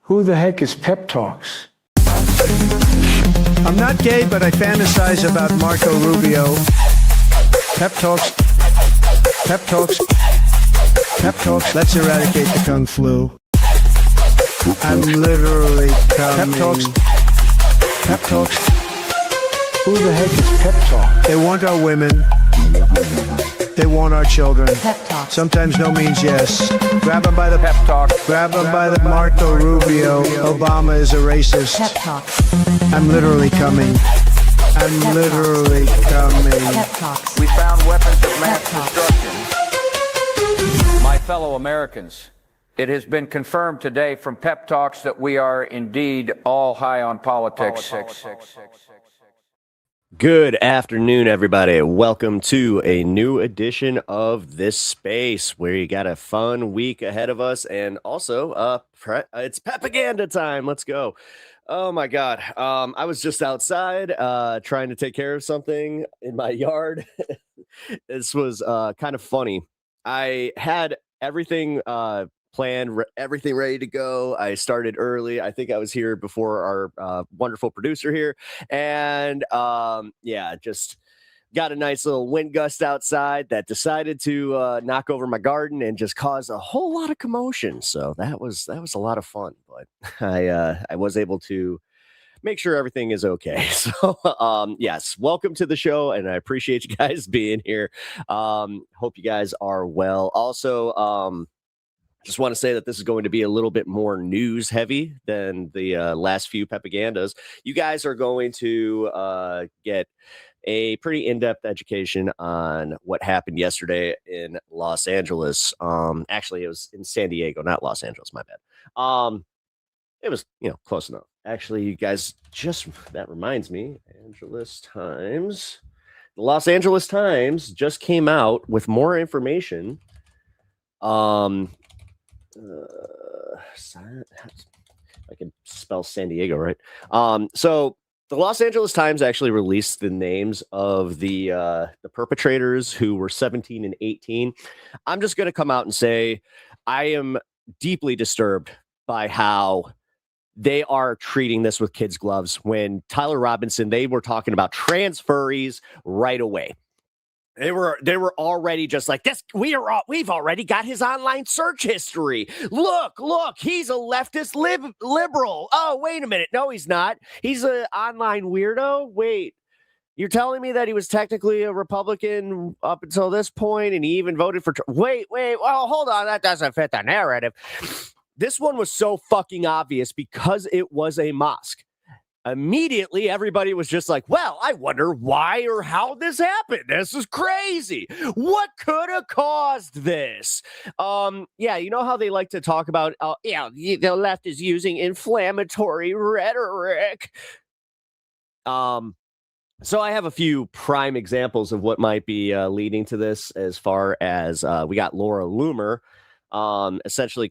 Who the heck is Pep Talks? I'm not gay, but I fantasize about Marco Rubio. Pep Talks. Pep Talks. Pep Talks. Let's eradicate the Kung flu. I'm literally coming. Pep Talks. Pep Talks. Who the heck is Pep Talk? They want our women. They want our children. Pep Talk. Sometimes no means yes. Grab them by the Pep Talk. Grab them by the Marco Rubio. Obama is a racist. Pep Talk. I'm literally coming. I'm literally coming. Pep Talks. We found weapons of mass Pep Talk. destruction. My fellow Americans, it has been confirmed today from Pep Talks that we are indeed all high on politics. Good afternoon, everybody. Welcome to a new edition of This Space, where you got a fun week ahead of us, and also it's PEPAGANDA time. Let's go. Oh my God. I was just outside trying to take care of something in my yard. This was kind of funny. I had everything planned, everything ready to go. I started early. I think I was here before our wonderful producer here. And just got a nice little wind gust outside that decided to knock over my garden and just cause a whole lot of commotion. So that was a lot of fun. But I was able to make sure everything is okay. So yes, welcome to the show, and I appreciate you guys being here. Hope you guys are well. Also, just want to say that this is going to be a little bit more news heavy than the last few Pepagandas. You guys are going to get a pretty in-depth education on what happened yesterday in Los Angeles. Actually, it was in San Diego, not Los Angeles. My bad. It was, close enough. Actually, you guys, that reminds me, Angeles Times. The Los Angeles Times just came out with more information. I can spell San Diego right. So the Los Angeles Times actually released the names of the perpetrators who were 17 and 18. I'm just going to come out and say I am deeply disturbed by how they are treating this with kids' gloves. When Tyler Robinson, they were talking about transferees right away. They were already just like this. We've already got his online search history. Look, he's a leftist liberal. Oh, wait a minute. No, he's not. He's an online weirdo. Wait, you're telling me that he was technically a Republican up until this point, and he even voted for wait. Well, hold on. That doesn't fit the narrative. This one was so fucking obvious because it was a mosque. Immediately, everybody was just like, well, I wonder why or how this happened. This is crazy. What could have caused this? You know how they like to talk about, the left is using inflammatory rhetoric. So I have a few prime examples of what might be leading to this, as far as we got Laura Loomer. Essentially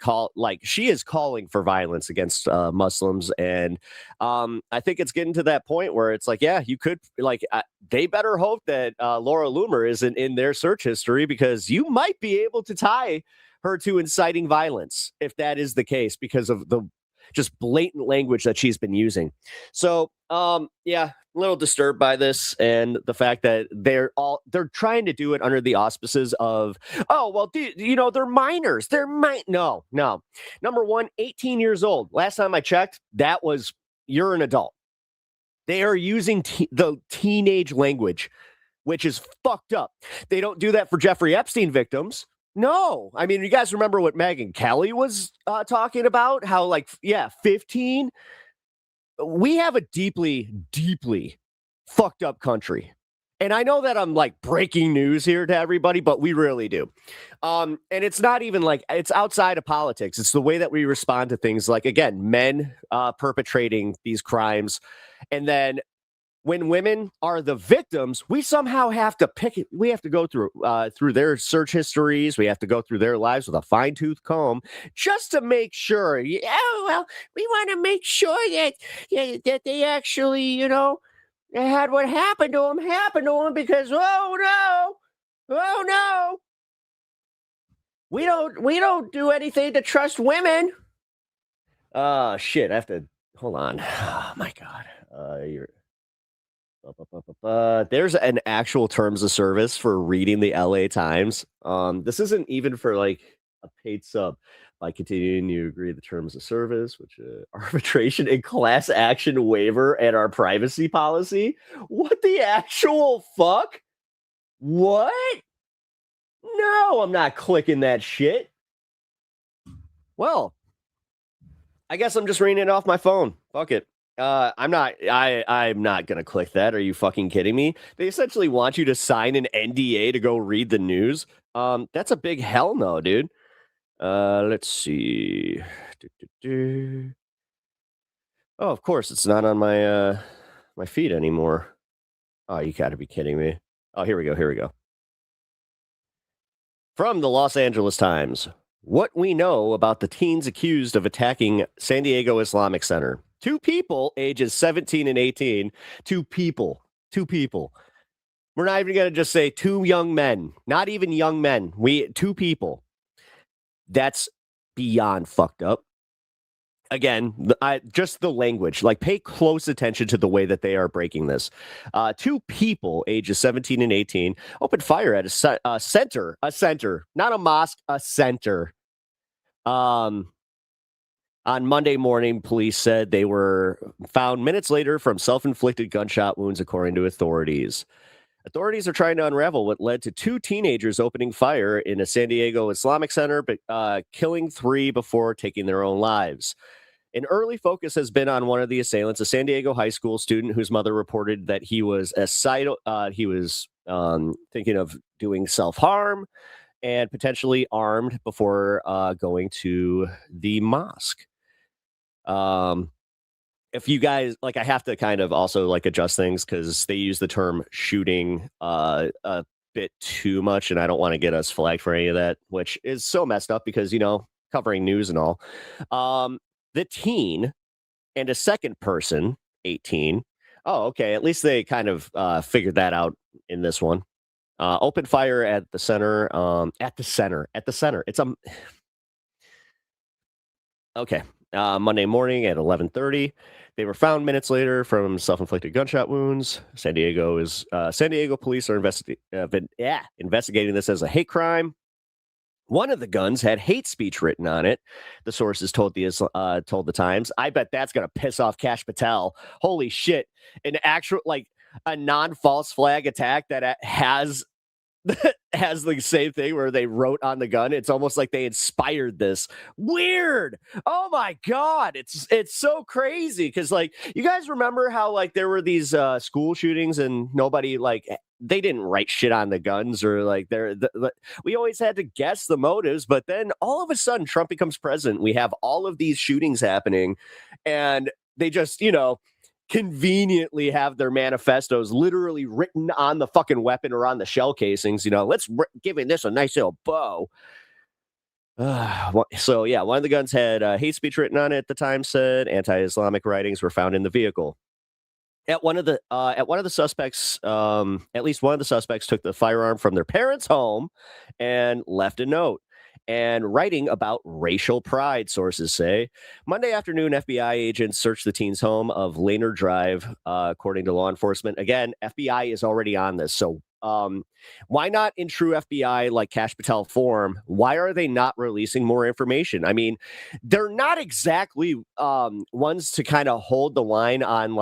she is calling for violence against Muslims, and I think it's getting to that point where it's like, yeah, you could they better hope that Laura Loomer isn't in their search history, because you might be able to tie her to inciting violence if that is the case, because of the just blatant language that she's been using. So a little disturbed by this, and the fact that they're trying to do it under the auspices of, they're minors. No. Number one, 18 years old. Last time I checked, you're an adult. They are using the teenage language, which is fucked up. They don't do that for Jeffrey Epstein victims. No, I mean, you guys remember what Megyn Kelly was talking about? How 15. We have a deeply, deeply fucked up country. And I know that I'm breaking news here to everybody, but we really do. And it's not even it's outside of politics. It's the way that we respond to things again, men perpetrating these crimes. And then when women are the victims, we somehow have to pick it. We have to go through their search histories. We have to go through their lives with a fine-tooth comb just to make sure. We want to make sure that they actually, they had what happened to them because, oh no, we don't do anything to trust women. Shit. I have to hold on. Oh my God. There's an actual terms of service for reading the LA Times. This isn't even for like a paid sub. By continuing, you agree the terms of service, which arbitration and class action waiver and our privacy policy. What the actual fuck? What? No, I'm not clicking that shit. Well, I guess I'm just reading it off my phone. Fuck it. I'm not gonna click that. Are you fucking kidding me? They essentially want you to sign an NDA to go read the news. That's a big hell no, dude. Let's see. Oh, of course, it's not on my my feed anymore. Oh, you gotta be kidding me. Oh, here we go. Here we go. From the Los Angeles Times. What we know about the teens accused of attacking San Diego Islamic Center. 2 people, ages 17 and 18. 2 people. 2 people. We're not even going to just say 2 young men. Not even young men. 2 people. That's beyond fucked up. Again, just the language. Like, pay close attention to the way that they are breaking this. 2 people, ages 17 and 18, opened fire at a center, not a mosque, a center. On Monday morning, police said they were found minutes later from self-inflicted gunshot wounds, according to authorities. Authorities are trying to unravel what led to 2 teenagers opening fire in a San Diego Islamic Center, but killing 3 before taking their own lives. An early focus has been on one of the assailants, a San Diego high school student whose mother reported that he was thinking of doing self-harm and potentially armed before going to the mosque. If you guys like, I have to kind of also like adjust things because they use the term shooting a bit too much, and I don't want to get us flagged for any of that, which is so messed up because, you know, covering news and all. The teen and a second person, 18. Oh, okay. At least they kind of figured that out in this one. Opened fire at the center. It's okay. Monday morning at 11:30. They were found minutes later from self-inflicted gunshot wounds. San Diego police are investigating this as a hate crime. One of the guns had hate speech written on it. The sources told the Times. I bet that's gonna piss off Kash Patel. Holy shit! An actual a non-false flag attack that has the same thing where they wrote on the gun. It's almost like they inspired this. Weird. Oh my God. It's so crazy. Cause like, you guys remember how like there were these school shootings and nobody they didn't write shit on the guns or like we always had to guess the motives, but then all of a sudden Trump becomes president. We have all of these shootings happening and they just, conveniently have their manifestos literally written on the fucking weapon or on the shell casings. Let's giving this a nice little bow. So yeah, one of the guns had hate speech written on it. The Times said anti-Islamic writings were found in the vehicle. At least one of the suspects took the firearm from their parents' home and left a note. And writing about racial pride, sources say. Monday afternoon, FBI agents searched the teen's home of Laner Drive, according to law enforcement. Again, FBI is already on this. So why not in true FBI, like Kash Patel form, why are they not releasing more information? I mean, they're not exactly ones to kind of hold the line on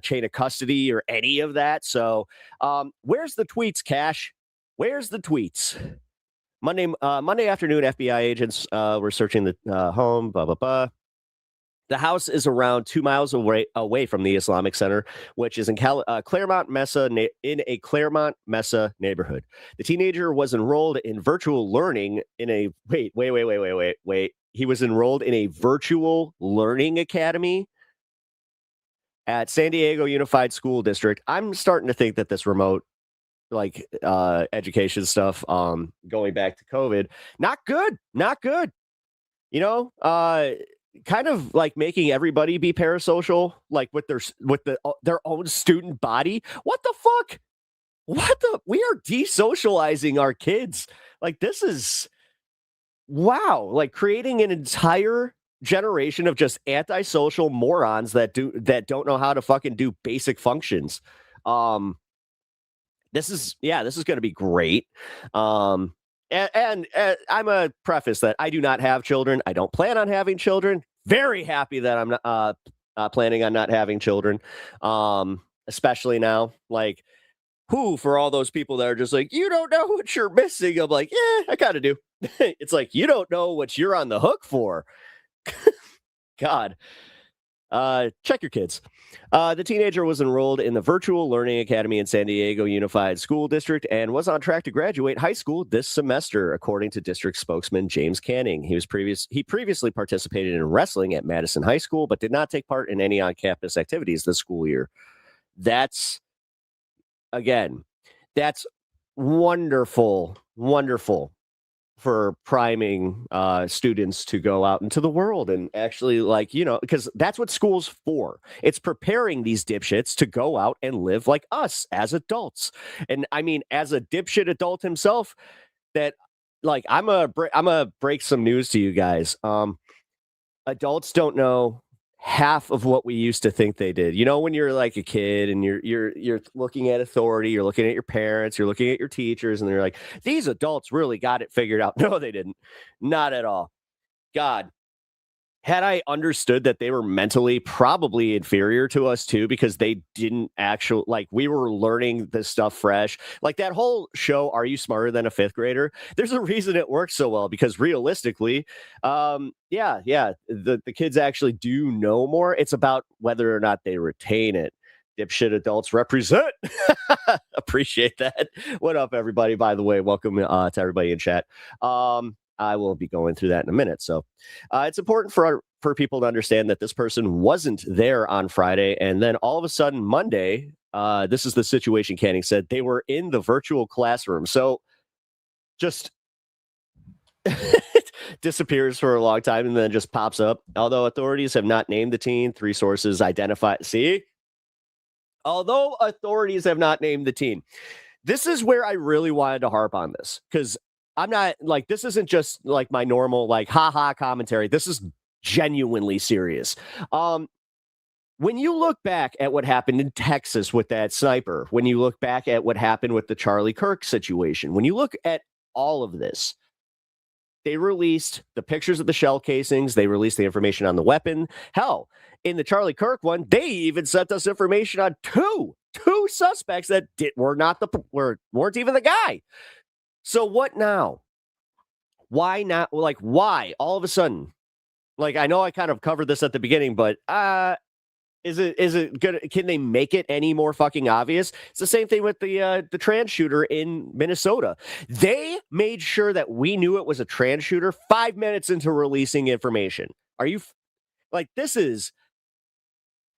chain of custody or any of that. So where's the tweets, Kash? Where's the tweets? Monday afternoon, FBI agents were searching the home, blah, blah, blah. The house is around 2 miles away from the Islamic Center, which is in Claremont Mesa, in a Claremont Mesa neighborhood. The teenager was enrolled in virtual learning in a wait. He was enrolled in a virtual learning academy at San Diego Unified School District. I'm starting to think that this remote education stuff going back to COVID, not good. Kind of like making everybody be parasocial, like with their own student body. What the fuck? We are desocializing our kids. Like, this is wow, like creating an entire generation of just antisocial morons that don't know how to fucking do basic functions. This is going to be great. And I'm a preface that I do not have children. I don't plan on having children. Very happy that I'm not planning on not having children. Especially now, like, for all those people that are just like, you don't know what you're missing. I'm like, yeah, I kind of do. It's like, you don't know what you're on the hook for. God. Check your kids. The teenager was enrolled in the Virtual Learning Academy in San Diego Unified School District and was on track to graduate high school this semester, according to district spokesman James Canning. He previously participated in wrestling at Madison High School, but did not take part in any on-campus activities this school year. That's wonderful for priming students to go out into the world and actually, like, because that's what school's for. It's preparing these dipshits to go out and live like us as adults. And I mean, as a dipshit adult himself, that, like, I'm gonna break some news to you guys. Adults don't know half of what we used to think they did. When you're like a kid and you're looking at authority, you're looking at your parents, you're looking at your teachers, and they're like, these adults really got it figured out. No, they didn't. Not at all. God, had I understood that they were mentally probably inferior to us too, because they didn't actually, like, we were learning this stuff fresh. Like that whole show, Are You Smarter Than a Fifth Grader? There's a reason it works so well, because realistically, the kids actually do know more. It's about whether or not they retain it. Dipshit adults represent. Appreciate that. What up, everybody? By the way, welcome to everybody in chat. I will be going through that in a minute. So it's important for people to understand that this person wasn't there on Friday. And then all of a sudden Monday, this is the situation Canning said, they were in the virtual classroom. So just disappears for a long time and then just pops up. Although authorities have not named the teen, 3 sources identified. See? Although authorities have not named the teen. This is where I really wanted to harp on this, because I'm not, like, this isn't just like my normal, like, haha commentary. This is genuinely serious. When you look back at what happened in Texas with that sniper, when you look back at what happened with the Charlie Kirk situation, when you look at all of this, they released the pictures of the shell casings. They released the information on the weapon. Hell, in the Charlie Kirk one, they even sent us information on two suspects that weren't even the guy. So what now? Why not? Like, why all of a sudden? Like, I know I kind of covered this at the beginning, but is it good? Can they make it any more fucking obvious? It's the same thing with the trans shooter in Minnesota. They made sure that we knew it was a trans shooter 5 minutes into releasing information. Are you like, this is?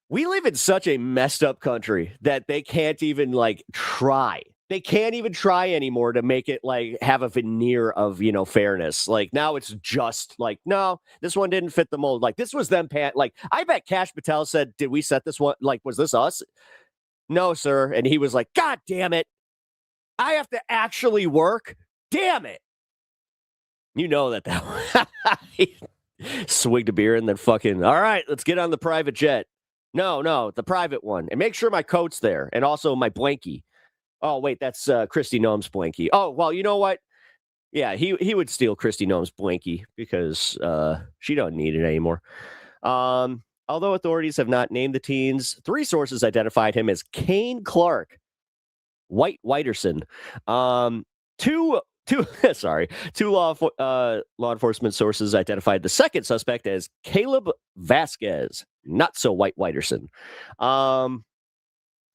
We live in such a messed up country that they can't even, like, try. They can't even try anymore to make it, like, have a veneer of, fairness. Like, now it's just like, no, this one didn't fit the mold. Like, this was them. Like, I bet Cash Patel said, did we set this one? Like, was this us? No, sir. And he was like, God damn it. I have to actually work. Damn it. You know that swigged a beer and then fucking, all right, let's get on the private jet. No, the private one. And make sure my coat's there. And also my blankie. Oh, wait, that's Kristi Noem's blankie. Oh, well, you know what? Yeah, he would steal Kristi Noem's blankie because she don't need it anymore. Although authorities have not named the teens, 3 sources identified him as Kane Clark Whiterson. Two law enforcement sources identified the second suspect as Caleb Vasquez, not so Whiterson.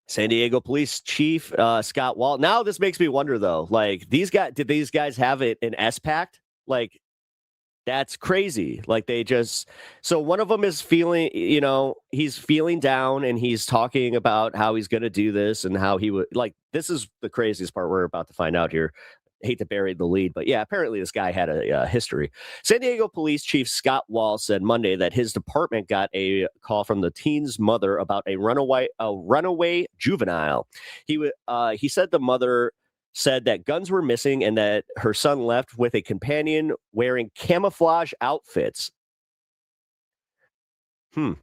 San Diego Police Chief Scott Wall. Now this makes me wonder, though, like, did these guys have it in S-Pact? Like, that's crazy. Like, so one of them is feeling, he's feeling down and he's talking about how he's going to do this and how he would, like, this is the craziest part we're about to find out here. Hate to bury the lead, but yeah, apparently this guy had a history. San Diego Police Chief Scott Wall said Monday that his department got a call from the teen's mother about a runaway juvenile. He said the mother said that guns were missing and that her son left with a companion wearing camouflage outfits. Time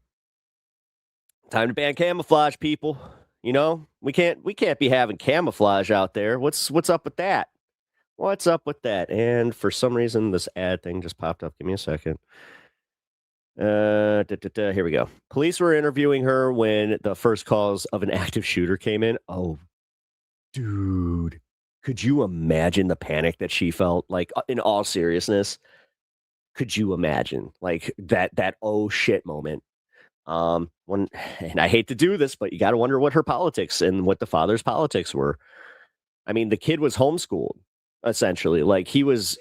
to ban camouflage, people. You know, we can't be having camouflage out there. What's up with that? What's up with that? And for some reason, this ad thing just popped up. Give me a second. Here we go. Police were interviewing her when the first calls of an active shooter came in. Oh, dude, could you imagine the panic that she felt? Like, in all seriousness, could you imagine like that oh shit moment? When, and I hate to do this, but you got to wonder what her politics and what the father's politics were. I mean, the kid was homeschooled essentially. Like he was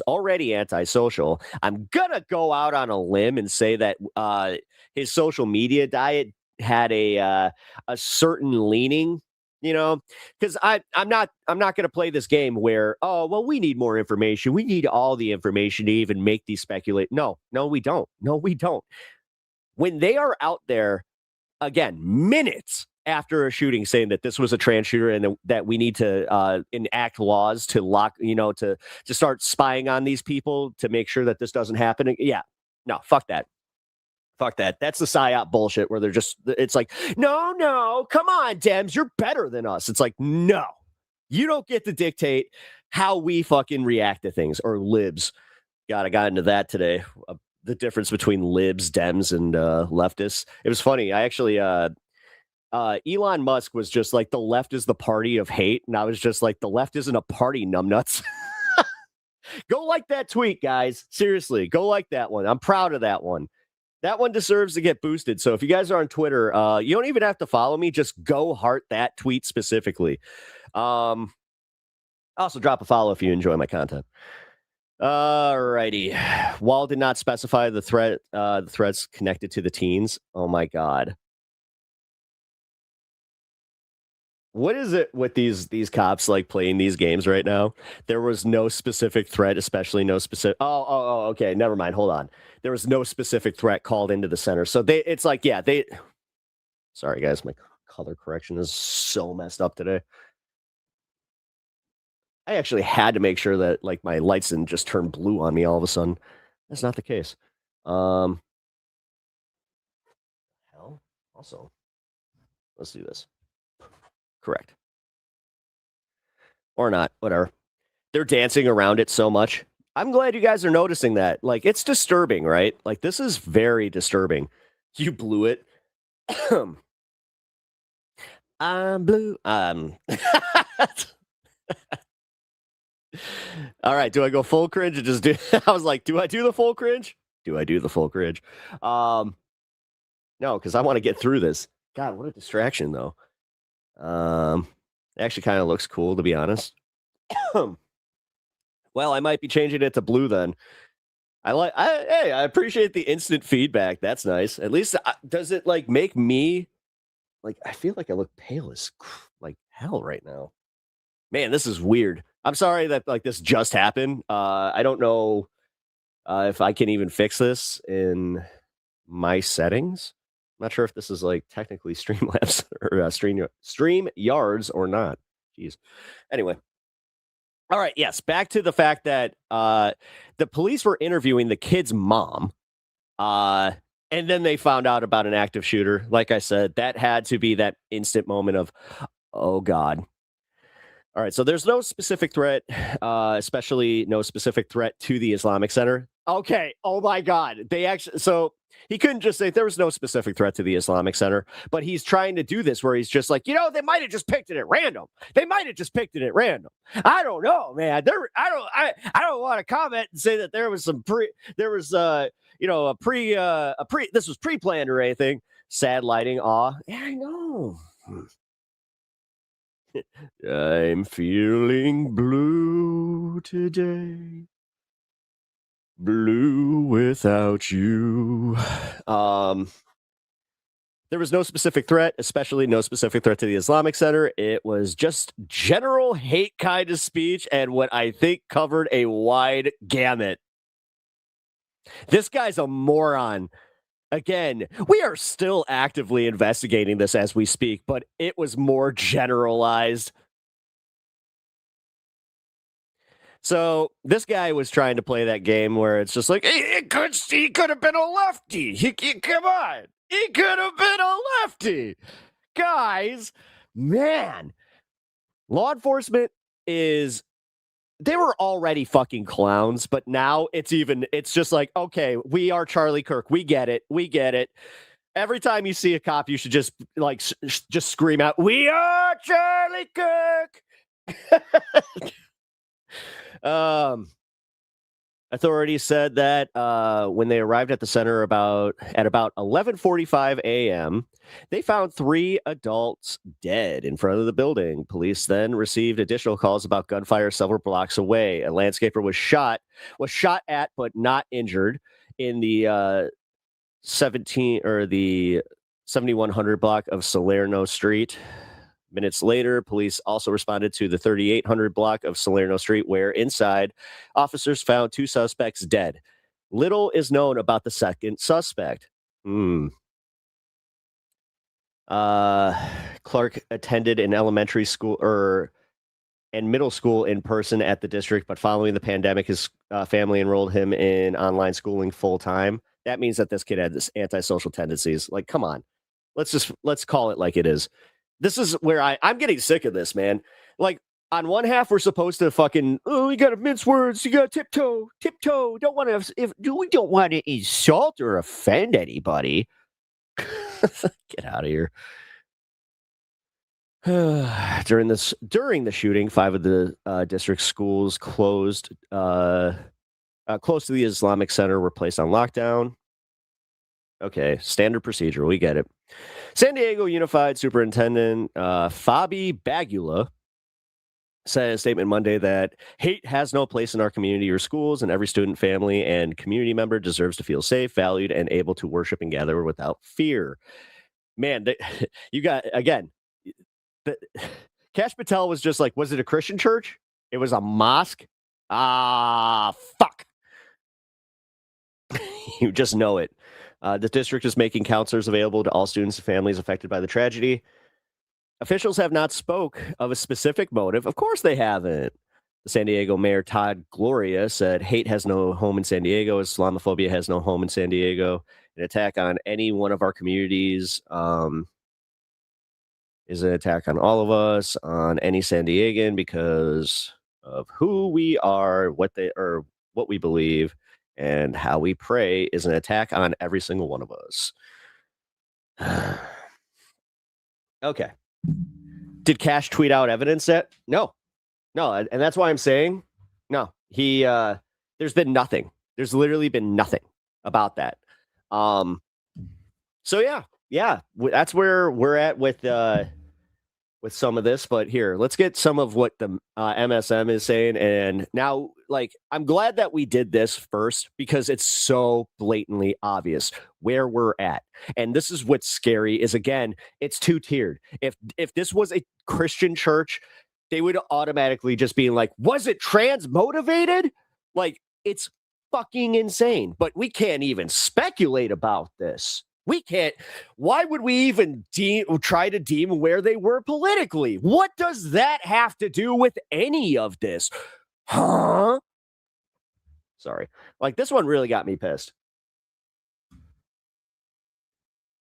already antisocial. I'm gonna go out on a limb and say that his social media diet had a certain leaning, you know, because I'm not going to play this game where, oh, well, we need more information. We need all the information to even make these speculate. No, we don't. When they are out there, again, minutes after a shooting saying that this was a trans shooter and that we need to enact laws to lock, you know, to start spying on these people to make sure that this doesn't happen. Yeah, no, fuck that. Fuck that. That's the PSYOP bullshit where they're just, it's like, no, come on, Dems, you're better than us. It's like, no, you don't get to dictate how we fucking react to things, or libs. God, I got into that today. The difference between libs, Dems, and leftists. It was funny. I actually, Elon Musk was just like, the left is the party of hate. And I was just like, the left isn't a party, numbnuts. Go like that tweet, guys. Seriously, go like that one. I'm proud of that one. That one deserves to get boosted. So if you guys are on Twitter, you don't even have to follow me. Just go heart that tweet specifically. Also drop a follow if you enjoy my content. Alrighty. Wall did not specify the threats connected to the teens. Oh my God. What is it with these cops like playing these games right now? There was no specific threat, especially no specific. Oh, okay. Never mind. Hold on. There was no specific threat called into the center. So it's like, yeah, sorry guys, my color correction is so messed up today. I actually had to make sure that like my lights didn't just turn blue on me all of a sudden. That's not the case. Hell. Also, let's do this. Correct. Or not, whatever. They're dancing around it so much. I'm glad you guys are noticing that. Like, it's disturbing, right? Like, this is very disturbing. You blew it. I'm blue. All right, do I go full cringe or just do I was like, do I do the full cringe? Do I do the full cringe? No, because I want to get through this. God, what a distraction though. It actually kind of looks cool, to be honest. Well, I might be changing it to blue then. I appreciate the instant feedback. That's nice. At least does it like make me like, I feel like I look pale as like hell right now. Man, this is weird. I'm sorry that like this just happened. I don't know if I can even fix this in my settings. I'm not sure if this is like technically Streamlabs or StreamYards or not. Jeez. Anyway. All right. Yes. Back to the fact that the police were interviewing the kid's mom. And then they found out about an active shooter. Like I said, that had to be that instant moment of, oh, God. All right. So there's no specific threat, especially no specific threat to the Islamic Center. Okay. Oh, my God. They actually. So he couldn't just say there was no specific threat to the Islamic Center, but he's trying to do this where he's just like, you know, they might have just picked it at random. They might have just picked it at random. I don't know, man. I don't want to comment and say that there was this was pre-planned or anything. Sad lighting. Aw. Yeah, I know. I'm feeling blue today. Blue without you. There was no specific threat, especially no specific threat to the Islamic Center. It was just general hate kind of speech and what I think covered a wide gamut. This guy's a moron. Again, we are still actively investigating this as we speak, but it was more generalized. So this guy was trying to play that game where it's just like, he could have been a lefty. Come on. He could have been a lefty. Guys, man, law enforcement they were already fucking clowns, but now it's just like, okay, we are Charlie Kirk. We get it. Every time you see a cop, you should just just scream out, "We are Charlie Kirk." Authorities said that when they arrived at the center at about 11:45 a.m., they found 3 adults dead in front of the building. Police then received additional calls about gunfire several blocks away. A landscaper was shot at but not injured in the 7100 block of Salerno Street. Minutes later, police also responded to the 3800 block of Salerno Street, where inside, officers found 2 suspects dead. Little is known about the second suspect. Clark attended an elementary school and middle school in person at the district, but following the pandemic, his family enrolled him in online schooling full time. That means that this kid had this antisocial tendencies. Like, come on, let's call it like it is. This is where I'm getting sick of this, man. Like, on one half, we're supposed to fucking, you got to mince words, you got to tiptoe. We don't want to insult or offend anybody. Get out of here. During the shooting, 5 of the district schools close to the Islamic Center were placed on lockdown. Okay, standard procedure. We get it. San Diego Unified Superintendent Fabi Bagula said in a statement Monday that hate has no place in our community or schools, and every student, family, and community member deserves to feel safe, valued, and able to worship and gather without fear. Man, you got, again, Kash Patel was just like, was it a Christian church? It was a mosque? Fuck. You just know it. The district is making counselors available to all students and families affected by the tragedy. Officials have not spoke of a specific motive. Of course they haven't. The San Diego Mayor Todd Gloria said hate has no home in San Diego. Islamophobia has no home in San Diego. An attack on any one of our communities is an attack on all of us, on any San Diegan, because of who we are, what we believe, and how we pray is an attack on every single one of us. Okay. Did Kash tweet out evidence yet? No. And that's why I'm saying no. There's been nothing. There's literally been nothing about that. So yeah, that's where we're at with some of this. But here, let's get some of what the MSM is saying. And now, I'm glad that we did this first because it's so blatantly obvious where we're at. And this is what's scary is, again, it's 2-tiered. If this was a Christian church, they would automatically just be like, was it trans motivated? It's fucking insane. But we can't even speculate about this. We can't. Why would we even try to deem where they were politically? What does that have to do with any of this? Huh? Sorry. This one really got me pissed.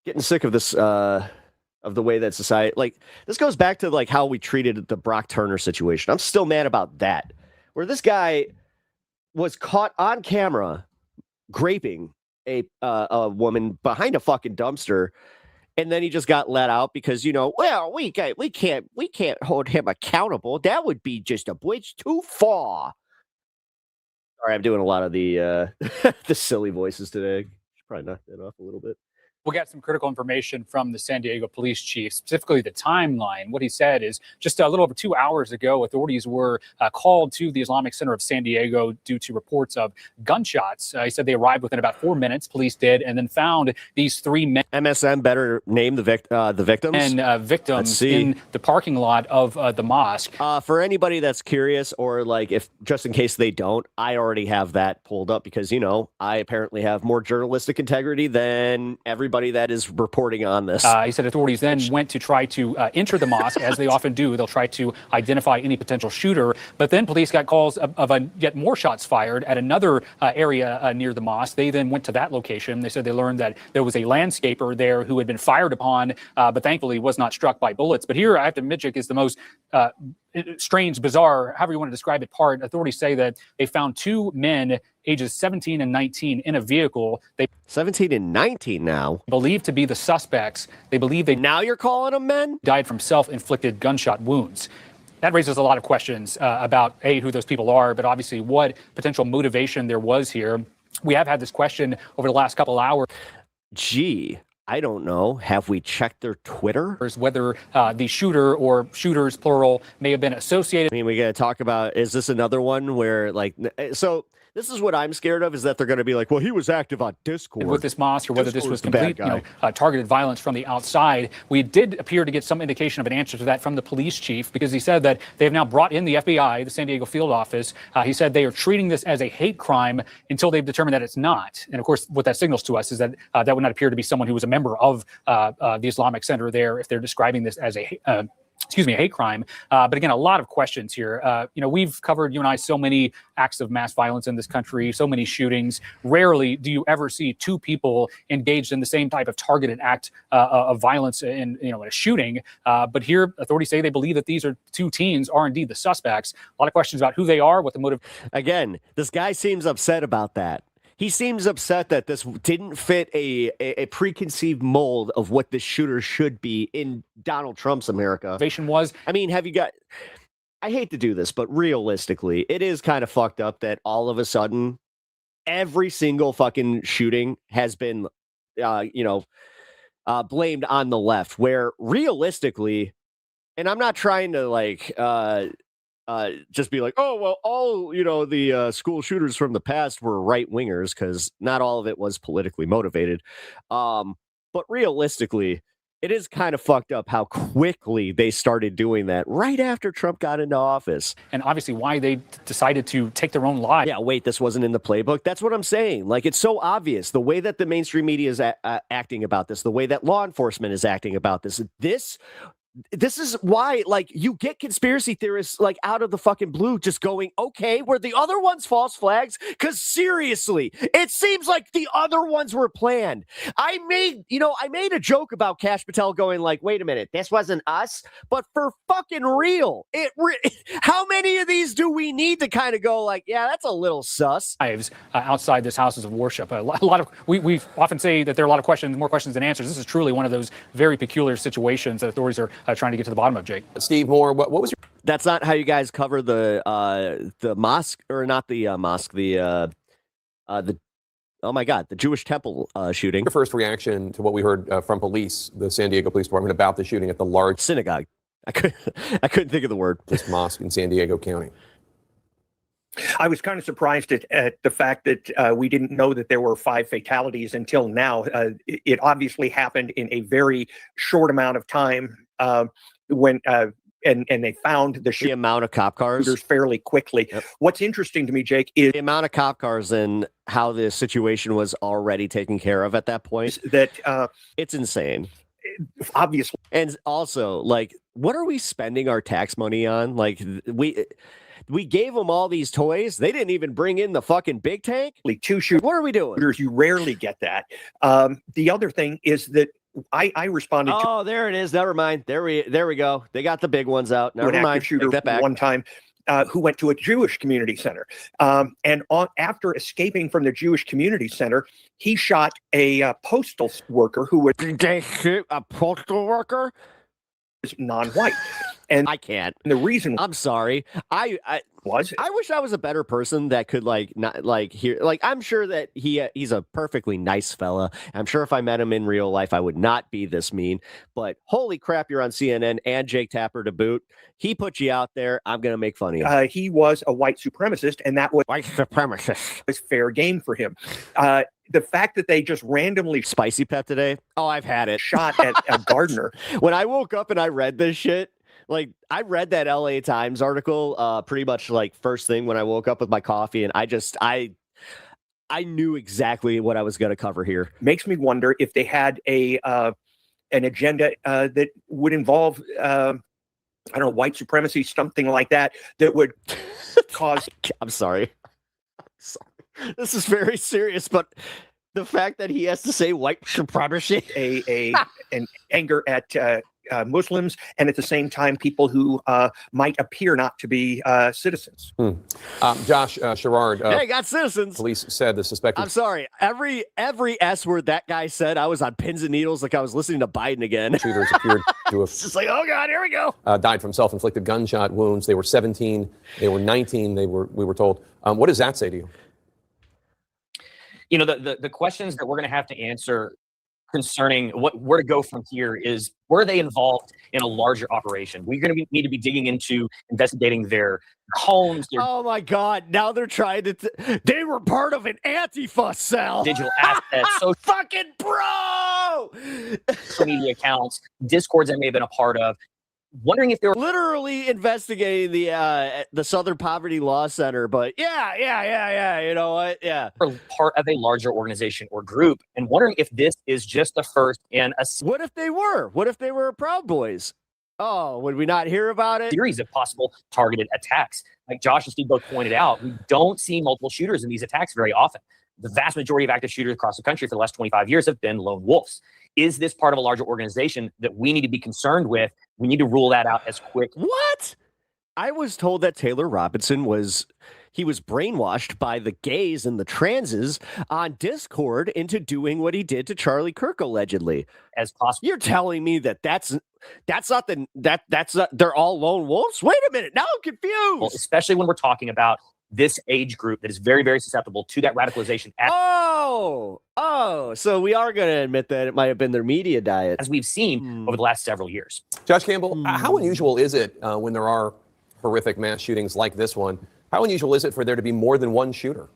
Getting sick of this, of the way that society, this goes back to how we treated the Brock Turner situation. I'm still mad about that, where this guy was caught on camera graping a woman behind a fucking dumpster, and then he just got let out because we can't hold him accountable. That would be just a bridge too far. Sorry, I'm doing a lot of the the silly voices today. Should probably knock that off a little bit. We got some critical information from the San Diego police chief, specifically the timeline. What he said is just a little over 2 hours ago, authorities were called to the Islamic Center of San Diego due to reports of gunshots. He said they arrived within about 4 minutes, police did, and then found these 3 men. MSM better name the victims. And victims in the parking lot of the mosque. For anybody that's curious, or if just in case they don't, I already have that pulled up because, I apparently have more journalistic integrity than everybody everybody that is reporting on this. He said authorities then went to try to enter the mosque, as they often do. They'll try to identify any potential shooter. But then police got calls of yet more shots fired at another area near the mosque. They then went to that location. They said they learned that there was a landscaper there who had been fired upon, but thankfully was not struck by bullets. But here, I have to admit, Jake, is the most strange, bizarre, however you want to describe it, part. Authorities say that they found two men ages 17 and 19 in a vehicle. They 17 and 19 now. believed to be the suspects. They believe they Now you're calling them men? died from self-inflicted gunshot wounds. That raises a lot of questions about, A, who those people are, but obviously what potential motivation there was here. We have had this question over the last couple hours. Gee, I don't know. Have we checked their Twitter? Whether the shooter or shooters, plural, may have been associated. I mean, we got to talk about, is this another one where, like, so this is what I'm scared of, is that they're going to be like, well, he was active on Discord with this mosque, or whether this was Discord's the complete, bad guy. targeted violence from the outside. We did appear to get some indication of an answer to that from the police chief, because he said that they have now brought in the FBI, the San Diego field office. He said they are treating this as a hate crime until they've determined that it's not. And of course, what that signals to us is that that would not appear to be someone who was a member of the Islamic Center there, if they're describing this as a hate crime. But again, a lot of questions here. We've covered, you and I, so many acts of mass violence in this country, so many shootings. Rarely do you ever see two people engaged in the same type of targeted act of violence in a shooting. But here, authorities say they believe that these are two teens are indeed the suspects. A lot of questions about who they are, what the motive. Again, this guy seems upset about that. He seems upset that this didn't fit a preconceived mold of what this shooter should be in Donald Trump's America. Motivation was. I mean, I hate to do this, but realistically, it is kind of fucked up that all of a sudden every single fucking shooting has been, blamed on the left, where realistically, and I'm not trying to just be like, oh, well, all, the school shooters from the past were right wingers, because not all of it was politically motivated. But realistically, it is kind of fucked up how quickly they started doing that right after Trump got into office. And obviously why they decided to take their own lives. Yeah, wait, this wasn't in the playbook. That's what I'm saying. Like, it's so obvious. The way that the mainstream media is acting about this, the way that law enforcement is acting about this, this is why, like, you get conspiracy theorists, like, out of the fucking blue just going, okay, were the other ones false flags? Because seriously, it seems like the other ones were planned. I made a joke about Kash Patel going like, wait a minute, this wasn't us? But for fucking real, how many of these do we need to kind of go like, yeah, that's a little sus? Outside this houses of worship. A lot of we often say that there are a lot of questions, more questions than answers. This is truly one of those very peculiar situations that authorities are trying to get to the bottom of, Jake. Steve Moore, what was your... That's not how you guys cover the mosque, or not the mosque, the oh my God, the Jewish temple shooting. Your first reaction to what we heard from police, the San Diego Police Department, about the shooting at the large synagogue? I couldn't think of the word. This mosque in San Diego County. I was kind of surprised at the fact that we didn't know that there were 5 fatalities until now. It obviously happened in a very short amount of time when and they found the amount of cop cars fairly quickly. Yep. What's interesting to me, Jake, is the amount of cop cars and how the situation was already taken care of at that point. That it's insane. Obviously. And also, like, what are we spending our tax money on? Like, we gave them all these toys. They didn't even bring in the fucking big tank. Two shooters. What are we doing? You rarely get that. The other thing is that I responded to. Oh, there it is. Never mind. There we go. They got the big ones out. Never mind. Active shooter that back. One time who went to a Jewish community center. And after escaping from the Jewish community center, he shot a postal worker who was. Did they shoot a postal worker? Non-white. And I can't. And the reason I'm sorry. I wish I was a better person that could hear. I'm sure that he's a perfectly nice fella. I'm sure if I met him in real life, I would not be this mean. But holy crap, you're on CNN and Jake Tapper to boot. He put you out there. I'm gonna make fun of you. He was a white supremacist, and that was white supremacist. Was fair game for him. The fact that they just randomly spicy pep today. Oh, I've had it. Shot at a gardener. When I woke up and I read this shit. Like, I read that LA Times article pretty much like first thing when I woke up with my coffee, and I I knew exactly what I was going to cover here. Makes me wonder if they had an agenda that would involve, I don't know, white supremacy, something like that, that would cause I'm sorry. This is very serious, but the fact that he has to say white supremacy, an anger at Muslims, and at the same time, people who might appear not to be citizens. Josh Sherrard, they got citizens. police said the suspected. I'm sorry. Every S word that guy said, I was on pins and needles, like I was listening to Biden again. Shooters appeared to have It's just like, oh God, here we go. died from self-inflicted gunshot wounds. They were 17. They were 19. We were told. What does that say to you? You know, the questions that we're going to have to answer concerning where to go from here is, were they involved in a larger operation? We're going to need to be digging into investigating their homes, their Oh my God. Now they're trying to, they were part of an Antifa cell. digital assets, Fucking bro. social media accounts, discords they may have been a part of. Wondering if they were Literally investigating the Southern Poverty Law Center, but yeah. You know what? Yeah. part of a larger organization or group, and wondering if this is just the first in a What if they were? What if they were Proud Boys? Oh, would we not hear about it? series of possible targeted attacks. Like Josh and Steve both pointed out, we don't see multiple shooters in these attacks very often. The vast majority of active shooters across the country for the last 25 years have been lone wolves. Is this part of a larger organization that we need to be concerned with? We need to rule that out as quick. What? I was told that Taylor Robinson was brainwashed by the gays and the transes on Discord into doing what he did to Charlie Kirk allegedly. As possible. You're telling me that's not they're all lone wolves? Wait a minute. Now I'm confused. Especially when we're talking about this age group that is very, very susceptible to that radicalization. So we are going to admit that it might have been their media diet. As we've seen over the last several years. Josh Campbell, how unusual is it when there are horrific mass shootings like this one? How unusual is it for there to be more than one shooter?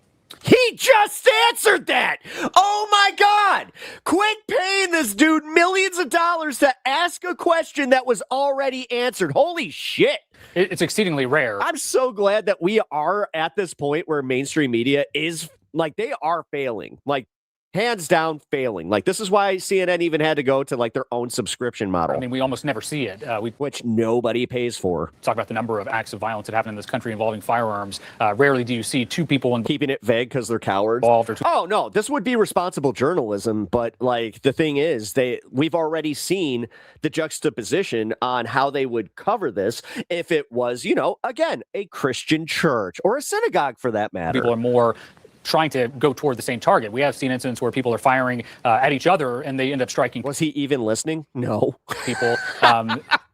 He just answered that. Oh my God. Quit paying this dude millions of dollars to ask a question that was already answered. Holy shit. It's exceedingly rare. I'm so glad that we are at this point where mainstream media is like, they are failing. Like, hands down failing. Like, this is why CNN even had to go to like their own subscription model. I mean, we almost never see it. Which nobody pays for. Talk about the number of acts of violence that happen in this country involving firearms. Rarely do you see two people Keeping it vague because they're cowards. involved. Or two Oh no, this would be responsible journalism, but like the thing is, we've already seen the juxtaposition on how they would cover this if it was, again, a Christian church or a synagogue for that matter. people are more trying to go toward the same target. We have seen incidents where people are firing at each other and they end up striking Was he even listening? No. people.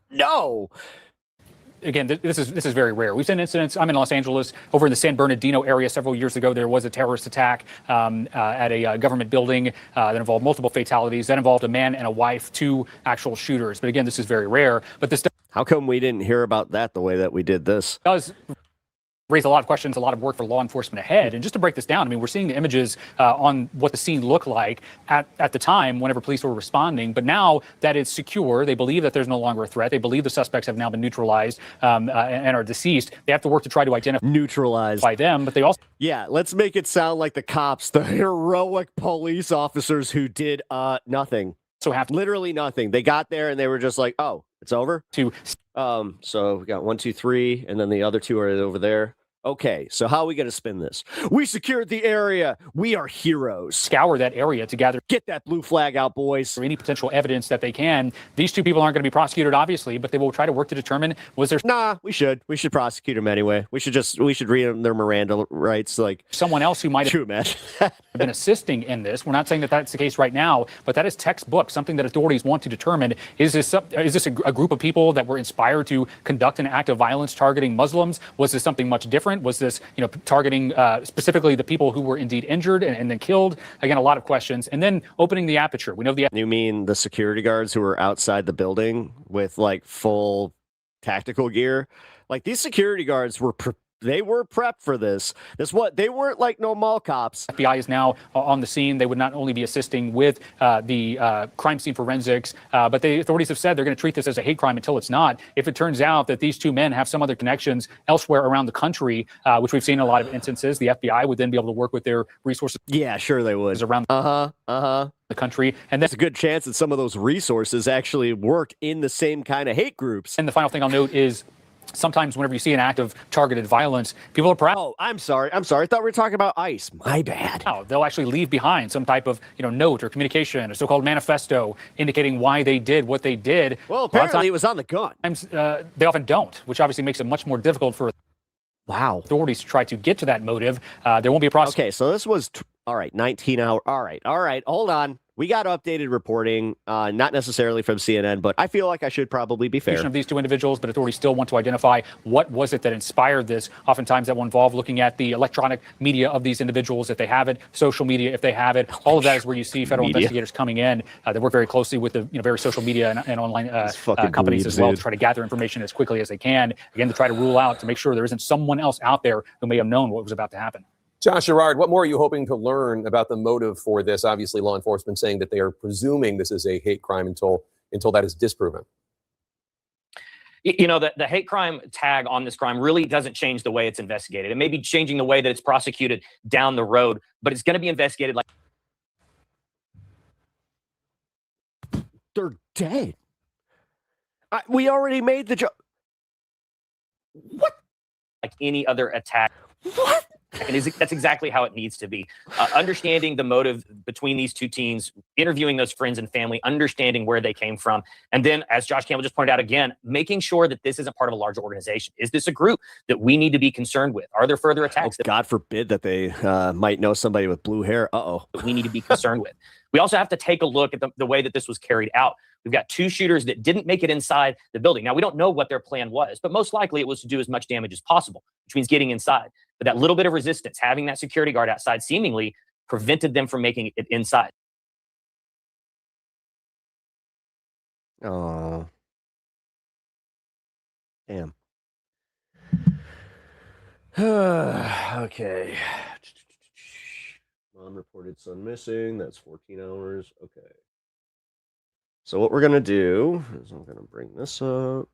No. Again, this is very rare. We've seen incidents. I'm in Los Angeles, over in the San Bernardino area several years ago. There was a terrorist attack at a government building that involved multiple fatalities. That involved a man and a wife, two actual shooters. But again, this is very rare. But this How come we didn't hear about that the way that we did this? does raise a lot of questions, a lot of work for law enforcement ahead. And just to break this down, I mean, we're seeing the images on what the scene looked like at the time whenever police were responding. But now that it's secure, they believe that there's no longer a threat. They believe the suspects have now been neutralized and are deceased. They have to work to try to identify Neutralized. them, but they also Yeah, let's make it sound like the cops, the heroic police officers who did nothing. have to Literally nothing. They got there and they were just like, oh, it's over? So we got 1, 2, 3, and then the other two are over there. Okay, so how are we going to spin this? We secured the area. We are heroes. scour that area to gather Get that blue flag out, boys. any potential evidence that they can. These two people aren't going to be prosecuted, obviously, but they will try to work to determine was there Nah, we should prosecute them anyway. We should read them their Miranda rights. Like, someone else who might have true, man. been assisting in this. We're not saying that that's the case right now, but that is textbook, something that authorities want to determine. Is this a group of people that were inspired to conduct an act of violence targeting Muslims? Was this something much different? Was this, targeting specifically the people who were indeed injured and then killed? Again, a lot of questions. And then opening the aperture. We know You mean the security guards who were outside the building with like full tactical gear? Like, these security guards were prepped for this. They weren't like no mall cops. FBI is now on the scene. They would not only be assisting with the crime scene forensics, but the authorities have said they're going to treat this as a hate crime until it's not. If it turns out that these two men have some other connections elsewhere around the country, which we've seen in a lot of instances, the FBI would then be able to work with their resources. Yeah, sure they would. Around the country. And there's a good chance that some of those resources actually work in the same kind of hate groups. And the final thing I'll note is sometimes whenever you see an act of targeted violence, people are proud. Oh, I'm sorry. I thought we were talking about ICE. My bad. They'll actually leave behind some type of note or communication, a so-called manifesto indicating why they did what they did. Well, apparently it was on the gun. They often don't, which obviously makes it much more difficult for authorities to try to get to that motive. There won't be a process. Okay, so this was all right. 19 hour. All right. Hold on. We got updated reporting, not necessarily from CNN, but I feel like I should probably be fair. Of these two individuals, but authorities still want to identify what was it that inspired this. Oftentimes that will involve looking at the electronic media of these individuals if they have it, social media if they have it. All of that is where you see federal investigators coming in. They work very closely with the various social media and online companies as well to try to gather information as quickly as they can. Again, to try to rule out, to make sure there isn't someone else out there who may have known what was about to happen. Josh Gerard, what more are you hoping to learn about the motive for this? Obviously, law enforcement saying that they are presuming this is a hate crime until that is disproven. The hate crime tag on this crime really doesn't change the way it's investigated. It may be changing the way that it's prosecuted down the road, but it's going to be investigated like they're dead. We already made the joke. What? Like any other attack. What? And that's exactly how it needs to be. Understanding the motive between these two teens, interviewing those friends and family, understanding where they came from. And then, as Josh Campbell just pointed out again, making sure that this isn't part of a larger organization. Is this a group that we need to be concerned with? Are there further attacks? God forbid that they might know somebody with blue hair. That we need to be concerned with. We also have to take a look at the way that this was carried out. We've got two shooters that didn't make it inside the building. Now, we don't know what their plan was, but most likely it was to do as much damage as possible, which means getting inside. But that little bit of resistance, having that security guard outside, seemingly prevented them from making it inside. Oh, damn. Okay. Mom reported son missing. That's 14 hours. Okay. So what we're going to do is I'm going to bring this up.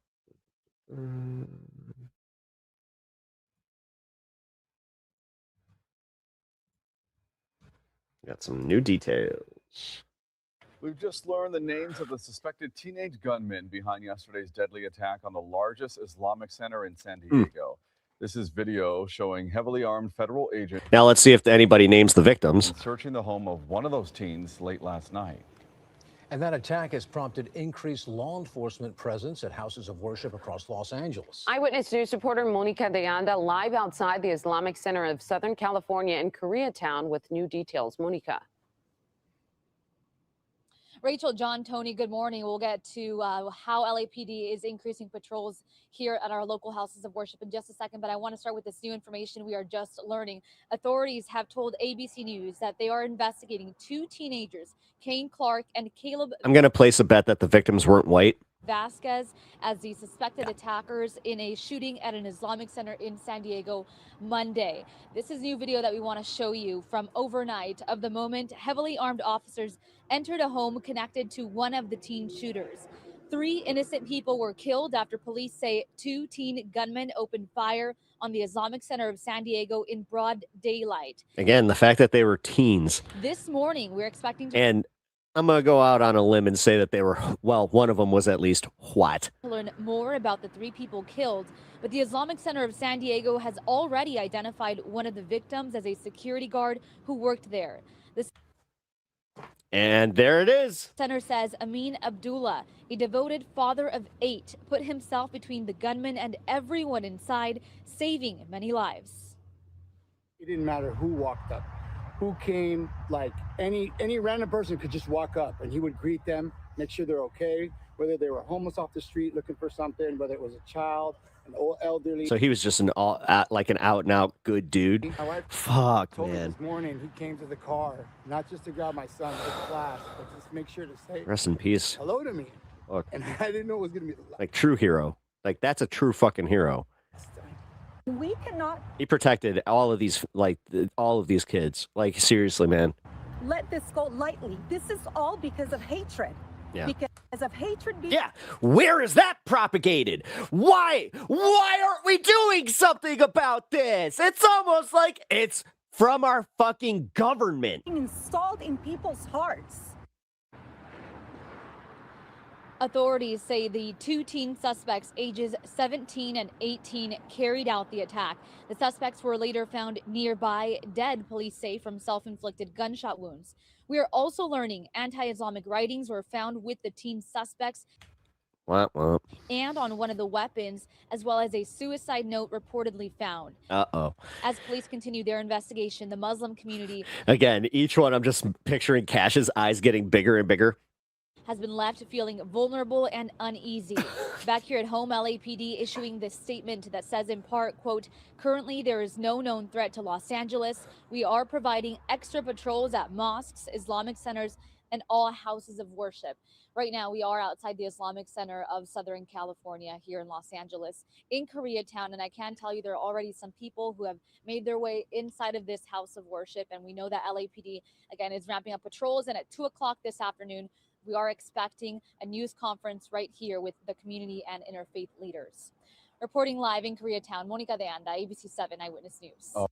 Got some new details. We've just learned the names of the suspected teenage gunmen behind yesterday's deadly attack on the largest Islamic center in San Diego. This is video showing heavily armed federal agents. Now let's see if anybody names the victims. Searching the home of one of those teens late last night. And that attack has prompted increased law enforcement presence at houses of worship across Los Angeles. Eyewitness News reporter Monica de Anda live outside the Islamic Center of Southern California in Koreatown with new details. Monica. Rachel, John, Tony, good morning. We'll get to how LAPD is increasing patrols here at our local houses of worship in just a second, but I want to start with this new information we are just learning. Authorities have told ABC News that they are investigating two teenagers, Kane Clark and Caleb. I'm going to place a bet that the victims weren't white. Vasquez as the suspected attackers in a shooting at an Islamic center in San Diego Monday. This is new video that we want to show you from overnight of the moment heavily armed officers entered a home connected to one of the teen shooters. 3 innocent people were killed after police say 2 teen gunmen opened fire on the Islamic Center of San Diego in broad daylight. Again, the fact that they were teens. This morning, we're expecting to... And I'm going to go out on a limb and say that they were, well, one of them was at least what? To learn more about the 3 people killed, but the Islamic Center of San Diego has already identified one of the victims as a security guard who worked there. And there it is. Center says Amin Abdullah, a devoted father of 8, put himself between the gunman and everyone inside, saving many lives. It didn't matter who walked up, who came, like any random person could just walk up and he would greet them, make sure they're okay, whether they were homeless off the street looking for something, whether it was a child, an old elderly. So he was just an out and out good dude. Fuck, man. This morning he came to the car, not just to grab my son with class, but just make sure to say Rest in peace. hello to me. Look. And I didn't know it was gonna be like true hero. Like that's a true fucking hero. We cannot He protected all of these, like all of these kids. Like seriously, man. let this go lightly. This is all because of hatred. Yeah. Because of hatred. Yeah. Where is that propagated? Why? Why aren't we doing something about this? It's almost like it's from our fucking government. Installed in people's hearts. Authorities say the two teen suspects, ages 17 and 18, carried out the attack. The suspects were later found nearby, dead, police say, from self-inflicted gunshot wounds. We are also learning anti-Islamic writings were found with the teen suspects and on one of the weapons, as well as a suicide note reportedly found. Uh-oh. As police continue their investigation, the Muslim community Again, each one, I'm just picturing Cash's eyes getting bigger and bigger. has been left feeling vulnerable and uneasy. Back here at home, LAPD issuing this statement that says in part, quote, currently there is no known threat to Los Angeles. We are providing extra patrols at mosques, Islamic centers, and all houses of worship. Right now, we are outside the Islamic Center of Southern California here in Los Angeles, in Koreatown, and I can tell you there are already some people who have made their way inside of this house of worship, and we know that LAPD, again, is ramping up patrols, and at 2 o'clock this afternoon, we are expecting a news conference right here with the community and interfaith leaders. Reporting live in Koreatown, Monica De Anda, ABC 7 Eyewitness News. Oh.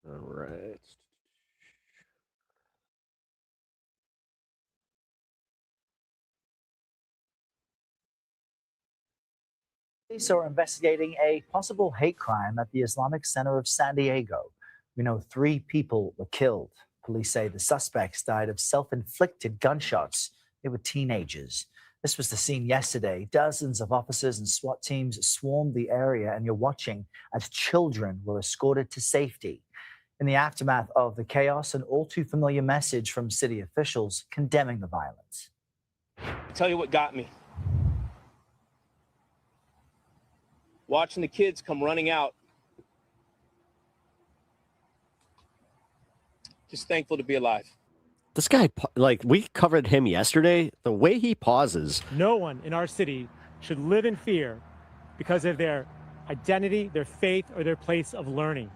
All right. Police are investigating a possible hate crime at the Islamic Center of San Diego. We know 3 people were killed. Police say the suspects died of self-inflicted gunshots. They were teenagers. This was the scene yesterday. Dozens of officers and SWAT teams swarmed the area, and you're watching as children were escorted to safety. In the aftermath of the chaos, an all too familiar message from city officials condemning the violence. I'll tell you what got me. Watching the kids come running out. Just thankful to be alive. This guy, like, we covered him yesterday. The way he pauses. No one in our city should live in fear because of their identity, their faith, or their place of learning.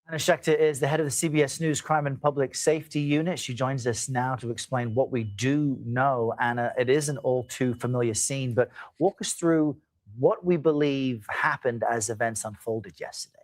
Anna Schechter is the head of the CBS News Crime and Public Safety Unit. She joins us now to explain what we do know. Anna, it is an all too familiar scene, but walk us through what we believe happened as events unfolded yesterday.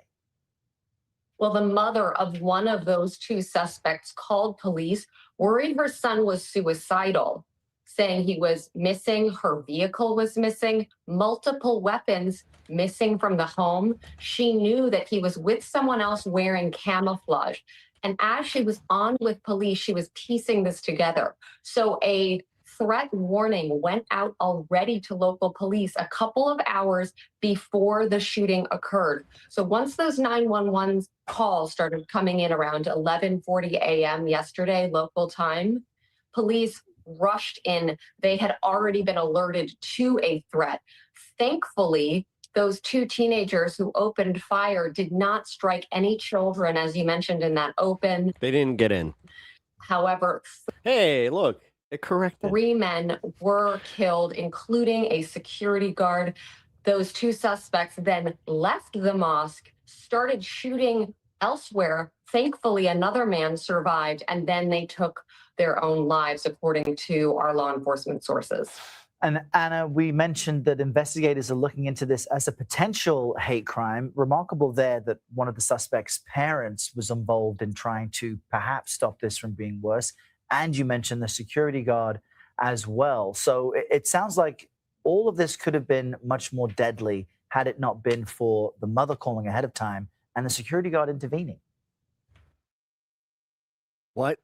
Well, the mother of one of those 2 suspects called police, worried her son was suicidal, saying he was missing, her vehicle was missing, multiple weapons missing from the home. She knew that he was with someone else wearing camouflage. And as she was on with police, she was piecing this together. So a threat warning went out already to local police a couple of hours before the shooting occurred. So once those 911 calls started coming in around 11:40 a.m. yesterday, local time, police rushed in. They had already been alerted to a threat. Thankfully, those 2 teenagers who opened fire did not strike any children, as you mentioned in that open. They didn't get in. However, hey, look. It corrected. 3 men were killed, including a security guard. Those 2 suspects then left the mosque, started shooting elsewhere. Thankfully, another man survived, and then they took their own lives, according to our law enforcement sources. And Anna, we mentioned that investigators are looking into this as a potential hate crime. Remarkable there that one of the suspects' parents was involved in trying to perhaps stop this from being worse. And you mentioned the security guard as well. So it sounds like all of this could have been much more deadly had it not been for the mother calling ahead of time and the security guard intervening. What?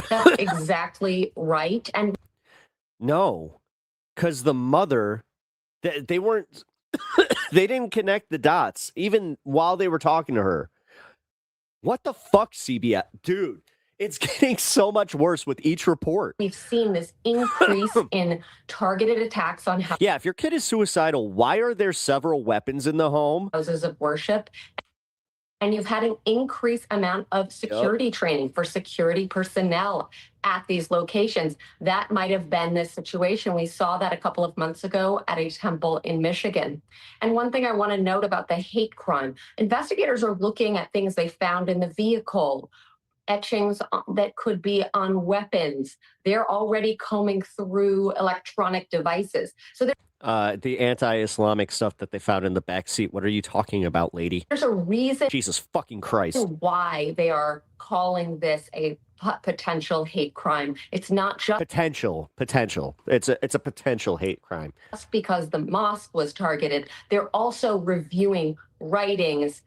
That's exactly right. And no, because the mother, they weren't, they didn't connect the dots even while they were talking to her. What the fuck, CBS? Dude. It's getting so much worse with each report. We've seen this increase in targeted attacks on houses. Yeah, if your kid is suicidal, why are there several weapons in the home? Houses of worship. And you've had an increased amount of security training for security personnel at these locations. That might have been the situation. We saw that a couple of months ago at a temple in Michigan. And one thing I want to note about the hate crime, investigators are looking at things they found in the vehicle, etchings that could be on weapons. They're already combing through electronic devices. So the anti-Islamic stuff that they found in the back seat. What are you talking about, lady? there's a reason Jesus fucking Christ. why they are calling this a potential hate crime. It's not just Potential. It's a potential hate crime. because the mosque was targeted. They're also reviewing writings.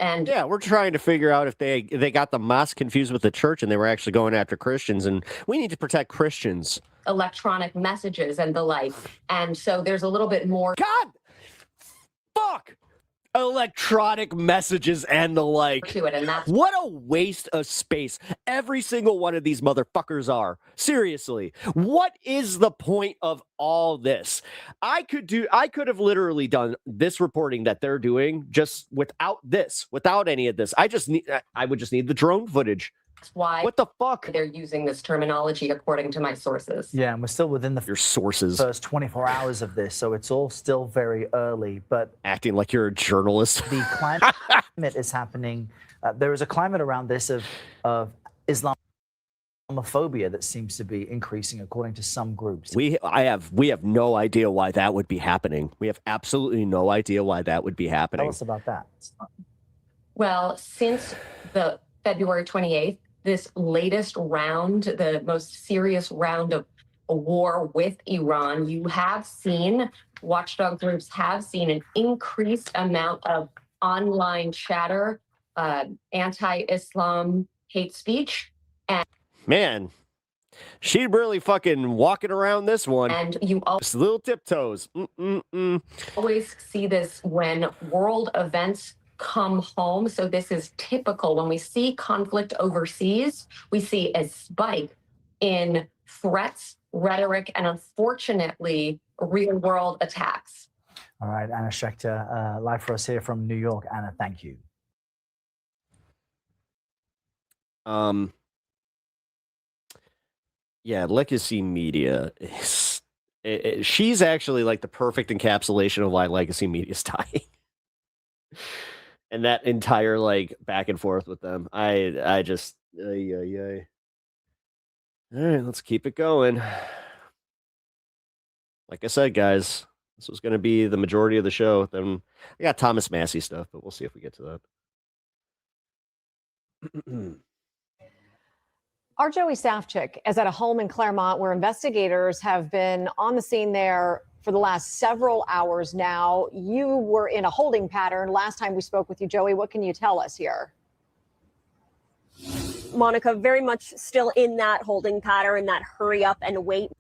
Yeah, we're trying to figure out if they got the mosque confused with the church and they were actually going after Christians, and we need to protect Christians. Electronic messages and the like. And so there's a little bit more. God! Fuck! Electronic messages and the like. To it, and that's what a waste of space every single one of these motherfuckers are. Seriously, what is the point of all this? I could have literally done this reporting that they're doing just without any of this. I would just need the drone footage. why What the fuck? they're using this terminology according to my sources. Yeah, and we're still within your sources. First 24 hours of this, so it's all still very early. But acting like you're a journalist. The climate is happening. There is a climate around this of Islamophobia that seems to be increasing, according to some groups. We have no idea why that would be happening. We have absolutely no idea why that would be happening. Tell us about that. Well, since the February 28th, this latest round, the most serious round of a war with Iran, you have seen, watchdog groups have seen an increased amount of online chatter, anti-Islam hate speech. And man, she really fucking walking around this one. And you just little tiptoes. Always see this when world events come home. So this is typical. When we see conflict overseas, we see a spike in threats, rhetoric, and unfortunately, real world attacks. All right, Anna Schechter, live for us here from New York. Anna, thank you. Yeah, legacy media is she's actually like the perfect encapsulation of why legacy media is dying. And that entire like back and forth with them. I just all right, let's keep it going. Like I said, guys, this was going to be the majority of the show. Then I got Thomas Massey stuff, but we'll see if we get to that. Our Joey Safchik is at a home in Claremont where investigators have been on the scene there for the last several hours now. You were in a holding pattern last time we spoke with you, Joey. What can you tell us here? Monica, very much still in that holding pattern, that hurry up and wait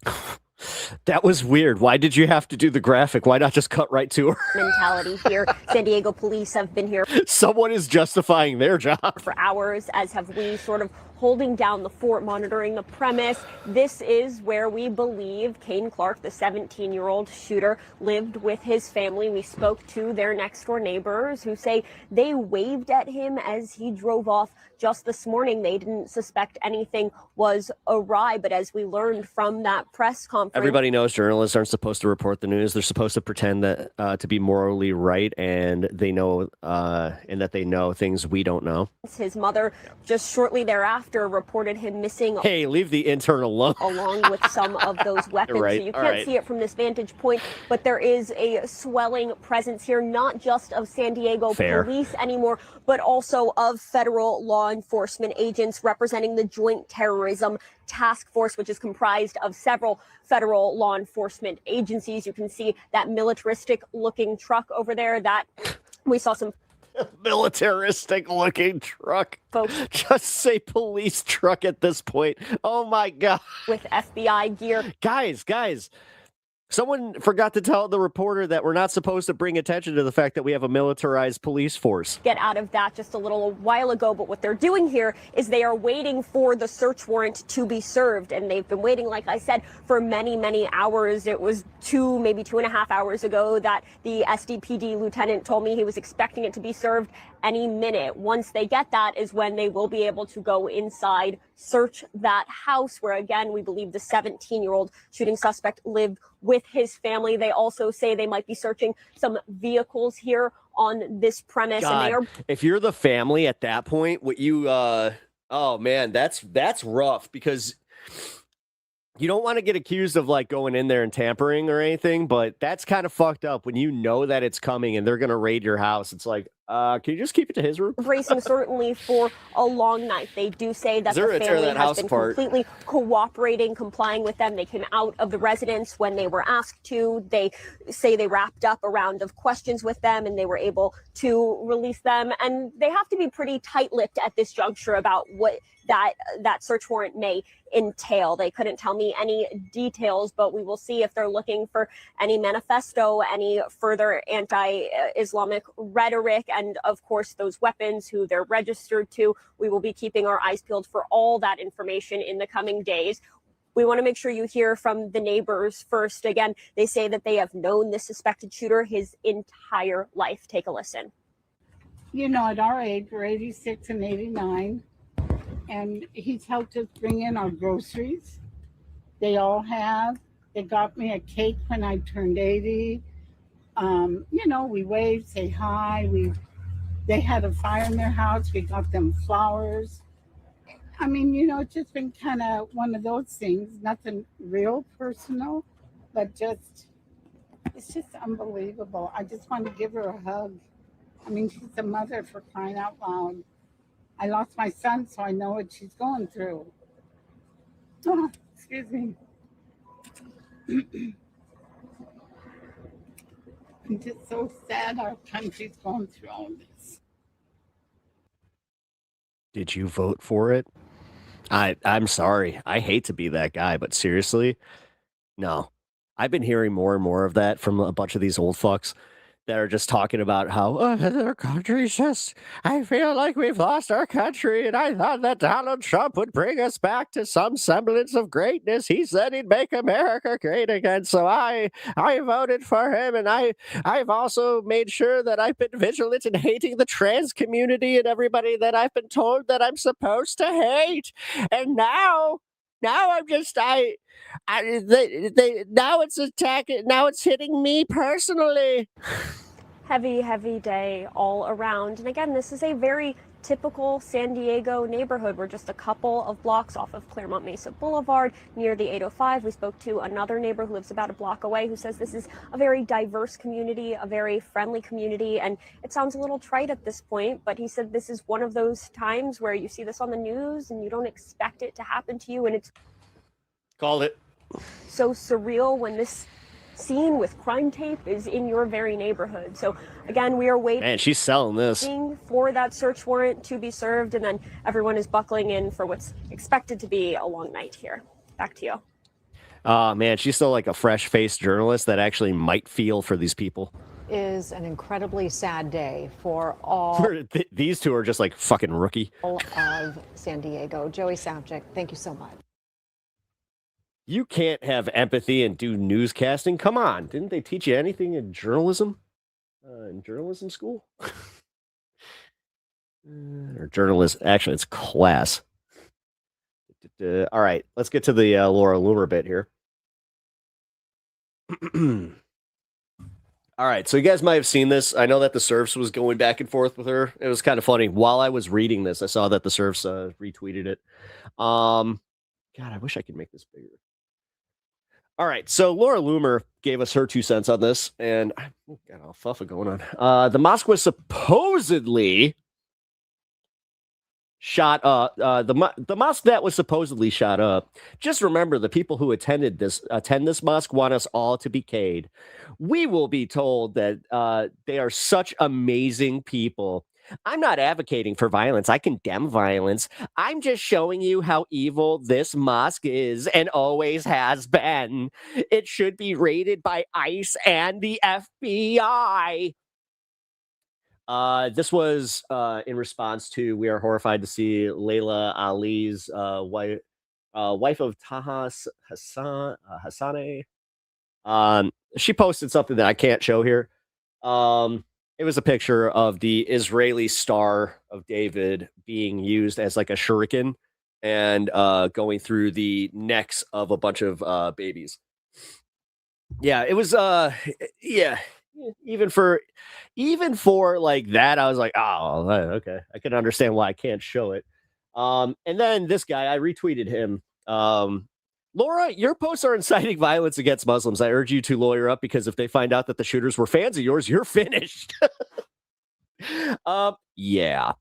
That was weird. Why did you have to do the graphic? Why not just cut right to her? mentality here. San Diego police have been here Someone is justifying their job. for hours, as have we, sort of holding down the fort, monitoring the premise. This is where we believe Caden Clark, the 17-year-old shooter, lived with his family. We spoke to their next door neighbors who say they waved at him as he drove off just this morning. They didn't suspect anything was awry, but as we learned from that press conference, Everybody knows journalists aren't supposed to report the news. They're supposed to pretend that to be morally right, and they know and that they know things we don't know. his mother just shortly thereafter reported him missing. Hey, leave the intern alone. Along with some of those weapons. Right, So you all can't right. see it from this vantage point, but there is a swelling presence here, not just of San Diego Fair. police anymore, but also of federal law enforcement agents representing the Joint Terrorism Task Force, which is comprised of several federal law enforcement agencies. You can see that militaristic looking truck over there that we saw some Militaristic looking truck. folks Just say police truck at this point. Oh my God. with FBI gear. Guys. Someone forgot to tell the reporter that we're not supposed to bring attention to the fact that we have a militarized police force. Get out of that just a little while ago, but what they're doing here is they are waiting for the search warrant to be served, and they've been waiting, like I said, for many hours. It was maybe 2.5 hours ago that the SDPD lieutenant told me he was expecting it to be served any minute. Once they get that is when they will be able to go inside, search that house where, again, we believe the 17-year-old shooting suspect lived with his family. They also say they might be searching some vehicles here on this premise. God, And they are if you're the family at that point, what you oh man, that's rough, because you don't want to get accused of like going in there and tampering or anything, but that's kind of fucked up when you know that it's coming and they're gonna raid your house. It's like, can you just keep it to his room? bracing certainly for a long night. They do say that They're the gonna tear family that has house been apart. completely cooperating, complying with them. They came out of the residence when they were asked to. They say they wrapped up a round of questions with them and they were able to release them. And they have to be pretty tight-lipped at this juncture about what that search warrant may entail. They couldn't tell me any details, but we will see if they're looking for any manifesto, any further anti-Islamic rhetoric, and of course those weapons, who they're registered to. We will be keeping our eyes peeled for all that information in the coming days. We want to make sure you hear from the neighbors first. Again, they say that they have known the suspected shooter his entire life. Take a listen. You know, at our age, we're 86 and 89, and he's helped us bring in our groceries. They all have. They got me a cake when I turned 80. You know, we waved, say hi. They had a fire in their house. We got them flowers. I mean, you know, it's just been kind of one of those things, nothing real personal, but it's just unbelievable. I just want to give her a hug. I mean, she's a mother, for crying out loud. I lost my son, so I know what she's going through. Oh, excuse me. I'm just so sad our country's going through all this. Did you vote for it? I'm sorry. I hate to be that guy, but seriously, no. I've been hearing more and more of that from a bunch of these old fucks that are just talking about how our country's just, I feel like we've lost our country, and I thought that Donald Trump would bring us back to some semblance of greatness. He said he'd make America great again, so I voted for him, and I've also made sure that I've been vigilant in hating the trans community and everybody that I've been told that I'm supposed to hate. And now I'm just now it's attacking. Now it's hitting me personally. Heavy day all around. And again, this is a very typical San Diego neighborhood. We're just a couple of blocks off of Claremont Mesa Boulevard near the 805. We spoke to another neighbor who lives about a block away who says this is a very diverse community, a very friendly community. And it sounds a little trite at this point, but he said this is one of those times where you see this on the news and you don't expect it to happen to you. And it's called it so surreal when this scene with crime tape is in your very neighborhood. So again, we are waiting. Man, she's selling this. For that search warrant to be served, and then everyone is buckling in for what's expected to be a long night here. Back to you. Man, she's still like a fresh-faced journalist that actually might feel for these people. Is an incredibly sad day for all These two are just like fucking rookie. of San Diego. Joey Savchik, thank you so much. You can't have empathy and do newscasting. Come on. Didn't they teach you anything in journalism? In journalism school? Or journalist. Actually, it's class. All right. Let's get to the Laura Loomer bit here. All right. So you guys might have seen this. I know that the Surfs was going back and forth with her. It was kind of funny. While I was reading this, I saw that the Surfs retweeted it. God, I wish I could make this bigger. All right, so Laura Loomer gave us her 2 cents on this, and I got all fuffa going on. The mosque was supposedly shot up. The mosque that was supposedly shot up. Just remember, the people who attend this mosque want us all to be Cade. We will be told that they are such amazing people. I'm not advocating for violence. I condemn violence. I'm just showing you how evil this mosque is and always has been. It should be raided by ICE and the FBI. This was in response to, we are horrified to see Layla Ali's wife of Taha Hassaneh. She posted something that I can't show here. It was a picture of the Israeli Star of David being used as like a shuriken and going through the necks of a bunch of babies. Yeah, it was yeah. Even for like that, I was like, oh, okay. I can understand why I can't show it. And then this guy, I retweeted him. Laura, your posts are inciting violence against Muslims. I urge you to lawyer up because if they find out that the shooters were fans of yours, you're finished. Yeah.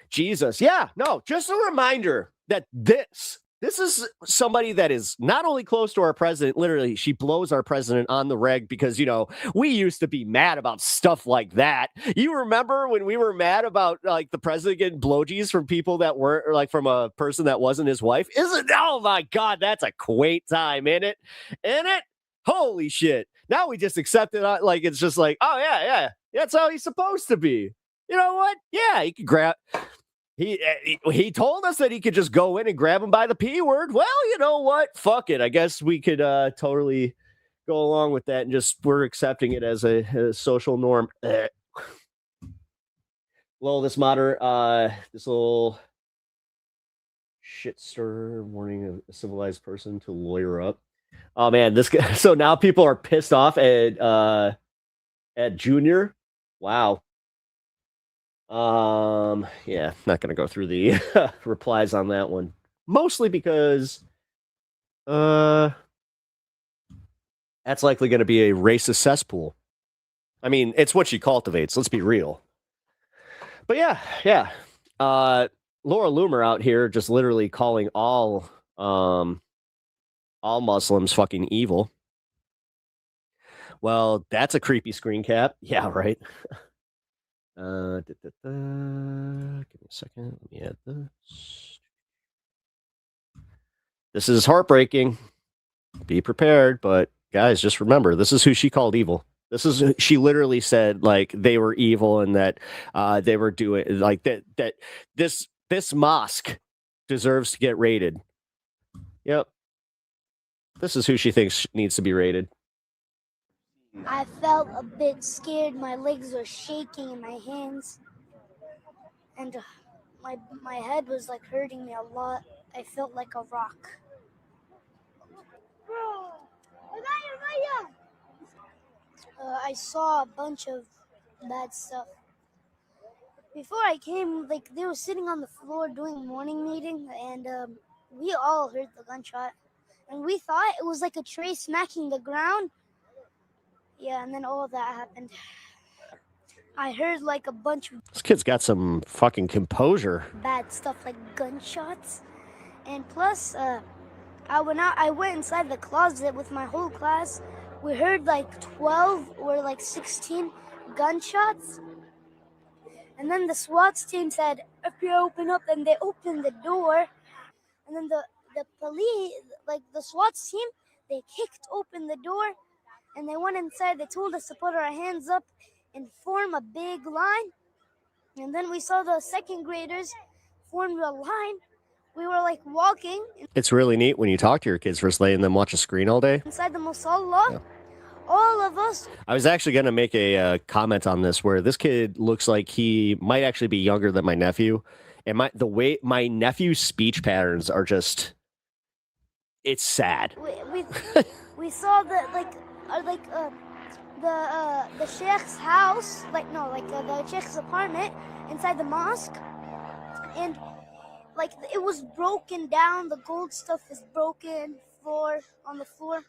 Jesus. Yeah. No, just a reminder that this is somebody that is not only close to our president, literally, she blows our president on the reg because, you know, we used to be mad about stuff like that. You remember when we were mad about like the president getting blowgies from people that weren't, or like from a person that wasn't his wife? Isn't, oh my God, that's a quaint time, isn't it? Isn't it? Holy shit. Now we just accept it. Like, it's just like, oh yeah. That's how he's supposed to be. You know what? Yeah, he could grab. He told us that he could just go in and grab him by the P word. Well, you know what? Fuck it. I guess we could totally go along with that and just we're accepting it as a social norm. Well, this this little shitster warning a civilized person to lawyer up. Oh man, this guy. So now people are pissed off at Junior. Wow. Yeah, not gonna go through the replies on that one. Mostly because that's likely gonna be a racist cesspool. I mean, it's what she cultivates, let's be real. But yeah. Laura Loomer out here just literally calling all Muslims fucking evil. Well, that's a creepy screen cap. Yeah, right. Give me a second. Let me add this. This is heartbreaking. Be prepared, but guys, just remember, this is who she called evil. She literally said like they were evil and that they were doing like that this mosque deserves to get raided. Yep. This is who she thinks needs to be raided. I felt a bit scared. My legs were shaking in my hands. And my head was like hurting me a lot. I felt like a rock. I saw a bunch of bad stuff. Before I came, like they were sitting on the floor doing a morning meeting, and we all heard the gunshot. And we thought it was like a tray smacking the ground. Yeah, and then all of that happened. I heard like a bunch of This kid's got some fucking composure. bad stuff like gunshots. And plus, I went inside the closet with my whole class. We heard like 12 or like 16 gunshots. And then the SWAT team said, if you open up, and they opened the door. And then the police, like the SWAT team, they kicked open the door. And they went inside. They told us to put our hands up and form a big line. And then we saw the second graders form a line. We were like walking It's really neat when you talk to your kids for letting them watch a screen all day. inside the musalla. Yeah. All of us. I was actually going to make a comment on this where this kid looks like he might actually be younger than my nephew. And the way my nephew's speech patterns are just, it's sad. We saw the sheikh's house, the sheikh's apartment inside the mosque, and like it was broken down. The gold stuff is broken on the floor,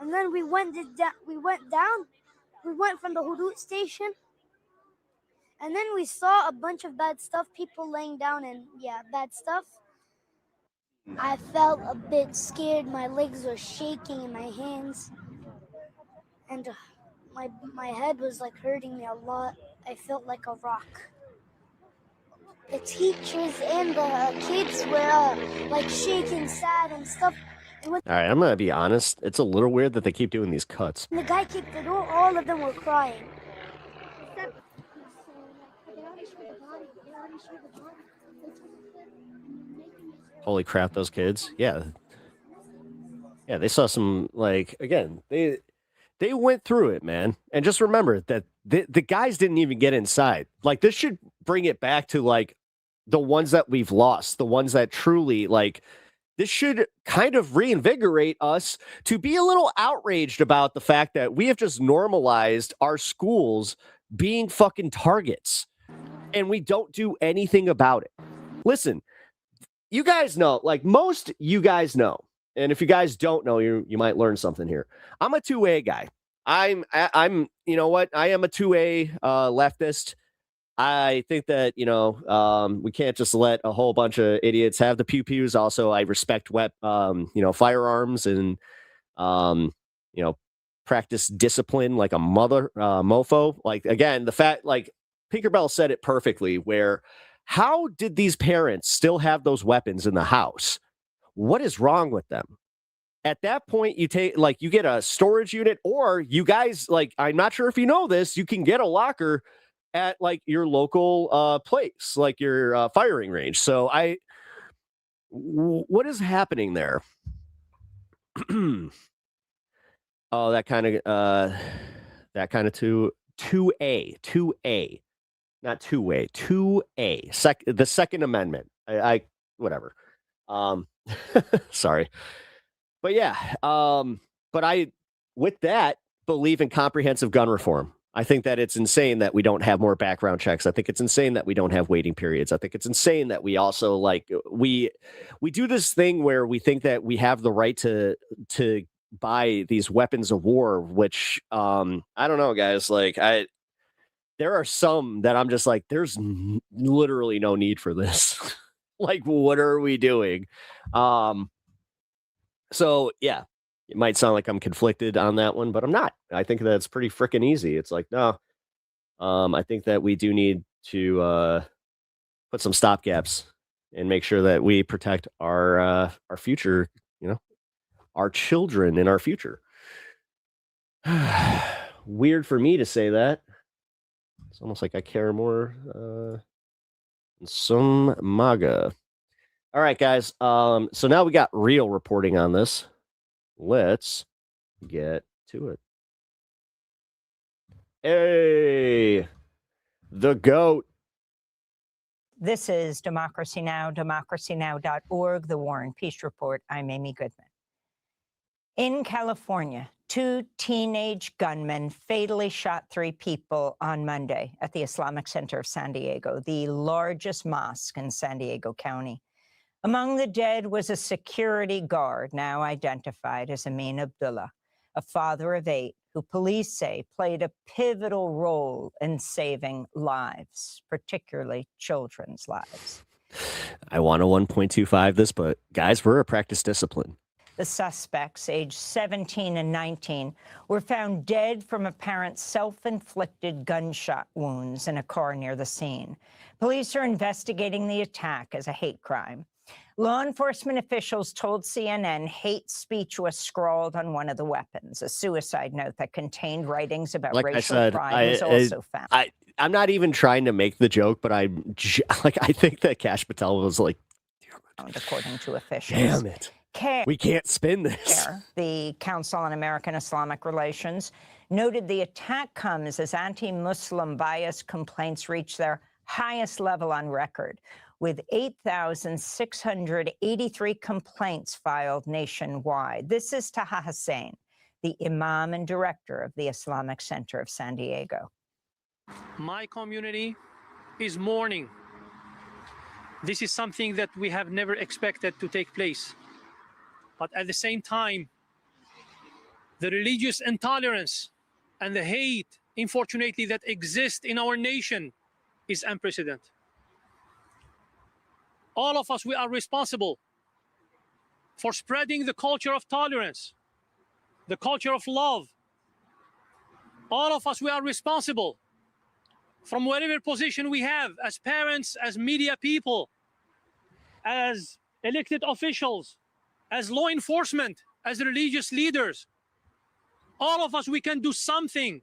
and then we went down. We went from the hudud station, and then we saw a bunch of bad stuff. People laying down and bad stuff. I felt a bit scared. My legs were shaking in my hands. And my head was like hurting me a lot. I felt like a rock. The teachers and the kids were like shaking, sad and stuff. All right, I'm going to be honest. It's a little weird that they keep doing these cuts. When the guy kicked the door, all of them were crying. Holy crap, those kids. Yeah, they saw some, like, again, they went through it, man. And just remember that the guys didn't even get inside. Like, this should bring it back to like the ones that we've lost, the ones that truly like. This should kind of reinvigorate us to be a little outraged about the fact that we have just normalized our schools being fucking targets and we don't do anything about it. Listen, you guys know, like most you guys know, and if you guys don't know, you might learn something here. I'm a 2A guy. I'm you know what? I am a 2A leftist. I think that, we can't just let a whole bunch of idiots have the pew-pews. Also, I respect firearms and, practice discipline like a mofo. Like, again, the fact, like Tinkerbell said it perfectly, where how did these parents still have those weapons in the house? What is wrong with them? At that point, you get a storage unit, or you guys, like, I'm not sure if you know this, you can get a locker at like your local place, like your firing range. So what is happening there? Oh, that kind of 2A, not 2A, 2A, the Second Amendment. I whatever. Sorry. But yeah, but I, with that, believe in comprehensive gun reform. I think that it's insane that we don't have more background checks. I think it's insane that we don't have waiting periods. I think it's insane that we also we do this thing where we think that we have the right to buy these weapons of war, which I don't know, guys. Like, there are some that I'm just like, there's literally no need for this. Like, what are we doing? So yeah. It might sound like I'm conflicted on that one, but I'm not. I think that's pretty freaking easy. It's like, no, I think that we do need to put some stopgaps and make sure that we protect our future, our children in our future. Weird for me to say that. It's almost like I care more than some MAGA. All right, guys. So now we got real reporting on this. Let's get to it. Hey, the GOAT. This is Democracy Now!, democracynow.org, The War and Peace Report. I'm Amy Goodman. In California, 2 teenage gunmen fatally shot 3 people on Monday at the Islamic Center of San Diego, the largest mosque in San Diego County. Among the dead was a security guard, now identified as Amin Abdullah, a father of 8, who police say played a pivotal role in saving lives, particularly children's lives. I want to 1.25 this, but guys, we're a practice discipline. The suspects, aged 17 and 19, were found dead from apparent self-inflicted gunshot wounds in a car near the scene. Police are investigating the attack as a hate crime. Law enforcement officials told CNN hate speech was scrawled on one of the weapons. A suicide note that contained writings about racial pride was also found. I'm not even trying to make the joke, but I think that Kash Patel was like, according to officials. Damn it. We can't spin this. The Council on American Islamic Relations noted the attack comes as anti-Muslim bias complaints reach their highest level on record, with 8,683 complaints filed nationwide. This is Taha Hussein, the imam and director of the Islamic Center of San Diego. My community is mourning. This is something that we have never expected to take place. But at the same time, the religious intolerance and the hate, unfortunately, that exists in our nation is unprecedented. All of us, we are responsible for spreading the culture of tolerance, the culture of love. All of us, we are responsible from whatever position we have as parents, as media people, as elected officials, as law enforcement, as religious leaders. All of us, we can do something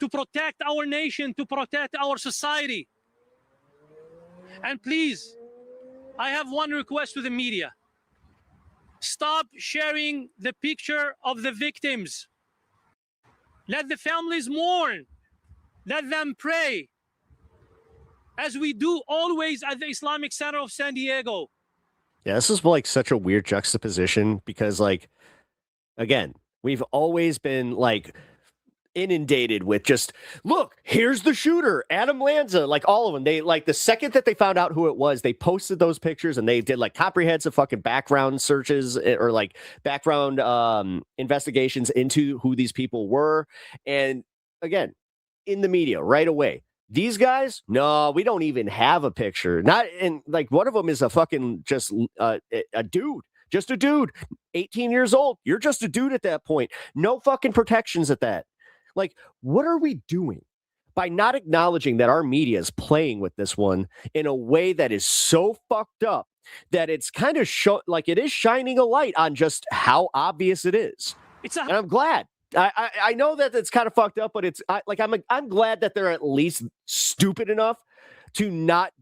to protect our nation, to protect our society. And please, I have one request to the media. Stop sharing the picture of the victims. Let the families mourn. Let them pray, as we do always at the Islamic Center of San Diego. Yeah, this is like such a weird juxtaposition because, like, again, we've always been like inundated with just, look, here's the shooter, Adam Lanza, like all of them. They like the second that they found out who it was, they posted those pictures and they did like comprehensive fucking background searches or like background investigations into who these people were. And again, in the media right away. These guys, no, we don't even have a picture. Not and like one of them is a fucking just a dude, just a dude, 18 years old. You're just a dude at that point. No fucking protections at that. Like, what are we doing by not acknowledging that our media is playing with this one in a way that is so fucked up that it's kind of like it is shining a light on just how obvious it is. And I'm glad. I know that it's kind of fucked up, but it's I'm glad that they're at least stupid enough to not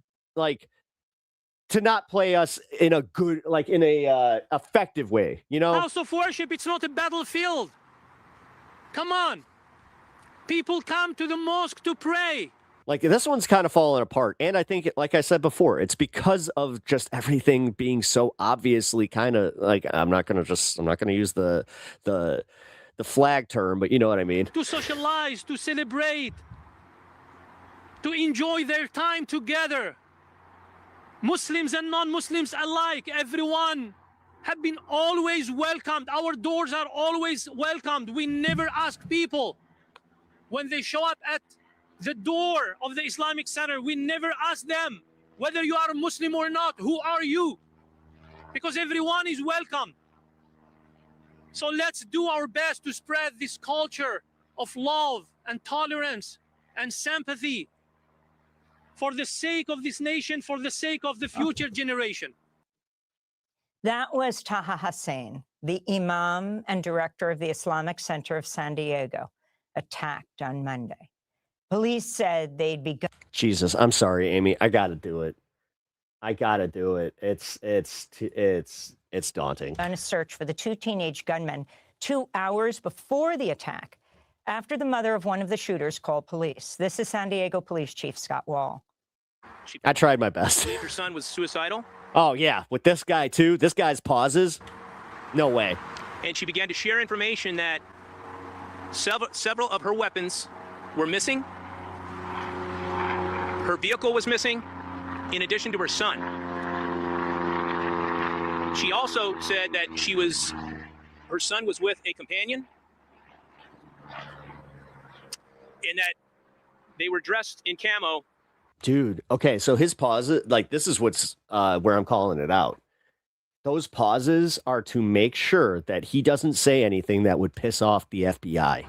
play us in a good, like in a effective way, you know? House of worship, it's not a battlefield. Come on. People come to the mosque to pray. Like this one's kind of falling apart. And I think, like I said before, it's because of just everything being so obviously kind of like, I'm not going to use the flag term, but you know what I mean? To socialize, to celebrate, to enjoy their time together. Muslims and non-Muslims alike, everyone have been always welcomed. Our doors are always welcomed. We never ask people when they show up at the door of the Islamic Center, we never ask them whether you are a Muslim or not, who are you? Because everyone is welcome. So let's do our best to spread this culture of love and tolerance and sympathy for the sake of this nation, for the sake of the future generation. That was Taha Hussein, the Imam and director of the Islamic Center of San Diego, attacked on Monday. Police said they'd begun. Jesus, I'm sorry, Amy. I got to do it. It's daunting. On a search for the two teenage gunmen 2 hours before the attack, after the mother of one of the shooters called police. This is San Diego Police Chief Scott Wall. I tried my best. Her son was suicidal. Oh, yeah. With this guy, too. This guy's pauses. No way. And she began to share information that several of her weapons were missing. Her vehicle was missing, in addition to her son. She also said that her son was with a companion, and that they were dressed in camo. Dude, okay, so his pauses, like, this is what's where I'm calling it out. Those pauses are to make sure that he doesn't say anything that would piss off the FBI.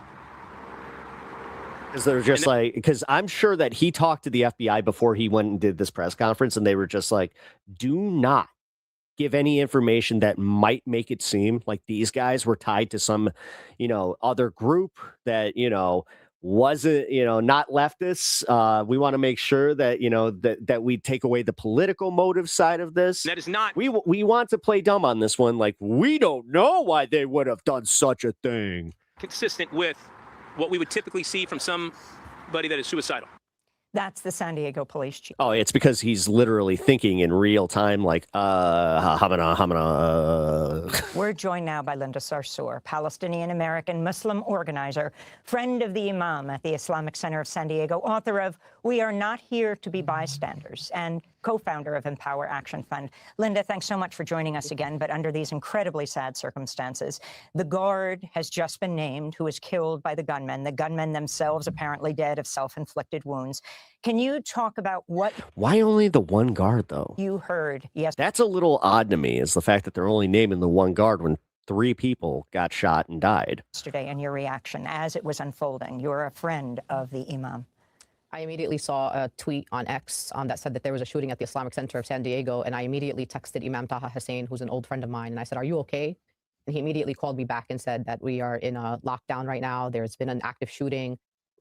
Because they're just because I'm sure that he talked to the FBI before he went and did this press conference, and they were just like, do not give any information that might make it seem like these guys were tied to some, other group that, wasn't, not leftists. We want to make sure that, that we take away the political motive side of this. That is not. We want to play dumb on this one. Like, we don't know why they would have done such a thing. Consistent with what we would typically see from somebody that is suicidal. That's the San Diego Police Chief. Oh, it's because he's literally thinking in real time, like, hamana. We're joined now by Linda Sarsour, Palestinian-American Muslim organizer, friend of the Imam at the Islamic Center of San Diego, author of We Are Not Here to Be Bystanders, and co-founder of Empower Action Fund. Linda, thanks so much for joining us again, but under these incredibly sad circumstances. The guard has just been named who was killed by the gunmen themselves apparently dead of self-inflicted wounds. Can you talk about Why only the one guard, though? You heard, yes. That's a little odd to me, is the fact that they're only naming the one guard when 3 people got shot and died. Yesterday, and your reaction as it was unfolding. You're a friend of the Imam. I immediately saw a tweet on X that said that there was a shooting at the Islamic Center of San Diego, and I immediately texted Imam Taha Hussein, who's an old friend of mine, and I said, "Are you okay?" And he immediately called me back and said that we are in a lockdown right now. There's been an active shooting.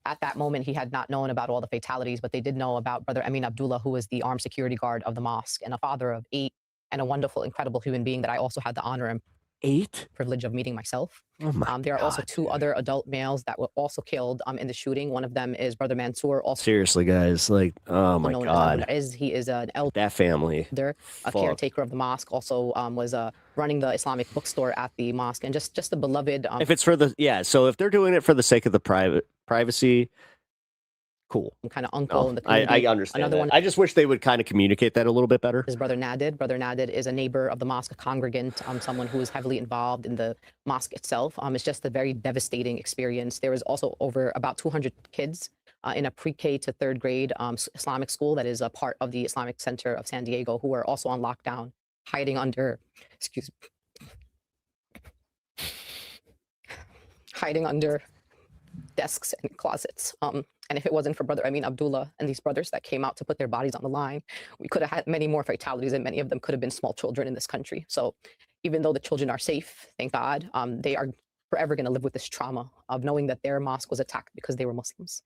At that moment, he had not known about all the fatalities, but they did know about Brother Amin Abdullah, who was the armed security guard of the mosque and a father of 8 and a wonderful, incredible human being that I also had the honor 8? Privilege of meeting myself. Oh my There are also God, 2 other adult males that were also killed in the shooting. One of them is Brother Mansour, also Seriously, guys. Like, oh my known God. as He is an elder, That family. a Fuck. caretaker of the mosque, also was running the Islamic bookstore at the mosque, and just a beloved. If it's for the, yeah, so if they're doing it for the sake of the privacy, cool. Kind of uncle in the I community. understand Another that. one I just wish they would kind of communicate that a little bit better. is Brother Nadid. Brother Nadid is a neighbor of the mosque, a congregant, someone who is heavily involved in the mosque itself. It's just a very devastating experience. There is also about 200 kids in a pre-K to 3rd grade Islamic school that is a part of the Islamic Center of San Diego, who are also on lockdown, hiding under, hiding under desks and closets. And if it wasn't for Brother Abdullah and these brothers that came out to put their bodies on the line, we could have had many more fatalities, and many of them could have been small children in this country. So even though the children are safe, thank God, they are forever going to live with this trauma of knowing that their mosque was attacked because they were Muslims.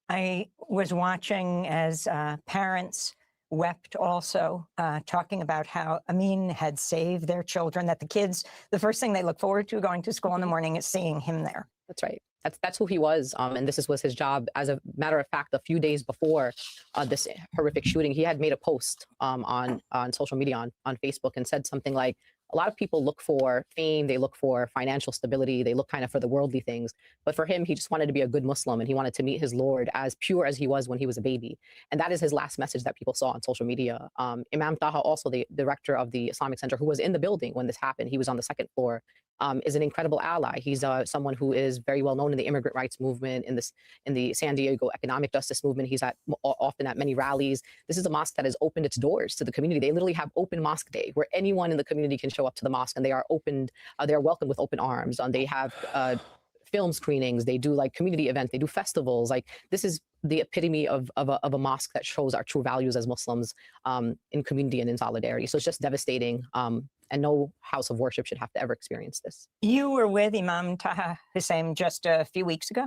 I was watching as parents wept also, talking about how Amin had saved their children, that the kids, the first thing they look forward to going to school in the morning is seeing him there. That's right. That's who he was, and this was his job. As a matter of fact, a few days before this horrific shooting, he had made a post on social media, on Facebook, and said something like, a lot of people look for fame, they look for financial stability, they look kind of for the worldly things. But for him, he just wanted to be a good Muslim, and he wanted to meet his Lord as pure as he was when he was a baby. And that is his last message that people saw on social media. Imam Taha, also the director of the Islamic Center, who was in the building when this happened, he was on the 2nd floor, is an incredible ally. He's someone who is very well known in the immigrant rights movement, in the San Diego economic justice movement. He's often at many rallies. This is a mosque that has opened its doors to the community. They literally have open mosque day, where anyone in the community can show up to the mosque, and they are opened. They are welcomed with open arms. They have film screenings. They do like community events. They do festivals. Like, this is the epitome of a mosque that shows our true values as Muslims in community and in solidarity. So it's just devastating. And no house of worship should have to ever experience this. You were with Imam Taha Hussein just a few weeks ago.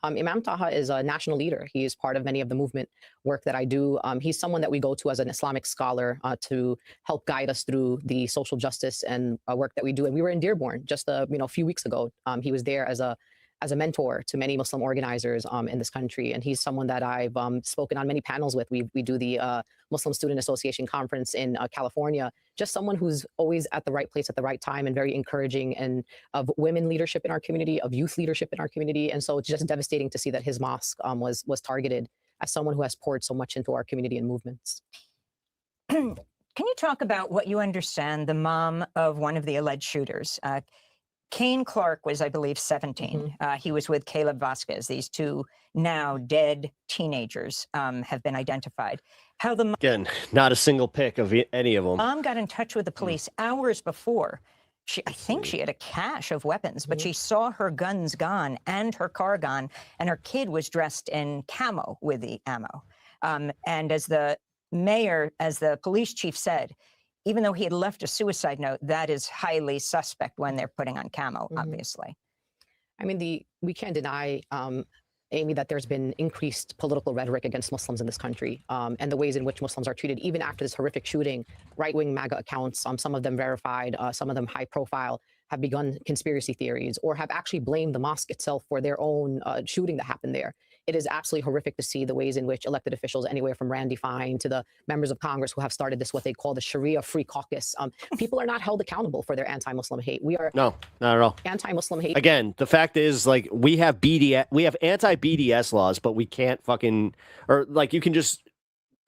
Imam Taha is a national leader. He is part of many of the movement work that I do. He's someone that we go to as an Islamic scholar to help guide us through the social justice and work that we do. And we were in Dearborn just a few weeks ago. He was there as a mentor to many Muslim organizers in this country. And he's someone that I've spoken on many panels with. We do the Muslim Student Association conference in California. Just someone who's always at the right place at the right time, and very encouraging, and of women leadership in our community, of youth leadership in our community. And so it's just devastating to see that his mosque was targeted, as someone who has poured so much into our community and movements. Can you talk about what you understand the mom of one of the alleged shooters? Kane Clark was, I believe, 17. He was with Caleb Vasquez. These 2 now dead teenagers have been identified. How the Again, not a single pic of any of them. mom got in touch with the police hours before. I think she had a cache of weapons, but she saw her guns gone and her car gone, and her kid was dressed in camo with the ammo. And as the mayor, as the police chief said, even though he had left a suicide note, that is highly suspect when they're putting on camo, obviously. I mean, we can't deny, Amy, that there's been increased political rhetoric against Muslims in this country, and the ways in which Muslims are treated. Even after this horrific shooting, right-wing MAGA accounts, some of them verified, some of them high-profile, have begun conspiracy theories, or have actually blamed the mosque itself for their own shooting that happened there. It is absolutely horrific to see the ways in which elected officials, anywhere from Randy Fine to the members of Congress who have started this, what they call the Sharia-free caucus, people are not held accountable for their anti-Muslim hate. We are no, not at all. Anti-Muslim hate. Again, the fact is, like, we have anti-BDS laws, but we can't you can just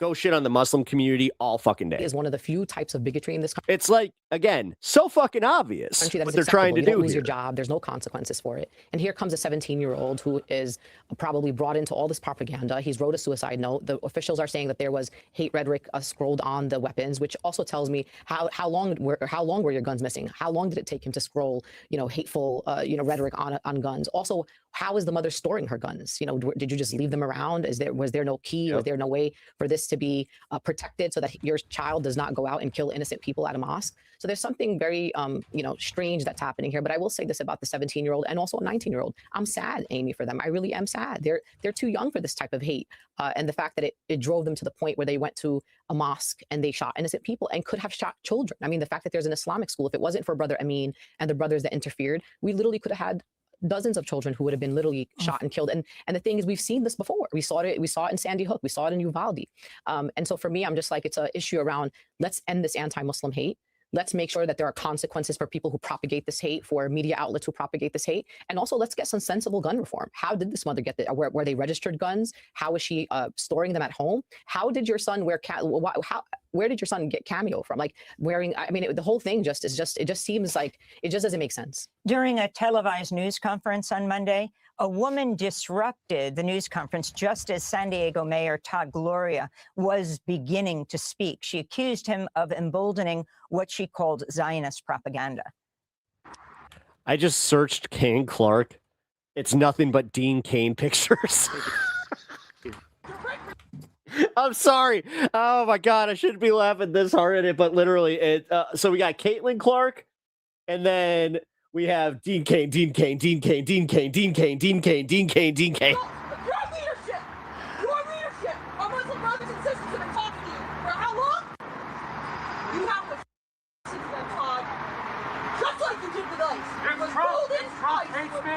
go shit on the Muslim community all fucking day. Is one of the few types of bigotry in this country. It's like, again, so fucking obvious Country that what is they're trying to acceptable. You don't do lose here. your job. There's no consequences for it. And here comes a 17-year-old who is probably brought into all this propaganda. He's wrote a suicide note. The officials are saying that there was hate rhetoric scrolled on the weapons, which also tells me how long were your guns missing? How long did it take him to scroll, hateful, rhetoric on guns? Also, how is the mother storing her guns? You know, did you just leave them around? Was there no key? Was there no way for this to be protected so that your child does not go out and kill innocent people at a mosque? So there's something very, you know, strange that's happening here. But I will say this about the 17-year-old and also a 19-year-old. I'm sad, Amy, for them. I really am sad. They're too young for this type of hate. And the fact that it drove them to the point where they went to a mosque and they shot innocent people and could have shot children. I mean, the fact that there's an Islamic school, if it wasn't for Brother Amin and the brothers that interfered, we literally could have had dozens of children who would have been literally shot and killed. And the thing is, we've seen this before. We saw it in Sandy Hook. We saw it in Uvalde. And so for me, I'm just like, it's an issue around, let's end this anti-Muslim hate. Let's make sure that there are consequences for people who propagate this hate, for media outlets who propagate this hate. And also, let's get some sensible gun reform. How did this mother get were they registered guns? How was she storing them at home? How did your son wear where did your son get cameo from? Like wearing, I mean, the whole thing it just seems like it just doesn't make sense. During a televised news conference on Monday, a woman disrupted the news conference just as San Diego Mayor Todd Gloria was beginning to speak. She accused him of emboldening what she called Zionist propaganda. I just searched Kane Clark. It's nothing but Dean Cain pictures. I'm sorry. Oh my God, I shouldn't be laughing this hard at it, but literally, so we got Caitlin Clark, and then we have Dean Cain, Dean Cain, Dean Cain, Dean Cain, Dean Cain, Dean Cain, Dean Cain, Dean Cain. Your leadership, our Muslim brothers and sisters have been talking to you for how long? You have to listen to them, Todd, just like you did with ICE. It was golden ICE,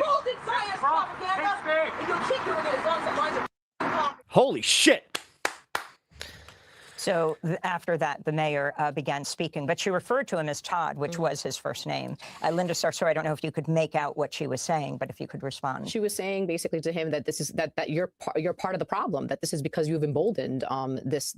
golden science propaganda, and you'll keep doing it as long as the minds are Holy shit. So after that, the mayor began speaking, but she referred to him as Todd, which was his first name. Linda Sarsour, I don't know if you could make out what she was saying, but if you could respond. She was saying basically to him that this is that you're part of the problem, that this is because you've emboldened this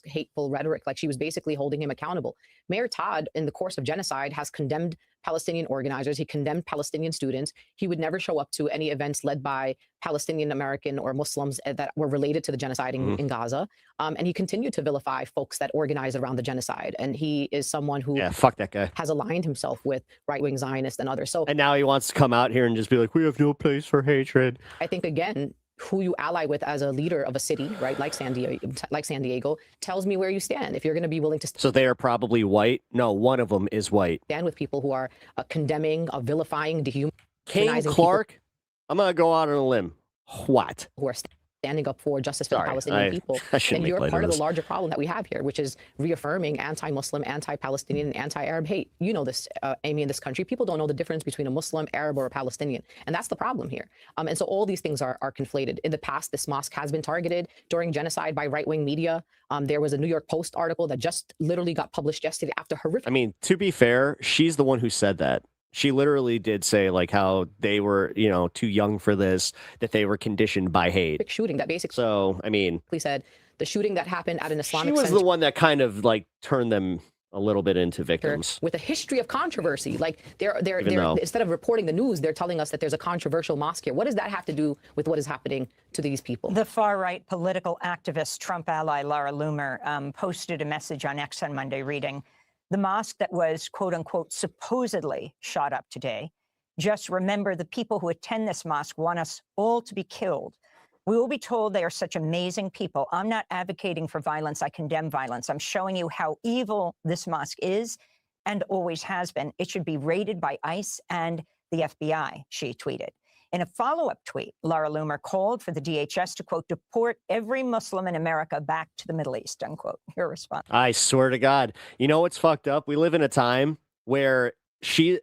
hateful rhetoric. Like she was basically holding him accountable. Mayor Todd, in the course of genocide, has condemned Palestinian organizers. He condemned Palestinian students. He would never show up to any events led by Palestinian American or Muslims that were related to the genocide in Gaza. And he continued to vilify folks that organized around the genocide. And he is someone who fuck that guy. Has aligned himself with right-wing Zionists and others. So, and now he wants to come out here and just be like, we have no place for hatred. I think, again, who you ally with as a leader of a city, right, like San Diego, tells me where you stand. If you're going to be willing to so they are probably white. No, one of them is white. Stand with people who are condemning, vilifying, dehumanizing. Kane Clark, I'm going to go out on a limb. What? Who are standing up for justice for the Palestinian people. And you're part of the larger problem that we have here, which is reaffirming anti-Muslim, anti-Palestinian, and anti-Arab hate. You know this, Amy, in this country. People don't know the difference between a Muslim, Arab, or a Palestinian. And that's the problem here. And so all these things are conflated. In the past, this mosque has been targeted during genocide by right-wing media. There was a New York Post article that just literally got published yesterday after horrific. I mean, to be fair, she's the one who said that. She literally did say like how they were, you know, too young for this, that they were conditioned by hate. Shooting that basically. So, I mean, he said the shooting that happened at an Islamic she was the one that kind of like turned them a little bit into victims. With a history of controversy. Like they're instead of reporting the news, they're telling us that there's a controversial mosque here. What does that have to do with what is happening to these people? The far-right political activist, Trump ally Laura Loomer, posted a message on X on Monday reading, "The mosque that was, quote unquote, supposedly shot up today. Just remember the people who attend this mosque want us all to be killed. We will be told they are such amazing people. I'm not advocating for violence. I condemn violence. I'm showing you how evil this mosque is and always has been. It should be raided by ICE and the FBI," she tweeted. In a follow-up tweet, Laura Loomer called for the DHS to, quote, deport every Muslim in America back to the Middle East, unquote. Your response. I swear to God. You know what's fucked up? We live in a time where she's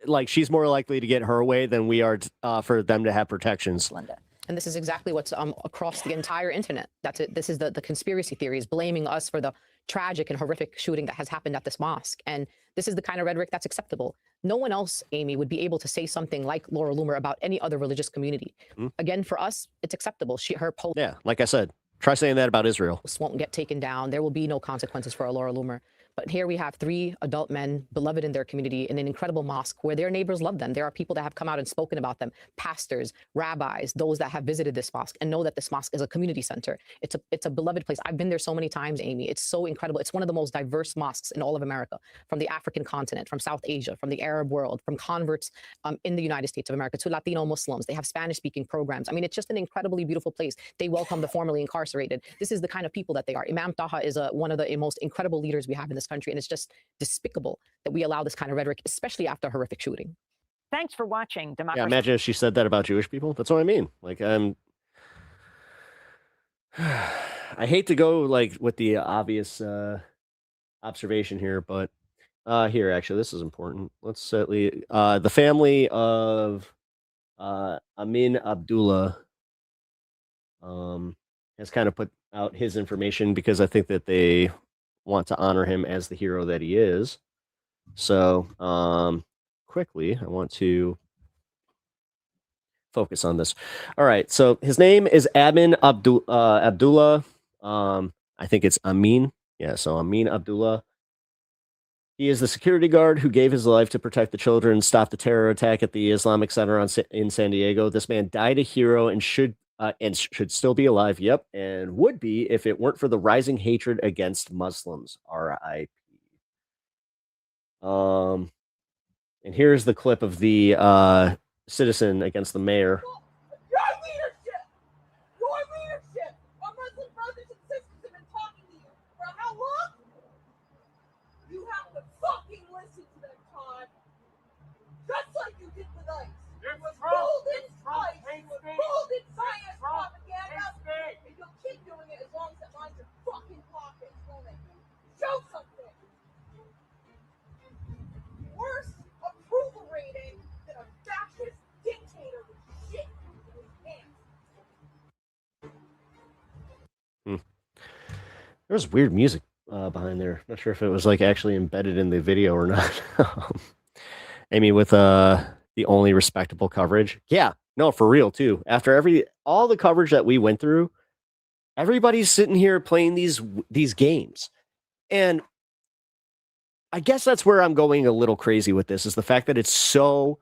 more likely to get her way than we are for them to have protections. Linda. And this is exactly what's across the entire internet. That's it. This is the conspiracy theories blaming us for the tragic and horrific shooting that has happened at this mosque. And this is the kind of rhetoric that's acceptable. No one else, Amy, would be able to say something like Laura Loomer about any other religious community. Again, for us, it's acceptable. Her post. Yeah, like I said, try saying that about Israel. Won't get taken down. There will be no consequences for Laura Loomer. But here we have 3 adult men, beloved in their community, in an incredible mosque where their neighbors love them. There are people that have come out and spoken about them, pastors, rabbis, those that have visited this mosque and know that this mosque is a community center. It's a beloved place. I've been there so many times, Amy. It's so incredible. It's one of the most diverse mosques in all of America, from the African continent, from South Asia, from the Arab world, from converts in the United States of America to Latino Muslims. They have Spanish-speaking programs. I mean, it's just an incredibly beautiful place. They welcome the formerly incarcerated. This is the kind of people that they are. Imam Taha is one of the most incredible leaders we have in this country, and it's just despicable that we allow this kind of rhetoric, especially after a horrific shooting. Thanks for watching Yeah, Democracy. imagine if she said that about Jewish people. That's what I mean. Like, I hate to go like with the obvious observation here, but here actually this is important. Let's the family of Amin Abdullah has kind of put out his information because I think that they want to honor him as the hero that he is. So quickly, I want to focus on this. All right, so his name is Amin Abdullah. I think it's Amin. Yeah, so Amin Abdullah. He is the security guard who gave his life to protect the children, stop the terror attack at the Islamic Center in San Diego. This man died a hero and should still be alive. Yep, and would be if it weren't for the rising hatred against Muslims. R.I.P. And here's the clip of the citizen against the mayor. Your leadership! Your leadership! Our Muslim brothers and sisters have been talking to you for how long? You have to fucking listen to them, Todd. Just like you did with ICE. You was fooled in ICE. You was fooled in science propaganda. And you'll keep doing it as long as it lines your fucking pockets, won't it? Show something. Worse approval rating than a fascist dictator with shit in his hands. There was weird music behind there. Not sure if it was like actually embedded in the video or not. Amy with the only respectable coverage. Yeah, no, for real too. After all the coverage that we went through, everybody's sitting here playing these games. And I guess that's where I'm going a little crazy with this, is the fact that it's so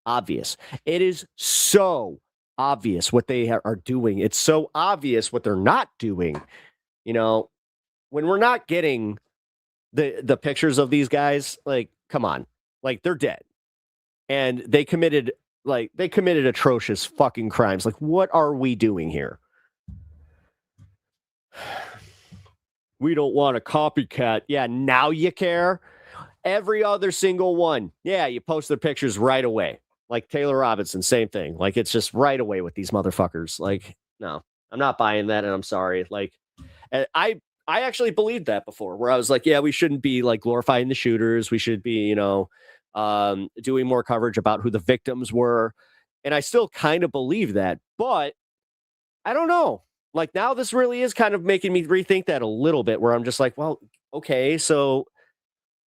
obvious. It is so obvious what they are doing. It's so obvious what they're not doing. You know, when we're not getting the pictures of these guys, like, come on, like, they're dead. And they committed atrocious fucking crimes. Like, what are we doing here? We don't want a copycat. Yeah, now you care. Every other single one. Yeah, you post their pictures right away. Like Taylor Robinson, same thing. Like, it's just right away with these motherfuckers. Like, no, I'm not buying that, and I'm sorry. Like, I actually believed that before, where I was like, yeah, we shouldn't be like glorifying the shooters. We should be, you know, doing more coverage about who the victims were. And I still kind of believe that, but I don't know. Like, now this really is kind of making me rethink that a little bit, where I'm just like, well, okay, so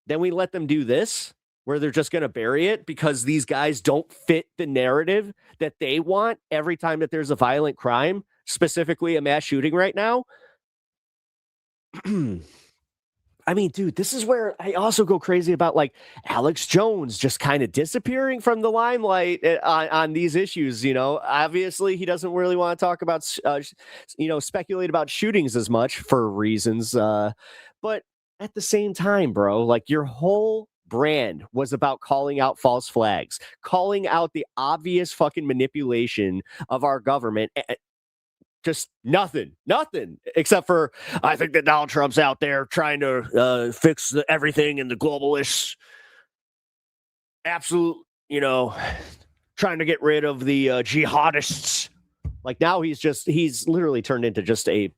then we let them do this, where they're just going to bury it because these guys don't fit the narrative that they want every time that there's a violent crime, specifically a mass shooting right now. I mean, dude, this is where I also go crazy about, like, Alex Jones just kind of disappearing from the limelight on these issues. You know, obviously he doesn't really want to talk about, speculate about shootings as much for reasons. But at the same time, bro, like, your whole brand was about calling out false flags, calling out the obvious fucking manipulation of our government. Just nothing, except for, I think that Donald Trump's out there trying to fix everything, and the globalists absolute, trying to get rid of the jihadists. Like, now he's literally turned into just a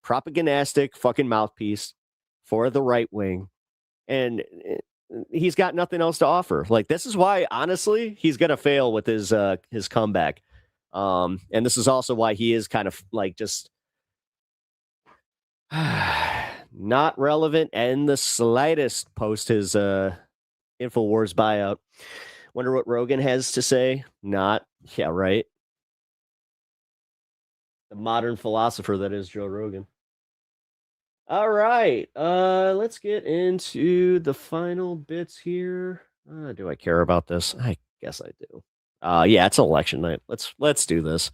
propagandistic fucking mouthpiece for the right wing. And he's got nothing else to offer. Like, this is why, honestly, he's going to fail with his comeback. And this is also why he is kind of like just not relevant in the slightest post his InfoWars buyout. Wonder what Rogan has to say. Not. Yeah, right. The modern philosopher that is Joe Rogan. All right. Let's get into the final bits here. Do I care about this? I guess I do. Yeah, it's election night. Let's do this.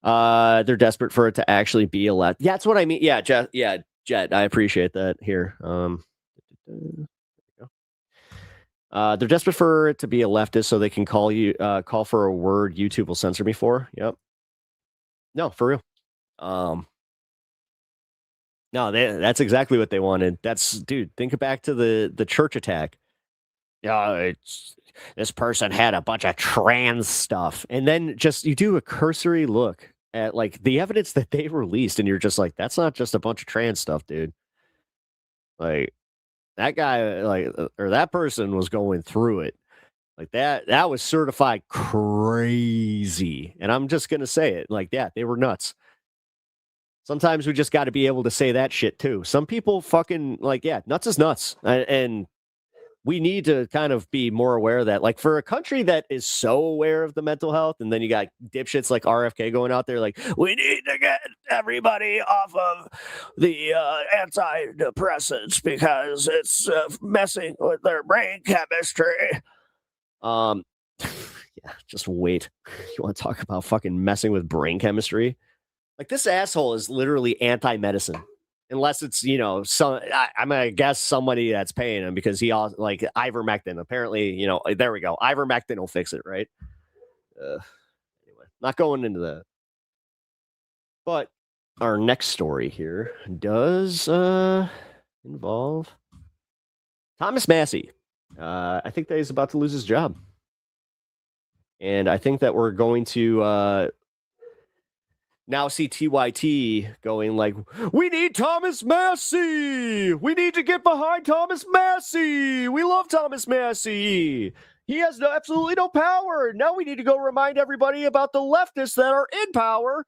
They're desperate for it to actually be elected. Yeah, that's what I mean. Yeah, Jet. Yeah, Jet. I appreciate that. Here. There you go. They're desperate for it to be a leftist so they can call for a word YouTube will censor me for. Yep. No, for real. No, that's exactly what they wanted. Dude, think back to the church attack. Yeah, this person had a bunch of trans stuff. And then just you do a cursory look at like the evidence that they released, and you're just like, that's not just a bunch of trans stuff, dude. Like that guy, or that person was going through it. Like that was certified crazy. And I'm just gonna say it like that. They were nuts. Sometimes we just got to be able to say that shit too. Some people fucking nuts is nuts. And we need to kind of be more aware of that. Like for a country that is so aware of the mental health, and then you got dipshits like RFK going out there like, we need to get everybody off of the antidepressants because it's messing with their brain chemistry. Yeah, just wait. You want to talk about fucking messing with brain chemistry? Like this asshole is literally anti-medicine, unless it's I'm gonna guess somebody that's paying him because he also like ivermectin. Apparently, there we go. Ivermectin will fix it, right? Anyway, not going into that. But our next story here does involve Thomas Massey. I think that he's about to lose his job, and I think that we're going to. Now see TYT going like, we need Thomas Massey. We need to get behind Thomas Massey. We love Thomas Massey. He has absolutely no power. Now we need to go remind everybody about the leftists that are in power,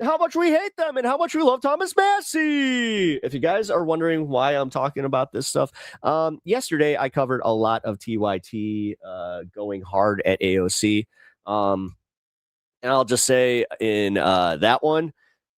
how much we hate them and how much we love Thomas Massey. If you guys are wondering why I'm talking about this stuff, yesterday I covered a lot of TYT going hard at AOC. And I'll just say in that one,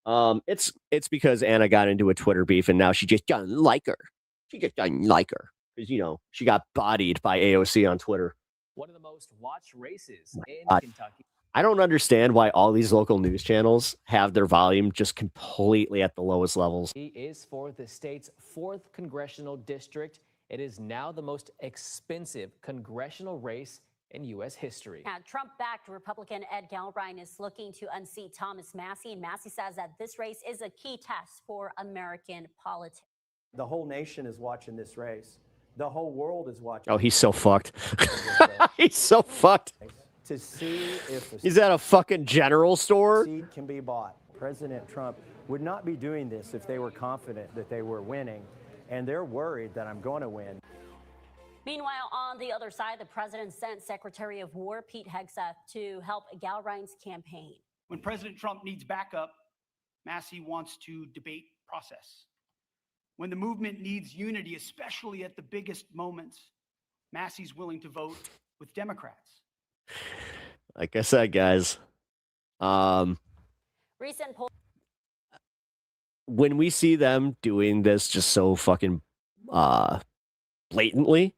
it's because Anna got into a Twitter beef and now she just doesn't like her. She just doesn't like her because, she got bodied by AOC on Twitter. One of the most watched races in Kentucky. I don't understand why all these local news channels have their volume just completely at the lowest levels. He is for the state's 4th congressional district. It is now the most expensive congressional race in U.S. history. Now, Trump-backed Republican Ed Galbraith is looking to unseat Thomas Massey, and Massey says that this race is a key test for American politics. The whole nation is watching this race. The whole world is watching. Oh, he's so fucked. He's so fucked. To see if he's at a fucking general store. Seat can be bought. President Trump would not be doing this if they were confident that they were winning, and they're worried that I'm going to win. Meanwhile, on the other side, the president sent Secretary of War Pete Hegseth to help Galbraith's campaign. When President Trump needs backup, Massey wants to debate process. When the movement needs unity, especially at the biggest moments, Massey's willing to vote with Democrats. Like I said, guys, Recent poll. When we see them doing this just so fucking blatantly,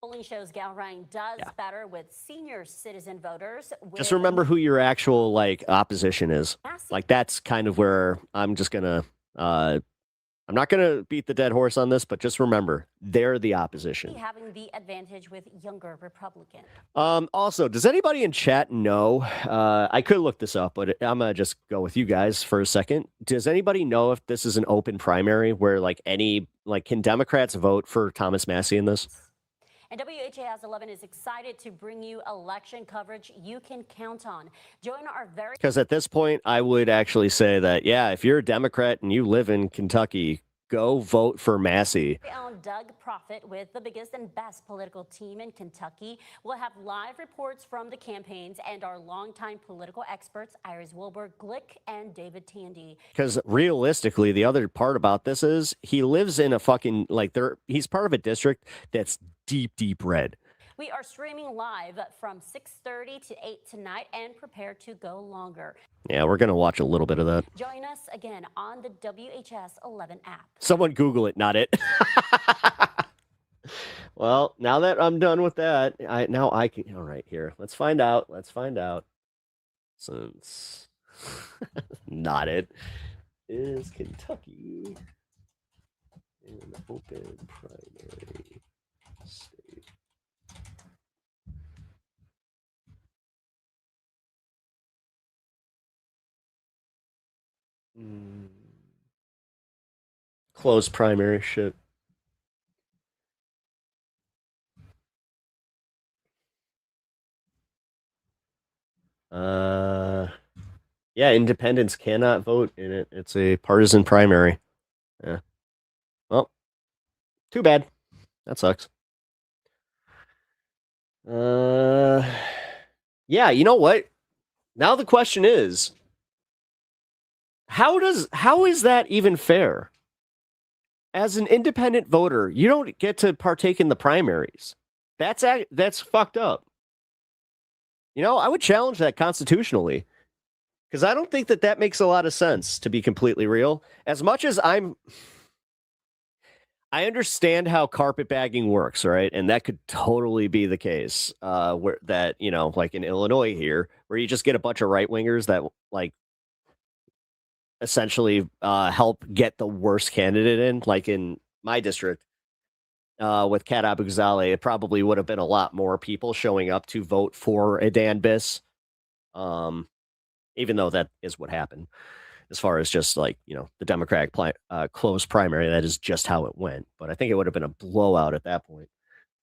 Polling shows Galbraith does better with senior citizen voters. just remember who your actual opposition is. Like that's kind of where I'm just gonna I'm not gonna beat the dead horse on this, but just remember they're the opposition. Having the advantage with younger Republicans. Also, does anybody in chat know? I could look this up, but I'm gonna just go with you guys for a second. Does anybody know if this is an open primary where can Democrats vote for Thomas Massey in this? And WHAS 11 is excited to bring you election coverage you can count on. Join our very... Because at this point, I would actually say that, yeah, if you're a Democrat and you live in Kentucky, go vote for Massey. On Doug Profit with the biggest and best political team in Kentucky. We'll have live reports from the campaigns and our longtime political experts, Iris Wilbur, Glick, and David Tandy. Because realistically, the other part about this is he lives in a fucking, he's part of a district that's deep red. We are streaming live from 6:30 to 8 tonight and prepare to go longer. Yeah, we're going to watch a little bit of that. Join us again on the WHS 11 app. Someone Google it, not it. Well, now that I'm done with that, now I can. All right, here. Let's find out. Since not it is Kentucky an open primary state. Closed primary shit. Yeah, independents cannot vote in it. It's a partisan primary. Yeah. Well, too bad. That sucks. Yeah, you know what? Now the question is, how is that even fair? As an independent voter, you don't get to partake in the primaries. That's fucked up. You know, I would challenge that constitutionally, because I don't think that makes a lot of sense, to be completely real. As much as I understand how carpetbagging works, right? And that could totally be the case, where that, you know, like in Illinois here, where you just get a bunch of right-wingers that, like, essentially help get the worst candidate in. Like in my district, with Kat Abu-Ghazaleh, it probably would have been a lot more people showing up to vote for a Dan Biss, even though that is what happened. As far as just, like, you know, the Democratic closed primary, that is just how it went. But I think it would have been a blowout at that point.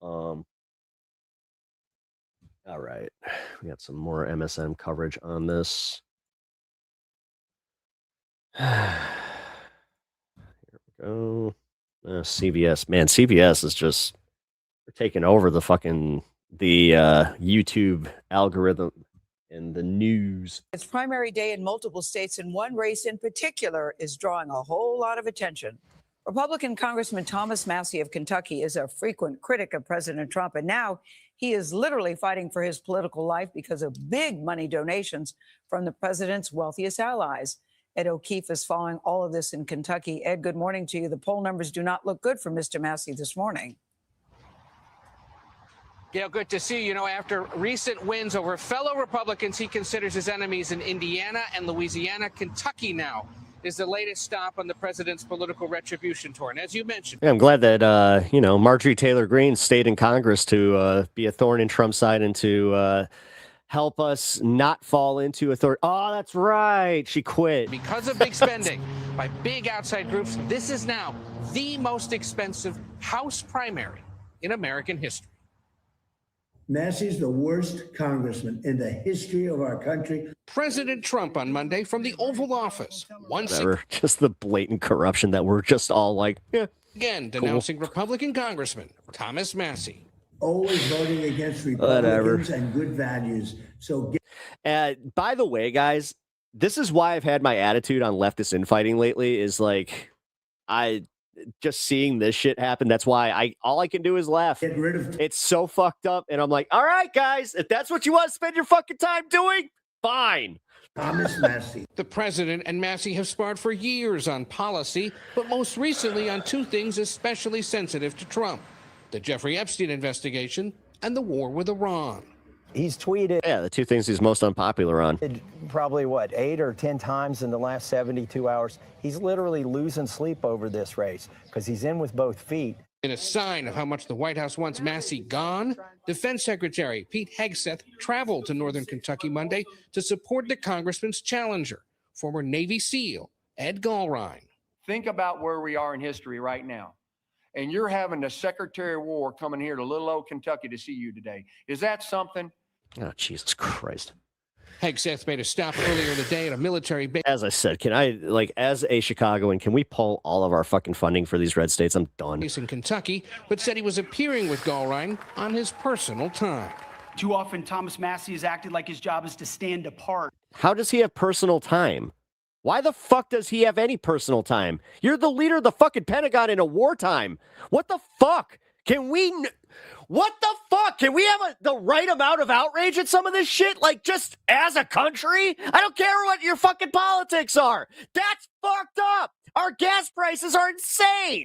All right. We got some more MSN coverage on this. Here we go. CBS. Man, CBS is just taking over the YouTube algorithm and the news. It's primary day in multiple states, and one race in particular is drawing a whole lot of attention. Republican Congressman Thomas Massie of Kentucky is a frequent critic of President Trump, and now he is literally fighting for his political life because of big money donations from the president's wealthiest allies. Ed O'Keefe is following all of this in Kentucky. Ed, good morning to you. The poll numbers do not look good for Mr. Massie this morning. Yeah, good to see you. You know, after recent wins over fellow Republicans he considers his enemies in Indiana and Louisiana, Kentucky now is the latest stop on the president's political retribution tour. And as you mentioned... Yeah, I'm glad that, you know, Marjorie Taylor Greene stayed in Congress to be a thorn in Trump's side and to help us not fall into authority. Oh, that's right. She quit. Because of big spending by big outside groups, this is now the most expensive House primary in American history. Massie's the worst congressman in the history of our country. President Trump on Monday from the Oval Office. Just the blatant corruption that we're just all like, yeah. Again, denouncing Republican Congressman Thomas Massie. Always voting against Republicans and good values. So, by the way, guys, this is why I've had my attitude on leftist infighting lately. Is like, just seeing this shit happen. That's why all I can do is laugh. Get rid of it's so fucked up, and I'm like, all right, guys, if that's what you want to spend your fucking time doing, fine. Thomas Massie. The president and Massie have sparred for years on policy, but most recently on two things especially sensitive to Trump: the Jeffrey Epstein investigation and the war with Iran. He's tweeted. Yeah, the two things he's most unpopular on. Probably, 8 or 10 times in the last 72 hours. He's literally losing sleep over this race because he's in with both feet. In a sign of how much the White House wants Massie gone, Defense Secretary Pete Hegseth traveled to northern Kentucky Monday to support the congressman's challenger, former Navy SEAL Ed Gallrein. Think about where we are in history right now. And you're having the Secretary of War coming here to little old Kentucky to see you today. Is that something? Oh, Jesus Christ. Hegseth made a stop earlier in the day at a military base. As I said, can I, like, as a Chicagoan, can we pull all of our fucking funding for these red states? I'm done. In Kentucky, but said he was appearing with Gallrein on his personal time. Too often, Thomas Massie has acted like his job is to stand apart. How does he have personal time? Why the fuck does he have any personal time? You're the leader of the fucking Pentagon in a wartime. What the fuck? Can we? What the fuck? Can we have the right amount of outrage at some of this shit? Like, just as a country? I don't care what your fucking politics are. That's fucked up. Our gas prices are insane.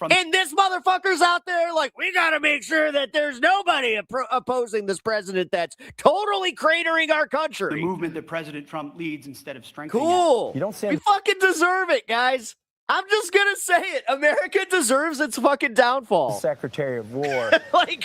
And this motherfucker's out there like, we got to make sure that there's nobody opposing this president that's totally cratering our country. The movement that President Trump leads instead of strengthening Cool. it. You don't see We fucking deserve it, guys. I'm just going to say it. America deserves its fucking downfall. Secretary of War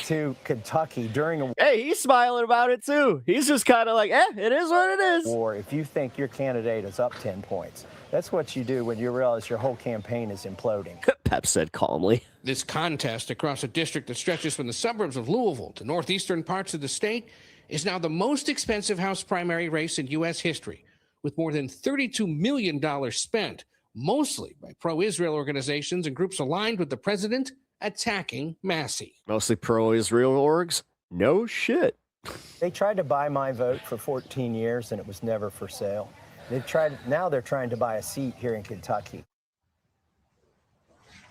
to Kentucky during a Hey, he's smiling about it too. He's just kind of like, it is what it is. war. If you think your candidate is up 10 points, that's what you do when you realize your whole campaign is imploding. Pep said calmly. This contest across a district that stretches from the suburbs of Louisville to northeastern parts of the state is now the most expensive House primary race in U.S. history, with more than $32 million spent, mostly by pro-Israel organizations and groups aligned with the president attacking Massey. Mostly pro-Israel orgs? No shit. They tried to buy my vote for 14 years and it was never for sale. Now they're trying to buy a seat here in Kentucky.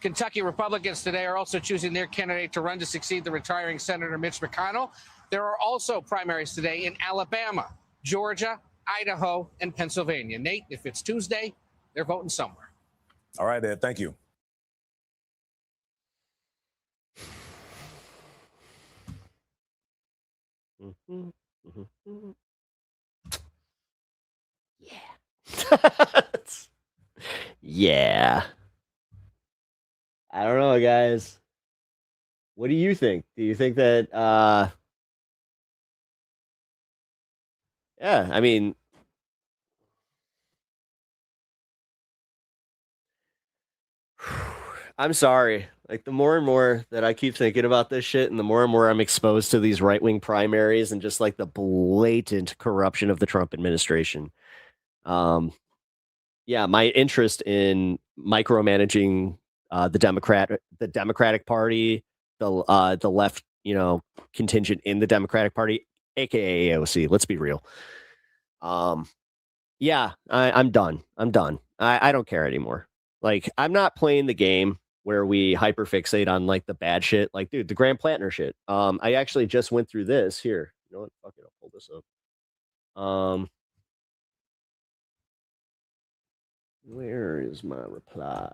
Kentucky Republicans today are also choosing their candidate to run to succeed the retiring Senator Mitch McConnell. There are also primaries today in Alabama, Georgia, Idaho, and Pennsylvania. Nate, if it's Tuesday, they're voting somewhere. All right, Ed. Thank you. Yeah. I don't know, guys. What do you think? Do you think that, yeah, I mean, I'm sorry. Like, the more and more that I keep thinking about this shit and the more and more I'm exposed to these right-wing primaries and just like the blatant corruption of the Trump administration. Yeah, my interest in micromanaging the Democratic Party, the left, contingent in the Democratic Party, aka AOC. Let's be real. Yeah, I'm done. I don't care anymore. Like, I'm not playing the game where we hyperfixate on like the bad shit. Like, dude, the Graham Plantner shit. I actually just went through this here. You know what? Fuck it, I'll pull this up. Where is my reply?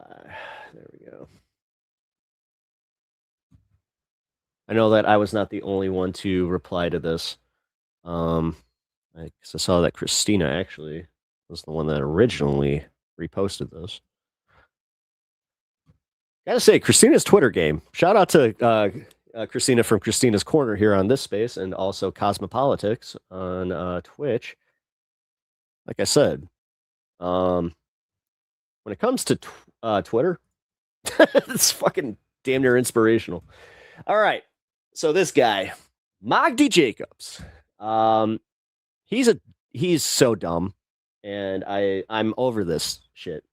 There we go. I know that I was not the only one to reply to this. I saw that Kristina actually was the one that originally reposted this. Gotta say, Kristina's Twitter game. Shout out to Kristina from Kristina's Corner here on this space, and also Cosmopolitics on Twitch. Like I said, when it comes to Twitter, it's fucking damn near inspirational. All right, so this guy, Magdi Jacobs, he's so dumb, and I'm over this shit.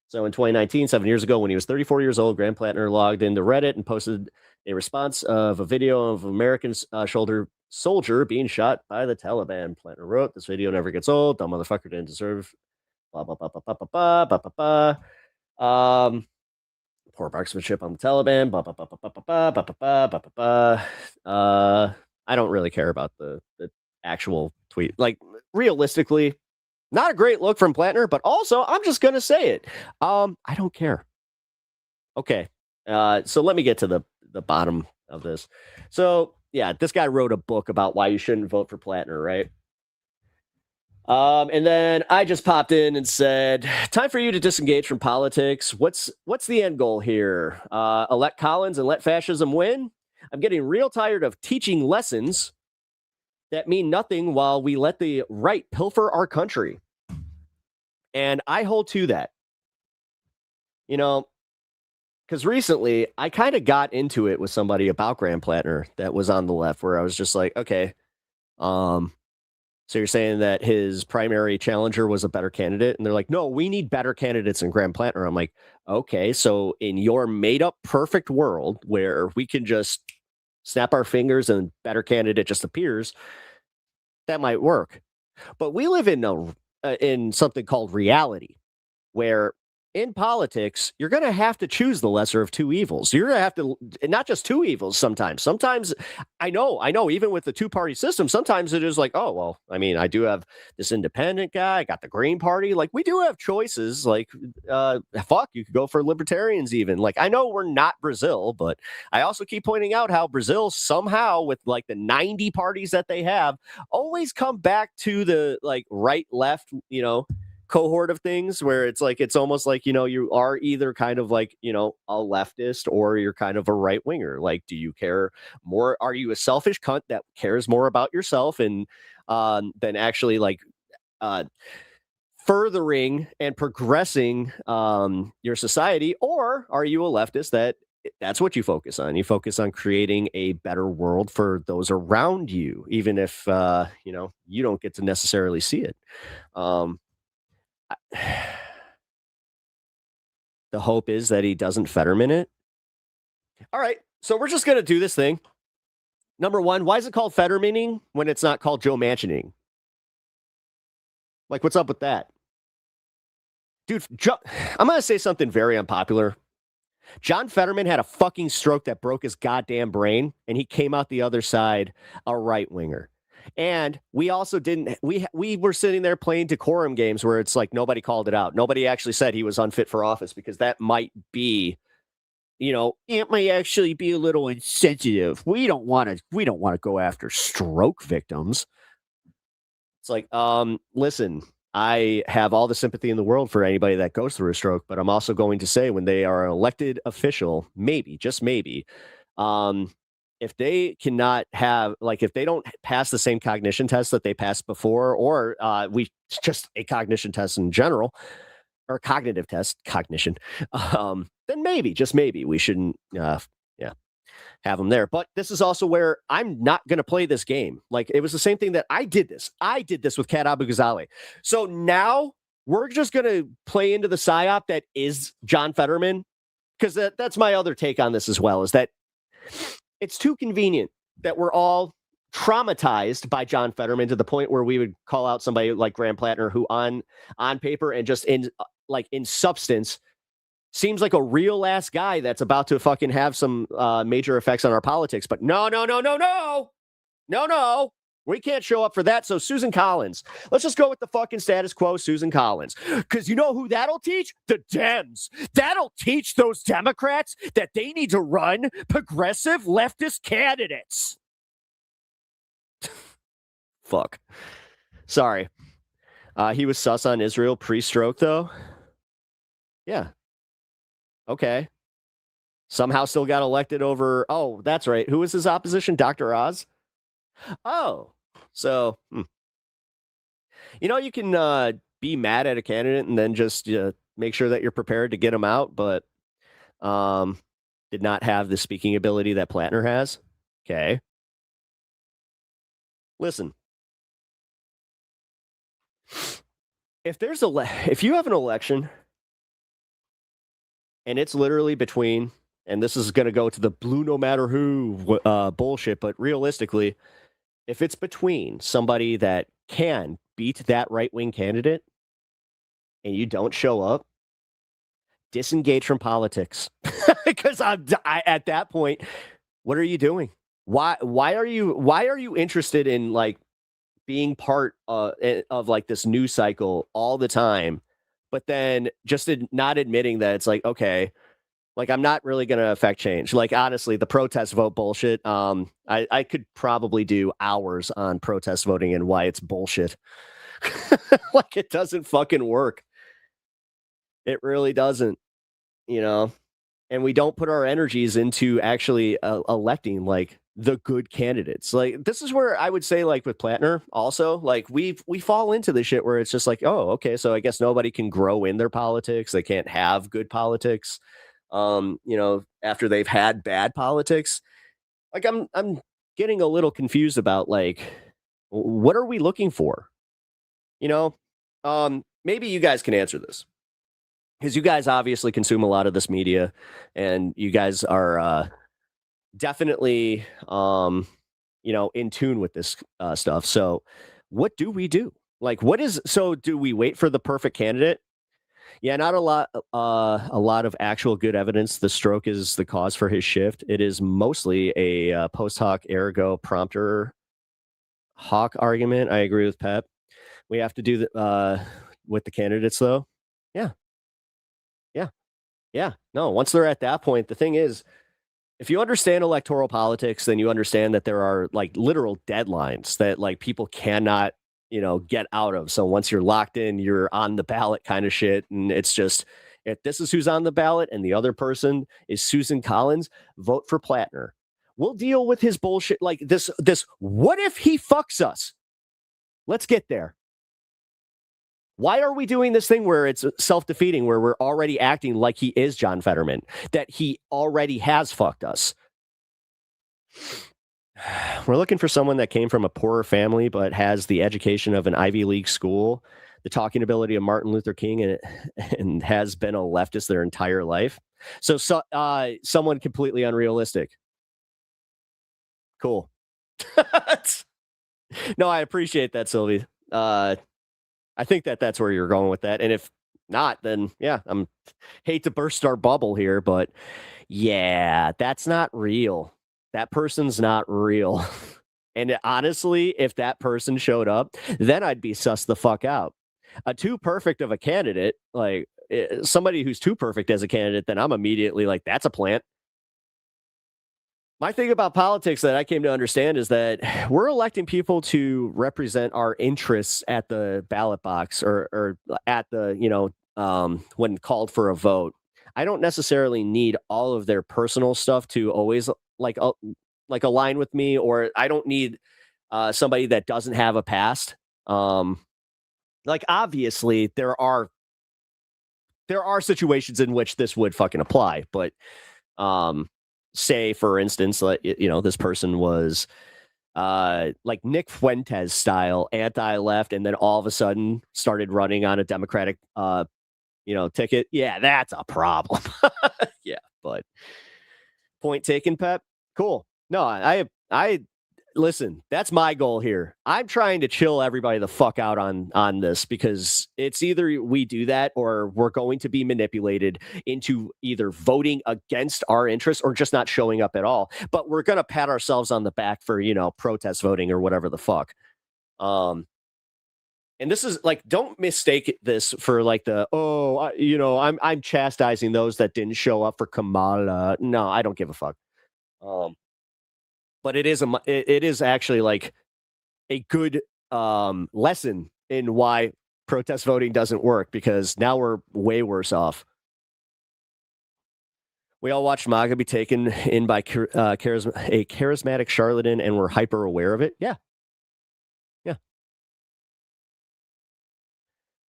So in 2019, 7 years ago, when he was 34 years old, Graham Plantner logged into Reddit and posted a response of a video of an American soldier being shot by the Taliban. Plantner wrote, "This video never gets old. Dumb motherfucker didn't deserve blah, blah, blah, blah, blah, blah, blah, blah, blah. Poor marksmanship on the Taliban. Blah, blah, blah, blah, blah, blah, blah, blah, blah, blah, blah. I don't really care about the actual tweet. Like, realistically, not a great look from Plantner, but also, I'm just going to say it. I don't care. Okay. So let me get to the bottom of this. So, yeah, this guy wrote a book about why you shouldn't vote for Plantner, right? And then I just popped in and said, time for you to disengage from politics. What's the end goal here? Elect Collins and let fascism win? I'm getting real tired of teaching lessons that mean nothing while we let the right pilfer our country. And I hold to that. Because recently I kind of got into it with somebody about Graham Plantner that was on the left, where I was just like, okay, so you're saying that his primary challenger was a better candidate? And they're like, no, we need better candidates than Graham Plantner. I'm like, okay, so in your made up perfect world where we can just snap our fingers and better candidate just appears, that might work. But we live in something called reality, where in politics, you're going to have to choose the lesser of two evils. You're going to have to, not just two evils sometimes. Sometimes, I know, even with the two-party system, sometimes it is like, oh, well, I mean, I do have this independent guy. I got the Green Party. Like, we do have choices. Like, fuck, you could go for libertarians even. Like, I know we're not Brazil, but I also keep pointing out how Brazil somehow, with like the 90 parties that they have, always come back to the like right-left, cohort of things where it's like, it's almost like, you are either kind of like, a leftist or you're kind of a right winger. Like, do you care more? Are you a selfish cunt that cares more about yourself and than actually like furthering and progressing your society? Or are you a leftist that's what you focus on? You focus on creating a better world for those around you, even if, you don't get to necessarily see it. The hope is that he doesn't Fetterman it. All right, so we're just going to do this thing. Number one, why is it called Fettermaning when it's not called Joe Mansioning? Like, what's up with that? Dude, I'm going to say something very unpopular. John Fetterman had a fucking stroke that broke his goddamn brain, and he came out the other side a right-winger. And we also didn't, we were sitting there playing decorum games where it's like nobody called it out. Nobody actually said he was unfit for office because that might be, it might actually be a little insensitive. We don't want to go after stroke victims. It's like, listen, I have all the sympathy in the world for anybody that goes through a stroke, but I'm also going to say when they are an elected official, maybe, just maybe, if they cannot have, like, if they don't pass the same cognition test that they passed before, or just a cognition test in general, or cognitive test, cognition, then maybe, just maybe, we shouldn't, have them there. But this is also where I'm not going to play this game. Like, it was the same thing that I did this with Kat Abu Ghazali. So now we're just going to play into the psyop that is John Fetterman, because that's my other take on this as well, is that it's too convenient that we're all traumatized by John Fetterman to the point where we would call out somebody like Graham Plattner, who on paper and just in substance seems like a real ass guy that's about to fucking have some major effects on our politics. But no. We can't show up for that. So Susan Collins, let's just go with the fucking status quo, Susan Collins. Because you know who that'll teach? The Dems. That'll teach those Democrats that they need to run progressive leftist candidates. Fuck. Sorry. He was sus on Israel pre-stroke, though. Yeah. Okay. Somehow still got elected over. Oh, that's right. Who was his opposition? Dr. Oz? Oh, so, you can be mad at a candidate and then just make sure that you're prepared to get him out, but did not have the speaking ability that Plattner has. Okay. Listen, if you have an election and it's literally between, and this is going to go to the blue no matter who bullshit, but realistically, if it's between somebody that can beat that right-wing candidate and you don't show up, disengage from politics. Because at that point, what are you doing? Why are you interested in like being part of like this news cycle all the time, but then just not admitting that it's like, okay, like, I'm not really going to affect change. Like, honestly, the protest vote bullshit. I could probably do hours on protest voting and why it's bullshit. Like, it doesn't fucking work. It really doesn't, and we don't put our energies into actually electing like the good candidates. Like, this is where I would say, like with Plattner also, like we fall into the shit where it's just like, oh, okay, so I guess nobody can grow in their politics. They can't have good politics. After they've had bad politics. Like, I'm getting a little confused about, like, what are we looking for? Maybe you guys can answer this, because you guys obviously consume a lot of this media and you guys are definitely, in tune with this stuff. So what do we do? Like, do we wait for the perfect candidate? Yeah, not a lot of actual good evidence. The stroke is the cause for his shift. It is mostly a post hoc ergo prompter hawk argument. I agree with Pep. We have to do the with the candidates though. Yeah, yeah, yeah. No, once they're at that point, the thing is, if you understand electoral politics, then you understand that there are like literal deadlines that like people cannot, get out of. So once you're locked in, you're on the ballot kind of shit. And it's just, if this is who's on the ballot and the other person is Susan Collins, vote for Plattner. We'll deal with his bullshit like this. What if he fucks us? Let's get there. Why are we doing this thing where it's self-defeating, where we're already acting like he is John Fetterman, that he already has fucked us? We're looking for someone that came from a poorer family but has the education of an Ivy League school, the talking ability of Martin Luther King, and has been a leftist their entire life. So someone completely unrealistic. Cool. No, I appreciate that, Sylvie. I think that's where you're going with that. And if not, then yeah, I'm hate to burst our bubble here, but yeah, that's not real. That person's not real. And honestly, if that person showed up, then I'd be sus the fuck out. A too perfect of a candidate, like somebody who's too perfect as a candidate, then I'm immediately like, that's a plant. My thing about politics that I came to understand is that we're electing people to represent our interests at the ballot box or at the, when called for a vote. I don't necessarily need all of their personal stuff to always like align with me, or I don't need somebody that doesn't have a past. Like obviously there are situations in which this would fucking apply, but say for instance, like, this person was like Nick Fuentes style anti-left, and then all of a sudden started running on a Democratic ticket. Yeah, that's a problem. Yeah, but point taken, Pep. Cool. No, I listen, that's my goal here. I'm trying to chill everybody the fuck out on this, because it's either we do that or we're going to be manipulated into either voting against our interests or just not showing up at all. But we're going to pat ourselves on the back for, protest voting or whatever the fuck. And this is like, don't mistake this for like I'm chastising those that didn't show up for Kamala. No, I don't give a fuck. But it is actually like a good lesson in why protest voting doesn't work, because now we're way worse off. We all watched MAGA be taken in by a charismatic charlatan, and we're hyper aware of it. Yeah. Yeah.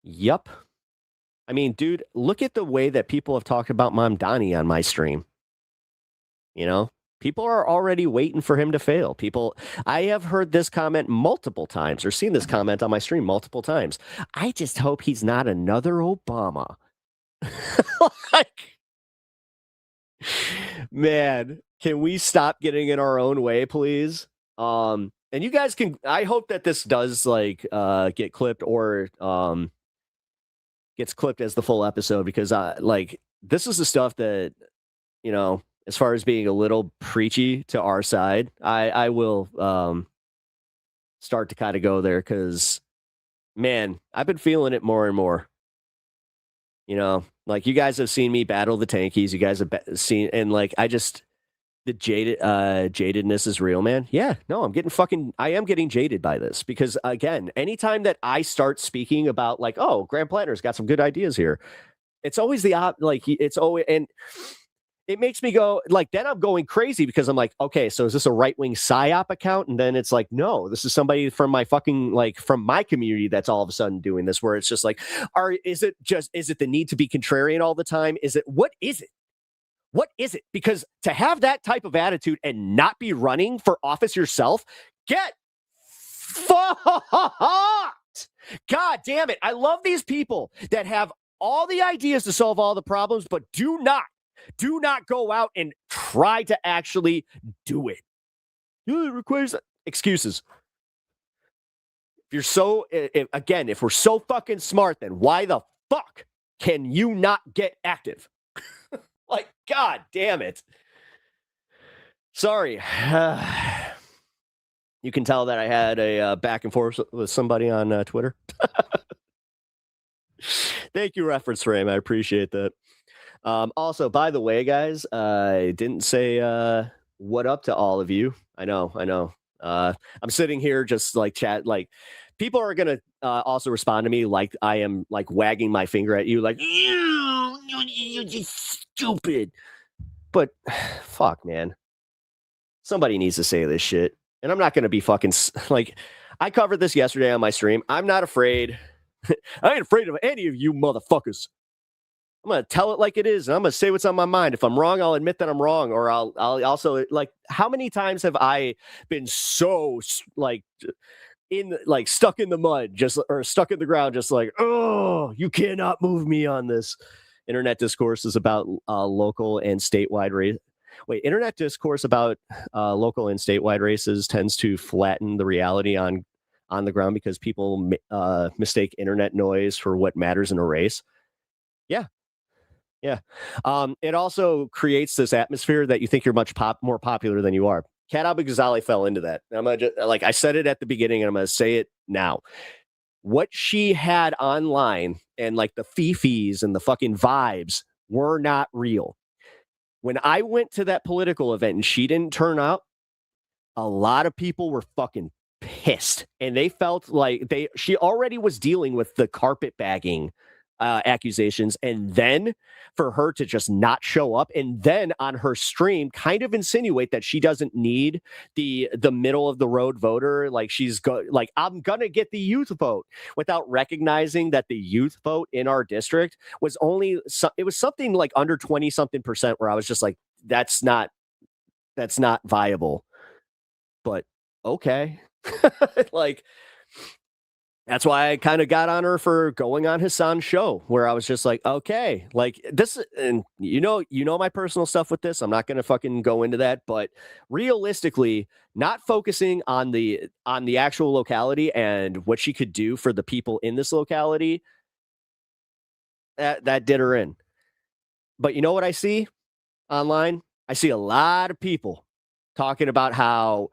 Yup. I mean, dude, look at the way that people have talked about Mamdani on my stream. People are already waiting for him to fail. I have heard this comment multiple times, or seen this comment on my stream multiple times. I just hope he's not another Obama. Like, man, can we stop getting in our own way, please? And you guys can, I hope that this does get clipped or gets clipped as the full episode, because this is the stuff that, as far as being a little preachy to our side, I will start to kind of go there, because, man, I've been feeling it more and more. Like you guys have seen me battle the tankies. You guys have seen, and the jadedness is real, man. Yeah, no, I am getting jaded by this, because again, anytime that I start speaking about Graham Plattner's got some good ideas here, it's always it's always, and it makes me go then I'm going crazy, because I'm like, okay, so is this a right-wing psyop account? And then it's like, no, this is somebody from my fucking from my community that's all of a sudden doing this, where it's just is it the need to be contrarian all the time? What is it? What is it? Because to have that type of attitude and not be running for office yourself, get fucked. God damn it. I love these people that have all the ideas to solve all the problems, but do not go out and try to actually do it. It requires excuses. If we're so fucking smart, then why the fuck can you not get active? Like, God damn it. Sorry. You can tell that I had a back and forth with somebody on Twitter. Thank you, Reference Frame. I appreciate that. Also, by the way, guys, I didn't say what up to all of you. I know. I'm sitting here just like chat. Like, people are gonna also respond to me like I am like wagging my finger at you, like you just stupid. But fuck, man, somebody needs to say this shit, and I'm not gonna be fucking like. I covered this yesterday on my stream. I'm not afraid. I ain't afraid of any of you motherfuckers. I'm going to tell it like it is, and I'm going to say what's on my mind. If I'm wrong, I'll admit that I'm wrong, or I'll also, like, how many times have I been so, like, stuck in the mud, or stuck in the ground, just like, oh, you cannot move me on this. Internet discourse is about local and statewide race. Wait, internet discourse about local and statewide races tends to flatten the reality on the ground because people mistake internet noise for what matters in a race. Yeah. It also creates this atmosphere that you think you're much more popular than you are. Kat Al-Ghazali fell into that. I'm gonna I said it at the beginning, and I'm going to say it now. What she had online and like the fifis and the fucking vibes were not real. When I went to that political event and she didn't turn up, a lot of people were fucking pissed, and they felt like she already was dealing with the carpet bagging accusations, and then for her to just not show up, and then on her stream kind of insinuate that she doesn't need the middle of the road voter, like I'm gonna get the youth vote, without recognizing that the youth vote in our district was it was something like under 20 something percent, where I was just like, that's not viable. But okay. Like, that's why I kind of got on her for going on Hassan's show, where I was just like, okay, like this, and you know my personal stuff with this. I'm not going to fucking go into that, but realistically, not focusing on the actual locality and what she could do for the people in this locality, that did her in. But you know what I see online? I see a lot of people talking about how,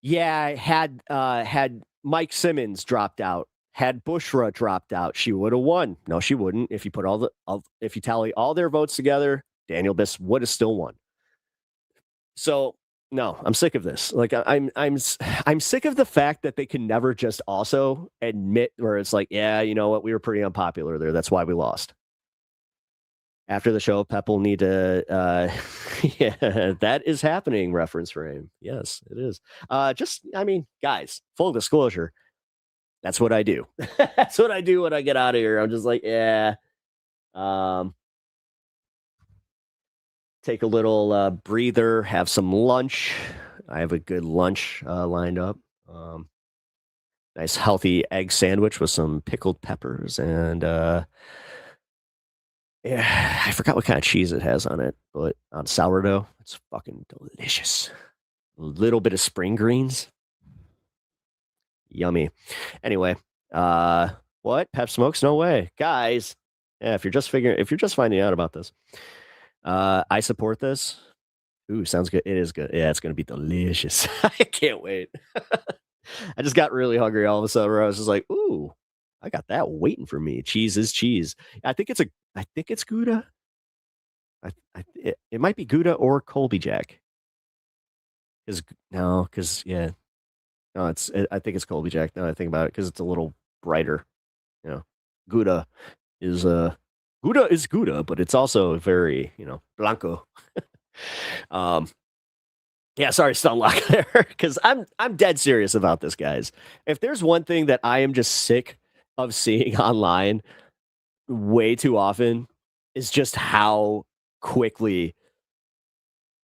yeah, had Mike Simmons dropped out, had Bushra dropped out, she would have won. No, she wouldn't. If you put if you tally all their votes together, Daniel Biss would have still won. So no, I'm sick of this. Like, I'm sick of the fact that they can never just also admit where it's like, yeah, you know what, we were pretty unpopular there. That's why we lost. After the show, Pep will need to, yeah, that is happening, Reference Frame. Yes, it is. Guys, full disclosure, that's what I do. That's what I do when I get out of here. I'm just like, yeah. Take a little breather, have some lunch. I have a good lunch lined up. Nice healthy egg sandwich with some pickled peppers and yeah, I forgot what kind of cheese it has on it, but on sourdough, it's fucking delicious. A little bit of spring greens. Yummy. Anyway, what? Pep Smokes? No way. Guys, yeah, if you're just finding out about this, I support this. Ooh, sounds good. It is good. Yeah, it's going to be delicious. I can't wait. I just got really hungry all of a sudden, where I was just like, ooh, I got that waiting for me. Cheese is cheese. I think it's Gouda. It might be Gouda or Colby Jack. I think it's Colby Jack. Now I think about it, because it's a little brighter. You know, Gouda is Gouda, but it's also very, blanco. Yeah, sorry, Stunlock there, because I'm dead serious about this, guys. If there's one thing that I am just sick of seeing online way too often, is just how quickly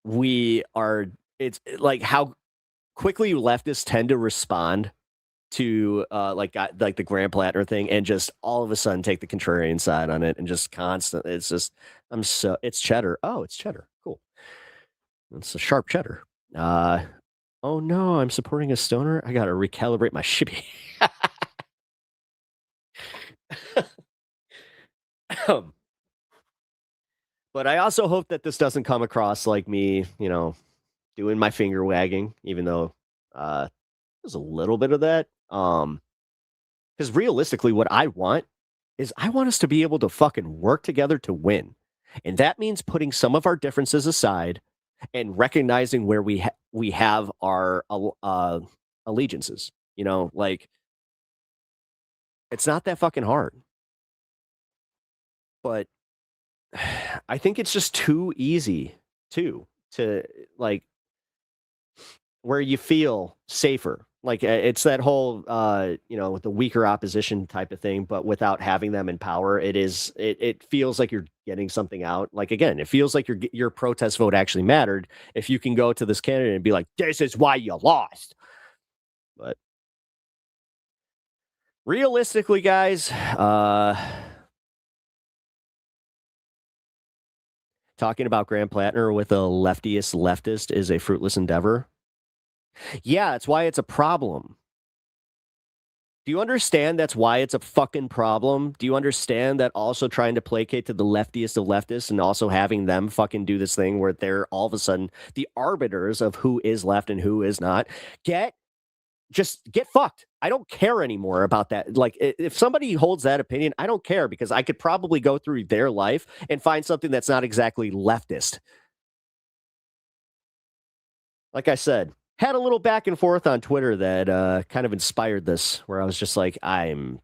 it's like how quickly leftists tend to respond to like the Graham Plattner thing, and just all of a sudden take the contrarian side on it, and just constant. It's just it's cheddar. Oh, it's cheddar. Cool. It's a sharp cheddar. Oh no, I'm supporting a stoner. I gotta recalibrate my shipping. But I also hope that this doesn't come across like me, doing my finger wagging, even though there's a little bit of that. Because realistically, what I want is I want us to be able to fucking work together to win. And that means putting some of our differences aside and recognizing where we have our allegiances. Like, it's not that fucking hard. But I think it's just too easy to like where you feel safer. Like it's that whole with the weaker opposition type of thing, but without having them in power, it feels like you're getting something out. Like again, it feels like your protest vote actually mattered if you can go to this candidate and be like, this is why you lost. But realistically, guys, talking about Graham Plattner with a leftist is a fruitless endeavor. Yeah, that's why it's a problem. Do you understand that's why it's a fucking problem? Do you understand that also trying to placate to the leftiest of leftists and also having them fucking do this thing where they're all of a sudden the arbiters of who is left and who is not? Just get fucked. I don't care anymore about that. Like, if somebody holds that opinion, I don't care because I could probably go through their life and find something that's not exactly leftist. Like I said, had a little back and forth on Twitter that kind of inspired this, where I was just like, I'm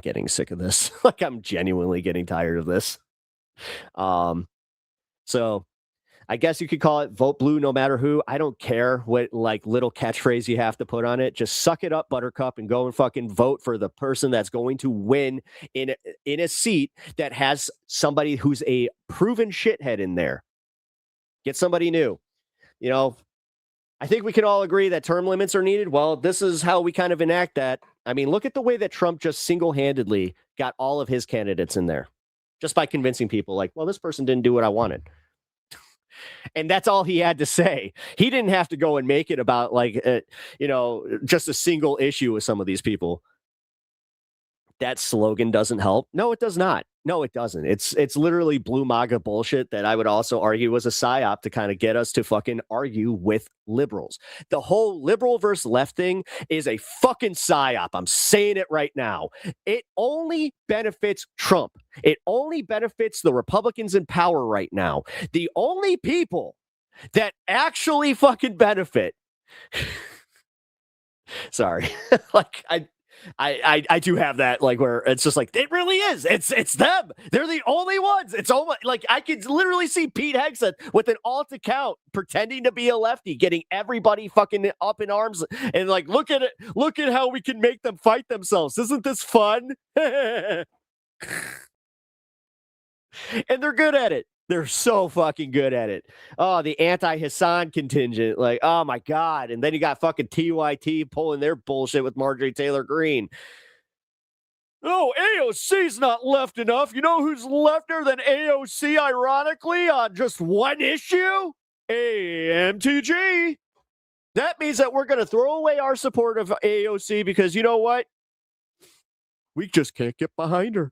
getting sick of this. Like, I'm genuinely getting tired of this. So I guess you could call it vote blue no matter who. I don't care what like little catchphrase you have to put on it. Just suck it up, Buttercup, and go and fucking vote for the person that's going to win in a seat that has somebody who's a proven shithead in there. Get somebody new. I think we can all agree that term limits are needed. Well, this is how we kind of enact that. I mean, look at the way that Trump just single-handedly got all of his candidates in there just by convincing people like, well, this person didn't do what I wanted. And that's all he had to say. He didn't have to go and make it about like, just a single issue with some of these people. That slogan doesn't help. No, it does not. No, it doesn't. It's literally blue MAGA bullshit that I would also argue was a psyop to kind of get us to fucking argue with liberals. The whole liberal versus left thing is a fucking psyop. I'm saying it right now. It only benefits Trump. It only benefits the Republicans in power right now. The only people that actually fucking benefit. Sorry. Like I do have that, like, where it's just like, it really is. It's them. They're the only ones. It's almost like I could literally see Pete Hegseth with an alt account pretending to be a lefty, getting everybody fucking up in arms and like, look at it. Look at how we can make them fight themselves. Isn't this fun? And they're good at it. They're so fucking good at it. Oh, the anti-Hassan contingent. Like, oh my God. And then you got fucking TYT pulling their bullshit with Marjorie Taylor Greene. Oh, AOC's not left enough. You know who's lefter than AOC, ironically, on just one issue? AMTG. That means that we're going to throw away our support of AOC because you know what? We just can't get behind her.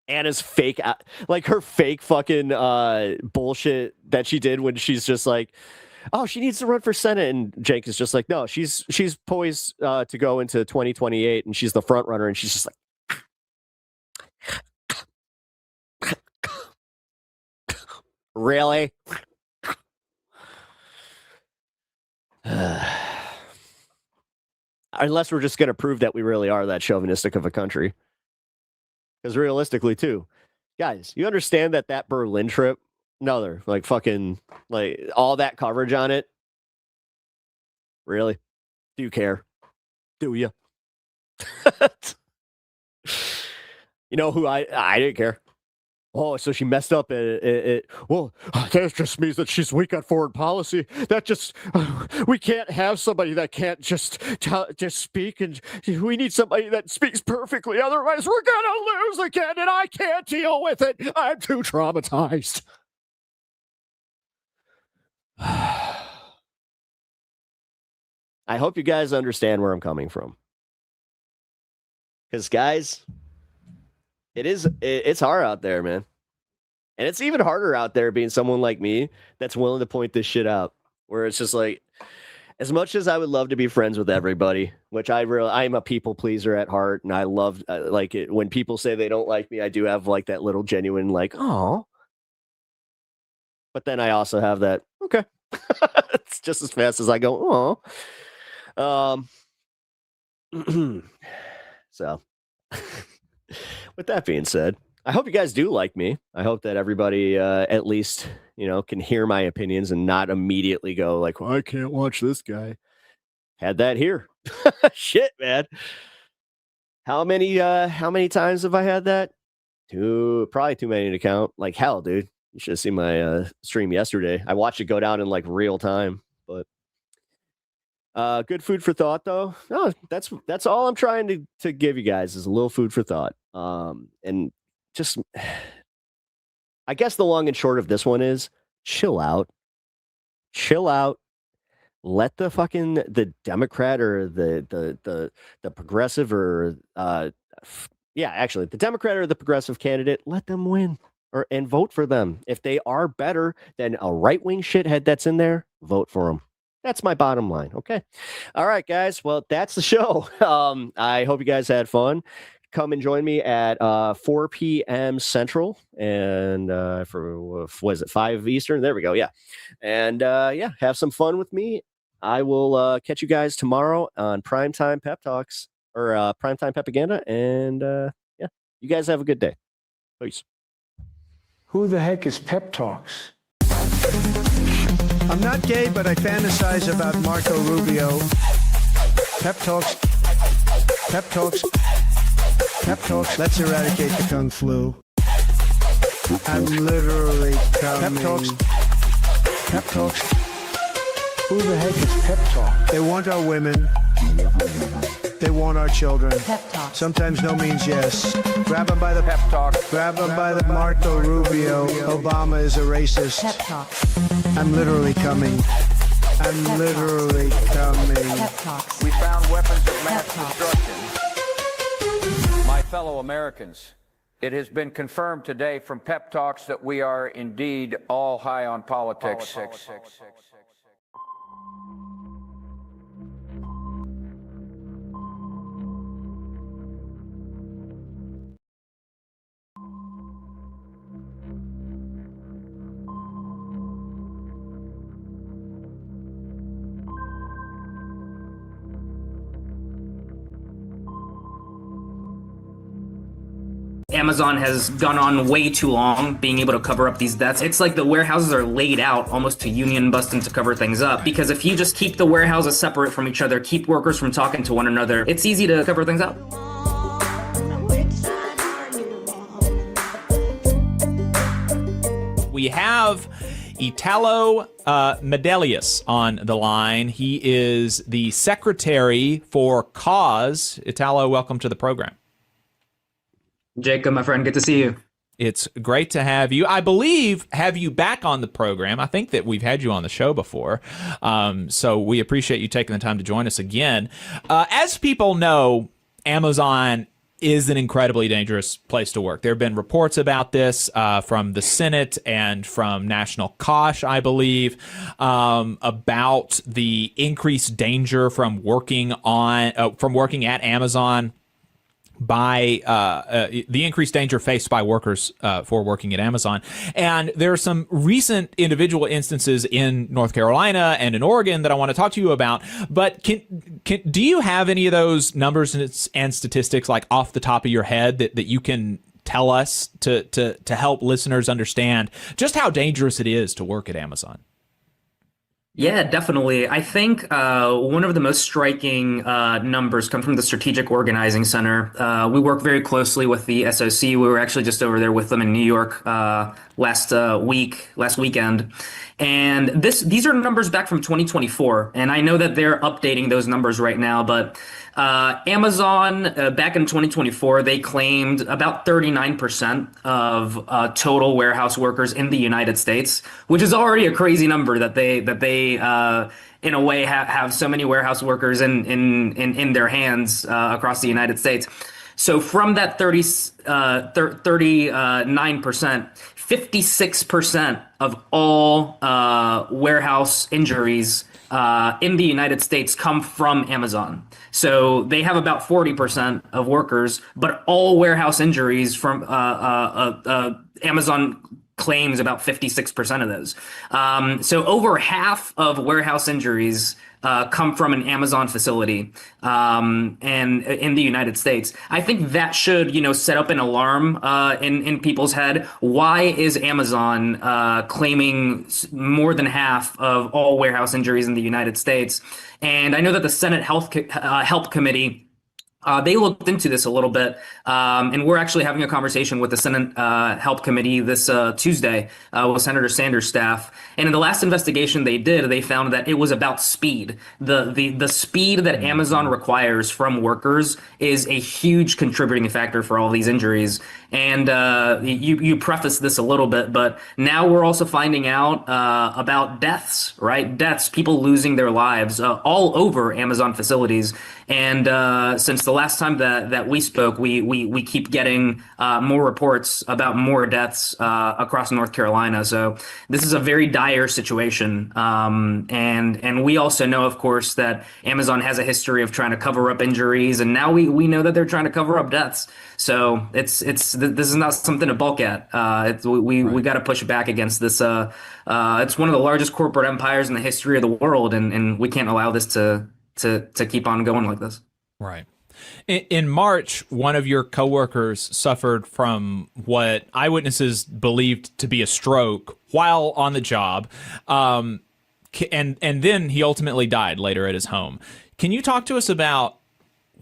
Anna's fake, like her fake fucking bullshit that she did when she's just like, oh, she needs to run for Senate. And Jake is just like, no, she's poised to go into 2028 and she's the front runner. And she's just like, really? Unless we're just going to prove that we really are that chauvinistic of a country. Because realistically, too, guys, you understand that Berlin trip, another like fucking like all that coverage on it. Really? Do you care? Do you? You know who I didn't care. Oh, so she messed up well, that just means that she's weak on foreign policy. That just, we can't have somebody that can't just speak, and we need somebody that speaks perfectly. Otherwise, we're going to lose again, and I can't deal with it. I'm too traumatized. I hope you guys understand where I'm coming from. Because, guys, it's hard out there, man. And it's even harder out there being someone like me that's willing to point this shit out, where it's just like, as much as I would love to be friends with everybody, which I'm a people pleaser at heart, and I love like it when people say they don't like me. I do have like that little genuine like, oh, but then I also have that okay. It's just as fast as I go, oh. So, with that being said, I hope you guys do like me. I hope that everybody at least, can hear my opinions and not immediately go like, well, I can't watch this guy. Had that here. Shit, man. How many times have I had that? Probably too many to count. Like hell, dude. You should have seen my stream yesterday. I watched it go down in like real time, but good food for thought though. No, that's all I'm trying to give you guys is a little food for thought. And just, I guess the long and short of this one is chill out. Let the Democrat or the progressive or actually the Democrat or the progressive candidate, let them win and vote for them. If they are better than a right-wing shithead that's in there, vote for them. That's my bottom line. Okay. All right, guys. Well, that's the show. I hope you guys had fun. Come and join me at 4 p.m. Central and for, was it 5 Eastern? There we go. Yeah. And have some fun with me. I will catch you guys tomorrow on Primetime Pep Talks or Primetime Pepaganda. And you guys have a good day. Peace. Who the heck is Pep Talks? I'm not gay, but I fantasize about Marco Rubio. Pep Talks. Pep Talks. Pep Talks. Let's eradicate the Kung Flu. I'm literally coming. Pep Talks. Pep Talks. Who the heck is Pep Talk? They want our women. They want our children. Pep Talk. Sometimes no means yes. Grab them by the pep talk. Grab them by the Marco Rubio. Obama is a racist. Pep Talk. I'm literally coming. I'm literally coming. Pep Talks. We found weapons of mass destruction. My fellow Americans, it has been confirmed today from Pep Talks that we are indeed all high on politics. Amazon has gone on way too long being able to cover up these deaths. It's like the warehouses are laid out almost to union busting to cover things up, because if you just keep the warehouses separate from each other, keep workers from talking to one another, it's easy to cover things up. We have Italo Medelius on the line. He is the secretary for Cause. Italo, welcome to the program. Jacob, my friend, good to see you. It's great to have you. I believe have you back on the program. I think that we've had you on the show before. So we appreciate you taking the time to join us again. As people know, Amazon is an incredibly dangerous place to work. There have been reports about this from the Senate and from National Kosh, I believe, about the increased danger from working at Amazon by the increased danger faced by workers for working at Amazon. And there are some recent individual instances in North Carolina and in Oregon that I want to talk to you about. But do you have any of those numbers and statistics like off the top of your head that you can tell us to help listeners understand just how dangerous it is to work at Amazon? Yeah, definitely. I think one of the most striking numbers come from the Strategic Organizing Center. We work very closely with the SOC. We were actually just over there with them in New York last weekend. And these are numbers back from 2024. And I know that they're updating those numbers right now, but Amazon back in 2024, they claimed about 39% of total warehouse workers in the United States, which is already a crazy number that they in a way have so many warehouse workers in their hands across the United States. So from that 39%, 56% of all warehouse injuries in the United States come from Amazon. So they have about 40% of workers, but all warehouse injuries from Amazon claims about 56% of those. So over half of warehouse injuries come from an Amazon facility and in the United States. I think that should, set up an alarm in people's head. Why is Amazon claiming more than half of all warehouse injuries in the United States? And I know that the Senate Help Committee they looked into this a little bit, and we're actually having a conversation with the Senate Help Committee this Tuesday with Senator Sanders' staff. And in the last investigation they did, they found that it was about speed. The speed that Amazon requires from workers is a huge contributing factor for all these injuries. And you prefaced this a little bit, but now we're also finding out about deaths, right? Deaths, people losing their lives all over Amazon facilities. And since the last time that we spoke, we keep getting more reports about more deaths across North Carolina. So this is a very dire situation. And we also know, of course, that Amazon has a history of trying to cover up injuries, and now we know that they're trying to cover up deaths. So this is not something to balk at. We got to push back against this. It's one of the largest corporate empires in the history of the world, and we can't allow this to keep on going like this. Right. In March, one of your coworkers suffered from what eyewitnesses believed to be a stroke while on the job, and then he ultimately died later at his home. Can you talk to us about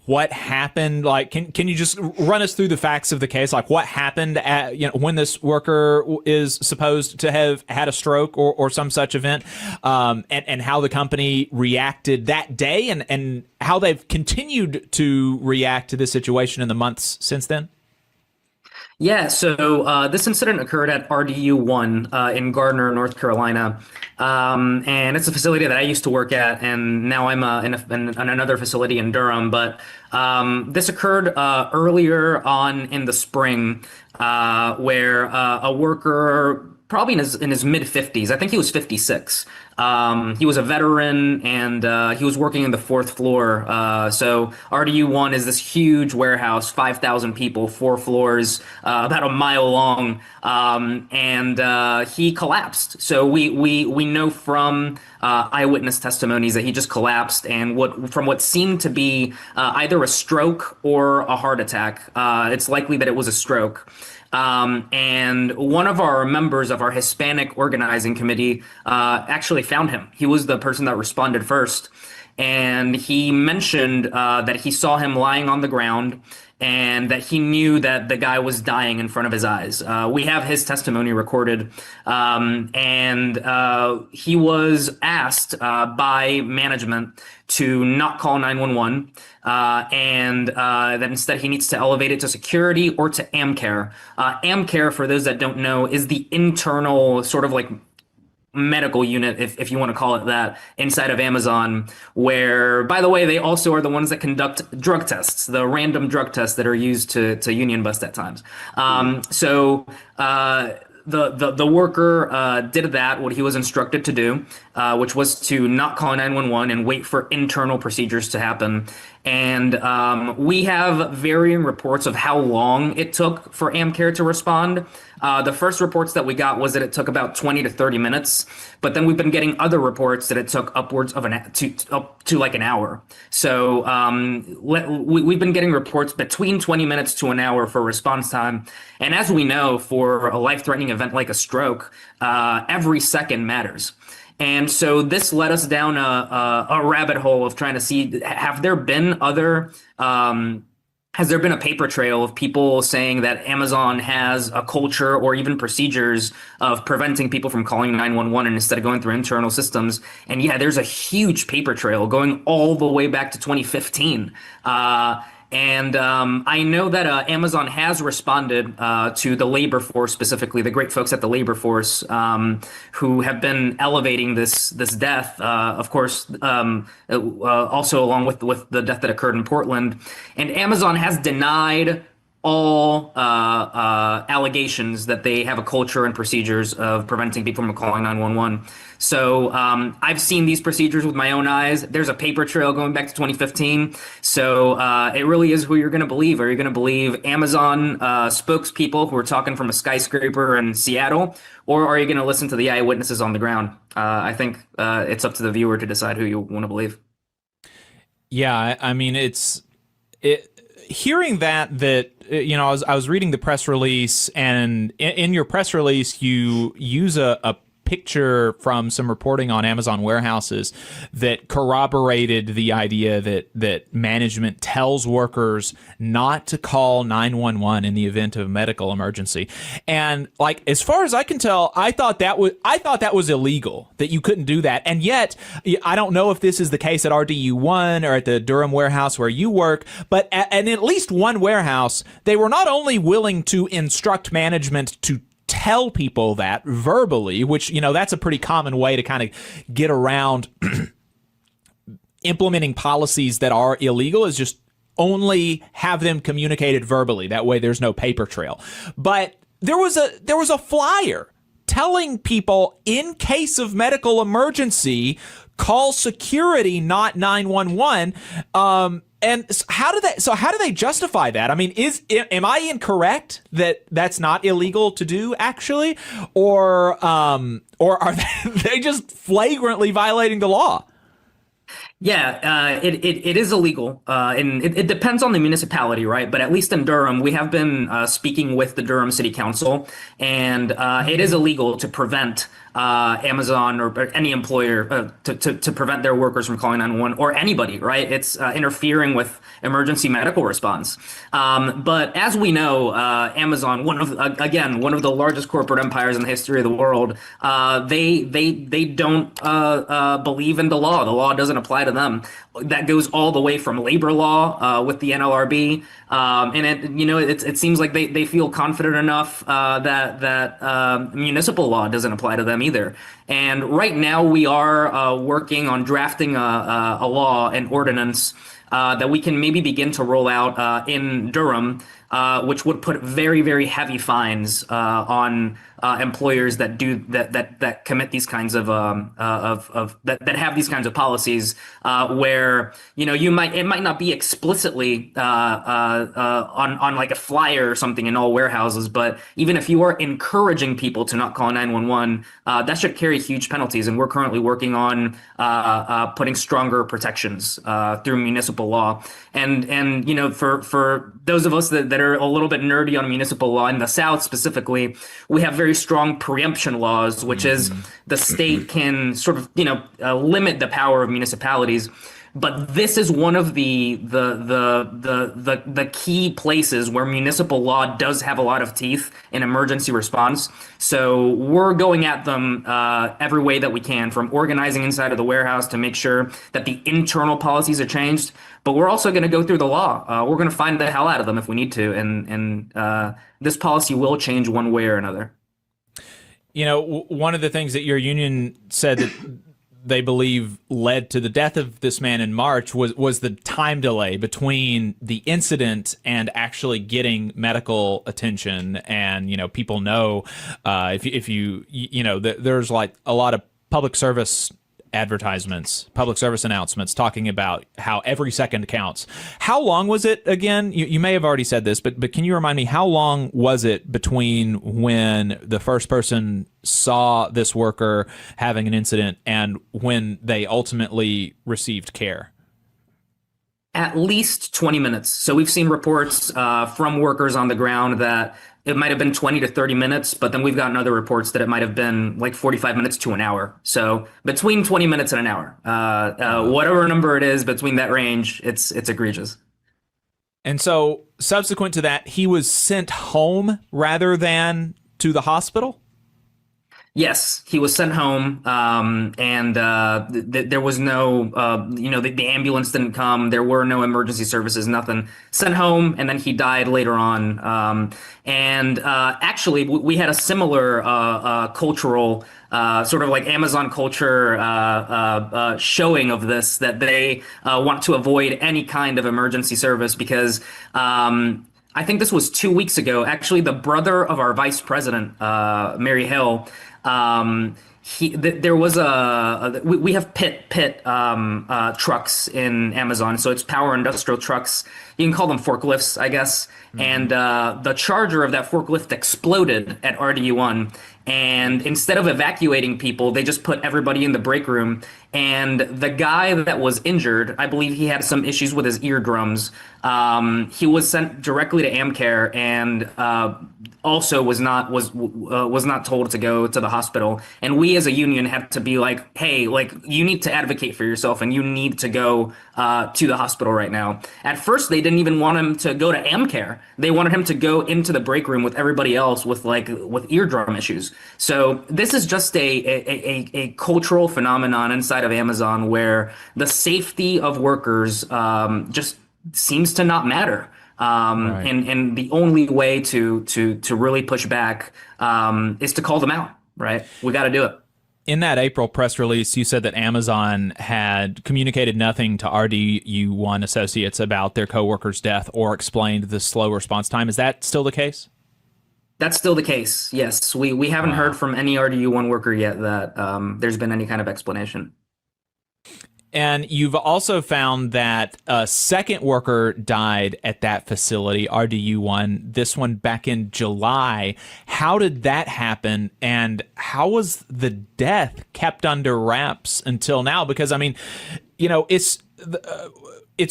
what happened? Like, can you just run us through the facts of the case? Like, what happened at, when this worker is supposed to have had a stroke or some such event, and how the company reacted that day, and how they've continued to react to this situation in the months since then? Yeah, so this incident occurred at RDU-1 in Gardner, North Carolina. And it's a facility that I used to work at, and now I'm in another facility in Durham. But this occurred earlier on in the spring, where a worker, probably in his mid-50s, I think he was 56. He was a veteran, and he was working in the 4th floor. So RDU-1 is this huge warehouse, 5,000 people, 4 floors, about a mile long, and he collapsed. So we know from eyewitness testimonies that he just collapsed, and from what seemed to be either a stroke or a heart attack. It's likely that it was a stroke. And one of our members of our Hispanic organizing committee actually found him. He was the person that responded first. And he mentioned that he saw him lying on the ground, and that he knew that the guy was dying in front of his eyes. We have his testimony recorded, and he was asked by management to not call 911, and that instead he needs to elevate it to security or to AmCare. AmCare, for those that don't know, is the internal sort of like medical unit, if you want to call it that, inside of Amazon, where, by the way, they also are the ones that conduct drug tests, the random drug tests that are used to union bust at times. So the worker did that, what he was instructed to do, which was to not call 911 and wait for internal procedures to happen. And we have varying reports of how long it took for AmCare to respond. The first reports that we got was that it took about 20 to 30 minutes, but then we've been getting other reports that it took upwards of up to like an hour. So we've been getting reports between 20 minutes to an hour for response time. And as we know, for a life-threatening event like a stroke, every second matters. And so this led us down a rabbit hole of trying to see, has there been a paper trail of people saying that Amazon has a culture or even procedures of preventing people from calling 911 and instead of going through internal systems? And yeah, there's a huge paper trail going all the way back to 2015. And I know that Amazon has responded to the labor force, specifically the great folks at the labor force, who have been elevating this death. Of course, also along with the death that occurred in Portland, and Amazon has denied all allegations that they have a culture and procedures of preventing people from calling 911. So I've seen these procedures with my own eyes. There's a paper trail going back to 2015. So it really is who you're going to believe. Are you going to believe Amazon spokespeople who are talking from a skyscraper in Seattle, or are you going to listen to the eyewitnesses on the ground? I think it's up to the viewer to decide who you want to believe. Yeah, I mean, hearing that you know, I was reading the press release, and in your press release you use a picture from some reporting on Amazon warehouses that corroborated the idea that management tells workers not to call 911 in the event of a medical emergency. And like, as far as I can tell, I thought that was illegal, that you couldn't do that. And yet, I don't know if this is the case at RDU1 or at the Durham warehouse where you work, but at least one warehouse, they were not only willing to instruct management to tell people that verbally, which, you know, that's a pretty common way to kind of get around implementing policies that are illegal, is just only have them communicated verbally. That way there's no paper trail. But there was a flyer telling people, in case of medical emergency, call security, not 911. And how do they justify that? I mean, am I incorrect that that's not illegal to do, actually, or are they just flagrantly violating the law? Yeah, it is illegal, and it depends on the municipality, right? But at least in Durham, we have been speaking with the Durham City Council, and it is illegal to prevent Amazon or any employer to prevent their workers from calling 911, or anybody, right? It's interfering with emergency medical response. But as we know, Amazon, one of the largest corporate empires in the history of the world, they don't believe in the law. The law doesn't apply to them. That goes all the way from labor law with the NLRB, and it seems like they feel confident enough that municipal law doesn't apply to them either. And right now we are working on drafting a law, an ordinance that we can maybe begin to roll out in Durham, which would put very, very heavy fines on employers that commit these kinds of that have these kinds of policies, where it might not be explicitly on like a flyer or something in all warehouses, but even if you are encouraging people to not call 911, that should carry huge penalties. And we're currently working on putting stronger protections through municipal law. And for those of us that are a little bit nerdy on municipal law in the South specifically, we have very strong preemption laws, which is the state can sort of limit the power of municipalities. But this is one of the key places where municipal law does have a lot of teeth in emergency response. So we're going at them every way that we can, from organizing inside of the warehouse to make sure that the internal policies are changed. But we're also going to go through the law. We're going to find the hell out of them if we need to. And this policy will change one way or another. You know, one of the things that your union said that they believe led to the death of this man in March was the time delay between the incident and actually getting medical attention. And, people know if you there's like a lot of public service advertisements, public service announcements talking about how every second counts. How long was it again? You may have already said this, but can you remind me, how long was it between when the first person saw this worker having an incident and when they ultimately received care? At least 20 minutes. So we've seen reports from workers on the ground that it might have been 20 to 30 minutes, but then we've gotten other reports that it might have been like 45 minutes to an hour. So between 20 minutes and an hour, whatever number it is between that range, it's egregious. And so subsequent to that, he was sent home rather than to the hospital? Yes, he was sent home, and there was no, the ambulance didn't come. There were no emergency services, nothing. Sent home, and then he died later on. Actually, we had a similar cultural, sort of like Amazon culture showing of this, that they want to avoid any kind of emergency service because I think this was 2 weeks ago. Actually, the brother of our vice president, Mary Hill, there was we have pit trucks in Amazon, so it's power industrial trucks. You can call them forklifts, I guess. And the charger of that forklift exploded at RDU1. And instead of evacuating people, they just put everybody in the break room. And the guy that was injured, I believe he had some issues with his eardrums. He was sent directly to AmCare and also was not told to go to the hospital. And we as a union had to be like, hey, like you need to advocate for yourself and you need to go to the hospital right now. At first, they didn't even want him to go to AmCare. They wanted him to go into the break room with everybody else with eardrum issues. So this is just a cultural phenomenon inside of Amazon where the safety of workers just seems to not matter. Right. And the only way to really push back is to call them out, right? We got to do it. In that April press release, you said that Amazon had communicated nothing to RDU1 associates about their coworker's death or explained the slow response time. Is that still the case? That's still the case, yes. We haven't heard from any RDU1 worker yet that there's been any kind of explanation. And you've also found that a second worker died at that facility, RDU1, this one back in July. How did that happen? And how was the death kept under wraps until now? Because, I mean, it's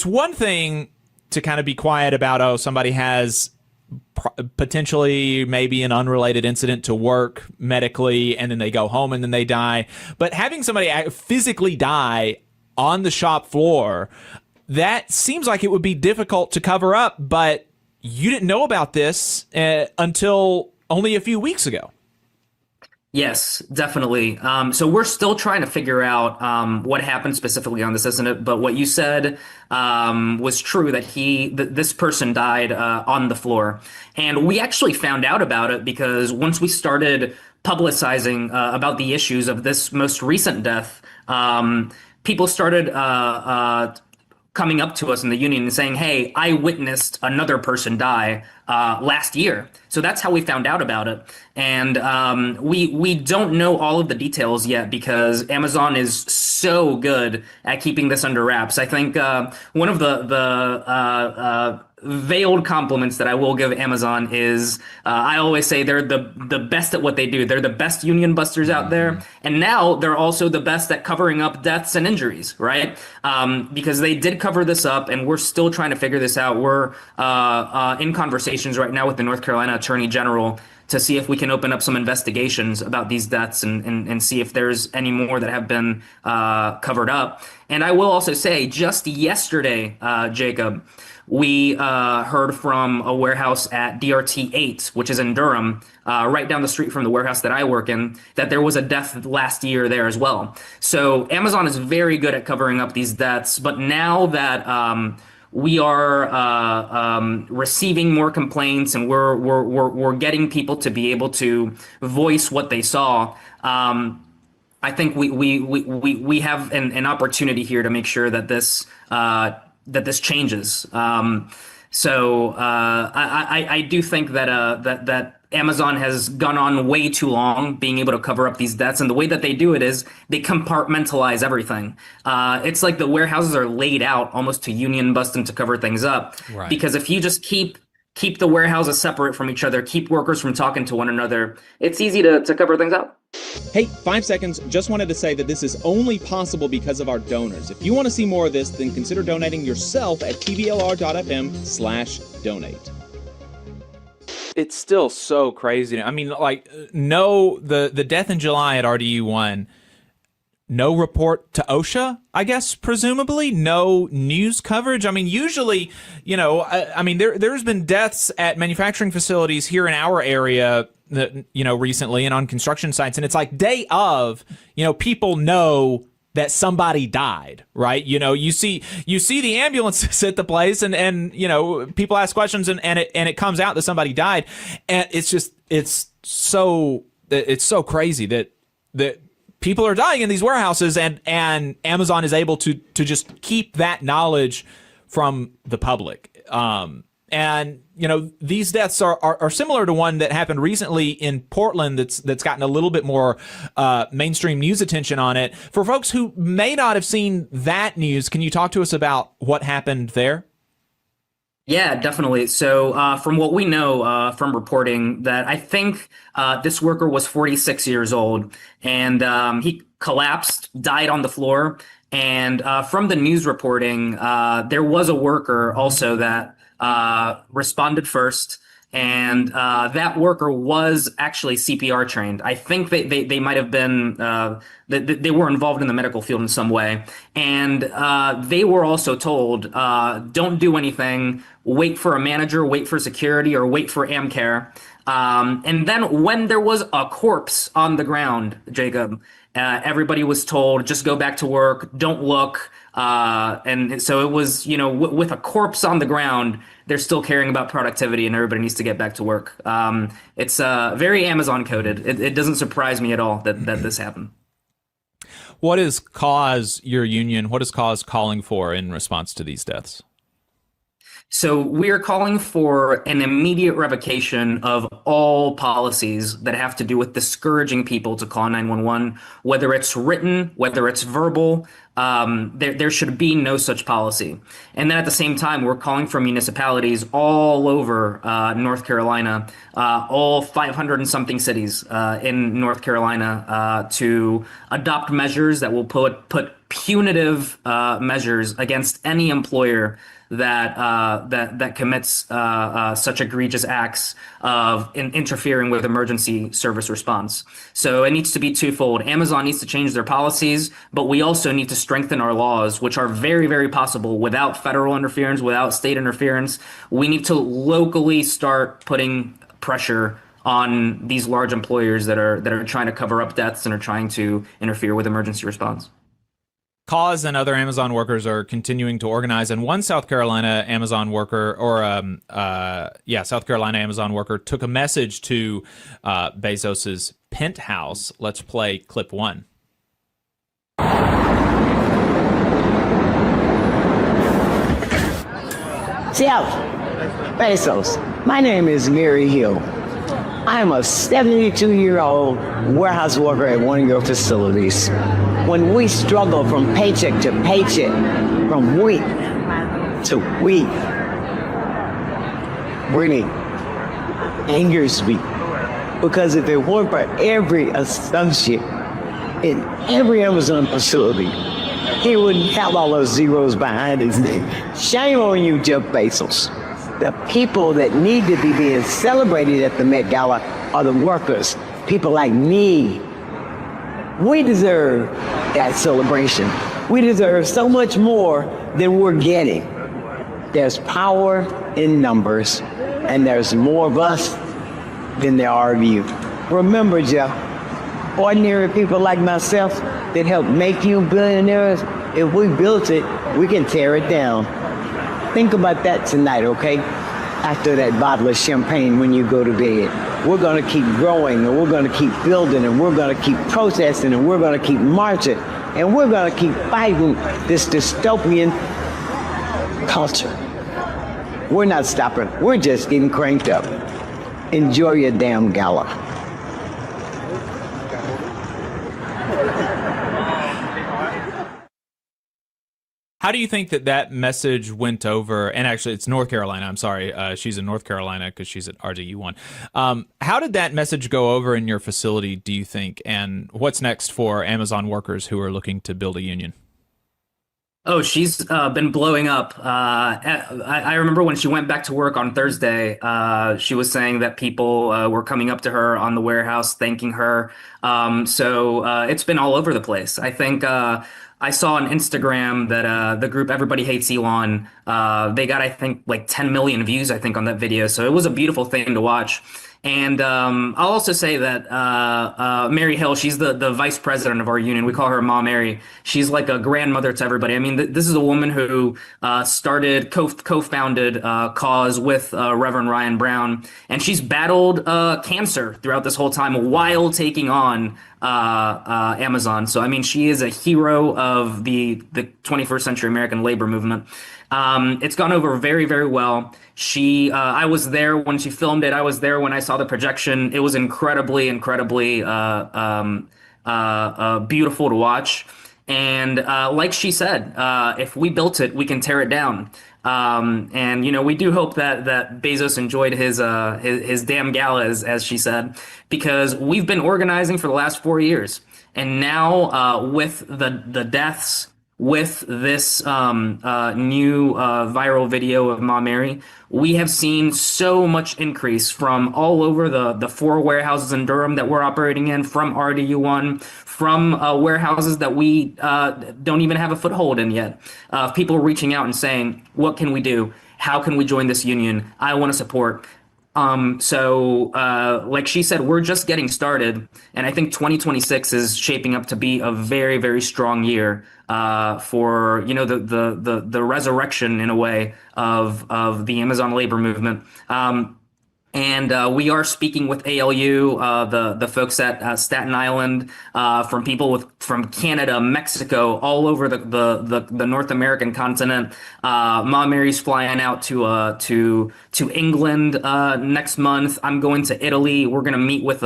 one thing to kind of be quiet about, somebody has potentially maybe an unrelated incident to work medically, and then they go home and then they die. But having somebody physically die on the shop floor, that seems like it would be difficult to cover up, but you didn't know about this until only a few weeks ago. Yes, definitely. So we're still trying to figure out what happened specifically on this incident, but what you said was true, that this person died on the floor. And we actually found out about it because once we started publicizing about the issues of this most recent death, people started coming up to us in the union and saying, hey, I witnessed another person die last year. So that's how we found out about it. And we don't know all of the details yet because Amazon is so good at keeping this under wraps. I think one of the veiled compliments that I will give Amazon is I always say they're the best at what they do. They're the best union busters out there. And now they're also the best at covering up deaths and injuries, right? Because they did cover this up and we're still trying to figure this out. We're in conversations right now with the North Carolina Attorney General to see if we can open up some investigations about these deaths and see if there's any more that have been covered up. And I will also say just yesterday, Jacob, we heard from a warehouse at DRT 8, which is in Durham, right down the street from the warehouse that I work in, that there was a death last year there as well. So Amazon is very good at covering up these deaths. But now that we are receiving more complaints and we're getting people to be able to voice what they saw, I think we have an opportunity here to make sure that this changes. So I do think that Amazon has gone on way too long being able to cover up these deaths, and the way that they do it is they compartmentalize everything. It's like the warehouses are laid out almost to union bust and to cover things up. Right. Because if you just keep the warehouses separate from each other, keep workers from talking to one another, it's easy to cover things up. Hey, 5 seconds. Just wanted to say that this is only possible because of our donors. If you want to see more of this, then consider donating yourself at tvlr.fm/donate. It's still so crazy. I mean, like, no, the death in July at RDU1, no report to OSHA, I guess, presumably no news coverage. I mean, usually, you know, I mean, there's been deaths at manufacturing facilities here in our area that, you know, recently and on construction sites. And it's like day of, you know, people know that somebody died, right? You know, you see the ambulances at the place and you know, people ask questions and it comes out that somebody died. And it's so crazy that people are dying in these warehouses and Amazon is able to just keep that knowledge from the public. And, you know, these deaths are similar to one that happened recently in Portland that's gotten a little bit more mainstream news attention on it. For folks who may not have seen that news, can you talk to us about what happened there? Yeah, definitely. So from what we know from reporting, that I think this worker was 46 years old and he collapsed, died on the floor. And from the news reporting, there was a worker also that responded first, and that worker was actually CPR trained. I think they might have been, they were involved in the medical field in some way. And they were also told, don't do anything, wait for a manager, wait for security, or wait for AmCare. And then when there was a corpse on the ground, Jacob, everybody was told, just go back to work, don't look. And so it was, you know, with a corpse on the ground, they're still caring about productivity and everybody needs to get back to work. It's very Amazon coded. It doesn't surprise me at all that this happened. What is Cause, your union, what is Cause calling for in response to these deaths? So we are calling for an immediate revocation of all policies that have to do with discouraging people to call 911, whether it's written, whether it's verbal. There should be no such policy. And then at the same time, we're calling for municipalities all over North Carolina, all 500 and something cities in North Carolina to adopt measures that will put punitive measures against any employer that commits such egregious acts of interfering with emergency service response. So it needs to be twofold. Amazon needs to change their policies, but we also need to strengthen our laws, which are very, very possible without federal interference, without state interference. We need to locally start putting pressure on these large employers that are trying to cover up deaths and are trying to interfere with emergency response. Cause and other Amazon workers are continuing to organize, and one South Carolina Amazon worker, South Carolina Amazon worker took a message to Bezos's penthouse. Let's play clip 1. Jeff Bezos, my name is Mary Hill. I'm a 72-year-old warehouse worker at one of your facilities. When we struggle from paycheck to paycheck, from week to week, really angers me. Because if it weren't for every associate in every Amazon facility, he wouldn't have all those zeros behind his name. Shame on you, Jeff Bezos. The people that need to be being celebrated at the Met Gala are the workers, people like me. We deserve that celebration. We deserve so much more than we're getting. There's power in numbers, and there's more of us than there are of you. Remember, Jeff, ordinary people like myself that helped make you billionaires, if we built it, we can tear it down. Think about that tonight, okay? After that bottle of champagne when you go to bed. We're gonna keep growing, and we're gonna keep building, and we're gonna keep protesting, and we're gonna keep marching, and we're gonna keep fighting this dystopian culture. We're not stopping, we're just getting cranked up. Enjoy your damn gala. How do you think that message went over? And actually, it's North Carolina. I'm sorry. She's in North Carolina because she's at RGU1. How did that message go over in your facility, do you think? And what's next for Amazon workers who are looking to build a union? Oh, she's been blowing up. I remember when she went back to work on Thursday, she was saying that people were coming up to her on the warehouse thanking her. So it's been all over the place. I think I saw on Instagram that the group Everybody Hates Elon, they got, I think, like 10 million views, I think, on that video. So it was a beautiful thing to watch. And I'll also say that Mary Hill, she's the vice president of our union. We call her Ma Mary. She's like a grandmother to everybody. I mean, this is a woman who co-founded Cause with Reverend Ryan Brown, and she's battled cancer throughout this whole time while taking on Amazon. So, I mean, she is a hero of the 21st century American labor movement. It's gone over very, very well. I was there when she filmed it. I was there when I saw the projection. It was incredibly, incredibly beautiful to watch. And like she said, if we built it, we can tear it down. And we do hope that Bezos enjoyed his damn gala, as she said, because we've been organizing for the last 4 years, and now with the deaths, with this new viral video of Ma Mary, we have seen so much increase from all over the 4 warehouses in Durham that we're operating in, from RDU1, from warehouses that we don't even have a foothold in yet. People reaching out and saying, what can we do? How can we join this union? I want to support. Like she said, we're just getting started, and I think 2026 is shaping up to be a very, very strong year for the resurrection, in a way, of the Amazon labor movement. And we are speaking with ALU, the folks at Staten Island, from people from Canada, Mexico, all over the North American continent. Ma Mary's flying out to England next month. I'm going to Italy. We're going to meet with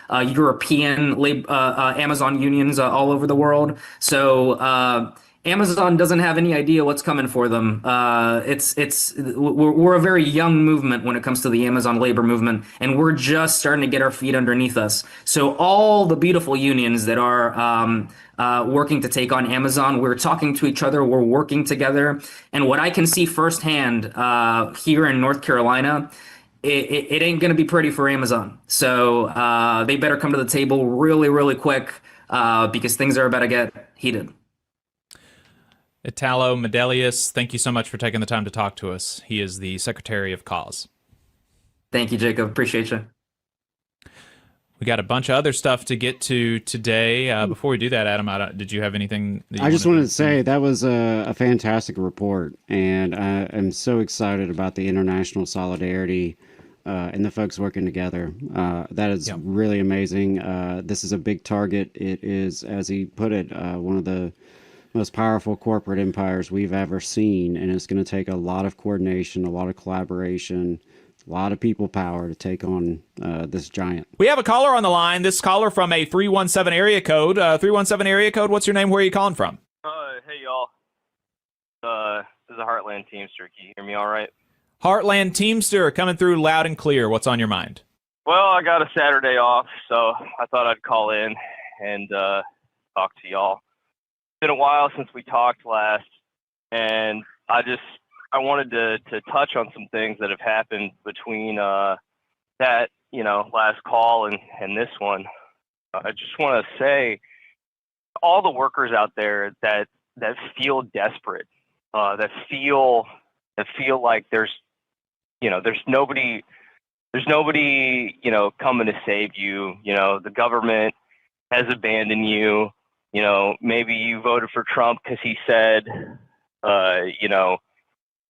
European Amazon unions all over the world. So Amazon doesn't have any idea what's coming for them. We're a very young movement when it comes to the Amazon labor movement, and we're just starting to get our feet underneath us. So all the beautiful unions that are working to take on Amazon, we're talking to each other, we're working together. And what I can see firsthand here in North Carolina, it ain't going to be pretty for Amazon. So they better come to the table really, really quick because things are about to get heated. Italo Medelius, thank you so much for taking the time to talk to us. He is the Secretary of Cause. Thank you, Jacob. Appreciate you. We got a bunch of other stuff to get to today. Before we do that, Adam, did you have anything? I just wanted to say that was a fantastic report, and I am so excited about the international solidarity and the folks working together. That is really amazing. This is a big target. It is, as he put it, one of the most powerful corporate empires we've ever seen, and it's going to take a lot of coordination, a lot of collaboration, a lot of people power to take on this giant. We have a caller on the line. This caller from a 317 area code. 317 area code, what's your name? Where are you calling from? Hey, y'all. This is a Heartland Teamster. Can you hear me all right? Heartland Teamster, coming through loud and clear. What's on your mind? Well, I got a Saturday off, so I thought I'd call in and talk to y'all. It's been a while since we talked last, and I wanted to touch on some things that have happened between that last call and this one. I just want to say, all the workers out there that feel desperate, that feel like there's nobody coming to save you. The government has abandoned you. Maybe you voted for Trump because he said,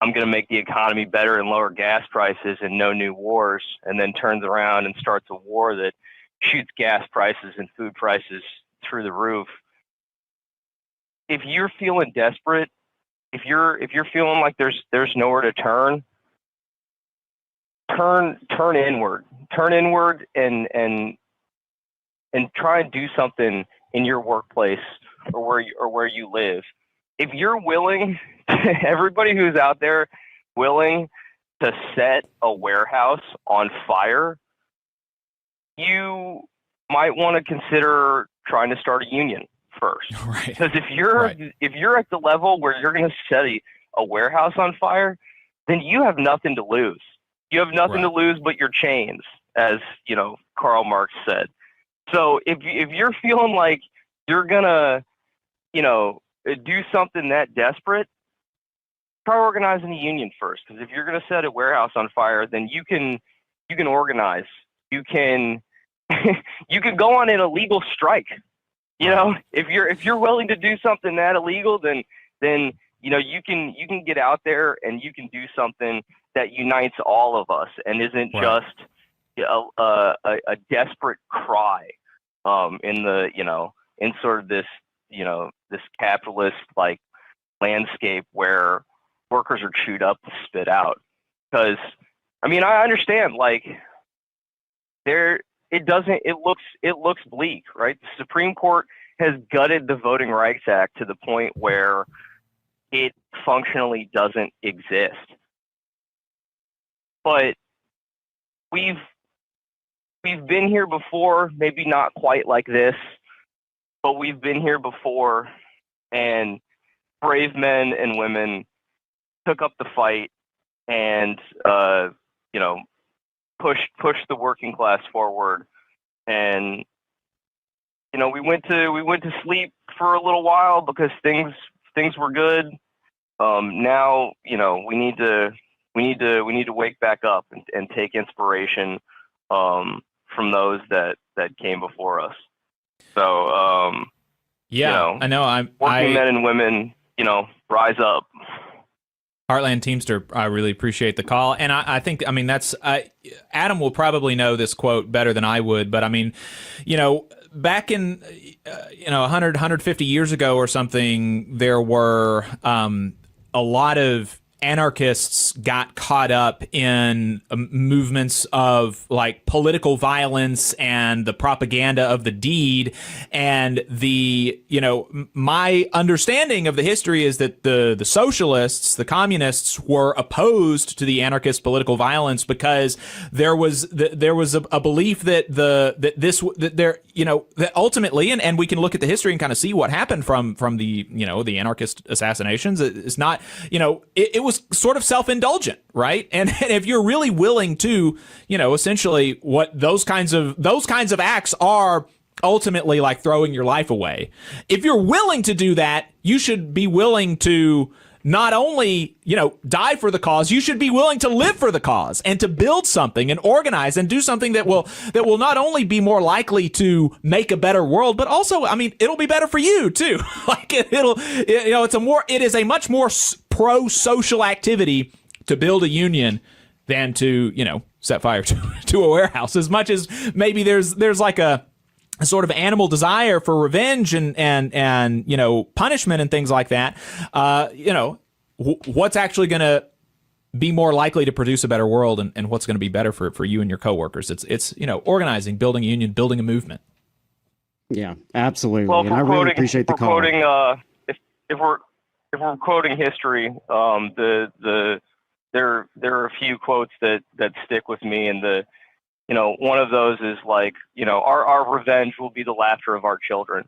I'm going to make the economy better and lower gas prices and no new wars, and then turns around and starts a war that shoots gas prices and food prices through the roof. If you're feeling desperate, if you're feeling like there's nowhere to turn inward. Turn inward and try and do something in your workplace or where you live. If you're willing, everybody who's out there willing to set a warehouse on fire, you might want to consider trying to start a union first. Right. Because if you're at the level where you're going to set a warehouse on fire, then you have nothing to lose. You have nothing to lose but your chains, as Karl Marx said. So if you're feeling like you're gonna do something that desperate, try organizing a union first. Because if you're gonna set a warehouse on fire, then you can organize. You can you can go on an illegal strike. If you're willing to do something that illegal, then you can get out there and you can do something that unites all of us and isn't just a desperate cry in sort of this this capitalist like landscape where workers are chewed up to spit out. Because I understand it looks bleak, right? The Supreme Court has gutted the Voting Rights Act to the point where it functionally doesn't exist. But we've been here before, maybe not quite like this, but we've been here before, and brave men and women took up the fight and pushed the working class forward. And we went to sleep for a little while because things were good. Now we need to wake back up and take inspiration from those that came before us. So I know. Working men and women, rise up. Heartland Teamster, I really appreciate the call. And I think, that's, Adam will probably know this quote better than I would, but back in, 100, 150 years ago or something, there were a lot of anarchists got caught up in movements of like political violence and the propaganda of the deed. And my understanding of the history is that the socialists, the communists, were opposed to the anarchist political violence because there was a belief that that ultimately, and we can look at the history and kind of see what happened from the the anarchist assassinations. It's not it was sort of self-indulgent, right? And if you're really willing to, essentially what those kinds of acts are ultimately like throwing your life away. If you're willing to do that, you should be willing to not only, die for the cause, you should be willing to live for the cause and to build something and organize and do something that will not only be more likely to make a better world, but also, it'll be better for you too. Like it is a much more pro-social activity to build a union than to, set fire to a warehouse. As much as maybe there's like a sort of animal desire for revenge and punishment and things like that. What's actually going to be more likely to produce a better world and what's going to be better for you and your coworkers? It's organizing, building a union, building a movement. Yeah, absolutely. Well, and I really appreciate the call. If we're quoting history, there are a few quotes that stick with me, and one of those is like, our revenge will be the laughter of our children.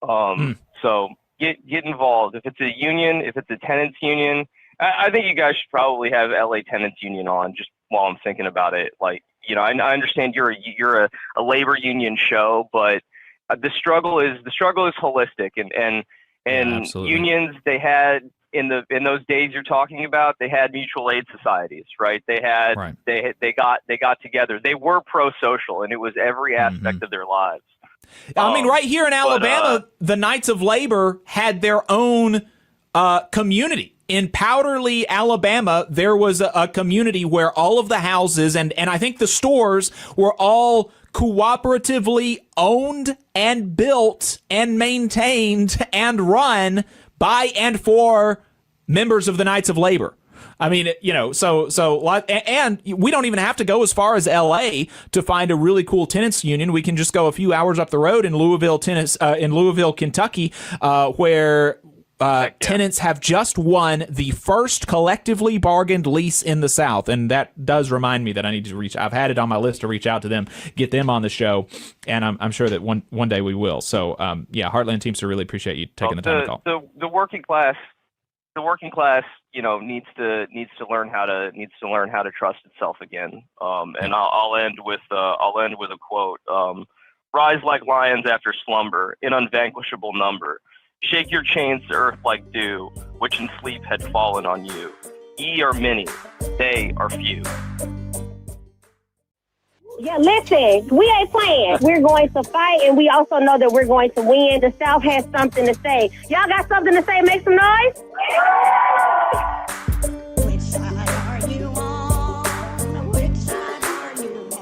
So get involved. If it's a union, if it's a tenants union, I think you guys should probably have LA Tenants Union on just while I'm thinking about it. Like, I understand you're a labor union show, but the struggle is holistic, and unions, they had in those days you're talking about, they had mutual aid societies, right? They had they got together. They were pro-social, and it was every aspect of their lives. Right here in Alabama, the Knights of Labor had their own community. In Powderly, Alabama, there was a community where all of the houses and I think the stores were all cooperatively owned and built and maintained and run by and for members of the Knights of Labor. And we don't even have to go as far as LA to find a really cool tenants union. We can just go a few hours up the road in Louisville, Kentucky, where tenants have just won the first collectively bargained lease in the South. And that does remind me that I need to I've had it on my list to reach out to them, get them on the show. And I'm sure that one day we will. So, yeah, Heartland Teamster, really appreciate you taking the time to call. The working class, needs to learn how to trust itself again. And I'll end with a quote. Rise like lions after slumber, in unvanquishable number. Shake your chains to earth like dew, which in sleep had fallen on you. Ye are many, they are few. Yeah, listen, we ain't playing. We're going to fight, and we also know that we're going to win. The South has something to say. Y'all got something to say? Make some noise. Which side are you on? Which side are you on?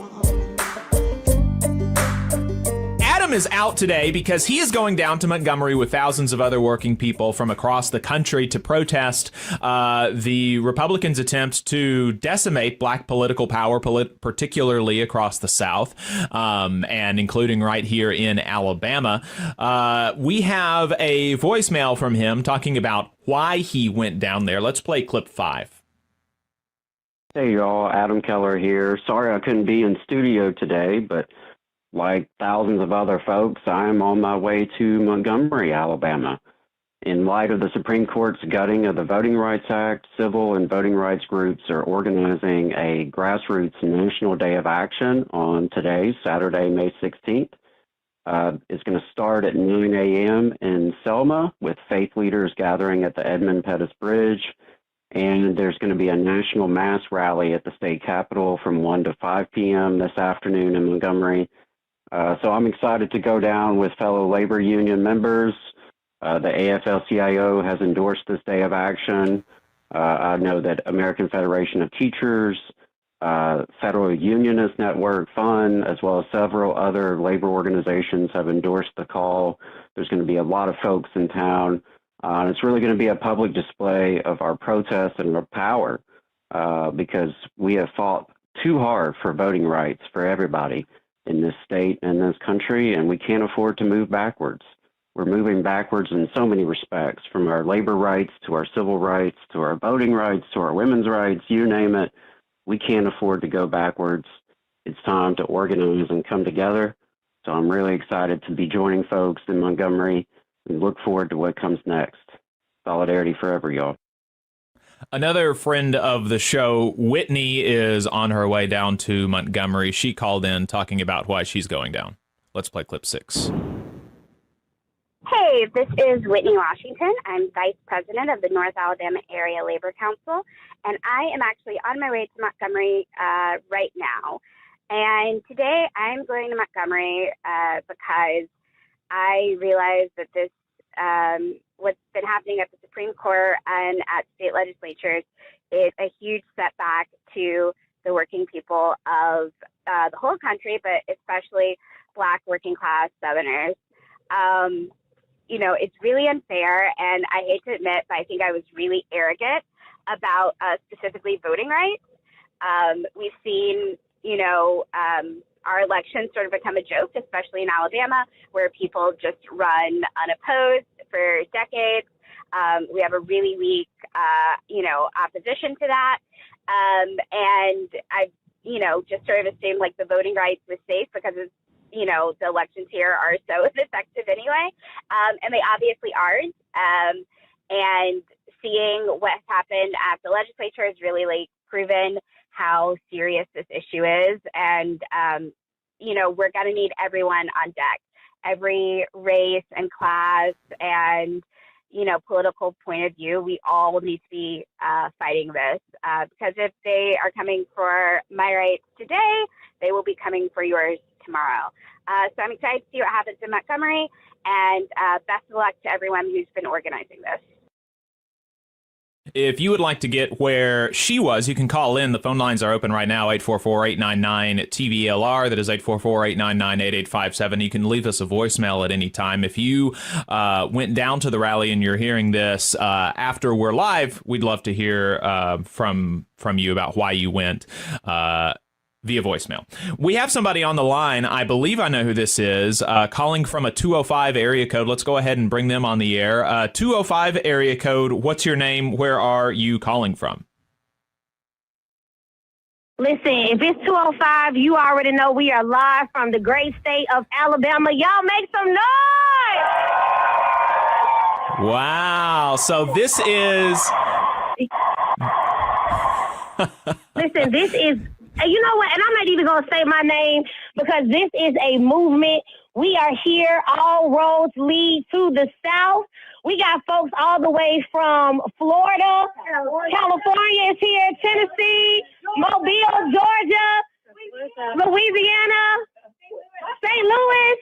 Adam is out today because he is going down to Montgomery with thousands of other working people from across the country to protest the Republicans' attempt to decimate black political power, particularly across the South, and including right here in Alabama. We have a voicemail from him talking about why he went down there. Let's play clip 5. Hey, y'all. Adam Keller here. Sorry I couldn't be in studio today, but like thousands of other folks, I am on my way to Montgomery, Alabama. In light of the Supreme Court's gutting of the Voting Rights Act, civil and voting rights groups are organizing a grassroots national day of action on today, Saturday, May 16th. It's going to start at 9 a.m. in Selma with faith leaders gathering at the Edmund Pettus Bridge. And there's going to be a national mass rally at the state capitol from 1 to 5 p.m. this afternoon in Montgomery. So I'm excited to go down with fellow labor union members. The AFL-CIO has endorsed this day of action. I know that American Federation of Teachers, Federal Unionist Network, FUN, as well as several other labor organizations have endorsed the call. There's going to be a lot of folks in town. And it's really going to be a public display of our protest and our power because we have fought too hard for voting rights for everybody in this state and this country, and we can't afford to move backwards. We're moving backwards in so many respects, from our labor rights to our civil rights to our voting rights to our women's rights, you name it. We can't afford to go backwards. It's time to organize and come together. So I'm really excited to be joining folks in Montgomery and look forward to what comes next. Solidarity forever, y'all. Another friend of the show, Whitney, is on her way down to Montgomery. She called in talking about why she's going down. Let's play clip 6. Hey, this is Whitney Washington. I'm Vice President of the North Alabama Area Labor Council, and I am actually on my way to Montgomery right now. And today I'm going to Montgomery because I realize that this what's been happening at the Supreme Court and at state legislatures is a huge setback to the working people of the whole country, but especially Black working class Southerners. It's really unfair, and I hate to admit, but I think I was really arrogant about specifically voting rights. We've seen, our elections sort of become a joke, especially in Alabama, where people just run unopposed for decades. We have a really weak, opposition to that. And I, just sort of assumed like the voting rights was safe because it's, the elections here are so effective anyway. And they obviously aren't. And seeing what's happened at the legislature has really proven how serious this issue is. And, we're going to need everyone on deck, every race and class and, political point of view. We all need to be fighting this because if they are coming for my rights today, they will be coming for yours tomorrow. So I'm excited to see what happens in Montgomery, and best of luck to everyone who's been organizing this. If you would like to get where she was, you can call in. The phone lines are open right now, 844-899-TVLR. That is 844-899-8857. You can leave us a voicemail at any time. If you went down to the rally and you're hearing this after we're live, we'd love to hear from you about why you went. via voicemail. We have somebody on the line. I believe I know who this is, calling from a 205 area code. Let's go ahead and bring them on the air. 205 area code, what's your name? Where are you calling from? Listen, if it's 205, you already know we are live from the great state of Alabama. Y'all make some noise! Wow. So this is... Listen, this is... You know what? And I'm not even going to say my name because this is a movement. We are here. All roads lead to the South. We got folks all the way from Florida, California is here, Tennessee, Mobile, Georgia, Louisiana, St. Louis,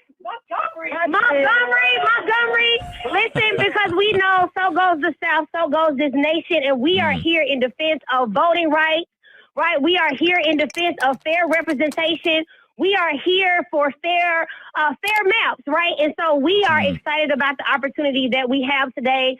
Montgomery. Listen, because we know so goes the South, so goes this nation, and we are here in defense of voting rights. Right, we are here in defense of fair representation. We are here for fair maps, right? And so we are excited about the opportunity that we have today.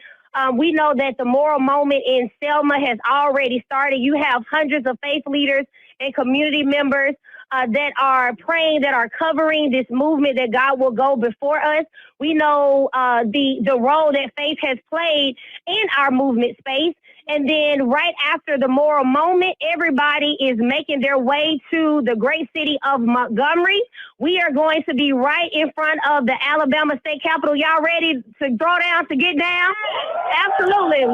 We know that the moral moment in Selma has already started. You have hundreds of faith leaders and community members that are praying, that are covering this movement, that God will go before us. We know the role that faith has played in our movement space. And then right after the moral moment, everybody is making their way to the great city of Montgomery. We are going to be right in front of the Alabama State Capitol. Y'all ready to throw down, to get down? Absolutely.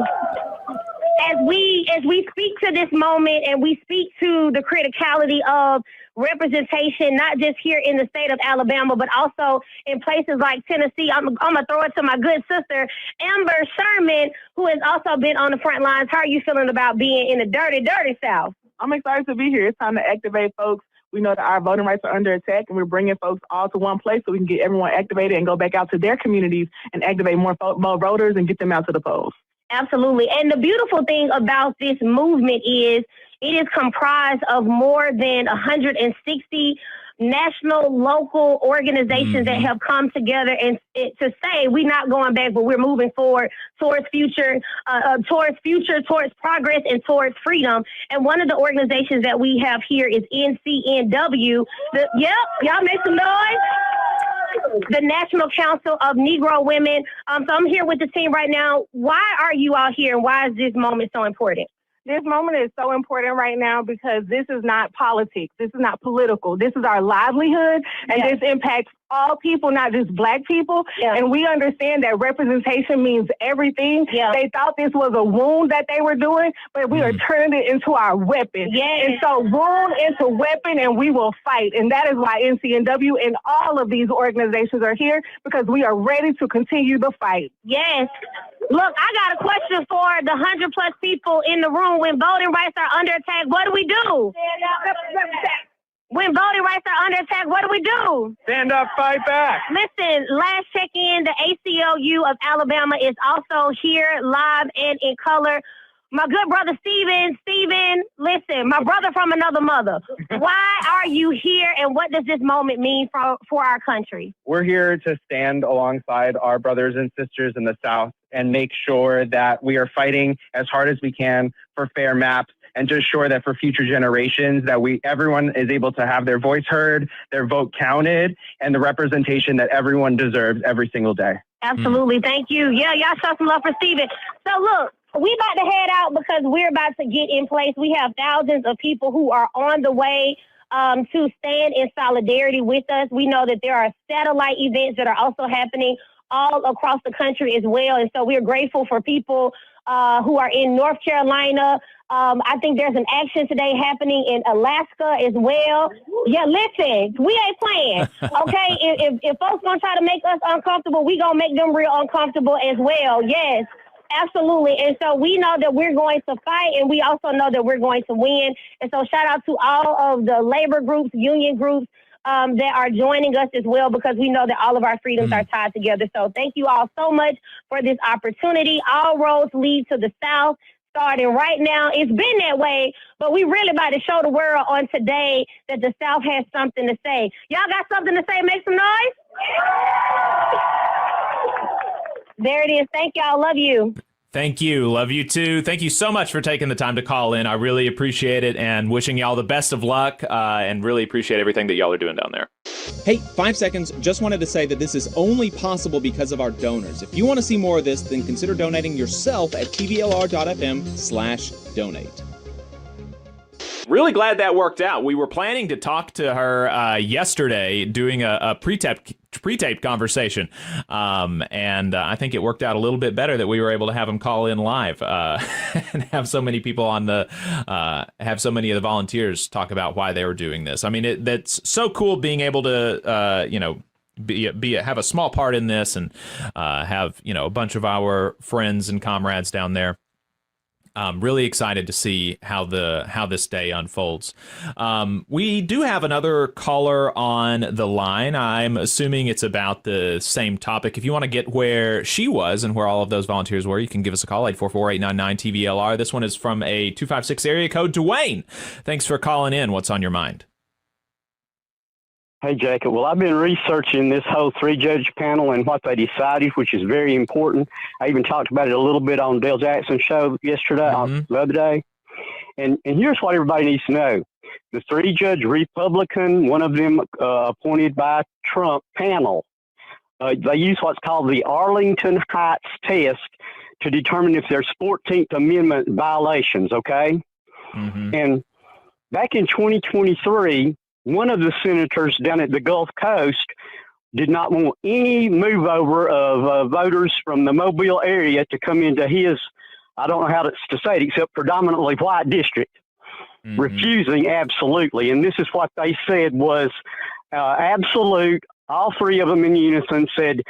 As we speak to this moment and we speak to the criticality of representation, not just here in the state of Alabama, but also in places like Tennessee. I'm going to throw it to my good sister, Amber Sherman, who has also been on the front lines. How are you feeling about being in the dirty, dirty South? I'm excited to be here. It's time to activate folks. We know that our voting rights are under attack, and we're bringing folks all to one place so we can get everyone activated and go back out to their communities and activate more voters and get them out to the polls. Absolutely. And the beautiful thing about this movement is it is comprised of more than 160 national, local organizations that have come together and to say we're not going back, but we're moving forward towards towards progress, and towards freedom. And one of the organizations that we have here is NCNW. Y'all make some noise. The National Council of Negro Women. So I'm here with the team right now. Why are you all here, and why is this moment so important? This moment is so important right now because this is not politics. This is not political. This is our livelihood, and this impacts all people, not just Black people. And we understand that representation means everything. They thought this was a wound that they were doing, but we are turning it into our weapon. And so wound into weapon, and we will fight. And that is why NCNW and all of these organizations are here, because we are ready to continue the fight. Yes. Look, I got a question for the 100+ people in the room. When voting rights are under attack, what do we do? When voting rights are under attack, what do we do? Stand up, fight back. Listen, last check-in, the ACLU of Alabama is also here, live and in color. My good brother, Steven, listen, my brother from another mother. Why are you here, and what does this moment mean for our country? We're here to stand alongside our brothers and sisters in the South and make sure that we are fighting as hard as we can for fair maps, and to ensure that for future generations that everyone is able to have their voice heard, their vote counted, and the representation that everyone deserves every single day. Absolutely. Thank you. Yeah, y'all show some love for Steven. So look, we about to head out because we're about to get in place. We have thousands of people who are on the way to stand in solidarity with us. We know that there are satellite events that are also happening all across the country as well. And so we're grateful for people who are in North Carolina. I think there's an action today happening in Alaska as well. Yeah, listen, we ain't playing, okay? if folks gonna try to make us uncomfortable, we gonna make them real uncomfortable as well. Yes, absolutely. And so we know that we're going to fight, and we also know that we're going to win. And so shout out to all of the labor groups, union groups, that are joining us as well, because we know that all of our freedoms are tied together. So thank you all so much for this opportunity. All roads lead to the South, starting right now. It's been that way, but we really about to show the world on today that the South has something to say. Y'all got something to say? Make some noise. There it is. Thank y'all. Love you. Thank you. Love you too. Thank you so much for taking the time to call in. I really appreciate it, and wishing y'all the best of luck, and really appreciate everything that y'all are doing down there. Hey, 5 seconds. Just wanted to say that this is only possible because of our donors. If you want to see more of this, then consider donating yourself at tvlr.fm/donate. Really glad that worked out. We were planning to talk to her yesterday, doing a pre-taped conversation, and I think it worked out a little bit better that we were able to have them call in live and have so many people on the have so many of the volunteers talk about why they were doing this. I mean, that's so cool being able to have a small part in this, and have a bunch of our friends and comrades down there. I'm really excited to see how this day unfolds. We do have another caller on the line. I'm assuming it's about the same topic. If you want to get where she was and where all of those volunteers were, you can give us a call, 844-899-TVLR. This one is from a 256 area code. Dwayne, thanks for calling in. What's on your mind? Hey, Jacob. Well, I've been researching this whole three-judge panel and what they decided, which is very important. I even talked about it a little bit on Dale Jackson's show yesterday, the other day. And here's what everybody needs to know. The three-judge Republican, one of them appointed by Trump panel, they use what's called the Arlington Heights test to determine if there's 14th Amendment violations, okay? And back in 2023, one of the senators down at the Gulf Coast did not want any move over of voters from the Mobile area to come into his, I don't know how to say it, except predominantly white district, refusing absolutely. And this is what they said was absolute. All three of them in unison said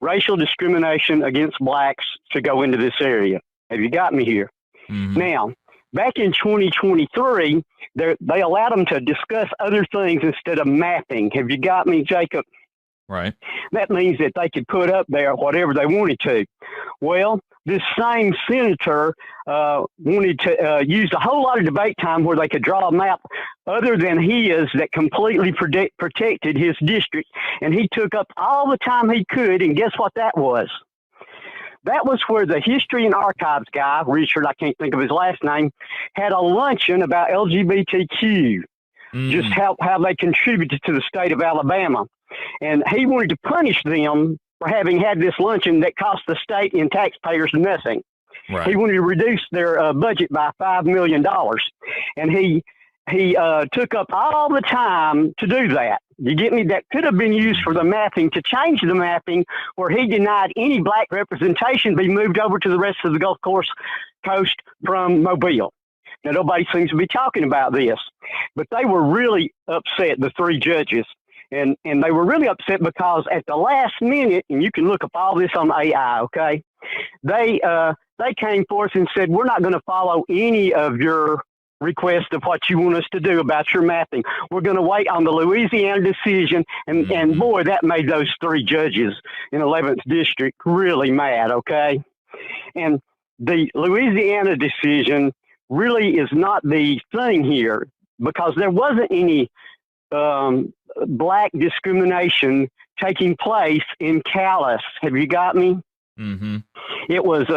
racial discrimination against blacks to go into this area. Have you got me here? Now, back in 2023, they allowed them to discuss other things instead of mapping. Have you got me, Jacob? Right. That means that they could put up there whatever they wanted to. Well, this same senator wanted to use a whole lot of debate time where they could draw a map other than his that completely protected his district. And he took up all the time he could. And guess what that was? That was where the History and Archives guy, Richard, I can't think of his last name, had a luncheon about LGBTQ, just how they contributed to the state of Alabama. And he wanted to punish them for having had this luncheon that cost the state and taxpayers nothing. Right. He wanted to reduce their budget by $5 million. And he took up all the time to do that. You get me? That could have been used for the mapping, to change the mapping where he denied any black representation be moved over to the rest of the Gulf Coast from Mobile. Now, nobody seems to be talking about this, but they were really upset, the three judges. And they were really upset because at the last minute, and you can look up all this on AI, okay, they came forth and said, we're not going to follow any of your request of what you want us to do about your mapping. We're going to wait on the Louisiana decision. And boy, that made those three judges in 11th District really mad, okay? And the Louisiana decision really is not the thing here because there wasn't any black discrimination taking place in Calais. Have you got me? It was,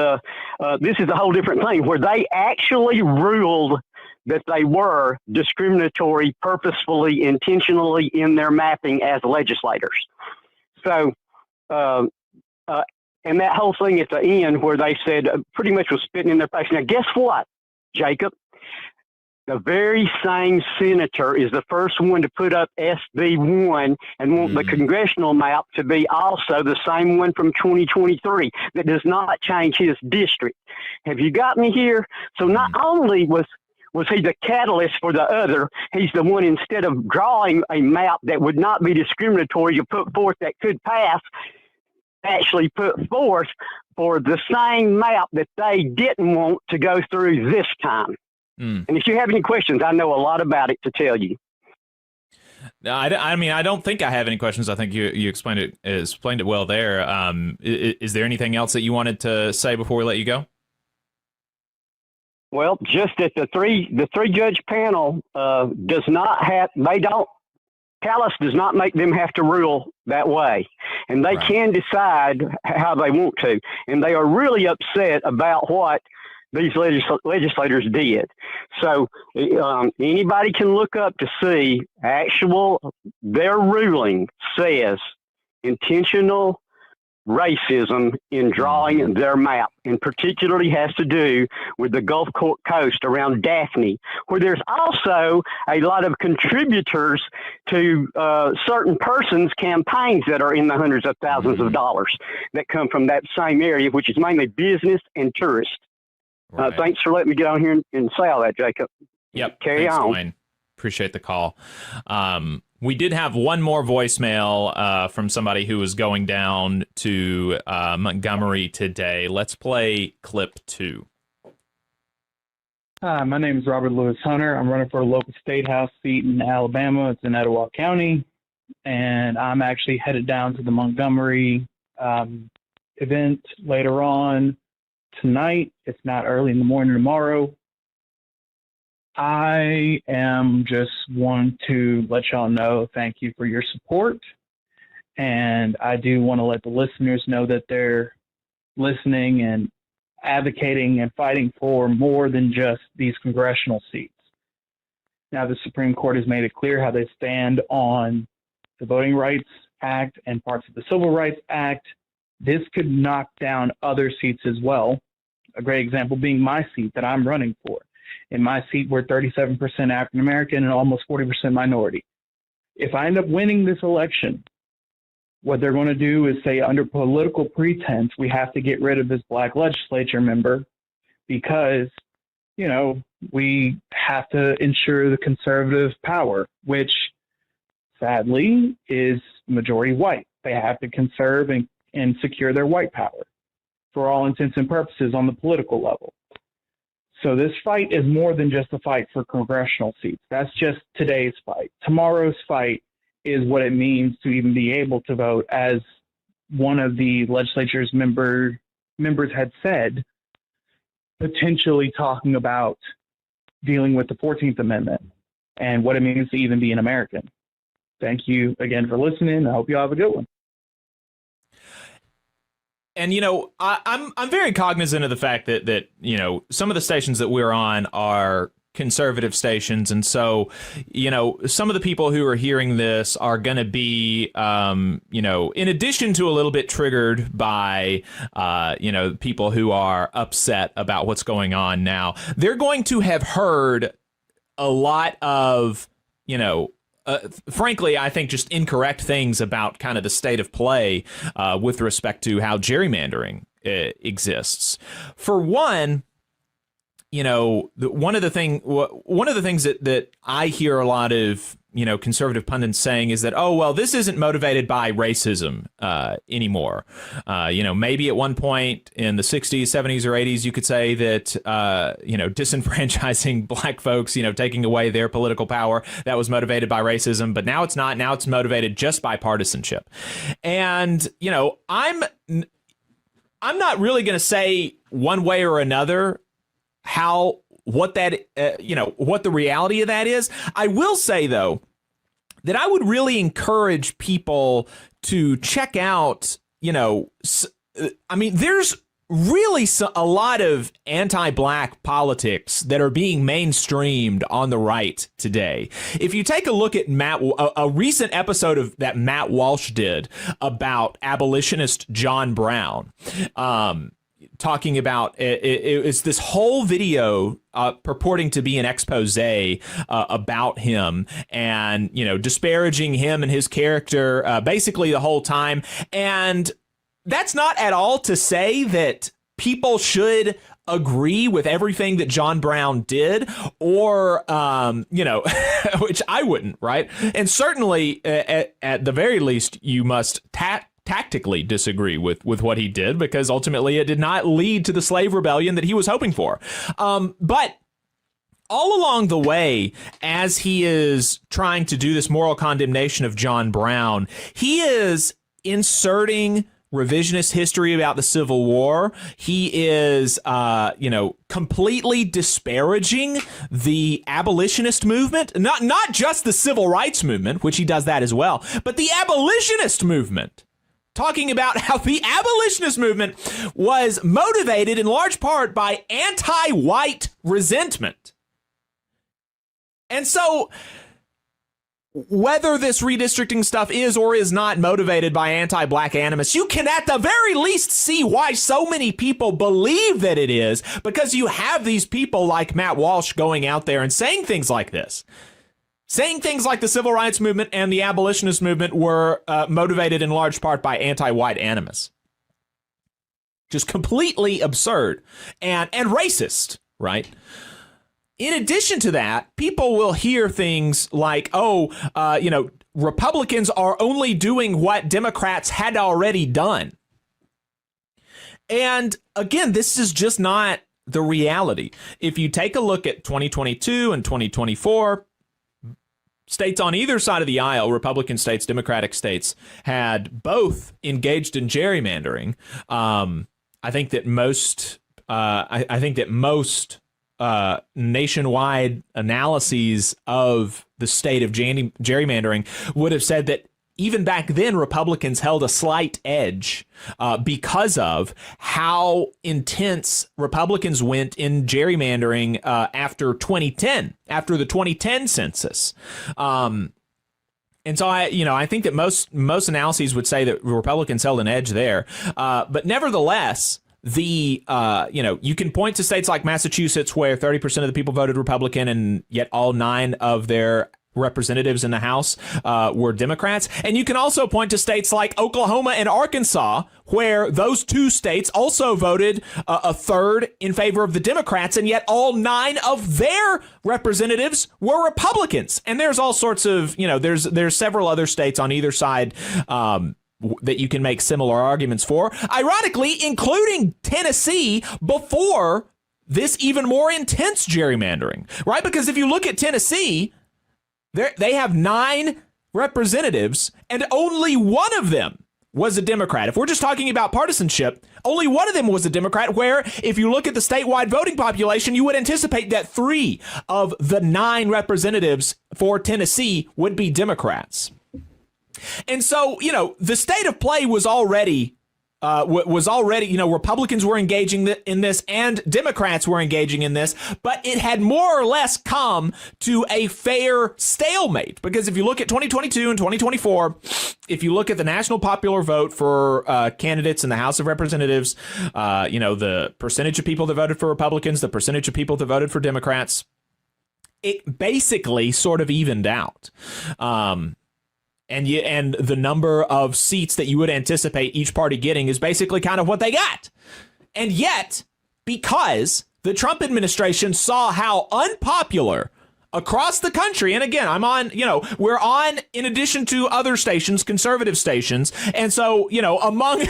this is a whole different thing where they actually ruled that they were discriminatory purposefully, intentionally in their mapping as legislators. So, and that whole thing at the end where they said pretty much was spitting in their face. Now, guess what, Jacob? The very same senator is the first one to put up SB1 and want the congressional map to be also the same one from 2023 that does not change his district. Have you got me here? So not only was he the catalyst for the other, he's the one, instead of drawing a map that would not be discriminatory to put forth that could pass, actually put forth for the same map that they didn't want to go through this time. And if you have any questions, I know a lot about it to tell you. No, I mean, I don't think I have any questions. I think you explained it well there. Is there anything else that you wanted to say before we let you go? Well, just that the three judge panel does not have, they don't callous does not make them have to rule that way. And they can decide how they want to. And they are really upset about what these legislators did. So anybody can look up to see their ruling says intentional racism in drawing their map, and particularly has to do with the Gulf Coast around Daphne, where there's also a lot of contributors to certain persons' campaigns that are in the hundreds of thousands of dollars that come from that same area, which is mainly business and tourists. Thanks for letting me get on here and say all that, Jacob. Yep. Carry Thanks, on. Dwayne. Appreciate the call. We did have one more voicemail from somebody who was going down to Montgomery today. Let's play clip 2. Hi, my name is Robert Lewis Hunter. I'm running for a local state house seat in Alabama. It's in Etowah County. And I'm actually headed down to the Montgomery event later on tonight, if not early in the morning tomorrow. I am just want to let y'all know thank you for your support. And I do want to let the listeners know that they're listening and advocating and fighting for more than just these congressional seats. Now, the Supreme Court has made it clear how they stand on the Voting Rights Act and parts of the Civil Rights Act. This could knock down other seats as well. A great example being my seat that I'm running for. In my seat, we're 37% African American and almost 40% minority. If I end up winning this election, what they're going to do is say, under political pretense, we have to get rid of this black legislature member because, you know, we have to ensure the conservative power, which sadly is majority white. They have to conserve and secure their white power for all intents and purposes on the political level. So this fight is more than just a fight for congressional seats. That's just today's fight. Tomorrow's fight is what it means to even be able to vote, as one of the legislature's members had said, potentially talking about dealing with the 14th Amendment and what it means to even be an American. Thank you again for listening. I hope you all have a good one. And, you know, I'm very cognizant of the fact that, you know, some of the stations that we're on are conservative stations. And so, you know, some of the people who are hearing this are going to be, you know, in addition to a little bit triggered by, you know, people who are upset about what's going on now, they're going to have heard a lot of, you know, frankly, I think just incorrect things about kind of the state of play with respect to how gerrymandering exists. For one, you know, one of the things that I hear a lot of, you know, conservative pundits saying is that, oh, well, this isn't motivated by racism anymore. You know, maybe at one point in the 60s, 70s, or 80s, you could say that, you know, disenfranchising black folks, you know, taking away their political power, that was motivated by racism. But now it's not. Now it's motivated just by partisanship. And, you know, I'm not really going to say one way or another what that, you know, what the reality of that is. I will say, though, that I would really encourage people to check out, you know, I mean, there's really a lot of anti-black politics that are being mainstreamed on the right today. If you take a look at a recent episode of that Matt Walsh did about abolitionist John Brown, talking about it's this whole video purporting to be an expose about him and, you know, disparaging him and his character basically the whole time. And that's not at all to say that people should agree with everything that John Brown did, or, you know, which I wouldn't, right? And certainly, at the very least, you must tactically disagree with what he did, because ultimately it did not lead to the slave rebellion that he was hoping for. But all along the way, as he is trying to do this moral condemnation of John Brown, he is inserting revisionist history about the Civil War. He is, completely disparaging the abolitionist movement, not just the civil rights movement, which he does that as well, but the abolitionist movement. Talking about how the abolitionist movement was motivated in large part by anti-white resentment. And so whether this redistricting stuff is or is not motivated by anti-black animus, you can at the very least see why so many people believe that it is, because you have these people like Matt Walsh going out there and saying things like this. Saying things like the civil rights movement and the abolitionist movement were motivated in large part by anti-white animus. Just completely absurd and racist, right? In addition to that, people will hear things like, Republicans are only doing what Democrats had already done. And again, this is just not the reality. If you take a look at 2022 and 2024, states on either side of the aisle, Republican states, Democratic states, had both engaged in gerrymandering. I think that most nationwide analyses of the state of gerrymandering would have said that even back then, Republicans held a slight edge because of how intense Republicans went in gerrymandering after 2010, after the 2010 census. And so I think that most analyses would say that Republicans held an edge there. But nevertheless, you can point to states like Massachusetts where 30% of the people voted Republican, and yet all 9 of their representatives in the House were Democrats. And you can also point to states like Oklahoma and Arkansas, where those 2 states also voted a third in favor of the Democrats, and yet all 9 of their representatives were Republicans. And there's all sorts of, there's several other states on either side that you can make similar arguments for, ironically, including Tennessee before this even more intense gerrymandering, right? Because if you look at Tennessee, they have 9 representatives, and only one of them was a Democrat. If we're just talking about partisanship, only one of them was a Democrat, where if you look at the statewide voting population, you would anticipate that 3 of the 9 representatives for Tennessee would be Democrats. And so, the state of play was already, Republicans were engaging in this and Democrats were engaging in this, but it had more or less come to a fair stalemate. Because if you look at 2022 and 2024, if you look at the national popular vote for candidates in the House of Representatives, the percentage of people that voted for Republicans, the percentage of people that voted for Democrats, it basically sort of evened out. And the number of seats that you would anticipate each party getting is basically kind of what they got. And yet, because the Trump administration saw how unpopular across the country, and again, we're on, in addition to other stations, conservative stations. And so, among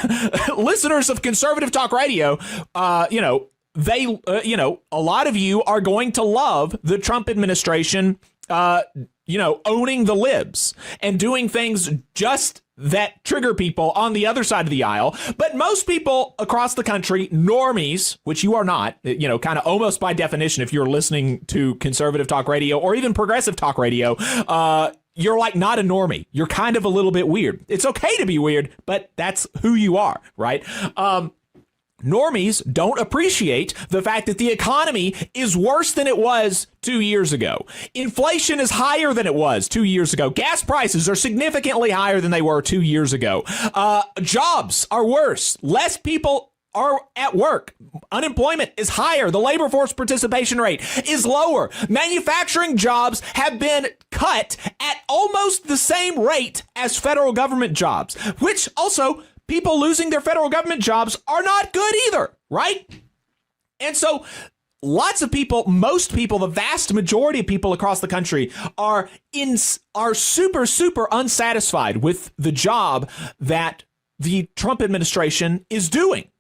listeners of conservative talk radio, a lot of you are going to love the Trump administration owning the libs and doing things just that trigger people on the other side of the aisle. But most people across the country, normies, which you are not, kind of almost by definition, if you're listening to conservative talk radio or even progressive talk radio, you're like not a normie. You're kind of a little bit weird. It's okay to be weird, but that's who you are, right? Normies don't appreciate the fact that the economy is worse than it was 2 years ago. Inflation is higher than it was 2 years ago. Gas prices are significantly higher than they were 2 years ago. Jobs are worse. Less people are at work. Unemployment is higher. The labor force participation rate is lower. Manufacturing jobs have been cut at almost the same rate as federal government jobs, which also people losing their federal government jobs are not good either, right? And so lots of people, most people, the vast majority of people across the country are super, super unsatisfied with the job that the Trump administration is doing.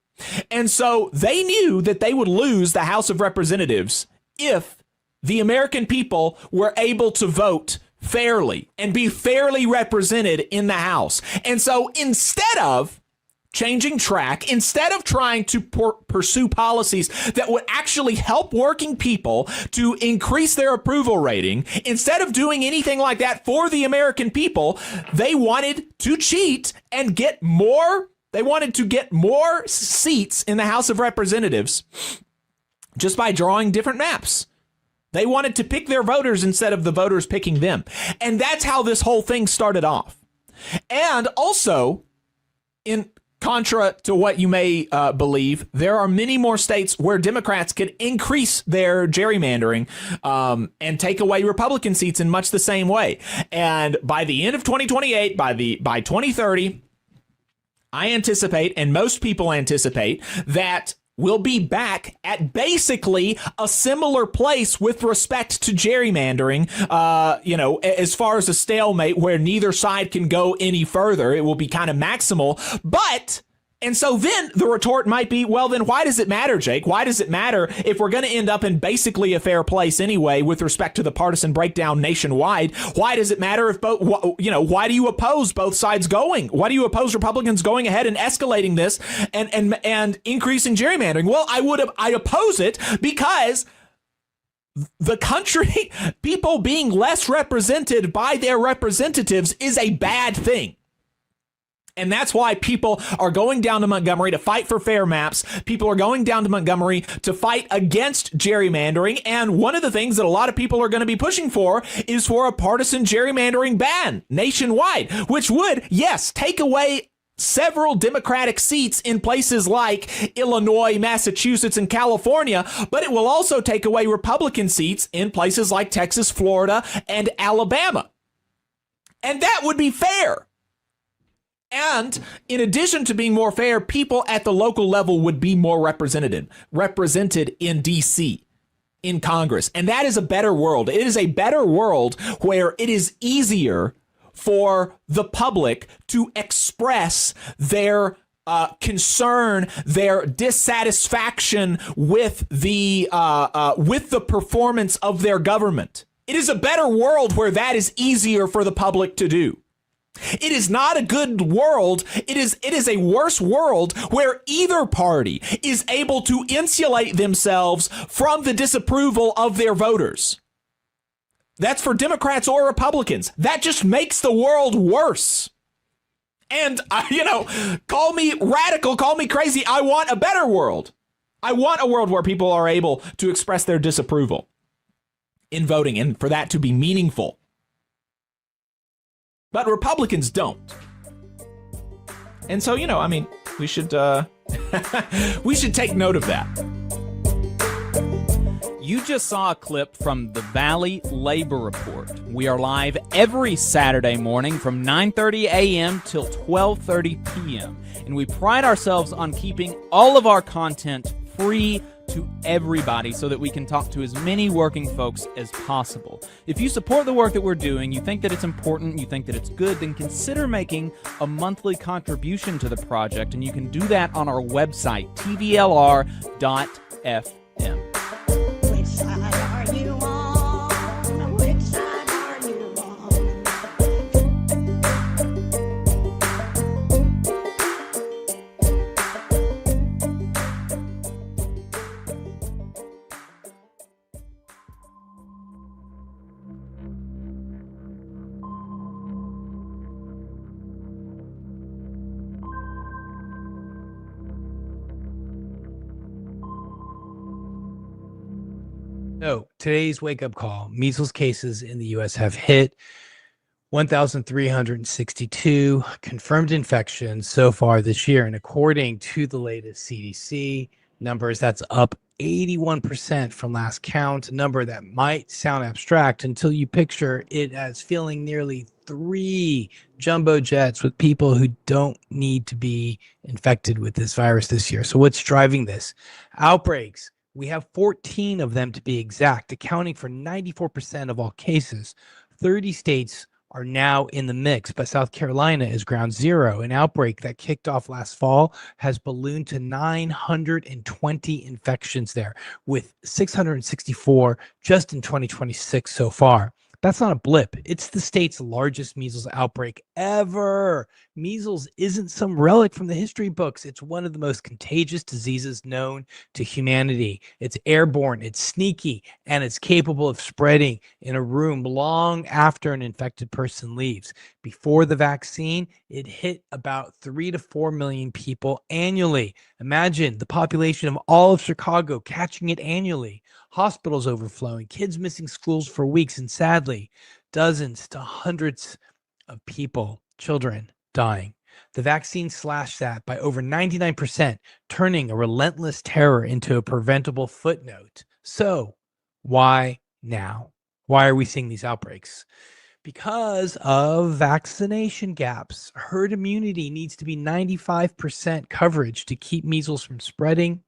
And so they knew that they would lose the House of Representatives if the American people were able to vote fairly and be fairly represented in the House. And so instead of changing track, instead of trying to pursue policies that would actually help working people to increase their approval rating, instead of doing anything like that for the American people, they wanted to cheat and get more. They wanted to get more seats in the House of Representatives just by drawing different maps. They wanted to pick their voters instead of the voters picking them. And that's how this whole thing started off. And also, in contra to what you may believe, there are many more states where Democrats could increase their gerrymandering and take away Republican seats in much the same way. And by the end of 2028, by 2030, I anticipate, and most people anticipate, that we'll be back at basically a similar place with respect to gerrymandering, as far as a stalemate where neither side can go any further. It will be kind of maximal. And so then the retort might be, well, then why does it matter, Jake? Why does it matter if we're going to end up in basically a fair place anyway with respect to the partisan breakdown nationwide? Why does it matter if both, why do you oppose both sides going? Why do you oppose Republicans going ahead and escalating this and increasing gerrymandering? Well, I oppose it because the country, people being less represented by their representatives is a bad thing. And that's why people are going down to Montgomery to fight for fair maps. People are going down to Montgomery to fight against gerrymandering. And one of the things that a lot of people are going to be pushing for is for a partisan gerrymandering ban nationwide, which would, yes, take away several Democratic seats in places like Illinois, Massachusetts, and California, but it will also take away Republican seats in places like Texas, Florida, and Alabama. And that would be fair. And in addition to being more fair, people at the local level would be more represented in D.C., in Congress. And that is a better world. It is a better world where it is easier for the public to express their concern, their dissatisfaction with the performance of their government. It is a better world where that is easier for the public to do. It is not a good world. It is a worse world where either party is able to insulate themselves from the disapproval of their voters. That's for Democrats or Republicans. That just makes the world worse. And, call me radical, call me crazy. I want a better world. I want a world where people are able to express their disapproval in voting and for that to be meaningful. But Republicans don't. And so, we should we should take note of that. You just saw a clip from the Valley Labor Report. We are live every Saturday morning from 9:30 a.m. till 12:30 p.m. And we pride ourselves on keeping all of our content free to everybody so that we can talk to as many working folks as possible. If you support the work that we're doing, you think that it's important, you think that it's good, then consider making a monthly contribution to the project, and you can do that on our website, tvlr.fm. Which side are you on? Which side are you on? So today's wake-up call, measles cases in the U.S. have hit 1,362 confirmed infections so far this year. And according to the latest CDC numbers, that's up 81% from last count, a number that might sound abstract until you picture it as filling nearly 3 jumbo jets with people who don't need to be infected with this virus this year. So what's driving this? Outbreaks. We have 14 of them to be exact, accounting for 94% of all cases. 30 states are now in the mix, but South Carolina is ground zero. An outbreak that kicked off last fall has ballooned to 920 infections there, with 664 just in 2026 so far. That's not a blip. It's the state's largest measles outbreak ever. Measles isn't some relic from the history books. It's one of the most contagious diseases known to humanity. It's airborne, it's sneaky, and it's capable of spreading in a room long after an infected person leaves. Before the vaccine, it hit about 3 to 4 million people annually. Imagine the population of all of Chicago catching it annually. Hospitals overflowing, kids missing schools for weeks, and sadly, dozens to hundreds of people, children, dying. The vaccine slashed that by over 99%, turning a relentless terror into a preventable footnote. So, why now? Why are we seeing these outbreaks? Because of vaccination gaps. Herd immunity needs to be 95% coverage to keep measles from spreading,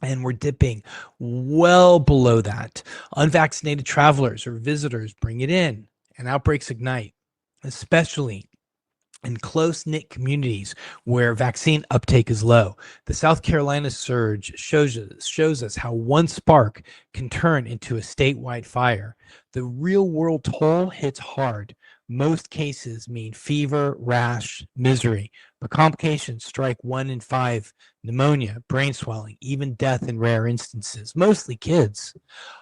and we're dipping well below that. Unvaccinated travelers or visitors bring it in, and outbreaks ignite, especially in close-knit communities where vaccine uptake is low. The South Carolina surge shows us how one spark can turn into a statewide fire. The real-world toll hits hard. Most cases mean fever, rash, misery, but complications strike 1 in 5: pneumonia, brain swelling, even death in rare instances, mostly kids.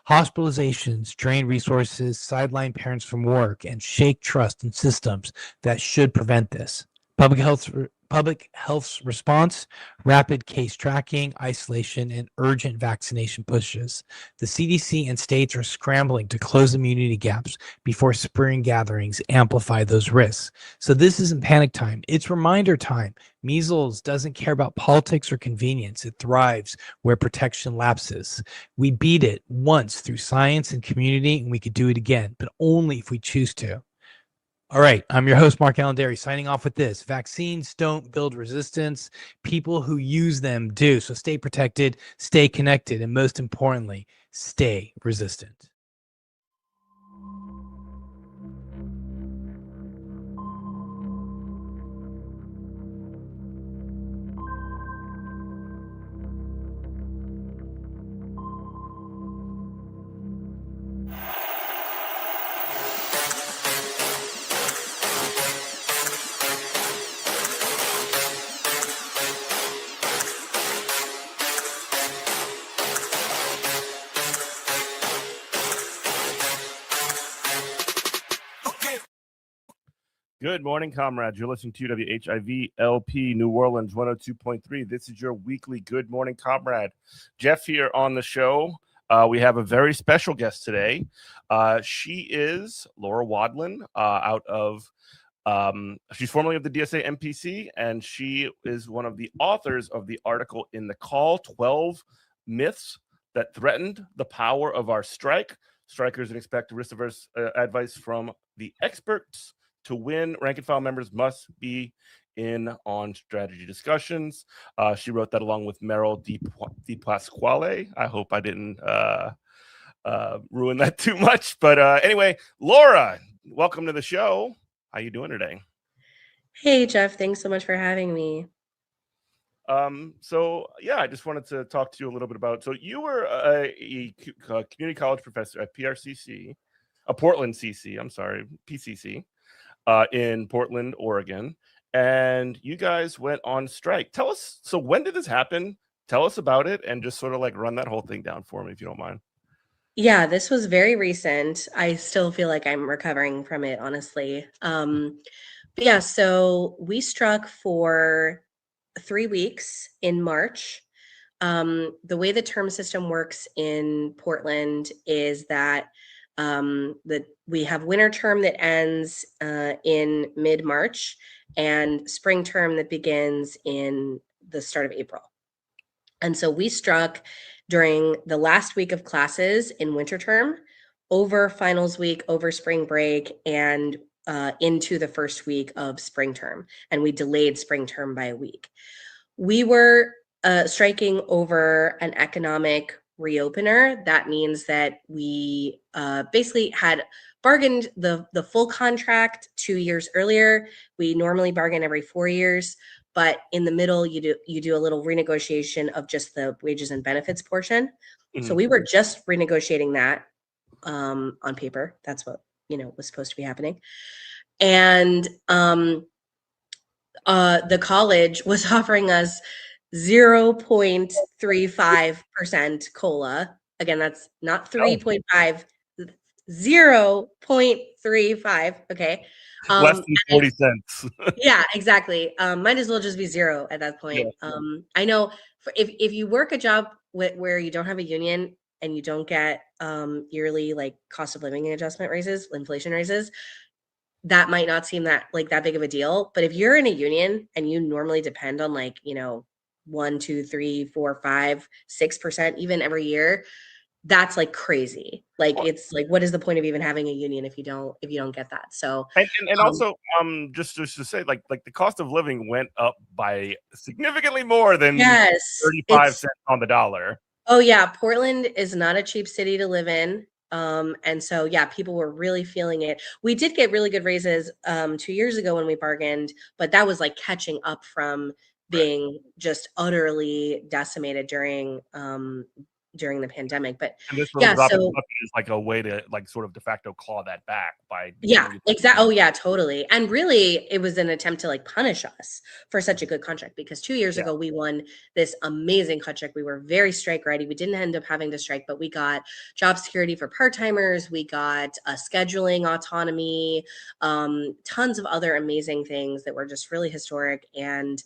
Hospitalizations drain resources, sideline parents from work, and shake trust in systems that should prevent this. Public health's response: rapid case tracking, isolation, and urgent vaccination pushes. The CDC and states are scrambling to close immunity gaps before spring gatherings amplify those risks. So this isn't panic time, it's reminder time. Measles doesn't care about politics or convenience. It thrives where protection lapses. We beat it once through science and community, and we could do it again, but only if we choose to. All right, I'm your host, Mark Allanderi, signing off with this. Vaccines don't build resistance. People who use them do. So stay protected, stay connected, and most importantly, stay resistant. Good morning, comrades. You're listening to WHIV LP New Orleans 102.3. This is your weekly Good Morning Comrade. Jeff here on the show. We have a very special guest today. She is Laura Wadlin, she's formerly of the DSA MPC, and she is one of the authors of the article in the Call, 12 Myths That Threatened the Power of Our Strike. Strikers and expect risk-averse advice from the experts. To win, rank and file members must be in on strategy discussions. She wrote that along with Meryl Di Pasquale. I hope I didn't ruin that too much. But anyway, Laura, welcome to the show. How you doing today? Hey, Jeff. Thanks so much for having me. So yeah, I just wanted to talk to you a little bit about. So you were a community college professor at PRCC, Portland CC. I'm sorry, PCC. In Portland, Oregon, and you guys went on strike. Tell us, so when did this happen? Tell us about it and just sort of like run that whole thing down for me, if you don't mind. Yeah, this was very recent. I still feel like I'm recovering from it, honestly. But yeah, so we struck for 3 weeks in March. The way the term system works in Portland is that we have winter term that ends in mid-March and spring term that begins in the start of April. And so we struck during the last week of classes in winter term, over finals week, over spring break, and into the first week of spring term. And we delayed spring term by a week. We were striking over an economic reopener. That means that we basically had bargained the full contract 2 years earlier. We normally bargain every 4 years, but in the middle you do a little renegotiation of just the wages and benefits portion. Mm-hmm. So we were just renegotiating that on paper. That's what was supposed to be happening. And the college was offering us 0.35% COLA. Again, that's not 3.5, 0.35. Okay. Less than 40 cents. Yeah, exactly. Might as well just be zero at that point. Yeah. I know if you work a job where you don't have a union and you don't get yearly like cost of living adjustment raises, inflation raises, that might not seem that big of a deal. But if you're in a union and you normally depend on 1, 2, 3, 4, 5, 6% even every year, that's like crazy. Like it's like, what is the point of even having a union if you don't get that? So and also just to say like the cost of living went up by significantly more than yes, 35 cents on the dollar. Oh yeah, Portland is not a cheap city to live in. And so yeah, people were really feeling it. We did get really good raises 2 years ago when we bargained, but that was like catching up from being just utterly decimated during the pandemic. But And this yeah, was so is like a way to like sort of de facto claw that back by yeah, exactly. Oh yeah, totally. And really it was an attempt to like punish us for such a good contract because 2 years ago we won this amazing contract. We were very strike ready. We didn't end up having to strike, but we got job security for part-timers. We got scheduling autonomy, tons of other amazing things that were just really historic and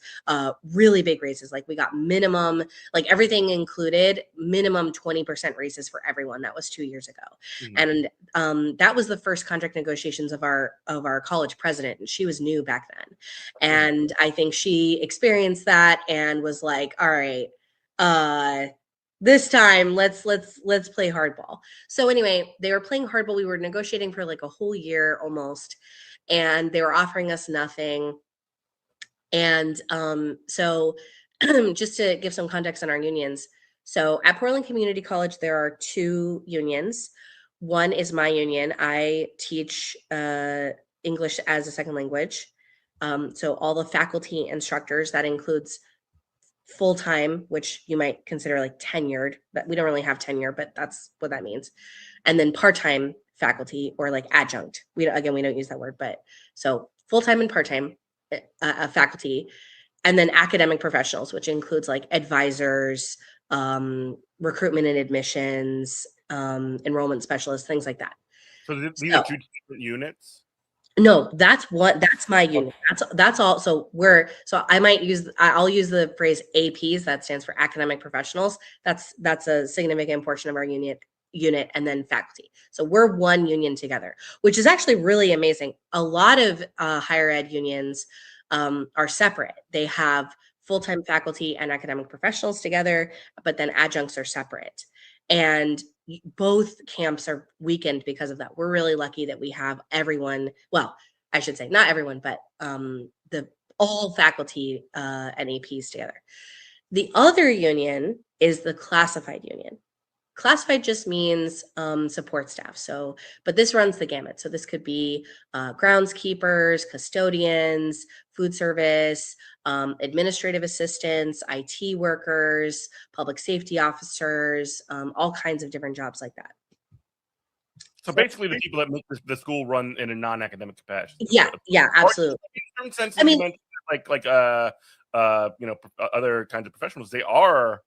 really big raises. Like we got minimum, like everything included, minimum 20% raises for everyone. That was 2 years ago. And that was the first contract negotiations of our college president, and she was new back then. And I think she experienced that and was like, all right, this time let's play hardball. So anyway, they were playing hardball. We were negotiating for like a whole year almost, and they were offering us nothing. And so just to give some context on our unions, so at Portland Community College there are 2 unions. One is my union. I teach English as a second language. So all the faculty instructors, that includes full-time, which you might consider like tenured, but we don't really have tenure, but that's what that means. And then part-time faculty or like adjunct. We don't use that word, but so full-time and part-time faculty, and then academic professionals, which includes like advisors, recruitment and admissions, enrollment specialists, things like that. So these are 2 different units? No, that's my unit. That's all. So I'll use the phrase APs, that stands for academic professionals. That's a significant portion of our unit, and then faculty. So we're one union together, which is actually really amazing. A lot of higher ed unions are separate. They have full-time faculty and academic professionals together, but then adjuncts are separate. And both camps are weakened because of that. We're really lucky that we have everyone, well, I should say not everyone, but all faculty and APs together. The other union is the classified union. Classified just means support staff. So, but this runs the gamut. So this could be groundskeepers, custodians, food service, administrative assistants, IT workers, public safety officers, all kinds of different jobs like that. So basically, the people that make the school run in a non-academic capacity. Yeah, absolutely. In some sense, like other kinds of professionals, they are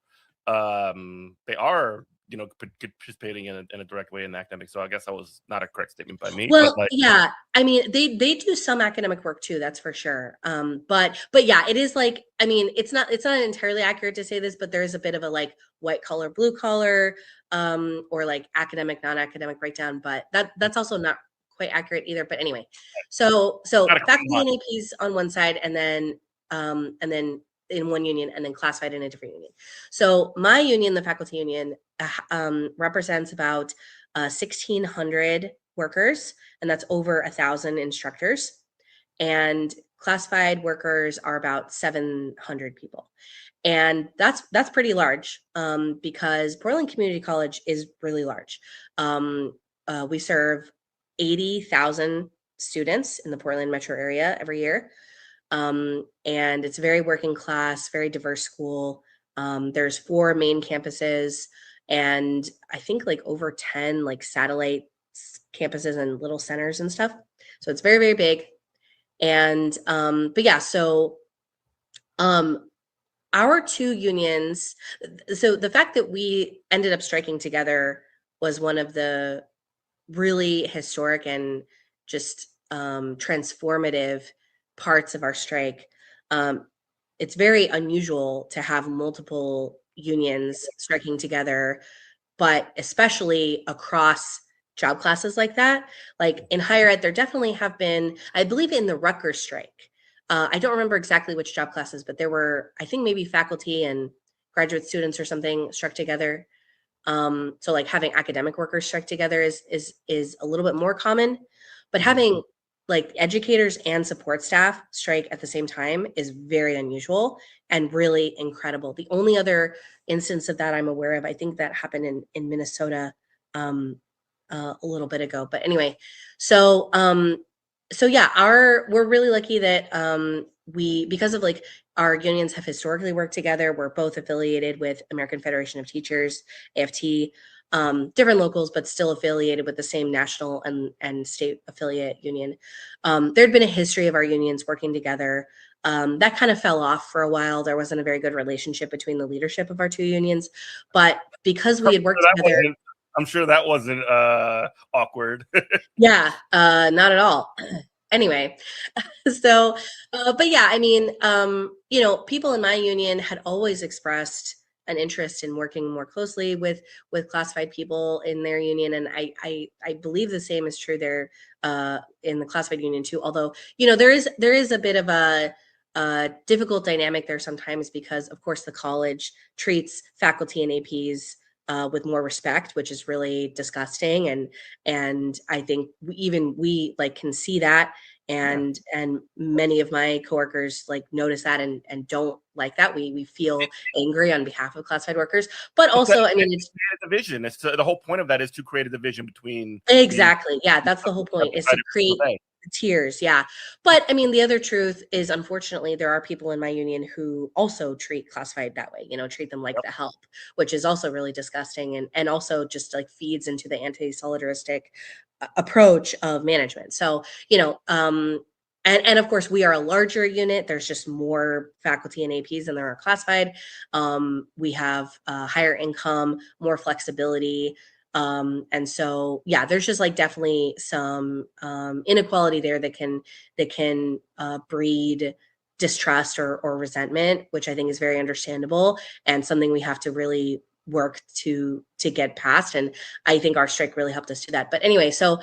participating in a direct way in academics. So I guess that was not a correct statement by me. Well, yeah, I mean, they do some academic work too, that's for sure. But yeah, it is like, I mean, it's not entirely accurate to say this, but there is a bit of a like white collar, blue collar, or like academic, non-academic breakdown. But that's also not quite accurate either. But anyway, so faculty and APs on one side, and then in one union, and then classified in a different union. So my union, the faculty union, represents about 1,600 workers, and that's over 1,000 instructors. And classified workers are about 700 people. And that's pretty large because Portland Community College is really large. We serve 80,000 students in the Portland metro area every year. And it's very working class, very diverse school. There's 4 main campuses, and I think like over 10 like satellite campuses and little centers and stuff. So it's very, very big. And but yeah, so Our two unions, so the fact that we ended up striking together was one of the really historic and just transformative parts of our strike. It's very unusual to have multiple unions striking together, but especially across job classes like that. Like in higher ed, there definitely have been, I believe in the Rutgers strike. I don't remember exactly which job classes, but there were, I think maybe faculty and graduate students or something struck together. So like having academic workers strike together is a little bit more common, but having like educators and support staff strike at the same time is very unusual and really incredible. The only other instance of that I'm aware of, I think that happened in Minnesota a little bit ago. But anyway, so yeah, we're really lucky that because of like our unions have historically worked together. We're both affiliated with American Federation of Teachers, AFT, different locals, but still affiliated with the same national and state affiliate union. There'd been a history of our unions working together. That kind of fell off for a while. There wasn't a very good relationship between the leadership of our two unions, but because we had worked together. I'm sure that wasn't awkward. Yeah, not at all. Anyway, so, but yeah, I mean, people in my union had always expressed an interest in working more closely with classified people in their union, and I believe the same is true there in the classified union too. Although, there is a bit of a difficult dynamic there sometimes because, of course, the college treats faculty and APs with more respect, which is really disgusting. And I think we like can see that. And many of my coworkers like notice that and don't like that. We feel angry on behalf of classified workers, but also, I mean, it's a division. It's the whole point of that is to create a division between. Exactly. Yeah. That's the whole point, is to create tiers. Yeah. But I mean, the other truth is, unfortunately, there are people in my union who also treat classified that way, treat them like the help, which is also really disgusting and also just like feeds into the anti-solidaristic approach of management. So, and of course we are a larger unit. There's just more faculty and APs than there are classified. We have higher income, more flexibility. And so, yeah, there's just like definitely some inequality there that can breed distrust or resentment, which I think is very understandable and something we have to really work to get past. And I think our strike really helped us do that. But anyway, so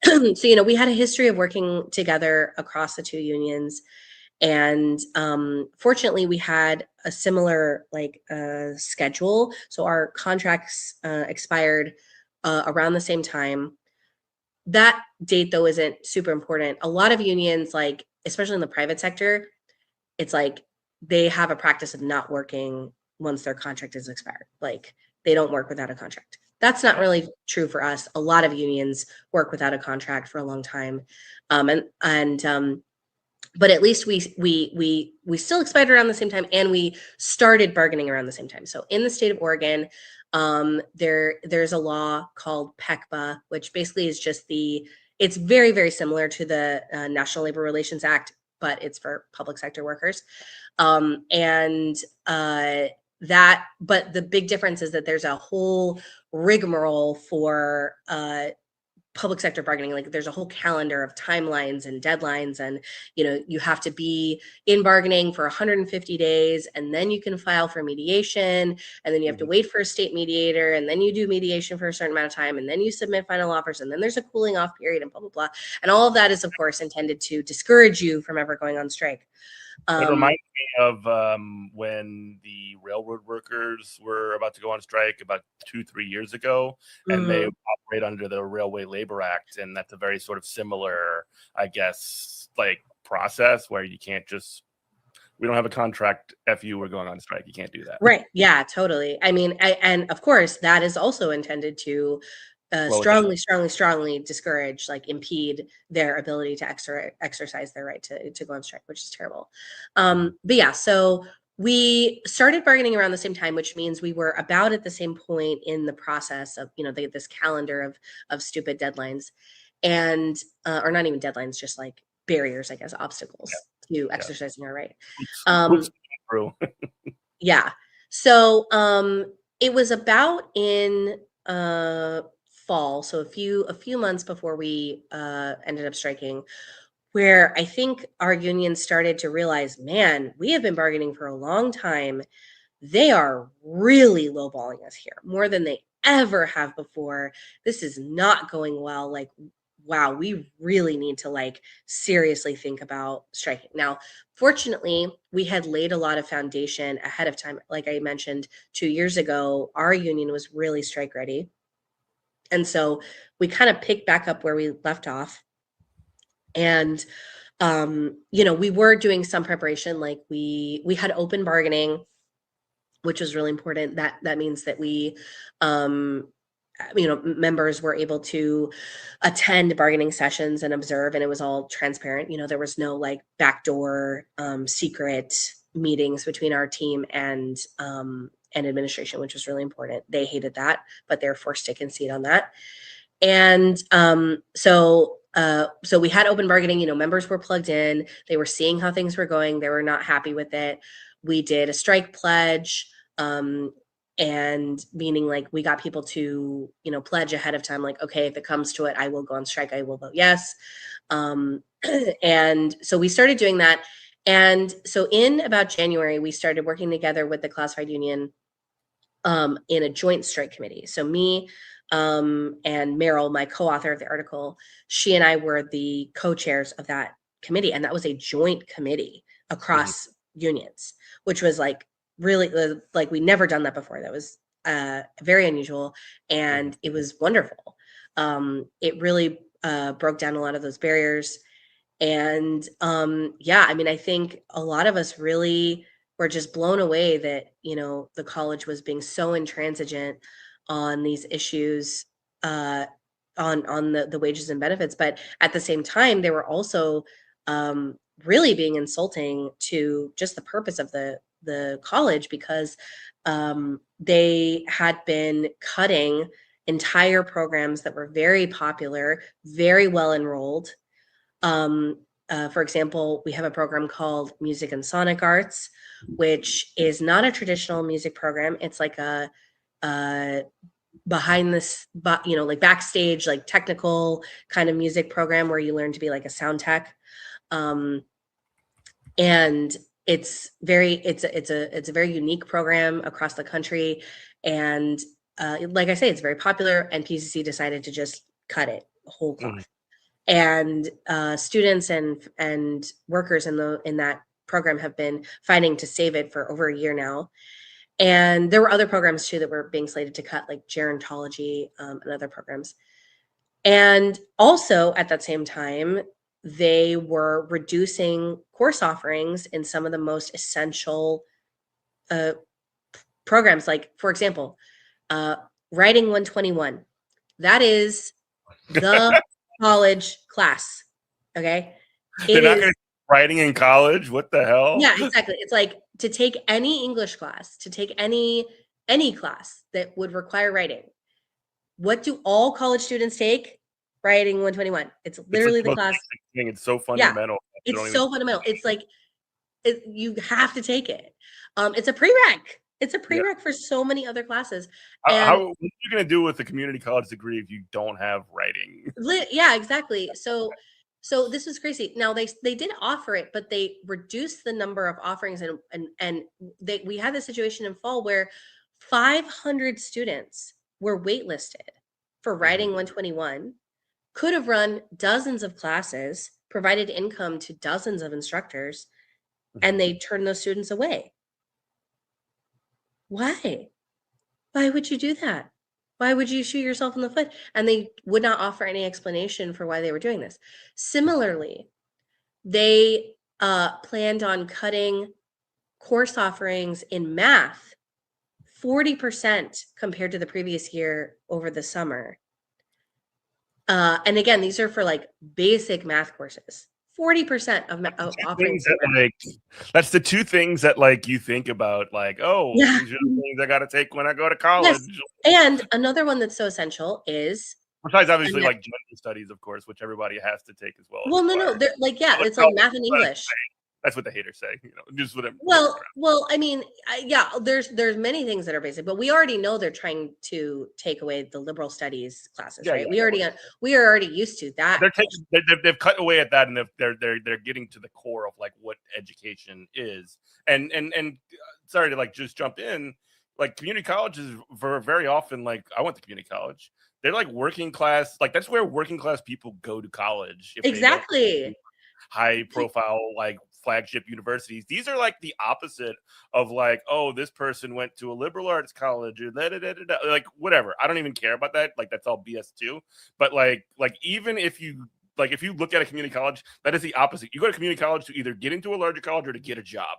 we had a history of working together across the two unions. And fortunately, we had a similar schedule. So our contracts expired around the same time. That date, though, isn't super important. A lot of unions, like especially in the private sector, it's like they have a practice of not working once their contract is expired. Like they don't work without a contract. That's not really true for us. A lot of unions work without a contract for a long time. But at least we still expired around the same time, and we started bargaining around the same time. So in the state of Oregon, there's a law called PEPAGANDA, which basically is just it's very, very similar to the National Labor Relations Act, but it's for public sector workers. But the big difference is that there's a whole rigmarole for public sector bargaining. Like there's a whole calendar of timelines and deadlines, and you have to be in bargaining for 150 days, and then you can file for mediation, and then you have to wait for a state mediator, and then you do mediation for a certain amount of time, and then you submit final offers, and then there's a cooling off period, and blah blah blah. And all of that is, of course, intended to discourage you from ever going on strike. It reminds me of when the railroad workers were about to go on strike about 2-3 years ago, and they operate under the Railway Labor Act, and that's a very sort of similar, I guess, like process where you can't just, we don't have a contract, F you, we're going on strike. You can't do that. Right. Yeah, totally. I mean, and of course that is also intended to strongly discourage, like impede their ability to exercise their right to go on strike, which is terrible. But yeah, so we started bargaining around the same time, which means we were about at the same point in the process of, this calendar of stupid deadlines, and or not even deadlines, just like barriers, I guess, obstacles to exercising our right. True. Yeah. So it was about in fall, so a few months before we ended up striking, where I think our union started to realize, man, we have been bargaining for a long time. They are really lowballing us here, more than they ever have before. This is not going well. Like, wow, we really need to like seriously think about striking. Now, fortunately, we had laid a lot of foundation ahead of time. Like I mentioned, 2 years ago, our union was really strike ready. And so we kind of picked back up where we left off. And we were doing some preparation. Like we had open bargaining, which was really important. That means that we members were able to attend bargaining sessions and observe, and it was all transparent. There was no like backdoor secret meetings between our team and administration, which was really important. They hated that, but they're forced to concede on that. And so we had open bargaining. Members were plugged in. They were seeing how things were going. They were not happy with it. We did a strike pledge, and meaning like we got people to, pledge ahead of time, like, okay, if it comes to it, I will go on strike. I will vote yes. And so we started doing that. And so in about January, we started working together with the classified union in a joint strike committee. So me and Meryl, my co-author of the article, she and I were the co-chairs of that committee. And that was a joint committee across unions, which was like really like we never done that before. That was very unusual, and it was wonderful. It really broke down a lot of those barriers. And I think a lot of us really were just blown away that the college was being so intransigent on these issues, on the wages and benefits, but at the same time they were also really being insulting to just the purpose of the college, because they had been cutting entire programs that were very popular, very well enrolled. For example, we have a program called Music and Sonic Arts, which is not a traditional music program. It's like a behind this, like backstage, like technical kind of music program where you learn to be like a sound tech. And it's a very unique program across the country. And like I say, it's very popular, and PCC decided to just cut it whole cloth. And students and workers in that program have been fighting to save it for over a year now. And there were other programs too that were being slated to cut, like gerontology and other programs. And also at that same time, they were reducing course offerings in some of the most essential programs. Like, for example, Writing 121. That is the college class. Okay. They're not going to writing in college. What the hell? Yeah, exactly. It's like to take any English class, to take any class that would require writing. What do all college students take? Writing 121. It's literally the class. It's so fundamental. Yeah, it's so fundamental. It's like you have to take it. It's a prereq. It's a prereq for so many other classes. What are you going to do with the community college degree if you don't have writing? Yeah, exactly. So this was crazy. Now they did offer it, but they reduced the number of offerings, and we had the situation in fall where 500 students were waitlisted for Writing 121. Could have run dozens of classes, provided income to dozens of instructors, and they turned those students away. Why? Why would you do that? Why would you shoot yourself in the foot? And they would not offer any explanation for why they were doing this. Similarly, they planned on cutting course offerings in math 40% compared to the previous year over the summer. And again, these are for like basic math courses. 40% of offerings. That's the two things that like you think about, like, oh, these are the things I got to take when I go to college. Yes. And another one that's so essential is, besides obviously like gender studies, of course, which everybody has to take as well. Well, no, like it's like math and English. That's what the haters say. Just what Well, I mean, yeah, there's many things that are basic, but we already know they're trying to take away the liberal studies classes, right? We are already used to that. They've cut away at that, and they're getting to the core of like what education is. And sorry to like just jump in, like community colleges very often, like I went to community college. They're like working class, like that's where working class people go to college. If exactly. High profile like flagship universities. These are like the opposite of like, oh, this person went to a liberal arts college or like whatever. I don't even care about that. Like that's all BS too. But like even if you look at a community college, that is the opposite. You go to community college to either get into a larger college or to get a job.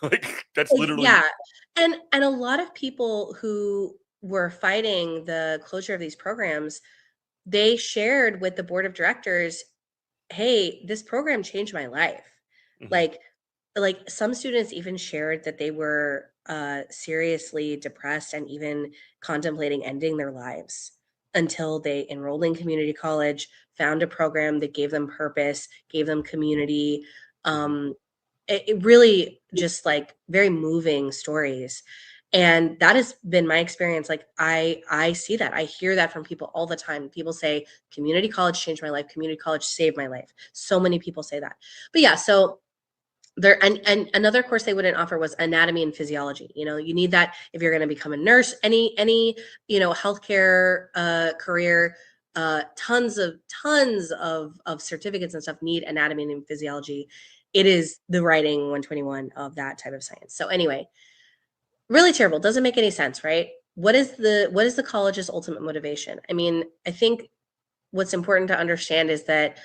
Like that's literally And a lot of people who were fighting the closure of these programs, they shared with the board of directors, hey, this program changed my life. Like some students even shared that they were seriously depressed and even contemplating ending their lives until they enrolled in community college, found a program that gave them purpose, gave them community. It really just like very moving stories. And that has been my experience. Like I see that. I hear that from people all the time. People say community college changed my life. Community college saved my life. So many people say that. But yeah, so there and another course they wouldn't offer was anatomy and physiology. You need that if you're going to become a nurse, any healthcare career. Tons of certificates and stuff need anatomy and physiology. It is the writing 121 of that type of science. So anyway, really terrible. Doesn't make any sense, right? What is the college's ultimate motivation? I mean, I think what's important to understand is that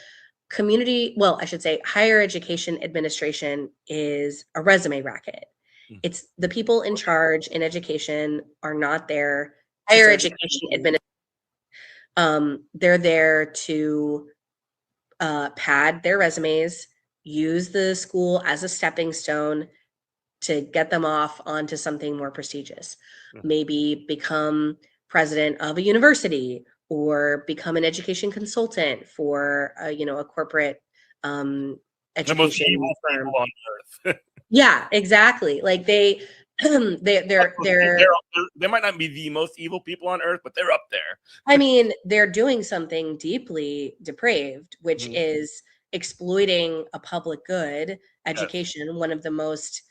higher education administration is a resume racket. It's the people in charge in education are not there. Higher education administration. They're there to pad their resumes, use the school as a stepping stone to get them off onto something more prestigious. Maybe become president of a university or become an education consultant for a corporate education firm. On earth. Yeah, exactly. Like they might not be the most evil people on earth, but they're up there. I mean, they're doing something deeply depraved, which is exploiting a public good, education, one of the most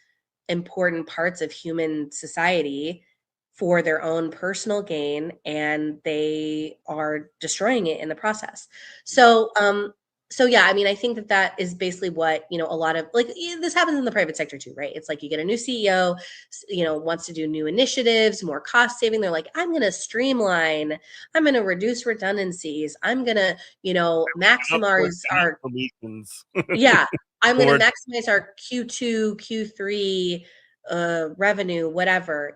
important parts of human society, for their own personal gain, and they are destroying it in the process. So yeah, I mean, I think that is basically what, a lot of this happens in the private sector too, right? It's like you get a new CEO, wants to do new initiatives, more cost saving. They're like, I'm going to streamline, I'm going to reduce redundancies, I'm going to, maximize our I'm going to maximize our Q2, Q3 revenue, whatever,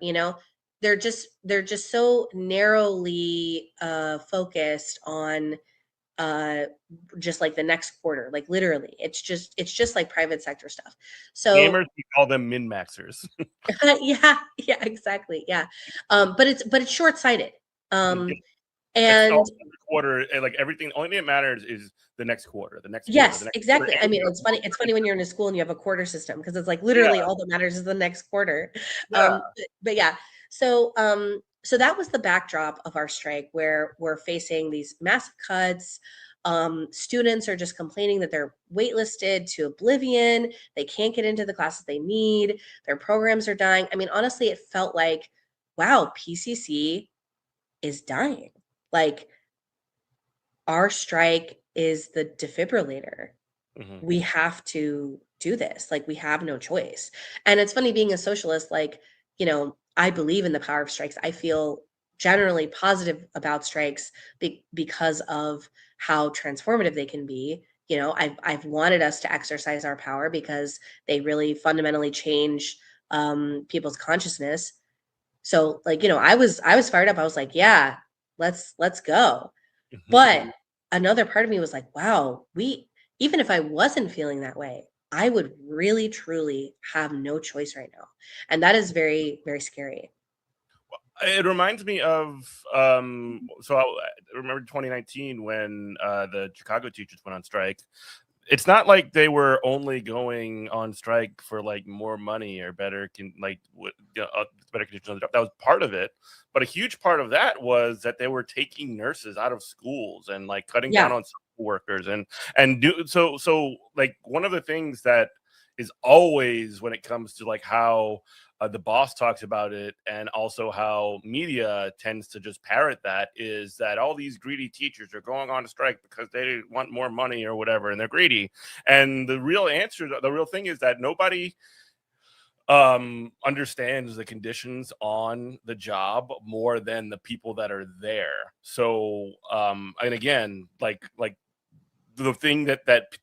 they're just so narrowly focused on just like the next quarter, like literally it's just like private sector stuff. So gamers, we call them min-maxers. yeah, exactly. Yeah. But it's short-sighted. And quarter, like everything, only thing that matters is the next quarter. Exactly. I mean, it's funny when you're in a school and you have a quarter system, because it's like literally all that matters is the next quarter. But yeah, so that was the backdrop of our strike, where we're facing these massive cuts. Students are just complaining that they're waitlisted to oblivion. They can't get into the classes they need. Their programs are dying. I mean, honestly, it felt like, wow, PCC is dying. Like, our strike is the defibrillator. We have to do this. Like, we have no choice. And it's funny, being a socialist, like, I believe in the power of strikes. I feel generally positive about strikes because of how transformative they can be. I've wanted us to exercise our power because they really fundamentally change people's consciousness. So like, I was fired up. I was like, yeah, let's go. But another part of me was like, wow, even if I wasn't feeling that way, I would really, truly have no choice right now. And that is very, very scary. It reminds me of, so I remember 2019 when the Chicago teachers went on strike. it's not like they were only going on strike for like more money or better better conditions on the job. That was part of it, but a huge part of that was that they were taking nurses out of schools and like cutting down on workers and do so like one of the things that is always when it comes to like how the boss talks about it, and also how media tends to just parrot that, is that all these greedy teachers are going on a strike because they want more money or whatever, and they're greedy. And the real thing is that nobody understands the conditions on the job more than the people that are there. So and again, like the thing that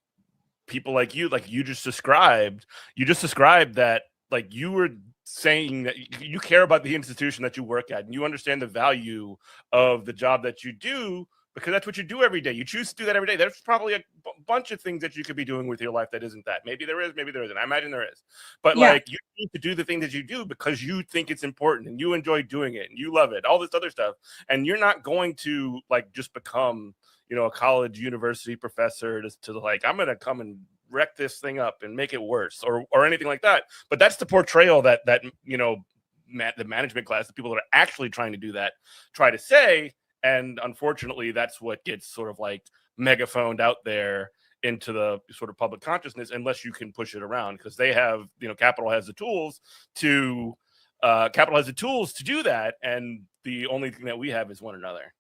people like you just described that like you were saying that you care about the institution that you work at and you understand the value of the job that you do, because that's what you do every day. You choose to do that every day. There's probably a bunch of things that you could be doing with your life that isn't that. Maybe there is, maybe there isn't. I imagine there is. But like you need to do the thing that you do because you think it's important and you enjoy doing it and you love it, all this other stuff. And you're not going to like just become, a college university professor to like, I'm going to come and wreck this thing up and make it worse or anything like that. But that's the portrayal that the management class, the people that are actually trying to do that, try to say. And unfortunately, that's what gets sort of like megaphoned out there into the sort of public consciousness, unless you can push it around, because they have, Capital has the tools to do that. And the only thing that we have is one another.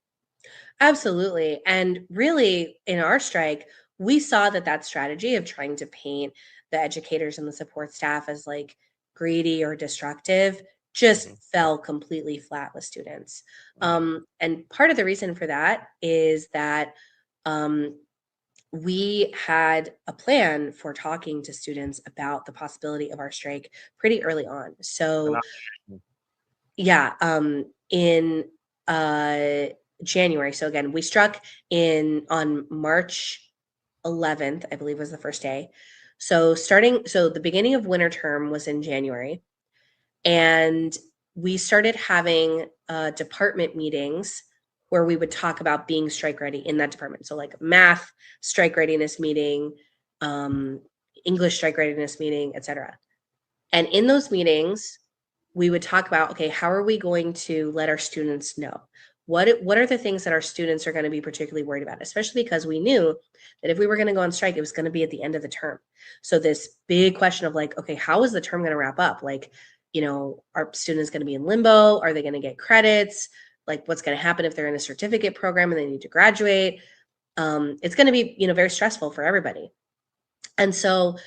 Absolutely. And really, in our strike, we saw that strategy of trying to paint the educators and the support staff as like greedy or destructive just fell completely flat with students. And part of the reason for that is that we had a plan for talking to students about the possibility of our strike pretty early on. So yeah, in January. So again, we struck on March 11th, I believe was the first day. So the beginning of winter term was in January, and we started having department meetings where we would talk about being strike ready in that department. So like math strike readiness meeting, English strike readiness meeting, etc. And in those meetings, we would talk about, okay, how are we going to let our students know? What are the things that our students are going to be particularly worried about, especially because we knew that if we were going to go on strike, it was going to be at the end of the term. So this big question of like, okay, how is the term going to wrap up? Like, are students going to be in limbo? Are they going to get credits? Like, what's going to happen if they're in a certificate program and they need to graduate? It's going to be, very stressful for everybody. And so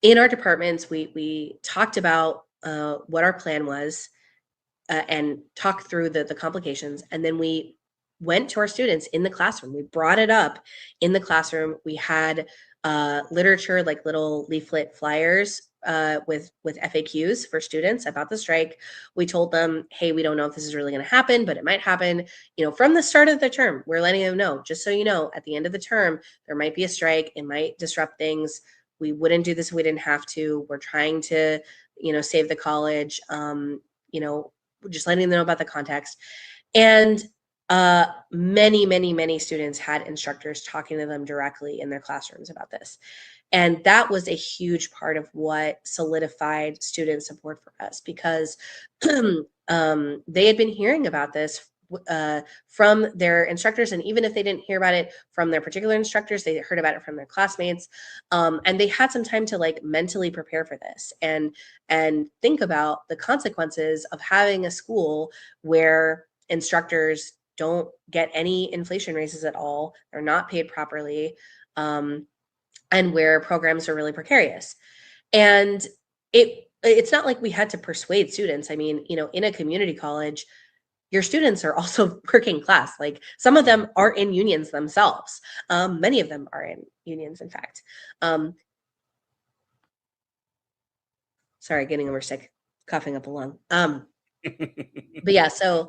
in our departments, we talked about what our plan was, and talk through the complications. And then we went to our students in the classroom. We brought it up in the classroom. We had literature, like little leaflet flyers with FAQs for students about the strike. We told them, hey, we don't know if this is really going to happen, but it might happen. From the start of the term, we're letting them know, just so you know, at the end of the term, there might be a strike. It might disrupt things. We wouldn't do this if we didn't have to. We're trying to, save the college. Just letting them know about the context. And many students had instructors talking to them directly in their classrooms about this. And that was a huge part of what solidified student support for us, because they had been hearing about this from their instructors. And even if they didn't hear about it from their particular instructors, they heard about it from their classmates. And they had some time to like mentally prepare for this and think about the consequences of having a school where instructors don't get any inflation raises at all. They're not paid properly. And where programs are really precarious. And it's not like we had to persuade students. I mean, in a community college, your students are also working class. Like some of them are in unions themselves. Many of them are in unions, in fact. Sorry, getting over sick, coughing up a lung. But yeah, so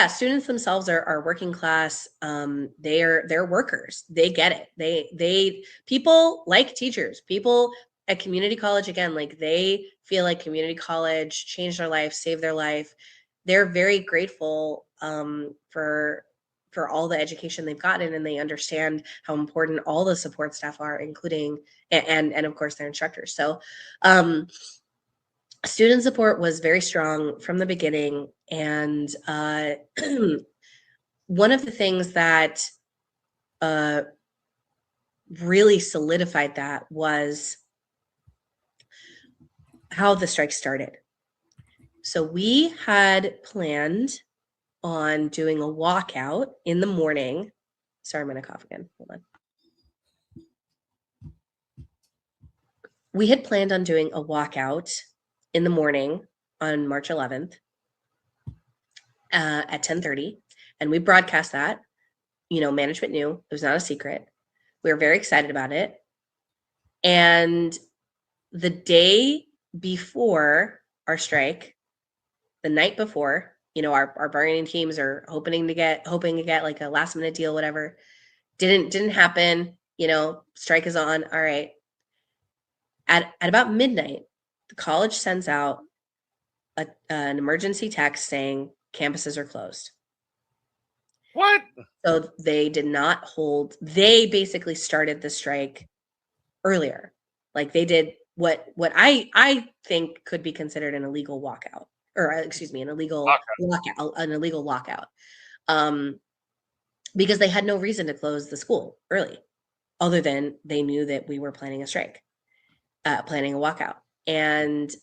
students themselves are working class. They're workers. They get it. People like teachers. People at community college, again, like they feel like community college changed their life, saved their life. They're very grateful for for all the education they've gotten, and they understand how important all the support staff are, including and of course their instructors. So student support was very strong from the beginning, and one of the things that really solidified that was how the strike started. So we had planned on doing a walkout in the morning. Sorry, I'm going to cough again. Hold on. We had planned on doing a walkout in the morning on March 11th at 10:30, and we broadcast that. You know, management knew. It was not a secret. We were very excited about it. And the day before our strike, the night before, you know, our bargaining teams are hoping to get like a last minute deal, whatever. Didn't happen. You know, strike is on. All right. At about midnight, the college sends out an emergency text saying campuses are closed. What? So they did not hold. They basically started the strike earlier. Like they did what I think could be considered an illegal walkout, or excuse me, an illegal lockout, because they had no reason to close the school early, other than they knew that we were planning a strike, planning a walkout. And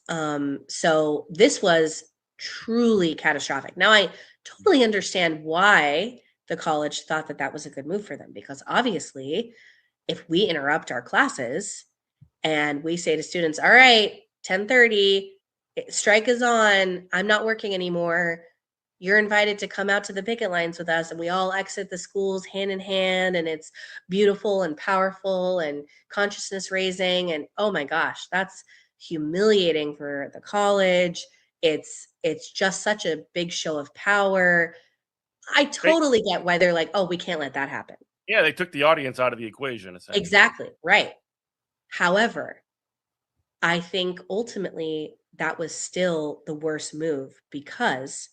so this was truly catastrophic. Now I totally understand why the college thought that that was a good move for them, because obviously if we interrupt our classes and we say to students, all right, 10:30, strike is on, I'm not working anymore, you're invited to come out to the picket lines with us, and we all exit the schools hand in hand, and it's beautiful and powerful and consciousness raising, and oh my gosh, that's humiliating for the college. It's just such a big show of power. I totally get why they're like, oh, we can't let that happen. Yeah, they took the audience out of the equation, essentially. Exactly, right. However, I think ultimately that was still the worst move, because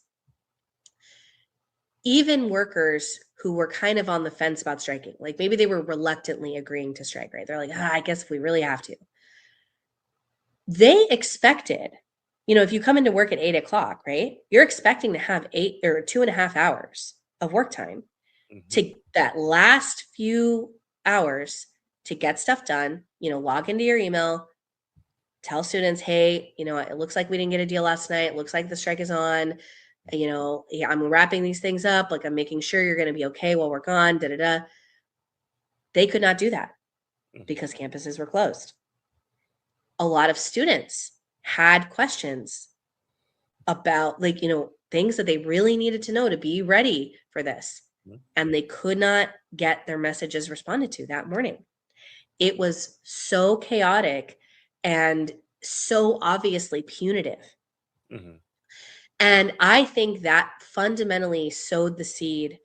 even workers who were kind of on the fence about striking, like maybe they were reluctantly agreeing to strike, right? They're like, I guess if we really have to. They expected, you know, if you come into work at 8 o'clock, right? You're expecting to have 8 or 2.5 hours of work time to that last few hours to get stuff done, you know, log into your email, tell students, hey, you know, it looks like we didn't get a deal last night. It looks like the strike is on. You know, yeah, I'm wrapping these things up. Like I'm making sure you're going to be okay while we're gone, They could not do that because campuses were closed. A lot of students had questions about, like, you know, things that they really needed to know to be ready for this. And they could not get their messages responded to that morning. It was so chaotic and so obviously punitive. And I think that fundamentally sowed the seed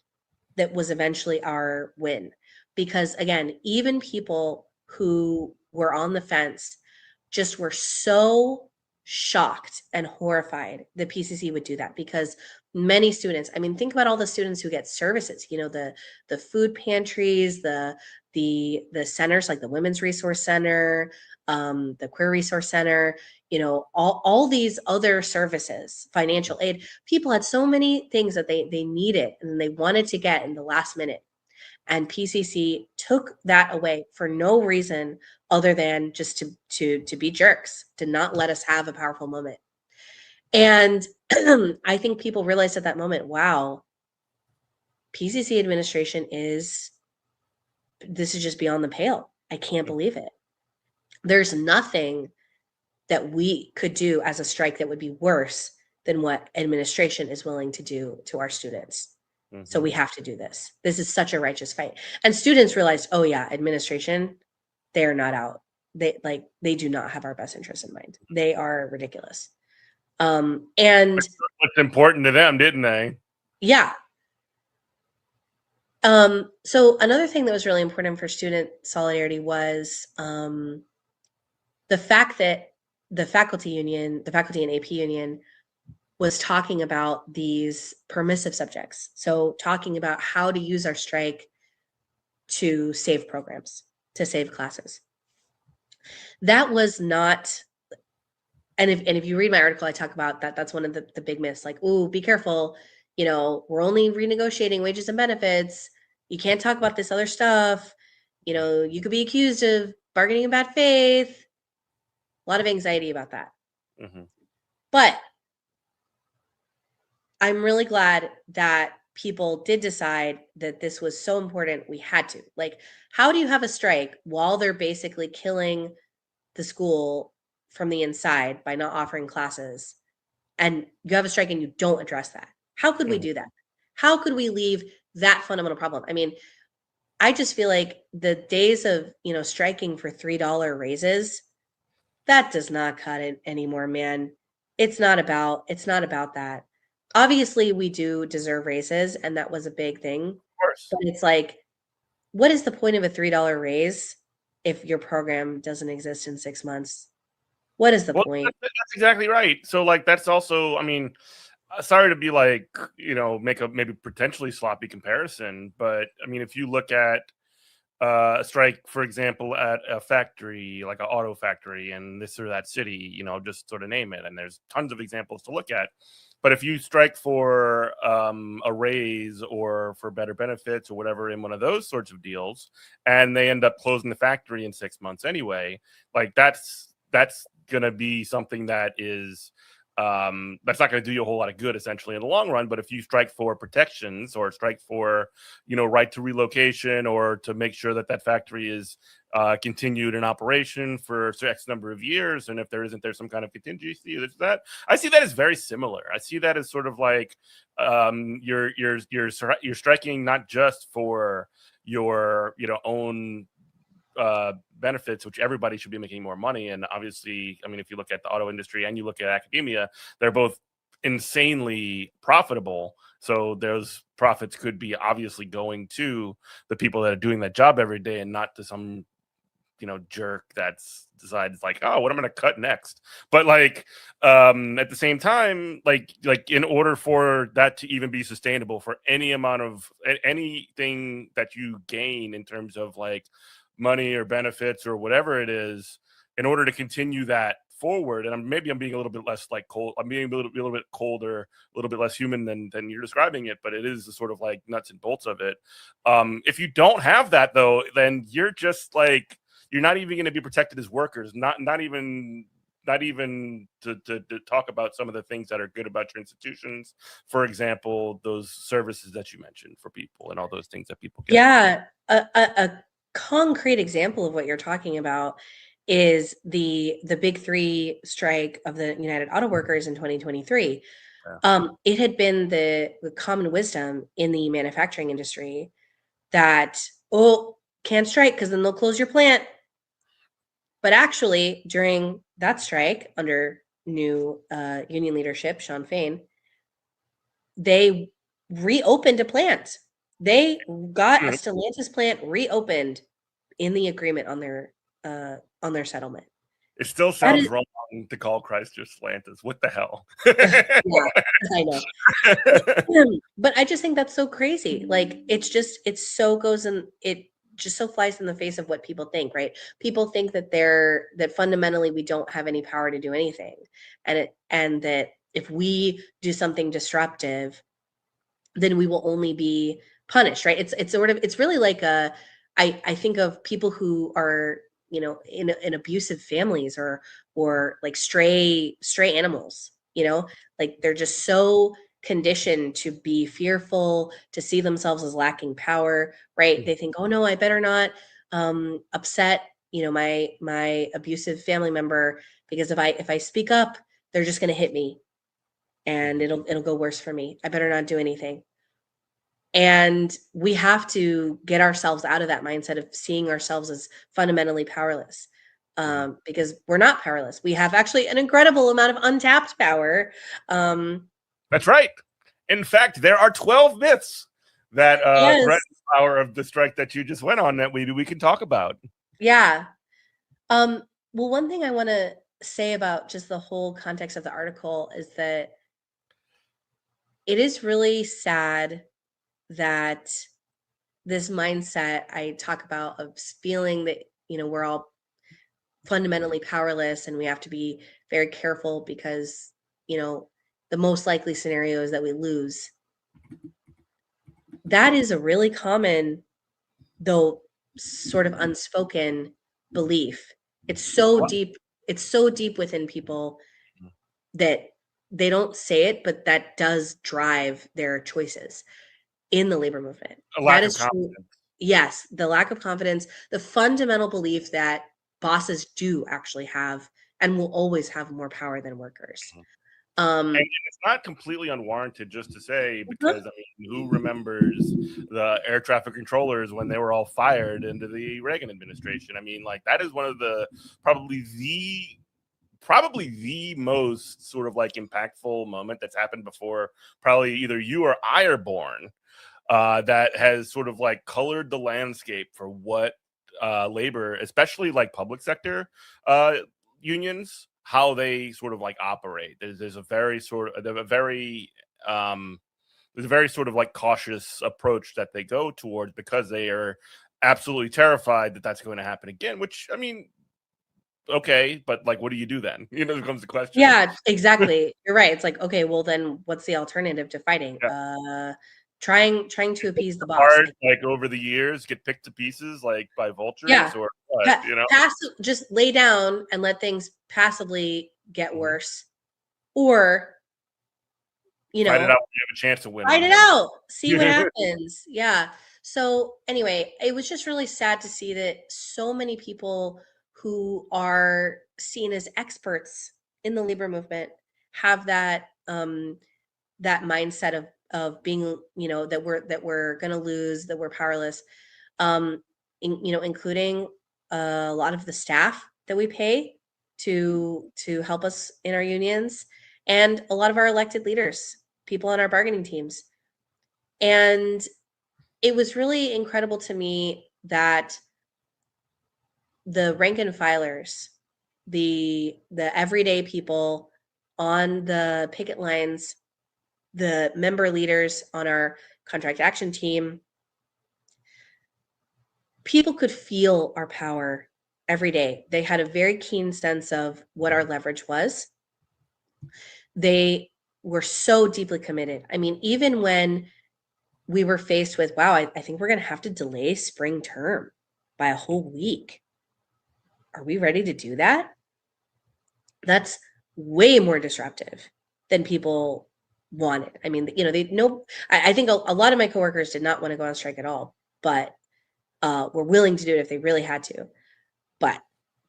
that was eventually our win. Because again, even people who were on the fence just were so shocked and horrified that PCC would do that, because many students, I mean, think about all the students who get services, you know, the food pantries, the centers like the Women's Resource Center, the Queer Resource Center, you know, all these other services, financial aid. People had so many things that they needed and they wanted to get in the last minute. And PCC took that away for no reason other than just to be jerks, to not let us have a powerful moment. And I think people realized at that moment, wow, PCC administration this is just beyond the pale. I can't believe it. There's nothing that we could do as a strike that would be worse than what administration is willing to do to our students. So we have to do this. This is such a righteous fight. And students realized, oh yeah, administration, they're not out. They do not have our best interests in mind. They are ridiculous. And what's important to them, didn't they? Yeah. So another thing that was really important for student solidarity was the fact that the faculty and AP union was talking about these permissive subjects. So talking about how to use our strike to save programs, to save classes. That was not, and if you read my article, I talk about that. That's one of the big myths, like, ooh, be careful. You know, we're only renegotiating wages and benefits. You can't talk about this other stuff. You know, you could be accused of bargaining in bad faith. A lot of anxiety about that. Mm-hmm. But I'm really glad that people did decide that this was so important we had to. Like, how do you have a strike while they're basically killing the school from the inside by not offering classes, and you have a strike and you don't address that? How could we do that? How could we leave that fundamental problem? I mean, I just feel like the days of, you know, striking for $3 raises, that does not cut it anymore, man. It's not about that. Obviously, we do deserve raises, and that was a big thing. Of course. But it's like, what is the point of a $3 raise if your program doesn't exist in 6 months? What is the point? That's exactly right. So like, that's also, I mean, sorry to be like, you know, make a maybe potentially sloppy comparison, but I mean, if you look at a strike, for example, at a factory, like an auto factory in this or that city, you know, just sort of name it. And there's tons of examples to look at. But if you strike for a raise or for better benefits or whatever in one of those sorts of deals, and they end up closing the factory in 6 months anyway, like that's going to be something that is that's not going to do you a whole lot of good essentially in the long run. But if you strike for protections or strike for, you know, right to relocation or to make sure that that factory is continued in operation for X number of years, and if there isn't there some kind of contingency, there's that. I see that as very similar. I see that as sort of like you're striking not just for your, you know, own benefits, which everybody should be making more money. And obviously, I mean, if you look at the auto industry and you look at academia, they're both insanely profitable. So those profits could be obviously going to the people that are doing that job every day and not to some, you know, jerk that's decides like, oh, what am I going to cut next? But like at the same time, like in order for that to even be sustainable for any amount of anything that you gain in terms of like money or benefits or whatever it is, in order to continue that forward, and maybe I'm being a little bit less like cold, I'm being a little bit colder, a little bit less human than you're describing it, but it is the sort of like nuts and bolts of it. If you don't have that though, then you're just like, you're not even going to be protected as workers, not even to talk about some of the things that are good about your institutions. For example, those services that you mentioned for people and all those things that people get. Yeah, a concrete example of what you're talking about is the Big Three strike of the United Auto Workers in 2023. It had been the common wisdom in the manufacturing industry that, oh, can't strike because then they'll close your plant. But actually, during that strike under new union leadership, Sean Fain, they reopened a plant. They got a Stellantis plant reopened in the agreement on their settlement. It still sounds wrong to call Chrysler Stellantis. What the hell? Yeah, I know. But I just think that's so crazy. Like, it just so flies in the face of what people think, right? People think that fundamentally we don't have any power to do anything, and that if we do something disruptive, then we will only be punished, right? It's really like I think of people who are, you know, in abusive families or like stray animals, you know, like they're just so conditioned to be fearful, to see themselves as lacking power, right? They think, oh no, I better not upset, you know, my abusive family member, because if I speak up, they're just going to hit me and it'll go worse for me. I better not do anything. And we have to get ourselves out of that mindset of seeing ourselves as fundamentally powerless, because we're not powerless. We have actually an incredible amount of untapped power. That's right. In fact, there are 12 myths that threaten the power of the strike that you just went on that we can talk about. Yeah. Well, one thing I want to say about just the whole context of the article is that it is really sad that this mindset I talk about of feeling that, we're all fundamentally powerless and we have to be very careful because, the most likely scenario is that we lose. That is a really common, though sort of unspoken belief. It's so deep within people that they don't say it, but that does drive their choices in the labor movement. A lack That of is true. confidence. Yes, the lack of confidence, the fundamental belief that bosses do actually have and will always have more power than workers. And it's not completely unwarranted, just to say, because I mean, who remembers the air traffic controllers when they were all fired into the Reagan administration? I mean, like, that is one of the probably the most sort of like impactful moment that's happened before probably either you or I are born, that has sort of like colored the landscape for what labor, especially like public sector unions, how they sort of like operate. There's a very sort of like cautious approach that they go towards because they are absolutely terrified that that's going to happen again, which, I mean, okay, but like, what do you do then? There comes the question. Yeah, exactly. You're right. It's like, okay, well then what's the alternative to fighting? Trying to appease the boss. Hard, like, over the years, get picked to pieces like by vultures, or what, just lay down and let things passively get worse, or fight it out when you have a chance to win. Fight it out, see what happens. Yeah. So anyway, it was just really sad to see that so many people who are seen as experts in the labor movement have that that mindset of being, that we're going to lose, that we're powerless, including a lot of the staff that we pay to help us in our unions, and a lot of our elected leaders, people on our bargaining teams. And it was really incredible to me that the rank and filers, the everyday people on the picket lines, the member leaders on our contract action team, people could feel our power every day. They had a very keen sense of what our leverage was. They were so deeply committed. I mean, even when we were faced with, wow, I think we're going to have to delay spring term by a whole week. Are we ready to do that? That's way more disruptive than people wanted. I mean, I think a lot of my coworkers did not want to go on strike at all, but were willing to do it if they really had to. But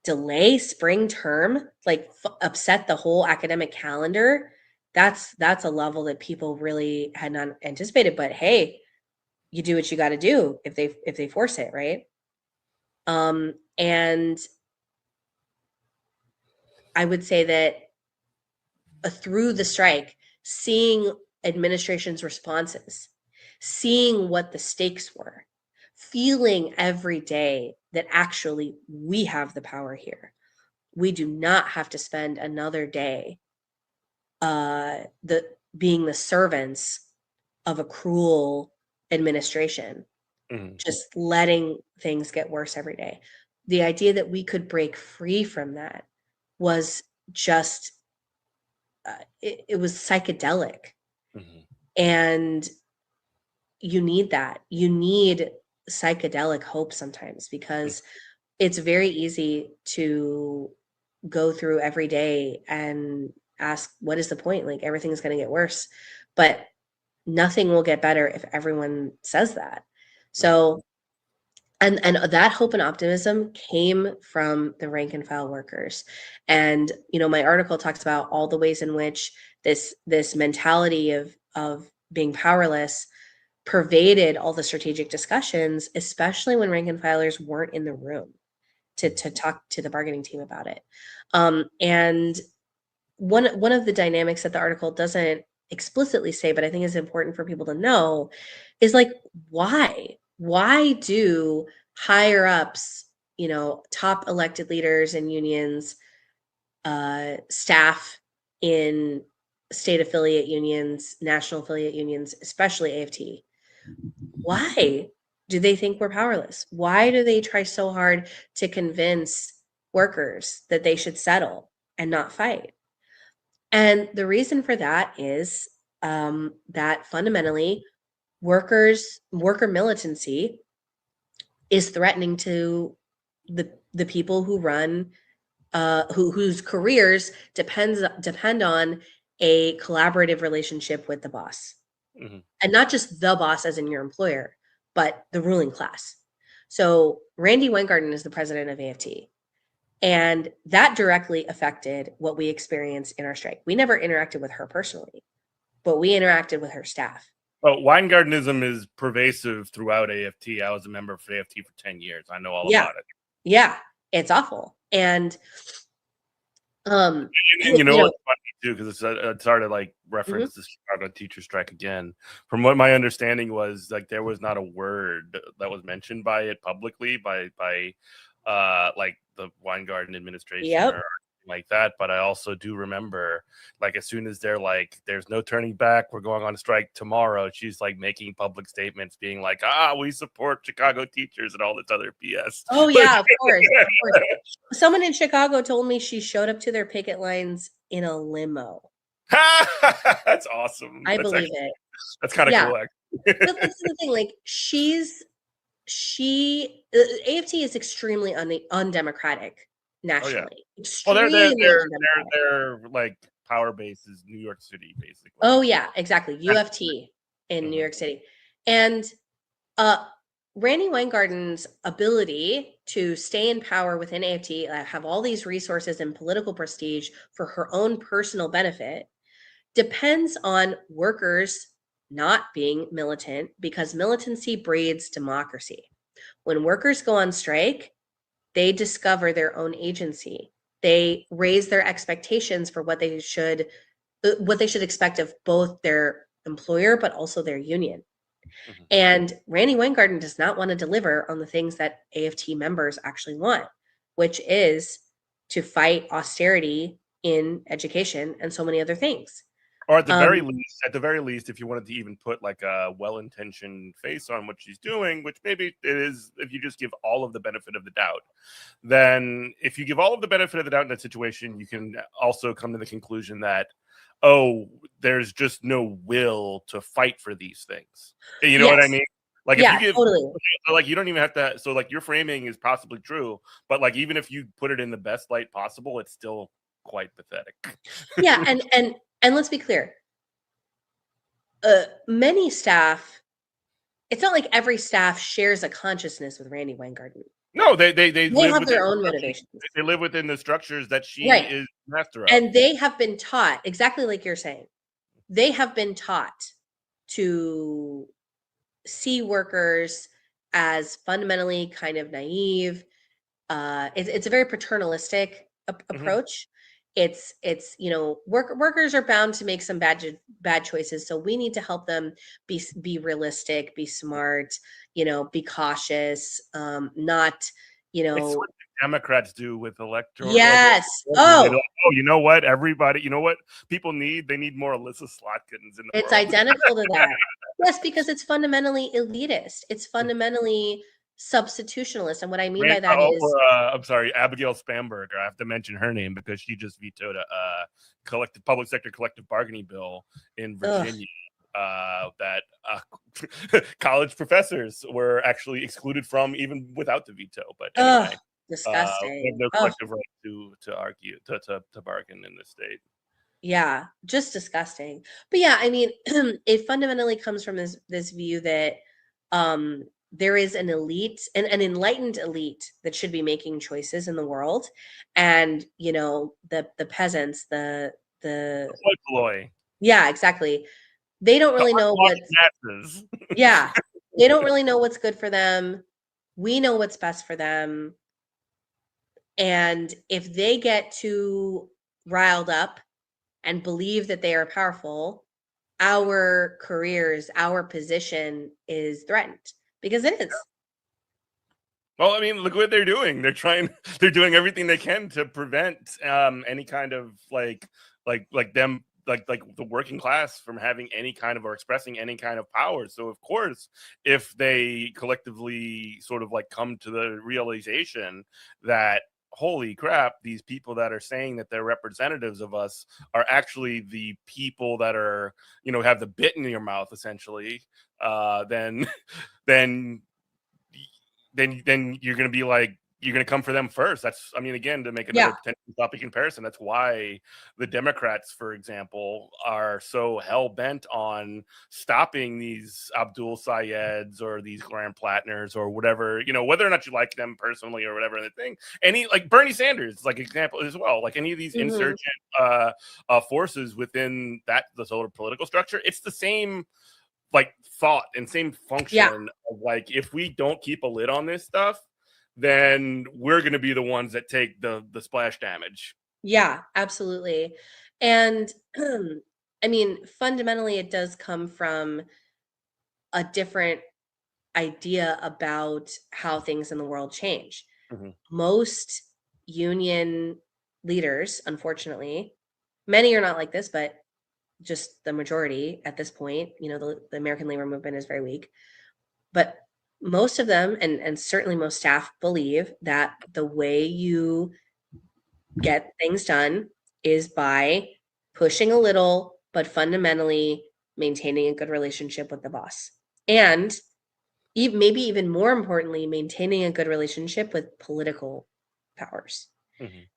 delay spring term, like upset the whole academic calendar, that's a level that people really had not anticipated. But hey, you do what you got to do if they force it, right? And I would say that through the strike, seeing administration's responses, seeing what the stakes were, feeling every day that actually we have the power here. We do not have to spend another day being the servants of a cruel administration, just letting things get worse every day. The idea that we could break free from that was just it was psychedelic. And you need that. You need psychedelic hope sometimes, because it's very easy to go through every day and ask, what is the point? Like, everything's going to get worse, but nothing will get better if everyone says that. So, and that hope and optimism came from the rank and file workers. And, my article talks about all the ways in which this mentality of being powerless pervaded all the strategic discussions, especially when rank and filers weren't in the room to talk to the bargaining team about it. And one of the dynamics that the article doesn't explicitly say, but I think is important for people to know, is like, why do higher ups, top elected leaders and unions, staff in state affiliate unions, national affiliate unions, especially AFT. Why do they think we're powerless? Why do they try so hard to convince workers that they should settle and not fight? And the reason for that is that fundamentally worker militancy is threatening to the people who run whose careers depend on a collaborative relationship with the boss. And not just the boss as in your employer, but the ruling class. So Randy Weingarten is the president of AFT. And that directly affected what we experienced in our strike. We never interacted with her personally, but we interacted with her staff. Well, Weingartenism is pervasive throughout AFT. I was a member of AFT for 10 years. I know all about it. Yeah, it's awful. And you know what's funny too, because it's hard to like reference the Chicago teacher strike again. From what my understanding was, like there was not a word that was mentioned by it publicly by like the Weingarten administration or anything like that. But I also do remember, like as soon as they're like, "There's no turning back, we're going on strike tomorrow," she's like making public statements, being like, "We support Chicago teachers" and all this other BS. Oh yeah, of course. Someone in Chicago told me she showed up to their picket lines in a limo. That's awesome. I believe it. That's kind of cool. But that's the thing. Like AFT is extremely undemocratic nationally. Well, Extremely they're like power bases, New York City, basically. Oh yeah, exactly. UFT in New York City, and Randy Weingarten's ability to stay in power within AFT, have all these resources and political prestige for her own personal benefit, depends on workers not being militant, because militancy breeds democracy. When workers go on strike, they discover their own agency. They raise their expectations for what they should expect of both their employer, but also their union. And Randy Weingarten does not want to deliver on the things that AFT members actually want, which is to fight austerity in education and so many other things. Or at the very least, if you wanted to even put like a well-intentioned face on what she's doing, which maybe it is, if you just give all of the benefit of the doubt, then if you give all of the benefit of the doubt in that situation, you can also come to the conclusion that, there's just no will to fight for these things. You know what I mean? Like if you give, like you don't even have to. So like your framing is possibly true, but like even if you put it in the best light possible, it's still quite pathetic. Yeah, and let's be clear. Many staff, it's not like every staff shares a consciousness with Randy Weingarten. No, they have their own motivations. They live within the structures that she is master of. And they have been taught, exactly like you're saying, they have been taught to see workers as fundamentally kind of naive. It's a very paternalistic approach. It's workers are bound to make some bad choices, so we need to help them be realistic, be smart, be cautious, not It's what the Democrats do with electoral. Yes. You know what? Everybody, you know what people need? They need more Alyssa Slotkins in the It's world. identical to that. Yes, because it's fundamentally elitist. It's fundamentally substitutionalist. And what I mean by that is I'm sorry, Abigail Spamberger. I have to mention her name because she just vetoed a public sector collective bargaining bill in Virginia that college professors were actually excluded from, even without the veto. But anyway, disgusting. Have no collective right to argue to bargain in this state. Yeah, just disgusting. But yeah, I mean, it fundamentally comes from this view that there is an elite, an enlightened elite that should be making choices in the world, and the peasants, the yeah, exactly. They don't really know what. Yeah, they don't really know what's good for them. We know what's best for them, and if they get too riled up and believe that they are powerful, our careers, our position is threatened, because it is. Well, I mean, look what they're doing. They're doing everything they can to prevent any kind of like them like the working class from having any kind of or expressing any kind of power. So of course, if they collectively sort of like come to the realization that holy crap, these people that are saying that they're representatives of us are actually the people that are, have the bit in your mouth essentially, then you're going to be like, you're going to come for them first. That's, again, to make another potential topic comparison, that's why the Democrats, for example, are so hell-bent on stopping these Abdul Sayeds or these Graham Plattners or whatever, whether or not you like them personally or whatever the thing. Any, like Bernie Sanders, like example as well, like any of these insurgent forces within the sort of political structure, it's the same like thought and same function of like, if we don't keep a lid on this stuff, then we're going to be the ones that take the splash damage. Yeah, absolutely. And fundamentally, it does come from a different idea about how things in the world change. Most union leaders, unfortunately, many are not like this, but just the majority at this point, the American labor movement is very weak, but most of them, and certainly most staff, believe that the way you get things done is by pushing a little, but fundamentally maintaining a good relationship with the boss. And maybe even more importantly, maintaining a good relationship with political powers. In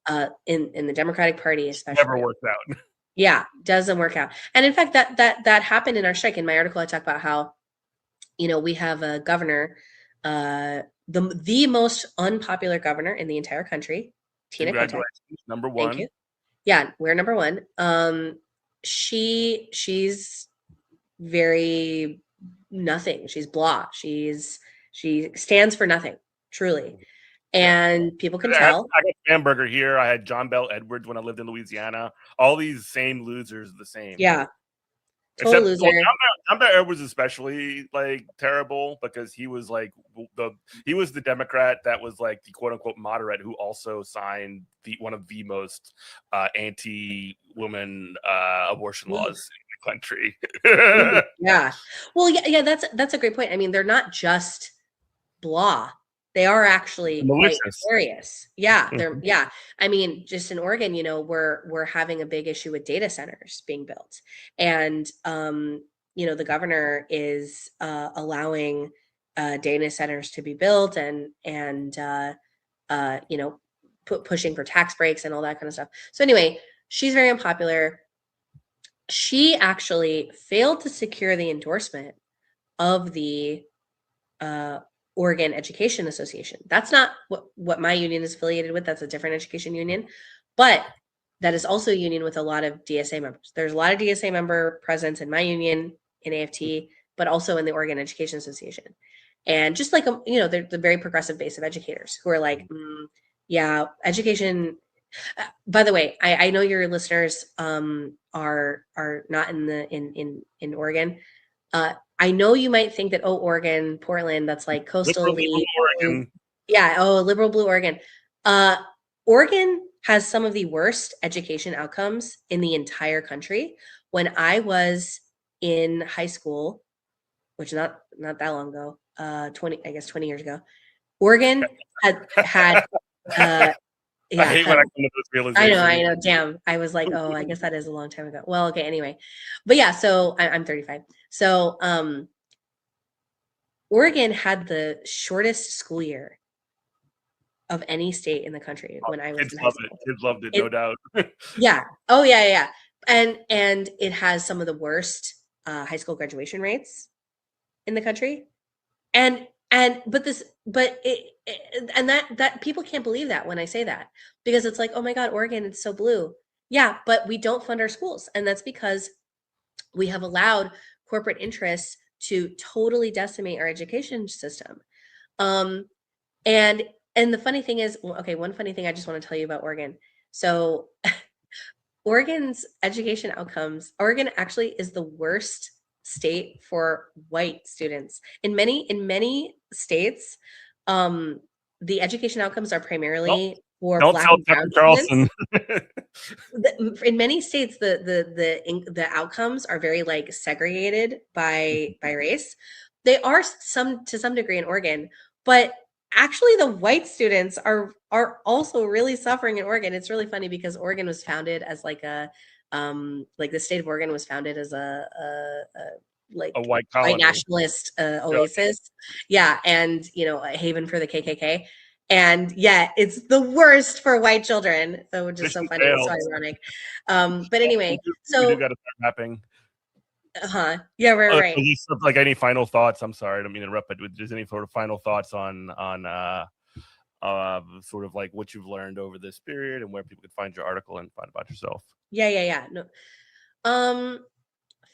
the Democratic Party, especially. Never worked out. Yeah, doesn't work out. And in fact, that happened in our strike. In my article, I talk about how, we have a governor, the most unpopular governor in the entire country, Tina Kotek. Number one. Thank you. Yeah, we're number one. She's very nothing. She's blah. She stands for nothing, truly. And people can tell. I got Hamburger here. I had John Bell Edwards when I lived in Louisiana. All these same losers, the same. Yeah. Total loser. John Bell Edwards especially like terrible because he was like the Democrat that was like the quote unquote moderate who also signed one of the most anti-woman abortion laws in the country. Yeah. Well, yeah, that's a great point. They're not just blah. They are actually quite serious. Yeah, just in Oregon, we're having a big issue with data centers being built, and the governor is allowing data centers to be built, and pushing for tax breaks and all that kind of stuff. So anyway, she's very unpopular. She actually failed to secure the endorsement of the Oregon Education Association. That's not what my union is affiliated with. That's a different education union, but that is also a union with a lot of DSA members. There's a lot of DSA member presence in my union, in AFT, but also in the Oregon Education Association. And just like, they're the very progressive base of educators who are like, education. By the way, I know your listeners are not in Oregon. I know you might think that, Oregon, Portland, that's like coastal elite. Oregon. Yeah, liberal blue Oregon. Oregon has some of the worst education outcomes in the entire country. When I was in high school, which is not that long ago, 20 years ago, Oregon had yeah, I hate when I come to this realization. I know. Damn. I was like, I guess that is a long time ago. Well, okay. Anyway, but yeah. So I'm 35. So Oregon had the shortest school year of any state in the country when I was in high school. Kids loved it, no doubt. Yeah. Oh yeah. And it has some of the worst high school graduation rates in the country, and that people can't believe that when I say that, because it's like, oh my God, Oregon, it's so blue. Yeah, but we don't fund our schools, and that's because we have allowed corporate interests to totally decimate our education system. And the funny thing is, one funny thing I just want to tell you about Oregon. So Oregon's education outcomes, Oregon actually is the worst state for white students. In many states, the education outcomes are primarily for Black and brown students. In many states, the outcomes are very like segregated by race. They are to some degree in Oregon, but actually the white students are also really suffering in Oregon. It's really funny because Oregon was founded as like the state of Oregon was founded as A white white colony. nationalist oasis. Yeah, and a haven for the KKK. And yet it's the worst for white children. So which is so Mission funny. It's so failed. ironic. But anyway, We so do got to start wrapping. yeah, right. Just, like, any final thoughts? I'm sorry, I don't mean to interrupt, but just any sort of final thoughts on sort of like what you've learned over this period and where people could find your article and find about yourself. Yeah. No.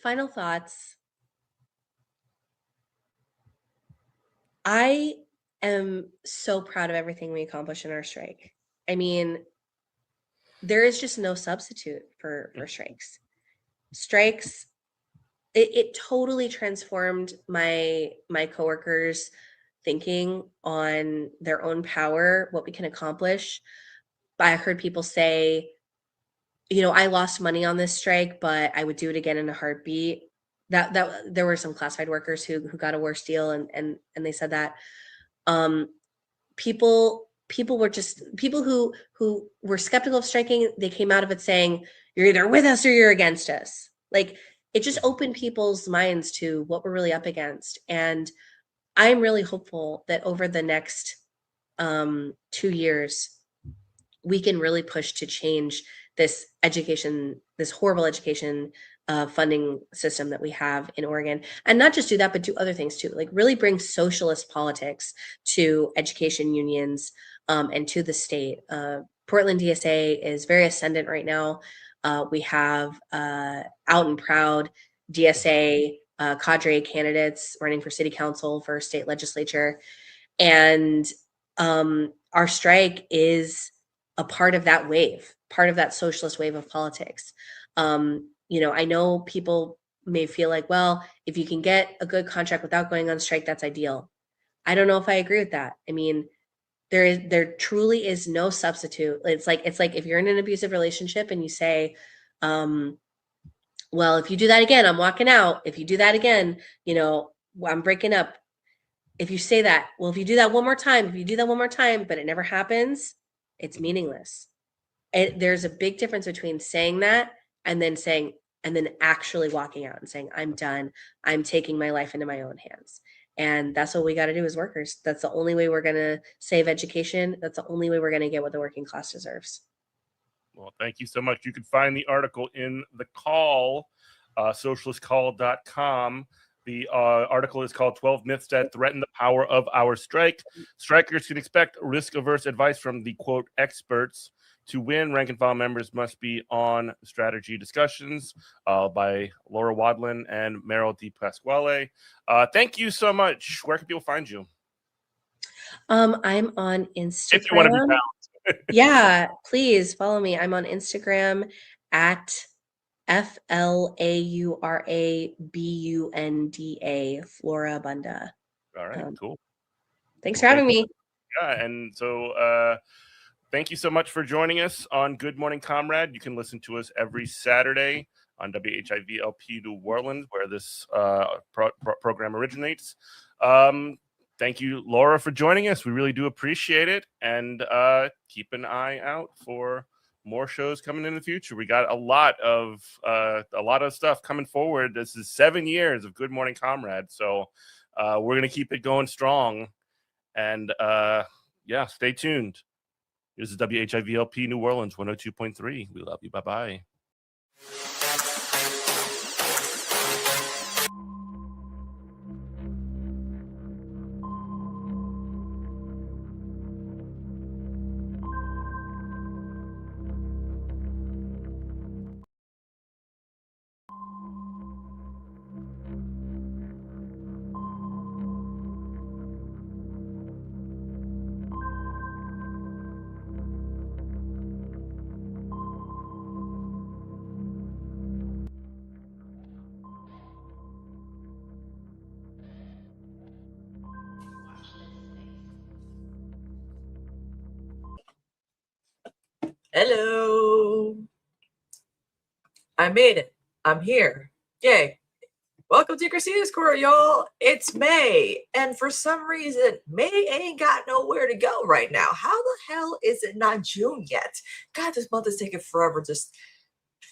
Final thoughts. I am so proud of everything we accomplished in our strike. I mean, there is just no substitute for strikes. Strikes, it totally transformed my coworkers' thinking on their own power, what we can accomplish. I heard people say, I lost money on this strike, but I would do it again in a heartbeat. That there were some classified workers who got a worse deal, and they said that people were just people who were skeptical of striking. They came out of it saying, "You're either with us or you're against us." Like, it just opened people's minds to what we're really up against, and I'm really hopeful that over the next 2 years, we can really push to change this horrible education funding system that we have in Oregon. And not just do that, but do other things too, like really bring socialist politics to education unions and to the state. Portland DSA is very ascendant right now. We have out and proud DSA cadre candidates running for city council, for state legislature. And our strike is a part of that wave, part of that socialist wave of politics. I know people may feel like, well, if you can get a good contract without going on strike, that's ideal. I don't know if I agree with that. I mean, there truly is no substitute. It's like if you're in an abusive relationship and you say, well, if you do that again, I'm walking out. If you do that again, I'm breaking up. If you say that, well, if you do that one more time, but it never happens, it's meaningless. There's a big difference between saying that and then actually walking out and saying, I'm done. I'm taking my life into my own hands. And that's what we got to do as workers. That's the only way we're going to save education. That's the only way we're going to get what the working class deserves. Well, thank you so much. You can find the article in the call, socialistcall.com. The article is called 12 Myths That Threaten the Power of Our Strike. Strikers can expect risk-averse advice from the, quote, experts. To win, rank and file members must be on strategy discussions by Laura Wadlin and Meryl D. Pasquale. Thank you so much. Where can people find you? I'm on Instagram. If you want to be found. Yeah, please follow me. I'm on Instagram at FLAURABUNDA, Flora Bunda. All right, cool. Thanks for having me. Yeah, and so thank you so much for joining us on Good Morning Comrade. You can listen to us every Saturday on WHIVLP New Orleans, where this program originates. Thank you, Laura, for joining us. We really do appreciate it. And keep an eye out for more shows coming in the future. We got a lot of stuff coming forward. This is 7 years of Good Morning Comrade. So we're going to keep it going strong. And yeah, stay tuned. This is WHIVLP New Orleans 102.3. We love you. Bye-bye. Hello. I made it. I'm here. Yay. Welcome to Kristina's Corner, y'all. It's May. And for some reason, May ain't got nowhere to go right now. How the hell is it not June yet? God, this month is taking forever. Just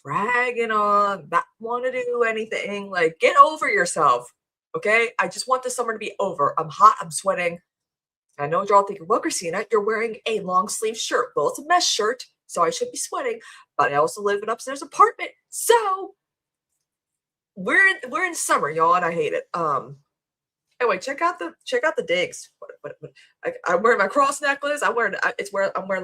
dragging on. Not want to do anything. Like, get over yourself. Okay? I just want the summer to be over. I'm hot. I'm sweating. I know you're all thinking, well, Kristina, you're wearing a long sleeve shirt. Well, it's a mesh shirt, so I should be sweating. But I also live in an upstairs apartment. So we're in summer, y'all, and I hate it. Anyway, check out the digs. I'm wearing my cross necklace. I'm wearing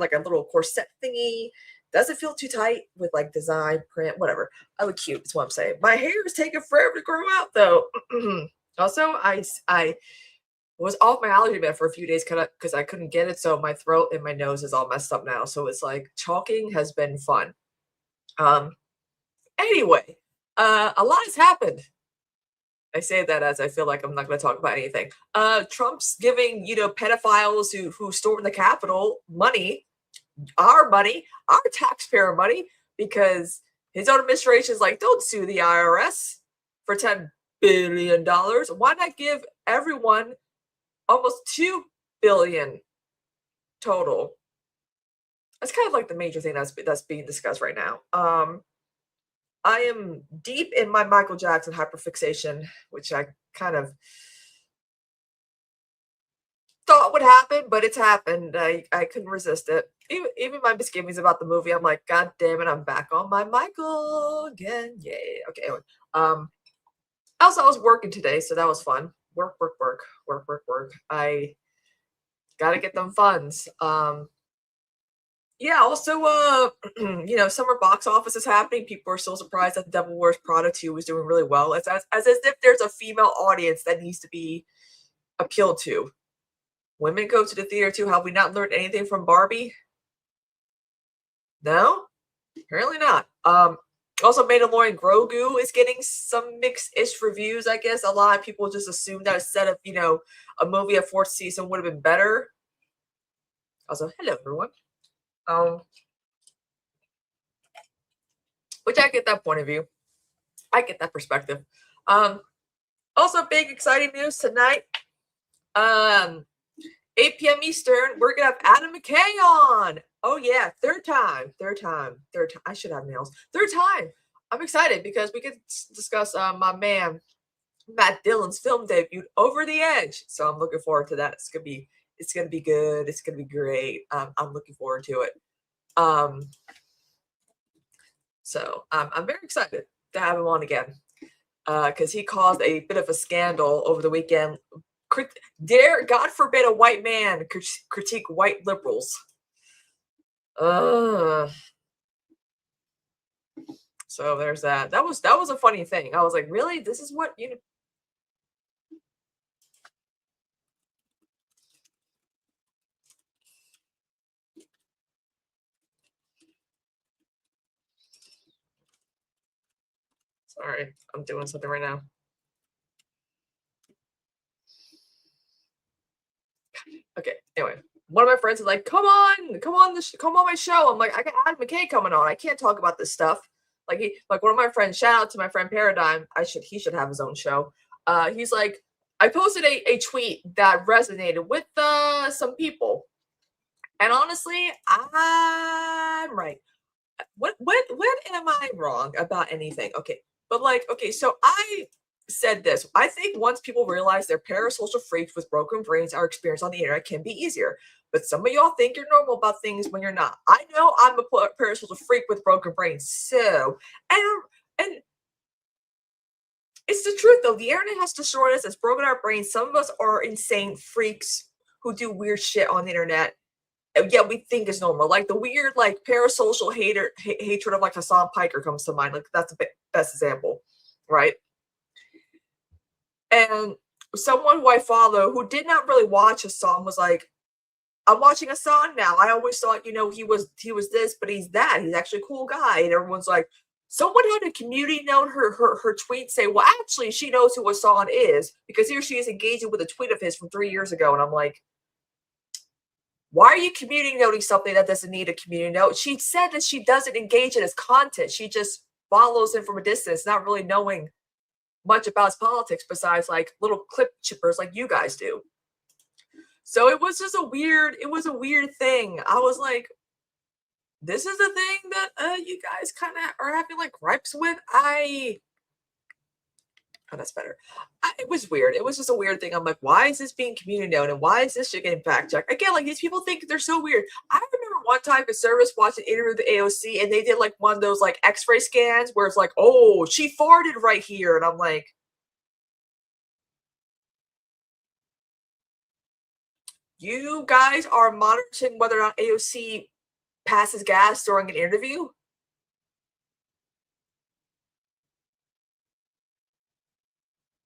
like a little corset thingy. Doesn't feel too tight with like design, print, whatever. I look cute. That's what I'm saying. My hair is taking forever to grow out, though. Also, I was off my allergy med for a few days because I couldn't get it, so my throat and my nose is all messed up now. So it's like chalking has been fun. Anyway, a lot has happened. I say that as I feel like I'm not going to talk about anything. Trump's giving, pedophiles who stormed the Capitol money, our taxpayer money, because his own administration is like, don't sue the IRS for $10 billion. Why not give everyone almost $2 billion total? That's kind of like the major thing that's being discussed right now. I am deep in my Michael Jackson hyperfixation, which I kind of thought would happen, but it's happened. I couldn't resist it. Even my misgivings about the movie, I'm like, God damn it, I'm back on my Michael again. Yay. Okay. Anyway. Also, I was working today, so that was fun. Work. I gotta get them funds. Yeah, also, summer box office is happening. People are so surprised that The Devil Wears Prada 2 was doing really well. It's as if there's a female audience that needs to be appealed to. Women go to the theater too. Have we not learned anything from Barbie? No? Apparently not. Also, Mandalorian Grogu is getting some mixed-ish reviews, I guess. A lot of people just assume that instead of, a movie, a fourth season would have been better. Also, hello, everyone. Which I get that point of view. I get that perspective. Also, big exciting news tonight. 8 p.m. Eastern, we're gonna have Adam McKay on. Oh yeah, third time. I should have nails. Third time. I'm excited because we can discuss my man Matt Dillon's film debut, Over the Edge. So I'm looking forward to that. It's gonna be good. It's gonna be great. I'm looking forward to it. So I'm very excited to have him on again because he caused a bit of a scandal over the weekend. Dare, God forbid, a white man critique white liberals. So there's that. That was a funny thing. I was like, really? This is what Sorry, I'm doing something right now. Okay, anyway, one of my friends is like, come on my show. I'm like, I got Adam McKay coming on. I can't talk about this stuff. Like one of my friends, shout out to my friend Paradigm. He should have his own show. He's like, I posted a tweet that resonated with some people. And honestly, I'm right. When am I wrong about anything? Okay. But so I said this. I think once people realize they're parasocial freaks with broken brains, our experience on the internet can be easier. But some of y'all think you're normal about things when you're not. I know I'm a parasocial freak with broken brains. So, and it's the truth though. The internet has destroyed us. It's broken our brains. Some of us are insane freaks who do weird shit on the internet. Yeah, we think it's normal. Like the weird, parasocial hatred of Hassan Piker comes to mind. Like that's the best example, right? And someone who I follow who did not really watch Hassan was like, I'm watching Hassan now. I always thought, he was this, but he's that. He's actually a cool guy. And everyone's like, someone had a community note her tweet say, well, actually, she knows who Hassan is because here she is engaging with a tweet of his from 3 years ago. And I'm like, why are you community noting something that doesn't need a community note? She said that she doesn't engage in his content. She just follows him from a distance, not really knowing much about his politics besides like little clip chippers like you guys do. So it was just a weird thing. I was like, this is the thing that you guys kind of are having like gripes with. Oh, that's better. It was weird. It was just a weird thing. I'm like, why is this being community known? And why is this shit getting fact checked? Again, like these people think they're so weird. I remember one time a service watched an interview with the AOC and they did like one of those like x-ray scans where it's like, oh, she farted right here. And I'm like, you guys are monitoring whether or not AOC passes gas during an interview?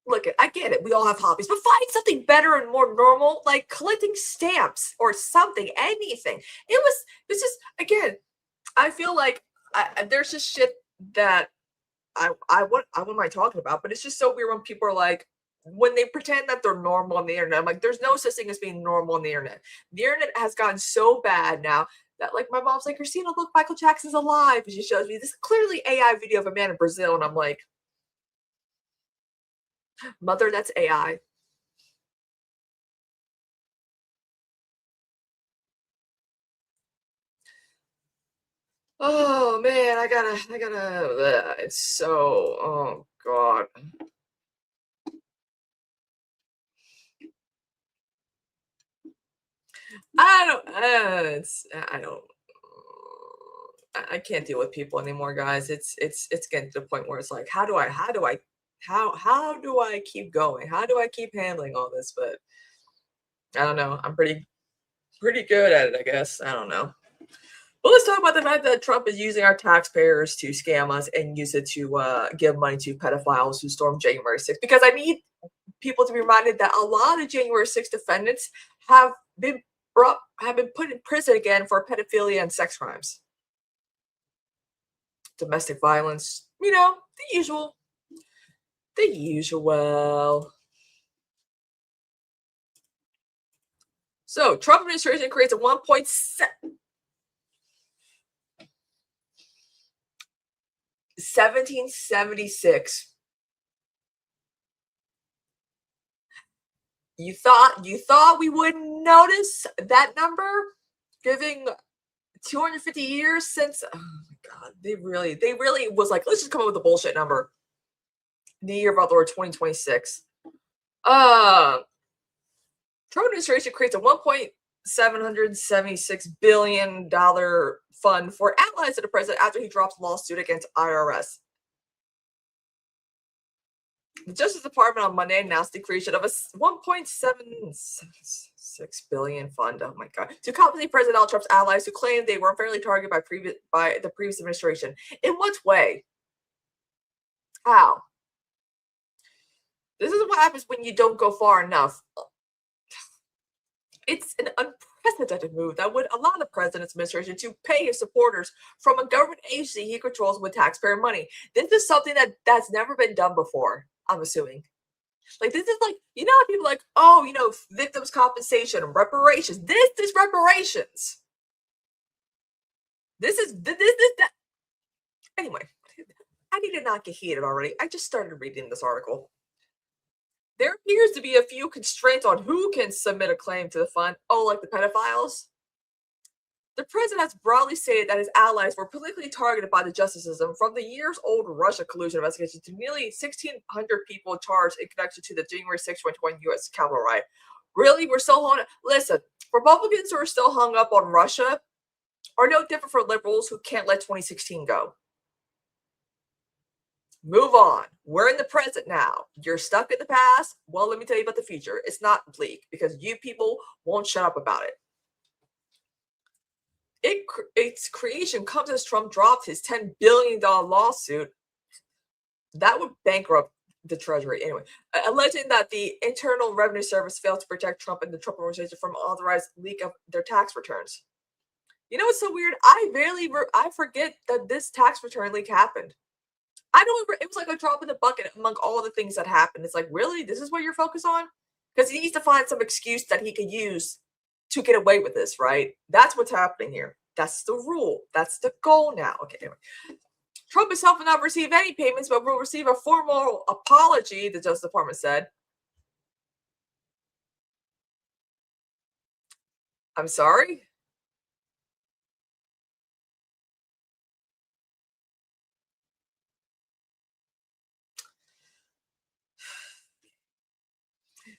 Look, I get it. We all have hobbies, but find something better and more normal, like collecting stamps or something, anything. It's just, again, I feel like there's just shit that I wouldn't mind talking about, but it's just so weird when people are like, when they pretend that they're normal on the internet. I'm like, there's no such thing as being normal on the internet. The internet has gotten so bad now that like my mom's like, Kristina, look, Michael Jackson's alive. And she shows me this clearly AI video of a man in Brazil. And I'm like, mother, that's AI. Oh man, I gotta, it's so, oh God. I can't deal with people anymore, guys. It's getting to the point where it's like, how do I keep going? How do I keep handling all this? But I don't know. I'm pretty good at it, I guess. I don't know. Well, let's talk about the fact that Trump is using our taxpayers to scam us and use it to give money to pedophiles who stormed January 6th. Because I need people to be reminded that a lot of January 6th defendants have been put in prison again for pedophilia and sex crimes. Domestic violence, the usual. The usual. So, Trump administration creates a 1776. You thought we wouldn't notice that number, giving 250 years since? Oh my God, they really was like, let's just come up with a bullshit number. The year of our Lord 2026. Trump administration creates a $1.776 billion fund for allies of the president after he drops lawsuit against IRS. The Justice Department on Monday announced the creation of a $1.776 billion fund. Oh my God! To compensate President Donald Trump's allies who claimed they were unfairly targeted by the previous administration. In what way? How? This is what happens when you don't go far enough. It's an unprecedented move that would allow the president's administration to pay his supporters from a government agency he controls with taxpayer money. This is something that's never been done before, I'm assuming. Like, this is like, how people are like, oh, victims compensation, reparations. This is reparations. This is that. Anyway, I need to not get heated already. I just started reading this article. There appears to be a few constraints on who can submit a claim to the fund. Oh, like the pedophiles? The president has broadly stated that his allies were politically targeted by the justice system, from the years-old Russia collusion investigation to nearly 1,600 people charged in connection to the January 6, 2021 U.S. Capitol riot. Really? We're still hung up? Listen, Republicans who are still hung up on Russia are no different from liberals who can't let 2016 go. Move on. We're in the present now. You're stuck in the past. Well, let me tell you about the future. It's not bleak because you people won't shut up about it. Its creation comes as Trump dropped his $10 billion lawsuit that would bankrupt the Treasury. Anyway, alleging that the Internal Revenue Service failed to protect Trump and the Trump organization from unauthorized leak of their tax returns. What's so weird? I forget that this tax return leak happened. I know it was like a drop in the bucket among all the things that happened. It's like, really? This is what you're focused on? Because he needs to find some excuse that he could use to get away with this, right? That's what's happening here. That's the rule. That's the goal now. Okay, anyway. Trump himself will not receive any payments, but will receive a formal apology, the Justice Department said. I'm sorry?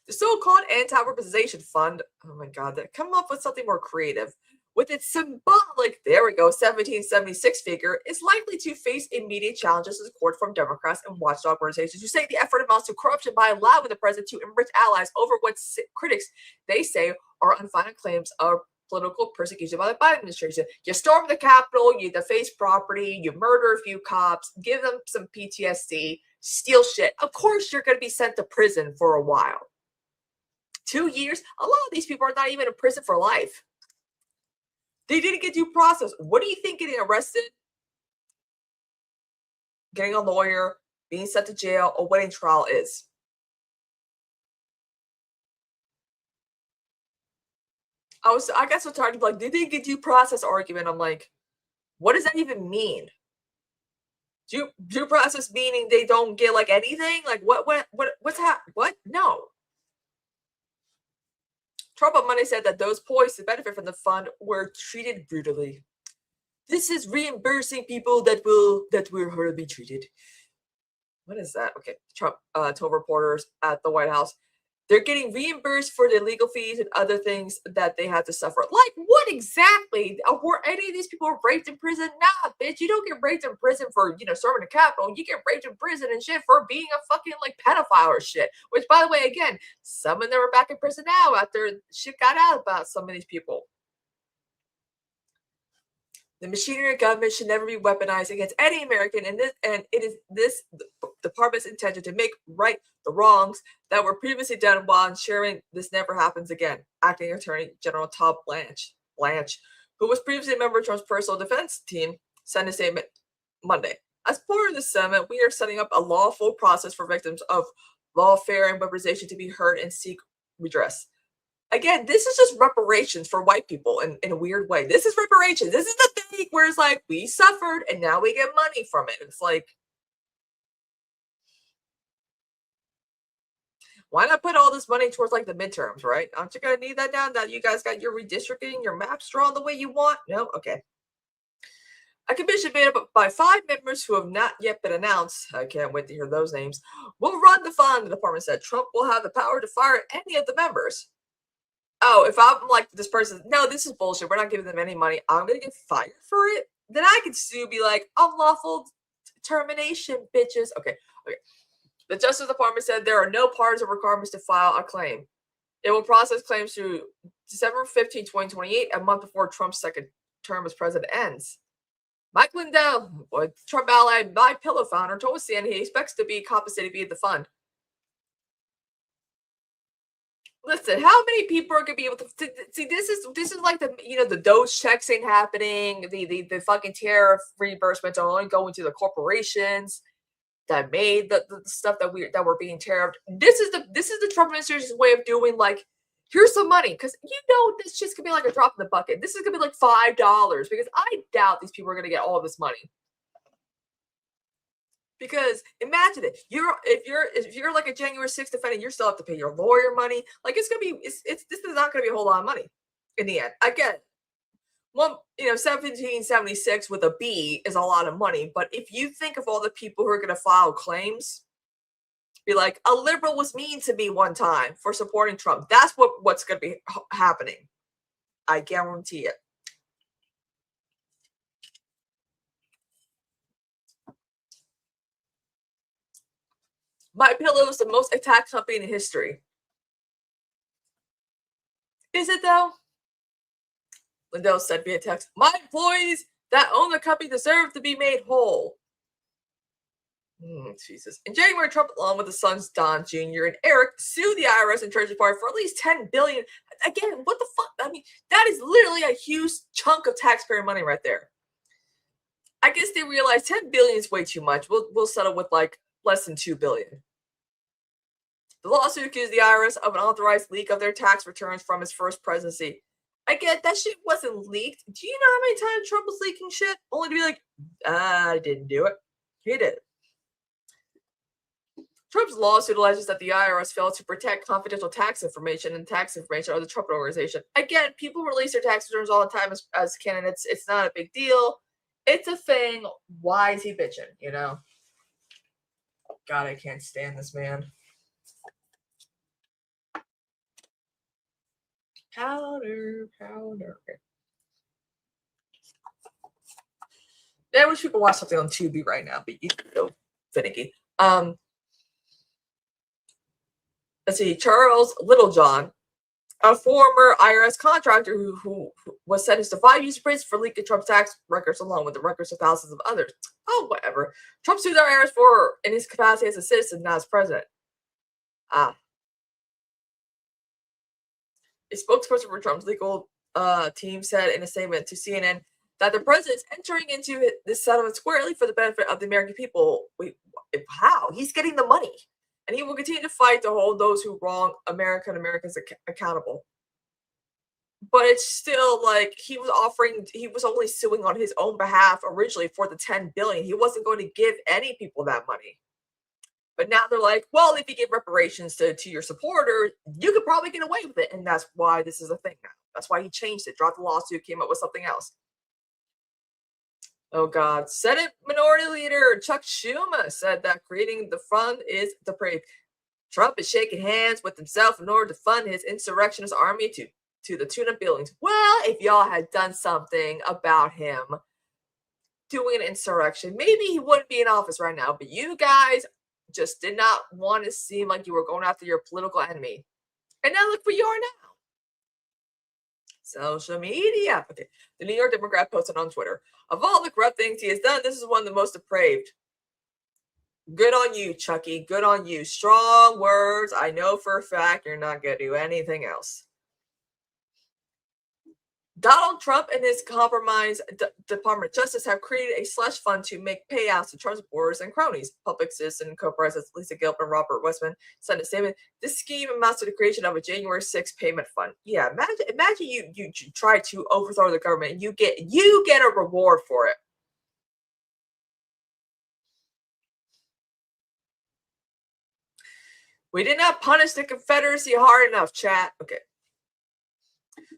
The so-called anti-weaponization fund, oh my God, that come up with something more creative. With its symbolic, there we go, 1776 figure, is likely to face immediate challenges in court from Democrats and watchdog organizations who say the effort amounts to corruption by allowing the president to enrich allies over what critics they say are unfounded claims of political persecution by the Biden administration. You storm the Capitol, you deface property, you murder a few cops, give them some PTSD, steal shit. Of course, you're going to be sent to prison for a while. 2 years? A lot of these people are not even in prison for life. They didn't get due process. What do you think getting arrested, getting a lawyer, being sent to jail, or waiting trial is? I got so tired of like, they didn't get due process argument. I'm like, what does that even mean? Due process meaning they don't get like anything? Like what's happening? What? No. Trump on Monday said that those poised to benefit from the fund were treated brutally. This is reimbursing people that were horribly treated. What is that? Okay, Trump told reporters at the White House they're getting reimbursed for their legal fees and other things that they had to suffer. Like what exactly? Were any of these people raped in prison? Nah, bitch, you don't get raped in prison for storming the Capitol. You get raped in prison and shit for being a fucking like pedophile or shit. Which, by the way, again, some of them are back in prison now after shit got out about some of these people. The machinery of government should never be weaponized against any American, and it is this department's intention to make right the wrongs that were previously done while ensuring this never happens again. Acting Attorney General Todd Blanche, who was previously a member of Trump's personal defense team, sent a statement Monday. As part of the summit, we are setting up a lawful process for victims of lawfare and weaponization to be heard and seek redress. Again, this is just reparations for white people in a weird way. This is reparations. This is the thing where it's like, we suffered and now we get money from it. It's like, why not put all this money towards like the midterms, right? Aren't you going to need that now that you guys got your redistricting, your maps drawn the way you want? No? Okay. A commission made up by 5 members who have not yet been announced, I can't wait to hear those names, will run the fund, the department said. Trump will have the power to fire any of the members. Oh, if I'm like this person, no, this is bullshit. We're not giving them any money. I'm going to get fired for it. Then I could still be like, unlawful termination, bitches. Okay. The Justice Department said there are no partisan requirements to file a claim. It will process claims through December 15, 2028, a month before Trump's second term as president ends. Mike Lindell, Trump ally, My Pillow founder, told CNN he expects to be compensated via the fund. Listen, how many people are gonna be able to see? This is like the the Doge checks ain't happening. The fucking tariff reimbursements are only going to the corporations that made the stuff that we're being tariffed. This is the Trump administration's way of doing like, here's some money because this just could be like a drop in the bucket. This is gonna be like $5 because I doubt these people are gonna get all this money. Because imagine it, if you're like a January 6th defendant, you still have to pay your lawyer money. Like this is not going to be a whole lot of money in the end. Again, 1776 with a B is a lot of money. But if you think of all the people who are going to file claims, be like, a liberal was mean to me one time for supporting Trump. That's what's going to be happening. I guarantee it. My Pillow is the most attacked company in history. Is it though? Lindell said via text, my employees that own the company deserve to be made whole. Jesus. In January, Trump, along with his sons Don Jr. and Eric, sued the IRS and Treasury Department for at least $10 billion. Again, what the fuck? I mean, that is literally a huge chunk of taxpayer money right there. I guess they realized $10 billion is way too much. We'll settle with like less than $2 billion. The lawsuit accused the IRS of an authorized leak of their tax returns from his first presidency. Again, that shit wasn't leaked. Do you know how many times Trump was leaking shit? Only to be like, I didn't do it. He did. Trump's lawsuit alleges that the IRS failed to protect confidential tax information and tax information of the Trump organization. Again, people release their tax returns all the time as candidates. It's not a big deal. It's a thing. Why is he bitching, you know? God, I can't stand this man. Powder. Okay. Yeah, I wish people watch something on Tubi right now, but you go finicky. Let's see, Charles Littlejohn, a former IRS contractor who was sentenced to 5 years in prison for leaking Trump's tax records along with the records of thousands of others. Oh, whatever. Trump sued the IRS for in his capacity as a citizen, not as president. A spokesperson for Trump's legal team said in a statement to CNN that the president is entering into this settlement squarely for the benefit of the American people. How? He's getting the money. And he will continue to fight to hold those who wrong Americans accountable. But it's still like he was only suing on his own behalf originally for the $10 billion. He wasn't going to give any people that money. But now they're like, well, if you give reparations to your supporters, you could probably get away with it. And that's why this is a thing now. That's why he changed it, dropped the lawsuit, came up with something else. Oh, God. Senate Minority Leader Chuck Schumer said that creating the fund is depraved. Trump is shaking hands with himself in order to fund his insurrectionist army to the tune of billions. Well, if y'all had done something about him doing an insurrection, maybe he wouldn't be in office right now. But you guys just did not want to seem like you were going after your political enemy. And now look where you are now. Social media. The New York Democrat posted on Twitter, of all the corrupt things he has done, this is one of the most depraved. Good on you, Chucky. Good on you. Strong words. I know for a fact you're not going to do anything else. Donald Trump and his compromised Department of Justice have created a slush fund to make payouts to Trump supporters and cronies. Public Citizen co-presidents Lisa Gilbert and Robert Westman sent a statement. This scheme amounts to the creation of a January 6th payment fund. Yeah, imagine you try to overthrow the government and you get a reward for it. We did not punish the Confederacy hard enough, chat. Okay.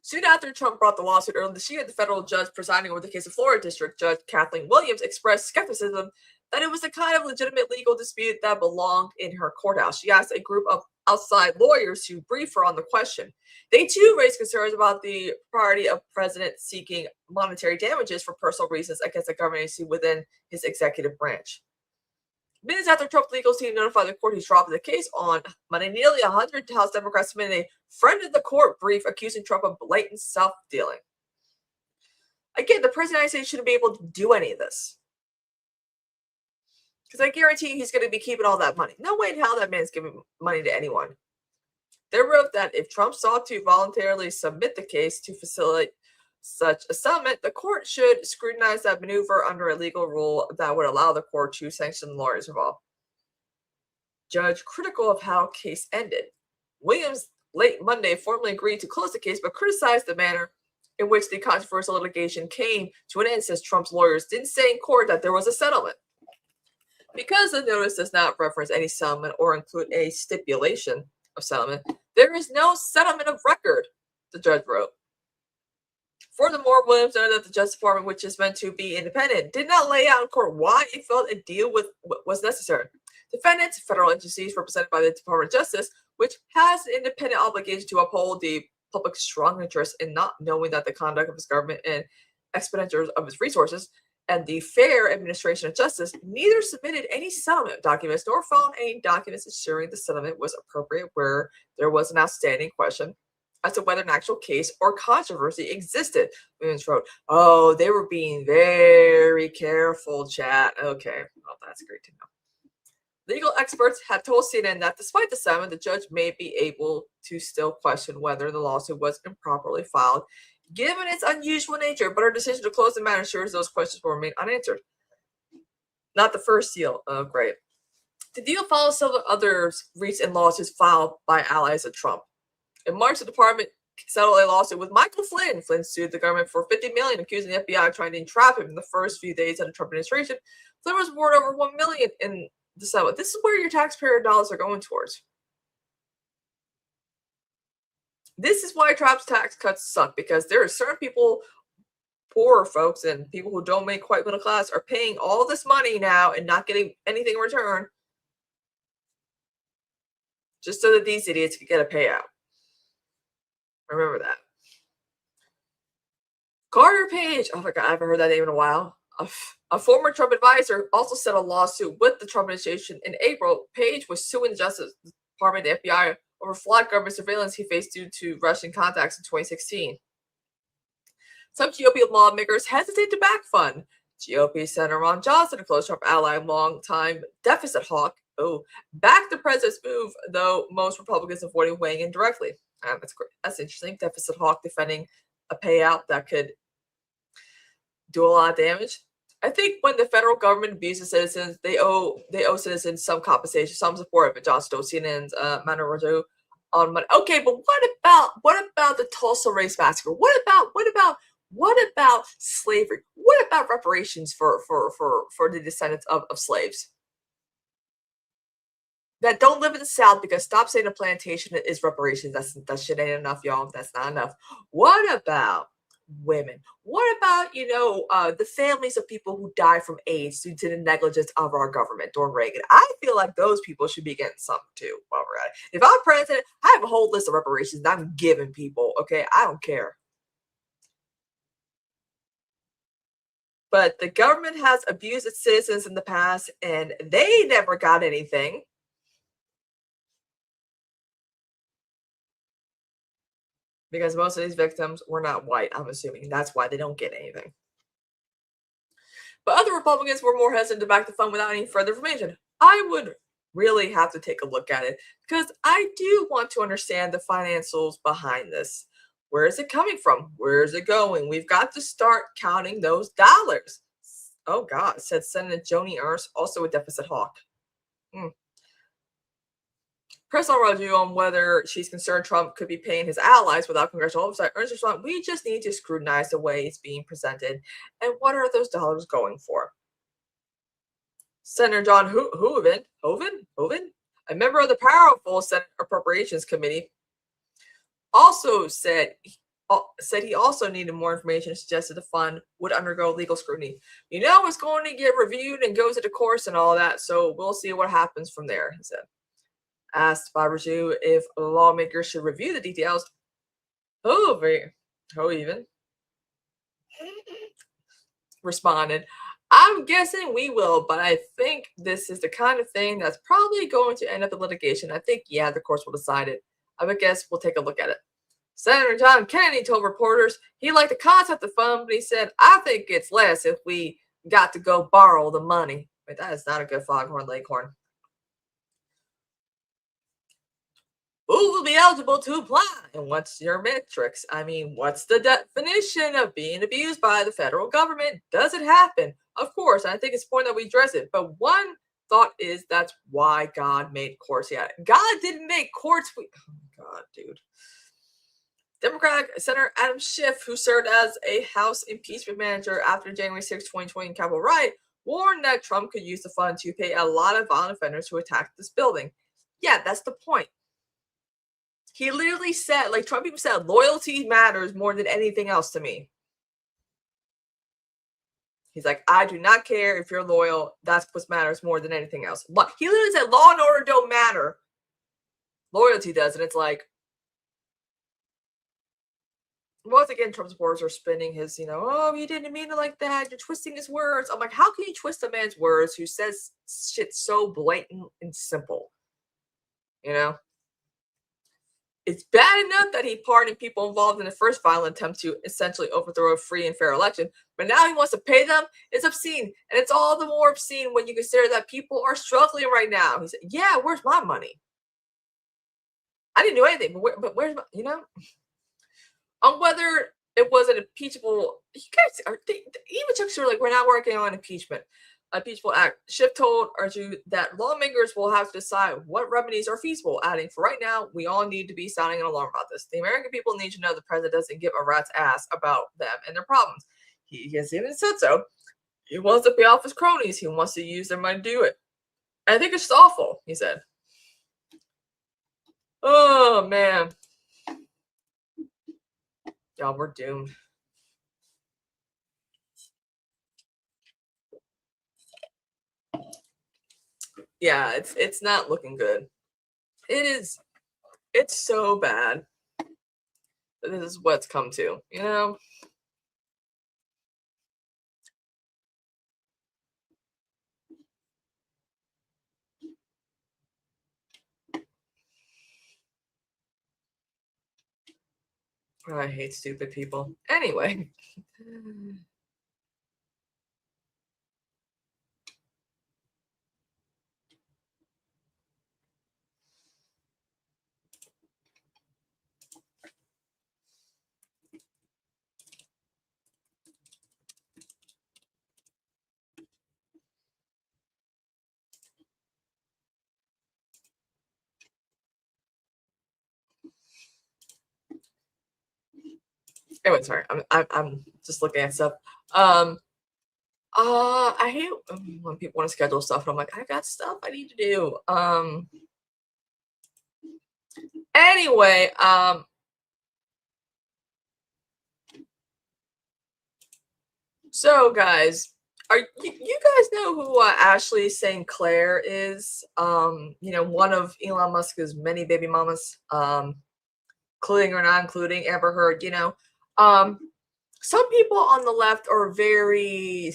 Soon after Trump brought the lawsuit earlier this year, the federal judge presiding over the case of Florida District Judge Kathleen Williams expressed skepticism that it was the kind of legitimate legal dispute that belonged in her courthouse. She asked a group of outside lawyers to brief her on the question. They too raised concerns about the priority of president seeking monetary damages for personal reasons against a government agency within his executive branch. Minutes after Trump's legal team notified the court he's dropping the case on Monday, nearly 100 House Democrats submitted a friend of the court brief accusing Trump of blatant self-dealing. Again, the president of the United States shouldn't be able to do any of this. Because I guarantee you he's going to be keeping all that money. No way in hell that man's giving money to anyone. They wrote that if Trump sought to voluntarily submit the case to facilitate such a settlement, the court should scrutinize that maneuver under a legal rule that would allow the court to sanction the lawyers involved. Judge critical of how case ended. Williams late Monday formally agreed to close the case, but criticized the manner in which the controversial litigation came to an end, says Trump's lawyers didn't say in court that there was a settlement. Because the notice does not reference any settlement or include a stipulation of settlement, there is no settlement of record, the judge wrote. Furthermore, Williams noted that the Justice Department, which is meant to be independent, did not lay out in court why it felt a deal was necessary. Defendants, federal agencies represented by the Department of Justice, which has an independent obligation to uphold the public's strong interest in not knowing that the conduct of its government and expenditures of its resources and the fair administration of justice, neither submitted any settlement documents nor found any documents ensuring the settlement was appropriate where there was an outstanding question as to whether an actual case or controversy existed. Williams wrote, oh, they were being very careful, chat. Okay, well, that's great to know. Legal experts have told CNN that despite the settlement, the judge may be able to still question whether the lawsuit was improperly filed, given its unusual nature, but her decision to close the matter ensures those questions will remain unanswered. Not the first deal. Oh, great. The deal follows several others recent lawsuits filed by allies of Trump. In March, the department settled a lawsuit with Michael Flynn. Flynn sued the government for $50 million, accusing the FBI of trying to entrap him in the first few days of the Trump administration. Flynn was awarded over $1 million in the settlement. This is where your taxpayer dollars are going towards. This is why Trump's tax cuts suck, because there are certain people, poorer folks and people who don't make quite middle class, are paying all this money now and not getting anything in return, just so that these idiots could get a payout. Remember that. Carter Page, oh my God, I haven't heard that name in a while. A former Trump advisor also settled a lawsuit with the Trump administration in April. Page was suing the Justice Department and the FBI over flawed government surveillance he faced due to Russian contacts in 2016. Some GOP lawmakers hesitate to back fund. GOP Senator Ron Johnson, a close Trump ally and longtime deficit hawk, backed the president's move, though most Republicans avoided weighing in directly. That's interesting. Deficit hawk defending a payout that could do a lot of damage. I think when the federal government abuses citizens, they owe citizens some compensation, some support. But John Stone, CNN's Manu Raju on Monday. Okay, but what about the Tulsa race massacre? What about slavery? What about reparations for the descendants of slaves that don't live in the South? Because stop saying a plantation is reparations. That shit ain't enough, y'all. That's not enough. What about women? What about, the families of people who died from AIDS due to the negligence of our government during Reagan? I feel like those people should be getting something too while we're at it. If I'm president, I have a whole list of reparations that I'm giving people. Okay, I don't care. But the government has abused its citizens in the past, and they never got anything. Because most of these victims were not white, I'm assuming. That's why they don't get anything. But other Republicans were more hesitant to back the fund without any further information. I would really have to take a look at it, because I do want to understand the financials behind this. Where is it coming from? Where is it going? We've got to start counting those dollars. Oh, God, said Senator Joni Ernst, also a deficit hawk. Press on Raju on whether she's concerned Trump could be paying his allies without congressional oversight. Ernst responded, we just need to scrutinize the way it's being presented and what are those dollars going for. Senator John Hoeven, a member of the powerful Senate Appropriations Committee, also said he also needed more information and suggested the fund would undergo legal scrutiny. It's going to get reviewed and goes into course and all that, so we'll see what happens from there, he said. Asked by Raju if lawmakers should review the details, Hoeven responded, I'm guessing we will, but I think this is the kind of thing that's probably going to end up in litigation. I think, the courts will decide it. I would guess we'll take a look at it. Senator John Kennedy told reporters he liked the concept of the fund, but he said, I think it's less if we got to go borrow the money. Wait, that is not a good foghorn leghorn. Who will be eligible to apply? And what's your metrics? I mean, what's the definition of being abused by the federal government? Does it happen? Of course, I think it's important that we address it. But one thought is that's why God made courts. God didn't make courts. Oh my God, dude. Democratic Senator Adam Schiff, who served as a House impeachment manager after January 6, 2020 Capitol riot, warned that Trump could use the fund to pay a lot of violent offenders who attacked this building. Yeah, that's the point. He literally said, Trump even said, loyalty matters more than anything else to me. He's like, I do not care if you're loyal. That's what matters more than anything else. But he literally said, law and order don't matter. Loyalty does. And it's like, once again, Trump supporters are spinning his, he didn't mean it like that. You're twisting his words. I'm like, how can you twist a man's words who says shit so blatant and simple? It's bad enough that he pardoned people involved in the first violent attempt to essentially overthrow a free and fair election, but now he wants to pay them. It's obscene, and it's all the more obscene when you consider that people are struggling right now. He said, yeah, where's my money? I didn't do anything, but where's my, on whether it was an impeachable, you guys are, even Chuck Schumer, we're not working on impeachment. a peaceful act. Schiff told Arju that lawmakers will have to decide what remedies are feasible, adding, for right now, we all need to be sounding an alarm about this. The American people need to know the president doesn't give a rat's ass about them and their problems. He has even said so. He wants to pay off his cronies. He wants to use their money to do it. I think it's awful, he said. Oh, man. Y'all, we're doomed. Yeah, it's not looking good. It is. It's so bad. This is what's come to, you know? Oh, I hate stupid people. Anyway. Anyway, sorry. I'm just looking at stuff. I hate when people want to schedule stuff and I'm like, I got stuff I need to do. Anyway, so guys, are you guys know who Ashley St. Clair is? You know, one of Elon Musk's many baby mamas, including or not including Amber Heard, you know. Some people on the left are very,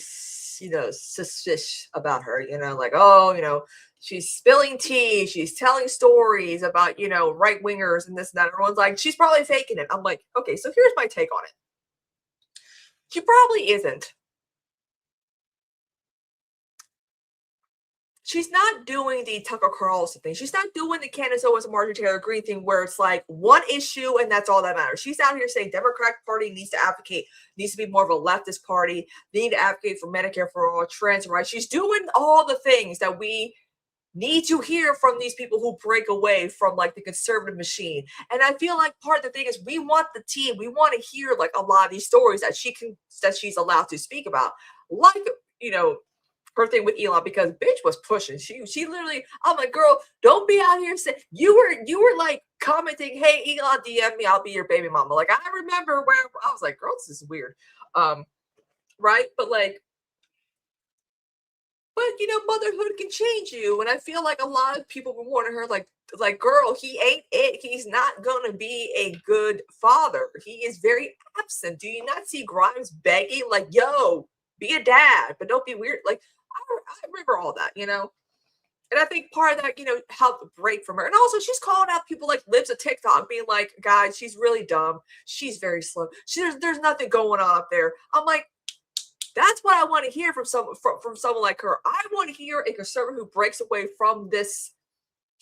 you know, suspicious about her, you know, like, oh, you know, she's spilling tea, she's telling stories about, you know, right wingers and this and that. Everyone's like, she's probably faking it. I'm like, okay, so here's my take on it. She probably isn't. She's not doing the Tucker Carlson thing. She's not doing the Candace Owens and Marjorie Taylor Greene thing where it's like one issue and that's all that matters. She's out here saying Democratic Party needs to advocate, needs to be more of a leftist party. They need to advocate for Medicare for all, trans rights. She's doing all the things that we need to hear from these people who break away from like the conservative machine. And I feel like part of the thing is we want the team. We want to hear like a lot of these stories that she's allowed to speak about. Like, you know, her thing with Elon, because bitch was pushing. She literally, I'm like, girl, don't be out here saying you were like commenting, hey, Elon, DM me, I'll be your baby mama. Like I remember where I was like, girl, this is weird. Right? But you know, motherhood can change you. And I feel like a lot of people were warning her, like, girl, he ain't it. He's not gonna be a good father. He is very absent. Do you not see Grimes begging, like, yo, be a dad, but don't be weird? Like, I remember all that, you know? And I think part of that, you know, helped break from her. And also she's calling out people like Libs of TikTok, being like, guys, she's really dumb. She's very slow. There's nothing going on up there. I'm like, that's what I want to hear from someone like her. I want to hear a conservative who breaks away from this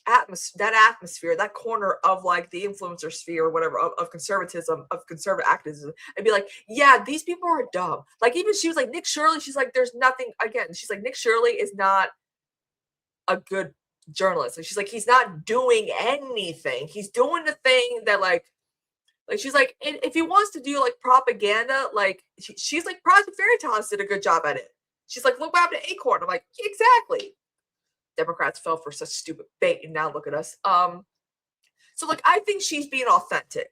atmosphere, that corner of like the influencer sphere or whatever of conservatism, of conservative activism, and be like, yeah, these people are dumb. Like even she was like Nick Shirley, she's like, there's nothing, again, she's like, Nick Shirley is not a good journalist. And she's like, he's not doing anything. He's doing the thing that like she's like, if he wants to do like propaganda, like she's like, Project Veritas did a good job at it. She's like, look what happened to Acorn. I'm like, exactly. Democrats fell for such stupid bait, and now look at us. So like I think she's being authentic.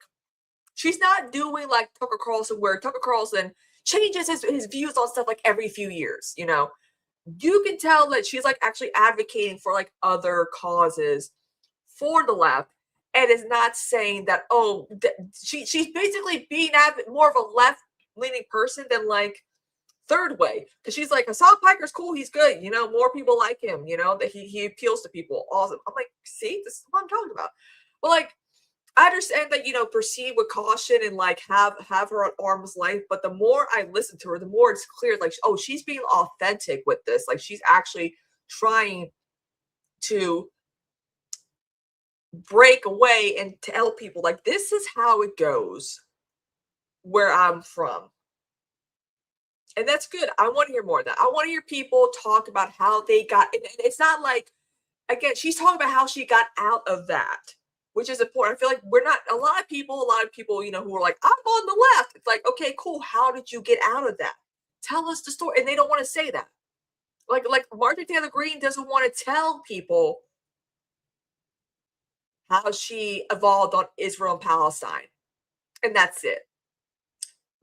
She's not doing like Tucker Carlson, where Tucker Carlson changes his views on stuff like every few years, you know. You can tell that she's like actually advocating for like other causes for the left, and is not saying that, oh, she's basically being more of a left-leaning person than like Third Way, because she's like, Hassan Piker's cool, he's good, you know, more people like him, you know, that he appeals to people. Awesome. I'm like, see, this is what I'm talking about. But like, I understand that, you know, proceed with caution and like have her at arm's length, but the more I listen to her, the more it's clear, like, oh, she's being authentic with this. Like she's actually trying to break away and tell people like, this is how it goes where I'm from. And that's good. I want to hear more of that. I want to hear people talk about how they got, and it's not like, again, she's talking about how she got out of that, which is important. I feel like we're not, a lot of people, you know, who are like, I'm on the left. It's like, okay, cool. How did you get out of that? Tell us the story. And they don't want to say that. Like Marjorie Taylor Greene doesn't want to tell people how she evolved on Israel and Palestine. And that's it.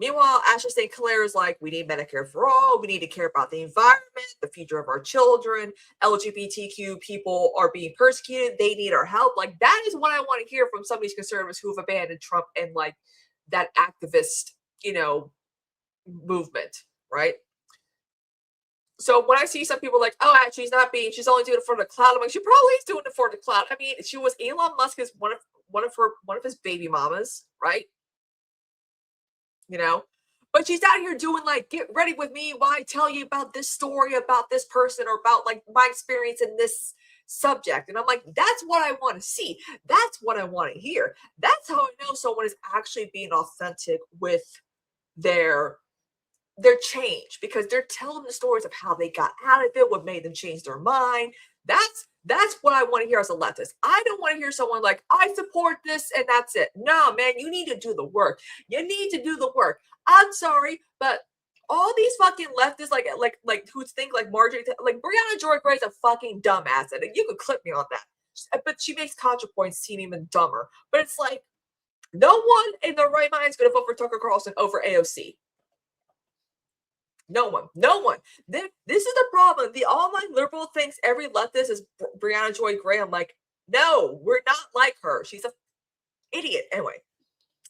Meanwhile, Ashley St. Clair is like, we need Medicare for all. We need to care about the environment, the future of our children. LGBTQ people are being persecuted. They need our help. Like, that is what I want to hear from some of these conservatives who have abandoned Trump and like that activist, you know, movement, right? So when I see some people like, oh, she's only doing it for the clout. I'm like, she probably is doing it for the clout. I mean, she was Elon Musk's one of his baby mamas, right? You know, but she's out here doing like, get ready with me while I tell you about this story about this person or about like my experience in this subject. And I'm like, that's what I want to see. That's what I want to hear. That's how I know someone is actually being authentic with their change, because they're telling the stories of how they got out of it, what made them change their mind. That's what I want to hear as a leftist. I don't want to hear someone like, I support this and that's it. No, man, you need to do the work. You need to do the work. I'm sorry, but all these fucking leftists, like who think like Marjorie, like Brianna Joy Gray is a fucking dumbass, and you could clip me on that. But she makes ContraPoints seem even dumber. But it's like, no one in their right mind is going to vote for Tucker Carlson over AOC. No one. This is the problem. The online liberal thinks every leftist is Brianna Joy Gray. I'm like, no, we're not like her. She's an idiot. Anyway,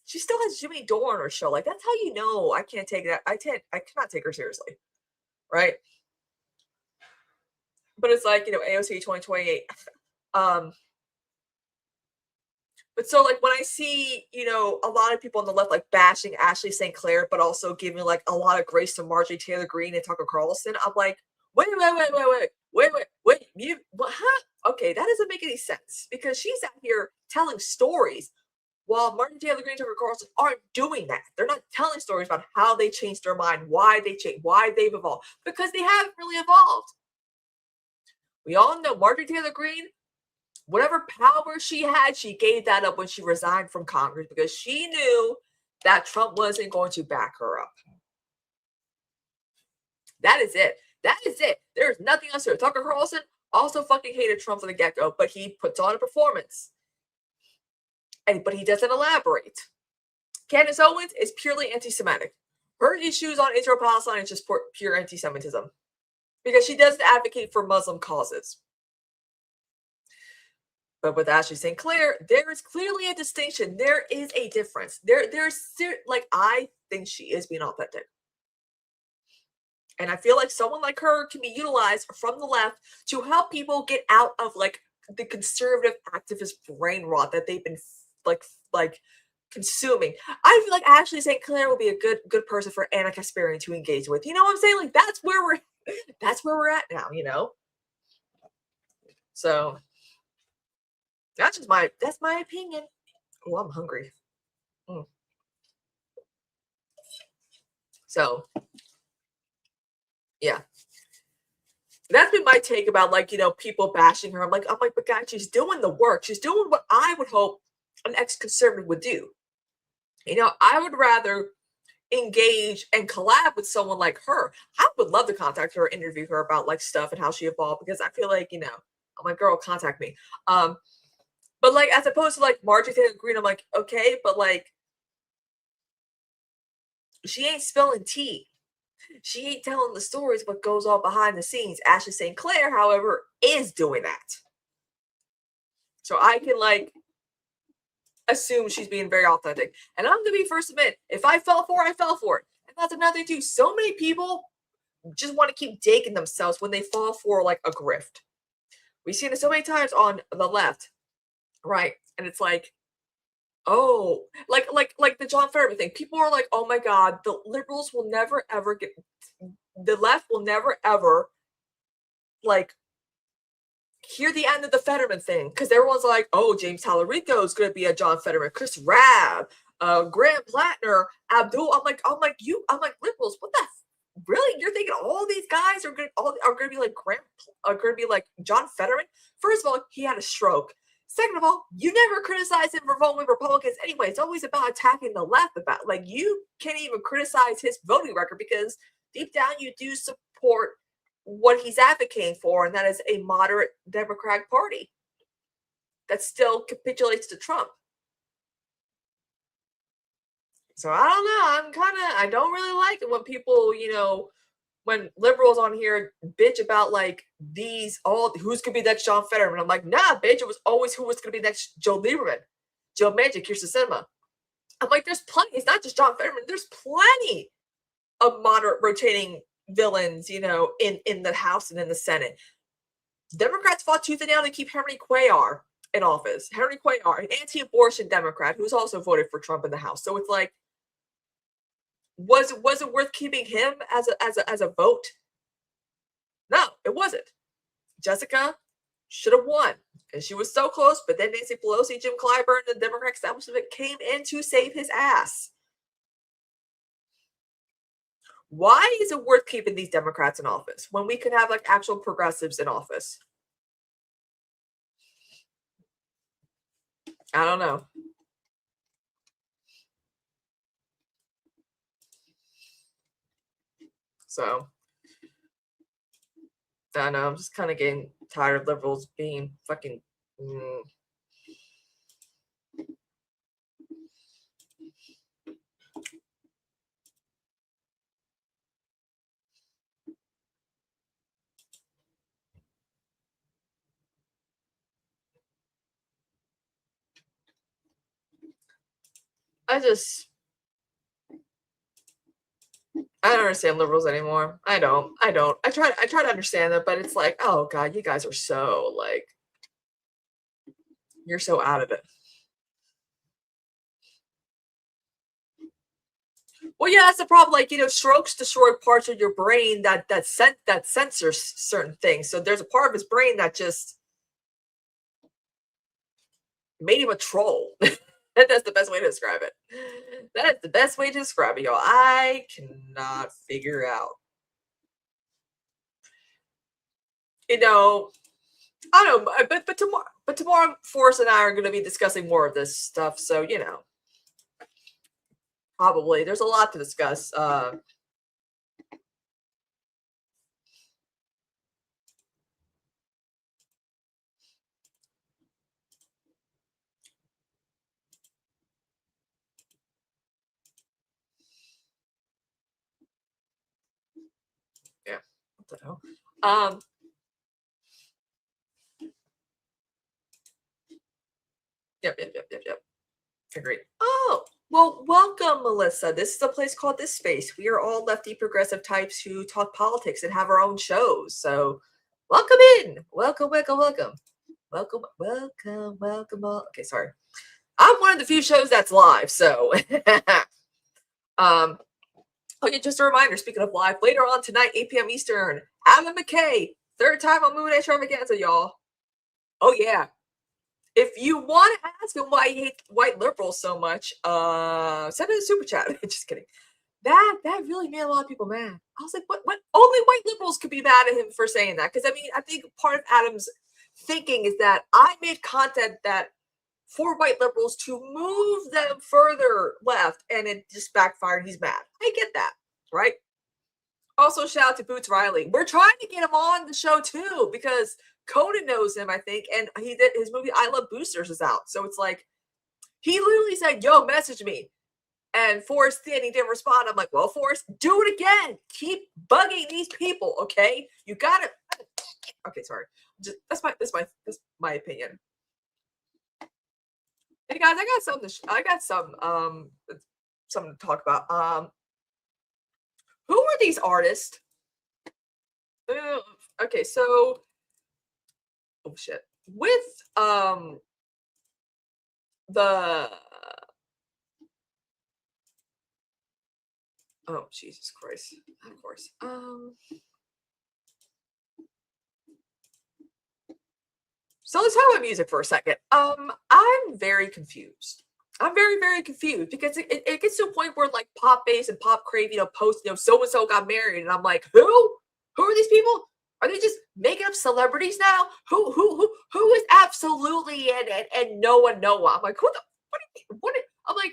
she still has Jimmy Dore on her show. Like, that's how you know I can't take that. I cannot take her seriously, right? But it's like, you know, AOC 2028. But so, like, when I see, you know, a lot of people on the left, like, bashing Ashley St. Clair, but also giving, like, a lot of grace to Marjorie Taylor Greene and Tucker Carlson, I'm like, wait, what? Huh? Okay, that doesn't make any sense, because she's out here telling stories while Marjorie Taylor Greene and Tucker Carlson aren't doing that. They're not telling stories about how they changed their mind, why they've evolved, because they haven't really evolved. We all know Marjorie Taylor Greene, whatever power she had, she gave that up when she resigned from Congress, because she knew that Trump wasn't going to back her up. That is it. There's nothing else here. Tucker Carlson also fucking hated Trump from the get-go, but he puts on a performance. But he doesn't elaborate. Candace Owens is purely anti-Semitic. Her issues on Israel-Palestine is just pure anti-Semitism, because she doesn't advocate for Muslim causes. But with Ashley St. Clair, there is clearly a distinction. There is a difference. I think she is being authentic. And I feel like someone like her can be utilized from the left to help people get out of like the conservative activist brain rot that they've been like consuming. I feel like Ashley St. Clair will be a good person for Anna Kasparian to engage with. You know what I'm saying? Like, that's where we're at now, you know? So that's my opinion. Oh, I'm hungry. So yeah, that's been my take about, like, you know, people bashing her. I'm like, but guys, she's doing the work. She's doing what I would hope an ex-conservative would do. You know, I would rather engage and collab with someone like her. I would love to contact her, interview her about like stuff and how she evolved, because I feel like, you know, I'm like, girl, contact me. But like, as opposed to like Marjorie Taylor Greene, I'm like, okay, but like, she ain't spilling tea. She ain't telling the stories what goes on behind the scenes. Ashley St. Clair, however, is doing that. So I can like assume she's being very authentic. And I'm gonna be first to admit, if I fell for it, I fell for it. And that's another thing too. So many people just want to keep digging themselves when they fall for like a grift. We've seen it so many times on the left. Right. And it's like, oh, like the John Fetterman thing. People are like, oh my God, the liberals will never ever get, the left will never ever like hear the end of the Fetterman thing. Because everyone's like, oh, James Tallarico is going to be a John Fetterman, Chris Rabb, Grant Plattner, Abdul. I'm like, liberals, what the really? You're thinking all these guys are gonna be like John Fetterman? First of all, he had a stroke. Second of all, you never criticize him for voting with Republicans anyway. It's always about attacking the left. About like you can't even criticize his voting record because deep down you do support what he's advocating for, and that is a moderate Democratic Party that still capitulates to Trump. So I don't know. I don't really like it when people, when liberals on here bitch about like who's gonna be next John Fetterman. I'm like, nah, bitch, it was always who was gonna be next Joe Lieberman, Joe Manchin, Kirsten Sinema. I'm like, there's plenty. It's not just John Fetterman. There's plenty of moderate rotating villains, in the House and in the Senate. Democrats fought tooth and nail to keep Henry Cuellar in office. Henry Cuellar, an anti-abortion Democrat who's also voted for Trump in the House. So it's like, was it worth keeping him as a vote? No, it wasn't. Jessica should have won, and she was so close. But then Nancy Pelosi, Jim Clyburn, the Democratic establishment came in to save his ass. Why is it worth keeping these Democrats in office when we could have like actual progressives in office? I don't know. So, I don't know. I'm just kind of getting tired of liberals being fucking. I don't understand liberals anymore. I don't. I try to understand them, but it's like, oh God, you guys are so like, you're so out of it. Well, yeah, that's the problem. Like, strokes destroy parts of your brain that censors certain things. So there's a part of his brain that just made him a troll. That's the best way to describe it. That is the best way to describe it, y'all. I cannot figure out. I don't know, but tomorrow, Forrest and I are going to be discussing more of this stuff. So, probably there's a lot to discuss. Yeah, what the hell? Yep. Agreed. Oh, well, welcome, Melissa. This is a place called This Space. We are all lefty progressive types who talk politics and have our own shows. So welcome in. Welcome. Okay, sorry. I'm one of the few shows that's live, so okay, just a reminder, speaking of live, later on tonight, 8 p.m. Eastern, Adam McKay, third time on Moon Extravaganza, y'all. Oh yeah. If you want to ask him why he hates white liberals so much, send it a super chat. Just kidding. That really made a lot of people mad. I was like, what? Only white liberals could be mad at him for saying that. Because I think part of Adam's thinking is that I made content that for white liberals to move them further left, and it just backfired. He's mad. I get that, right? Also, shout out to Boots Riley. We're trying to get him on the show too because Conan knows him, I think, and he did his movie I Love Boosters is out. So it's like he literally said, "Yo, message me," and Forrest did. He didn't respond. I'm like, "Well, Forrest, do it again. Keep bugging these people, okay? You got it." Okay, sorry. That's my opinion. Hey guys, I got something to talk about. Who are these artists? Okay, so oh shit. With the oh Jesus Christ. Of course. So let's talk about music for a second. I'm very confused. I'm very, very confused because it gets to a point where like Pop Base and Pop Crave, post, so and so got married, and I'm like, who? Who are these people? Are they just making up celebrities now? Who is absolutely and Noah? I'm like, who the what? I'm like,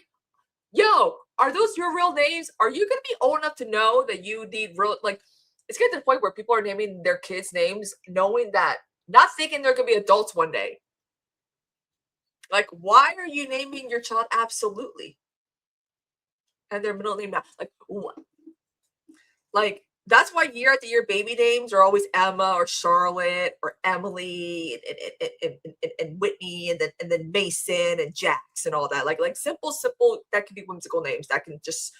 yo, are those your real names? Are you gonna be old enough to know that you need real like? It's getting to the point where people are naming their kids names, knowing that, not thinking they're gonna be adults one day. Like, why are you naming your child Absolutely? And their middle name now? Like, what? Like, that's why year after year baby names are always Emma or Charlotte or Emily and Whitney and then Mason and Jax and all that. Like simple, that could be whimsical names. That can just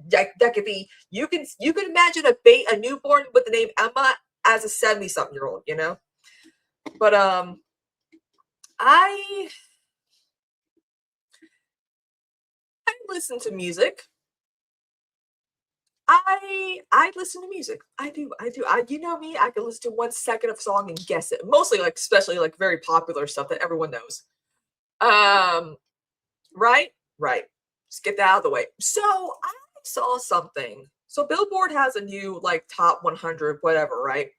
that could be you can imagine a newborn with the name Emma as a 70-something-year-old, But I listen to music. I listen to music. I do. You know me, I can listen to 1 second of a song and guess it. Mostly especially very popular stuff that everyone knows. Right? Just get that out of the way. So I saw something. So Billboard has a new top 100, whatever, right?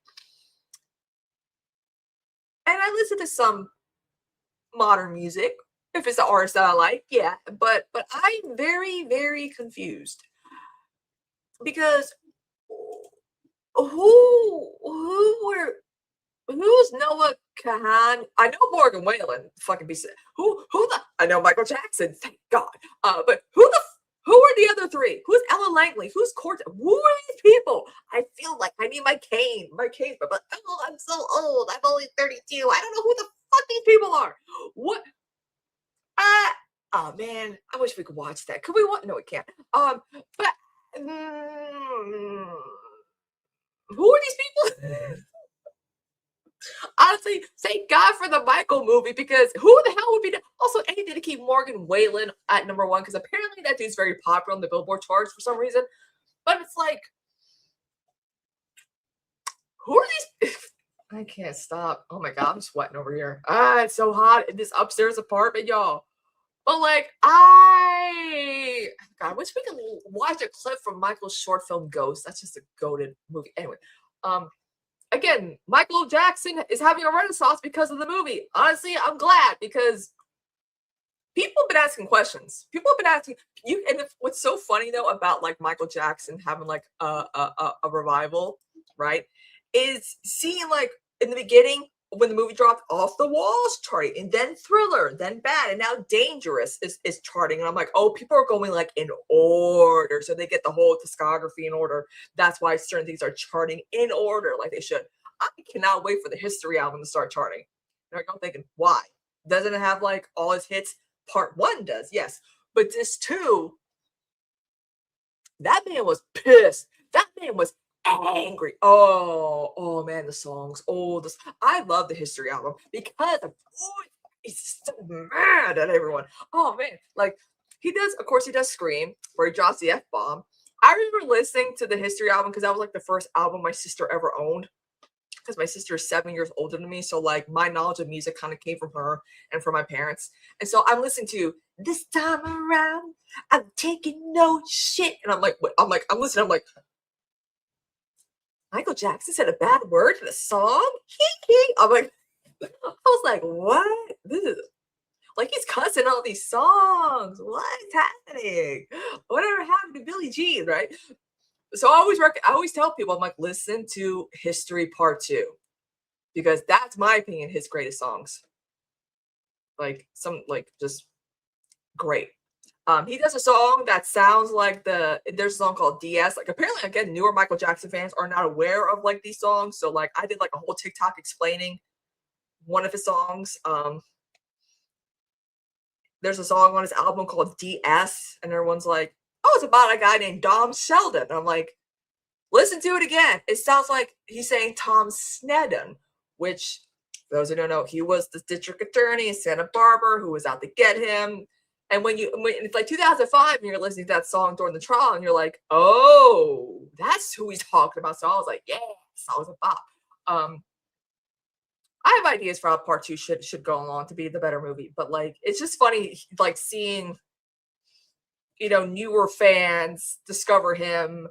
And I listen to some modern music if it's the artist that I like, yeah. But I'm very, very confused. Because who's Noah Kahan? I know Morgan Wallen, fucking be I know Michael Jackson, thank God. But who are the other three? Who's Ellen Langley? Who's Court? Who are these people? I feel like I need my cane, but I'm so old. I'm only 32. I don't know who the fuck these people are. What? Oh man, I wish we could watch that. Could we watch? No, we can't. But. Who are these people? Honestly, thank God for the Michael movie, because who the hell would be also anything to keep Morgan Wallen at number 1, because apparently that dude's very popular on the Billboard charts for some reason. But it's like, who are these? I can't stop. Oh my God, I'm sweating over here. It's so hot in this upstairs apartment, y'all. But God, I wish we could watch a clip from Michael's short film Ghost. That's just a goated movie. Anyway, again, Michael Jackson is having a renaissance because of the movie. Honestly, I'm glad, because people have been asking questions. People have been asking you. And what's so funny though about Michael Jackson having a revival, right, is seeing in the beginning, when the movie dropped, Off the Walls charting, and then Thriller, then Bad, and now Dangerous is charting. And I'm like, oh, people are going in order, so they get the whole discography in order. That's why certain things are charting in order like they should. I cannot wait for the History album to start charting. And I'm thinking, why? Doesn't it have all his hits? Part 1 does, yes. But this 2, that man was pissed. That man was angry. Oh man, the songs. I love the History album because he's so mad at everyone. Oh man, he does Scream, where he drops the F-bomb. I remember listening to the History album because that was the first album my sister ever owned, because my sister is 7 years older than me, so my knowledge of music kind of came from her and from my parents. And so I'm listening to This Time Around, I'm taking no shit, and I'm listening, Michael Jackson said a bad word in a song? I was like, what? This is he's cussing all these songs. What's happening? Whatever happened to Billie Jean, right? So I always tell people, I'm listen to History Part 2, because that's my opinion his greatest songs. Just great. He does a song that sounds there's a song called DS. Apparently, again, newer Michael Jackson fans are not aware of these songs. So I did a whole TikTok explaining one of his songs. There's a song on his album called DS, and everyone's like, oh, it's about a guy named Dom Sheldon. And I'm like, listen to it again. It sounds like he's saying Tom Sneddon, which, for those who don't know, he was the district attorney in Santa Barbara who was out to get him. And when it's 2005 and you're listening to that song during the trial, and you're like, oh, that's who he's talking about. So I was like, yeah, song's a bop. I have ideas for how Part 2 should go along to be the better movie, but it's just funny seeing newer fans discover him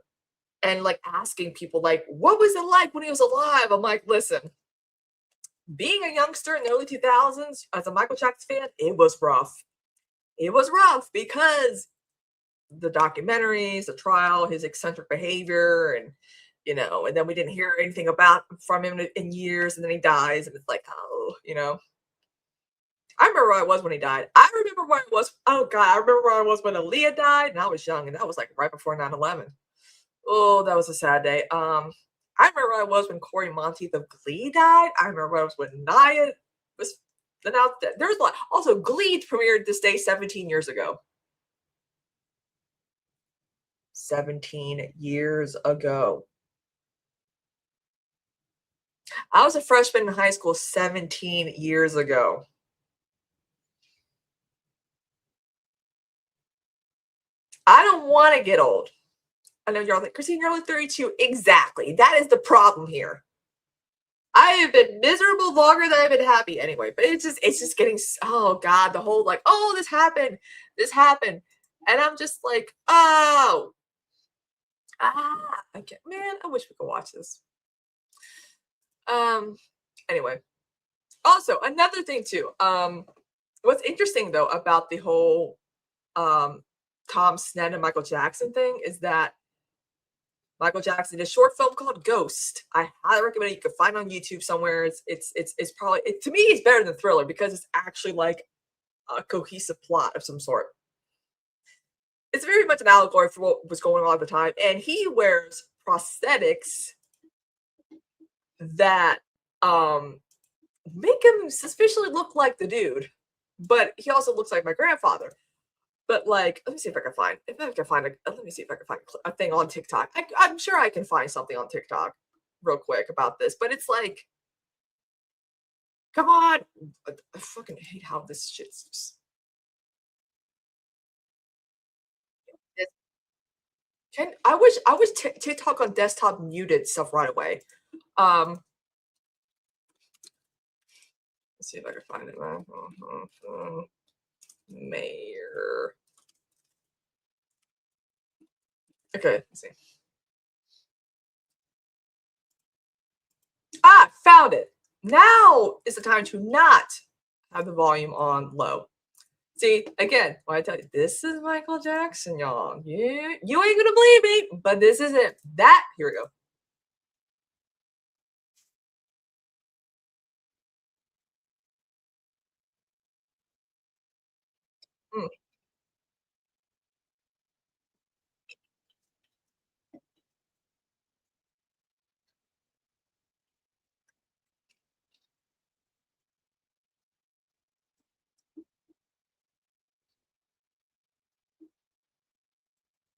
and like asking people like, what was it like when he was alive? I'm like, listen, being a youngster in the early 2000s as a Michael Jackson fan, it was rough. It was rough because the documentaries, the trial, his eccentric behavior, and and then we didn't hear anything from him in years, and then he dies, and it's like, I remember where I was when he died. I remember where I was. Oh God, I remember where I was when Aaliyah died, and I was young, and that was like right before 9/11. Oh, that was a sad day. I remember where I was when Corey Monteith of Glee died. I remember where I was when Nia was announced. There's a lot. Also, Glee premiered this day 17 years ago. 17 years ago. I was a freshman in high school 17 years ago. I don't want to get old. I know you're all like, Kristina, you're only 32. Exactly. That is the problem here. I have been miserable longer than I've been happy anyway. But it's just getting, oh God, the whole like, oh, this happened. And I'm just like, oh. I can't, man, I wish we could watch this. Anyway. Also, another thing too. What's interesting though about the whole Tom Snead and Michael Jackson thing is that Michael Jackson did a short film called Ghost. I highly recommend it. You can find it on YouTube somewhere. It's probably, to me, it's better than Thriller because it's actually like a cohesive plot of some sort. It's very much an allegory for what was going on at the time, and he wears prosthetics that make him suspiciously look like the dude, but he also looks like my grandfather. But like, let me see if I can find. Let me see if I can find a thing on TikTok. I'm sure I can find something on TikTok real quick about this. But it's like, come on! I fucking hate how this shit's just. I wish TikTok on desktop muted stuff right away. Let's see if I can find it. Mayor. Okay, let's see. Found it. Now is the time to not have the volume on low. See, again, when I tell you, this is Michael Jackson, y'all. Yeah, you ain't gonna believe me, but this is it. Here we go.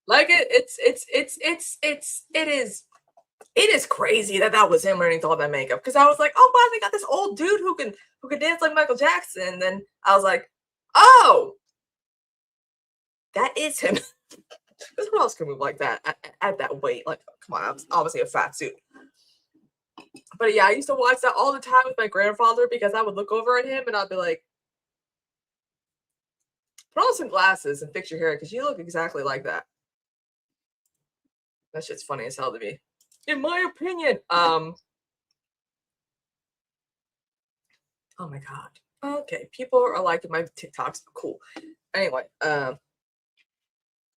Like it is crazy that was him wearing all that makeup. Because I was like, oh wow, they got this old dude who can dance like Michael Jackson. And then I was like, oh, that is him. Because who else can move like that at that weight? Like, come on, I'm obviously a fat suit. But yeah, I used to watch that all the time with my grandfather because I would look over at him and I'd be like, put on some glasses and fix your hair because you look exactly like that. That shit's funny as hell to me. In my opinion. Oh my God. Okay, people are liking my TikToks. Cool. Anyway, but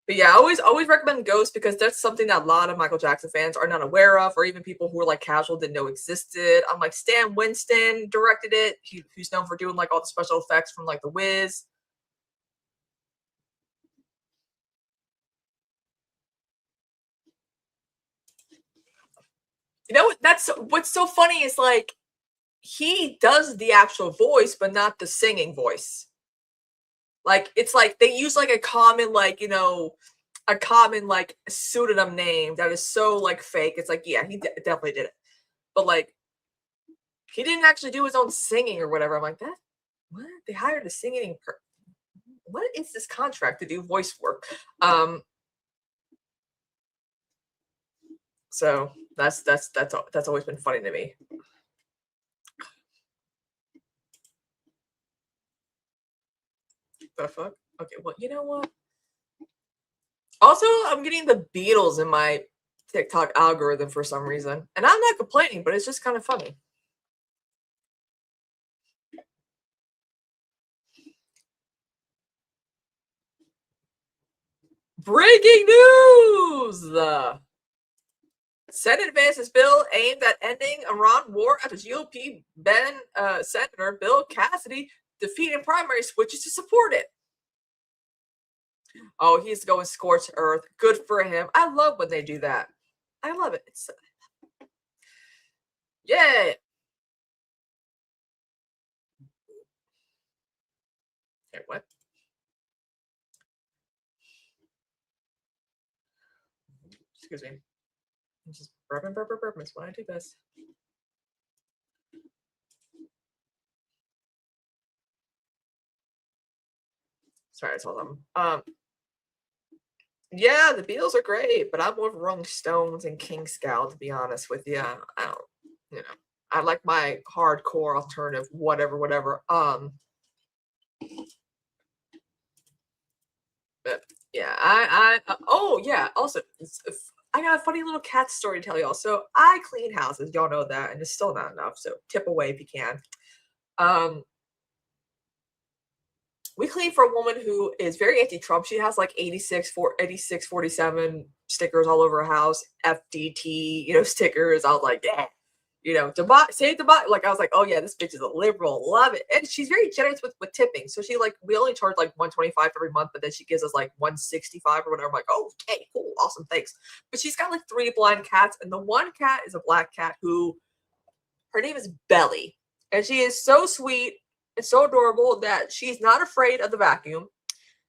yeah, I always recommend Ghost because that's something that a lot of Michael Jackson fans are not aware of, or even people who are like casual didn't know existed. I'm like, Stan Winston directed it. He's known for doing like all the special effects from like The Wiz. You know what's so funny is like he does the actual voice, but not the singing voice. Like it's like they use like a common like a common like pseudonym name that is so like fake. It's like yeah, he definitely did it, but like he didn't actually do his own singing or whatever. I'm like that. What they hired a singing what is this contract to do voice work? So that's always been funny to me. The fuck? Okay, well, you know what? Also, I'm getting the Beatles in my TikTok algorithm for some reason. And I'm not complaining, but it's just kind of funny. Breaking news! Senate advances bill aimed at ending Iran war after GOP Senator Bill Cassidy defeated primary switches to support it. Oh, he's going scorched earth. Good for him. I love when they do that. I love it. It's yeah. Okay, what? Excuse me. I'm just burping. It's when I do this. Sorry, I told them. Yeah, the Beatles are great, but I'm more of Rolling Stones and King Scout, to be honest with you. I don't, you know, I like my hardcore alternative, whatever. But yeah, oh yeah. Also, I got a funny little cat story to tell y'all. So I clean houses, y'all know that, and it's still not enough. So tip away if you can. We clean for a woman who is very anti-Trump. She has like 86, 47 stickers all over her house, FDT, stickers. I was like, yeah, save the bot. Like, I was like, oh yeah, this bitch is a liberal. Love it. And she's very generous with tipping. So we only charge like $125 every month, but then she gives us like $165 or whatever. I'm like, oh, okay, cool, awesome, thanks. But she's got like 3 blind cats, and the one cat is a black cat who, her name is Belly. And she is so sweet. It's so adorable that she's not afraid of the vacuum.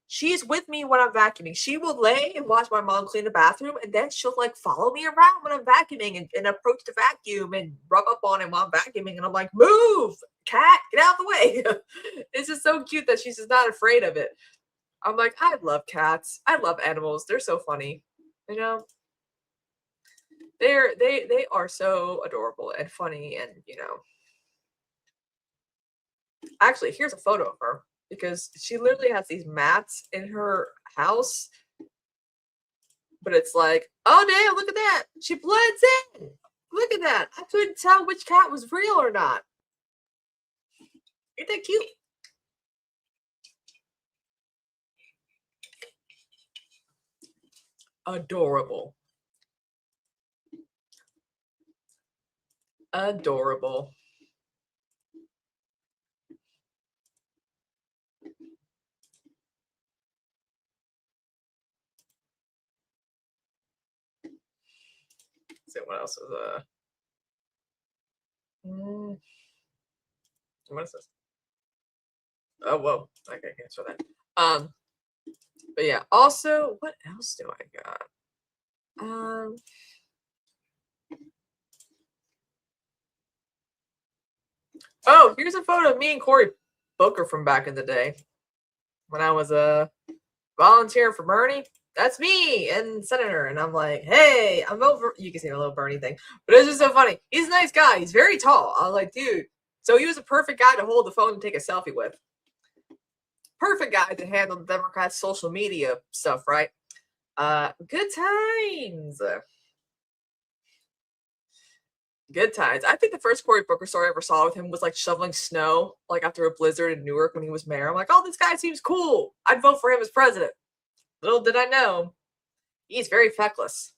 She's with me when I'm vacuuming. She will lay and watch my mom clean the bathroom, and then she'll like follow me around when I'm vacuuming and approach the vacuum and rub up on it while I'm vacuuming. And I'm like, move, cat, get out of the way. It's just so cute that she's just not afraid of it. I'm like, I love cats. I love animals. They're so funny. They are so adorable and funny, and Actually, here's a photo of her because she literally has these mats in her house. But it's like, oh damn, look at that. She blends in. Look at that. I couldn't tell which cat was real or not. Ain't that cute? Adorable. Adorable. Let's see what else is what is this? Oh whoa, okay, I can't show that. But yeah, also, what else do I got? Oh, here's a photo of me and Cory Booker from back in the day when I was volunteering for Bernie. That's me and Senator, and I'm like, hey, I'm over. You can see a little Bernie thing, but it's just so funny. He's a nice guy. He's very tall. I was like, dude. So he was a perfect guy to hold the phone and take a selfie with. Perfect guy to handle the Democrats' social media stuff, right? Good times. Good times. I think the first Cory Booker story I ever saw with him was like shoveling snow, like after a blizzard in Newark when he was mayor. I'm like, oh, this guy seems cool. I'd vote for him as president. Little did I know, he's very feckless.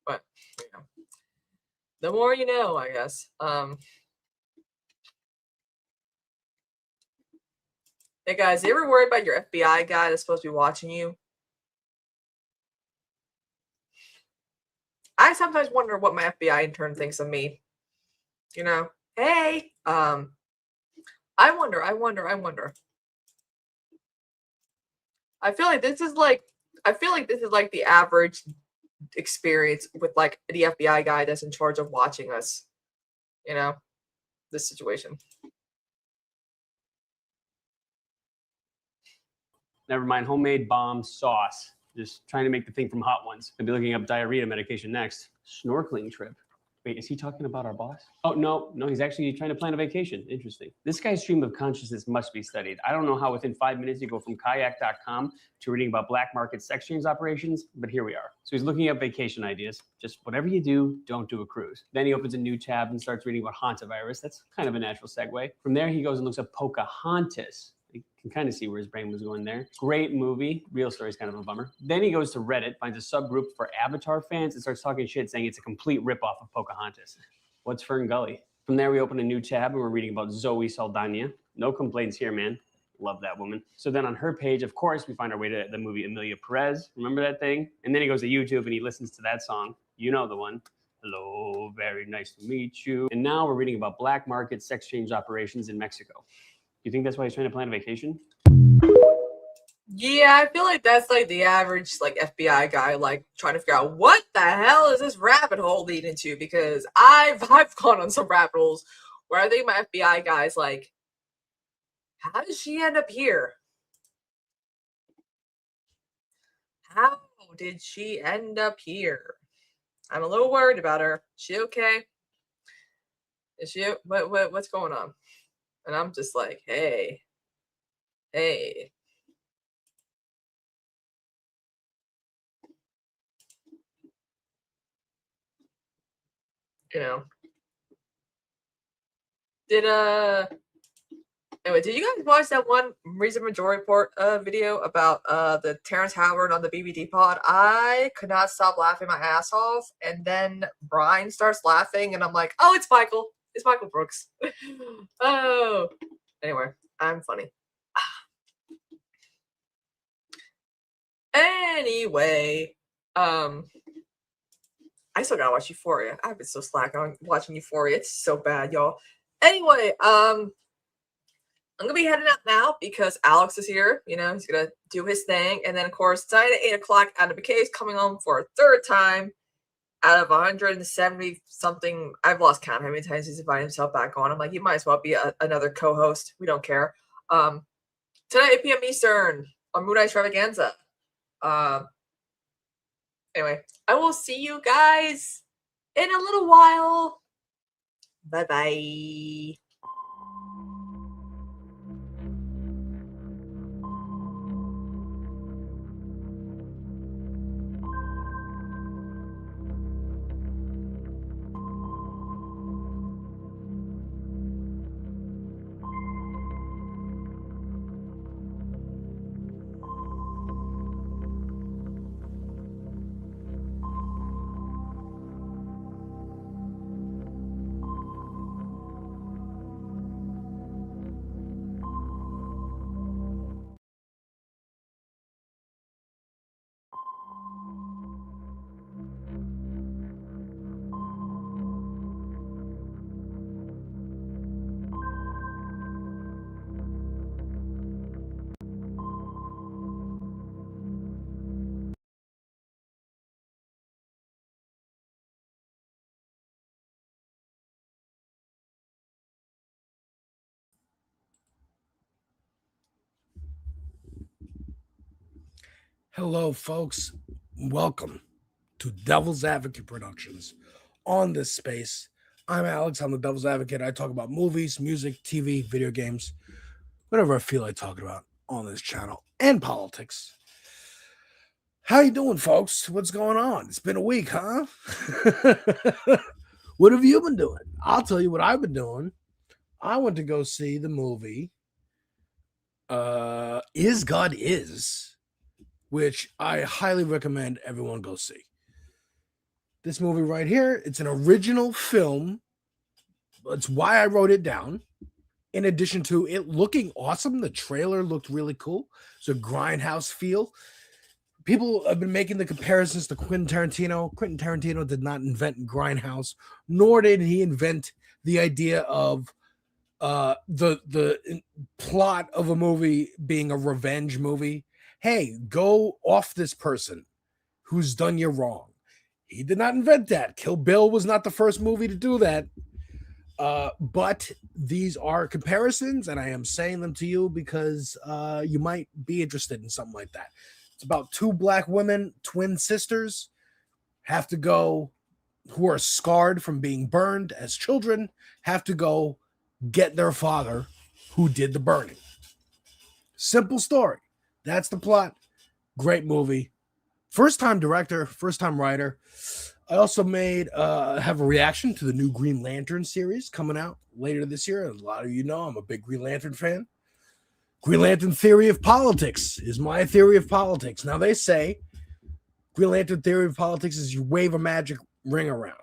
But the more you know, I guess. Hey guys, you ever worry about your FBI guy that's supposed to be watching you? I sometimes wonder what my FBI intern thinks of me. Hey, I wonder. I feel like this is like the average experience with like the FBI guy that's in charge of watching us. This situation. Never mind, homemade bomb sauce. Just trying to make the thing from Hot Ones. I'll be looking up diarrhea medication next. Snorkeling trip. Wait, is he talking about our boss? Oh, no, he's actually trying to plan a vacation. Interesting. This guy's stream of consciousness must be studied. I don't know how within 5 minutes you go from kayak.com to reading about black market sex change operations, but here we are. So he's looking at vacation ideas. Just whatever you do, don't do a cruise. Then he opens a new tab and starts reading about hantavirus. That's kind of a natural segue. From there, he goes and looks up Pocahontas. You can kind of see where his brain was going there. Great movie. Real story is kind of a bummer. Then he goes to Reddit, finds a subgroup for Avatar fans, and starts talking shit, saying it's a complete ripoff of Pocahontas. What's Fern Gully? From there, we open a new tab, and we're reading about Zoe Saldana. No complaints here, man. Love that woman. So then on her page, of course, we find our way to the movie Emilia Perez. Remember that thing? And then he goes to YouTube, and he listens to that song. You know the one. Hello, very nice to meet you. And now we're reading about black market sex change operations in Mexico. You think that's why he's trying to plan a vacation? Yeah, I feel like that's like the average like FBI guy like trying to figure out what the hell is this rabbit hole leading to, because I've gone on some rabbit holes where I think my FBI guy's like, how did she end up here? How did she end up here? I'm a little worried about her. Is she okay? Is she what's going on? And I'm just like, hey. You know. Anyway, did you guys watch that one Reason Majority Report video about the Terrence Howard on the BBD pod? I could not stop laughing my ass off, and then Brian starts laughing, and I'm like, oh, it's Michael. It's Michael Brooks. Oh. Anyway, I'm funny. Anyway, I still gotta watch Euphoria. I've been so slack on watching Euphoria. It's so bad, y'all. Anyway, I'm gonna be heading out now because Alex is here. You know, he's gonna do his thing, and then of course tonight at 8 o'clock, Adam McKay is coming home for a third time out of 170 something. I've lost count how many times he's invited himself back on. I'm like, you might as well be another co-host. We don't care. Tonight 8 p.m. Eastern on Moon Extravaganza. Anyway, I will see you guys in a little while. Bye-bye. Hello, folks. Welcome to Devil's Advocate Productions. On this space, I'm Alex. I'm the Devil's Advocate. I talk about movies, music, TV, video games, whatever I feel like talking about on this channel, and politics. How you doing, folks? What's going on? It's been a week, huh? What have you been doing? I'll tell you what I've been doing. I went to go see the movie Is God Is, which I highly recommend everyone go see. This movie right here, it's an original film. That's why I wrote it down. In addition to it looking awesome, the trailer looked really cool. It's a grindhouse feel. People have been making the comparisons to Quentin Tarantino. Quentin Tarantino did not invent grindhouse, nor did he invent the idea of the plot of a movie being a revenge movie. Hey, go off this person who's done you wrong. He did not invent that. Kill Bill was not the first movie to do that. But these are comparisons, and I am saying them to you because you might be interested in something like that. It's about two black women, twin sisters, have to go who are scarred from being burned as children have to go get their father who did the burning. Simple story. That's the plot. Great movie. First time director, first time writer. I also have a reaction to the new Green Lantern series coming out later this year. A lot of you know I'm a big Green Lantern fan. Green Lantern theory of politics is my theory of politics. Now they say Green Lantern theory of politics is you wave a magic ring around.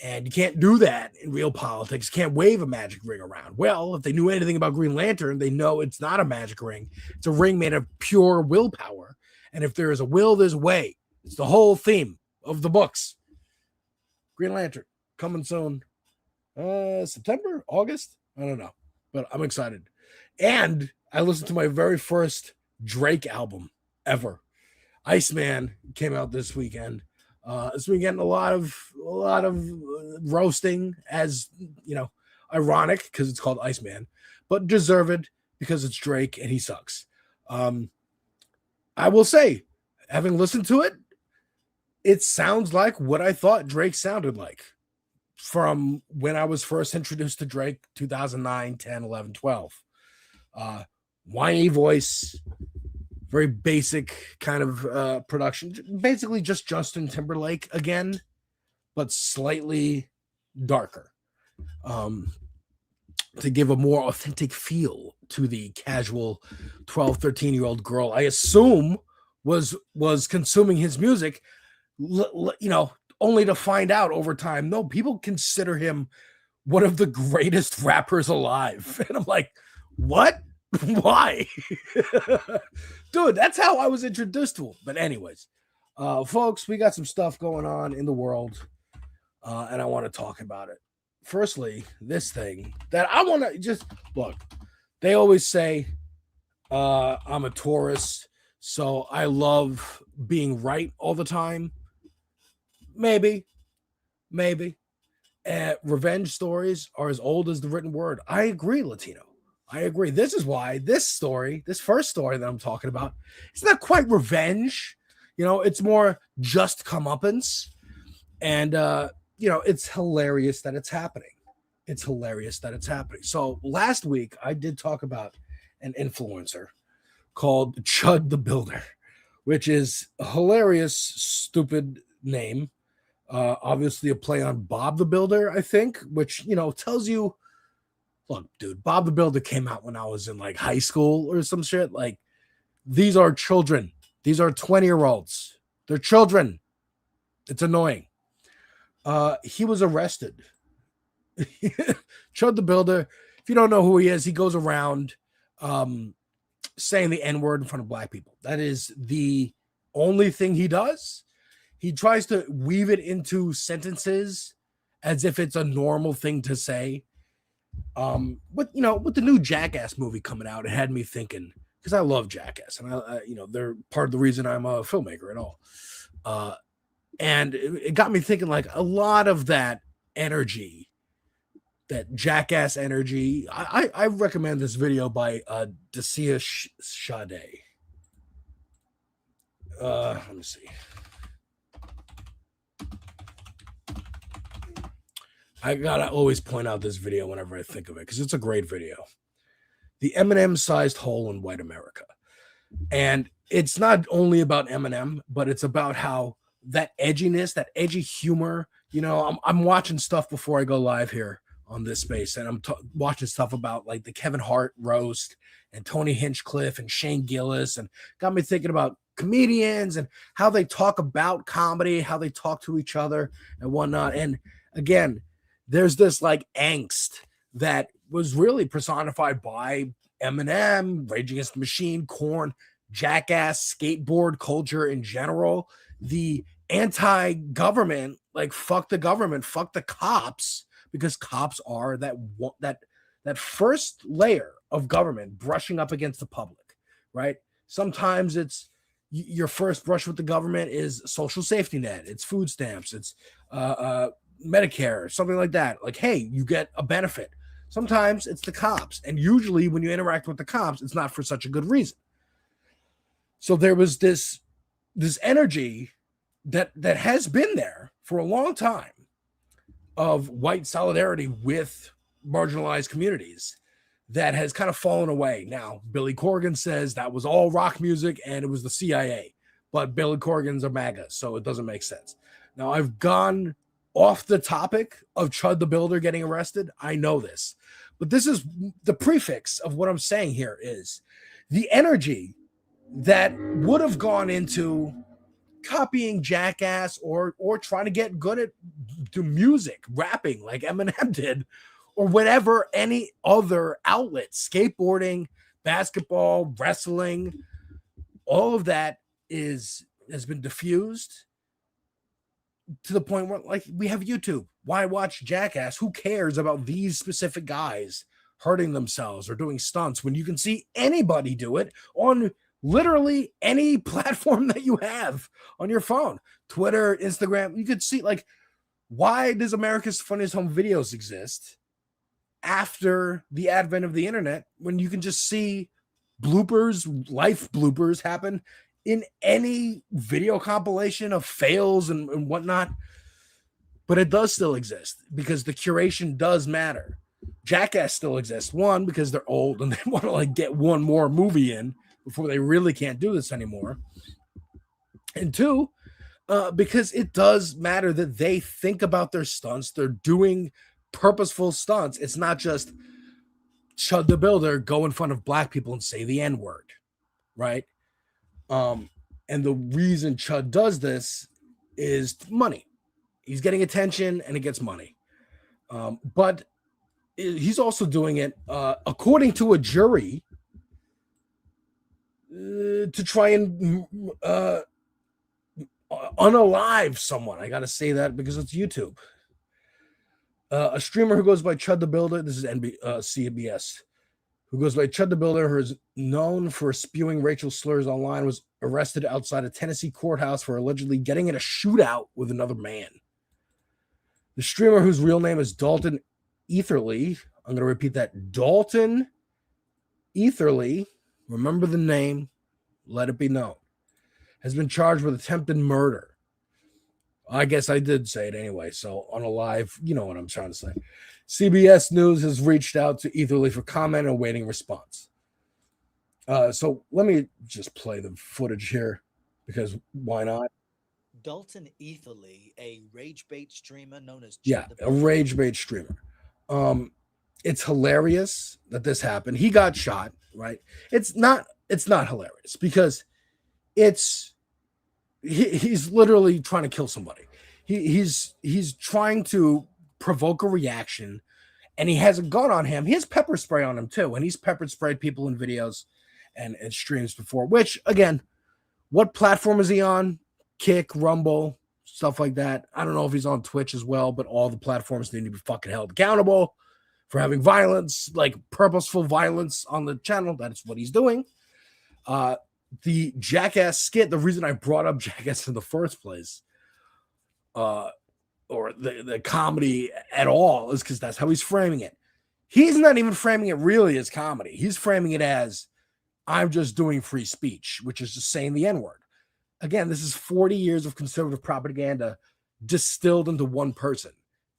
And you can't do that in real politics. You can't wave a magic ring around. Well, if they knew anything about Green Lantern, they know it's not a magic ring. It's a ring made of pure willpower. And if there is a will, there's a way. It's the whole theme of the books. Green Lantern, coming soon. September? August? I don't know. But I'm excited. And I listened to my very first Drake album ever. Iceman came out this weekend. It's been getting a lot of roasting, as you know, ironic because it's called Iceman, but deserved because it's Drake and he sucks. I will say, having listened to it, it sounds like what I thought Drake sounded like from when I was first introduced to Drake, 2009, 10, 11, 12. Whiny voice, very basic kind of production, basically just Justin Timberlake again, but slightly darker, to give a more authentic feel to the casual 12, 13-year-old girl I assume was consuming his music, only to find out over time, no, people consider him one of the greatest rappers alive. And I'm like, what? Why? Dude, that's how I was introduced to him. But anyways, folks, we got some stuff going on in the world, and I want to talk about it. Firstly, this thing that I want to just look. They always say I'm a Taurus, so I love being right all the time. Maybe. Revenge stories are as old as the written word. I agree, Latino. I agree. This is why this first story that I'm talking about, it's not quite revenge. It's more just comeuppance. And, it's hilarious that it's happening. So last week, I did talk about an influencer called Chud the Builder, which is a hilarious, stupid name. Obviously a play on Bob the Builder, I think, which, tells you, look, dude, Bob the Builder came out when I was in like high school or some shit. Like, these are children. These are 20-year-olds. They're children. It's annoying. He was arrested. Chud the Builder. If you don't know who he is, he goes around saying the N-word in front of black people. That is the only thing he does. He tries to weave it into sentences as if it's a normal thing to say. But with the new Jackass movie coming out, it had me thinking, because I love Jackass, and I they're part of the reason I'm a filmmaker at all. And it got me thinking, like, a lot of that energy, that Jackass energy. I recommend this video by Dacia Sade. Let me see. I gotta always point out this video whenever I think of it, because it's a great video. The Eminem-sized hole in white America. And it's not only about Eminem, but it's about how that edginess, that edgy humor, I'm watching stuff before I go live here on this space, and I'm watching stuff about like the Kevin Hart roast and Tony Hinchcliffe and Shane Gillis, and got me thinking about comedians and how they talk about comedy, how they talk to each other and whatnot. And again, there's this like angst that was really personified by Eminem, Rage Against the Machine, Korn, Jackass, skateboard culture in general, the anti-government, like fuck the government, fuck the cops, because cops are that first layer of government brushing up against the public, right? Sometimes it's your first brush with the government is social safety net, it's food stamps, it's Medicare, something like that. Like, hey, you get a benefit. Sometimes it's the cops, and usually when you interact with the cops, it's not for such a good reason. So there was this energy that has been there for a long time of white solidarity with marginalized communities that has kind of fallen away. Now, Billy Corgan says that was all rock music and it was the CIA, but Billy Corgan's a MAGA, so it doesn't make sense. Now, I've gone off the topic of Chud the Builder getting arrested. I know this, but this is the prefix of what I'm saying here is the energy that would have gone into copying Jackass or trying to get good at do music, rapping like Eminem did, or whatever, any other outlet, skateboarding, basketball, wrestling, all of that has been diffused to the point where, like, we have YouTube. Why watch Jackass? Who cares about these specific guys hurting themselves or doing stunts when you can see anybody do it on literally any platform that you have on your phone? Twitter, Instagram. You could see, like, why does America's Funniest Home Videos exist after the advent of the internet when you can just see bloopers, life bloopers happen in any video compilation of fails and whatnot? But it does still exist because the curation does matter. Jackass still exists. One, because they're old and they want to like get one more movie in before they really can't do this anymore. And two, because it does matter that they think about their stunts. They're doing purposeful stunts. It's not just Chud the Builder go in front of black people and say the N-word, right? And the reason Chud does this is money. He's getting attention and it gets money. But he's also doing it, according to a jury, to try and unalive someone. I got to say that because it's YouTube. A streamer who goes by Chud the Builder, this is CBS, who goes by Chud the Builder, who is known for spewing racial slurs online, was arrested outside a Tennessee courthouse for allegedly getting in a shootout with another man. The streamer, whose real name is Dalton Etherly, I'm going to repeat that, Dalton Etherly, remember the name, let it be known, has been charged with attempted murder. I guess I did say it anyway, so on a live, you know what I'm trying to say. CBS News has reached out to Etherly for comment and awaiting response. So let me just play the footage here, because why not? Dalton Etherly, a rage bait streamer known as a rage bait streamer. It's hilarious that this happened. He got shot, right? It's not hilarious because he's literally trying to kill somebody. He's trying to provoke a reaction, and he has a gun on him. He has pepper spray on him too, and he's pepper sprayed people in videos and streams before. Which, again, what platform is he on? Kick, Rumble, stuff like that. I don't know if he's on Twitch as well, but all the platforms need to be fucking held accountable for having violence, like purposeful violence on the channel. That's what he's doing. The Jackass skit, the reason I brought up Jackass in the first place, or the comedy at all, is because that's how he's framing it. He's not even framing it really as comedy. He's framing it as, I'm just doing free speech, which is just saying the N-word. Again, this is 40 years of conservative propaganda distilled into one person,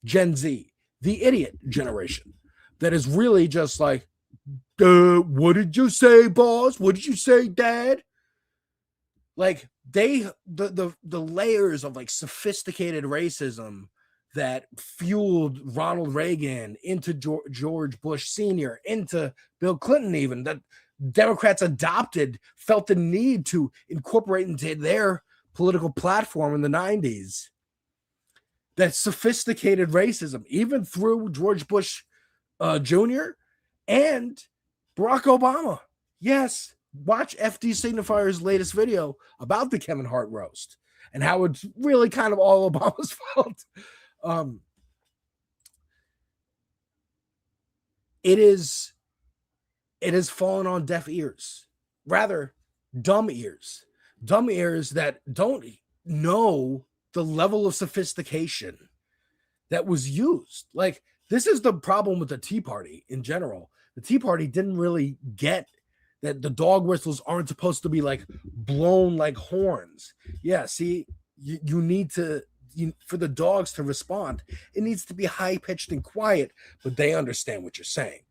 Gen Z, the idiot generation, that is really just like, what did you say, boss? What did you say, dad? Like, the layers of like sophisticated racism that fueled Ronald Reagan into George Bush Sr., into Bill Clinton, even that Democrats adopted, felt the need to incorporate into their political platform in the 90s. That sophisticated racism, even through George Bush Jr. and Barack Obama. Yes, watch FD Signifier's latest video about the Kevin Hart roast and how it's really kind of all Obama's fault. It has fallen on deaf ears, rather dumb ears that don't know the level of sophistication that was used. Like, this is the problem with the Tea Party in general. The Tea Party didn't really get that the dog whistles aren't supposed to be like blown like horns. Yeah, see, you need to for the dogs to respond, it needs to be high pitched and quiet, but they understand what you're saying.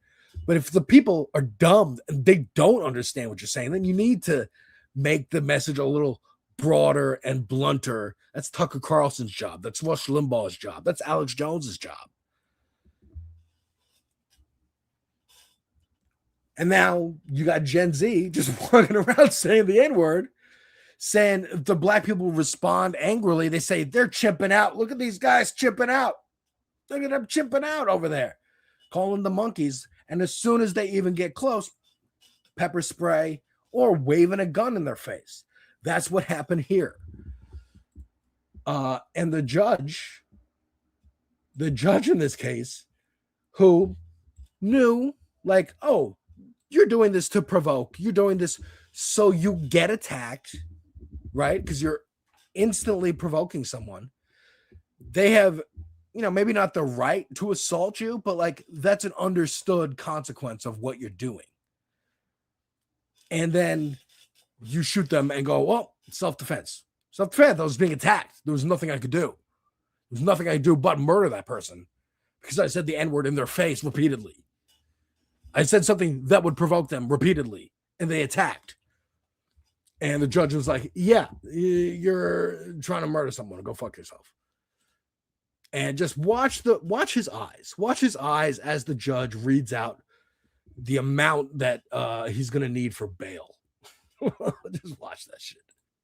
But if the people are dumb and they don't understand what you're saying, then you need to make the message a little broader and blunter. That's Tucker Carlson's job. That's Rush Limbaugh's job. That's Alex Jones's job. And now you got Gen Z just walking around saying the N-word, saying if the black people respond angrily, they say they're chimping out. Look at these guys chimping out. Look at them chimping out over there. Calling the monkeys. And as soon as they even get close, pepper spray or waving a gun in their face. That's what happened here. And the judge in this case, who knew, like, oh, you're doing this to provoke. You're doing this so you get attacked, right? Because you're instantly provoking someone. They have, maybe not the right to assault you, but like that's an understood consequence of what you're doing. And then you shoot them and go, well, self-defense. Self-defense. I was being attacked. There was nothing I could do. There was nothing I could do but murder that person because I said the N-word in their face repeatedly. I said something that would provoke them repeatedly, and they attacked. And the judge was like, yeah, you're trying to murder someone. Go fuck yourself. And just watch his eyes. Watch his eyes as the judge reads out the amount that he's going to need for bail. Just watch that shit.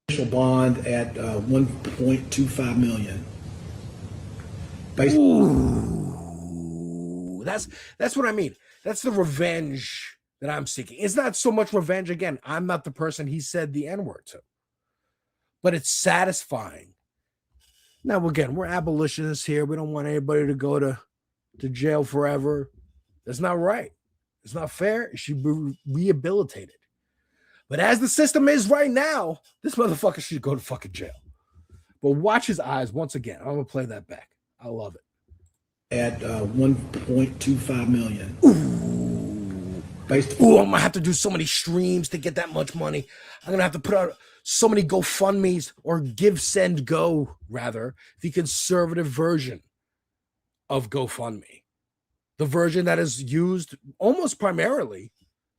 Initial bond at $1.25 million. Ooh, that's what I mean. That's the revenge that I'm seeking. It's not so much revenge. Again, I'm not the person he said the N-word to, but it's satisfying. Now, again, we're abolitionists here. We don't want anybody to go to jail forever. That's not right. It's not fair. It should be rehabilitated. But as the system is right now, this motherfucker should go to fucking jail. But watch his eyes once again. I'm going to play that back. I love it. At $1.25 million. Ooh, I'm going to have to do so many streams to get that much money. I'm going to have to put out so many GoFundMes or Give, Send, Go, rather, the conservative version of GoFundMe. The version that is used almost primarily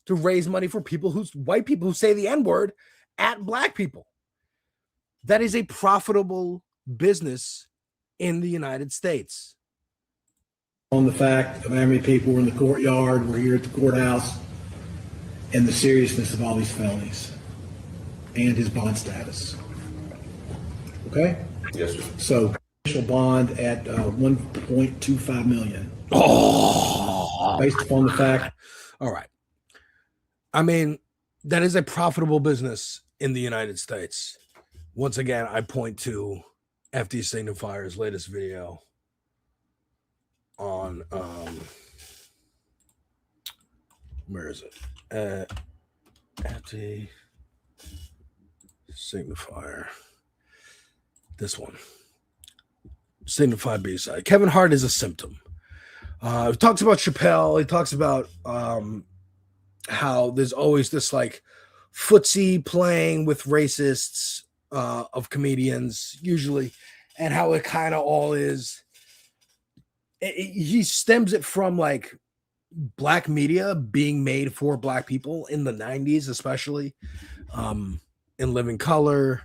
to raise money for white people who say the N-word at black people. That is a profitable business in the United States. On the fact of how many people were in the courtyard, were here at the courthouse, and the seriousness of all these felonies and his bond status. Okay? Yes, sir. So, initial bond at $1.25 million. Oh, based upon the fact. All right. I mean, that is a profitable business in the United States. Once again, I point to FD Signifier's latest video on where is it? FD Signifier. This one. Signify B-side. Kevin Hart is a symptom. He talks about Chappelle. He talks about how there's always this like footsie playing with racists of comedians usually, and how it kind of all is. He stems it from like black media being made for black people in the 90s, especially in Living Color,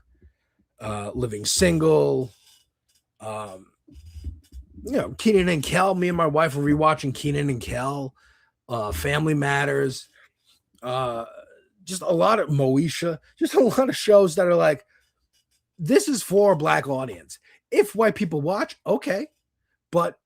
Living Single, Kenan and Kel. Me and my wife were rewatching Kenan and Kel, Family Matters, just a lot of Moesha, just a lot of shows that are like, this is for a black audience. If white people watch, okay, but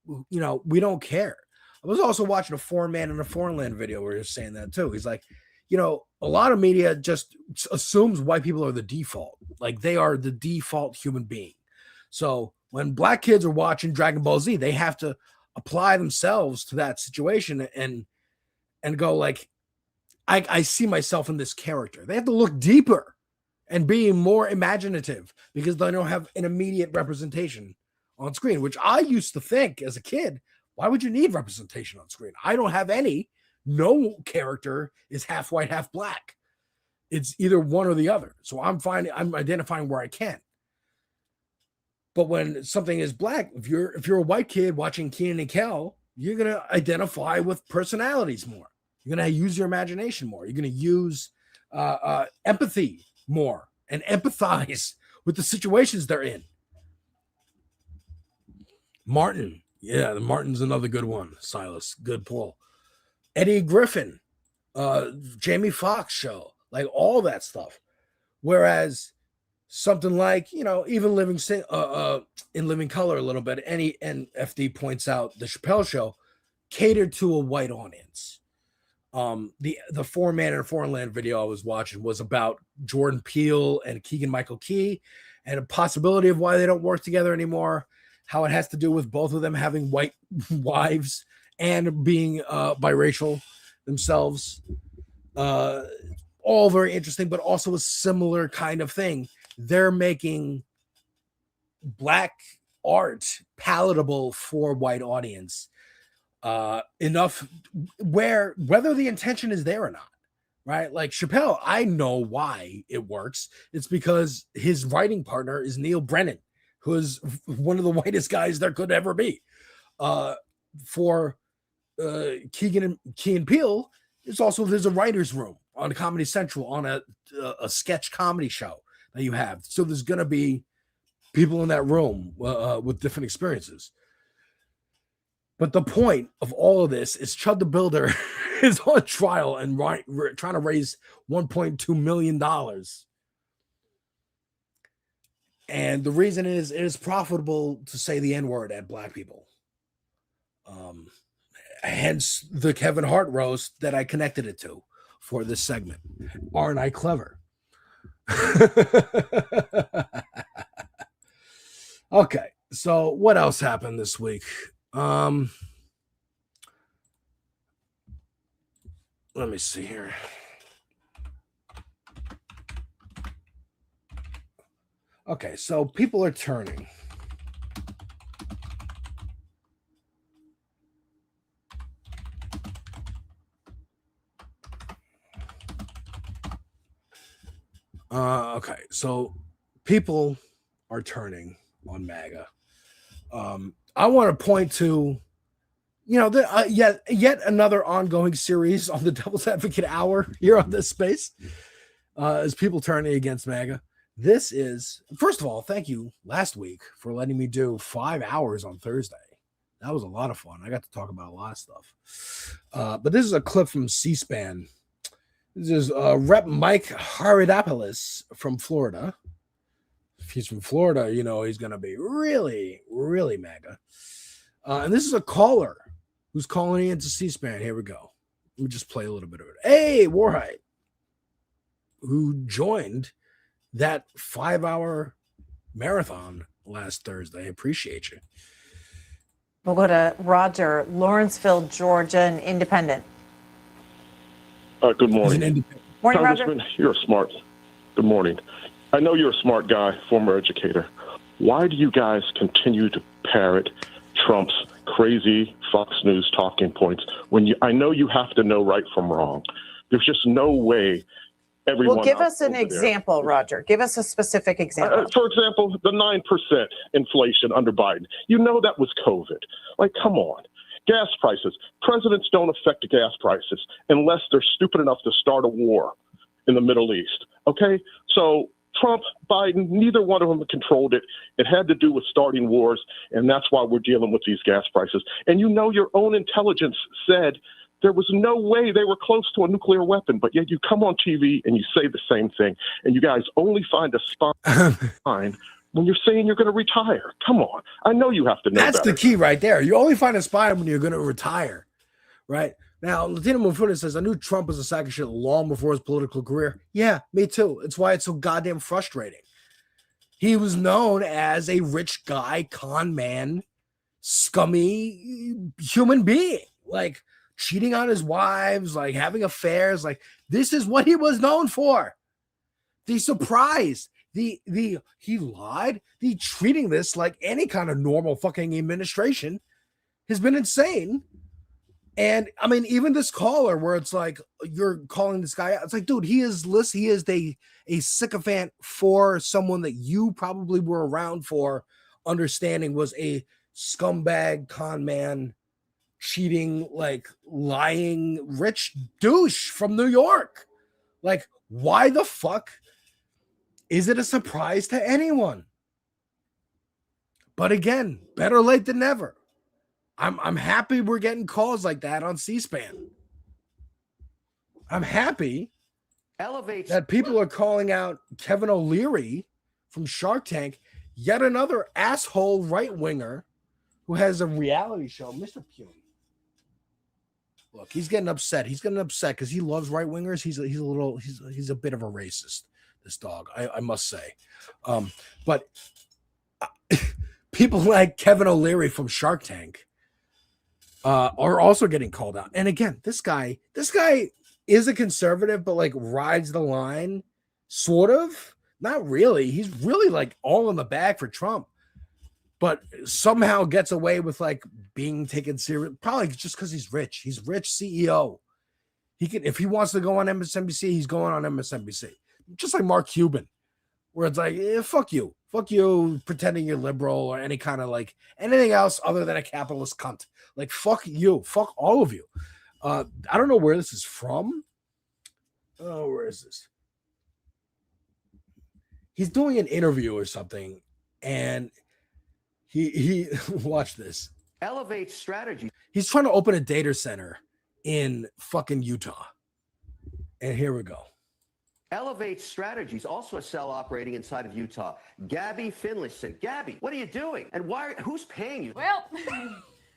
we don't care. I was also watching a Foreign Man in a Foreign Land video where he was saying that too. He's like, a lot of media just assumes white people are the default, like they are the default human being. So when black kids are watching Dragon Ball Z, they have to apply themselves to that situation and go like, I see myself in this character. They have to look deeper and be more imaginative because they don't have an immediate representation on screen, which I used to think as a kid, why would you need representation on screen? I don't have any. No character is half white, half black. It's either one or the other. So I'm identifying where I can. But when something is black, if you're a white kid watching Keenan and Kel, you're gonna identify with personalities more. You're gonna use your imagination more. You're gonna use empathy more and empathize with the situations they're in. Martin, yeah, Martin's another good one. Silas, good pull. Eddie Griffin, Jamie Foxx show, like all that stuff. Whereas something like, even in Living Color a little bit, and FD points out the Chappelle Show catered to a white audience. The 4-Man in a Foreign Land video I was watching was about Jordan Peele and Keegan-Michael Key and a possibility of why they don't work together anymore, how it has to do with both of them having white wives and being biracial themselves. All very interesting, but also a similar kind of thing. They're making black art palatable for white audience enough where whether the intention is there or not, right? Like Chappelle, I know why it works. It's because his writing partner is Neil Brennan, who is one of the whitest guys there could ever be. For Key and Peele, there's a writer's room on Comedy Central on a sketch comedy show that you have. So there's going to be people in that room with different experiences. But the point of all of this is Chud the Builder is on trial and trying to raise $1.2 million. And the reason is it is profitable to say the N-word at black people. Hence the Kevin Hart roast that I connected it to for this segment. Aren't I clever? Okay, so what else happened this week? Let me see here. Okay, so people are turning. Okay, so people are turning on MAGA. I want to point to, yet another ongoing series on the Devil's Advocate Hour here on this space, as people turning against MAGA. This is, first of all, thank you last week for letting me do 5 hours on Thursday. That was a lot of fun. I got to talk about a lot of stuff. But this is a clip from C-SPAN. This is Rep. Mike Haridopoulos from Florida. If he's from Florida, he's going to be really, really MAGA. And this is a caller who's calling into C-SPAN. Here we go. Let me just play a little bit of it. Hey, Warhite, who joined that 5-hour marathon last Thursday. I appreciate you. We'll go to Roger, Lawrenceville, Georgia, an independent. Good morning. Morning, Congressman, Roger. you're smart. Good morning. I know you're a smart guy, former educator. Why do you guys continue to parrot Trump's crazy Fox News talking points when I know you have to know right from wrong? There's just no way everyone. Well, give us an example, Roger. Give us a specific example. For example, the 9% inflation under Biden. You know that was COVID. Like, come on. Gas prices. Presidents don't affect the gas prices unless they're stupid enough to start a war in the Middle East. Okay? So Trump, Biden, neither one of them controlled it. It had to do with starting wars, and that's why we're dealing with these gas prices. And your own intelligence said there was no way they were close to a nuclear weapon, but yet you come on TV and you say the same thing, and you guys only find a spine when you're saying you're going to retire. Come on. I know you have to know That's better. the key right there. You only find a spine when you're going to retire, right? Now, Latino Mufuna says, I knew Trump was a sack of shit long before his political career. Yeah, me too. It's why it's so goddamn frustrating. He was known as a rich guy, con man, scummy human being, like cheating on his wives, like having affairs. Like, this is what he was known for. The surprise. He lied. The treating this like any kind of normal fucking administration has been insane. And I mean, even this caller where it's like, you're calling this guy out. It's like, dude, he is a sycophant for someone that you probably were around for understanding was a scumbag, con man, cheating, like lying, rich douche from New York. Like, why the fuck is it a surprise to anyone? But again, better late than never. I'm happy we're getting calls like that on C-SPAN. I'm happy that people are calling out Kevin O'Leary from Shark Tank, yet another asshole right-winger who has a reality show, Mr. Puny. Look, he's getting upset. He's getting upset because he loves right-wingers. He's a bit of a racist, this dog, I must say. But people like Kevin O'Leary from Shark Tank are also getting called out. And again, this guy is a conservative, but like rides the line, sort of. Not really. He's really like all in the bag for Trump, but somehow gets away with like being taken serious. Probably just because he's rich. He's rich CEO. He can, if he wants to go on MSNBC, he's going on MSNBC. Just like Mark Cuban, where it's like, fuck you, pretending you're liberal or any kind of like anything else other than a capitalist cunt. Like, fuck you, fuck all of you. I don't know where this is from. Oh, where is this? He's doing an interview or something, and he watch this. Elevate strategy. He's trying to open a data center in fucking Utah. And here we go. Elevate Strategies, also a cell operating inside of Utah. Gabby Finlayson. Gabby, what are you doing? And who's paying you? Well,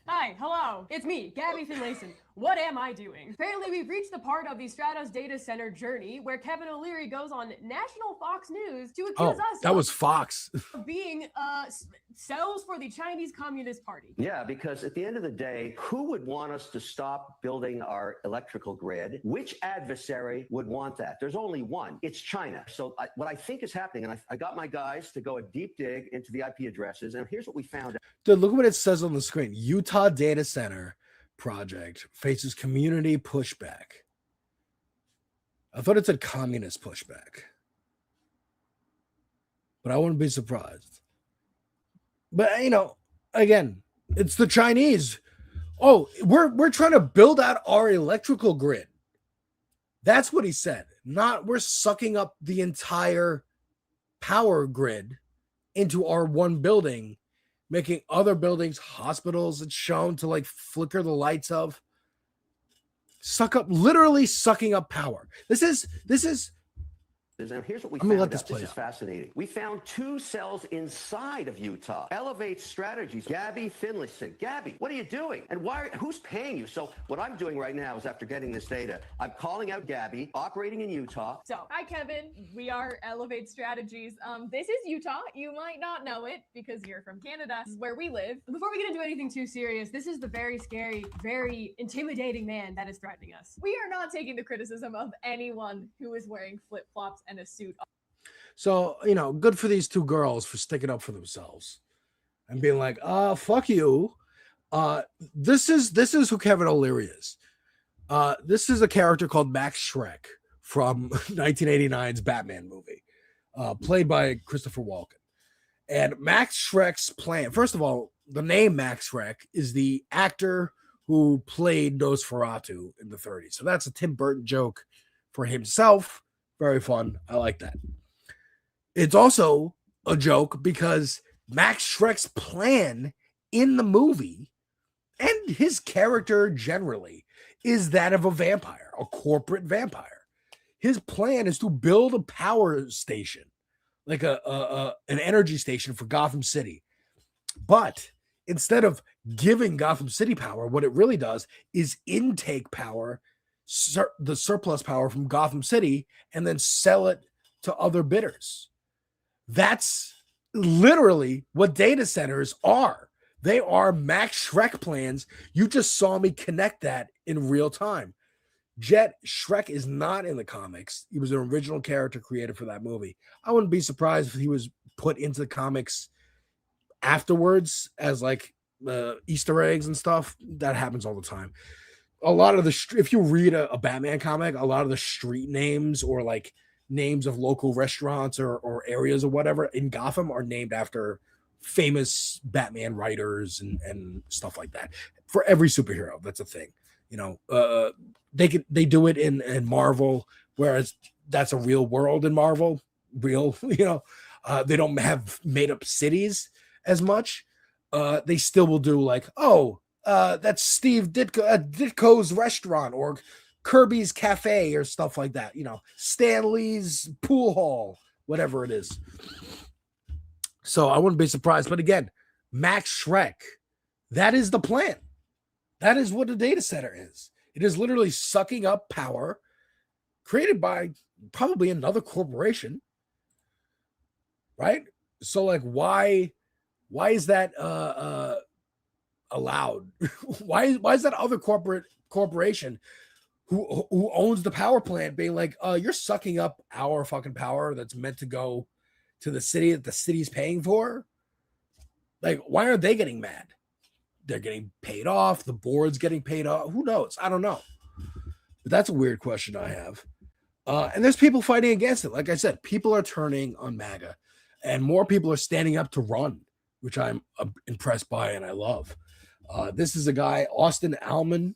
hi, hello. It's me, Gabby Finlayson. What am I doing? Apparently, we've reached the part of the Stratos data center journey where Kevin O'Leary goes on national Fox News to accuse us that was Fox. of being cells for the Chinese Communist Party. Yeah, because at the end of the day, who would want us to stop building our electrical grid? Which adversary would want that? There's only one. It's China. So what I think is happening, and I got my guys to go a deep dig into the IP addresses, and here's what we found out. Dude, look at what it says on the screen. Utah data center project faces community pushback. I thought it said communist pushback, but I wouldn't be surprised. But you know, again, it's the Chinese. Oh, we're trying to build out our electrical grid. That's what he said. Not we're sucking up the entire power grid into our one building, making other buildings, hospitals, it's shown to like flicker the lights of. Literally sucking up power. This is. And here's what we I'm gonna found let this out. play This is out. fascinating. We found 2 cells inside of Utah. Elevate Strategies. Gabby Finlayson. Gabby, what are you doing? And who's paying you? So what I'm doing right now is after getting this data, I'm calling out Gabby, operating in Utah. So, hi Kevin, we are Elevate Strategies. This is Utah. You might not know it because you're from Canada. This is where we live. Before we get into anything too serious, this is the very scary, very intimidating man that is threatening us. We are not taking the criticism of anyone who is wearing flip-flops and a suit. So, you know, good for these 2 girls for sticking up for themselves and being like, fuck you. This is who Kevin O'Leary is. This is a character called Max Schreck from 1989's Batman movie, played by Christopher Walken. And Max Schreck's plan, first of all, the name Max Schreck is the actor who played Nosferatu in the 30s. So that's a Tim Burton joke for himself. Very fun. I like that. It's also a joke because Max Schreck's plan in the movie and his character generally is that of a vampire, a corporate vampire. His plan is to build a power station, like an energy station for Gotham City. But instead of giving Gotham City power, what it really does is intake power, the surplus power from Gotham City, and then sell it to other bidders. That's literally what data centers are. They are Max Schreck plans. You just saw me connect that in real time. Jet Schreck is not in the comics. He was an original character created for that movie. I wouldn't be surprised if he was put into the comics afterwards as like Easter eggs and stuff. That happens all the time. A lot of if you read a Batman comic, a lot of the street names or like names of local restaurants or areas or whatever in Gotham are named after famous Batman writers and stuff like that. For every superhero, that's a thing. They do it in Marvel, whereas that's a real world in Marvel. Real, they don't have made up cities as much. They still will do like, that's Steve Ditko's restaurant or Kirby's Cafe or stuff like that. Stanley's pool hall, whatever it is. So I wouldn't be surprised. But again, Max Shrek, that is the plan. That is what a data center is. It is literally sucking up power created by probably another corporation, right? So like, why is that allowed? why is that other corporation who owns the power plant being like, you're sucking up our fucking power that's meant to go to the city that the city's paying for? Like, why aren't they getting mad? They're getting paid off. The board's getting paid off. Who knows? I don't know. But that's a weird question I have. And there's people fighting against it. Like I said, people are turning on MAGA, and more people are standing up to run, which I'm impressed by and I love. This is a guy, Austin Alman,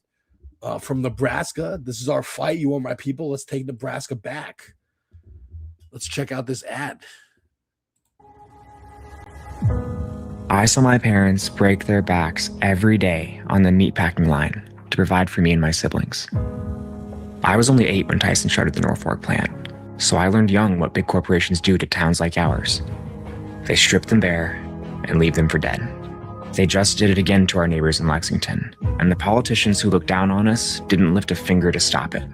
from Nebraska. This is our fight. You are my people. Let's take Nebraska back. Let's check out this ad. I saw my parents break their backs every day on the meatpacking line to provide for me and my siblings. I was only 8 when Tyson started the Norfolk plant, so I learned young what big corporations do to towns like ours. They strip them bare and leave them for dead. They just did it again to our neighbors in Lexington, and the politicians who looked down on us didn't lift a finger to stop it.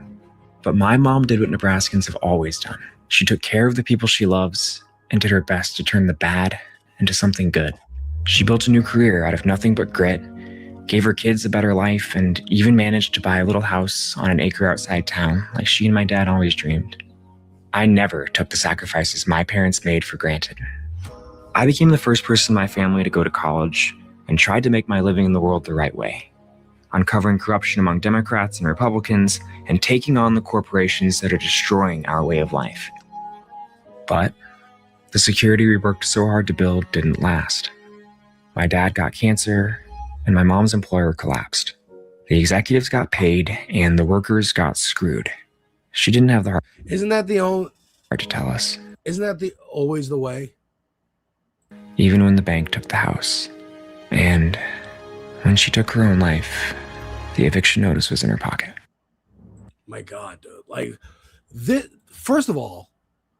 But my mom did what Nebraskans have always done. She took care of the people she loves and did her best to turn the bad into something good. She built a new career out of nothing but grit, gave her kids a better life, and even managed to buy a little house on an acre outside town like she and my dad always dreamed. I never took the sacrifices my parents made for granted. I became the first person in my family to go to college and tried to make my living in the world the right way, uncovering corruption among Democrats and Republicans and taking on the corporations that are destroying our way of life. But the security we worked so hard to build didn't last. My dad got cancer, and my mom's employer collapsed. The executives got paid, and the workers got screwed. She didn't have the heart. Isn't that the only To tell us, Isn't that always the way? even when the bank took the house. And when she took her own life, the eviction notice was in her pocket. My God, dude. Like, this, first of all,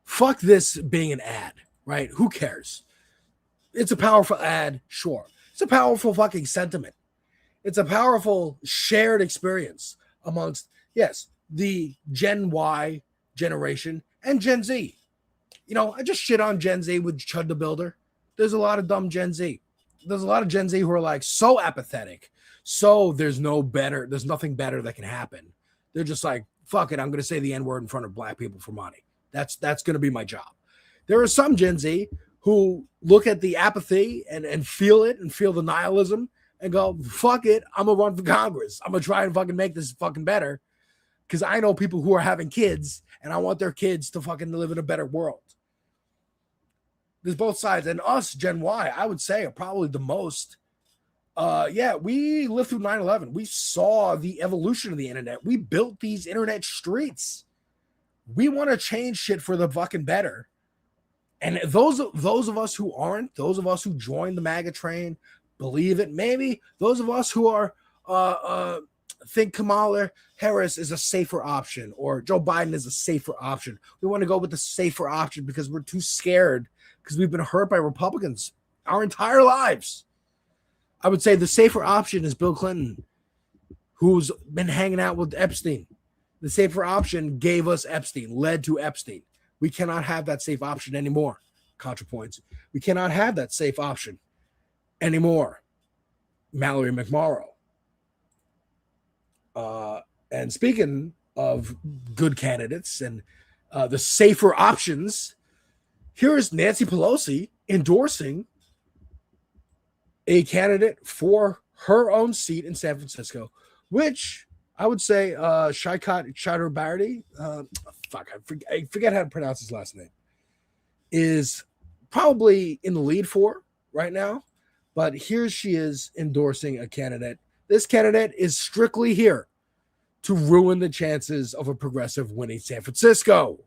fuck this being an ad, right? Who cares? It's a powerful ad, sure. It's a powerful fucking sentiment. It's a powerful shared experience amongst, yes, the Gen Y generation and Gen Z. I just shit on Gen Z with Chud the Builder. There's a lot of dumb Gen Z. There's a lot of Gen Z who are like so apathetic. So there's nothing better that can happen. They're just like, fuck it, I'm going to say the N-word in front of black people for money. That's going to be my job. There are some Gen Z who look at the apathy and feel it and feel the nihilism and go, fuck it, I'm going to run for Congress. I'm going to try and fucking make this fucking better because I know people who are having kids and I want their kids to fucking live in a better world. There's both sides. And us, Gen Y, I would say are probably the most. We lived through 9/11. We saw the evolution of the internet. We built these internet streets. We want to change shit for the fucking better. And those of us who aren't, those of us who joined the MAGA train, believe it. Maybe those of us who are think Kamala Harris is a safer option or Joe Biden is a safer option. We want to go with the safer option because we're too scared because we've been hurt by Republicans our entire lives. I would say the safer option is Bill Clinton, who's been hanging out with Epstein. The safer option gave us Epstein, led to Epstein. We cannot have that safe option anymore. ContraPoints. We cannot have that safe option anymore. Mallory McMorrow. And speaking of good candidates and the safer options, here is Nancy Pelosi endorsing a candidate for her own seat in San Francisco, which I would say Shaikat Chakrabarty, I forget how to pronounce his last name, is probably in the lead for, right now. But here she is endorsing a candidate. This candidate is strictly here to ruin the chances of a progressive winning San Francisco,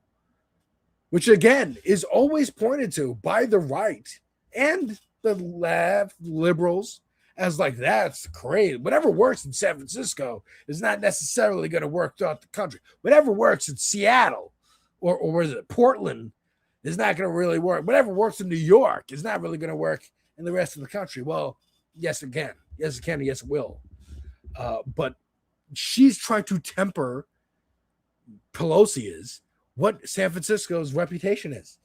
which again is always pointed to by the right and the left liberals as like, that's great. Whatever works in San Francisco is not necessarily going to work throughout the country. Whatever works in Seattle or where is it, Portland is not going to really work. Whatever works in New York is not really going to work in the rest of the country. Well, yes, it can. Yes, it can. And yes, it will. But she's trying to temper Pelosi is what San Francisco's reputation is.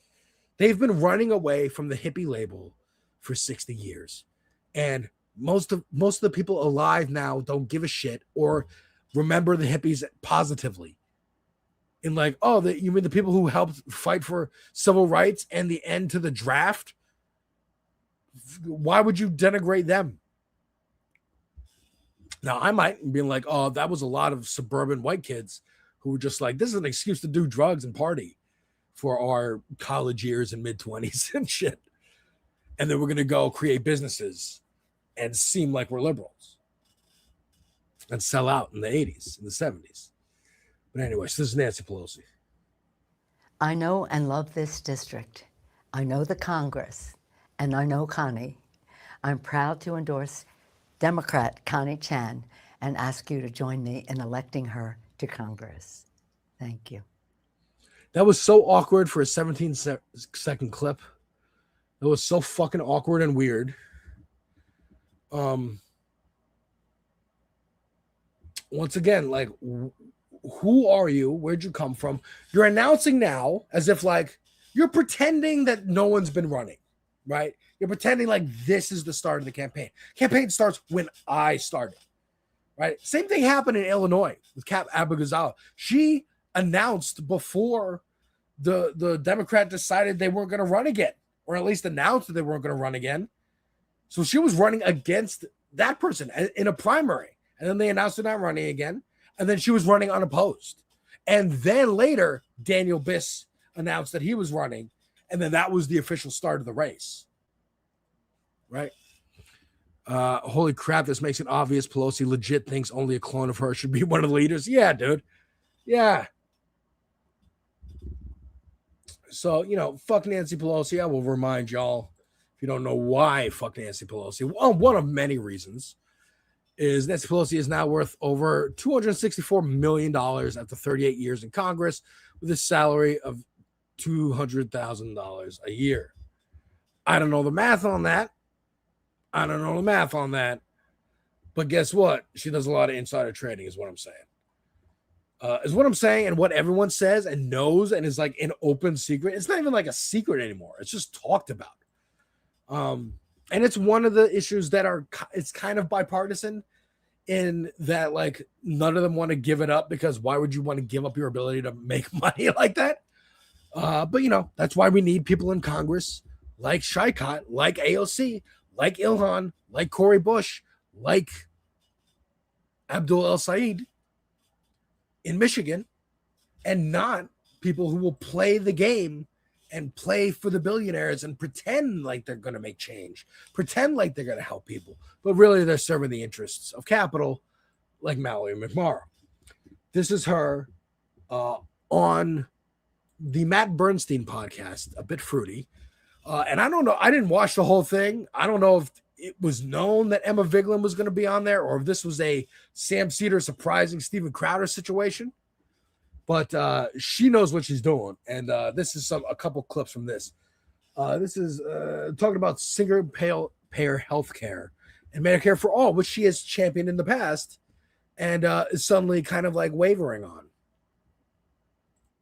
They've been running away from the hippie label for 60 years. And most of the people alive now don't give a shit or remember the hippies positively. And like, oh, you mean the people who helped fight for civil rights and the end to the draft? Why would you denigrate them? Now, I might be like, oh, that was a lot of suburban white kids who were just like, this is an excuse to do drugs and party for our college years and mid-20s and shit. And then we're going to go create businesses and seem like we're liberals and sell out in the 80s and the 70s. But anyways, this is Nancy Pelosi. I know and love this district. I know the Congress, and I know Connie. I'm proud to endorse Democrat Connie Chan and ask you to join me in electing her to Congress. Thank you. That was so awkward for a 17-second clip. It was so fucking awkward and weird. Once again, like, who are you? Where'd you come from? You're announcing now as if like you're pretending that no one's been running, right? You're pretending like this is the start of the campaign. Campaign starts when I started, right? Same thing happened in Illinois with Cap Abigail. She announced before the Democrat decided they weren't going to run again, or at least announced that they weren't going to run again. So she was running against that person in a primary. And then they announced they're not running again. And then she was running unopposed. And then later, Daniel Biss announced that he was running. And then that was the official start of the race. Right? Holy crap, this makes it obvious Pelosi legit thinks only a clone of her should be one of the leaders. Yeah, dude. Yeah. So, fuck Nancy Pelosi. I will remind y'all, if you don't know why fuck Nancy Pelosi, well, one of many reasons is Nancy Pelosi is now worth over $264 million after 38 years in Congress with a salary of $200,000 a year. I don't know the math on that. But guess what? She does a lot of insider trading is what I'm saying. And what everyone says and knows and is like an open secret. It's not even like a secret anymore. It's just talked about. And it's one of the issues that it's kind of bipartisan in that like none of them want to give it up because why would you want to give up your ability to make money like that? But that's why we need people in Congress like Shaikat, like AOC, like Ilhan, like Cori Bush, like Abdul El Said in Michigan, and not people who will play the game and play for the billionaires and pretend like they're going to make change, pretend like they're going to help people, but really they're serving the interests of capital, like Mallory McMorrow. This is her on the Matt Bernstein podcast, A Bit Fruity. And I don't know, I didn't watch the whole thing. I don't know if it was known that Emma Vigeland was going to be on there or if this was a Sam Cedar surprising Steven Crowder situation. But she knows what she's doing. And this is a couple clips from this. This is talking about single-payer health care and Medicare for all, which she has championed in the past and is suddenly kind of like wavering on.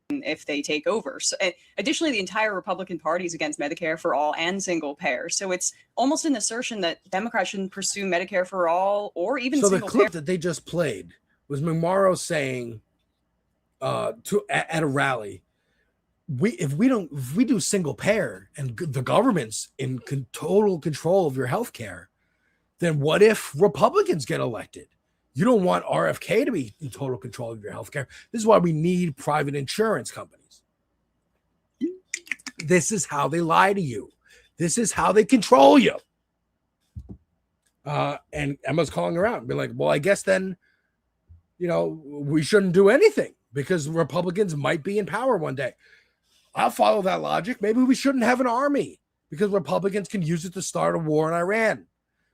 If they take over. So, additionally, the entire Republican Party is against Medicare for all and single payer. So it's almost an assertion that Democrats shouldn't pursue Medicare for all or even so single the clip payer. that they just played was McMorrow saying at a rally, if we do single payer and the government's in total control of your health care, then what if Republicans get elected? You don't want RFK to be in total control of your health care. This is why we need private insurance companies. This is how they lie to you. This is how they control you. And Emma's calling her out and be like, well, I guess then, we shouldn't do anything because Republicans might be in power one day. I'll follow that logic. Maybe we shouldn't have an army because Republicans can use it to start a war in Iran.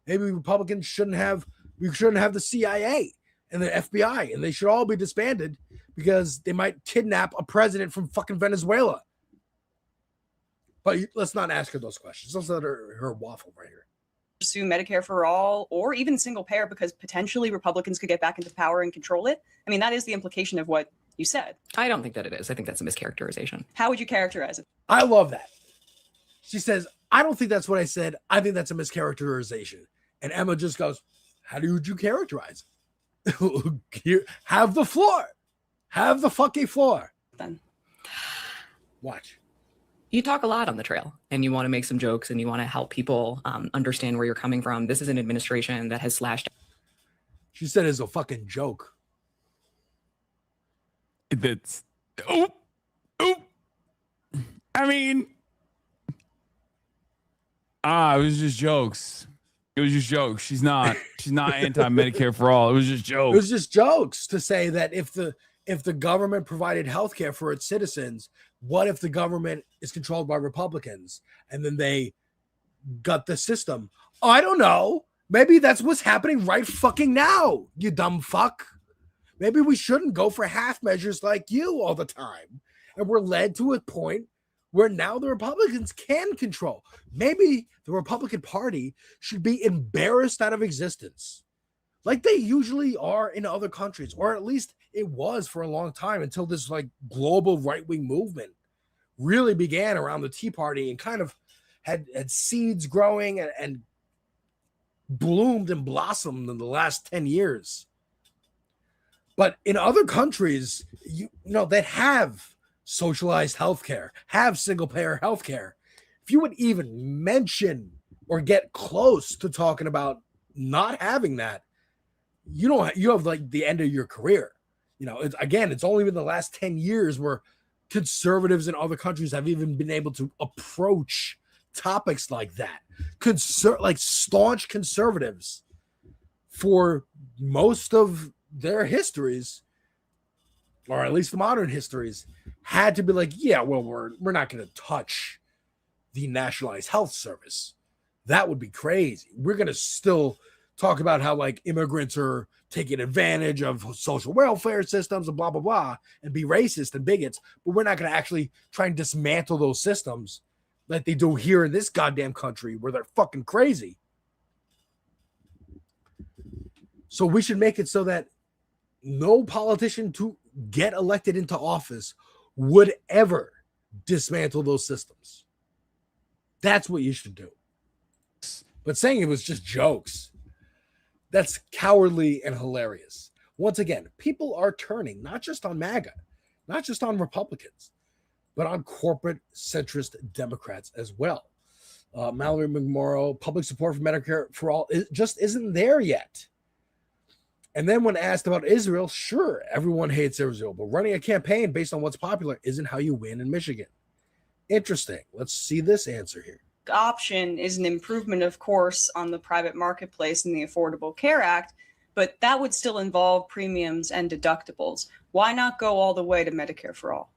Maybe Republicans shouldn't have the CIA and the FBI, and they should all be disbanded because they might kidnap a president from fucking Venezuela. But let's not ask her those questions. Let's let her waffle right here. Pursue Medicare for all or even single payer because potentially Republicans could get back into power and control it? I mean, that is the implication of what you said. I don't think that it is. I think that's a mischaracterization. How would you characterize it? I love that. She says, I don't think that's what I said. I think that's a mischaracterization. And Emma just goes, how would you characterize it? Have the floor. Have the fucking floor. Then watch. You talk a lot on the trail and you want to make some jokes and you want to help people understand where you're coming from. This is an administration that has slashed. She said it's a fucking joke. That's I mean, it was just jokes. It was just jokes. She's not anti-Medicare for all. It was just jokes. It was just jokes to say that if the government provided health care for its citizens, what if the government is controlled by Republicans and then they gut the system? Oh, I don't know. Maybe that's what's happening right fucking now, you dumb fuck. Maybe we shouldn't go for half measures like you all the time. And we're led to a point where now the Republicans can control. Maybe the Republican Party should be embarrassed out of existence, like they usually are in other countries, or at least it was for a long time until this like global right-wing movement really began around the Tea Party and kind of had seeds growing and bloomed and blossomed in the last 10 years. But in other countries, you know, that have socialized healthcare, have single-payer healthcare, if you would even mention or get close to talking about not having that, you have like the end of your career. You know, it's only been the last 10 years where conservatives in other countries have even been able to approach topics like that. Like staunch conservatives for most of their histories, or at least the modern histories, had to be like, yeah, well, we're not going to touch the nationalized health service. That would be crazy. We're going to still talk about how like immigrants are taking advantage of social welfare systems and blah, blah, blah, and be racist and bigots, but we're not going to actually try and dismantle those systems like they do here in this goddamn country where they're fucking crazy. So we should make it so that no politician to get elected into office would ever dismantle those systems. That's what you should do. But saying it was just jokes, that's cowardly and hilarious. Once again, people are turning not just on MAGA, not just on Republicans, but on corporate centrist Democrats as well. Mallory McMorrow, public support for Medicare for all, it just isn't there yet. And then when asked about Israel, sure, everyone hates Israel, but running a campaign based on what's popular isn't how you win in Michigan. Interesting. Let's see this answer here. Option is an improvement, of course, on the private marketplace in the Affordable Care Act, but that would still involve premiums and deductibles. Why not go all the way to Medicare for all?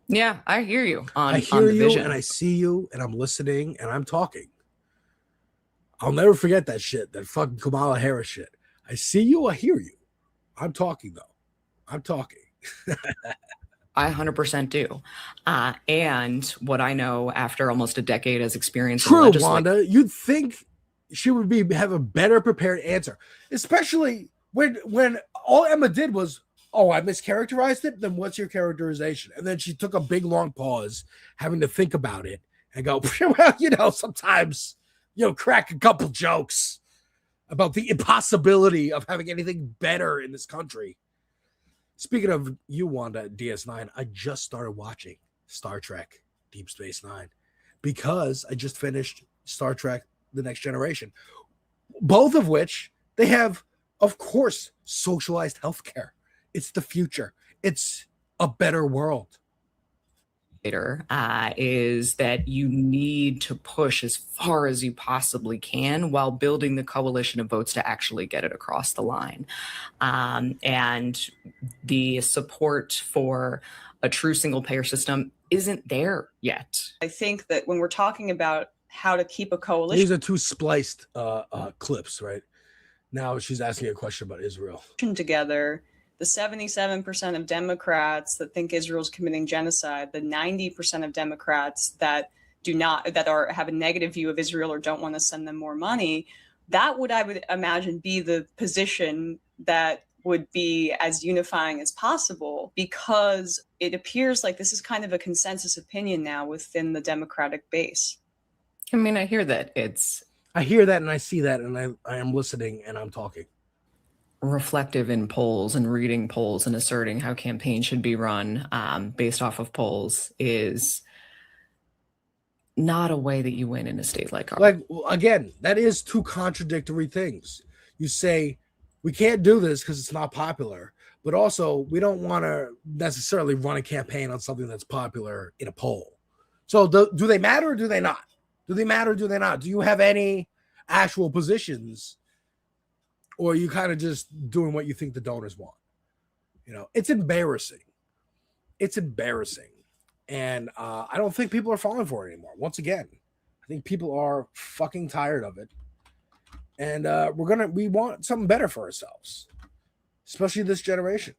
Yeah, I hear you I hear you and I see you and I'm listening and I'm talking. I'll never forget that shit, that fucking Kamala Harris shit. I see you, I hear you. I'm talking though. I'm talking. I 100% do. And what I know after almost a decade as experience. True, Wanda. You'd think she would have a better prepared answer, especially when all Emma did was, oh, I mischaracterized it. Then what's your characterization? And then she took a big long pause, having to think about it and go, well, you know, sometimes, you know, crack a couple jokes about the impossibility of having anything better in this country. Speaking of you, Wanda, DS9, I just started watching Star Trek Deep Space Nine because I just finished Star Trek The Next Generation, both of which they have, of course, socialized healthcare. It's the future. It's a better world. is that you need to push as far as you possibly can while building the coalition of votes to actually get it across the line. And the support for a true single payer system isn't there yet. I think that when we're talking about how to keep a coalition These are two spliced clips, right? Now she's asking a question about Israel. together, the 77% of Democrats that think Israel's committing genocide, the 90% of Democrats that have a negative view of Israel or don't want to send them more money, that would, I would imagine, be the position that would be as unifying as possible, because it appears like this is kind of a consensus opinion now within the Democratic base. I mean, I hear that I hear that and I see that, and I am listening and I'm talking. reflective in polls and reading polls and asserting how campaigns should be run based off of polls is not a way that you win in a state like ours. Like, again, that is two contradictory things. You say, we can't do this because it's not popular, but also we don't want to necessarily run a campaign on something that's popular in a poll. So do they matter or do they not? Do they matter or do they not? Do you have any actual positions, or are you kind of just doing what you think the donors want? You know, it's embarrassing. It's embarrassing. And I don't think people are falling for it anymore. Once again, I think people are fucking tired of it. And we want something better for ourselves, especially this generation.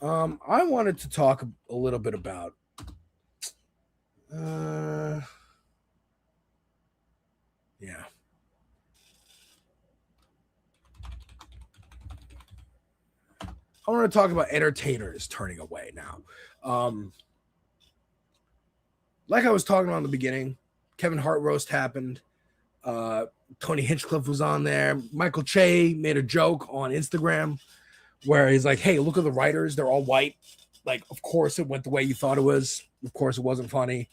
I wanted to talk a little bit about yeah. I want to talk about entertainers turning away now. Like I was talking about in the beginning, Kevin Hart roast happened. Tony Hinchcliffe was on there. Michael Che made a joke on Instagram where he's like, hey, look at the writers. They're all white. Like, of course it went the way you thought it was. Of course it wasn't funny.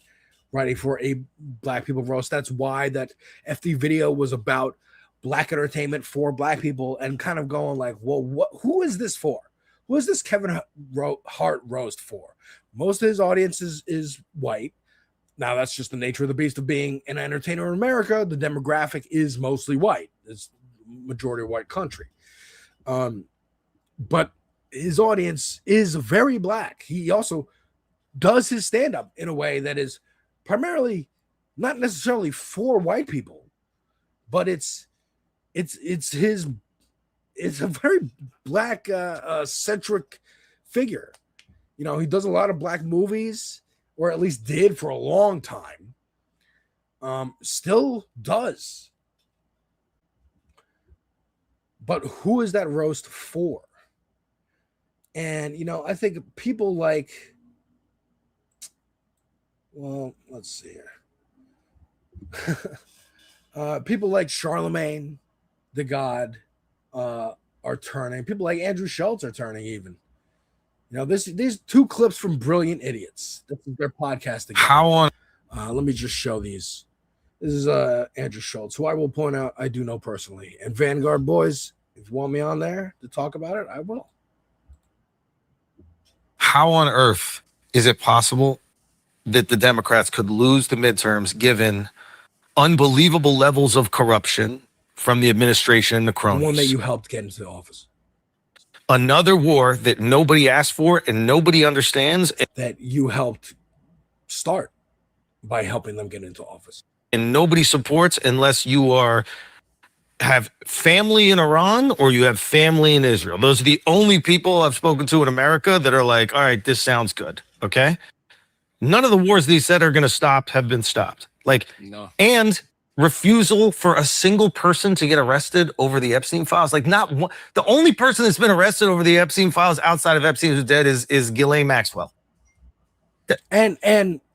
Writing for a black people roast. That's why that FD video was about black entertainment for black people, and kind of going like, well, who is this for? Who is this Kevin Hart roast for? Most of his audience is white. Now, that's just the nature of the beast of being an entertainer in America. The demographic is mostly white. It's majority white country. But his audience is very black. He also does his stand-up in a way that is primarily not necessarily for white people, but it's a very black centric figure. You know, he does a lot of black movies, or at least did for a long time. Still does. But who is that roast for? And, you know, I think people like, well, let's see here. People like Charlemagne the God are turning. People like Andrew Schultz are turning even. You know, these two clips from Brilliant Idiots. This is their podcast again. How on? Let me just show these. This is Andrew Schultz, who I will point out I do know personally. And Vanguard boys, if you want me on there to talk about it, I will. How on earth is it possible that the Democrats could lose the midterms given unbelievable levels of corruption from the administration and the cronies? The one that you helped get into the office. Another war that nobody asked for and nobody understands. That you helped start by helping them get into office. And nobody supports unless you have family in Iran or you have family in Israel. Those are the only people I've spoken to in America that are like, all right, this sounds good. Okay. None of the wars they said are going to stop have been stopped. Like, no. And refusal for a single person to get arrested over the Epstein files. Like, not one, the only person that's been arrested over the Epstein files outside of Epstein who's dead is Ghislaine Maxwell. And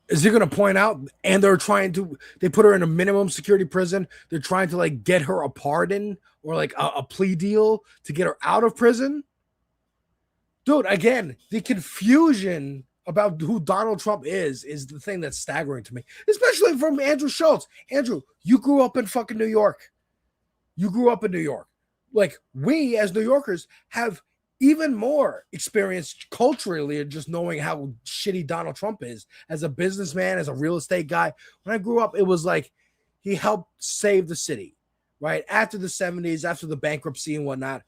is he going to point out, and they put her in a minimum security prison. They're trying to like get her a pardon or like a plea deal to get her out of prison. Dude, again, the confusion about who Donald Trump is the thing that's staggering to me, especially from Andrew Schultz. Andrew, you grew up in fucking New York. You grew up in New York. Like, we as New Yorkers have even more experienced culturally and just knowing how shitty Donald Trump is as a businessman, as a real estate guy. When I grew up, it was like he helped save the city, right? After the 70s, after the bankruptcy and whatnot,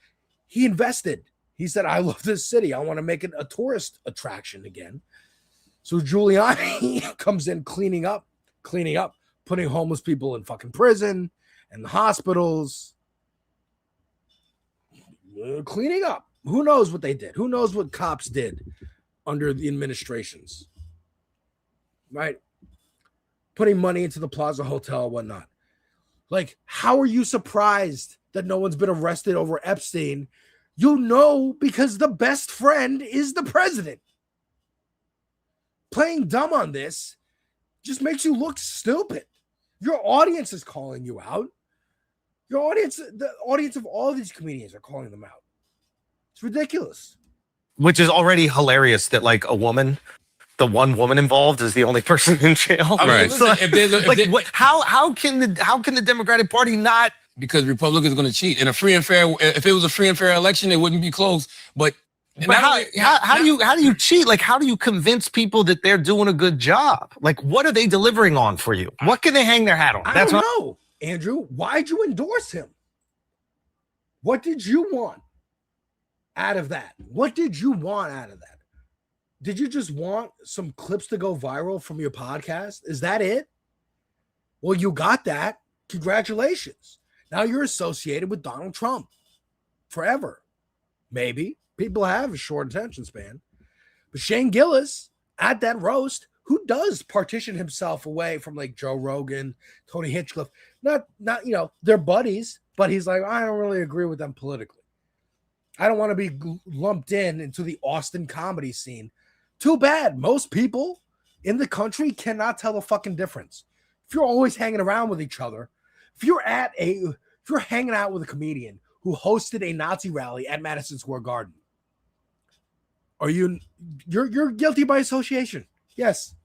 he invested. He said, I love this city. I want to make it a tourist attraction again. So Giuliani comes in cleaning up, putting homeless people in fucking prison and the hospitals, cleaning up. Who knows what they did? Who knows what cops did under the administrations, right? Putting money into the Plaza Hotel and whatnot. Like, how are you surprised that no one's been arrested over Epstein? You know, because the best friend is the president. Playing dumb on this just makes you look stupid. Your audience is calling you out. Your audience, the audience of all these comedians are calling them out. It's ridiculous. Which is already hilarious that like a woman, the one woman involved is the only person in jail. I mean, Right. listen, How can the Democratic Party not? Because Republicans are going to cheat. In a free and fair, if it was a free and fair election, it wouldn't be close. But how do you cheat? Like, how do you convince people that they're doing a good job? Like, what are they delivering on for you? What can they hang their hat on? I don't know, Andrew. Why'd you endorse him? What did you want out of that? What did you want out of that? Did you just want some clips to go viral from your podcast? Is that it? Well, you got that. Congratulations. Now you're associated with Donald Trump forever. Maybe. People have a short attention span. But Shane Gillis at that roast, who does partition himself away from like Joe Rogan, Tony Hinchcliffe, not they're buddies, but he's like, I don't really agree with them politically. I don't want to be lumped into the Austin comedy scene. Too bad. Most people in the country cannot tell the fucking difference. If you're always hanging around with each other, if you're hanging out with a comedian who hosted a Nazi rally at Madison Square Garden, you're guilty by association. Yes.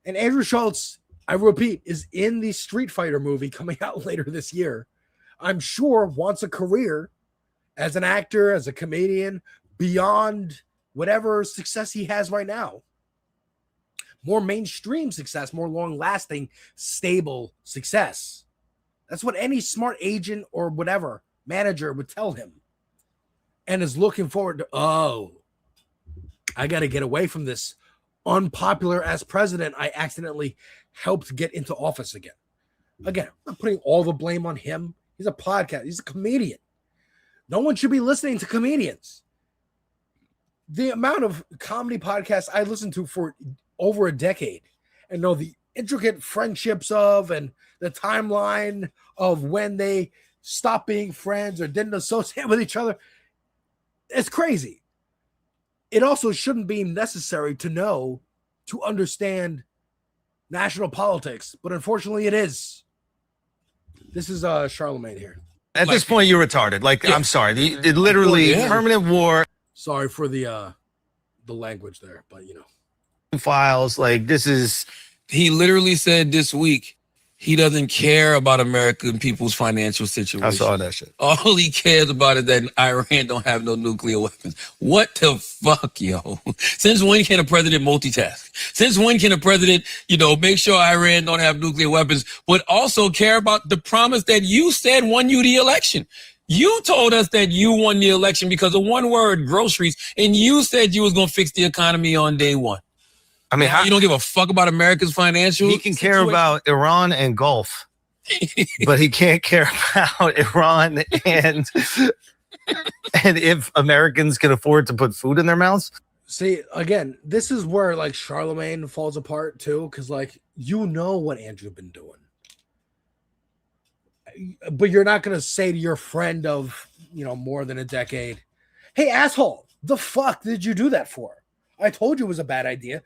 And Andrew Schultz, I repeat, is in the Street Fighter movie coming out later this year. I'm sure wants a career as an actor, as a comedian, beyond whatever success he has right now. More mainstream success, more long-lasting, stable success. That's what any smart agent or whatever manager would tell him. And is looking forward to, I got to get away from this unpopular as president I accidentally helped get into office again. Again, I'm not putting all the blame on him. He's a podcast. He's a comedian. No one should be listening to comedians. The amount of comedy podcasts I listened to for over a decade and know the intricate friendships of and the timeline of when they stopped being friends or didn't associate with each other. It's crazy. It also shouldn't be necessary to understand national politics, but unfortunately it is. This is Charlemagne here. At this point, you're retarded. Like, yeah. I'm sorry. It literally permanent war. Sorry for the language there, but files. Like, this is. He literally said this week he doesn't care about American people's financial situation. I saw that shit. All he cares about is that Iran don't have no nuclear weapons. What the fuck, yo? Since when can a president multitask? Since when can a president, make sure Iran don't have nuclear weapons, but also care about the promise that you said won you the election? You told us that you won the election because of one word, groceries, and you said you was going to fix the economy on day one. I mean, you don't give a fuck about America's financial. He can care about Iran and Gulf, but he can't care about Iran and if Americans can afford to put food in their mouths. See, again, this is where like Charlemagne falls apart too, because like what Andrew's been doing, but you're not gonna say to your friend of more than a decade, "Hey, asshole, the fuck did you do that for?" I told you it was a bad idea.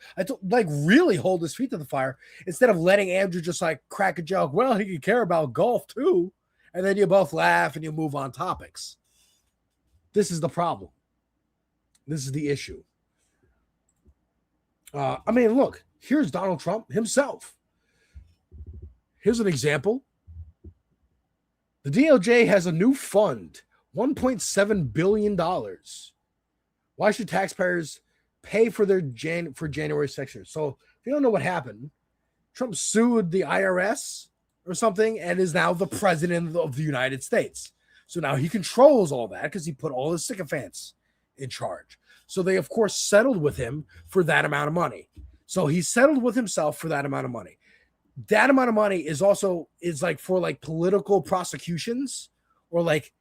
Really hold his feet to the fire instead of letting Andrew just like crack a joke. Well, he could care about golf too. And then you both laugh and you move on topics. This is the problem. This is the issue. Look, here's Donald Trump himself. Here's an example. The DOJ has a new fund, $1.7 billion Why should taxpayers pay for their January 6th? So if you don't know what happened, Trump sued the IRS or something and is now the president of the United States. So now he controls all that because he put all his sycophants in charge. So they, of course, settled with him for that amount of money. So he settled with himself for that amount of money. That amount of money is like for like political prosecutions or like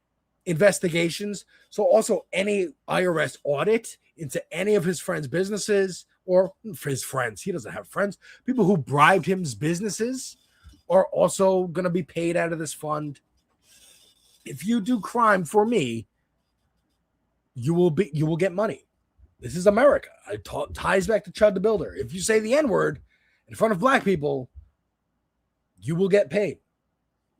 investigations. So also any IRS audit into any of his friends' businesses or for his friends, he doesn't have friends, people who bribed him's businesses are also going to be paid out of this fund. If you do crime for me, you will get money. This is America. It ties back to Chud the Builder. If you say the N-word in front of black people, you will get paid.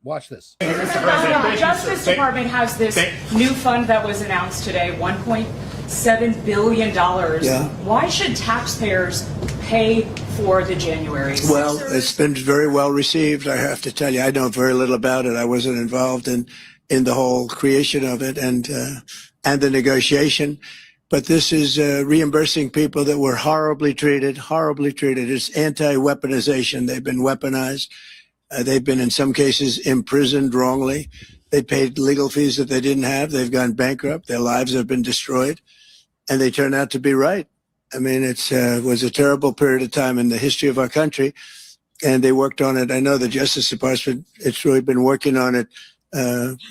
Watch this. The Justice Department has this new fund that was announced today, $1.7 billion. Yeah. Why should taxpayers pay for the January? Well, it's been very well received. I have to tell you, I know very little about it. I wasn't involved in the whole creation of it and the negotiation. But this is reimbursing people that were horribly treated. It's anti-weaponization. They've been weaponized. They've been, in some cases, imprisoned wrongly. They paid legal fees that they didn't have. They've gone bankrupt. Their lives have been destroyed. And they turned out to be right. I mean, it was a terrible period of time in the history of our country. And they worked on it. I know the Justice Department, it's really been working on it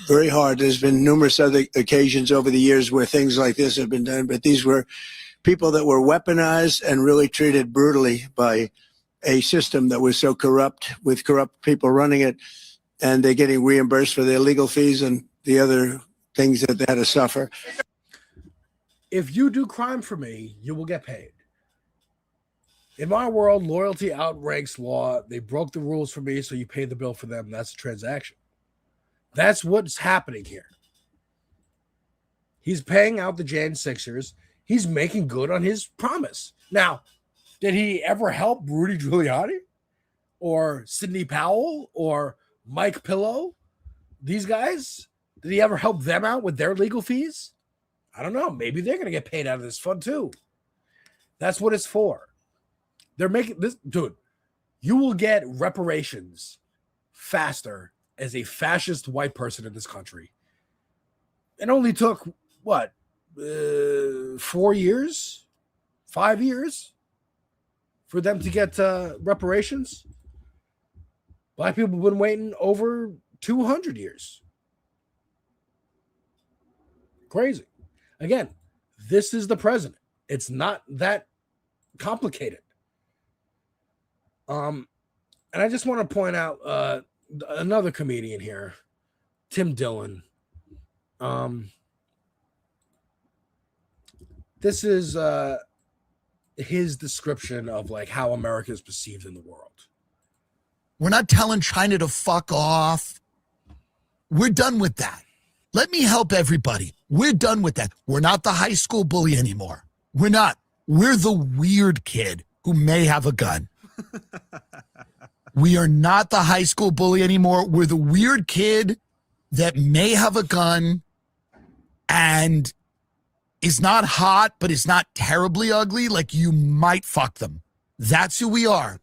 very hard. There's been numerous other occasions over the years where things like this have been done. But these were people that were weaponized and really treated brutally by a system that was so corrupt, with corrupt people running it, and they're getting reimbursed for their legal fees and the other things that they had to suffer. If you do crime for me, you will get paid. In my world, loyalty outranks law. They broke the rules for me, so you pay the bill for them. That's a transaction. That's what's happening here. He's paying out the Jan 6ers. He's making good on his promise. Now, did he ever help Rudy Giuliani or Sidney Powell or Mike Pillow? These guys? Did he ever help them out with their legal fees? I don't know. Maybe they're going to get paid out of this fund too. That's what it's for. They're making this, dude. You will get reparations faster as a fascist white person in this country. It only took what, 4 years, 5 years for them to get reparations. Black people have been waiting over 200 years. Crazy. Again, this is the president. It's not that complicated. And I just want to point out another comedian here, Tim Dillon. This is his description of like how America is perceived in the world. We're not telling China to fuck off. We're done with that. Let me help everybody. We're done with that. We're not the high school bully anymore. We're not. We're the weird kid who may have a gun. We are not the high school bully anymore. We're the weird kid that may have a gun and is not hot, but is not terribly ugly. Like you might fuck them. That's who we are.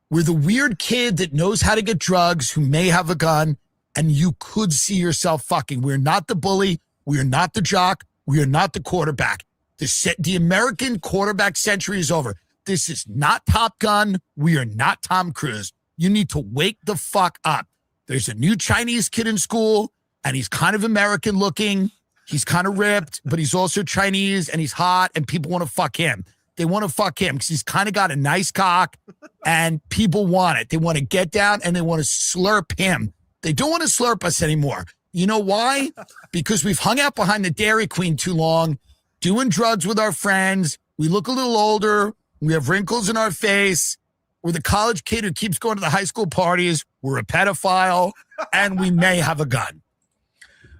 We're the weird kid that knows how to get drugs, who may have a gun, and you could see yourself fucking. We're not the bully. We are not the jock. We are not the quarterback. The American quarterback century is over. This is not Top Gun. We are not Tom Cruise. You need to wake the fuck up. There's a new Chinese kid in school, and he's kind of American looking. He's kind of ripped, but he's also Chinese, and he's hot, and people want to fuck him. They want to fuck him because he's kind of got a nice cock, and people want it. They want to get down, and they want to slurp him. They don't want to slurp us anymore. You know why? Because we've hung out behind the Dairy Queen too long, doing drugs with our friends. We look a little older. We have wrinkles in our face. We're the college kid who keeps going to the high school parties. We're a pedophile, and we may have a gun.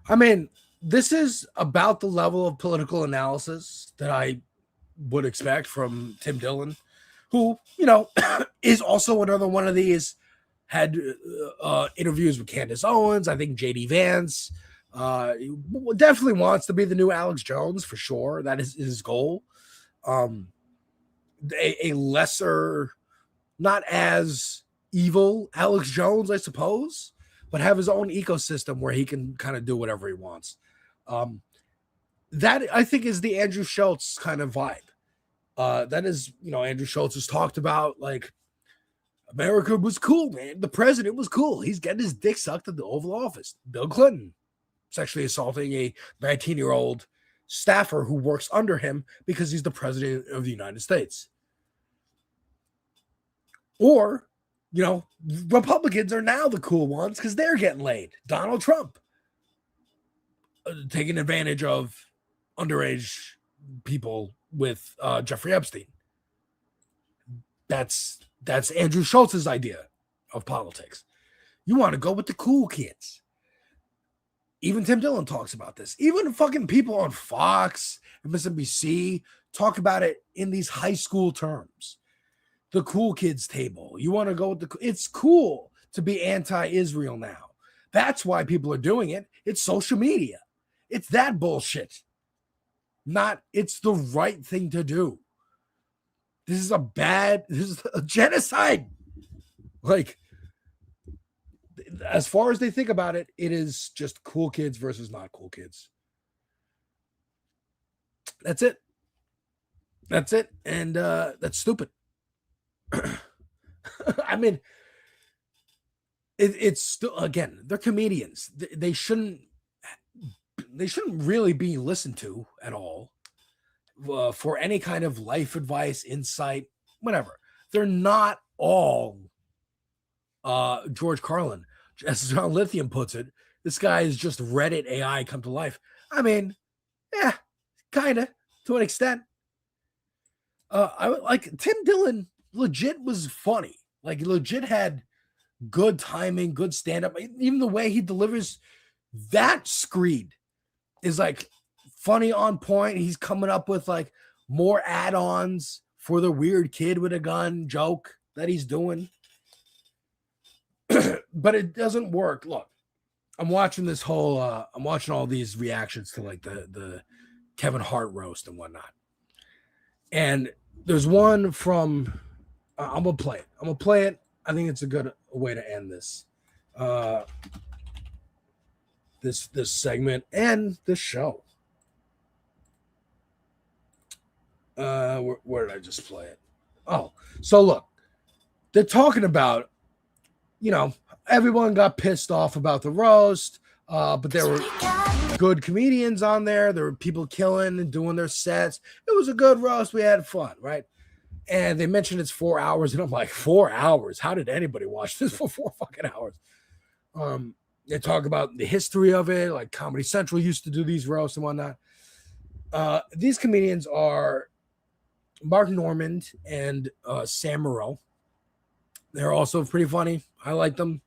I mean, this is about the level of political analysis that I would expect from Tim Dillon, who, you know, is also another one of these, had interviews with Candace Owens, I think JD Vance, He definitely wants to be the new Alex Jones for sure. That is his goal. A lesser, not as evil Alex Jones, I suppose, but have his own ecosystem where he can kind of do whatever he wants. That I think is the Andrew Schultz kind of vibe. That is, Andrew Schultz has talked about like America was cool, man. The president was cool. He's getting his dick sucked at the Oval Office. Bill Clinton sexually assaulting a 19-year-old staffer who works under him because he's the president of the United States. Or, Republicans are now the cool ones because they're getting laid. Donald Trump taking advantage of underage people with Jeffrey Epstein. That's Andrew Schultz's idea of politics. You want to go with the cool kids. Even Tim Dillon talks about this. Even fucking people on Fox and MSNBC talk about it in these high school terms. The cool kids table. You want to go with it's cool to be anti-Israel now. That's why people are doing it. It's social media. It's that bullshit. It's the right thing to do. This is a genocide. Like, as far as they think about it, it is just cool kids versus not cool kids. That's it. And that's stupid. I mean, it's still, again, they're comedians. They shouldn't really be listened to at all for any kind of life advice, insight, whatever. They're not all George Carlin. As John Lithium puts it, this guy is just Reddit AI come to life. I mean, yeah, kind of, to an extent. I like Tim Dillon legit was funny. Like, legit had good timing, good stand-up. Even the way he delivers that screed is like funny, on point. He's coming up with like more add-ons for the weird kid with a gun joke that he's doing. But it doesn't work. Look, I'm watching this whole I'm watching all these reactions to like the Kevin Hart roast and whatnot. And there's one from I'm gonna play it. I think it's a good way to end this this segment and this show. Where did I just play it? Oh, so look, they're talking about, everyone got pissed off about the roast, but there were good comedians on there. There were people killing and doing their sets. It was a good roast. We had fun, right? And they mentioned it's 4 hours, and I'm like, 4 hours? How did anybody watch this for 4 fucking hours? They talk about the history of it, like Comedy Central used to do these roasts and whatnot. These comedians are Mark Normand and Sam Morril. They're also pretty funny. I like them.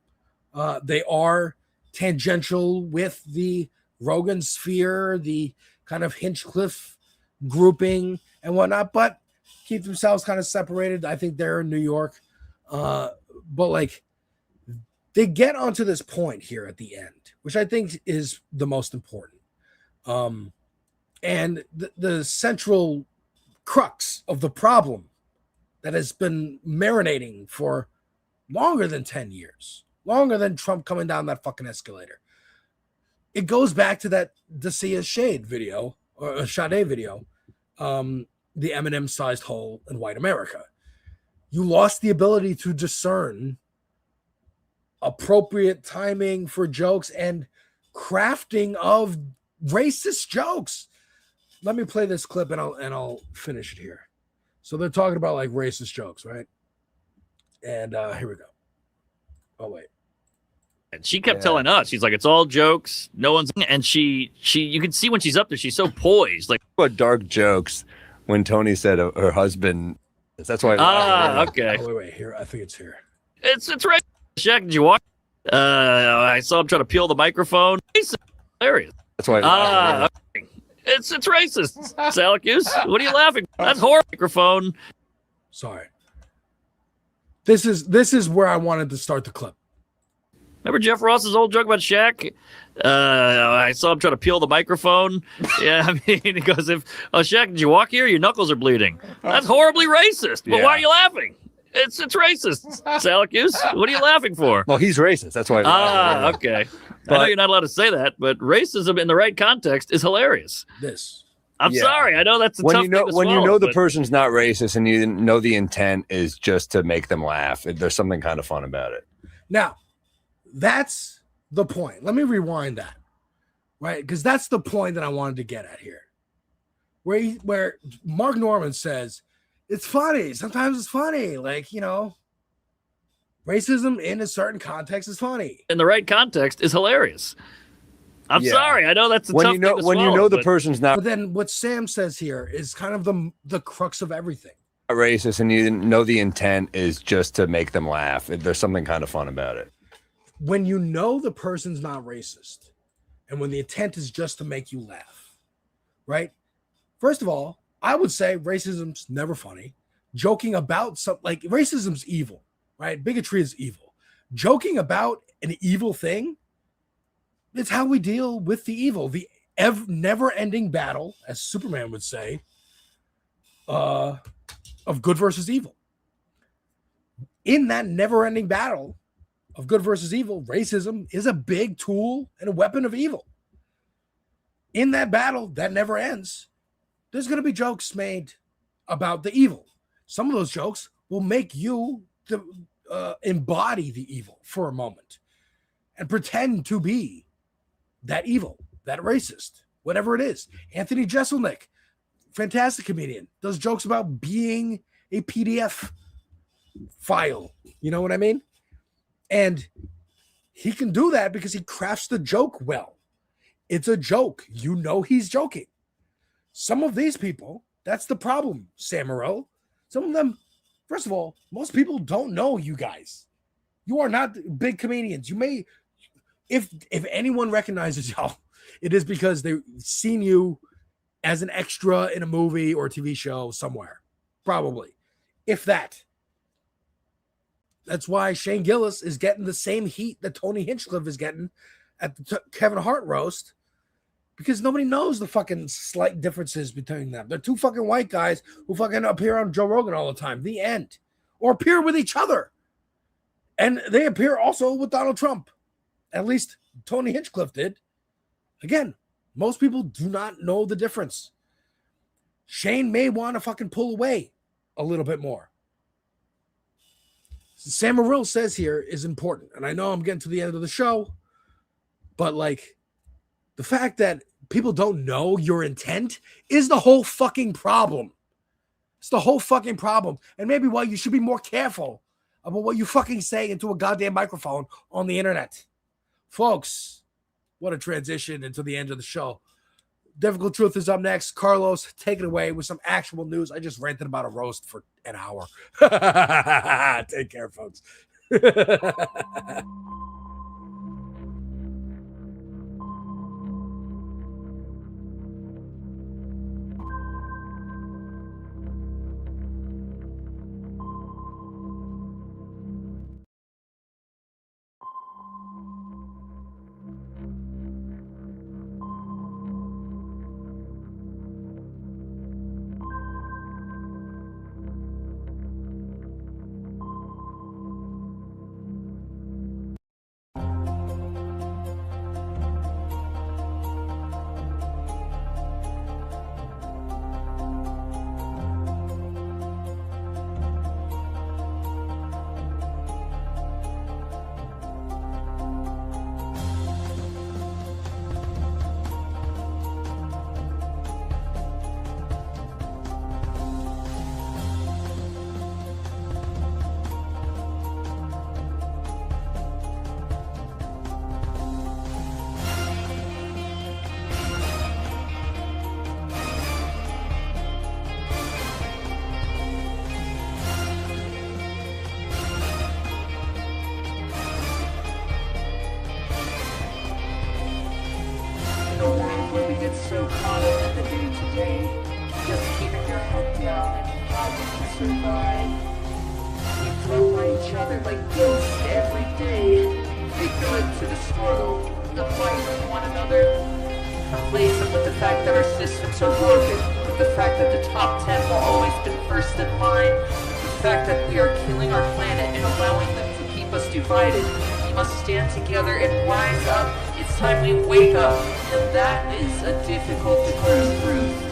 They are tangential with the Rogan sphere, the kind of Hinchcliffe grouping and whatnot, but keep themselves kind of separated. I think they're in New York. But like, they get onto this point here at the end, which I think is the most important. And the central crux of the problem that has been marinating for longer than 10 years, longer than Trump coming down that fucking escalator. It goes back to that Dacia Shade video, or a Sade video, the Eminem-sized hole in white America. You lost the ability to discern appropriate timing for jokes and crafting of racist jokes. Let me play this clip and I'll finish it here. So they're talking about like racist jokes, right? And here we go. Oh wait. And she kept telling us, she's like, it's all jokes. No one's, and she, you can see when she's up there, she's so poised. Like, what dark jokes when Tony said her husband. That's why. Okay. Oh, wait, here. I think it's here. It's right. Shaq, did you watch? I saw him trying to peel the microphone. It's hilarious. That's why. Okay. It's racist. Salacus, what are you laughing? That's horrible. Microphone. Sorry. This is where I wanted to start the clip. Remember Jeff Ross's old joke about Shaq? I saw him try to peel the microphone. Yeah, I mean, he goes, Shaq, did you walk here? Your knuckles are bleeding. That's horribly racist. But why are you laughing? It's racist, Salacus. What are you laughing for? Well, he's racist. That's why. Okay. I know you're not allowed to say that, but racism in the right context is hilarious. I'm sorry. I know that's a tough thing to when you swallow, know the but- person's not racist and you know the intent is just to make them laugh. There's something kind of fun about it. Now, that's the point. Let me rewind that, right? Because that's the point that I wanted to get at here, where Mark Norman says it's funny. Sometimes it's funny, like, you know, racism in a certain context is funny. In the right context is hilarious. I'm Yeah. sorry. I know that's a When tough you know thing to when you swallow, know the but- person's not But then what Sam says here is kind of the crux of everything. racist and you know the intent is just to make them laugh. There's something kind of fun about it. When you know the person's not racist and when the intent is just to make you laugh, right? First of all, I would say racism's never funny. Joking about like racism's evil, right? Bigotry is evil. Joking about an evil thing, it's how we deal with the evil. The never-ending battle, as Superman would say, of good versus evil. In that never-ending battle of good versus evil, racism is a big tool and a weapon of evil. In that battle that never ends, there's going to be jokes made about the evil. Some of those jokes will make you embody the evil for a moment and pretend to be that evil, that racist, whatever it is. Anthony Jeselnik, fantastic comedian, does jokes about being a PDF file. You know what I mean? And he can do that because he crafts the joke well. It's a joke. You know he's joking. Some of these people, that's the problem, Sam Morril. Some of them, first of all, most people don't know you guys. You are not big comedians. You may, if anyone recognizes y'all, it is because they've seen you as an extra in a movie or a TV show somewhere. Probably. If that. That's why Shane Gillis is getting the same heat that Tony Hinchcliffe is getting at the Kevin Hart roast, because nobody knows the fucking slight differences between them. They're two fucking white guys who fucking appear on Joe Rogan all the time. The end. Or appear with each other. And they appear also with Donald Trump. At least Tony Hinchcliffe did. Again, most people do not know the difference. Shane may want to fucking pull away a little bit more. Sam Morril says here is important. And I know I'm getting to the end of the show, but like the fact that people don't know your intent is the whole fucking problem. It's the whole fucking problem. And maybe why you should be more careful about what you fucking say into a goddamn microphone on the internet. Folks, what a transition into the end of the show. Difficult Truth is up next. Carlos, take it away with some actual news. I just ranted about a roast for an hour. Take care, folks. In a world where we get so caught up in the day-to-day, just keeping your head down and fighting to survive. We float by each other like ghosts every day. good to destroy the fight with one another, complacent with the fact that our systems are broken, with the fact that the top 10 will always be first in line, the fact that we are killing our planet and allowing them to keep us divided. We must stand together and rise up. It's time we wake up, and that is a difficult truth.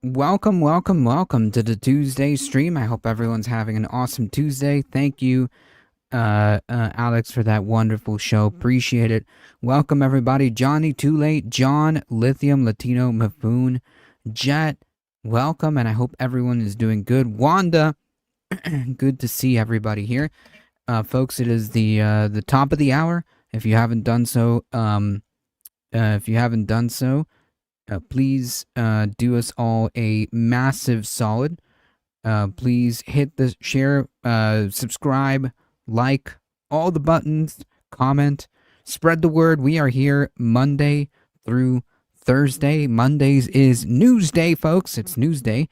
Welcome to the Tuesday stream. I hope everyone's having an awesome Tuesday. Thank you, Alex, for that wonderful show. Appreciate it. Welcome, everybody. Johnny Too Late, John, Lithium, Latino, Mafoon, Jet, welcome, and I hope everyone is doing good. Wanda, good to see everybody here. Folks, it is the top of the hour. If you haven't done so, please do us all a massive solid. Please hit the share, subscribe, like, all the buttons, comment, spread the word. We are here Monday through Thursday. Mondays is news day, folks. It's news day.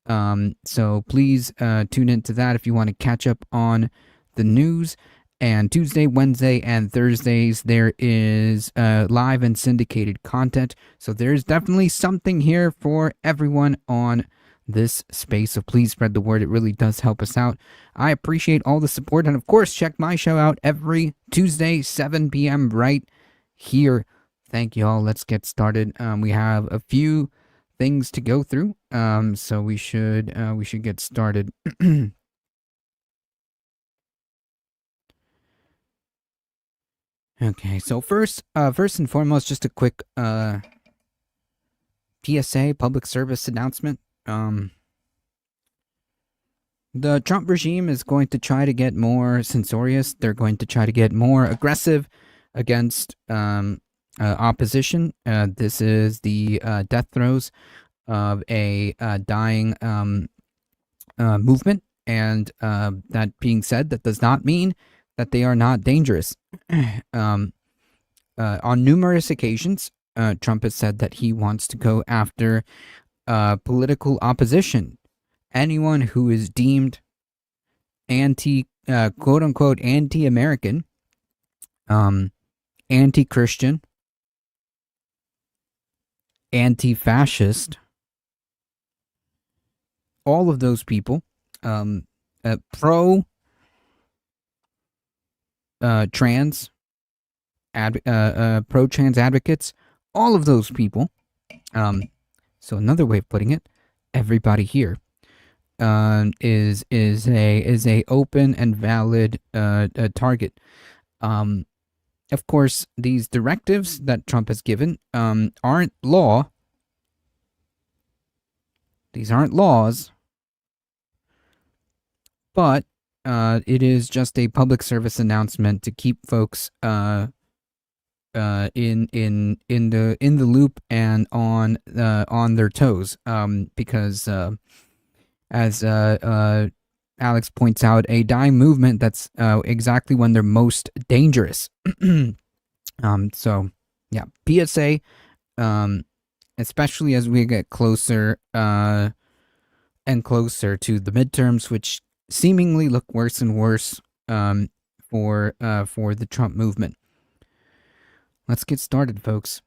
So please tune into that if you want to catch up on the news. And Tuesday, Wednesday, and Thursdays, there is live and syndicated content. So there's definitely something here for everyone on this space. So please spread the word. It really does help us out. I appreciate all the support. And of course, check my show out every Tuesday, 7 p.m. right here. Thank you all. Let's get started. We have a few things to go through. So we should get started. Okay, so first and foremost, just a quick PSA, public service announcement. The Trump regime is going to try to get more censorious. They're going to try to get more aggressive against opposition. This is the death throes of a dying movement. And that being said, that does not mean that they are not dangerous. On numerous occasions, Trump has said that he wants to go after political opposition, anyone who is deemed quote unquote anti-American, anti-Christian, anti-fascist, all of those people, pro-trans advocates, all of those people. So another way of putting it, everybody here is a open and valid target. Of course, these directives that Trump has given aren't law. These aren't laws, but it is just a public service announcement to keep folks in the loop and on their toes. Because as Alex points out, a dying movement, that's exactly when they're most dangerous. So yeah, PSA, especially as we get closer and closer to the midterms, which seemingly look worse and worse for the Trump movement. Let's get started, folks.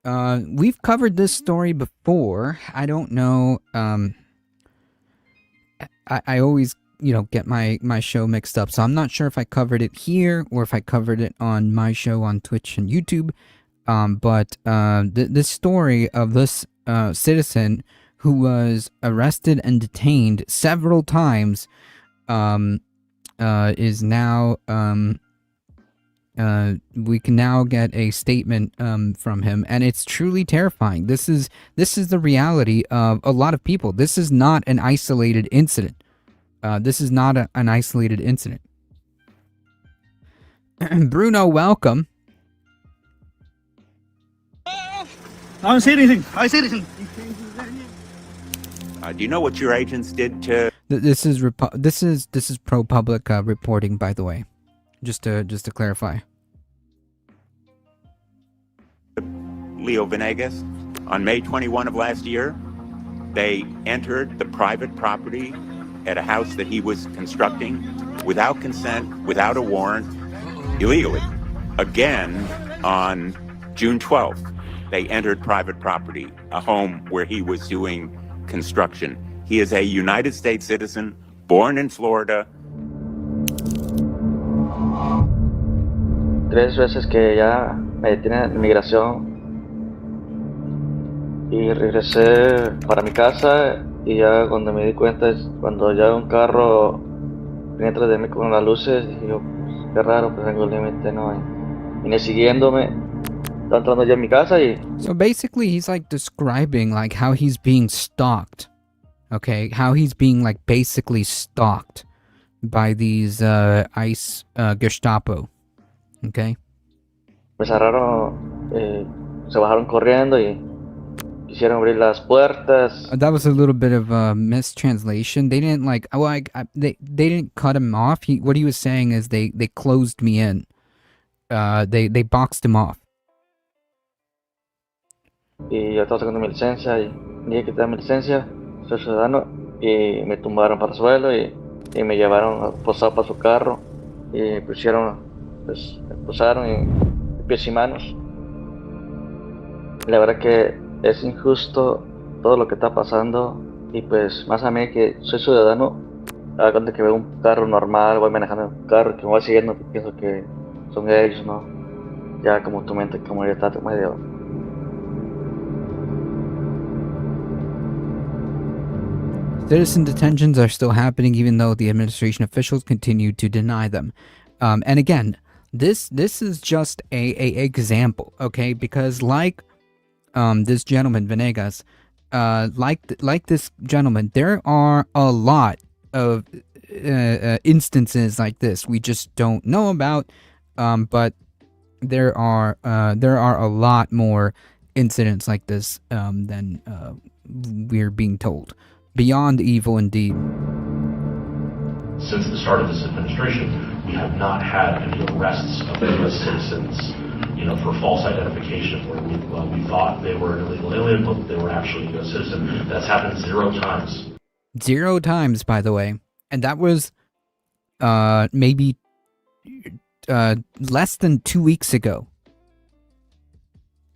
We've covered this story before. I don't know. I always, get my show mixed up, so I'm not sure if I covered it here or if I covered it on my show on Twitch and YouTube. But the story of this citizen who was arrested and detained several times is now we can now get a statement from him, and it's truly terrifying. This is the reality of a lot of people. This is not an isolated incident. This is not an isolated incident. Bruno, welcome. I don't see anything. I see anything. Do you know what your agents did to This is ProPublica reporting, by the way, just to clarify. Leo Venegas? On May 21 of last year, they entered the private property at a house that he was constructing without consent, without a warrant, illegally. Again, on June 12th, they entered private property, a home where he was doing construction. He is a United States citizen, born in Florida. 3 veces que ya me detienen en migración y regresé para mi casa y ya cuando me di cuenta es cuando ya un carro viene detrás de mí con las luces, dije yo, pues, qué raro, pues tengo el límite, ¿no? Y vine siguiéndome, estaba entrando ya en mi casa y... So basically he's like describing like how he's being stalked, okay? How he's being like basically stalked by these ICE Gestapo, okay? Me cerraron, se bajaron corriendo y quisieron abrir las puertas. That was a little bit of a mistranslation. They didn't like, well, they didn't cut him off. What he was saying is they closed me in. They boxed him off. Y yo estaba sacando mi licencia y dije que tenía mi licencia, soy ciudadano, y me tumbaron para el suelo y me llevaron posado para su carro y pusieron, pues me posaron y pies y manos. La verdad que es injusto todo lo que está pasando y pues más a mí que soy ciudadano, a cuenta que veo un carro normal, voy manejando un carro que me voy siguiendo, pienso que son ellos, ¿no? Ya como tu mente, como ya está medio... Citizen detentions are still happening even though the administration officials continue to deny them. And again, this is just a example, okay? Because like this gentleman Venegas, like this gentleman, there are a lot of instances like this we just don't know about, but there are a lot more incidents like this than we're being told. Beyond evil indeed. Since the start of this administration, we have not had any arrests of U.S. citizens, for false identification, where we thought they were an illegal alien, but they were actually a U.S. citizen. That's happened 0 times. 0 times, by the way. And that was maybe less than 2 weeks ago.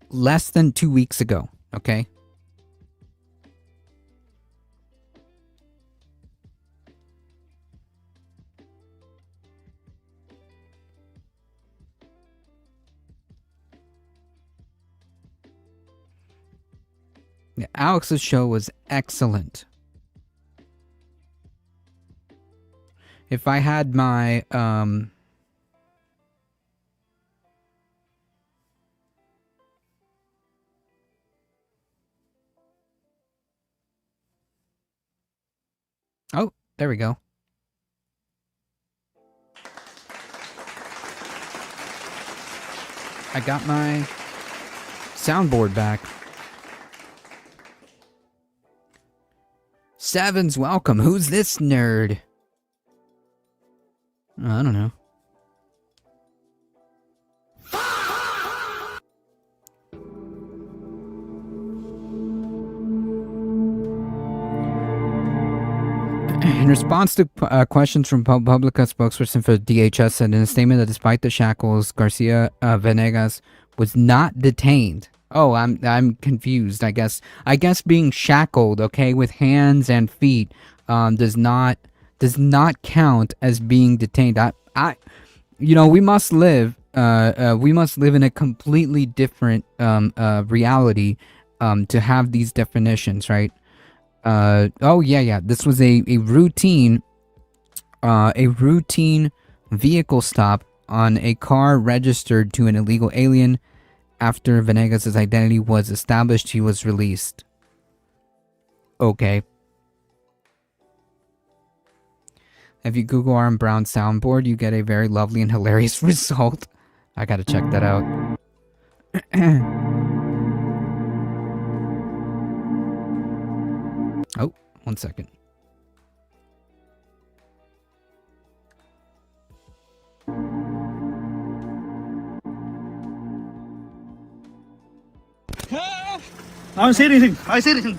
Less than 2 weeks ago, okay? Yeah, Alex's show was excellent. If I had my oh, there we go. I got my soundboard back. Sevens, welcome. Who's this nerd? I don't know. In response to questions from ProPublica, spokesperson for DHS said in a statement that despite the shackles, Garcia Venegas was not detained. Oh, I'm confused. I guess being shackled, okay, with hands and feet, does not count as being detained. We must live in a completely different reality to have these definitions, right? Oh yeah. This was a routine vehicle stop on a car registered to an illegal alien. After Venegas' identity was established, he was released. Okay. If you Google Aaron Brown soundboard, you get a very lovely and hilarious result. I gotta check that out. Oh, 1 second. I don't see anything. I see anything.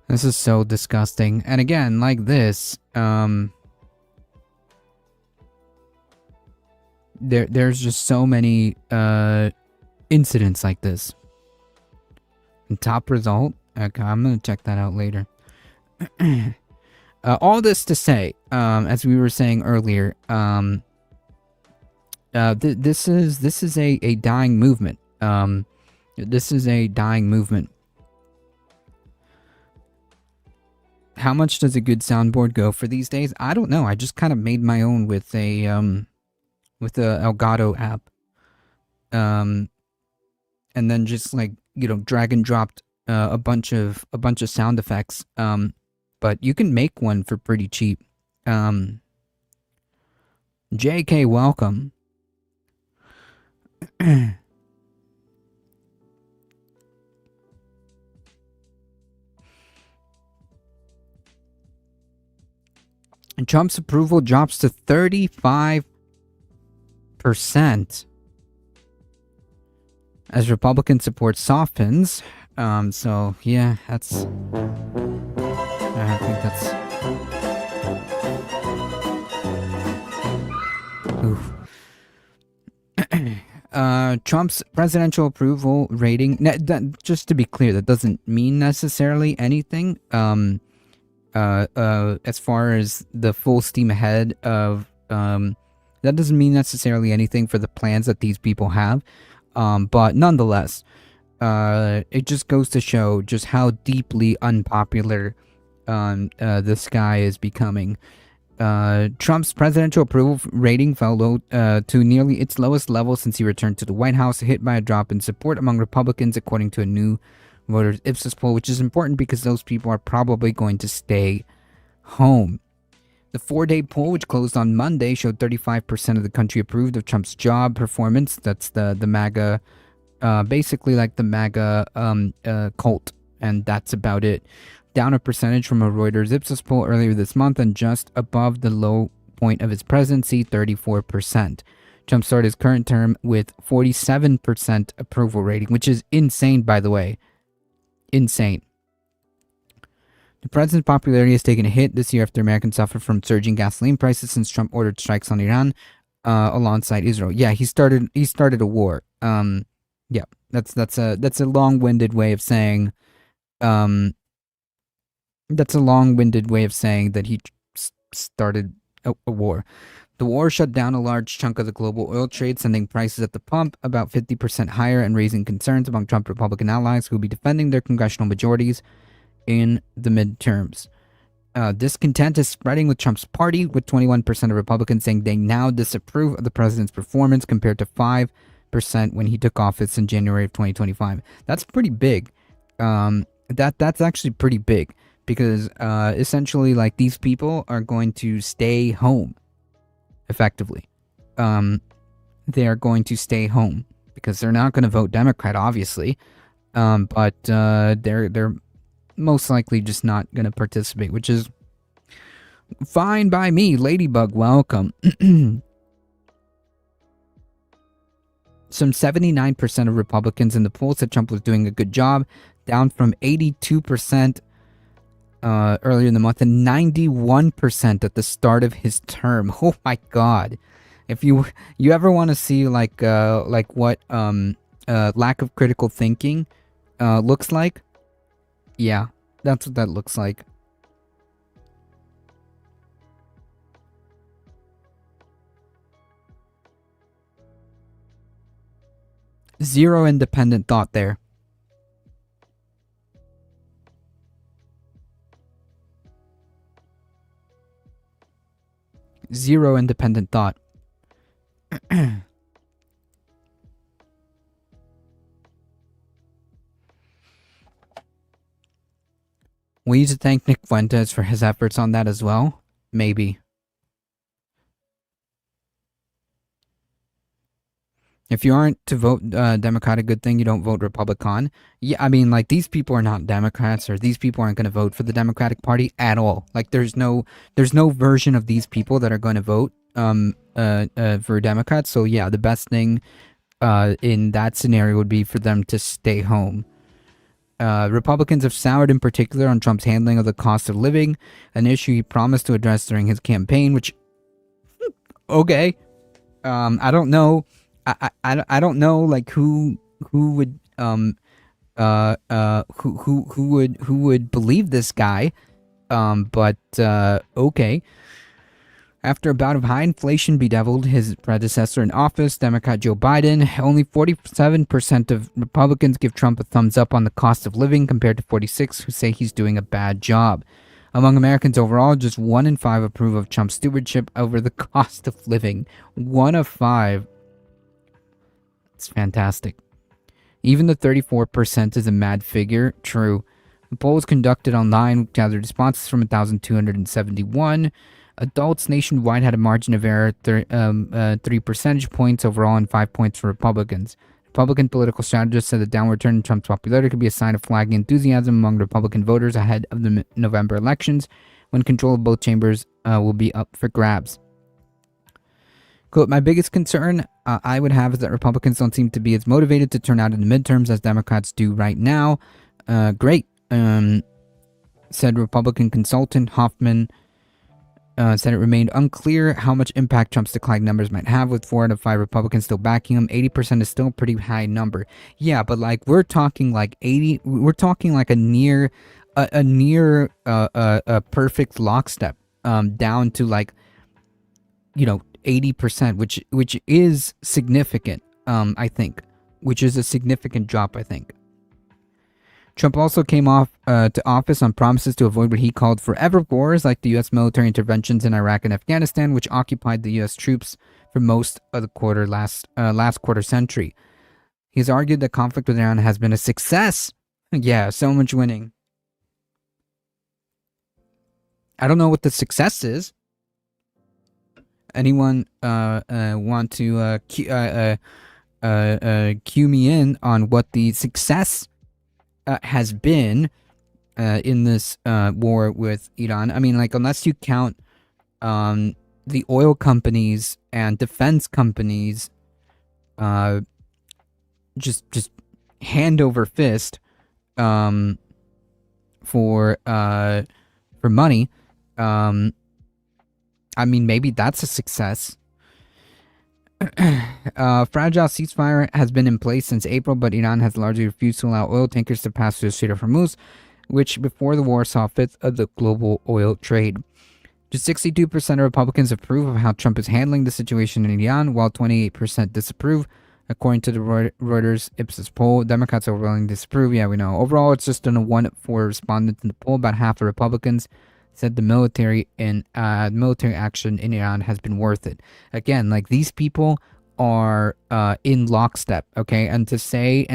This is so disgusting. And again, like this, there's just so many incidents like this. And top result, okay, I'm gonna check that out later. All this to say, as we were saying earlier, this is a dying movement. This is a dying movement. How much does a good soundboard go for these days? I don't know. I just kind of made my own with a Elgato app. And then just like, you know, drag and dropped a bunch of sound effects. But you can make one for pretty cheap. JK, welcome. And Trump's approval drops to 35% as Republican support softens. So yeah, that's. I think that's. Oof. Trump's presidential approval rating. Just to be clear, that doesn't mean necessarily anything. As far as the full steam ahead of, that doesn't mean necessarily anything for the plans that these people have. But nonetheless, it just goes to show just how deeply unpopular this guy is becoming. Trump's presidential approval rating fell low to nearly its lowest level since he returned to the White House, hit by a drop in support among Republicans, according to a new voters Ipsos poll, which is important because those people are probably going to stay home. The 4-day poll, which closed on Monday, showed 35% of the country approved of Trump's job performance. That's the MAGA, basically like the MAGA cult, and that's about it. Down a percentage from a Reuters Ipsos poll earlier this month and just above the low point of his presidency, 34%. Trump started his current term with 47% approval rating, which is insane, by the way. Insane. The president's popularity has taken a hit this year after Americans suffer from surging gasoline prices since Trump ordered strikes on Iran alongside Israel. Yeah, he started a war. Yeah, that's a long-winded way of saying that's a long-winded way of saying that he started a war. The war shut down a large chunk of the global oil trade, sending prices at the pump about 50% higher and raising concerns among Trump Republican allies who will be defending their congressional majorities in the midterms. Discontent is spreading with Trump's party, with 21% of Republicans saying they now disapprove of the president's performance compared to 5% when he took office in January of 2025. That's pretty big. That's actually pretty big because essentially, like, these people are going to stay home. Effectively, they are going to stay home because they're not going to vote Democrat, obviously, but they're most likely just not going to participate, which is fine by me. Ladybug, welcome. Some 79% of Republicans in the poll said Trump was doing a good job, down from 82% earlier in the month and 91% at the start of his term. Oh my God! If you ever want to see like what lack of critical thinking looks like, yeah, that's what that looks like. Zero independent thought there. Zero independent thought. We need to thank Nick Fuentes for his efforts on that as well. Maybe. If you aren't to vote Democratic, good thing you don't vote Republican. Yeah, I mean, like, these people are not Democrats, or these people aren't going to vote for the Democratic Party at all. Like, there's no version of these people that are going to vote for Democrats. So yeah, the best thing in that scenario would be for them to stay home. Republicans have soured in particular on Trump's handling of the cost of living, an issue he promised to address during his campaign, which, okay. I don't know. I don't know, like, who would who would believe this guy, but okay. After a bout of high inflation bedeviled his predecessor in office, Democrat Joe Biden, only 47% of Republicans give Trump a thumbs up on the cost of living, compared to 46% who say he's doing a bad job. Among Americans overall, just 1 in 5 approve of Trump's stewardship over the cost of living. 1 of 5. It's fantastic. Even the 34% is a mad figure. True. The poll was conducted online, gathered responses from 1,271. Adults nationwide had a margin of error, 3 percentage points overall and 5 points for Republicans. Republican political strategists said the downward turn in Trump's popularity could be a sign of flagging enthusiasm among Republican voters ahead of the November elections, when control of both chambers will be up for grabs. Quote, my biggest concern I would have is that Republicans don't seem to be as motivated to turn out in the midterms as Democrats do right now. Great, said Republican consultant Hoffman. Said it remained unclear how much impact Trump's declining numbers might have, with 4 out of 5 Republicans still backing him. 80% is still a pretty high number. Yeah, but like we're talking like 80. We're talking like a near perfect lockstep, down to like, 80%, which is significant. I think, which is a significant drop. I think. Trump also came to office on promises to avoid what he called forever wars, like the U.S. military interventions in Iraq and Afghanistan, which occupied the U.S. troops for most of the last quarter century. He's argued that conflict with Iran has been a success. Yeah, so much winning. I don't know what the success is. Anyone want to cue me in on what the success has been in this war with Iran? I mean, like, unless you count the oil companies and defense companies just hand over fist for money, I mean, maybe that's a success. Fragile ceasefire has been in place since April, but Iran has largely refused to allow oil tankers to pass through the Strait of Hormuz, which before the war saw a fifth of the global oil trade. Just 62% of Republicans approve of how Trump is handling the situation in Iran, while 28% disapprove, according to the Reuters Ipsos poll. Democrats overwhelmingly disapprove. Yeah, we know. Overall, it's just a 1-4 respondents in the poll. About half of Republicans said the military action in Iran has been worth it. Again, like, these people are in lockstep, okay? And to see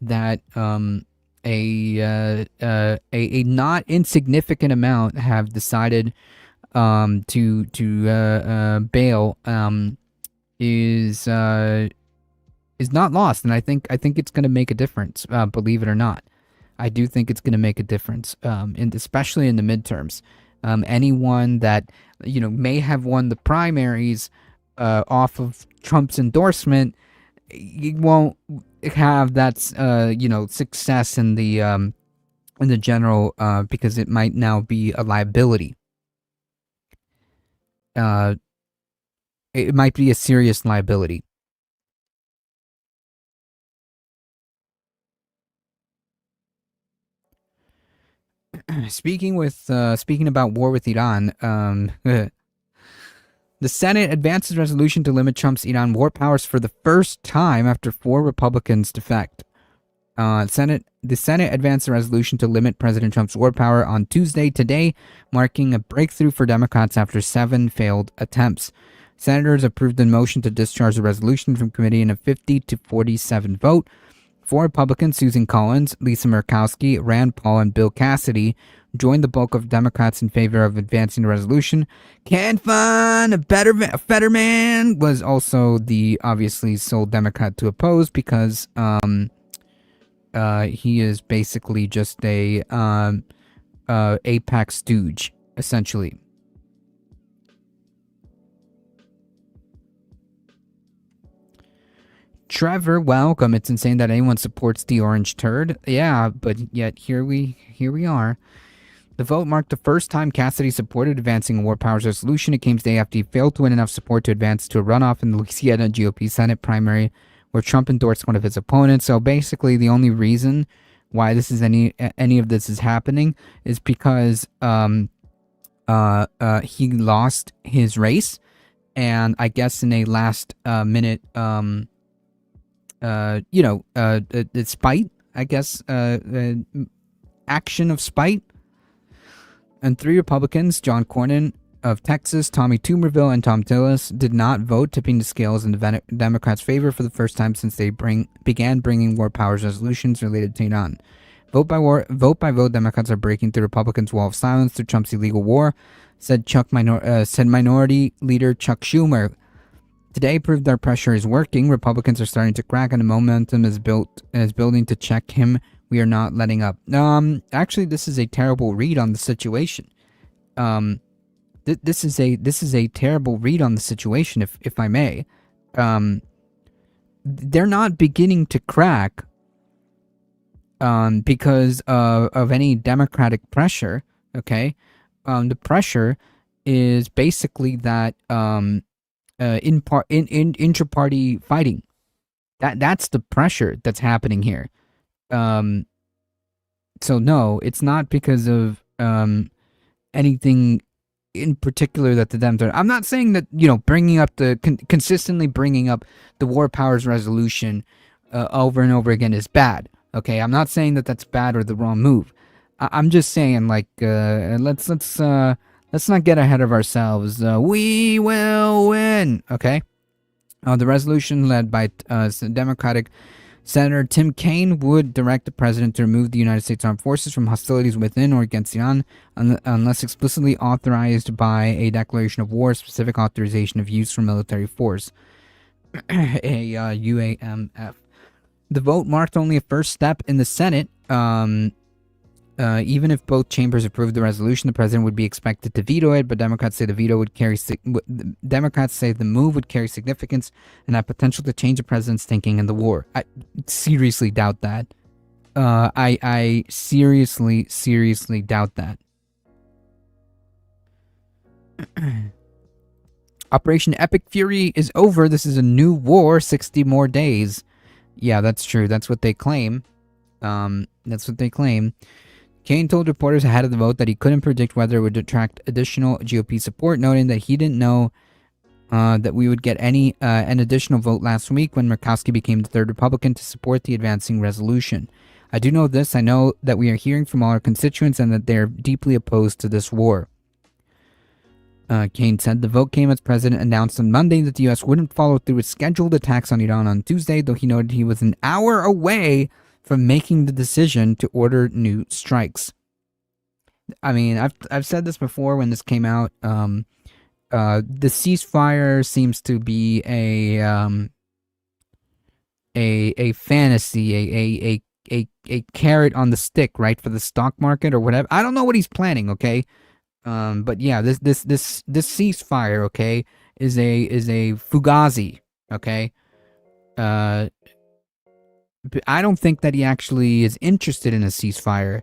that a not insignificant amount have decided to bail is not lost, and I think it's going to make a difference. Believe it or not. I do think it's going to make a difference, especially in the midterms. Anyone that may have won the primaries off of Trump's endorsement, you won't have that success in the general, because it might now be a liability. It might be a serious liability. Speaking about war with Iran, the Senate advances resolution to limit Trump's Iran war powers for the first time after 4 Republicans defect. The Senate advanced a resolution to limit President Trump's war power on Tuesday, today, marking a breakthrough for Democrats after 7 failed attempts. Senators approved the motion to discharge the resolution from committee in a 50-47 vote. 4 Republicans, Susan Collins, Lisa Murkowski, Rand Paul, and Bill Cassidy, joined the bulk of Democrats in favor of advancing the resolution. Can't find a better man was also the obviously sole Democrat to oppose because he is basically just a AIPAC stooge, essentially. Trevor, welcome. It's insane that anyone supports the orange turd. Yeah, but yet here we are. The vote marked the first time Cassidy supported advancing a war powers resolution. It came today after he failed to win enough support to advance to a runoff in the Louisiana GOP Senate primary, where Trump endorsed one of his opponents. So basically, the only reason why this is any of this is happening is because he lost his race, and I guess in a last minute spite, I guess, action of spite. And 3 Republicans, John Cornyn of Texas, Tommy Tuberville, and Tom Tillis, did not vote, tipping the scales in the Democrats' favor for the first time since they began bringing war powers resolutions related to Iran. Vote by vote, Democrats are breaking through Republicans' wall of silence through Trump's illegal war, said Minority Leader Chuck Schumer. Today proved our pressure is working. Republicans are starting to crack, and the momentum is building to check him. We are not letting up. Actually, this is a terrible read on the situation. This is a terrible read on the situation, if I may. They're not beginning to crack because of any Democratic pressure. Okay, the pressure is basically that intra-party fighting. That's the pressure that's happening here. So no, it's not because of anything in particular that the Dems are. I'm not saying that, bringing up consistently bringing up the war powers resolution over and over again is bad. Okay, I'm not saying that that's bad or the wrong move. I'm just saying, like, let's not get ahead of ourselves. We will win. Okay. The resolution led by Democratic Senator Tim Kaine would direct the president to remove the United States Armed Forces from hostilities within or against Iran unless explicitly authorized by a declaration of war, specific authorization of use for military force, a UAMF. The vote marked only a first step in the Senate. Even if both chambers approved the resolution, the president would be expected to veto it. But Democrats say the move would carry significance and have potential to change the president's thinking in the war. I seriously doubt that. I seriously doubt that. Operation Epic Fury is over. This is a new war. 60 more days. Yeah, that's true. That's what they claim. Kaine told reporters ahead of the vote that he couldn't predict whether it would attract additional GOP support, noting that he didn't know that we would get an additional vote last week when Murkowski became the 3rd Republican to support the advancing resolution. I do know this. I know that we are hearing from all our constituents and that they are deeply opposed to this war. Kaine said the vote came as President announced on Monday that the U.S. wouldn't follow through with scheduled attacks on Iran on Tuesday, though he noted he was an hour away from making the decision to order new strikes. I mean, I've said this before when this came out. The ceasefire seems to be a fantasy, a carrot on the stick, right, for the stock market or whatever. I don't know what he's planning. Okay, but yeah, this ceasefire, okay, is a fugazi. Okay, I don't think that he actually is interested in a ceasefire,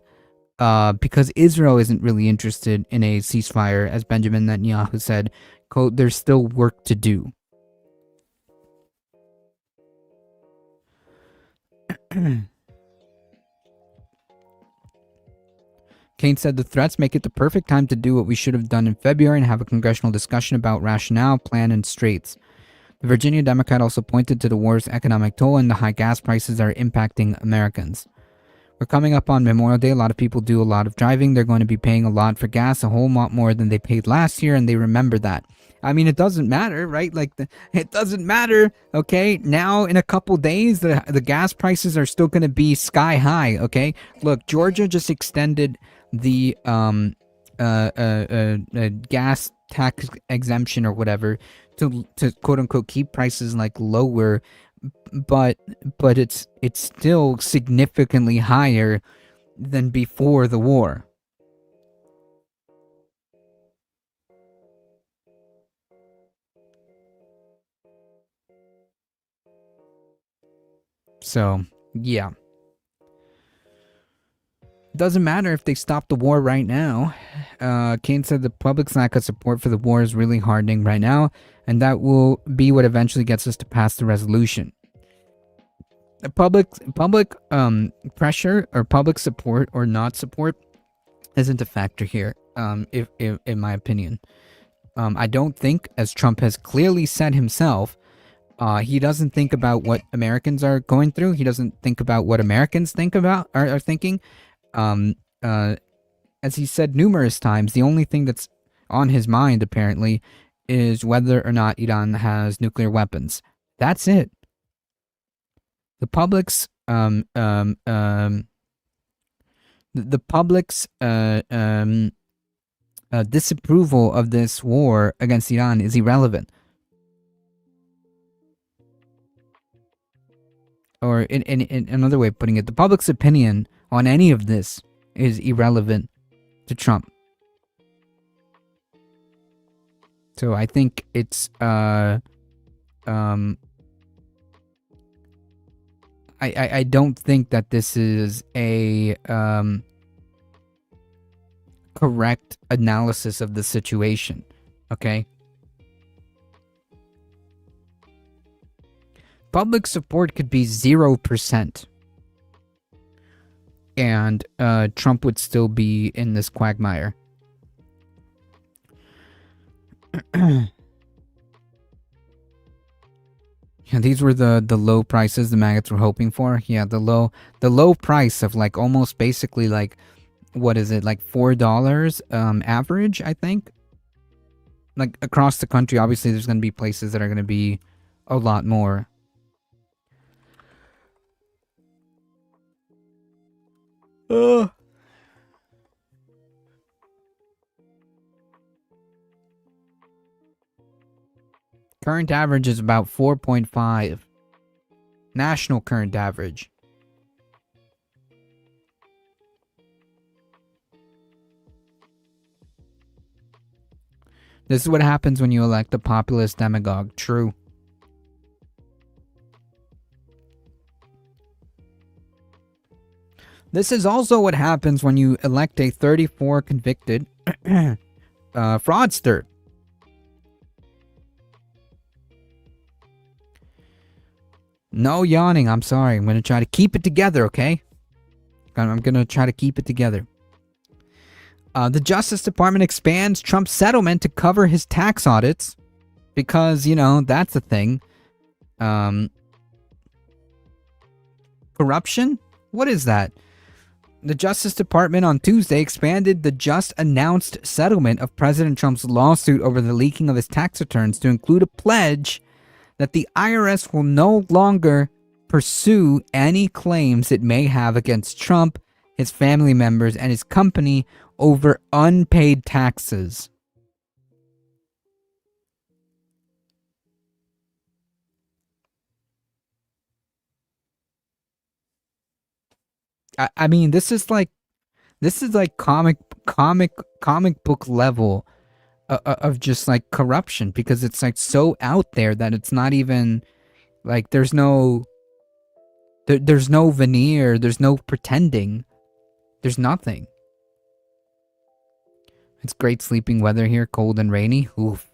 because Israel isn't really interested in a ceasefire, as Benjamin Netanyahu said, quote, "There's still work to do." Kaine said the threats make it the perfect time to do what we should have done in February and have a congressional discussion about rationale, plan, and straits. The Virginia Democrat also pointed to the war's economic toll and the high gas prices that are impacting Americans. We're coming up on Memorial Day. A lot of people do a lot of driving. They're going to be paying a lot for gas, a whole lot more than they paid last year, and they remember that. I mean, it doesn't matter, right? Like, it doesn't matter, okay? Now, in a couple days, the gas prices are still going to be sky high, okay? Look, Georgia just extended the gas tax exemption or whatever to quote unquote keep prices like lower, but it's still significantly higher than before the war. So, yeah. Doesn't matter if they stop the war right now. Kane said the public's lack of support for the war is really hardening right now, and that will be what eventually gets us to pass the resolution. The public pressure or public support or not support isn't a factor here, if in my opinion. I don't think, as Trump has clearly said himself, he doesn't think about what Americans are going through. He doesn't think about what Americans think about are thinking. As he said numerous times, the only thing that's on his mind apparently is whether or not Iran has nuclear weapons. That's it. The public's disapproval of this war against Iran is irrelevant. Or in another way of putting it, the public's opinion on any of this is irrelevant to Trump. So I think it's I don't think that this is a correct analysis of the situation. Okay? Public support could be 0%. And Trump would still be in this quagmire. Yeah, these were the low prices the maggots were hoping for. Yeah, the low price of like almost basically like, what is it, like $4 average, I think. Like across the country, obviously there's going to be places that are going to be a lot more. Current average is about 4.5. National current average. This is what happens when you elect a populist demagogue. True. This is also what happens when you elect a 34 convicted fraudster. No yawning, I'm sorry. I'm going to try to keep it together, okay? I'm going to try to keep it together. The Justice Department expands Trump's settlement to cover his tax audits. Because, you know, that's a thing. Corruption? What is that? The Justice Department on Tuesday expanded the just announced settlement of President Trump's lawsuit over the leaking of his tax returns to include a pledge that the IRS will no longer pursue any claims it may have against Trump, his family members, and his company over unpaid taxes. I mean, this is like comic book level of just like corruption, because it's like so out there that it's not even like there's no veneer, there's no pretending, there's nothing. It's great sleeping weather here, cold and rainy. Oof,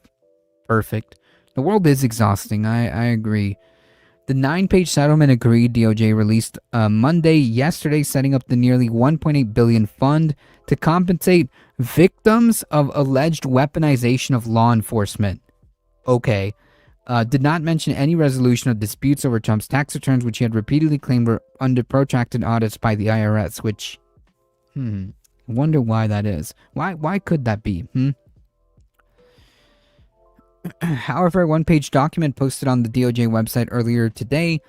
perfect. The world is exhausting, I agree. The 9-page settlement agreed DOJ released Monday yesterday, setting up the nearly $1.8 billion fund to compensate victims of alleged weaponization of law enforcement. Okay. Did not mention any resolution of disputes over Trump's tax returns, which he had repeatedly claimed were under protracted audits by the IRS, which, I wonder why that is. Why could that be? However, a one-page document posted on the DOJ website earlier today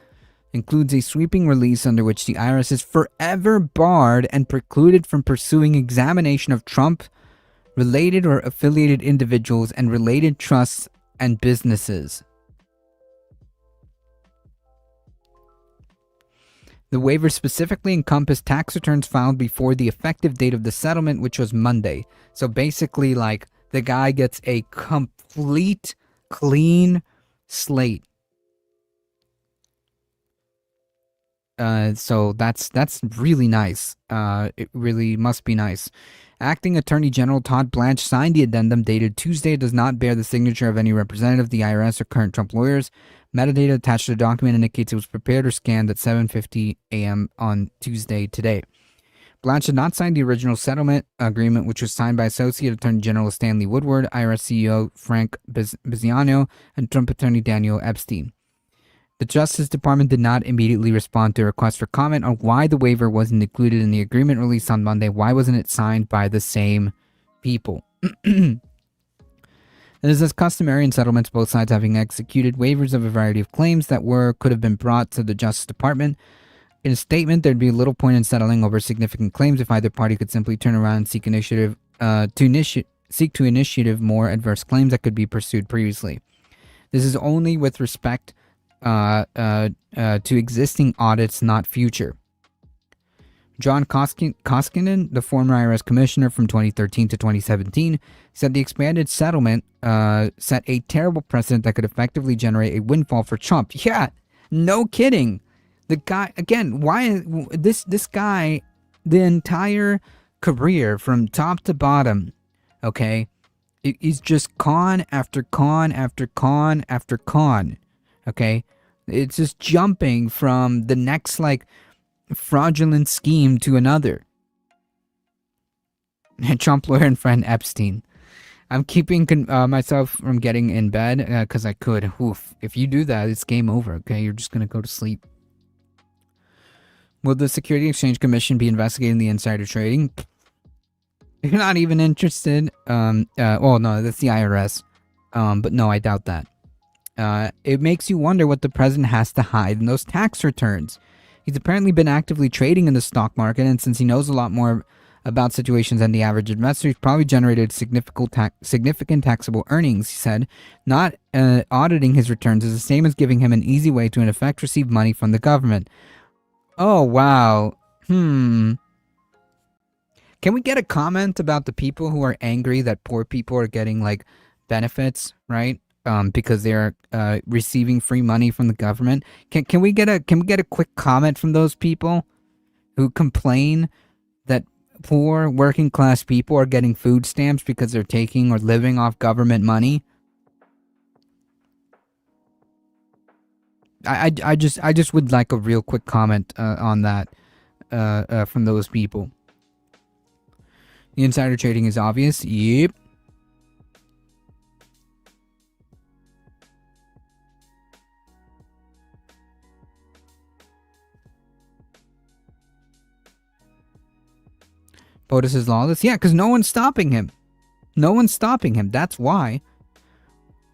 includes a sweeping release under which the IRS is forever barred and precluded from pursuing examination of Trump-related or affiliated individuals and related trusts and businesses. The waiver specifically encompassed tax returns filed before the effective date of the settlement, which was Monday. So basically, like, the guy gets a complete, clean slate. So that's really nice. It really must be nice. Acting Attorney General Todd Blanche signed the addendum dated Tuesday. It does not bear the signature of any representative of the IRS or current Trump lawyers. Metadata attached to the document indicates it was prepared or scanned at 7:50 a.m. on Tuesday today. Blanche did not sign the original settlement agreement, which was signed by Associate Attorney General Stanley Woodward, IRS CEO Frank Biziano, and Trump attorney Daniel Epstein. The Justice Department did not immediately respond to a request for comment on why the waiver wasn't included in the agreement released on Monday. Why wasn't it signed by the same people? It is as customary in settlements, both sides having executed waivers of a variety of claims that could have been brought to the Justice Department. In a statement, there'd be little point in settling over significant claims if either party could simply turn around and seek to initiative more adverse claims that could be pursued previously. This is only with respect to existing audits, not future. John Koskinen, the former IRS commissioner from 2013 to 2017, said the expanded settlement set a terrible precedent that could effectively generate a windfall for Trump. Yeah, no kidding. The guy, again, why this guy, the entire career from top to bottom, okay, is just con after con after con after con, okay? It's just jumping from the next, like, fraudulent scheme to another. Trump lawyer and friend Epstein. I'm keeping myself from getting in bed because I could. Oof. If you do that, it's game over, okay? You're just going to go to sleep. Will the Security Exchange Commission be investigating the insider trading? You're not even interested. Well, no, that's the IRS. But no, I doubt that. It makes you wonder what the president has to hide in those tax returns. He's apparently been actively trading in the stock market, and since he knows a lot more about situations than the average investor, he's probably generated significant taxable earnings, he said. Not auditing his returns is the same as giving him an easy way to, in effect, receive money from the government. Oh, wow. Can we get a comment about the people who are angry that poor people are getting, like, benefits, right? Because they're receiving free money from the government. Can we get a quick comment from those people who complain that poor working class people are getting food stamps because they're taking or living off government money? I just would like a real quick comment on that from those people. The insider trading is obvious. Yep. POTUS is lawless? Yeah, because no one's stopping him. No one's stopping him. That's why.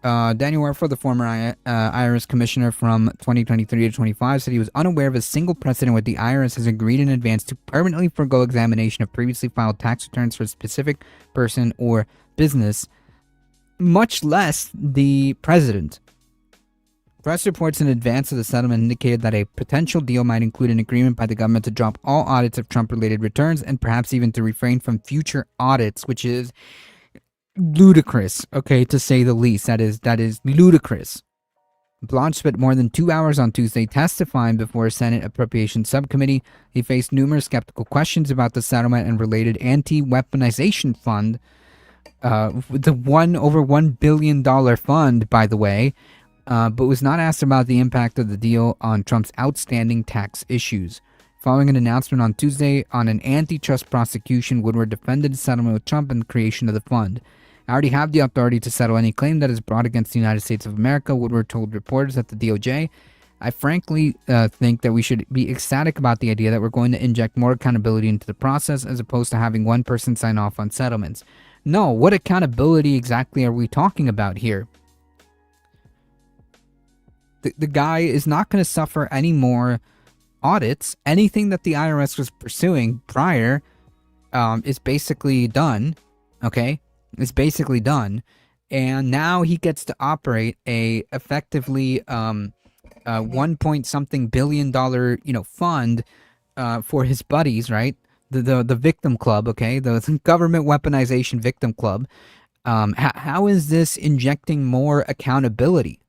Daniel Werfel, the former IRS commissioner from 2023 to 25, said he was unaware of a single precedent where the IRS has agreed in advance to permanently forego examination of previously filed tax returns for a specific person or business, much less the president. Press reports in advance of the settlement indicated that a potential deal might include an agreement by the government to drop all audits of Trump-related returns and perhaps even to refrain from future audits, which is ludicrous, okay, to say the least. That is ludicrous. Blanche spent more than 2 hours on Tuesday testifying before a Senate Appropriations Subcommittee. He faced numerous skeptical questions about the settlement and related anti-weaponization fund, the over $1 billion fund, by the way, but was not asked about the impact of the deal on Trump's outstanding tax issues. Following an announcement on Tuesday on an antitrust prosecution, Woodward defended the settlement with Trump and the creation of the fund. I already have the authority to settle any claim that is brought against the United States of America, Woodward told reporters at the DOJ. I frankly think that we should be ecstatic about the idea that we're going to inject more accountability into the process as opposed to having one person sign off on settlements. No, what accountability exactly are we talking about here? The guy is not going to suffer any more audits. Anything that the IRS was pursuing prior is basically done. Okay, it's basically done, and now he gets to operate a effectively 1 point something $billion fund for his buddies, right? The victim club, okay, the government weaponization victim club. How is this injecting more accountability?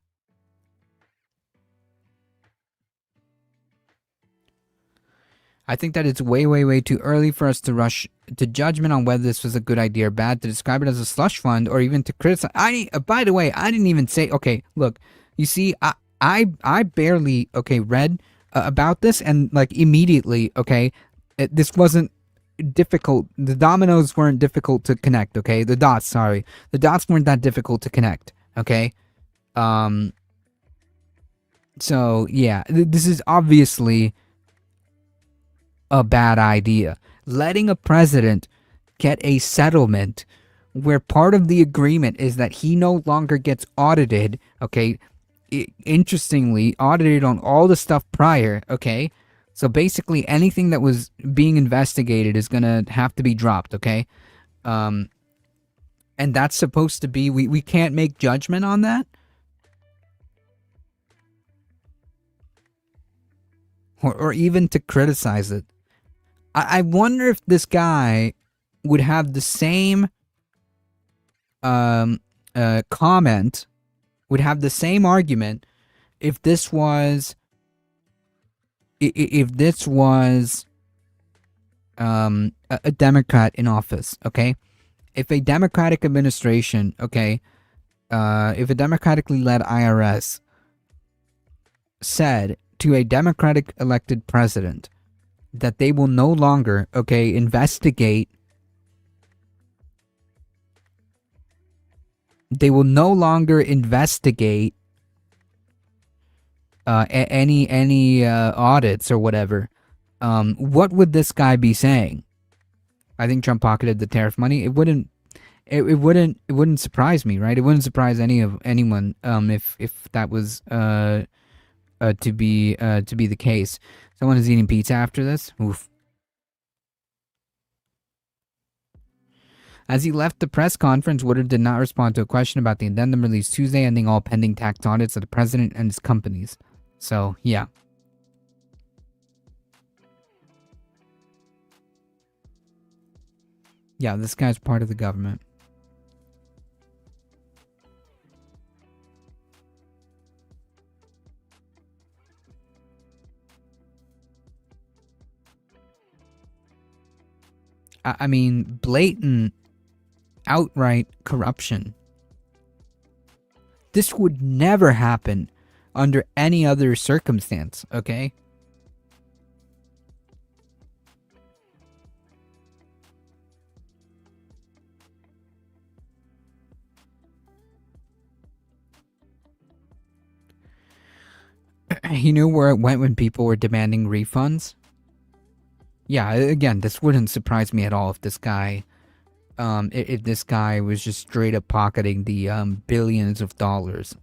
I think that it's way, way, way too early for us to rush to judgment on whether this was a good idea or bad, to describe it as a slush fund, or even to criticize. By the way, I didn't even say, okay, look, you see, I barely, okay, read about this, and like immediately, okay, this wasn't difficult. The dominoes weren't difficult to connect, okay? The dots weren't that difficult to connect, okay? So, yeah, this is obviously a bad idea. Letting a president get a settlement where part of the agreement is that he no longer gets audited, okay? Interestingly, audited on all the stuff prior, okay? So basically anything that was being investigated is going to have to be dropped, okay? And that's supposed to be, we can't make judgment on that? Or even to criticize it. I wonder if this guy would have the same comment, would have the same argument if this was a Democrat in office, okay? If a Democratic administration, okay, if a democratically led IRS said to a Democratic elected president that they will no longer, okay, investigate, any audits or whatever, what would this guy be saying? I think Trump pocketed the tariff money. It wouldn't surprise me, right? It wouldn't surprise anyone if that was to be the case. Someone is eating pizza after this. Oof. As he left the press conference, Woodard did not respond to a question about the addendum released Tuesday, ending all pending tax audits of the president and his companies. So, yeah. Yeah, this guy's part of the government. I mean, blatant, outright corruption. This would never happen under any other circumstance, okay? He knew where it went when people were demanding refunds. Yeah, again, this wouldn't surprise me at all if this guy, if this guy was just straight up pocketing the billions of dollars.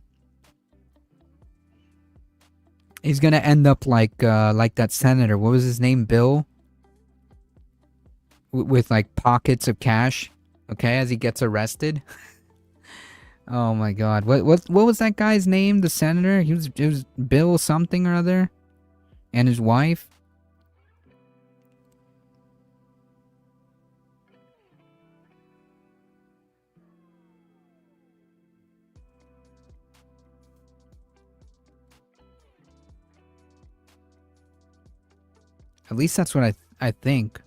He's gonna end up like that senator. What was his name? Bill, with like pockets of cash. Okay, as he gets arrested. Oh my God! What was that guy's name? The senator? It was Bill something or other, and his wife. At least that's what I think.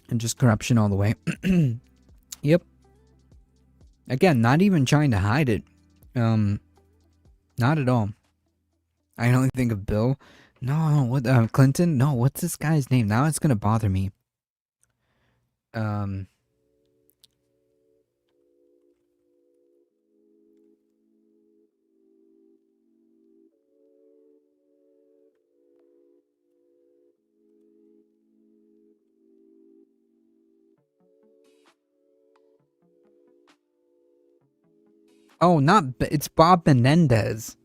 And just corruption all the way. Yep. Again, not even trying to hide it. Not at all. I can only think of Bill. No, what? Clinton? No, what's this guy's name? Now it's gonna bother me. Oh, it's Bob Menendez.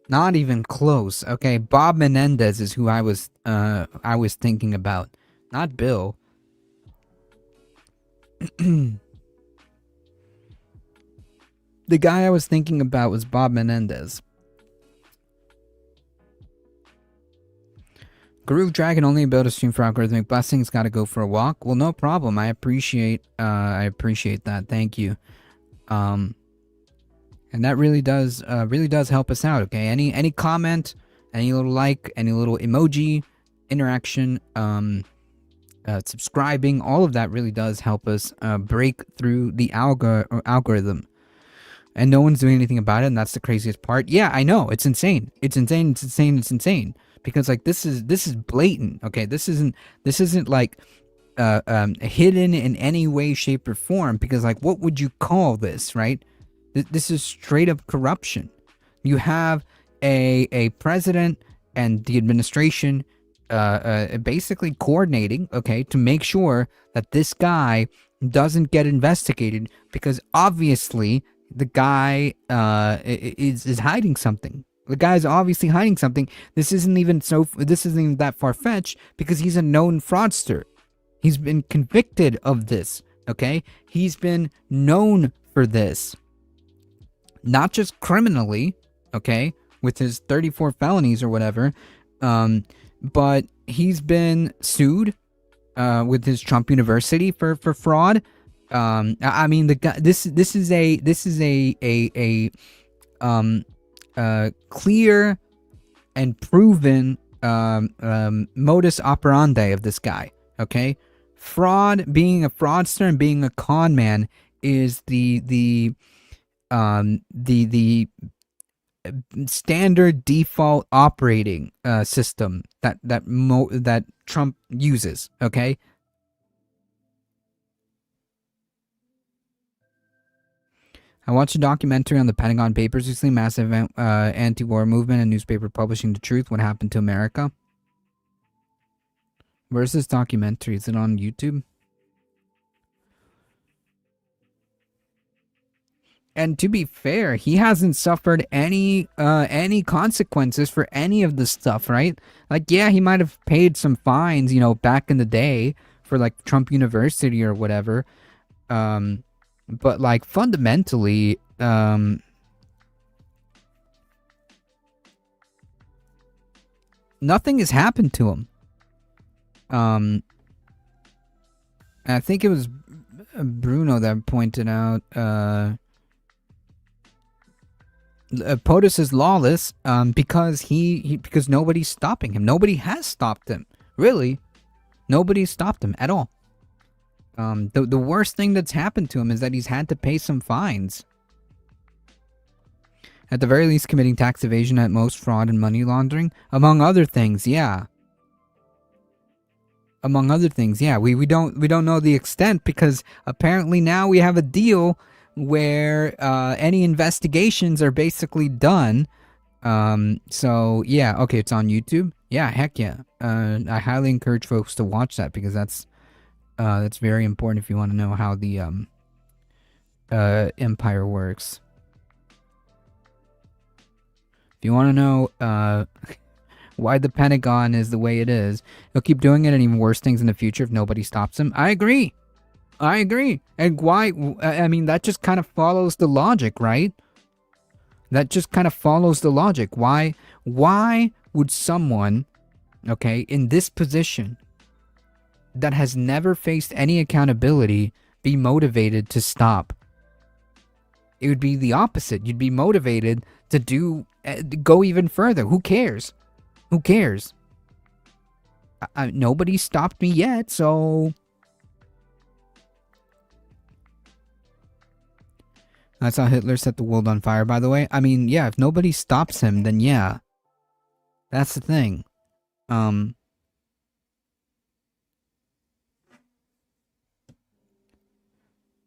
Not even close. Okay, Bob Menendez is who I was thinking about, not Bill. The guy I was thinking about was Bob Menendez. Groove Dragon only able to stream for algorithmic blessings. Got to go for a walk. Well, no problem. I appreciate that. Thank you. And that really does help us out. Okay. Any comment, any little like, any little emoji, interaction, subscribing, all of that really does help us break through the algorithm. And no one's doing anything about it, and that's the craziest part. Yeah, I know. It's insane. It's insane. It's insane. It's insane. Because like this is blatant. Okay, this isn't like hidden in any way, shape, or form. Because like, what would you call this, right? This is straight up corruption. You have a president and the administration basically coordinating, okay, to make sure that this guy doesn't get investigated, because obviously the guy is hiding something. The guy's obviously hiding something. This isn't even that far-fetched, because he's a known fraudster. He's been convicted of this, okay? He's been known for this. Not just criminally, okay, with his 34 felonies or whatever, but he's been sued with his Trump University for fraud. I mean, the guy. This is a clear and proven modus operandi of this guy. Okay, fraud, being a fraudster and being a con man is the standard default operating system that Trump uses. Okay. I watched a documentary on the Pentagon Papers recently, massive anti-war movement and newspaper publishing the truth. What happened to America? Where's this documentary? Is it on YouTube? And to be fair, he hasn't suffered any consequences for any of this stuff, right? Like, yeah, he might have paid some fines, you know, back in the day for like Trump University or whatever. But like fundamentally, nothing has happened to him. I think it was Bruno that pointed out, POTUS is lawless because because nobody's stopping him. Nobody has stopped him. Really, nobody's stopped him at all. The worst thing that's happened to him is that he's had to pay some fines. At the very least, committing tax evasion, at most fraud and money laundering, among other things. Yeah. Among other things, yeah. We don't know the extent, because apparently now we have a deal where any investigations are basically done. So yeah, okay, it's on YouTube. Yeah, heck yeah. I highly encourage folks to watch that, because that's very important if you want to know how the empire works. If you want to know why the Pentagon is the way it is, he'll keep doing it and even worse things in the future if nobody stops him. I agree. And why? I mean, that just kind of follows the logic, right? That just kind of follows the logic. Why would someone, okay, in this position that has never faced any accountability be motivated to stop? It would be the opposite. You'd be motivated to go even further. Who cares? Who cares? Nobody stopped me yet, so... That's how Hitler set the world on fire, by the way. I mean, yeah, if nobody stops him, then yeah. That's the thing.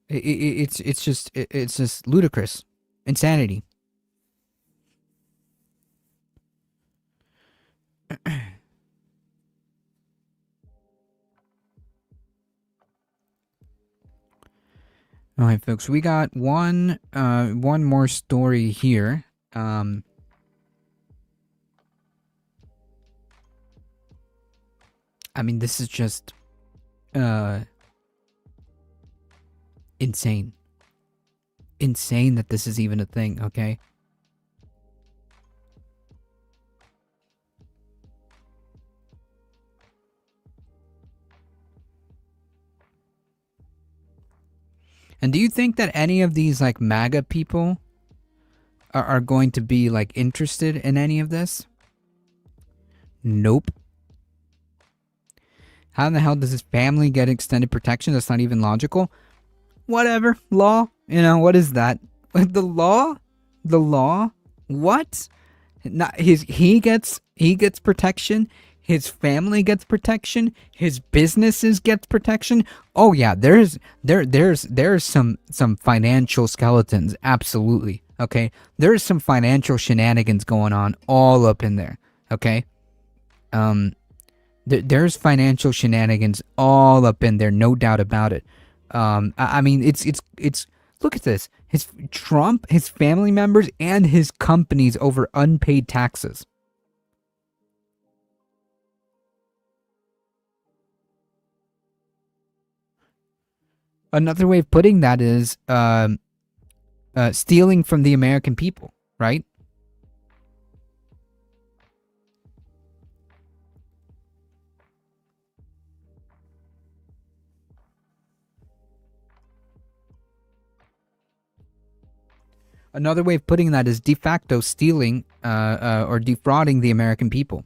It's just ludicrous. Insanity. All right, folks, we got one more story here. I mean, this is just insane. Insane that this is even a thing, okay? And do you think that any of these like MAGA people are going to be like interested in any of this? Nope. How in the hell does his family get extended protection? That's not even logical. Whatever. Law. You know, what is that? The law? The law? What? Not he gets protection. His family gets protection. His businesses gets protection. Oh yeah, there's some financial skeletons. Absolutely. Okay. There's some financial shenanigans going on all up in there. Okay. There's financial shenanigans all up in there, no doubt about it. I mean, it's look at this. Trump, his family members, and his companies over unpaid taxes. Another way of putting that is stealing from the American people, right? Another way of putting that is de facto stealing or defrauding the American people.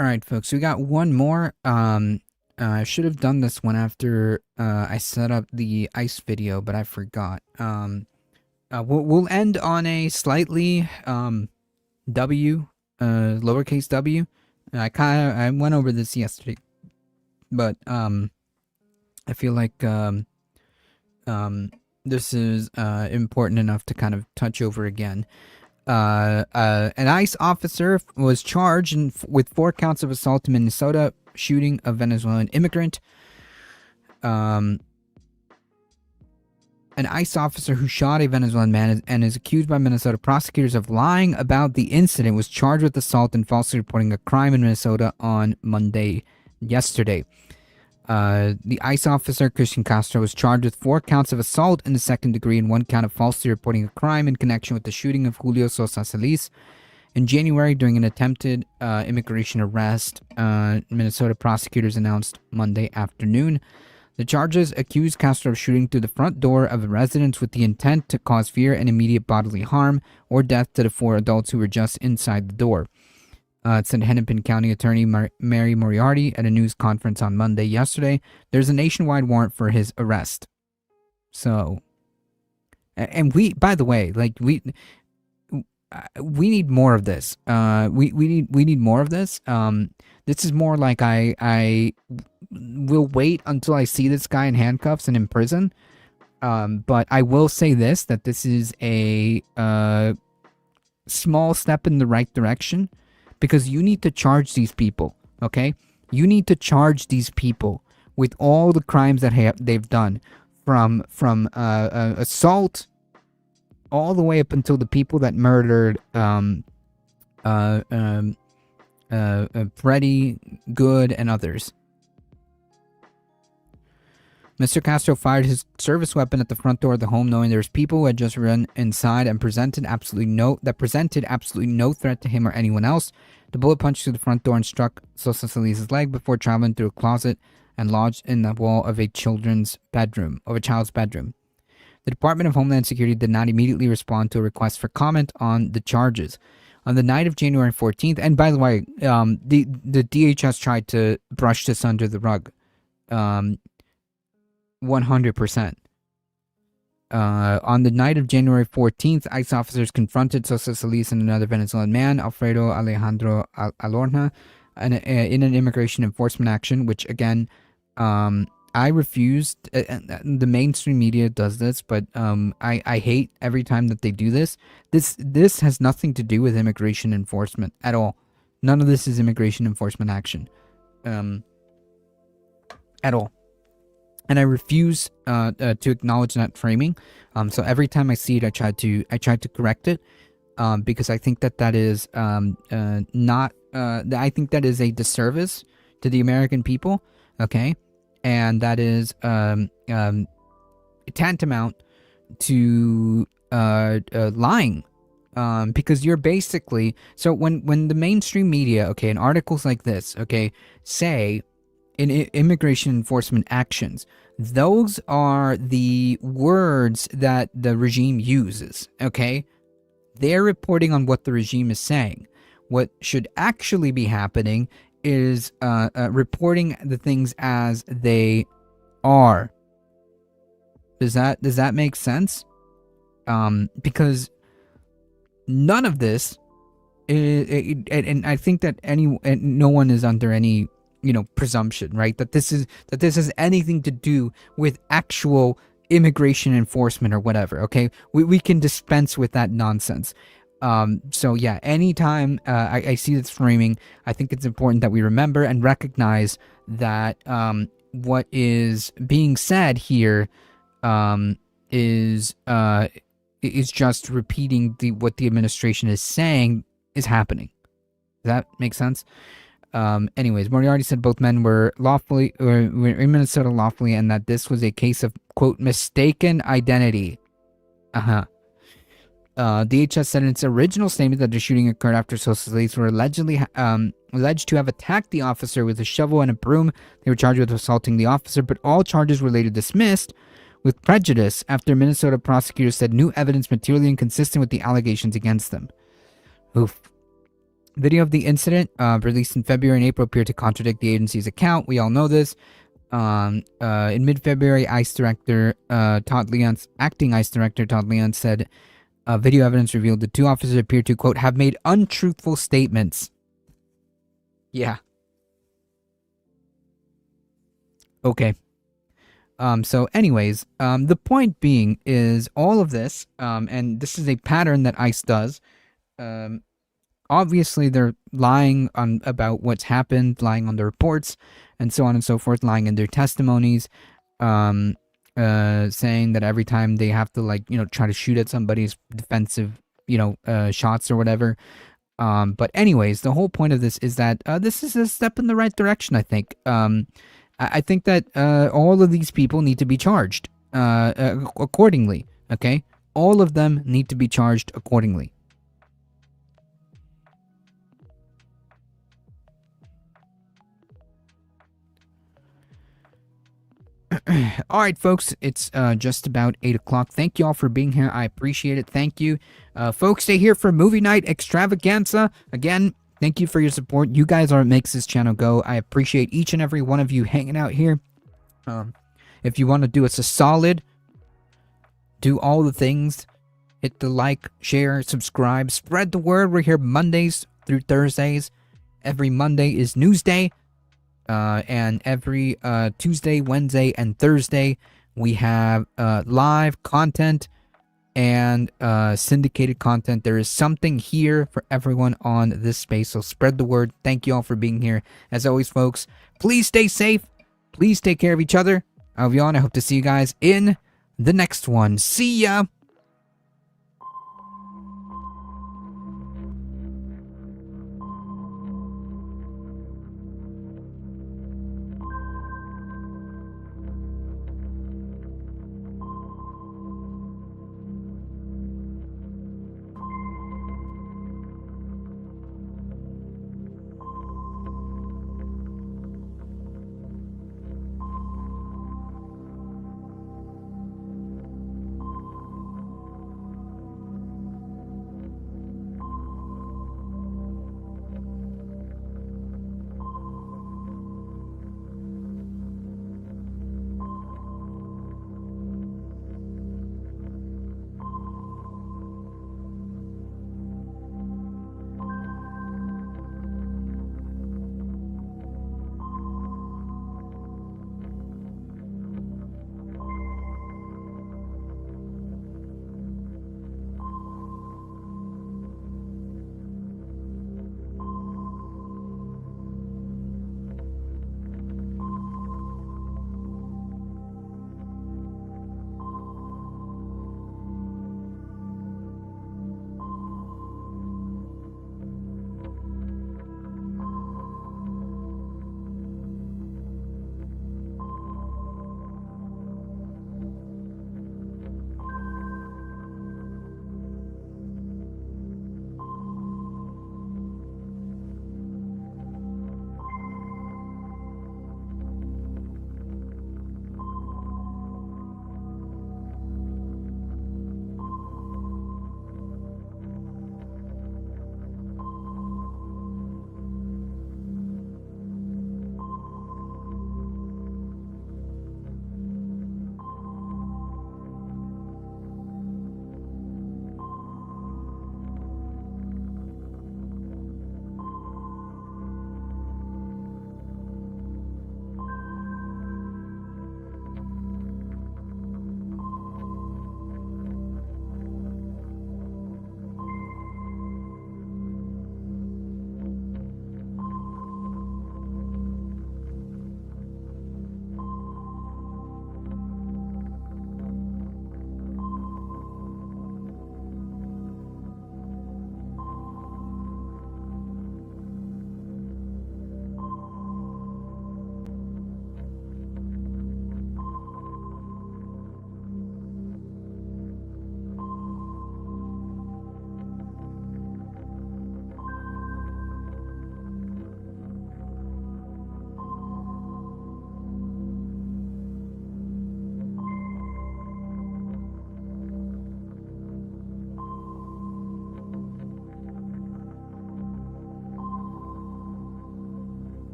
All right, folks, we got one more. I should have done this one after I set up the ICE video, but I forgot. We'll end on a slightly lowercase w. I went over this yesterday, but I feel like this is important enough to kind of touch over again. An ICE officer was charged with 4 counts of assault in Minnesota, shooting a Venezuelan immigrant. An ICE officer who shot a Venezuelan man and is accused by Minnesota prosecutors of lying about the incident was charged with assault and falsely reporting a crime in Minnesota on Monday, yesterday. The ICE officer, Kristina Castro, was charged with 4 counts of assault in the second degree and 1 count of falsely reporting a crime in connection with the shooting of Julio Sosa Solis in January during an attempted immigration arrest. Minnesota prosecutors announced Monday afternoon. The charges accuse Castro of shooting through the front door of a residence with the intent to cause fear and immediate bodily harm or death to the 4 adults who were just inside the door. Said Hennepin County Attorney Mary Moriarty at a news conference on Monday yesterday. There's a nationwide warrant for his arrest. So, and we, by the way, like we need more of this. We need more of this. This is more like I will wait until I see this guy in handcuffs and in prison. But I will say this, that this is a small step in the right direction. Because you need to charge these people, okay? You need to charge these people with all the crimes that they've done, from assault all the way up until the people that murdered Freddie, Good, and others. Mr. Castro fired his service weapon at the front door of the home, knowing there was people who had just run inside and presented absolutely no threat to him or anyone else. The bullet punched through the front door and struck Sosa Solis' leg before traveling through a closet and lodged in the wall of a child's bedroom. The Department of Homeland Security did not immediately respond to a request for comment on the charges. On the night of January 14th, and by the way, the DHS tried to brush this under the rug. 100%. On the night of January 14th, ICE officers confronted Sosa Solis and another Venezuelan man, Alfredo Alejandro Alorna, in an immigration enforcement action, which again, I I refuse. The mainstream media does this, but I hate every time that they do this. This has nothing to do with immigration enforcement at all. None of this is immigration enforcement action, at all. And I refuse to acknowledge that framing. So every time I see it, I try to correct it, because I think that is not. I think that is a disservice to the American people. Okay, and that is tantamount to lying. Because you're basically, so when the mainstream media, okay, in articles like this, okay, say in immigration enforcement actions, those are the words that the regime uses, okay? They're reporting on what the regime is saying. What should actually be happening is reporting the things as they are. Does that make sense? Because none of this, and I think that no one is under any presumption, right? That this has anything to do with actual immigration enforcement or whatever. Okay, we can dispense with that nonsense. So yeah, anytime I see this framing, I think it's important that we remember and recognize that what is being said here is just repeating what the administration is saying is happening. Does that make sense? Anyways, Moriarty said both men were in Minnesota lawfully, and that this was a case of, quote, mistaken identity. DHS said in its original statement that the shooting occurred after socialists were allegedly alleged to have attacked the officer with a shovel and a broom. They were charged with assaulting the officer, but all charges were later dismissed with prejudice after Minnesota prosecutors said new evidence materially inconsistent with the allegations against them. Oof. Video of the incident, released in February and April, appeared to contradict the agency's account. We all know this. In mid-February, acting ICE Director Todd Leon said video evidence revealed the two officers appeared to, quote, have made untruthful statements. Yeah. Okay. So anyways, the point being is all of this, and this is a pattern that ICE does. Obviously, they're lying about what's happened, lying on the reports, and so on and so forth, lying in their testimonies, saying that every time they have to try to shoot at somebody's defensive, shots or whatever. But anyways, the whole point of this is that this is a step in the right direction, I think. I think that all of these people need to be charged accordingly, okay? All of them need to be charged accordingly. All right, folks, it's just about 8 o'clock. Thank you all for being here. I appreciate it. Thank you. Folks, stay here for Movie Night Extravaganza. Again, thank you for your support. You guys are what makes this channel go. I appreciate each and every one of you hanging out here. If you want to do us a solid, do all the things. Hit the like, share, subscribe, spread the word. We're here Mondays through Thursdays. Every Monday is News Day. And every Tuesday, Wednesday, and Thursday, we have live content and syndicated content. There is something here for everyone on this space, so spread the word. Thank you all for being here. As always, folks, please stay safe. Please take care of each other. I love you all, and I hope to see you guys in the next one. See ya!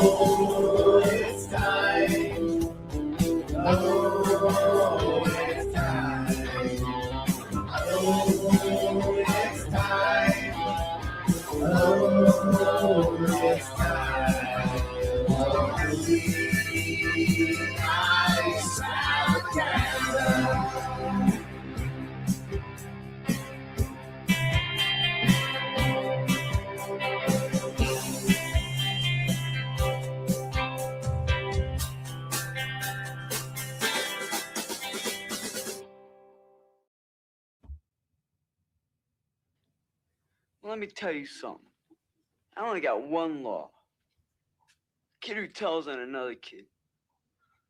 Oh, it's time. Oh, it's time. Oh, it's time. Oh, it's time. For the nice propaganda. Well, let me tell you something. I only got one law. Kid who tells on another kid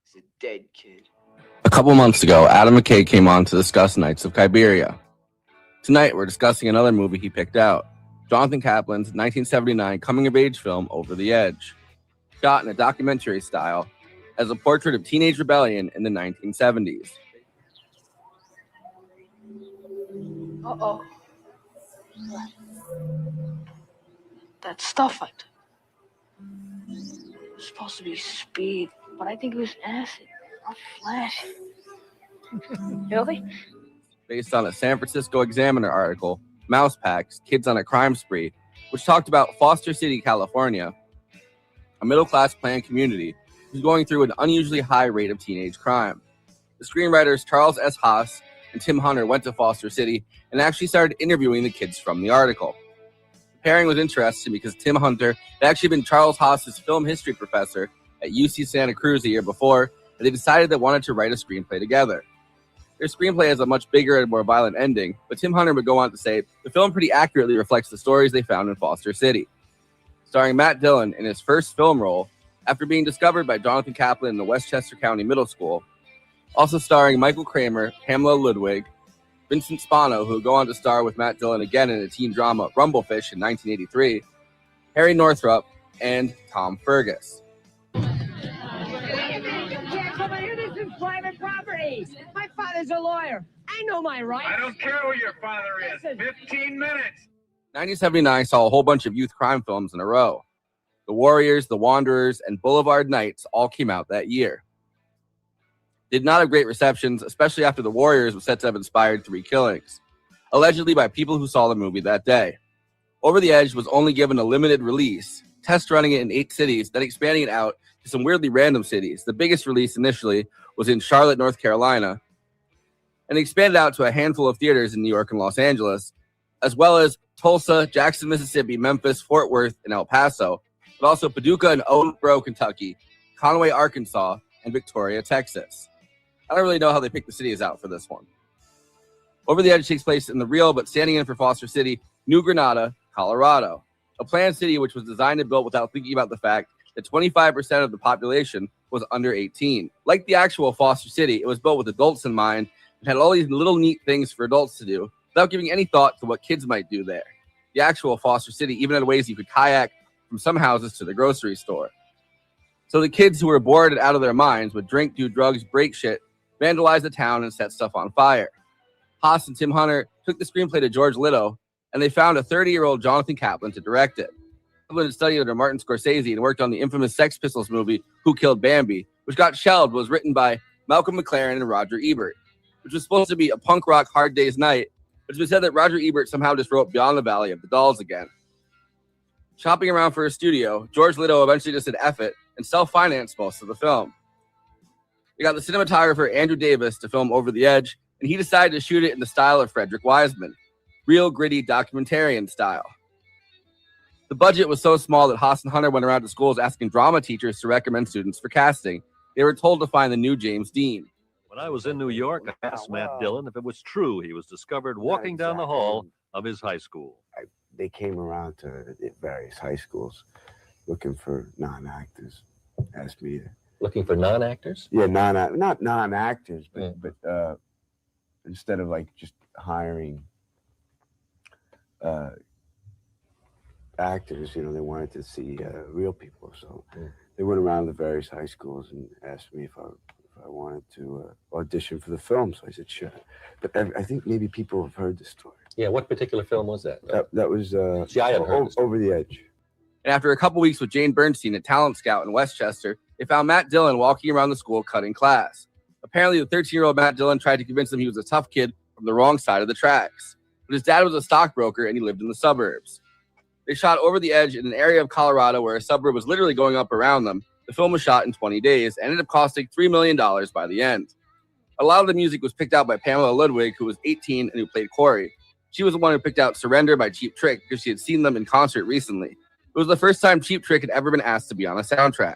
is a dead kid. A couple months ago, Adam McKay came on to discuss Knights of Kyberia. Tonight, we're discussing another movie he picked out, Jonathan Kaplan's 1979 coming-of-age film, Over the Edge, shot in a documentary style as a portrait of teenage rebellion in the 1970s. Uh-oh. That stuff I took. It was supposed to be speed, but I think it was acid. Not flash. Really? Based on a San Francisco Examiner article, Mouse Packs, Kids on a Crime Spree, which talked about Foster City, California, a middle-class planned community who's going through an unusually high rate of teenage crime. The screenwriters Charles S. Haas and Tim Hunter went to Foster City and actually started interviewing the kids from the article. The pairing was interesting because Tim Hunter had actually been Charles Haas's film history professor at UC Santa Cruz the year before, and they decided they wanted to write a screenplay together. Their screenplay has a much bigger and more violent ending, but Tim Hunter would go on to say the film pretty accurately reflects the stories they found in Foster City. Starring Matt Dillon in his first film role after being discovered by Jonathan Kaplan in the Westchester County Middle School. Also starring Michael Kramer, Pamela Ludwig, Vincent Spano, who would go on to star with Matt Dillon again in the teen drama Rumblefish in 1983, Harry Northrup, and Tom Fergus. This is private property. My father's a lawyer. I know my rights. I don't care who your father is. 15 minutes. 1979 saw a whole bunch of youth crime films in a row. The Warriors, The Wanderers, and Boulevard Nights all came out that year. Did not have great receptions, especially after The Warriors was said to have inspired 3 killings, allegedly by people who saw the movie that day. Over the Edge was only given a limited release, test running it in 8 cities, then expanding it out to some weirdly random cities. The biggest release initially was in Charlotte, North Carolina, and expanded out to a handful of theaters in New York and Los Angeles, as well as Tulsa, Jackson, Mississippi, Memphis, Fort Worth, and El Paso, but also Paducah and Owensboro, Kentucky, Conway, Arkansas, and Victoria, Texas. I don't really know how they picked the cities out for this one. Over the Edge takes place in the real, but standing in for Foster City, New Granada, Colorado, a planned city which was designed and built without thinking about the fact that 25% of the population was under 18. Like the actual Foster City, it was built with adults in mind and had all these little neat things for adults to do without giving any thought to what kids might do there. The actual Foster City even had ways you could kayak from some houses to the grocery store. So the kids who were bored and out of their minds would drink, do drugs, break shit, vandalize the town, and set stuff on fire. Haas and Tim Hunter took the screenplay to George Litto, and they found a 30-year-old Jonathan Kaplan to direct it. Kaplan had studied under Martin Scorsese and worked on the infamous Sex Pistols movie Who Killed Bambi, which got shelved, was written by Malcolm McLaren and Roger Ebert, which was supposed to be a punk rock Hard Day's Night, but it's been said that Roger Ebert somehow just wrote Beyond the Valley of the Dolls again. Shopping around for a studio, George Litto eventually just said F it and self-financed most of the film. We got the cinematographer Andrew Davis to film Over the Edge, and he decided to shoot it in the style of Frederick Wiseman, real gritty documentarian style. The budget was so small that Haas and Hunter went around to schools asking drama teachers to recommend students for casting. They were told to find the new James Dean. When I was in New York, I asked Matt Dillon if it was true he was discovered walking down the hall of his high school. They came around to various high schools looking for non-actors. Asked me to. Looking for non-actors? Yeah, not non-actors, but instead of like just hiring actors, they wanted to see real people. So they went around the various high schools and asked me if I wanted to audition for the film. So I said, sure. But I think maybe people have heard the story. Yeah, what particular film was that? That was See, I hadn't heard this. Over the Edge. And after a couple weeks with Jane Bernstein at Talent Scout in Westchester, they found Matt Dillon walking around the school cutting class. Apparently, the 13-year-old Matt Dillon tried to convince them he was a tough kid from the wrong side of the tracks. But his dad was a stockbroker and he lived in the suburbs. They shot Over the Edge in an area of Colorado where a suburb was literally going up around them. The film was shot in 20 days and ended up costing $3 million by the end. A lot of the music was picked out by Pamela Ludwig, who was 18 and who played Corey. She was the one who picked out Surrender by Cheap Trick because she had seen them in concert recently. It was the first time Cheap Trick had ever been asked to be on a soundtrack.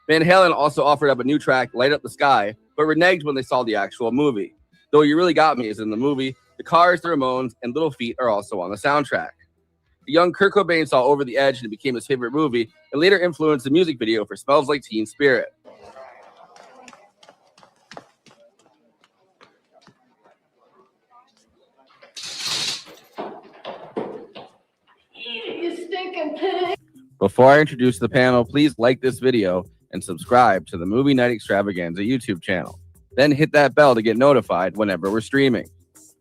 Van Halen also offered up a new track, Light Up the Sky, but reneged when they saw the actual movie. Though You Really Got Me is in the movie, the Cars, the Ramones, and Little Feat are also on the soundtrack. The young Kurt Cobain saw Over the Edge and it became his favorite movie, and later influenced the music video for Smells Like Teen Spirit. You stinking pig! Before I introduce the panel, please like this video and subscribe to the Movie Night Extravaganza YouTube channel. Then hit that bell to get notified whenever we're streaming.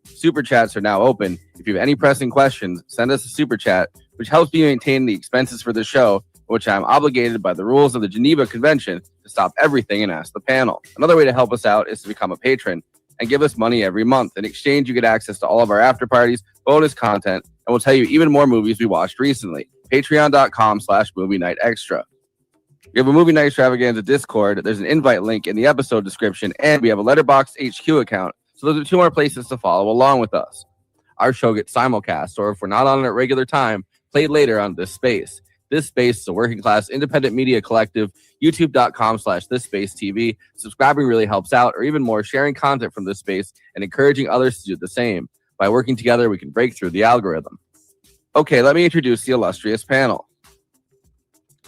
Super chats are now open. If you have any pressing questions, send us a super chat, which helps me maintain the expenses for the show, which I'm obligated by the rules of the Geneva Convention to stop everything and ask the panel. Another way to help us out is to become a patron and give us money every month. In exchange, you get access to all of our after parties, bonus content, and we'll tell you even more movies we watched recently. Patreon.com/Movie Night Extra. We have a Movie Night Extravaganza Discord. There's an invite link in the episode description, and we have a Letterboxd HQ account. So those are 2 more places to follow along with us. Our show gets simulcast, or if we're not on it at regular time, played later on This Space. This Space is a working class independent media collective, youtube.com/ThisSpaceTV. Subscribing really helps out, or even more, sharing content from This Space and encouraging others to do the same. By working together, we can break through the algorithm. Okay, let me introduce the illustrious panel.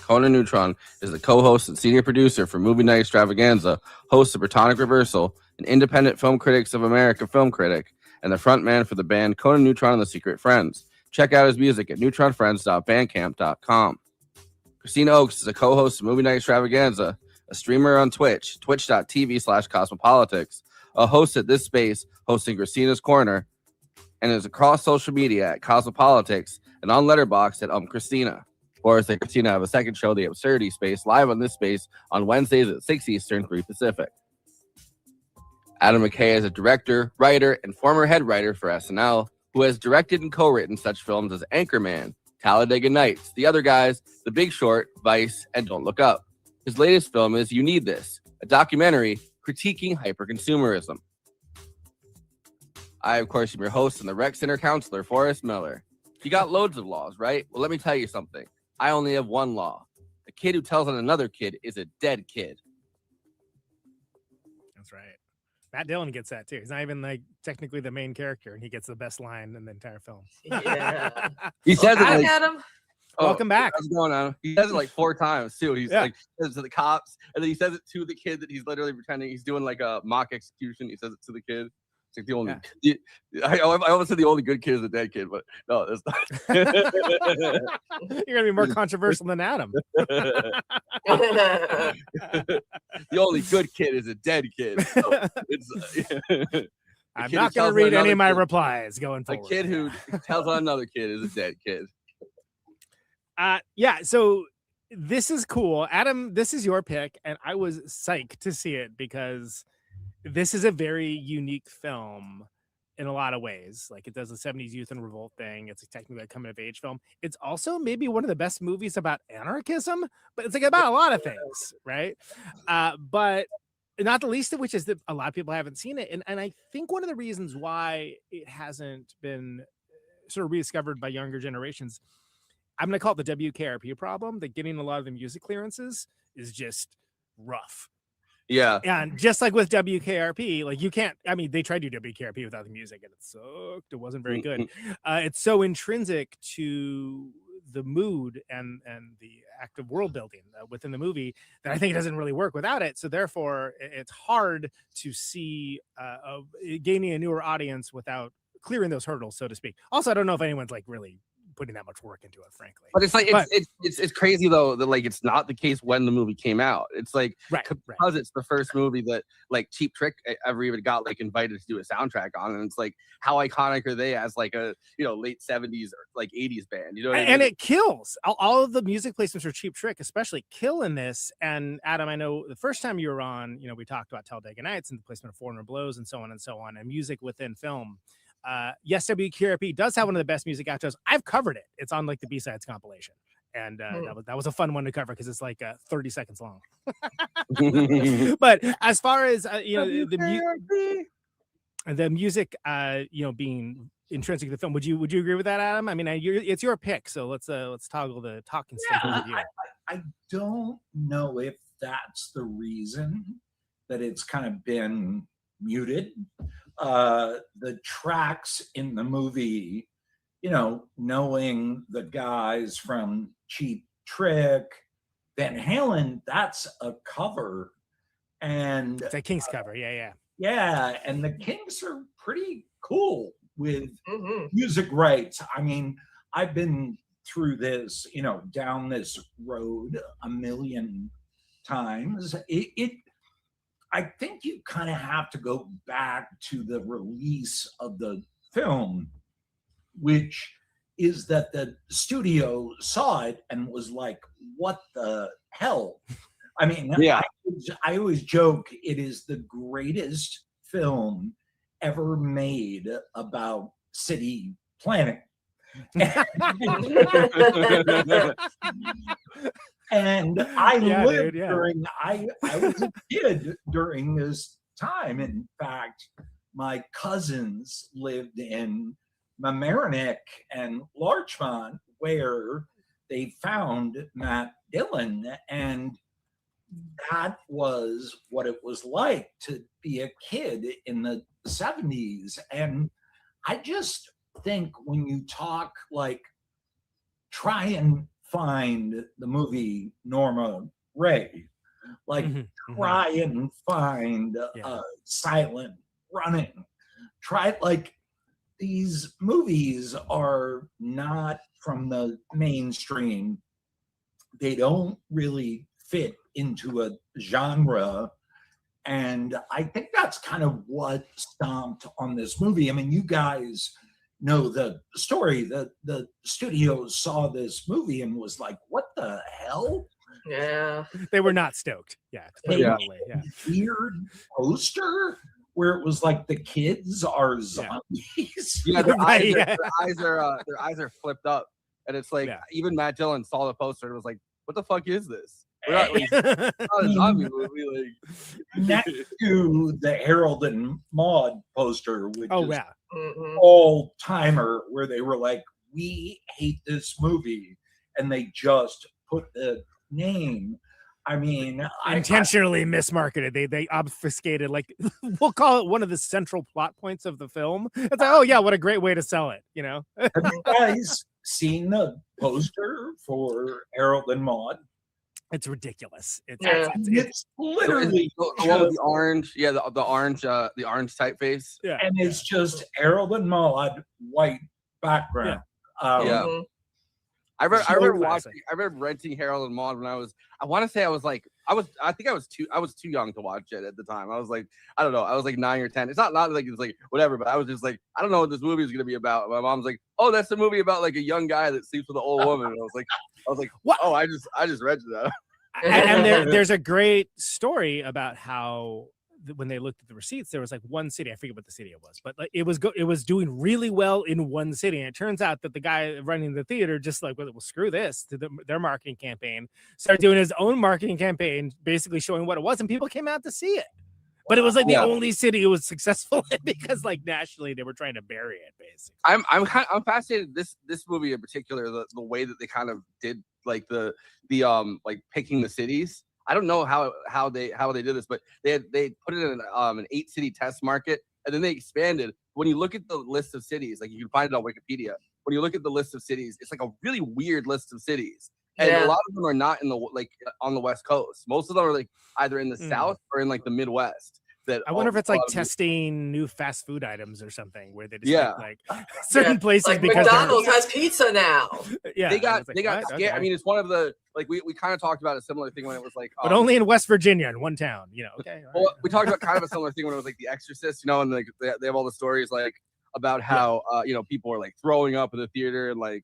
Conan Neutron is the co-host and senior producer for Movie Night Extravaganza, host of Protonic Reversal, an independent Film Critics of America film critic, and the frontman for the band Conan Neutron and the Secret Friends. Check out his music at neutronfriends.bandcamp.com. Kristina Oakes is a co-host of Movie Night Extravaganza, a streamer on Twitch, twitch.tv/cosmopolitics, a host at This Space, hosting Kristina's Corner, and is across social media at Cosmopolitics and on Letterboxd at Kristina. Boris and Kristina have a second show, The Absurdity Space, live on This Space on Wednesdays at 6 Eastern, 3 Pacific. Adam McKay is a director, writer, and former head writer for SNL, who has directed and co-written such films as Anchorman, Talladega Nights, The Other Guys, The Big Short, Vice, and Don't Look Up. His latest film is You Need This, a documentary critiquing hyperconsumerism. I, of course, am your host and the rec center counselor, Forrest Miller. You got loads of laws, right? Well, let me tell you something. I only have one law. A kid who tells on another kid is a dead kid. That's right. Matt Dillon gets that too. He's not even like technically the main character, and he gets the best line in the entire film. Yeah. He says it Hi, like, Adam. Welcome back. What's going on? He says it like 4 times too. He's like says it to the cops, and then he says it to the kid that he's literally pretending he's doing like a mock execution. He says it to the kid. It's like the only. I almost said the only good kid is a dead kid, but no, that's not. You're gonna be more controversial than Adam. The only good kid is a dead kid. So it's, I'm not going to read any of my replies going forward. A kid who tells on another kid is a dead kid. Yeah, so this is cool. Adam, this is your pick, and I was psyched to see it because this is a very unique film in a lot of ways. Like, it does the 70s youth and revolt thing. It's technically a coming of age film. It's also maybe one of the best movies about anarchism, but it's like about a lot of things, right? But not the least of which is that a lot of people haven't seen it. And I think one of the reasons why it hasn't been sort of rediscovered by younger generations, I'm going to call it the WKRP problem, that getting a lot of the music clearances is just rough. Yeah. And just like with WKRP, like you can't, I mean, they tried to do WKRP without the music and it sucked. It wasn't very good. It's so intrinsic to the mood and the act of world building within the movie that I think it doesn't really work without it. So therefore it's hard to see gaining a newer audience without clearing those hurdles, so to speak. Also, I don't know if anyone's like really putting that much work into it, frankly. But it's like it's crazy though that like it's not the case when the movie came out. It's like because it's the first movie that like Cheap Trick ever even got like invited to do a soundtrack on, and it's like how iconic are they as like a late 70s or like 80s band, you know? What I mean? And it kills. All of the music placements for Cheap Trick, especially, kill in this. And Adam, I know the first time you were on, we talked about Talladega Nights and the placement of 400 Blows and so on, and music within film. Yes, WQRP does have one of the best music outros. I've covered it. It's on like the B-sides compilation, and that was a fun one to cover because it's like 30 seconds long. But as far as the music, being intrinsic to the film, would you agree with that, Adam? I mean, it's your pick, so let's toggle the talking stuff with you. I don't know if that's the reason that it's kind of been muted. The tracks in the movie, knowing the guys from Cheap Trick, Van Halen, that's a cover. And it's a Kinks cover, yeah. Yeah, and the Kinks are pretty cool with music rights. I mean, I've been through this, down this road a million times. I think you kind of have to go back to the release of the film, which is that the studio saw it and was like, what the hell? I mean, yeah. I always joke it is the greatest film ever made about city planning. And I lived during, I was a kid during this time. In fact, my cousins lived in Mamaroneck and Larchmont, where they found Matt Dillon. And that was what it was like to be a kid in the 70s. And I just think when you talk like, try and find the movie Norma Ray, like try and find Silent Running. Try, like, these movies are not from the mainstream. They don't really fit into a genre. And I think that's kind of what stomped on this movie. I mean, you guys know the story. The studio saw this movie and was like, what the hell? Yeah. They were not stoked. Yeah. Weird poster where it was like the kids are zombies. Yeah, their eyes are flipped up. And it's like, even Matt Dillon saw the poster and was like, what the fuck is this? We're not, like, it's not a zombie movie. Like. Next to the Harold and Maude poster, which is all timer, where they were like, we hate this movie. And they just put the name. I mean, intentionally mismarketed. They obfuscated, like, we'll call it one of the central plot points of the film. It's like, oh yeah, what a great way to sell it, you know? Have you guys seen the poster for Harold and Maude? It's ridiculous. It's literally the one with the orange, the orange typeface. Yeah, and it's just Harold and Maude, white background. Yeah. I remember renting Harold and Maude when I think I was too young to watch it at the time. I was like, I don't know, I was like 9 or 10. It's not like it's like whatever, but I was just like, I don't know what this movie is gonna be about. My mom's like, oh, that's a movie about like a young guy that sleeps with an old woman. And I was like, what? Oh, I just rented that. And there's a great story about how when they looked at the receipts, there was like one city, I forget what the city it was, but like it was doing really well in one city. And it turns out that the guy running the theater just like, well, screw this to their marketing campaign, started doing his own marketing campaign, basically showing what it was, and people came out to see it. But it was like the only city it was successful in, because like nationally they were trying to bury it, basically. I'm fascinated this movie in particular, the way that they kind of did like the like picking the cities. I don't know how they did this, but they put it in an 8-city test market, and then they expanded. When you look at the list of cities, like you can find it on Wikipedia. When you look at the list of cities, it's like a really weird list of cities, and a lot of them are not in the on the West Coast. Most of them are like either in the South or in like the Midwest. that I wonder if it's like testing new fast food items or something, where they just like certain places like because McDonald's has pizza now. Yeah, they got what? scared. Okay. I mean, it's one of the like we kind of talked about a similar thing when it was like, but only in West Virginia in one town. You know, okay. Well, we talked about kind of a similar thing when it was like The Exorcist, you know, and like they have all the stories like about how you know, people are like throwing up in the theater and like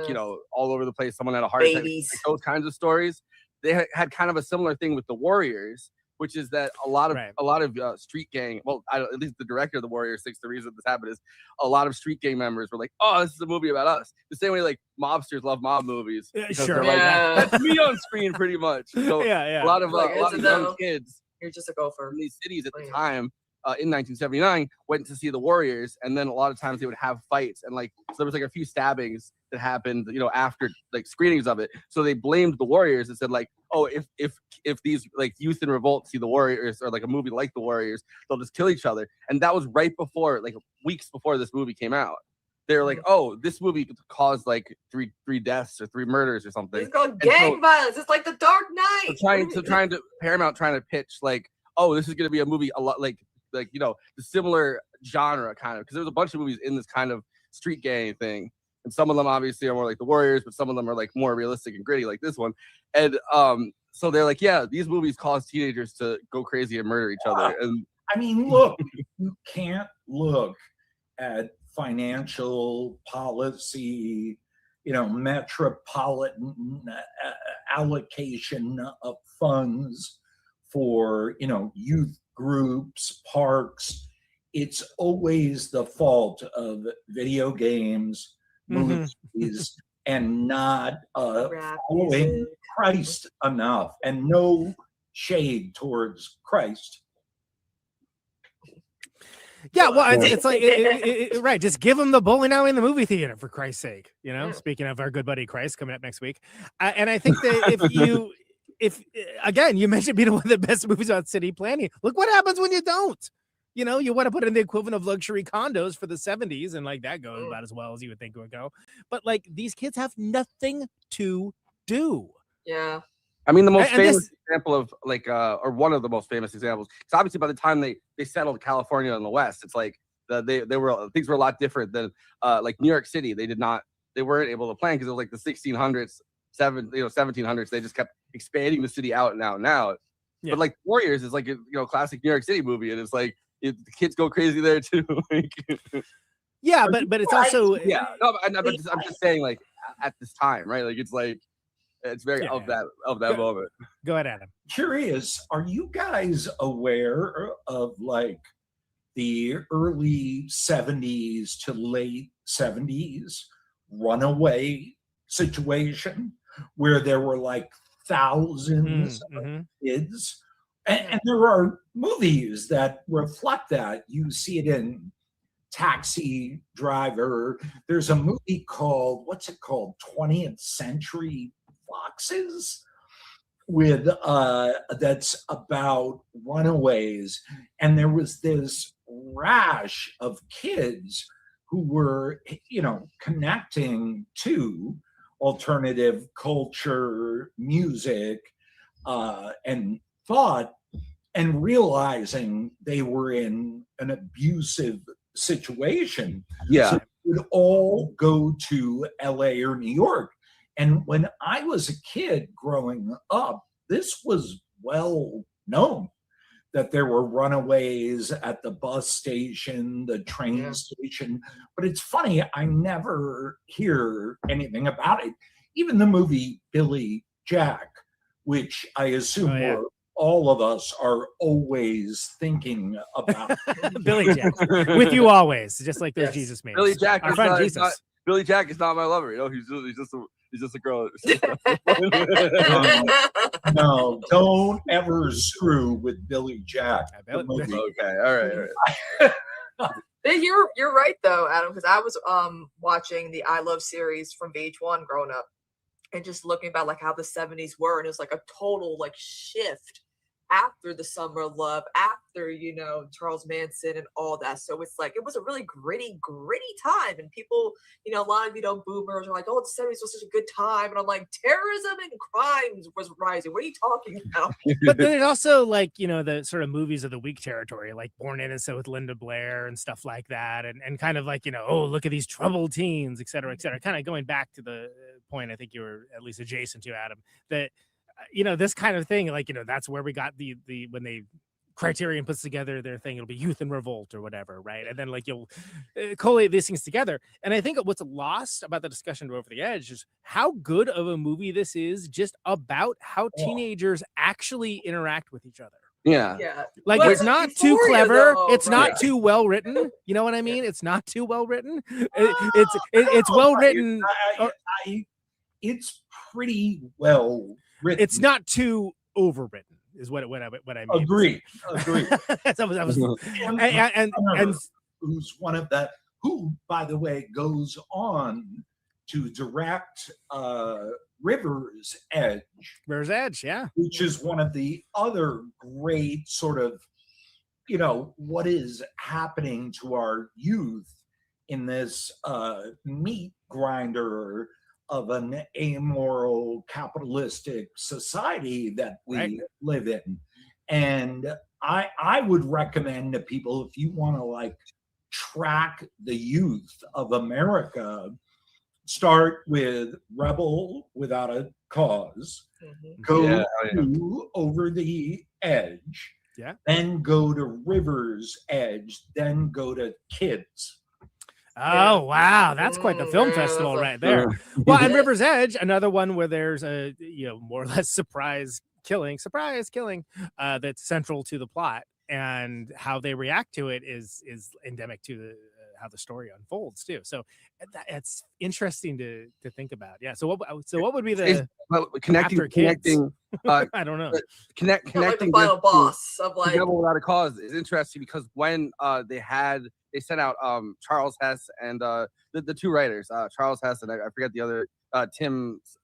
you know, all over the place. Someone had a heart attack. Like, those kinds of stories. They had kind of a similar thing with the Warriors, which is that a lot of street gang, well, at least the director of the Warriors thinks the reason this happened is a lot of street gang members were like, oh, this is a movie about us. The same way like mobsters love mob movies. Sure. Like, that's me on screen pretty much. So yeah. a lot of young kids you're just a gopher in these cities at the time in 1979 went to see the Warriors, and then a lot of times they would have fights, and like so there was like a few stabbings that happened, you know, after like screenings of it. So they blamed the Warriors and said like, oh, if these like youth in revolt see the Warriors or like a movie like the Warriors, they'll just kill each other. And that was right before, like weeks before this movie came out. They were like, oh, this movie caused like three deaths or 3 murders or something. It's called gang violence. It's like The Dark Knight. Paramount trying to pitch like, oh, this is going to be a movie a lot like you know, the similar genre kind of, because there was a bunch of movies in this kind of street gang thing, and some of them obviously are more like the Warriors, but some of them are like more realistic and gritty like this one. And so they're like, yeah, these movies cause teenagers to go crazy and murder each other. And I mean, look, you can't look at financial policy, you know, metropolitan allocation of funds for, you know, youth groups, parks. It's always the fault of video games, movies, and not following Christ enough. And no shade towards Christ. Yeah, well, it's like right. Just give them the bowling alley in the movie theater, for Christ's sake. You know, speaking of our good buddy Christ coming up next week, and I think that if again, you mentioned being one of the best movies about city planning. Look what happens when you don't. You know, you want to put in the equivalent of luxury condos for the 70s, and like that goes about as well as you would think it would go. But like these kids have nothing to do. Yeah. I mean, the most famous example of like, or one of the most famous examples, because obviously by the time they settled California in the West, it's like things were a lot different than like New York City. They weren't able to plan because it was like the 1600s, 1700s. They just kept expanding the city out and out and out. Yeah. But like Warriors is like a classic New York City movie, and it's like the kids go crazy there too. Yeah, but it's also I'm just saying like at this time, right? Like it's like. It's very of that moment. Go ahead, Adam. Curious, are you guys aware of like the early 70s to late 70s runaway situation where there were like thousands of kids? And there are movies that reflect that. You see it in Taxi Driver. There's a movie called, what's it called? 20th Century Foxes, with that's about runaways, and there was this rash of kids who were, connecting to alternative culture, music, and thought, and realizing they were in an abusive situation. Yeah, so they would all go to LA or New York. And when I was a kid growing up, this was well known that there were runaways at the bus station, the train station. But it's funny, I never hear anything about it. Even the movie Billy Jack, which I assume all of us are always thinking about. Billy Jack, with you always, just like those Jesus memes. Billy Jack, our friend Jesus. Billy Jack is not my lover. He's just a girl. No, don't ever screw with Billy Jack. Okay, all right. You're right though, Adam, because I was watching the I Love series from VH1 growing up, and just looking about like how the 70s were, and it was like a total like shift after the Summer of Love, after, you know, Charles Manson and all that. So it's like, it was a really gritty time. And people, you know, a lot of, you know, boomers are like, oh, the 70s was such a good time. And I'm like, terrorism and crimes was rising. What are you talking about? But then it also, like, you know, the sort of movies of the weak territory, like Born Innocent with Linda Blair and stuff like that. And kind of like, you know, oh, look at these troubled teens, et cetera, et cetera. Kind of going back to the point I think you were at least adjacent to, Adam, that, you know, this kind of thing, like, you know, that's where we got the when they Criterion puts together their thing, it'll be Youth in Revolt or whatever, right? And then like you'll collate these things together. And I think what's lost about the discussion of Over the Edge is how good of a movie this is, just about how teenagers actually interact with each other. Yeah. Like, Well, it's not too Euphoria, clever. though, It's not right? too well written. You know what I mean? It's not too well written. It's well written. It's pretty well written. It's not too overwritten, is what I mean. Agree. and who's one of the, who, by the way, goes on to direct River's Edge. River's Edge, yeah. Which is one of the other great sort of, you know, what is happening to our youth in this meat grinder of an amoral capitalistic society that we live in. And I would recommend to people, if you want to like track the youth of America, start with Rebel Without a Cause, go to Over the Edge, then go to River's Edge, then go to Kids. Oh, wow, that's quite the film festival right there. Well, and River's Edge, another one where there's a, you know, more or less surprise killing that's central to the plot, and how they react to it is endemic to how the story unfolds too. So it's interesting to think about. Yeah. So what would be the connecting I don't know. Connecting like the final boss of like Rebel Without a Cause is interesting because when they sent out Charles Hess and the two writers, Charles Hess and I forget the other Tim's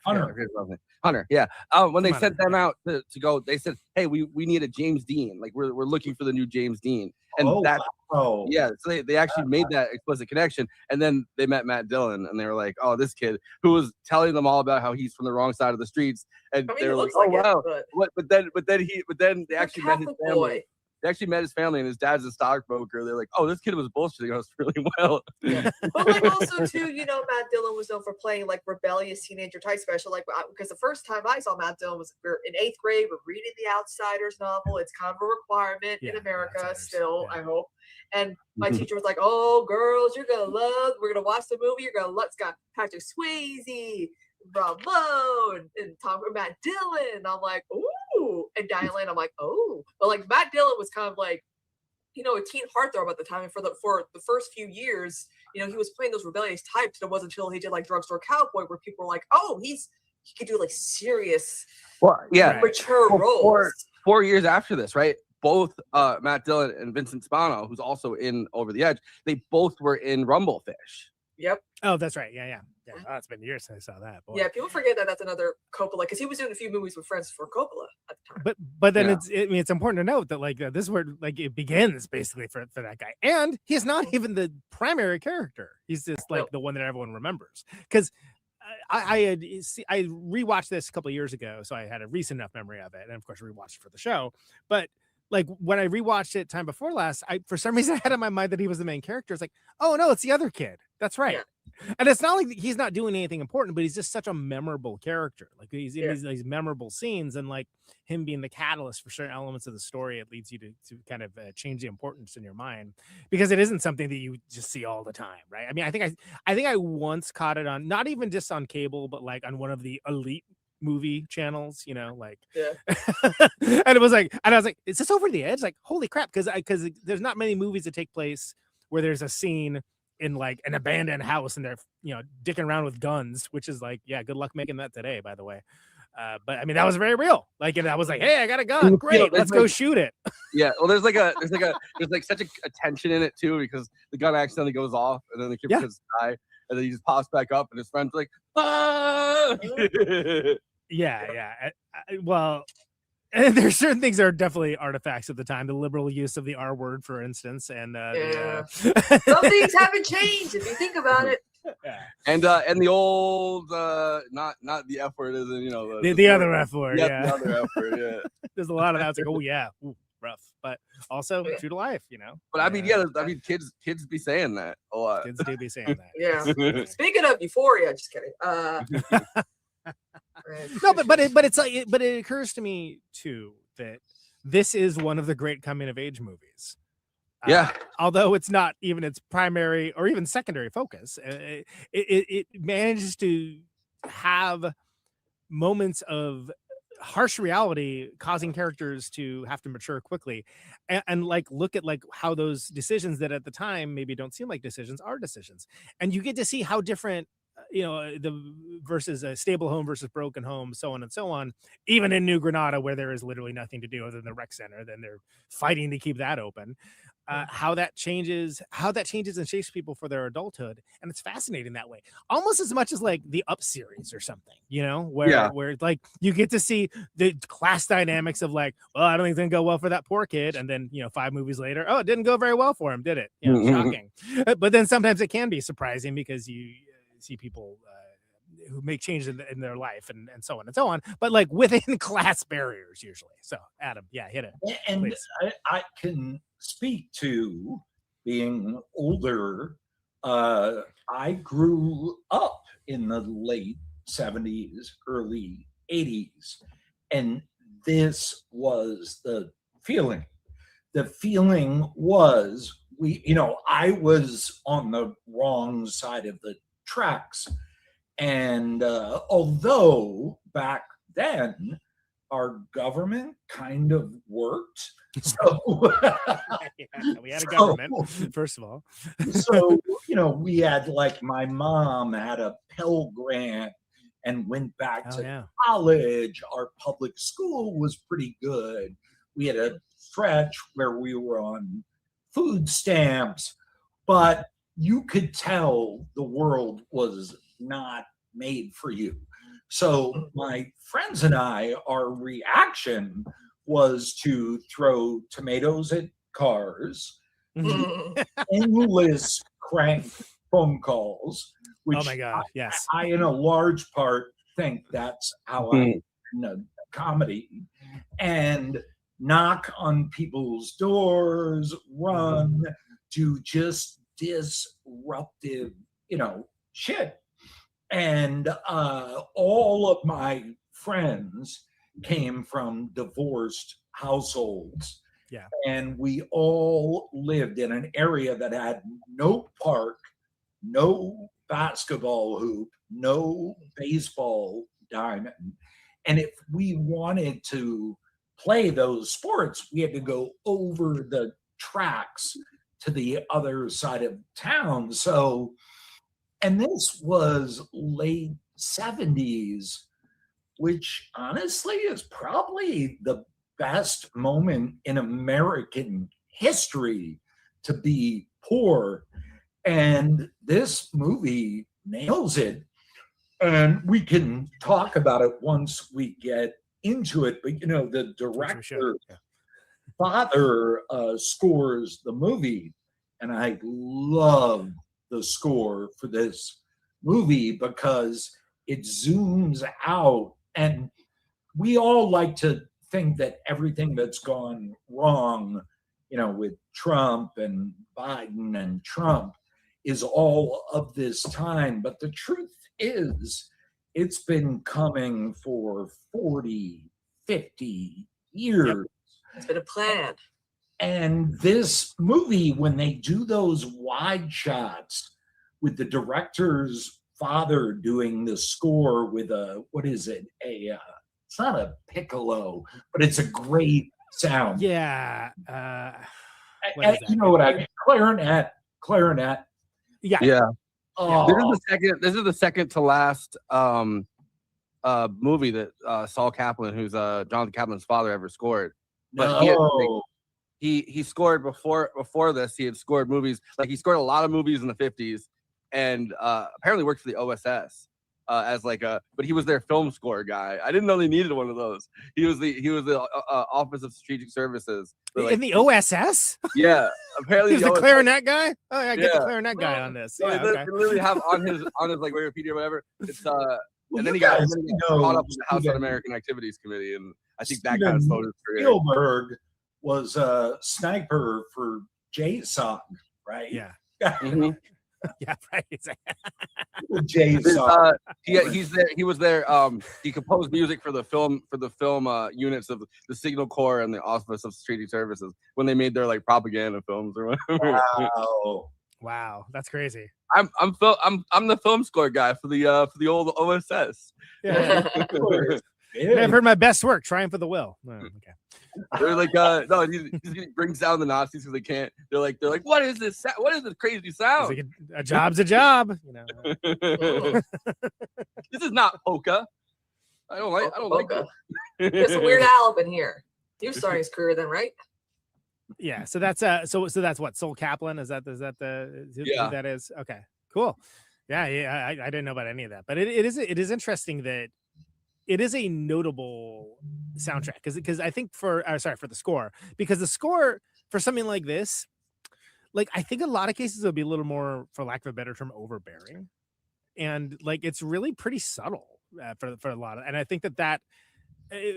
Hunter, yeah. When they sent them out to go, they said, "Hey, we need a James Dean. Like we're looking for the new James Dean." And so they actually made that explicit connection. And then they met Matt Dillon, and they were like, "Oh, this kid who was telling them all about how he's from the wrong side of the streets." And they were like, "Oh, wow." But then they actually met his family. They actually met his family, and his dad's a stockbroker. They're like, "Oh, this kid was bullshitting us really well." But like also too, you know, Matt Dillon was known for playing like rebellious teenager type special. Like because the first time I saw Matt Dillon was in 8th grade. We're reading the Outsiders novel. It's kind of a requirement in America still, I hope. And my teacher was like, "Oh, girls, we're gonna watch the movie. You're gonna love. It's got Patrick Swayze, Bravo, and Matt Dillon." I'm like, ooh, and Diane Lane, I'm like, oh, but like Matt Dillon was kind of like, you know, a teen heartthrob at the time, and for the first few years, you know, he was playing those rebellious types. And it wasn't until he did like Drugstore Cowboy where people were like, oh, he could do like serious, mature roles. 4 years after this, right? Both Matt Dillon and Vincent Spano, who's also in Over the Edge, they both were in Rumblefish. Yep. Oh, that's right. Yeah. Oh, it's been years since I saw that. Boy. Yeah, people forget that that's another Coppola, because he was doing a few movies with friends for Coppola at the time. But then it's important to note that like this is where like it begins basically for that guy, and he's not even the primary character. He's just like the one that everyone remembers. Because I rewatched this a couple of years ago, so I had a recent enough memory of it, and of course I rewatched it for the show. But like when I rewatched it time before last, for some reason I had in my mind that he was the main character. It's like, oh no, it's the other kid. That's right. Yeah. And it's not like he's not doing anything important, but he's just such a memorable character. Like he's in these memorable scenes, and like him being the catalyst for certain elements of the story, it leads you to kind of change the importance in your mind, because it isn't something that you just see all the time, right? I mean, I think I once caught it on, not even just on cable, but like on one of the elite movie channels, you know, like and it was like, and I was like, is this Over the Edge? Like, holy crap, because there's not many movies that take place where there's a scene in like an abandoned house and they're, you know, dicking around with guns, which is like, yeah, good luck making that today, by the way. But I mean, that was very real. Like, and I was like, hey, I got a gun, great, let's go shoot it. Yeah, well, there's such a tension in it too, because the gun accidentally goes off, and then the kid just die, and then he just pops back up, and his friend's like, ah! Yeah. Well, And there's certain things that are definitely artifacts of the time. The liberal use of the R word, for instance, and some things haven't changed if you think about it. And the old not the F word is the other F word. The Yeah, other F word. Yeah. There's a lot of that. It's like, oh yeah, ooh, rough, but also true to life, But I mean, kids be saying that a lot. Kids do be saying that. Yeah. Speaking of euphoria, just kidding. No, but it occurs to me too that this is one of the great coming of age movies. Although it's not even its primary or even secondary focus, it manages to have moments of harsh reality causing characters to have to mature quickly and like look at like how those decisions that at the time maybe don't seem like decisions are decisions, and you get to see how different the versus a stable home versus broken home, so on and so on. Even in New Granada, where there is literally nothing to do other than the rec center, then they're fighting to keep that open. How that changes and shapes people for their adulthood, and it's fascinating that way, almost as much as like the Up series or something, where like you get to see the class dynamics of like, well, I don't think it's gonna go well for that poor kid, and then 5 movies later, oh, it didn't go very well for him, did it? Shocking. But then sometimes it can be surprising because you see people who make changes in their life and so on and so on, but like within class barriers usually. So Adam, hit it. And I can speak to being older. I grew up in the late 70s, early 80s, and this was the feeling. The feeling was I was on the wrong side of the tracks. And although back then our government kind of worked, so we had a government, first of all. So we had, like, my mom had a Pell Grant and went back to college. Our public school was pretty good. We had a stretch where we were on food stamps, but you could tell the world was not made for you. So my friends and I, our reaction was to throw tomatoes at cars, endless crank phone calls, which oh my God, yes. I in a large part think that's how I comedy, and knock on people's doors, run, do just disruptive, shit. And all of my friends came from divorced households. Yeah. And we all lived in an area that had no park, no basketball hoop, no baseball diamond. And if we wanted to play those sports, we had to go over the tracks to the other side of town. So, and this was late 70s, which honestly is probably the best moment in American history to be poor. And this movie nails it. And we can talk about it once we get into it. But, the director, father scores the movie. And I love the score for this movie because it zooms out, and we all like to think that everything that's gone wrong, with Trump and Biden and Trump is all of this time. But the truth is, it's been coming for 40, 50 years. Yep. It's been a plan. And this movie, when they do those wide shots with the director's father doing the score with it's not a piccolo, but it's a great sound. Yeah. You know what I mean? Clarinet. Yeah. Yeah. Oh. This is the second to last movie that Saul Kaplan, who's Jonathan Kaplan's father, ever scored. But he scored before this. He had scored movies, like he scored a lot of movies in the 50s, and apparently worked for the OSS. as like a, but he was their film score guy. I didn't know they needed one of those. He was the Office of Strategic Services. In the OSS? Yeah, apparently He was the clarinet guy. Oh yeah, get the Yeah. clarinet guy on this. So Yeah, they okay. literally have on his like Wikipedia or whatever. It's and then you he got guys caught up know with the House Steven- Un-American Activities Committee, and I think that Steven kind of slowed his career. Spielberg was a sniper for JSON, right? Yeah. Mhm. Yeah, right. JSON. He's there. He was there. He composed music for the film units of the Signal Corps and the Office of Strategic Services when they made their like propaganda films or whatever. Wow. Wow, that's crazy. I'm the film score guy for the old OSS. Yeah. I've heard my best work, Triumph of the Will. Oh, okay. They're like, no, he brings down the Nazis because they can't. They're like, what is this? What is this crazy sound? Like a job's a job, you know. This is not polka. I don't like polka. There's a Weird Al up in here. You're starting his career then, right? Yeah, so that's so that's what Sol Kaplan is that who that is? Okay, cool. Yeah, I didn't know about any of that, but it is interesting that it is a notable soundtrack because I think for the score, because the score for something like this, like I think a lot of cases it'll be a little more, for lack of a better term, overbearing, and like it's really pretty subtle for a lot of, and I think that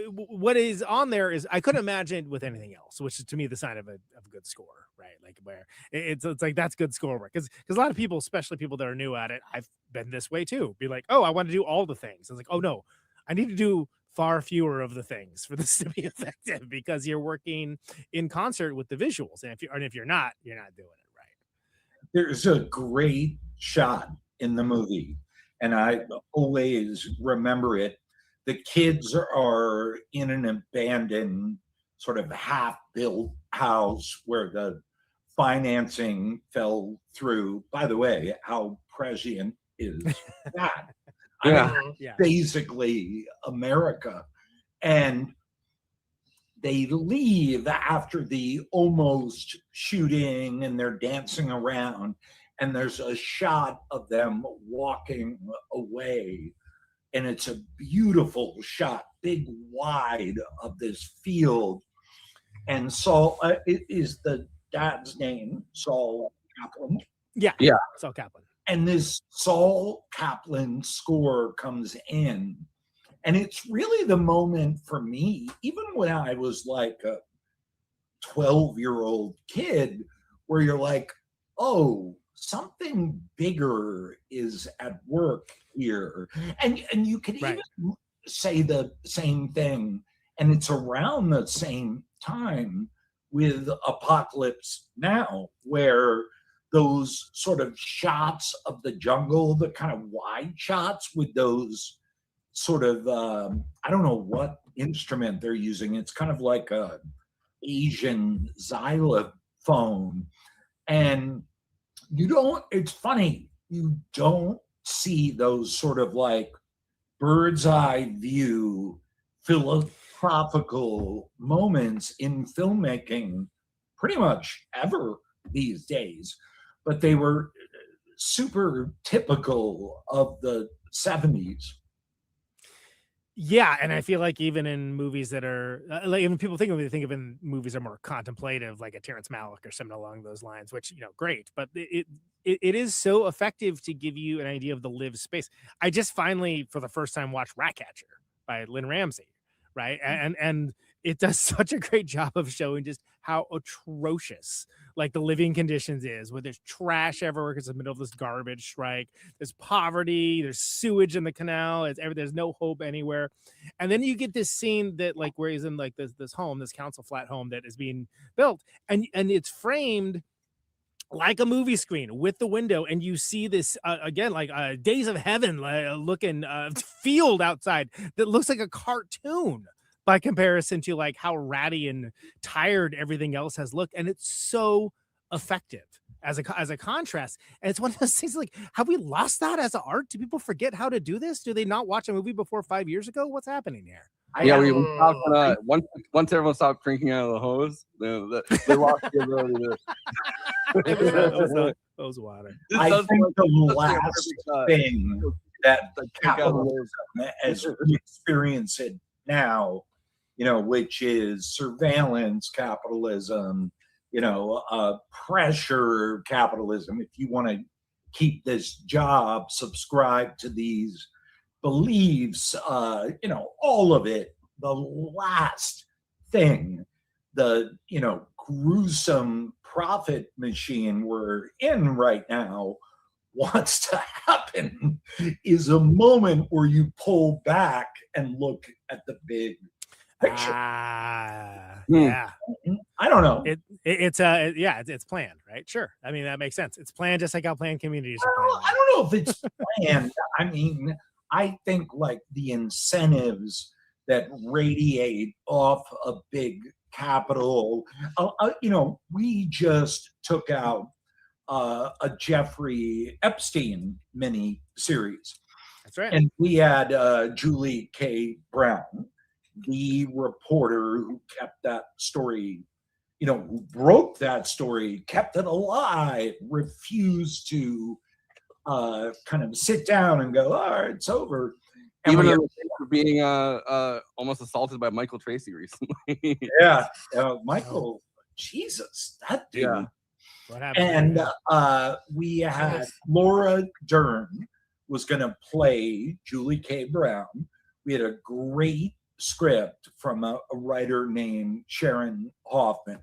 what is on there is I couldn't imagine with anything else, which is to me the sign of a good score, right? Like where it's like that's good score work because a lot of people, especially people that are new at it, I've been this way too. Be like, oh, I want to do all the things. It's like, oh no, I need to do far fewer of the things for this to be effective because you're working in concert with the visuals, and if you're not doing it right. There's a great shot in the movie, and I always remember it. The kids are in an abandoned, sort of half-built house where the financing fell through. By the way, how prescient is that? Yeah. I mean, basically America. And they leave after the almost shooting and they're dancing around. And there's a shot of them walking away. And it's a beautiful shot, big wide of this field. And Saul, is the dad's name Saul Kaplan? Yeah. Saul Kaplan. And this Saul Kaplan score comes in. And it's really the moment for me, even when I was like a 12-year-old kid, where you're like, oh, something bigger is at work here. And you could even say the same thing, and it's around the same time with Apocalypse Now, where those sort of shots of the jungle, the kind of wide shots with those sort of, I don't know what instrument they're using. It's kind of like a Asian xylophone. And it's funny, you don't see those sort of like bird's eye view philosophical moments in filmmaking pretty much ever these days, but they were super typical of the 70s. Yeah, and I feel like even in movies that are like, even people think of in movies that are more contemplative, like a Terrence Malick or something along those lines, which great, but it is so effective to give you an idea of the lived space. I just finally, for the first time, watched Ratcatcher by Lynn Ramsey, right? And it does such a great job of showing just how atrocious like the living conditions is, where there's trash everywhere because it's the middle of this garbage strike. There's poverty, there's sewage in the canal, there's no hope anywhere. And then you get this scene that like where he's in like this home, this council flat home that is being built, and it's framed like a movie screen with the window, and you see this again like Days of Heaven looking field outside that looks like a cartoon by comparison to like how ratty and tired everything else has looked. And it's so effective as a contrast. And it's one of those things like, have we lost that as an art? Do people forget how to do this? Do they not watch a movie before 5 years ago? What's happening here? Yeah, we stopped, once everyone stopped drinking out of the hose, they lost the ability to. That was water. I think the last thing that Like, take out the capitalism as we experience it now, which is surveillance capitalism, pressure capitalism. If you want to keep this job, subscribe to these beliefs, all of it. The last thing, the gruesome profit machine we're in right now wants to happen is a moment where you pull back and look at the big picture. Yeah. I don't know. It's planned, right? Sure. I mean, that makes sense. It's planned just like how planned communities are planned. I don't know if it's planned. I mean, I think like the incentives that radiate off a big capital, we just took out a Jeffrey Epstein mini series. That's right. And we had Julie K. Brown, the reporter who kept that story, who broke that story, kept it alive, refused to kind of sit down and go, all right, it's over. And even though being almost assaulted by Michael Tracy recently. Yeah, Michael, Jesus, that dude. Yeah. What happened? And we had Laura Dern was going to play Julie K. Brown. We had a great script from a writer named Sharon Hoffman,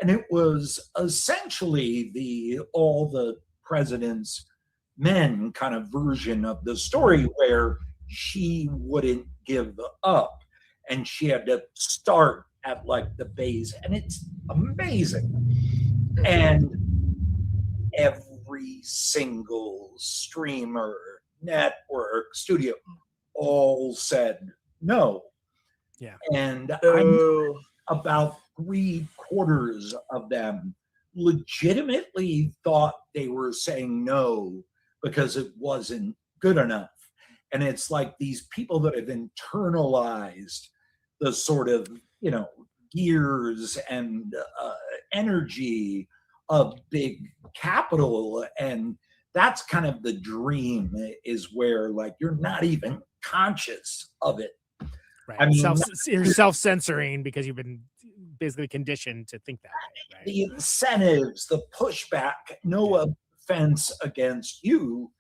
and it was essentially the All the President's Men kind of version of the story, where she wouldn't give up and she had to start at like the base, and it's amazing. And every single streamer, network, studio all said no. Yeah. And I'm about 3/4 of them legitimately thought they were saying no because it wasn't good enough. And it's like these people that have internalized the sort of, gears and energy of big capital. And that's kind of the dream, is where like you're not even conscious of it. Right. I mean, You're self-censoring because you've been basically conditioned to think that way. Right? The incentives, the pushback, no offense against you,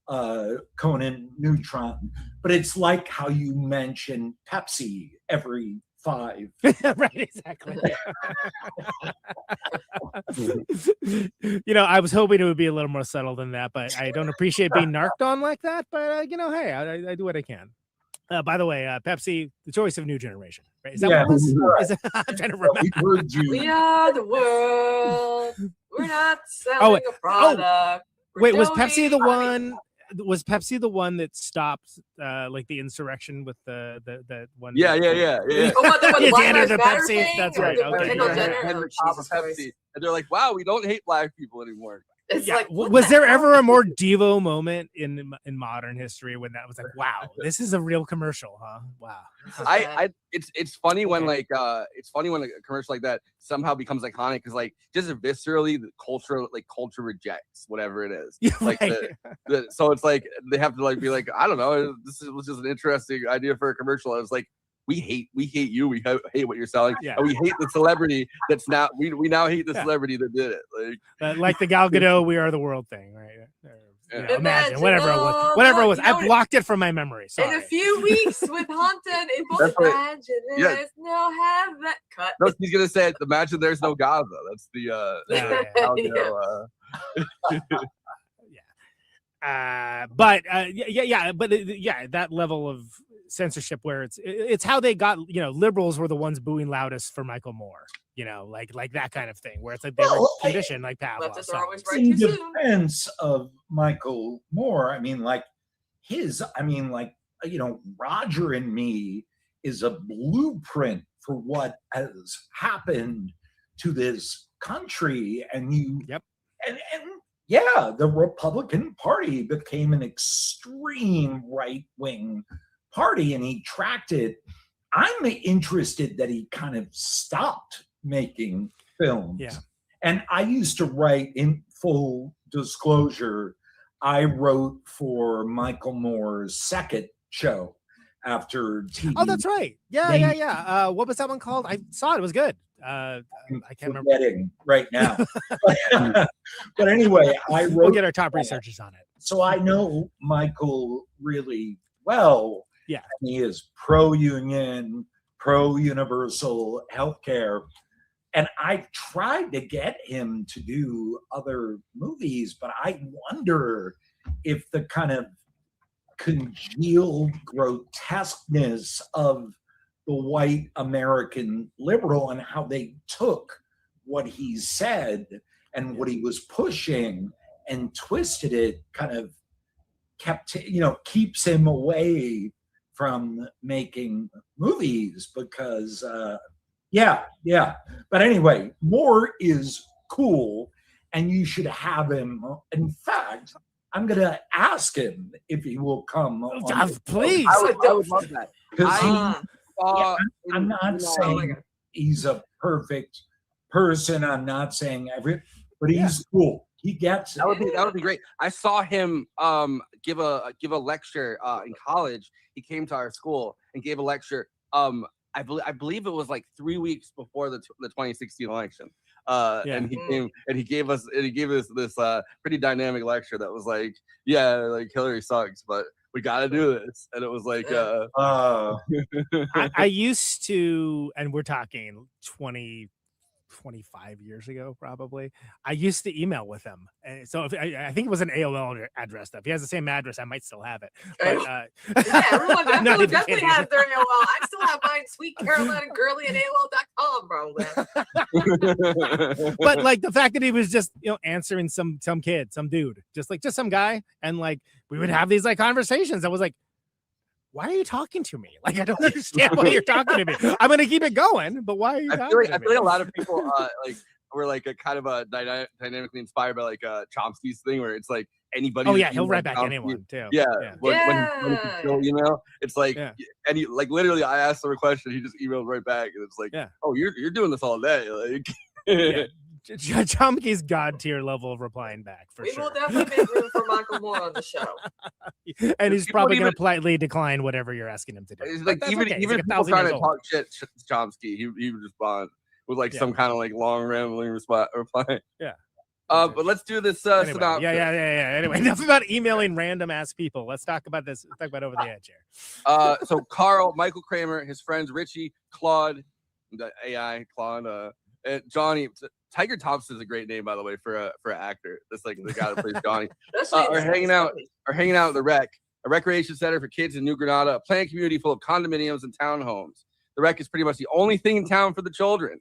Conan Neutron, but it's like how you mention Pepsi every 5. Right, exactly. I was hoping it would be a little more subtle than that, but I don't appreciate being narked on like that. But hey, I do what I can. By the way, Pepsi, the choice of new generation. Right? Is that what it was? I'm trying to remember. We are the world. We're not selling a product. Wait, was Pepsi the one? Was Pepsi the one that stopped like the insurrection with the one? Yeah. The Pepsi. That's right. Okay. Pepsi. And they're like, wow, we don't hate black people anymore. It's like, was there ever a more Devo moment in modern history when that was like, wow, this is a real commercial, huh? Wow. It's funny when a commercial like that somehow becomes iconic, because like just viscerally the culture rejects whatever it is. Like so it's like they have to like be like, I don't know, this was just an interesting idea for a commercial. I was like, we hate you. We hate what you're selling. Yeah. And we hate the celebrity that's now. We now hate the celebrity that did it. Like the Gal Gadot "We Are the World" thing, right? Imagine whatever it was. I blocked it from my memory. Sorry. In a few weeks with Haunted, it will imagine there's no heaven. Cut. No, he's gonna say it. Imagine there's no God, though. That's the Gal Gadot. That level of censorship where it's how they got, liberals were the ones booing loudest for Michael Moore, like that kind of thing, where it's like they were conditioned like Pavlov. Leftists are always right In too soon. defense of Michael Moore, Roger and Me is a blueprint for what has happened to this country. And the Republican Party became an extreme right-wing party, and he tracked it. I'm interested that he kind of stopped making films. Yeah. And I used to write, in full disclosure, I wrote for Michael Moore's second show after TV. Oh, that's right. Yeah. What was that one called? I saw it. It was good. I can't remember right now. But anyway, I wrote. We'll get our top researchers on it. So I know Michael really well. Yeah. And he is pro-union, pro-universal healthcare. And I tried to get him to do other movies, but I wonder if the kind of congealed grotesqueness of the white American liberal and how they took what he said and what he was pushing and twisted it kind of keeps him away from making movies because but anyway, Moore is cool and you should have him. In fact, I'm gonna ask him if he will come please. I would love that because I'm not saying he's a perfect person. I'm not saying but he's cool. He gets it. That would be great. I saw him give a lecture in college. He came to our school and gave a lecture. I believe it was like 3 weeks before the 2016 election. And he came and he gave us this pretty dynamic lecture that was like, like Hillary sucks, but we got to do this. And it was like, I used to, and we're talking 25 years ago, probably. I used to email with him, and so I think it was an AOL address. If he has the same address, I might still have it. But, everyone definitely has their AOL. I still have mine, Sweet Carolina Girly at AOL.com, probably. But like the fact that he was just answering some kid, some dude, just some guy, and like we would have these like conversations. I was like, why are you talking to me? Like, I don't understand why you're talking to me. I'm going to keep it going, but why are you talking to me? I feel like a lot of people were like a kind of a dynamically inspired by like Chomsky's thing where it's like anybody. Oh yeah, he'll write back anyone too. Yeah. When it's like, and he, like literally I asked him a question, he just emailed right back and it's like, oh, you're doing this all day. Like Chomsky's god tier level of replying back for we sure. will definitely make room for Michael Moore on the show. And he's probably going to politely decline whatever you're asking him to do. It's like even people trying to talk shit to Chomsky, he would respond with like some kind of like long rambling reply. Yeah. But let's do this synopsis. Yeah. Anyway, enough about emailing random ass people. Let's talk about this. Let's talk about Over the Edge here. So Carl, Michael Kramer, his friends Richie, Claude, the AI Claude, Johnny. Tiger Thompson is a great name, by the way, for an actor. That's like the guy that plays Johnny. Are hanging out at the Rec, a recreation center for kids in New Granada, a planned community full of condominiums and townhomes. The Rec is pretty much the only thing in town for the children.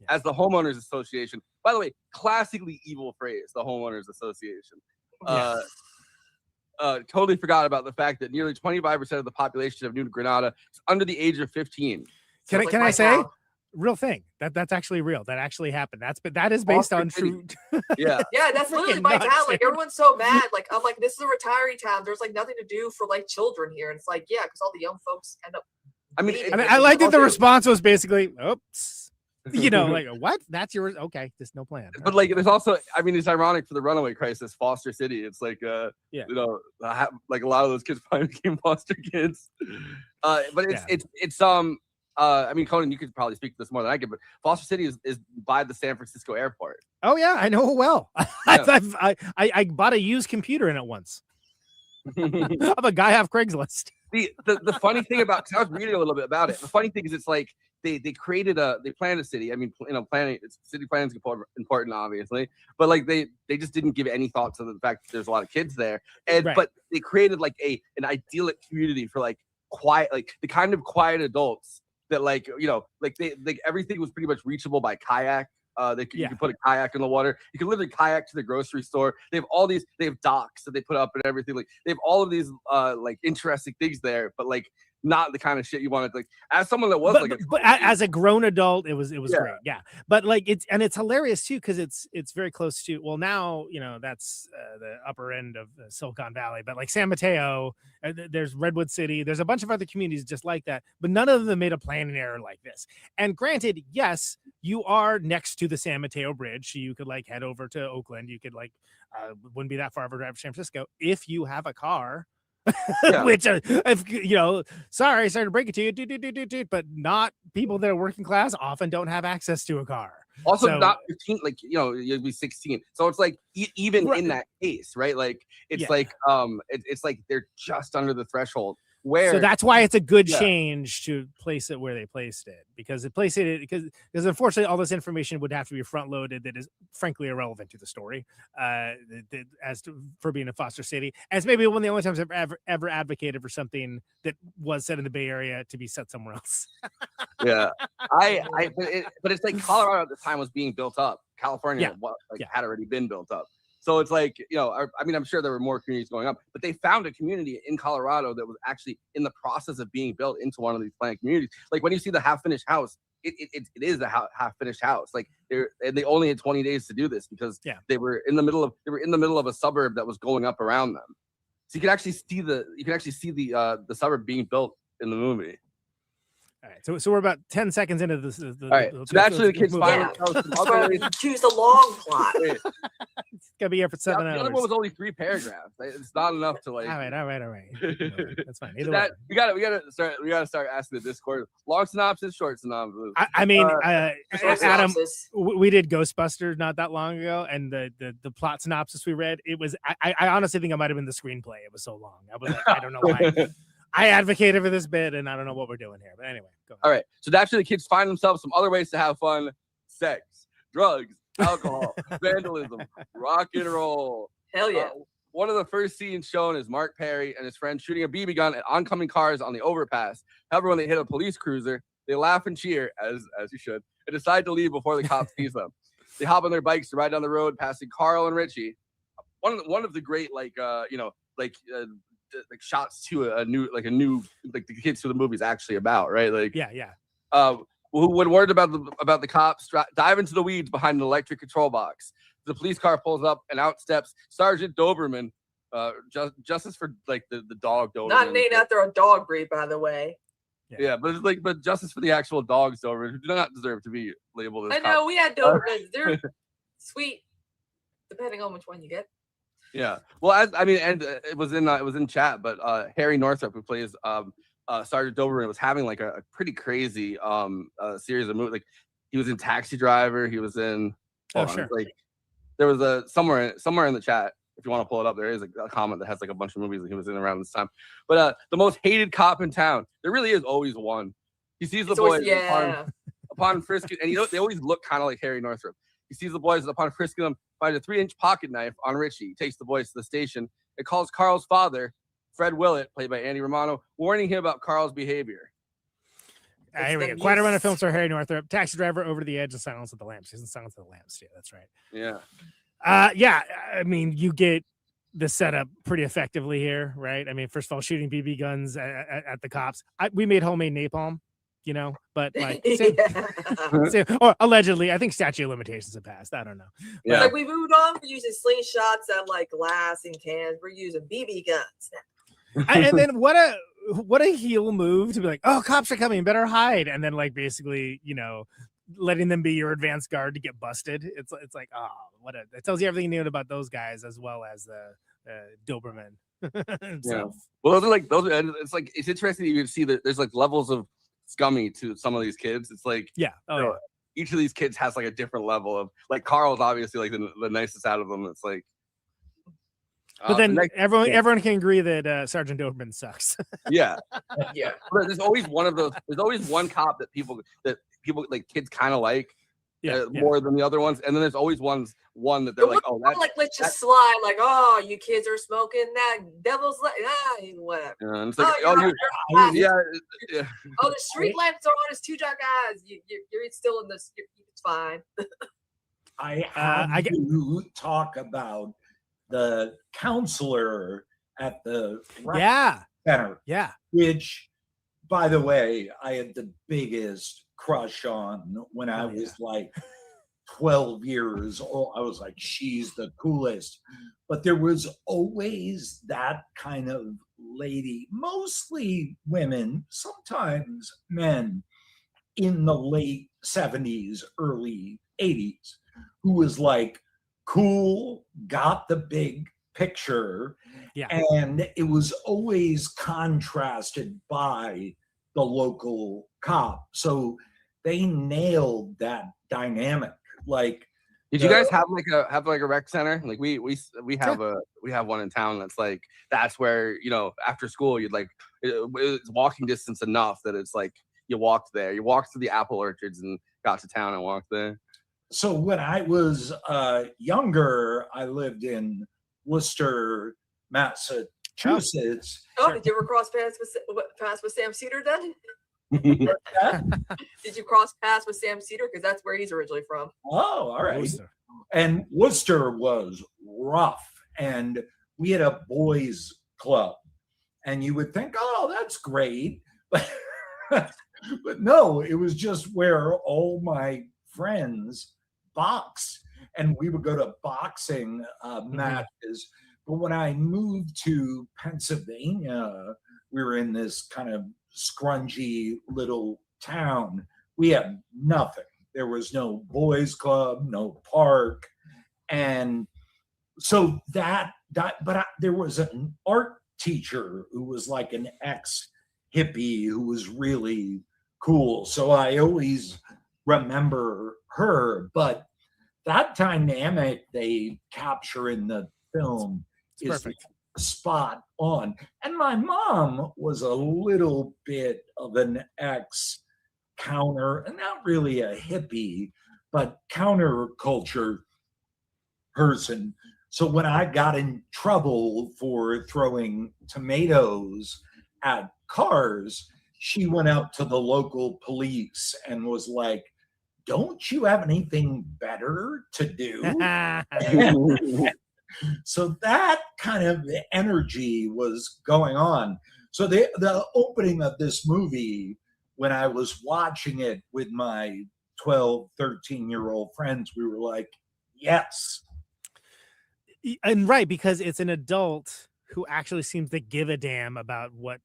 As the homeowners association, by the way, classically evil phrase, the homeowners association. Totally forgot about the fact that nearly 25% of the population of New Granada is under the age of 15. Can I say? Real thing. That's actually real. That actually happened. That is based on true. Yeah, that's literally my town. Like everyone's so mad. Like I'm like, this is a retiree town. There's like nothing to do for like children here. And it's like, because all the young folks end up. I like that the response was basically, oops. Like what? That's yours. Okay, there's no plan. But like, there's also, it's ironic for the runaway crisis, foster city. It's like, like a lot of those kids probably became foster kids. But it's Conan, you could probably speak to this more than I could, but Foster City is by the San Francisco airport. Oh yeah, I know it well. I bought a used computer in it once. Of a guy off Craigslist. The funny thing about, because I was reading a little bit about it. The funny thing is, it's like they planned a city. City planning is important, obviously, but like they just didn't give any thought to the fact that there's a lot of kids there, but they created like an idyllic community for like quiet, like the kind of quiet adults that everything was pretty much reachable by kayak. You can put a kayak in the water. You can literally kayak to the grocery store. They have docks that they put up and everything. Like they have all of these like interesting things there, but like not the kind of shit you wanted. Like as someone that was but as a grown adult, it was great. Yeah, but like it's hilarious too because it's very close to. Well, now that's the upper end of Silicon Valley, but like San Mateo, there's Redwood City, there's a bunch of other communities just like that, but none of them made a planning error like this. And granted, yes, you are next to the San Mateo Bridge, so you could like head over to Oakland. You could like wouldn't be that far of a drive to San Francisco if you have a car. Which if sorry to break it to you, but not people that are working class often don't have access to a car. Also, not 15, like you'd be 16. So it's like even in that case, right? Like it's like it's like they're just under the threshold. So that's why it's a good change to place it where they placed it, because because unfortunately all this information would have to be front loaded that is frankly irrelevant to the story for being a foster city. As maybe one of the only times I've ever advocated for something that was set in the Bay Area to be set somewhere else. But it's like Colorado at the time was being built up. California had already been built up. So it's like, I'm sure there were more communities going up, but they found a community in Colorado that was actually in the process of being built into one of these planned communities. Like when you see the half-finished house, it is a half-finished house. Like they only had 20 days to do this because they were in the middle of a suburb that was going up around them. So you can actually see the suburb being built in the movie. All right, so we're about 10 seconds into this. All right, so actually the kids finally choose the long plot. It's gonna be here for 7 hours. The other one was only 3 paragraphs. It's not enough to like. All right. That's fine. So we gotta start asking the Discord. Long synopsis, short synopsis. Adam, we did Ghostbusters not that long ago, and the plot synopsis we read, it was. I honestly think it might have been the screenplay. It was so long. I was like, I don't know why. I advocated for this bit, and I don't know what we're doing here. But anyway, go ahead. All right. So naturally, the kids find themselves some other ways to have fun: sex, drugs, alcohol, vandalism, rock and roll. Hell yeah. One of the first scenes shown is Mark Perry and his friend shooting a BB gun at oncoming cars on the overpass. However, when they hit a police cruiser, they laugh and cheer, as you should, and decide to leave before the cops seize them. They hop on their bikes to ride down the road, passing Carl and Richie. One of the great shots to a new the kids who the movie's actually about, right? Like when word about the cops dive into the weeds behind an electric control box. The police car pulls up and out steps Sergeant Doberman, justice for like the dog Doberman. Not named after a dog breed, by the way. Yeah, but justice for the actual dogs Doberman, who do not deserve to be labeled as I know we had Dobermans. They're sweet, depending on which one you get. Yeah, well, it was in chat, but Harry Northrop, who plays Sergeant Doberman, was having like a pretty crazy series of movies. Like he was in Taxi Driver, he was in. Like there was a somewhere in the chat. If you want to pull it up, there is a comment that has like a bunch of movies that he was in around this time. But the most hated cop in town, there really is always one. He sees the boys upon frisking, and they always look kind of like Harry Northrop. He sees the boys, and upon frisking them, finds a 3-inch pocket knife on Richie. He takes the boys to the station. It calls Carl's father, Fred Willett, played by Andy Romano, warning him about Carl's behavior. Here we go. Quite a run of film star Harry Northrop, Taxi Driver, Over the Edge, and Silence of the Lambs. He's in Silence of the Lambs, too. That's right. Yeah. I mean, you get the setup pretty effectively here, right? I mean, first of all, shooting BB guns at the cops. We made homemade napalm, but like, or allegedly, I think statute of limitations have passed. I don't know. Yeah. Like we moved on from using slingshots and like glass and cans. We're using BB guns now. And then what a heel move to be like, oh, cops are coming, better hide, and then like basically, letting them be your advanced guard to get busted. It's like, oh, it tells you everything you need about those guys as well as the Doberman himself. Yeah. Well, it's interesting that you can see that there's like levels of scummy to some of these kids. It's like each of these kids has like a different level of like Carl's obviously like the nicest out of them. It's like, but then everyone can agree that Sergeant Doberman sucks. Yeah. But there's always one of those. There's always one cop that people like kids kind of like more than the other ones, and then there's always one that they're like, oh, that's like let's just slide, like, oh, you kids are smoking that devil's whatever. Yeah, and it's like, oh, the street lamps are on his 2 dark eyes. You're still in this. It's fine. I get to talk about the counselor at the center, which by the way, I had the biggest crush on when I was like 12 years old. I was like, she's the coolest. But there was always that kind of lady, mostly women, sometimes men, in the late 70s, early 80s, who was like cool, got the big picture. And it was always contrasted by the local cop. So they nailed that dynamic. Like, did you guys have like a rec center? Like we have one in town that's where, you know, after school you'd like it's walking distance enough that it's like you walked there. You walked through the apple orchards and got to town and walked there. So when I was younger, I lived in Worcester, Massachusetts. Oh, did you ever cross paths with Sam Cedar then? Did you cross paths with Sam Cedar? Because that's where he's originally from. Oh, all right. And Worcester was rough, and we had a boys' club, and you would think, oh, that's great, but no, it was just where all my friends boxed, and we would go to boxing matches. But when I moved to Pennsylvania, we were in this kind of scrungy little town. We had nothing. There was no boys club, no park. And so there was an art teacher who was like an ex-hippie who was really cool. So I always remember her. But that dynamic they capture in the film is perfect. Spot on. And my mom was a little bit of an ex-counter, and not really a hippie, but counterculture person. So when I got in trouble for throwing tomatoes at cars, she went up to the local police and was like, don't you have anything better to do? So that kind of energy was going on. So the opening of this movie, when I was watching it with my 12, 13-year-old friends, we were like, yes. And right, because it's an adult who actually seems to give a damn about what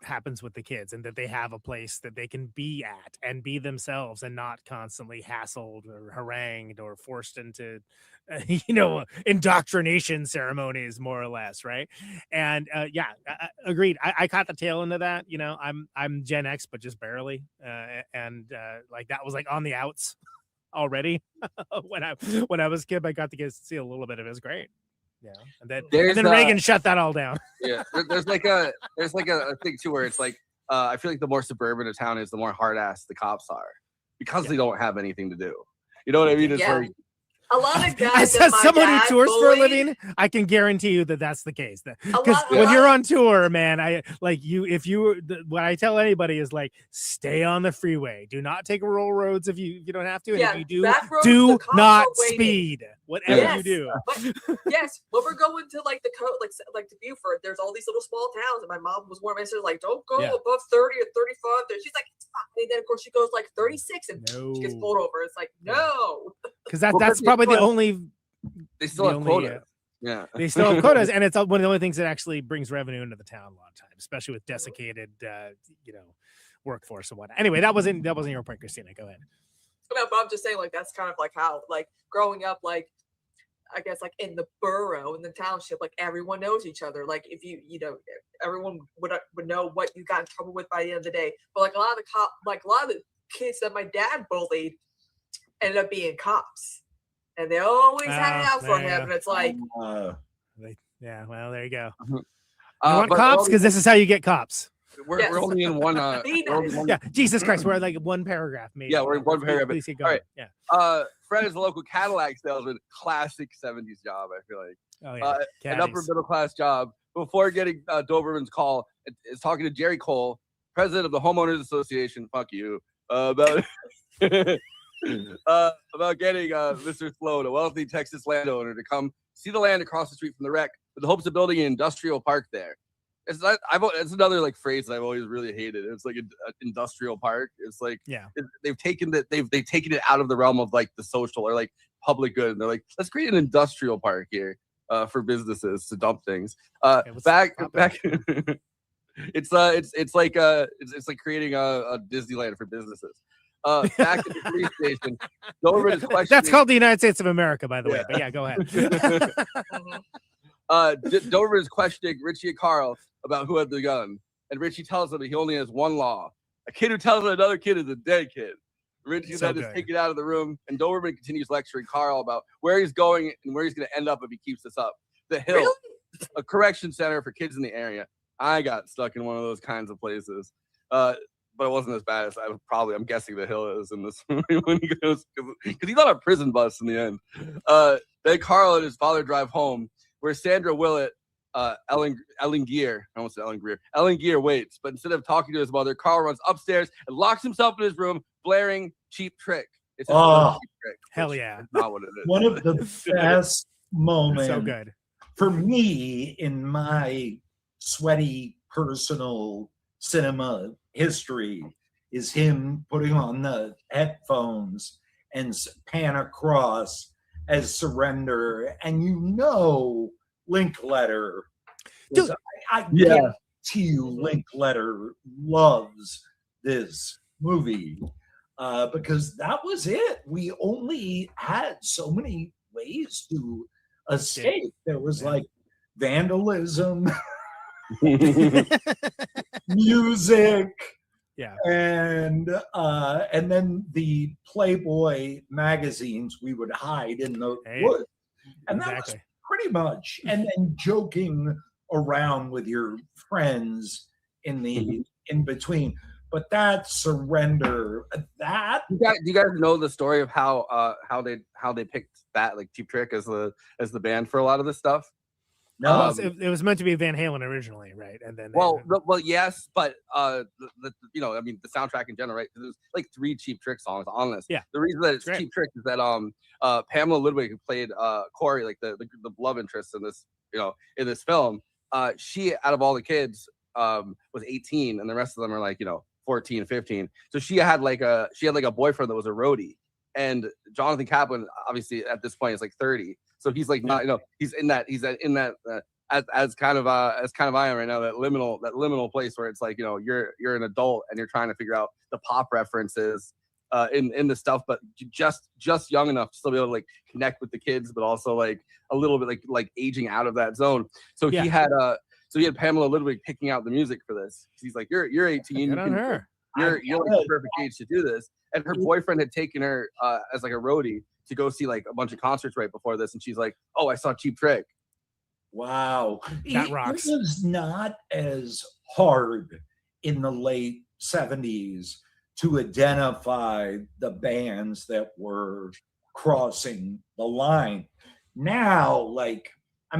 happens with the kids, and that they have a place that they can be at and be themselves and not constantly hassled or harangued or forced into indoctrination ceremonies, more or less, right? And agreed. I caught the tail end of that. You know, I'm Gen X, but just barely, and like that was like on the outs already. when I was a kid, I got to see a little bit of it. It was great. Yeah, and then Reagan shut that all down. Yeah, there's like a thing too where it's like I feel like the more suburban a town is, the more hard ass the cops are, because they don't have anything to do. You know what I mean? It's like a lot of guys. As someone who tours for a living, I can guarantee you that that's the case. Because when you're on tour, man, what I tell anybody is like, stay on the freeway. Do not take rural roads if you don't have to. And if you do not speed. Whatever you do. Yes, when we're going to like the coast, like to Beaufort, there's all these little small towns, and my mom was warning me, like, don't go above 30 or 35. She's like, it's fine. And then of course she goes like 36, and she gets pulled over. It's like, no, because that's probably the only. They still have quotas. Yeah, they still have quotas, and it's one of the only things that actually brings revenue into the town a lot of times, especially with desiccated, workforce and whatnot. Anyway, that wasn't your point, Kristina. Go ahead. No, but I'm just saying, like, that's kind of like how, like, growing up, like, I guess, like, in the borough, in the township, like, everyone knows each other. Like, if everyone would know what you got in trouble with by the end of the day. But, like, a lot of the kids that my dad bullied ended up being cops. And they always hang out for him. And it's like... well, there you go. You want cops? Because this is how you get cops. We're only in one. Jesus Christ, we're like one paragraph, maybe. Yeah, we're in one paragraph. Please keep all going. right. Fred is a local Cadillac salesman. Classic 70s job, I feel like. Oh, yeah. An upper middle class job. Before getting Doberman's call, is talking to Jerry Cole, president of the Homeowners Association. Fuck you. About getting Mr. Sloan, a wealthy Texas landowner, to come see the land across the street from the wreck with the hopes of building an industrial park there. It's not. It's another like phrase that I've always really hated. It's like an industrial park. It's like they've taken it out of the realm of like the social or like public good, and they're like, let's create an industrial park here for businesses to dump things. Back. It's like creating a Disneyland for businesses. Back at the police station, Doberman is questioning. That's called the United States of America, by the way. But yeah, go ahead. Doberman is questioning Richie and Carl about who had the gun, and Richie tells him that he only has one law: a kid who tells another kid is a dead kid. Richie then is taken out of the room, and Doberman continues lecturing Carl about where he's going and where he's going to end up if he keeps this up. The Hill, a correction center for kids in the area. I got stuck in one of those kinds of places, but it wasn't as bad as I'm guessing the Hill is in this movie when he goes, because he's on a prison bus in the end. Then Carl and his father drive home, where Sandra Willett, Ellen Gear waits, but instead of talking to his mother, Carl runs upstairs and locks himself in his room, blaring Cheap Trick. It's Cheap Trick. Hell yeah! Not what it is. One of the best moments. So good for me in my sweaty personal cinema history is him putting on the headphones and pan across as Surrender, and Linkletter. Dude, I guarantee you Linkletter loves this movie because that was it. We only had so many ways to escape. There was like vandalism, music, and then the Playboy magazines we would hide in the woods, and that was pretty much. And then joking around with your friends in the in between. But that Surrender, that do you guys know the story of how they picked that like Cheap Trick as the band for a lot of this stuff? No, it was meant to be Van Halen originally, right? And then yes, but the soundtrack in general, right? There's like 3 Cheap Trick songs on this. Yeah, the reason that it's Cheap Trick is that Pamela Ludwig, who played Corey, like the love interest in this film, she out of all the kids was 18, and the rest of them are like 14, 15. So she had like a boyfriend that was a roadie, and Jonathan Kaplan obviously at this point is like 30. So he's like not, he's in that as kind of I am right now, that liminal place where it's like, you're an adult and you're trying to figure out the pop references in the stuff, but just young enough to still be able to like connect with the kids, but also like a little bit like aging out of that zone. So he had Pamela Ludwig picking out the music for this. He's like, you're 18, Good on her. You're like the perfect age to do this. And her boyfriend had taken her as like a roadie to go see like a bunch of concerts right before this, and she's like, "Oh, I saw Cheap Trick." Wow, that rocks. It was not as hard in the late 70s to identify the bands that were crossing the line. Now,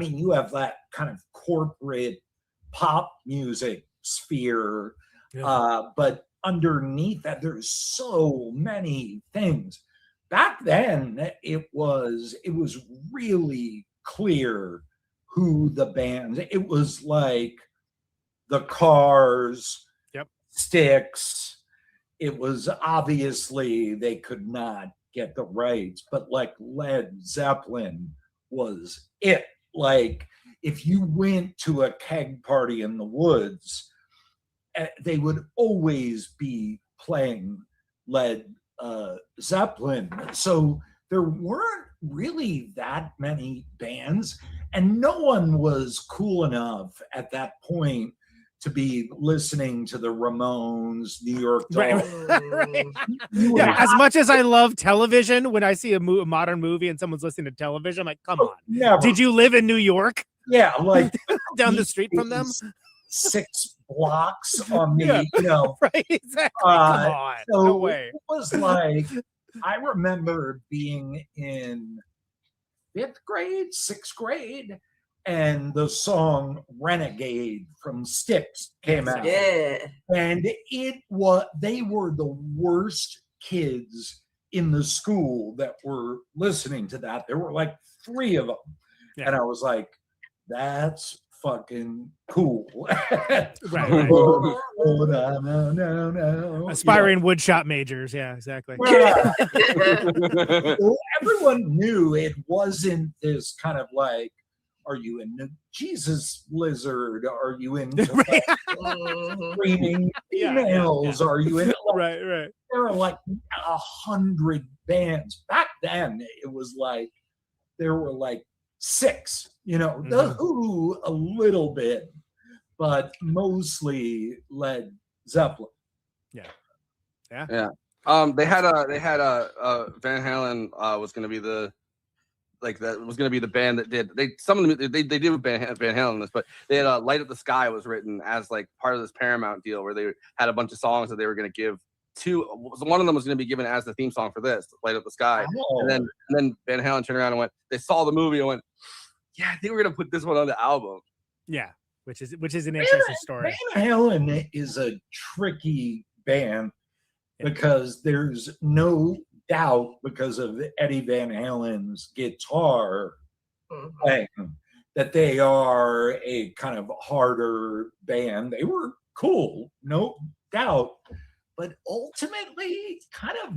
you have that kind of corporate pop music sphere, but underneath that, there's so many things. Back then, it was really clear who the bands. It was like the Cars, Styx. It was obviously they could not get the rights, but like Led Zeppelin was it. Like if you went to a keg party in the woods, they would always be playing Led Zeppelin. So there weren't really that many bands, and no one was cool enough at that point to be listening to the Ramones, New York Dolls. Right. Yeah, as much as I love television, when I see a modern movie and someone's listening to television, I'm like, come on. Never. Did you live in New York? Yeah, like down the street from them? 6 blocks on the, right, exactly. Come on, so no way. It was like, I remember being in 5th grade, 6th grade, and the song Renegade from Styx came out. Yeah. And they were the worst kids in the school that were listening to that. There were like 3 of them. Yeah. And I was like, that's fucking cool. Right. Oh, no. Aspiring woodshop majors. Yeah, exactly. Well, everyone knew it wasn't this kind of like, are you into Jesus Lizard? Are you into screaming females? Are you into right? There are like 100 bands. Back then, it was like there were like 6, the Who a little bit, but mostly Led Zeppelin. Yeah. They had a Van Halen was going to be the band that did some of them they did Van Halen in this, but they had Light Up the Sky was written as like part of this Paramount deal where they had a bunch of songs that they were going to give to. One of them was going to be given as the theme song for this, Light Up the Sky. Oh. And then Van Halen turned around and went, they saw the movie and went, yeah, I think we're going to put this one on the album. Yeah, which is an interesting story. Van Halen is a tricky band because there's no doubt, because of Eddie Van Halen's guitar playing, that they are a kind of harder band. They were cool, no doubt, but ultimately kind of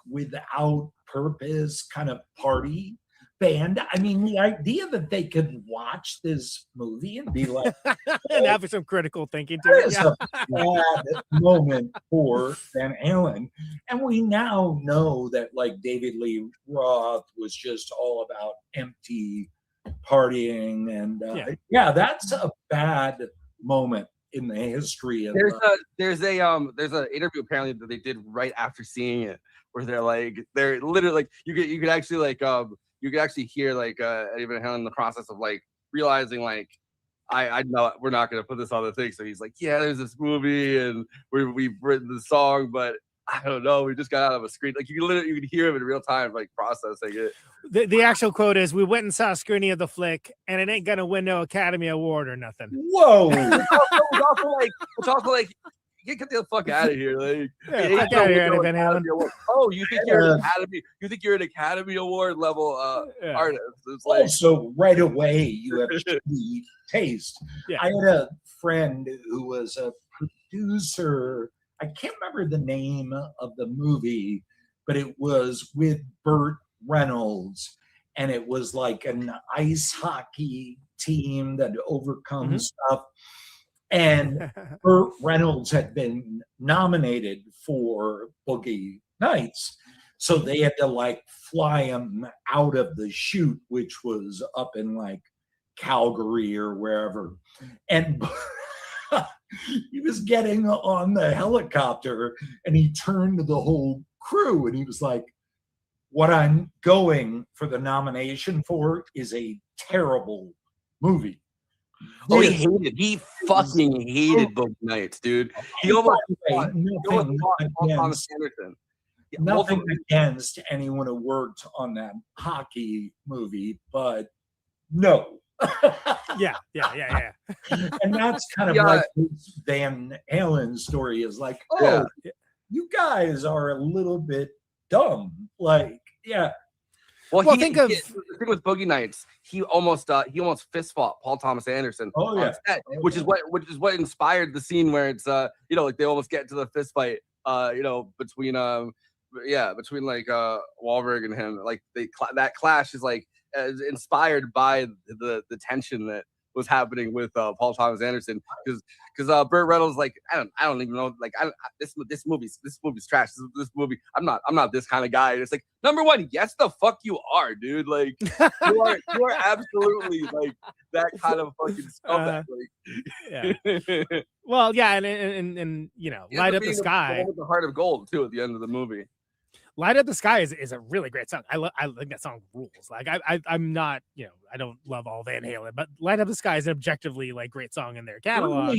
without purpose, kind of party band. I mean, the idea that they could watch this movie and be like, and have some critical thinking to that it. is a bad moment for Van Halen. And we now know that like David Lee Roth was just all about empty partying. And that's a bad moment in the history of there's an interview apparently that they did right after seeing it where they're literally like you could actually like you could actually hear like Eddie Van Halen in the process of like realizing like I know we're not gonna put this on the thing. So he's like, yeah, there's this movie and we've written the song, but I don't know, we just got out of a screen. Like you could hear him in real time, like processing it. The actual quote is, "We went and saw a screening of the flick, and it ain't gonna win no Academy Award or nothing." Whoa! It's also like get the fuck out of here! Like, fuck out of here, Eddie Van Halen. Oh, you think you're an Academy? You think you're an Academy Award level artist? It's like also right away you have shitty taste. I had a friend who was a producer. I can't remember the name of the movie, but it was with Burt Reynolds, and it was like an ice hockey team that overcomes stuff. And Burt Reynolds had been nominated for Boogie Nights. So they had to like fly him out of the shoot, which was up in like Calgary or wherever. And he was getting on the helicopter and he turned to the whole crew and he was like, what I'm going for the nomination for is a terrible movie. Oh, he fucking hated Boogie Nights, dude. He almost fought Thomas Anderson. Nothing against anyone who worked on that hockey movie, but no. Yeah. And that's kind of like Van Halen's story is like, you guys are a little bit dumb. Like, Well, the thing with Boogie Nights, he almost fist fought Paul Thomas Anderson on set, which is what inspired the scene where it's like they almost get to the fist fight between like Wahlberg and him. Like that clash is like inspired by the tension that was happening with Paul Thomas Anderson because Burt Reynolds like I don't even know like this movie's trash. This movie I'm not this kind of guy. And it's like, number one, yes the fuck you are, dude. Like you are absolutely like that kind of fucking scumbag. Well, and Light Up the Sky with the Heart of Gold too at the end of the movie. Light Up the Sky is a really great song. I think that song rules. Like I'm not, I don't love all Van Halen, but Light Up the Sky is an objectively like great song in their catalog.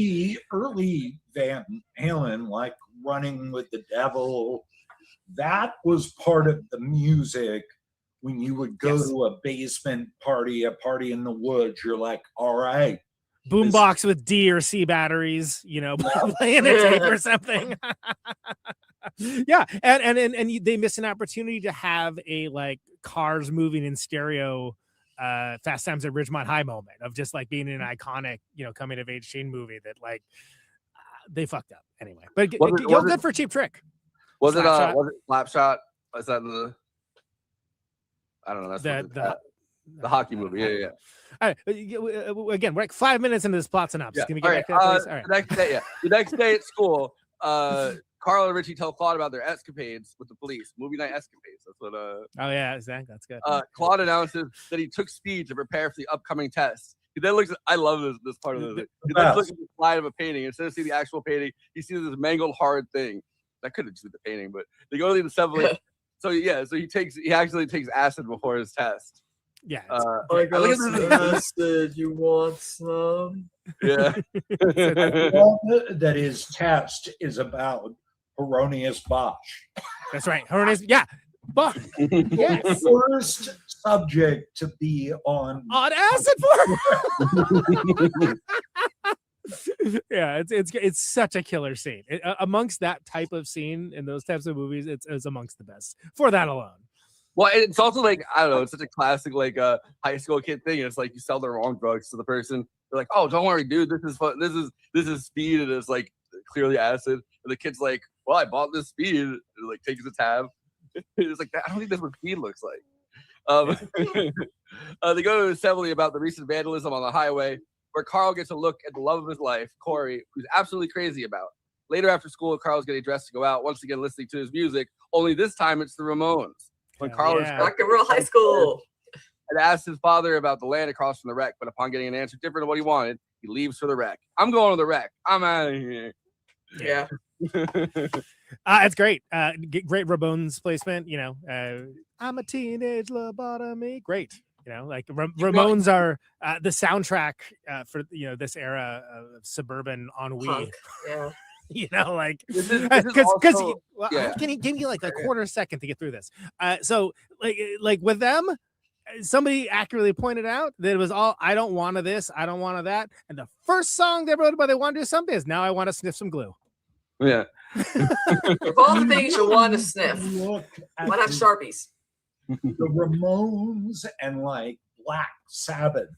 Early Van Halen, like Running with the Devil, that was part of the music. When you would go to a basement party, a party in the woods, you're like, all right. Boombox with D or C batteries, playing a tape or something. And they miss an opportunity to have a like cars moving in stereo Fast Times at Ridgemont High moment of just like being an iconic, coming of age teen movie that like they fucked up anyway. But good for Cheap Trick. Was it Slapshot? Was that I don't know. That's the hockey movie. Yeah. All right. Again, we're like 5 minutes into this plot synopsis. Yeah. Can we get back to that, please? All right. The next day at school, Carl and Richie tell Claude about their escapades with the police. Movie night escapades. That's what. Oh yeah, exactly. That's good. Claude announces that he took speed to prepare for the upcoming test. He then looks. I love this part of it. He then looks at the slide of a painting. Instead of seeing the actual painting, he sees this mangled, hard thing. That could have just been the painting, but they go to the assembly. So he actually takes acid before his test. Yeah. I got some acid. You want some? Yeah. That his test is about Hieronymus Bosch. That's right. Hieronymus. Yeah. Bosch. Yes. First subject to be on acid for. Yeah, it's such a killer scene. Amongst that type of scene in those types of movies, it's amongst the best for that alone. Well, it's also like, I don't know, it's such a classic like high school kid thing. It's like you sell the wrong drugs to the person. They're like, oh, don't worry, dude, this is fun. This is speed, and it's like clearly acid. And the kid's like, well, I bought this speed. And like takes a tab. It's like, I don't think that's what speed looks like. They go to an assembly about the recent vandalism on the highway, where Carl gets a look at the love of his life, Corey, who's absolutely crazy about. Later after school, Carl's getting dressed to go out, once again listening to his music, only this time it's the Ramones. When Carl is rock and roll high school, and asked his father about the land across from the wreck, but upon getting an answer different to what he wanted, he leaves for the wreck. I'm going to the wreck. I'm out of here. Yeah. It's great. Great Ramones placement. I'm a teenage lobotomy. Great. Like Ramones are the soundtrack for this era of suburban ennui. Punk. Yeah. Because can you give me like a quarter second to get through this? So like with them, somebody accurately pointed out that it was all I don't want to this, I don't want to that, and the first song they wrote about they want to do something is now I want to sniff some glue. Yeah. Of all the things you want to sniff, why not Sharpies? The Ramones and like Black Sabbath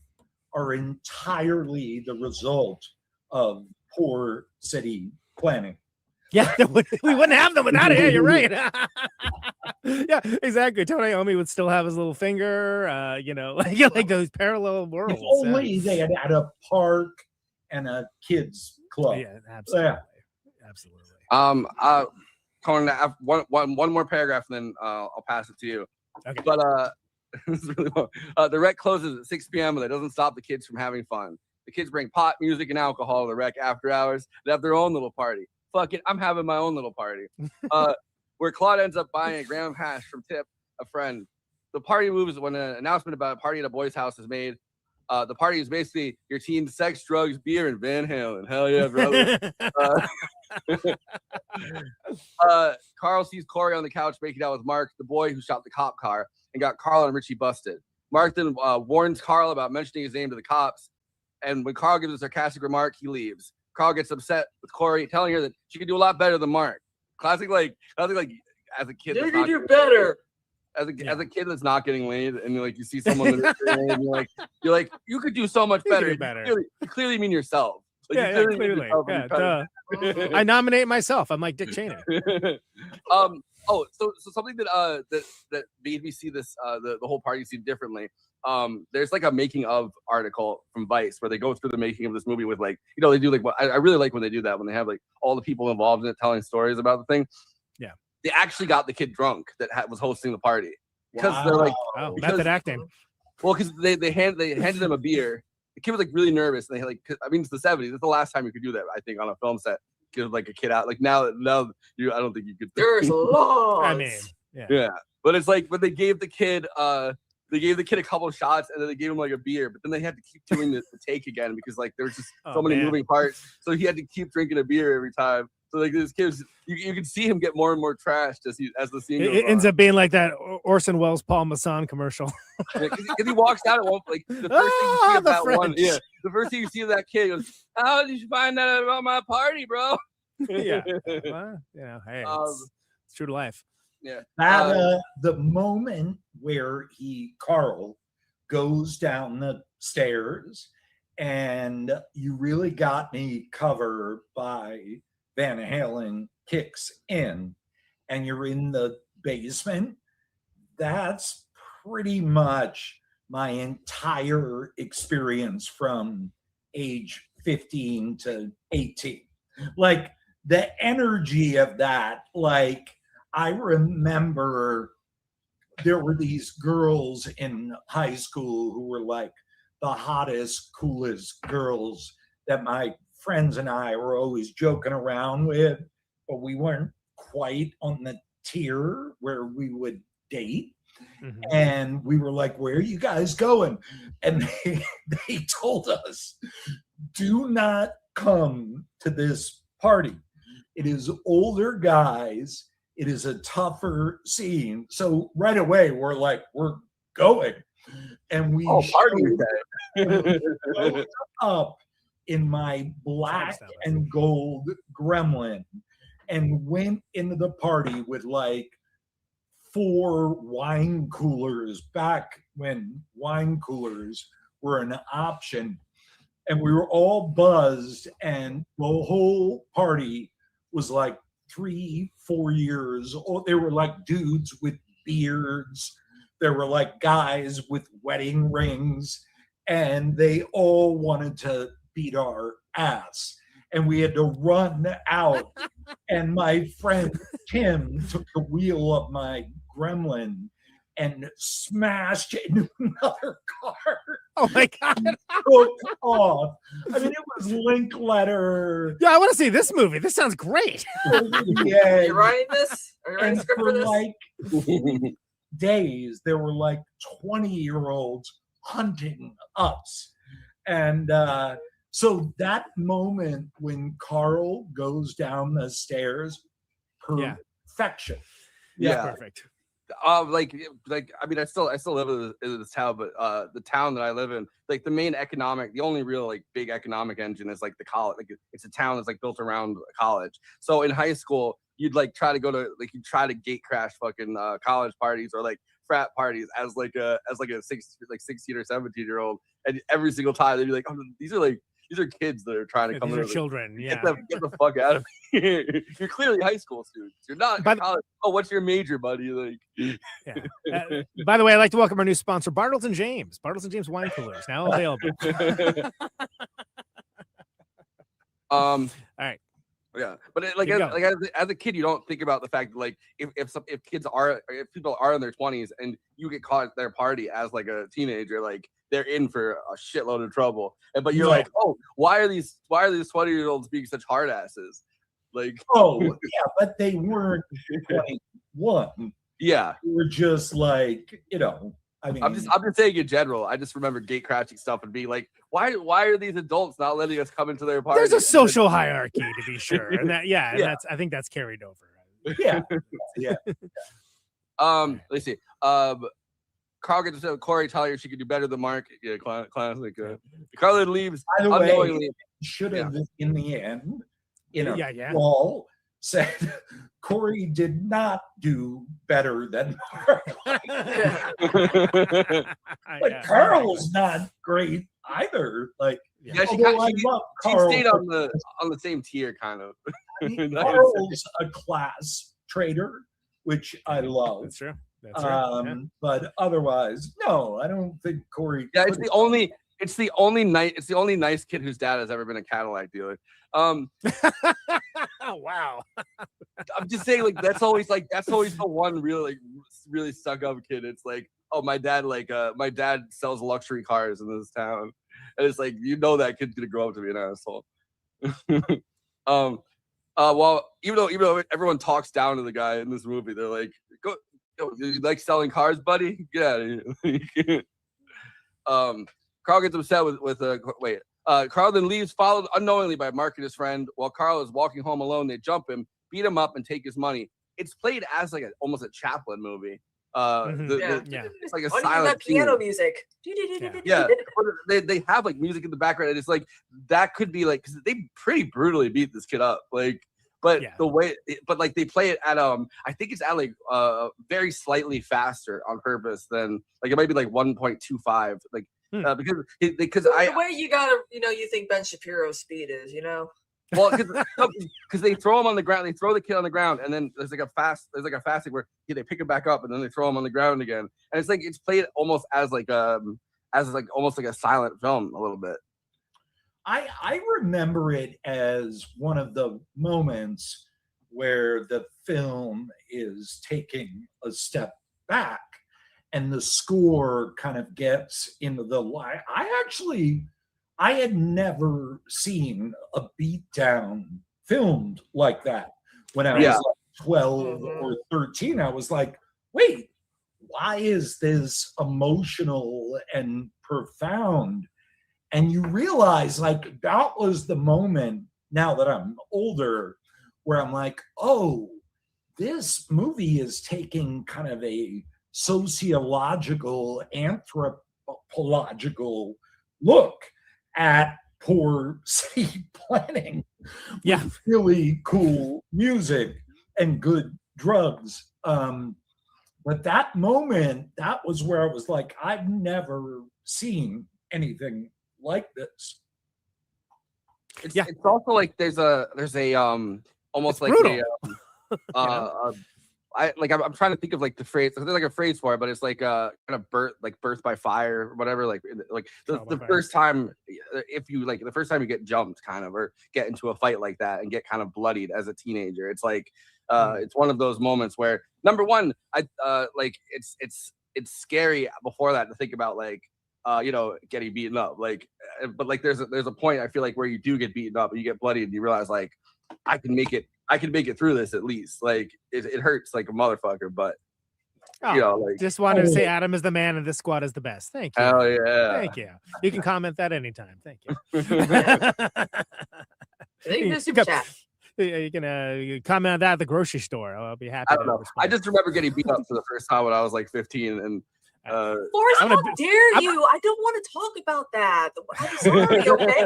are entirely the result of poor city planning. Yeah, we wouldn't have them without it. Yeah, you're right. Yeah, exactly. Tony Iommi would still have his little finger, like those parallel worlds. If only they had a park and a kids club. Yeah, absolutely. Yeah. Absolutely. Conan, I have one more paragraph, and then I'll pass it to you. Okay. But this is really long. The rec closes at 6 p.m., but that doesn't stop the kids from having fun. The kids bring pot, music, and alcohol to the rec after hours. They have their own little party. Fuck it, I'm having my own little party. Where Claude ends up buying a gram of hash from Tip, a friend. The party moves when an announcement about a party at a boy's house is made. The party is basically your teen sex, drugs, beer, and Van Halen. Hell yeah, brother. Carl sees Corey on the couch making out with Mark, the boy who shot the cop car, and got Carl and Richie busted. Mark then warns Carl about mentioning his name to the cops. And when Carl gives a sarcastic remark, he leaves. Carl gets upset with Corey, telling her that she could do a lot better than Mark. Classic, like as a kid. You can do better. As a kid that's not getting laid, and you see someone and you're like, you could do so much better. You clearly mean yourself. Like, clearly. I nominate myself. I'm like Dick Cheney. So something that made me see this the whole party scene differently. There's like a making of article from Vice where they go through the making of this movie with they do like what I really like when they do that, when they have like all the people involved in it telling stories about the thing. Yeah, they actually got the kid drunk that was hosting the party because they're like, method acting. Well, because they handed him a beer. The kid was like really nervous, and it's the 70s. It's the last time you could do that, I think, on a film set. Give like a kid out. Like now I don't think you could. There's laws. I mean, yeah. But it's like when they gave the kid a couple of shots, and then they gave him like a beer, but then they had to keep doing the take again because like there was just so many moving parts. So he had to keep drinking a beer every time. So like this kid, you can see him get more and more trashed as the scene goes it ends up being like that Orson Welles Paul Masson commercial. Because he walks out at one like the first thing you see of that French. The first thing you see of that kid goes, how did you find that about my party, bro? Yeah. Well, hey, it's true to life. Yeah. That the moment where Carl goes down the stairs, and You Really Got Me cover by Van Halen kicks in, and you're in the basement. That's pretty much my entire experience from age 15 to 18. Like the energy of that, like I remember there were these girls in high school who were like the hottest, coolest girls that my friends and I were always joking around with, but we weren't quite on the tier where we would date. Mm-hmm. And we were like, where are you guys going? And they told us, do not come to this party. It is older guys. It is a tougher scene. So right away, we're like, we're going. And we showed up in my black and gold Gremlin and went into the party with like 4 wine coolers back when wine coolers were an option. And we were all buzzed, and the whole party was like 3-4 years old. They were like dudes with beards. There were like guys with wedding rings, and they all wanted to beat our ass. And we had to run out. And my friend Tim took the wheel of my Gremlin and smashed into another car. Oh my God. Took off. I mean, it was Linkletter. Yeah, I want to see this movie. This sounds great. Yeah. Are you writing this? Are you writing a script for this? Like days, there were like 20-year-olds hunting us. And so that moment when Carl goes down the stairs, perfection. Yeah. Perfect. Like I mean, I still live in this town, but the town that I live in, like the only real like big economic engine is like the college. Like it's a town that's like built around a college. So in high school, you'd like try to go to like you'd try to gate crash fucking college parties or like frat parties as like a 16 or 17-year-old, and every single time they'd be like, oh, these are kids that are trying to come. These are like, children. Get the fuck out of here. You're clearly high school students. You're not in college. Oh, what's your major, buddy? Like, by the way, I'd like to welcome our new sponsor, Bartles and James. Bartles and James wine coolers now available. All right. Yeah, but as a kid, you don't think about the fact that like if people are in their 20s and you get caught at their party as like a teenager, like they're in for a shitload of trouble. But you're like, oh, why are these 20-year-olds being such hard asses? Like, oh yeah, but they weren't 21. Yeah, they were just like, you know. I mean, I'm just saying in general. I just remember gate crashing stuff and being like, why are these adults not letting us come into their party? There's a social hierarchy to be sure, and that's I think that's carried over. Yeah. Let's see. Carl gets to say Corey tell her she could do better than Mark. Yeah, classic. Carlin leaves. By the way, should have in the end, Wall said Corey did not do better than Mark. But Carl's not great either. Like, she stayed on the same tier, kind of. I mean, Carl's a class trader, which I love. That's true. But otherwise, no, I don't think Corey. Yeah, it's the only nice kid whose dad has ever been a Cadillac dealer. Wow. I'm just saying, like that's always the one really stuck up kid. It's like, oh, my dad sells luxury cars in this town, and it's like that kid's gonna grow up to be an asshole. Well, even though everyone talks down to the guy in this movie, they're like, go. You like selling cars, buddy? Get out of here. Carl gets upset with Carl then leaves, followed unknowingly by Mark and his friend. While Carl is walking home alone, they jump him, beat him up, and take his money. It's played as like almost a Chaplin movie. It's like a silent piano music. Yeah, they have like music in the background, and it's like that could be like because they pretty brutally beat this kid up. Like But the way, but like they play it at I think it's at like very slightly faster on purpose than like it might be like 1.25 like because the way you gotta you think Ben Shapiro's speed is well because they throw him on the ground, they throw the kid on the ground, and then there's like a fasting where they pick him back up and then they throw him on the ground again, and it's like it's played almost as like almost like a silent film a little bit. I remember it as one of the moments where the film is taking a step back and the score kind of gets into the light. I had never seen a beatdown filmed like that when I was like 12 or 13. I was like, wait, why is this emotional and profound? And you realize like that was the moment now that I'm older where I'm like, oh, this movie is taking kind of a sociological, anthropological look at poor city planning with really cool music and good drugs. But that moment, that was where I was like, I've never seen anything like this. It's also like there's a almost it's like brutal. I'm trying to think of like the phrase. There's like a phrase for it, but it's like kind of birth by fire or whatever. Like the first time, if you like the first time you get jumped, kind of, or get into a fight like that and get kind of bloodied as a teenager, it's like it's one of those moments where number one, like it's scary before that to think about like getting beaten up, like, but like there's a point I feel like where you do get beaten up and you get bloodied and you realize like I can make it through this at least. Like it hurts like a motherfucker, but like just wanted to say Adam is the man and this squad is the best. Thank you. Hell yeah. Thank you. You can comment that anytime. Thank you. You can comment on that at the grocery store. I'll be happy. I don't know. I just remember getting beat up for the first time when I was like 15 and Forrest, how dare you? I don't want to talk about that. I'm sorry, okay?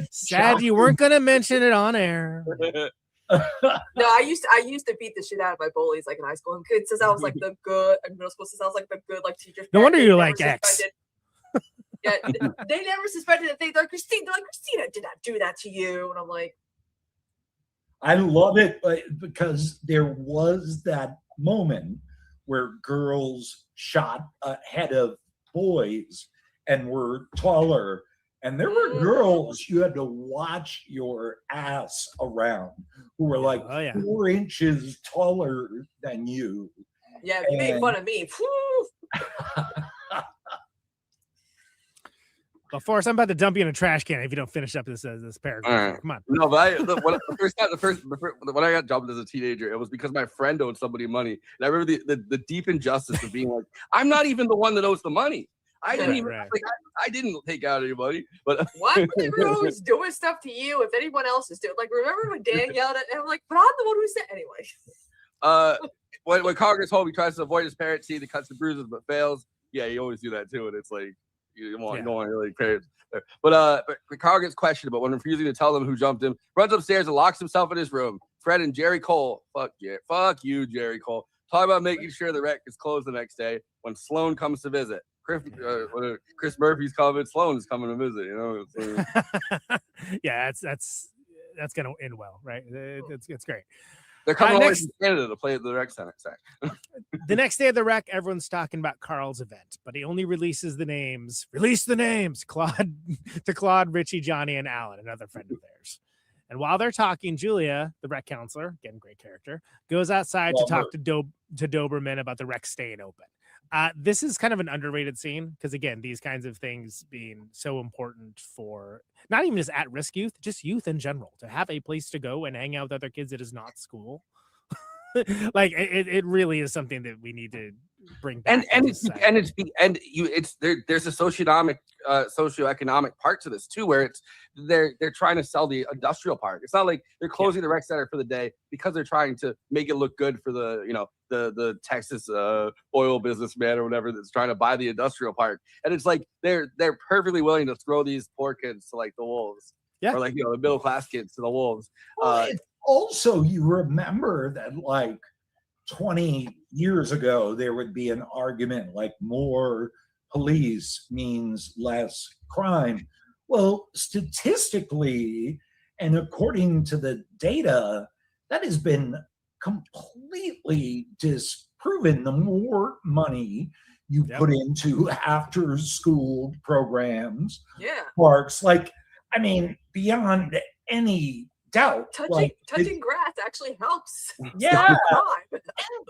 Sad you weren't gonna mention it on air. No, I used to beat the shit out of my bullies like in high school. And kids since I was like the good in middle school, since I was like the good like teacher. No wonder you like X. Yeah, they never suspected that. They're like, Kristina did not do that to you. And I'm like, I love it because there was that moment where girls shot ahead of boys and were taller. And there were girls you had to watch your ass around who were like 4 inches taller than you. Yeah, you made fun of me. Well, Forrest, I'm about to dump you in a trash can if you don't finish up this paragraph. Right. Come on. No, but when I got jumped as a teenager, it was because my friend owed somebody money. And I remember the deep injustice of being like, I'm not even the one that owes the money. I didn't even I didn't take out anybody. But what? Who's doing stuff to you if anyone else is doing? Like, remember when Dan yelled at him? I'm like, but I'm the one who said anyway. When Congress home, he tries to avoid his parents seeing the cuts and bruises, but fails. Yeah, you always do that too, and it's like you don't want really parents. But Carl gets questioned, but when refusing to tell them who jumped him, runs upstairs and locks himself in his room. Fred and Jerry Cole, fuck you, Jerry Cole, talk about making sure the wreck is closed the next day when Sloan comes to visit. Chris Murphy's coming, Sloan's coming to visit. You know, yeah, that's gonna end well, right? It's great. They're coming over to Canada to play at the rec center. Sorry. The next day at the rec, everyone's talking about Carl's event, but he only releases the names. Release the names, Claude, Richie, Johnny, and Alan, another friend of theirs. And while they're talking, Julia, the rec counselor, again, great character, goes outside to talk to Doberman about the rec staying open. This is kind of an underrated scene because, again, these kinds of things being so important for not even just at-risk youth, just youth in general, to have a place to go and hang out with other kids that is not school. Like it really is something that we need to bring back. There's a socioeconomic part to this too, where they're trying to sell the industrial park. It's not like they're closing the rec center for the day because they're trying to make it look good for the Texas oil businessman or whatever that's trying to buy the industrial park. And it's like they're perfectly willing to throw these poor kids to like the wolves. Yeah. Or like, the middle class kids to the wolves. Well, also, you remember that like 20 years ago, there would be an argument like more police means less crime. Well, statistically, and according to the data, that has been completely disproven. The more money you put into after school programs, parks, like, I mean, beyond any doubt, Touching grass actually helps. Yeah, stop crime.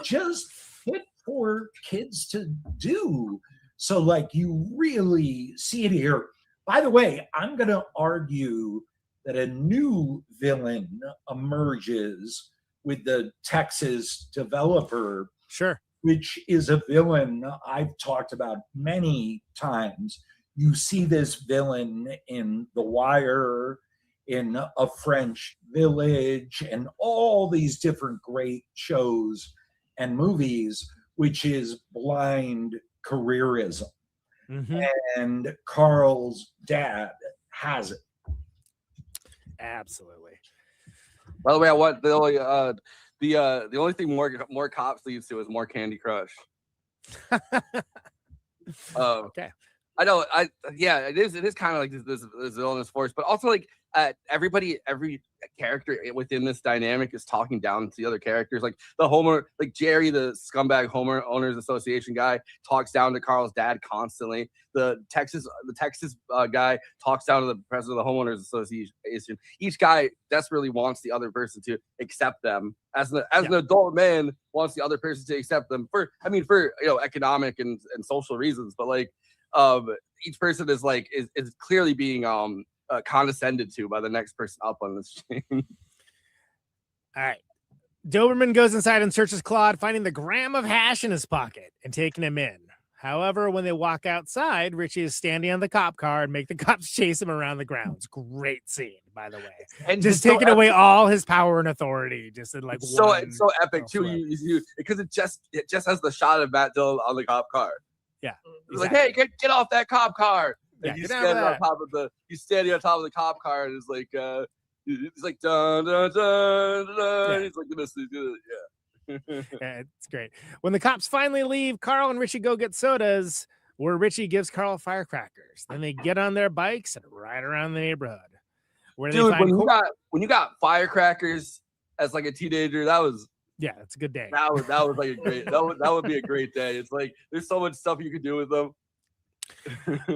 just fit for kids to do. So, like, you really see it here. By the way, I'm going to argue that a new villain emerges with the Texas developer. Sure. Which is a villain I've talked about many times. You see this villain in The Wire, in A French Village, and all these different great shows and movies, which is blind careerism. And Carl's dad has it. Absolutely. By the way, I want the only thing more cops leads to is more Candy Crush. Okay. I know. It is kind of like this villainous force, but also like every character within this dynamic is talking down to the other characters. Like the Homer, like Jerry, the scumbag Homer Owners Association guy, talks down to Carl's dad constantly. The Texas guy talks down to the president of the Homeowners Association. Each guy desperately wants the other person to accept them. As an adult man wants the other person to accept them for economic and social reasons. But like each person is clearly being condescended to by the next person up on this chain. All right. Doberman goes inside and searches Claude, finding the gram of hash in his pocket and taking him in. However, when they walk outside, Richie is standing on the cop car and make the cops chase him around the grounds. Great scene, by the way. And just taking away all his power and authority. Just in like it's so epic too. Because it just has the shot of Matt Dillon on the cop car. Yeah. It's like, hey, get off that cop car. And Yeah, he's standing on top of the cop car, and it's like he's like dun dun dun dun. Yeah. He's like this. Yeah. Yeah, it's great. When the cops finally leave, Carl and Richie go get sodas, where Richie gives Carl firecrackers. Then they get on their bikes and ride around the neighborhood. Where Dude, they find when you got firecrackers as like a teenager, it's a good day. That was like a great that would be a great day. It's like there's so much stuff you could do with them.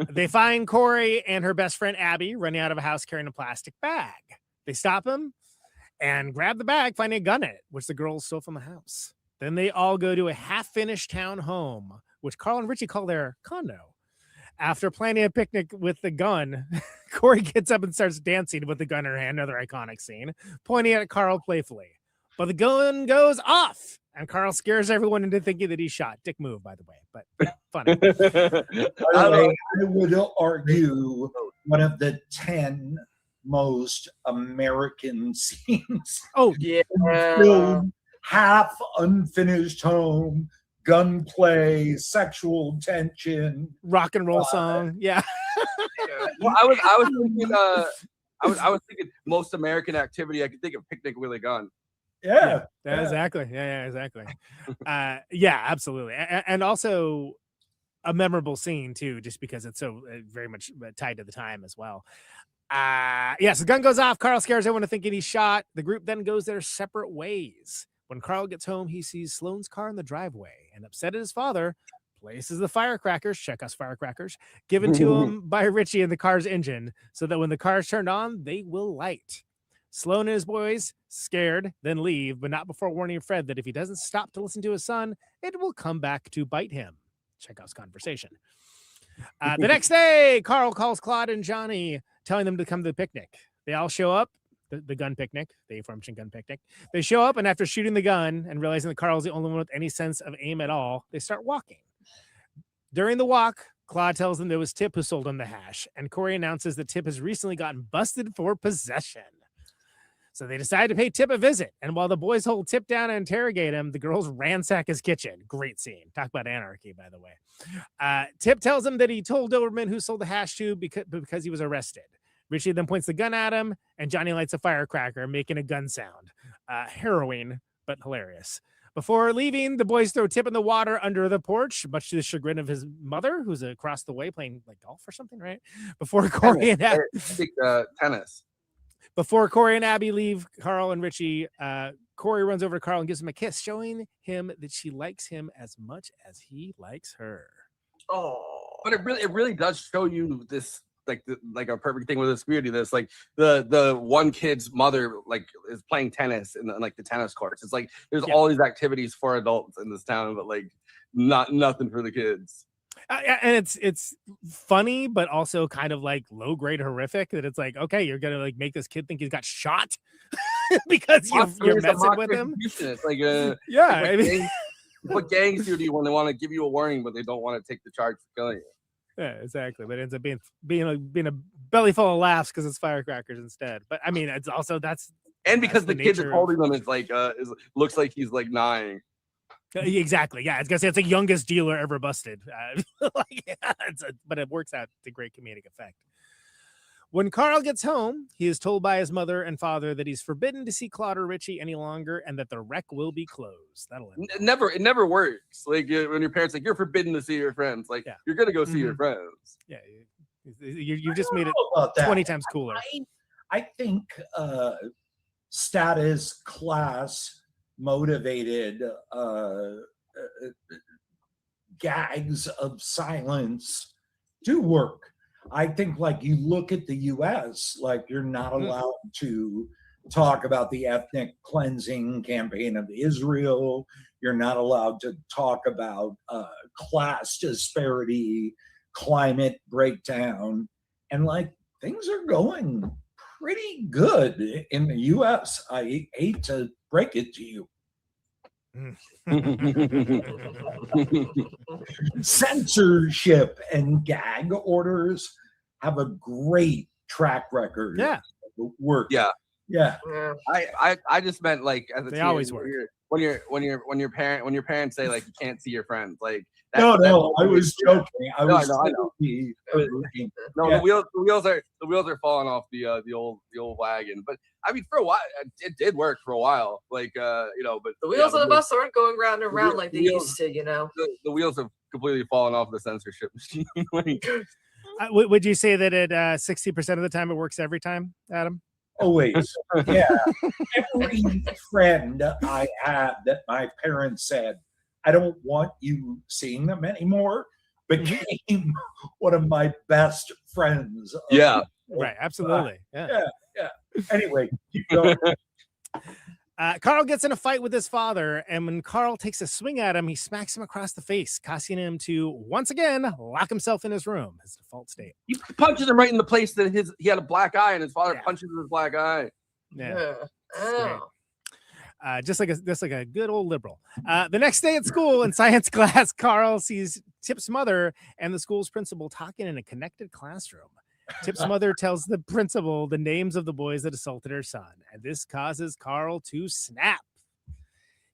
They find Corey and her best friend Abby running out of a house carrying a plastic bag. They stop him and grab the bag, finding a gun in it, which the girls stole from the house. Then they all go to a half-finished town home, which Carl and Richie call their condo. After planning a picnic with the gun, Corey gets up and starts dancing with the gun in her hand, another iconic scene, pointing at Carl playfully. But the gun goes off, and Carl scares everyone into thinking that he's shot. Dick move, by the way, but funny. I would argue one of the 10 most American scenes. Oh, yeah. Film, half unfinished home, gunplay, sexual tension, rock and roll song. Yeah. Well, I was thinking most American activity. I could think of picnic with a gun. Yeah. Exactly. Yeah, exactly. Yeah, absolutely. And also a memorable scene too, just because it's so very much tied to the time as well. Yes, the gun goes off. Carl scares everyone into thinking he's shot. The group then goes their separate ways. When Carl gets home, he sees Sloane's car in the driveway and, upset at his father, places the firecrackers, check us firecrackers, given to him by Richie in the car's engine so that when the car is turned on, they will light. Sloane and his boys, scared, then leave, but not before warning Fred that if he doesn't stop to listen to his son, it will come back to bite him. Chekhov's conversation. The next day, Carl calls Claude and Johnny, telling them to come to the picnic. They all show up, the gun picnic, the aforementioned gun picnic. They show up, and after shooting the gun and realizing that Carl's the only one with any sense of aim at all, they start walking. During the walk, Claude tells them there was Tip who sold him the hash, and Corey announces that Tip has recently gotten busted for possession. So they decide to pay Tip a visit, and while the boys hold Tip down and interrogate him, the girls ransack his kitchen. Great scene. Talk about anarchy, by the way. Tip tells him that he told Doberman who sold the hash to because he was arrested. Richie then points the gun at him, and Johnny lights a firecracker, making a gun sound. Harrowing, but hilarious. Before leaving, the boys throw Tip in the water under the porch, much to the chagrin of his mother, who's across the way playing like golf or something, right? Before Corey and Abby, tennis. Before Corey and Abby leave Carl and Richie, Corey runs over to Carl and gives him a kiss, showing him that she likes him as much as he likes her. Oh, but it really does show you this like a perfect thing with this community. This like the one kid's mother like is playing tennis in like the tennis courts. It's like there's all these activities for adults in this town, but like nothing for the kids. And it's funny, but also kind of like low grade horrific. That it's like, okay, you're gonna like make this kid think he's got shot because you're messing with him. It's like I mean, what gangs do when they want to give you a warning, but they don't want to take the charge for killing you? Yeah, exactly. But it ends up being a belly full of laughs because it's firecrackers instead. But I mean, it's also because the kid that's holding them is like looks like he's like 9. Exactly. Yeah, I was gonna say it's the youngest dealer ever busted. But it works out to great comedic effect. When Carl gets home, he is told by his mother and father that he's forbidden to see Claude or Richie any longer, and that the wreck will be closed. That'll end. It never works. Like when your parents like you're forbidden to see your friends. Like you're gonna go see your friends. Yeah, you just made it 20 times cooler. I think status class motivated gags of silence do work. I think like you look at the US, like you're not allowed to talk about the ethnic cleansing campaign of Israel. You're not allowed to talk about class disparity, climate breakdown. And like things are going pretty good in the US. I hate to break it to you. Censorship and gag orders have a great track record. Yeah, work. Yeah. I just meant like as a they always work. When your parents say like you can't see your friends like. No, I was joking. I know. No, the wheels are falling off the old wagon. But I mean, for a while, it did work for a while. Like but the wheels of the bus aren't going round and round like they used to. The wheels have completely fallen off the censorship machine. Would you say that at 60% of the time it works every time, Adam? Always. Yeah. Every friend I had that my parents said, I don't want you seeing them anymore, became one of my best friends. Yeah. Right. Absolutely. Yeah. Anyway, keep going. Carl gets in a fight with his father, and when Carl takes a swing at him, he smacks him across the face, causing him to once again lock himself in his room, his default state. He punches him right in the place that he had a black eye, and his father punches his black eye. Yeah. Just like a good old liberal. The next day at school in science class, Carl sees Tip's mother and the school's principal talking in a connected classroom. Tip's mother tells the principal the names of the boys that assaulted her son, and this causes Carl to snap.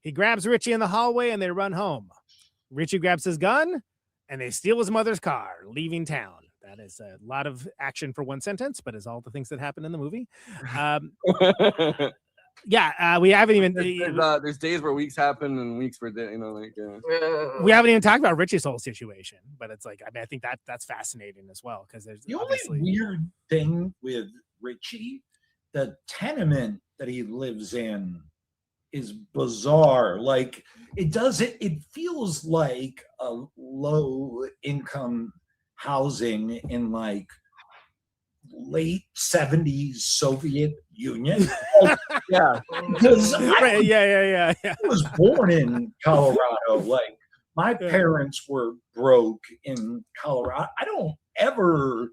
He grabs Richie in the hallway and they run home. Richie grabs his gun and they steal his mother's car, leaving town. That is a lot of action for one sentence, but is all the things that happen in the movie. We haven't even. There's days where weeks happen and weeks where we haven't even talked about Richie's whole situation, but it's like I think that's fascinating as well because there's the only weird thing with Richie, the tenement that he lives in is bizarre. Like it feels like a low income housing in like late 70s Soviet Union. Because I was born in Colorado. Like my parents were broke in Colorado. I don't ever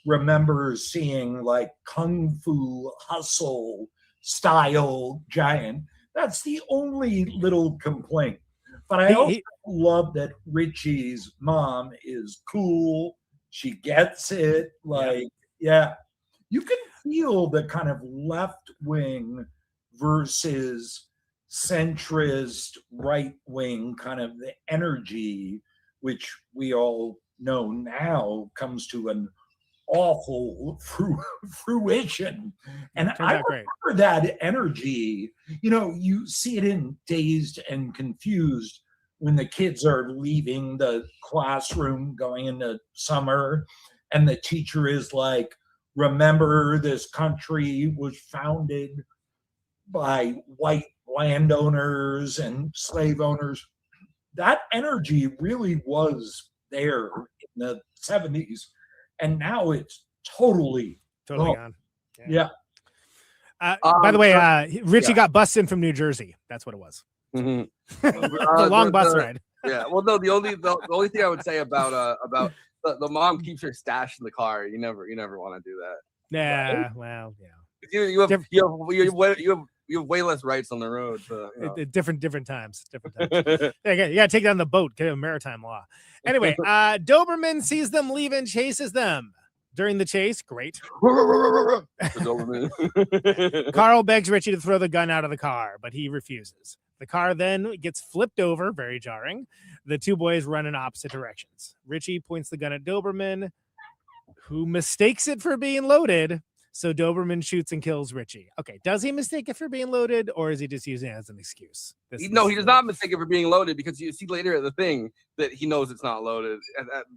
remember seeing like Kung Fu Hustle style giant. That's the only little complaint. But I also love that Richie's mom is cool. She gets it. Like, you can feel the kind of left wing versus centrist right wing kind of the energy, which we all know now comes to an awful fruition. And Turns I out great. remember that energy. You know, you see it in Dazed and Confused when the kids are leaving the classroom going into summer, and the teacher is like, remember, this country was founded by white landowners and slave owners. That energy really was there in the 70s, and now it's totally gone. Yeah. By the way, Richie got bussed in from New Jersey. That's what it was. Mhm. The long bus ride. Yeah. Well, no. The only thing I would say about the mom keeps her stash in the car. You never want to do that. Yeah. Well, yeah. You have way less rights on the road. So, you know. Different times. You gotta take down the boat. Get a maritime law. Anyway, Doberman sees them leave and chases them. During the chase, great. Carl begs Richie to throw the gun out of the car, but he refuses. The car then gets flipped over, very jarring. The two boys run in opposite directions. Richie points the gun at Doberman, who mistakes it for being loaded. So Doberman shoots and kills Richie. Okay, does he mistake it for being loaded, or is he just using it as an excuse? No, he does not mistake it for being loaded, because you see later at the thing that he knows it's not loaded.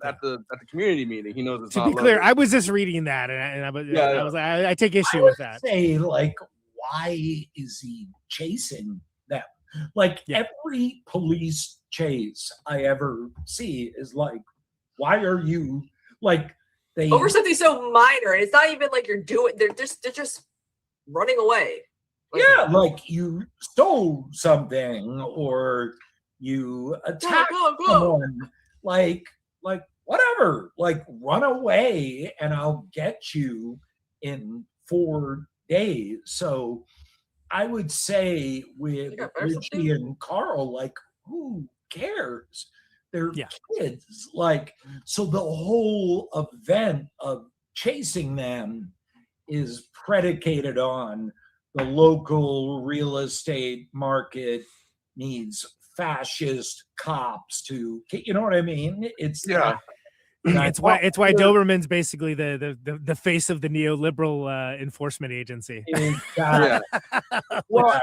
At the community meeting, he knows it's not loaded. To be clear, I was just reading that, and I take issue with that. Say, like, why is he chasing them? Like, every police chase I ever see is like, why are you like? Over something so minor, and it's not even like you're doing. They're just running away. Like you stole something or you attacked someone. Like whatever. Like, run away, and I'll get you in 4 days. So I would say with Richie and Carl, like, who cares? They're kids. Like, so the whole event of chasing them is predicated on the local real estate market needs fascist cops to, you know what I mean? It's It's why Doberman's basically the face of the neoliberal enforcement agency. Well,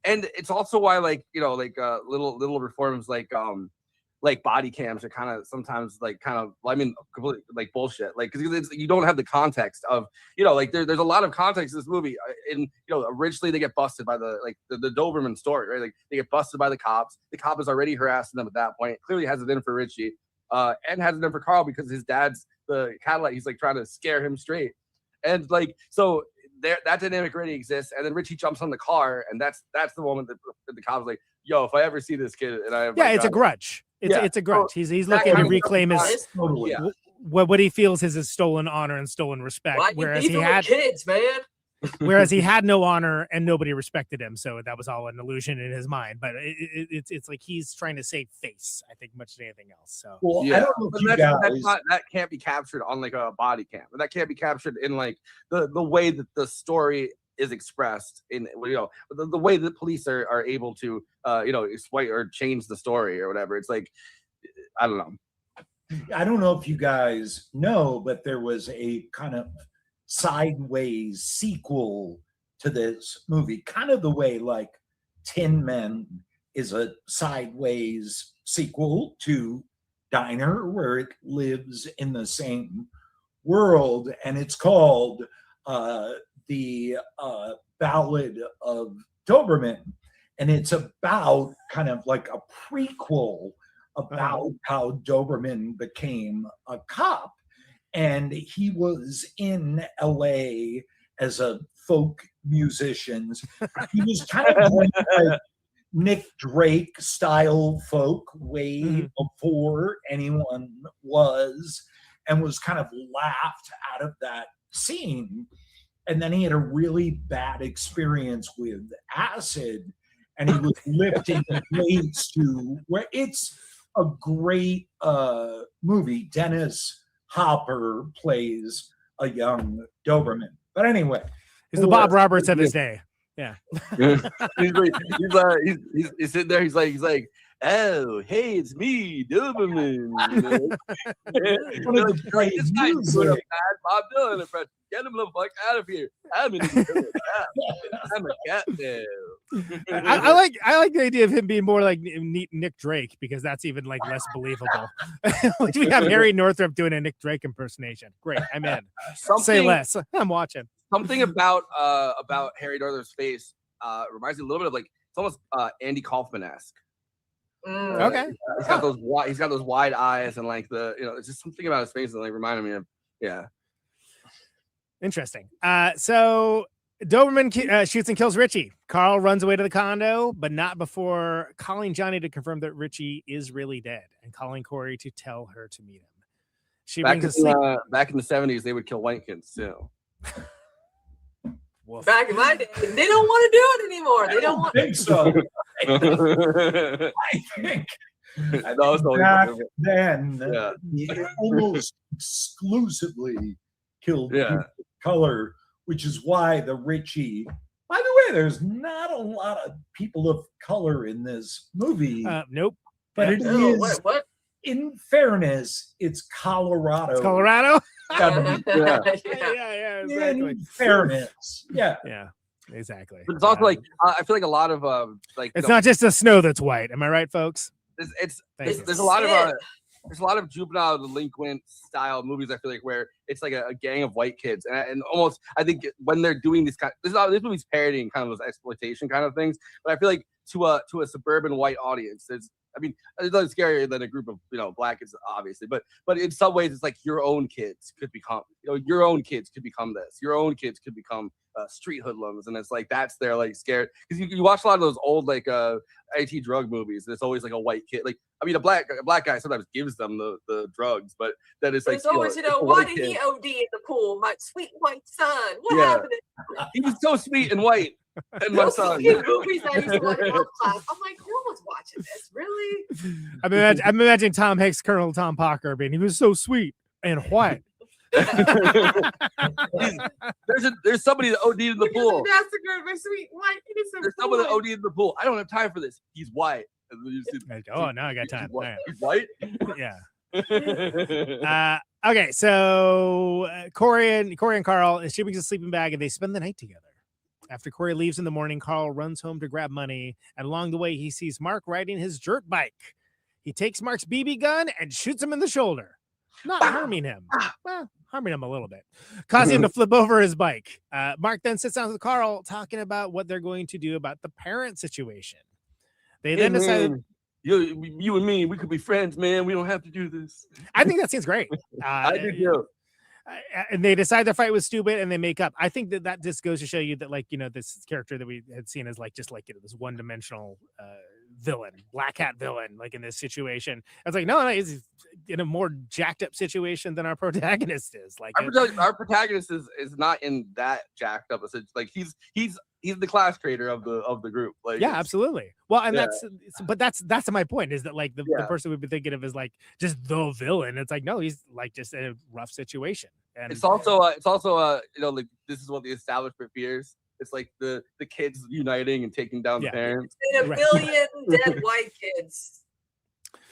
and it's also why, like, you know, like little reforms like body cams are kind of sometimes completely like bullshit, like, because you don't have the context of, you know, like there's a lot of context in this movie. Originally they get busted by the Doberman story, right? Like, they get busted by the cops. The cop is already harassing them at that point. Clearly has it in for Richie, and has it in for Carl because his dad's the Cadillac. He's like trying to scare him straight, and like so. That dynamic already exists, and then Richie jumps on the car, and that's the moment that the cop's like, "Yo, if I ever see this kid," and I have it's a grudge. It's a grudge. He's looking to reclaim his what he feels is his stolen honor and stolen respect. Whereas he had kids, man. Whereas he had no honor and nobody respected him, so that was all an illusion in his mind. But it's like he's trying to save face, I think, much than anything else. So I don't know that can't be captured on like a body cam. That can't be captured in like the way that the story is expressed in, you know, the way that police are able to exploit or change the story or whatever. It's like, I don't know. I don't know if you guys know, but there was a kind of sideways sequel to this movie, kind of the way like Tin Men is a sideways sequel to Diner, where it lives in the same world, and it's called the Ballad of Doberman, and it's about kind of like a prequel about how Doberman became a cop. And he was in LA as a folk musician. He was kind of like Nick Drake style folk way before anyone was, and was kind of laughed out of that scene. And then he had a really bad experience with acid, and he was lifting weights to where it's a great movie. Dennis Hopper plays a young Doberman. But anyway, he's the Bob Roberts of his day. Yeah. he's sitting there. He's like, oh, hey, it's me, Doberman. You know? Like, this guy's doing a bad Bob Dylan impression. Get him the fuck out of here. I'm in the I'm a cat now. I like the idea of him being more like Nick Drake, because that's even like less believable. Like, we have Harry Northrop doing a Nick Drake impersonation. Great, I'm in. Say less. I'm watching. Something about Harry Northrop's face reminds me a little bit of like, it's almost Andy Kaufman-esque. Okay. He's got those wide eyes, and like it's just something about his face that like reminded me of. Yeah. Interesting. So Doberman shoots and kills Richie. Carl runs away to the condo, but not before calling Johnny to confirm that Richie is really dead, and calling Corey to tell her to meet him. She back brings a back in the 70s, they would kill white kids too. Back in my day, they don't want to do it anymore. They don't want. think so. I think back then, they almost exclusively killed people of color, which is why the Richie. By the way, there's not a lot of people of color in this movie. Nope. But it is. What? In fairness, it's Colorado. It's Colorado. Yeah, exactly. In fairness, yeah, exactly. But it's also like I feel like a lot of like it's not just the snow that's white. Am I right, folks? There's a lot of juvenile delinquent style movies. I feel like where it's like a gang of white kids, and almost I think when they're doing this movie's parodying kind of those exploitation kind of things. But I feel like to a suburban white audience, it's nothing scarier than a group of black kids, obviously. But in some ways, it's like your own kids could become your own kids could become this. Your own kids could become street hoodlums, and it's like that's their like scared because you watch a lot of those old like IT drug movies. There's always like a white kid. Like a black guy sometimes gives them the drugs, but then it's like it's always why did he OD in the pool? My sweet white son. What happened? He was so sweet and white. And my son. Movies I used to watch in class. I'm like, no one's watching this, really? I'm imagining Tom Hanks, Colonel Tom Parker, being he was so sweet and white. There's somebody that OD'd in the pool. Massacred my sweet white innocent. There's someone that OD'd in the pool. I don't have time for this. He's white. Now I got time. He's white. Yeah. Okay, so Corey and Carl, she brings a sleeping bag, and they spend the night together. After Corey leaves in the morning, Carl runs home to grab money, and along the way, he sees Mark riding his dirt bike. He takes Mark's BB gun and shoots him in the shoulder, not harming him. Well, harming him a little bit, causing him to flip over his bike. Mark then sits down with Carl, talking about what they're going to do about the parent situation. They then decide... You and me, we could be friends, man. We don't have to do this. I think that seems great. I do too. And they decide their fight was stupid, and they make up. I think that just goes to show you that, like, this character that we had seen as like just like this one-dimensional villain, black hat villain, like in this situation. I was like, no, he's in a more jacked up situation than our protagonist is. Like our protagonist is not in that jacked up. It's like he's the class creator of the group. Like, yeah, absolutely. Well, and that's my point, is that like the person we've been thinking of is like just the villain. It's like, no, he's like just in a rough situation. And it's also like this is what the establishment fears. It's like the kids uniting and taking down the parents. And a billion dead white kids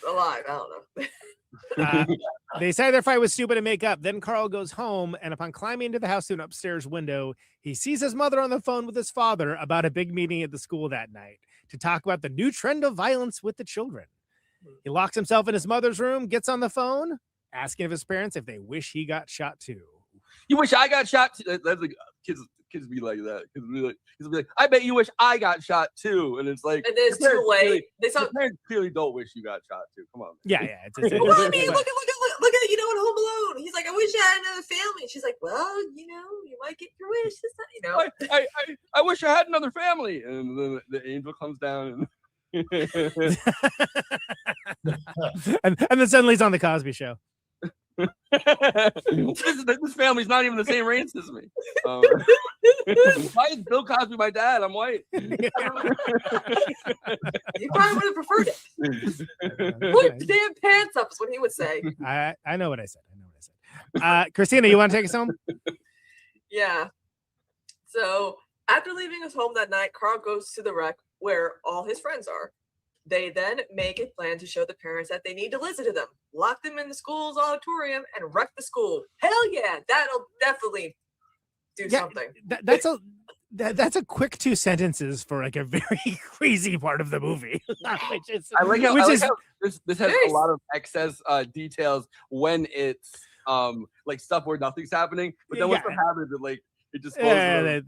alive. I don't know. They say their fight was stupid and make up. Then Carl goes home, and upon climbing into the house through an upstairs window, he sees his mother on the phone with his father about a big meeting at the school that night to talk about the new trend of violence with the children. He locks himself in his mother's room, gets on the phone, asking of his parents if they wish he got shot too. You wish I got shot too? That's like kids be like that. Kids be like, I bet you wish I got shot too. And it's like, and there's two ways. Parents clearly don't wish you got shot too. Come on. Yeah. It's well, I mean, look at in Home Alone. He's like, I wish I had another family. She's like, well, you might get your wish. I wish I had another family. And then the angel comes down and and then suddenly he's on the Cosby Show. This family's not even the same race as me. Why is Bill Cosby my dad? I'm white. You probably would have preferred it. Put the damn pants up is what he would say. I know what I said. Kristina, you want to take us home? Yeah. So after leaving his home that night, Carl goes to the rec where all his friends are. They then make a plan to show the parents that they need to listen to them, lock them in the school's auditorium, and wreck the school. Hell yeah, that'll definitely do something. That's a quick 2 sentences for like a very crazy part of the movie. Which is, I like how this has a lot of excess details when it's like stuff where nothing's happening, but then once it happens, it just goes.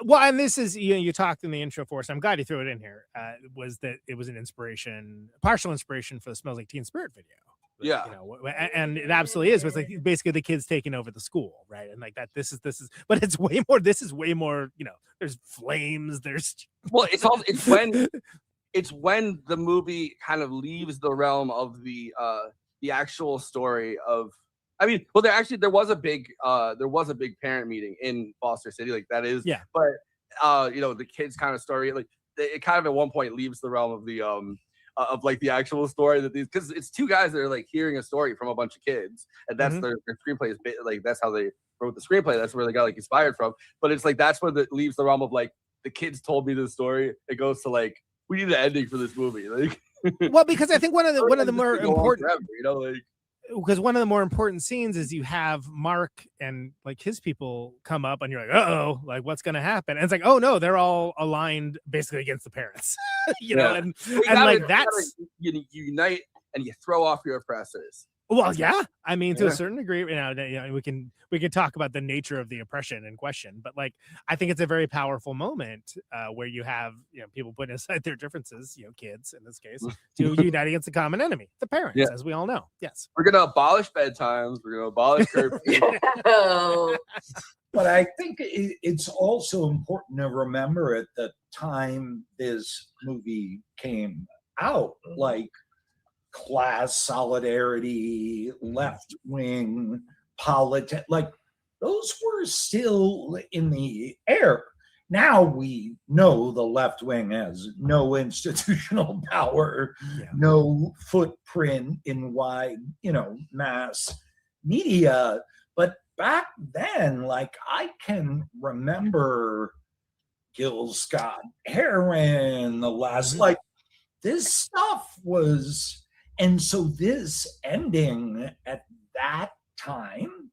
Well, and this is you talked in the intro for us. I'm glad you threw it in here. Was that it was an partial inspiration for the Smells Like Teen Spirit video. Yeah, and it absolutely is. It's like basically the kids taking over the school, right? And like that. This is, but it's way more. This is way more. There's flames. There's it's when the movie kind of leaves the realm of the actual story of. I mean, well, there was a big parent meeting in Foster City, like that is. Yeah. But the kids kind of story, like it kind of at one point leaves the realm of the of like the actual story that because it's 2 guys that are like hearing a story from a bunch of kids, and that's their screenplay is like that's how they wrote the screenplay. That's where they got like inspired from. But it's like that's where it leaves the realm of like the kids told me this story. It goes to like we need an ending for this movie, like. Well, because I think one of the more important, forever, because one of the more important scenes is you have Mark and like his people come up and you're like, uh-oh, like what's going to happen? And it's like, oh no, they're all aligned basically against the parents, know, and like that's you unite and you throw off your oppressors. Well, yeah, I mean, to a certain degree, we can talk about the nature of the oppression in question, but like, I think it's a very powerful moment where you have, people putting aside their differences, kids in this case, to unite against the common enemy, the parents, as we all know. Yes. We're going to abolish bedtimes. We're going to abolish curfew. But I think it's also important to remember at the time this movie came out, like, class solidarity, left-wing politics, like those were still in the air. Now we know the left wing has no institutional power, no footprint in wide, mass media. But back then, like I can remember Gil Scott-Heron, the last, like this stuff was. And so this ending at that time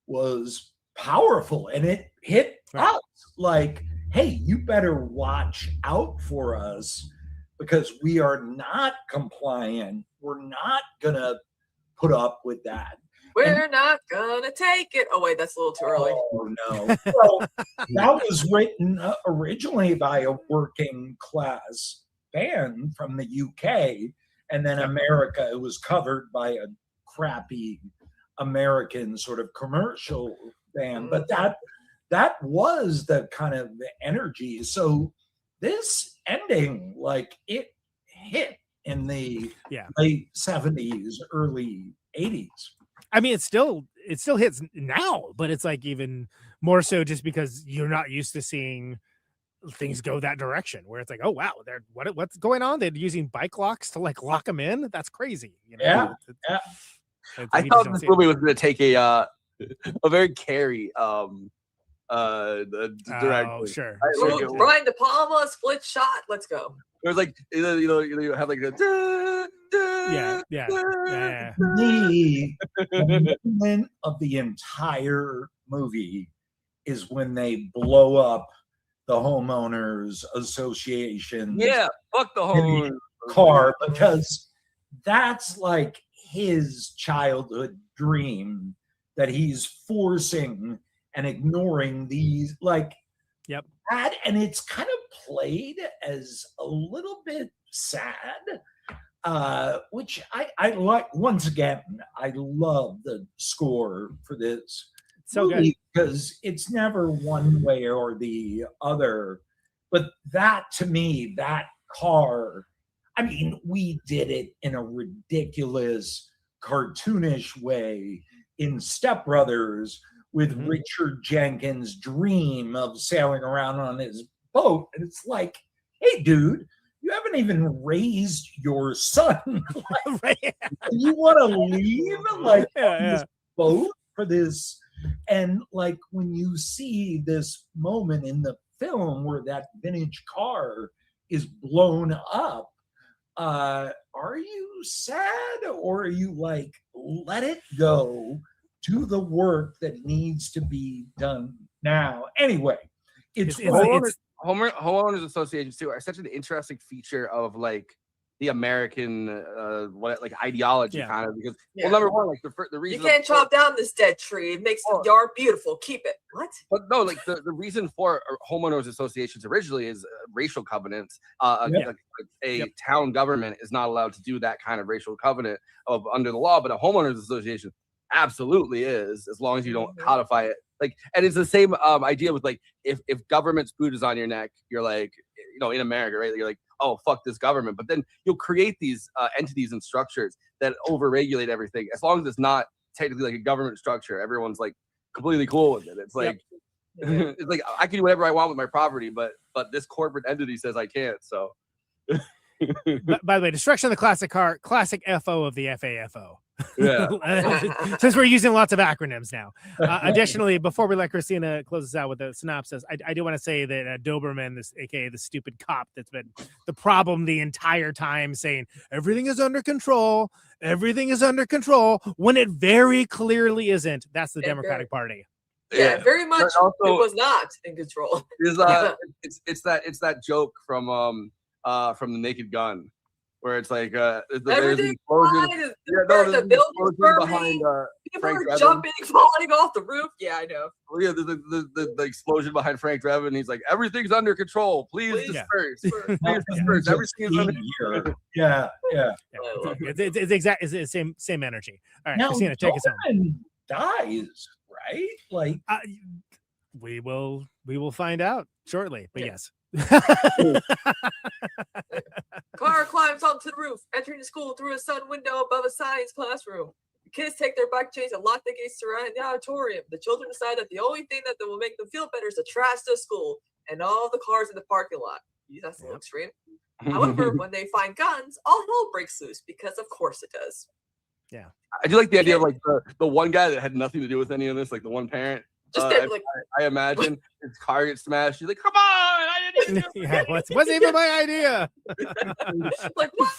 was powerful, and it hit us like, hey, you better watch out for us because we are not compliant. We're not going to put up with that. We're not going to take it. Oh, wait, that's a little too early. Oh, no. Well, that was written originally by a working class band from the UK. And then America, it was covered by a crappy American sort of commercial band. But that was the kind of the energy. So this ending, like it hit in the late 70s, early 80s. I mean, it still hits now, but it's like even more so just because you're not used to seeing things go that direction where it's like, oh wow, they're what's going on? They're using bike locks to like lock them in. That's crazy. Yeah. I thought this movie was going to take a very Carrie direction. Oh, sure. Brian De Palma, split shot. Let's go. There's like you have like a yeah. The moment of the entire movie is when they blow up the homeowners association. Yeah, fuck the homeowners car, because that's like his childhood dream that he's forcing and ignoring these that, and it's kind of played as a little bit sad, which I like. Once again, I love the score for this so movie good because it's never one way or the other. But that, to me, that car, I mean, we did it in a ridiculous, cartoonish way in Step Brothers with Richard Jenkins' dream of sailing around on his boat. And it's like, hey, dude, you haven't even raised your son. You want to leave on this boat for this? And like when you see this moment in the film where that vintage car is blown up, are you sad, or are you like, let it go, do the work that needs to be done now? Anyway, it's homeowners associations too are such an interesting feature of like the American ideology kind of, because well, number one, like the reason you can't chop down this dead tree. It makes the yard beautiful. Keep it. What? But no, like the reason for homeowners associations originally is racial covenants. A town government is not allowed to do that kind of racial covenant under the law, but a homeowners association absolutely is, as long as you don't codify it. Like, and it's the same idea with like if government's boot is on your neck, you're like, in America, right? You're like, oh, fuck this government. But then you'll create these entities and structures that overregulate everything. As long as it's not technically like a government structure, everyone's like completely cool with it. It's like, it's like I can do whatever I want with my property, but this corporate entity says I can't. So. By the way, destruction of the classic car, classic FO of the FAFO. Yeah. Since we're using lots of acronyms now. Additionally, before we let Kristina close us out with the synopsis, I do want to say that Doberman, aka the stupid cop that's been the problem the entire time, saying everything is under control, when it very clearly isn't. That's the Democratic Party. Yeah, very much. Also, it was not in control. It's that joke from the Naked Gun, where it's like there's an explosion. The building's burning. Behind People Frank are jumping, falling off the roof. Yeah, I know. Well, yeah, the explosion behind Frank Drebin. He's like, everything's under control. Please disperse. Please disperse. Everything's under control. Yeah. It's the same energy. All right, now, Kristina, take us home. Dies, right? Like we will find out shortly. But yes. Clara climbs onto the roof, entering the school through a sun window above a science classroom. The kids take their bike chains and lock the gates surrounding the auditorium. The children decide that the only thing that will make them feel better is to trash the school and all the cars in the parking lot. That's a little extreme. However, when they find guns, all hell breaks loose, because of course it does. Yeah. I do like the idea of like the one guy that had nothing to do with any of this, like the one parent. I imagine his car gets smashed. He's like, "Come on, I didn't even do it." Wasn't even my idea. Like what?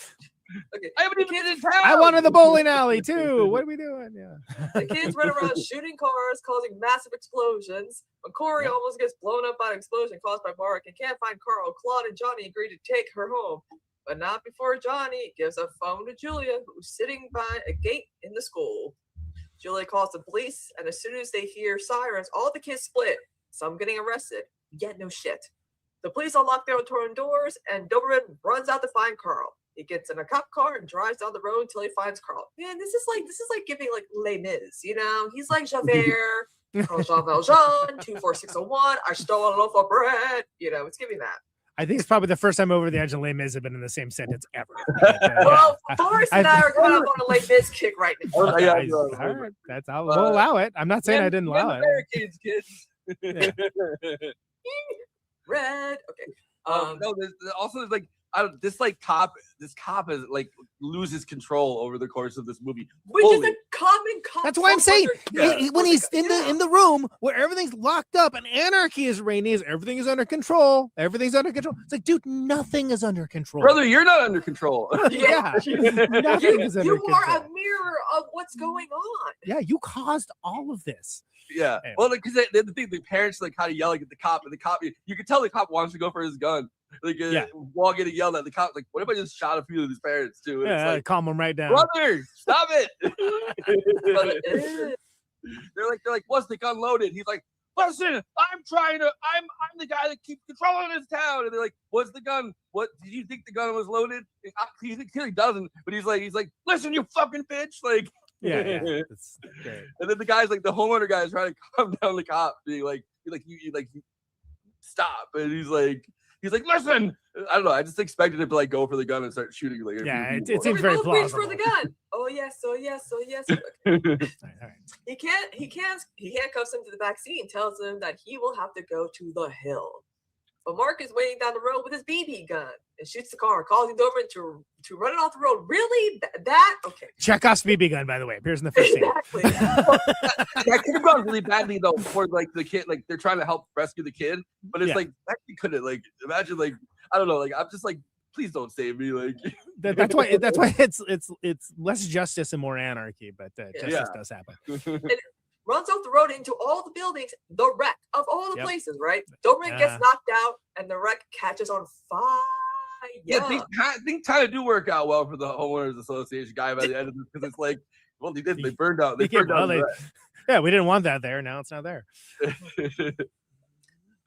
Okay, I haven't even been in town. I wanted the bowling alley too. What are we doing? Yeah. The kids run around shooting cars, causing massive explosions. When Corey almost gets blown up by an explosion caused by Mark and can't find Carl, Claude and Johnny agree to take her home, but not before Johnny gives a phone to Julia, who's sitting by a gate in the school. Julia calls the police, and as soon as they hear sirens, all the kids split, some getting arrested. Yet no shit. The police unlock their auditorium doors, and Doberman runs out to find Carl. He gets in a cop car and drives down the road until he finds Carl. Man, this is like giving like Les Mis, He's like Javert, Carl Jean Valjean, 24601. I stole a loaf of bread. It's giving that. I think it's probably the first time Over the Edge and Les Mis have been in the same sentence ever. Well, Forrest and I are kind of on a Les Mis kick right now. All right, we'll allow it. I'm not saying I didn't allow it. Kids. Red. Okay. No, there's like this cop is like loses control over the course of this movie. Which is a common concept. That's why I'm saying when he's in the room where everything's locked up and anarchy is reigning, everything is under control. Everything's under control. It's like, dude, nothing is under control. Brother, you're not under control. Yeah. Nothing is under control. You are a mirror of what's going on. Yeah, you caused all of this. Yeah. Anyway. Well, because the parents like kind of yelling at the cop, and the cop, you can tell the cop wants to go for his gun. Like while getting yelled at, the cop like, what if I just shot a few of his parents too? And it's like, calm them right down. Brother, stop it. They're like, what's the gun loaded? He's like, listen, I'm the guy that keeps controlling this town. And they're like, what's the gun? What did you think the gun was loaded? He clearly doesn't, but he's like, listen, you fucking bitch. Like, yeah. That's great. And then the guy's like, the homeowner guy is trying to calm down the cop, being like, you stop. And he's like, listen, I don't know. I just expected him to like go for the gun and start shooting. Like, it seems very plausible. Reach for the gun. Oh yes. Okay. All right. He handcuffs him to the back seat and tells him that he will have to go to the hill. But Mark is waiting down the road with his BB gun and shoots the car, causing Doberman to run it off the road. Really? That? Okay. Chekhov's BB gun, by the way, appears in the first scene. Exactly. That could have gone really badly though for like the kid, like they're trying to help rescue the kid, but it's like that could have like imagine like I don't know, like I'm just like please don't save me. Like that's why it's less justice and more anarchy, but justice does happen. And it runs off the road into all the buildings, the wreck of all the places, right? Doberman gets knocked out, and the wreck catches on fire. Yeah, things kind of do work out well for the homeowners association guy by the end of this, because it's like, well, they burned out. They burned out. Yeah, we didn't want that there. Now it's not there.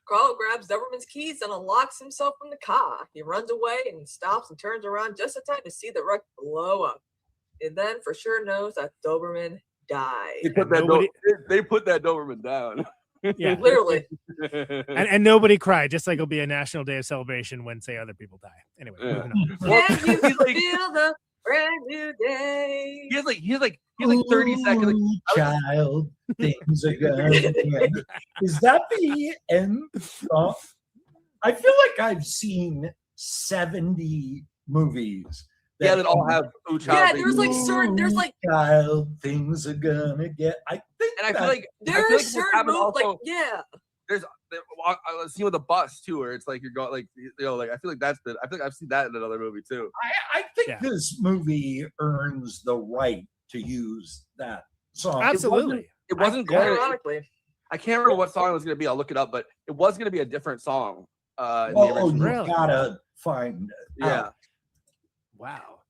Carl grabs Doberman's keys and unlocks himself from the car. He runs away and stops and turns around just in time to see the wreck blow up. And then for sure knows that Doberman died. They put that Doberman down. Yeah, literally. And nobody cried, just like it'll be a national day of celebration when, say, other people die. Anyway, Can you feel the brand new day? He has like 30 seconds. Child, things are gonna end. Is that the end song? I feel like I've seen 70 movies. That all have Ooh, Child. Yeah, there's like certain, there's like Child, things are gonna get. I think, and I feel like there's certain movies, like there's a scene with a bus too, where it's like you're going like like I feel like I feel like I've seen that in another movie too. I think this movie earns the right to use that song. Absolutely. It wasn't ironically. I can't remember what song it was going to be. I'll look it up, but it was going to be a different song. You gotta find it. Yeah. Wow.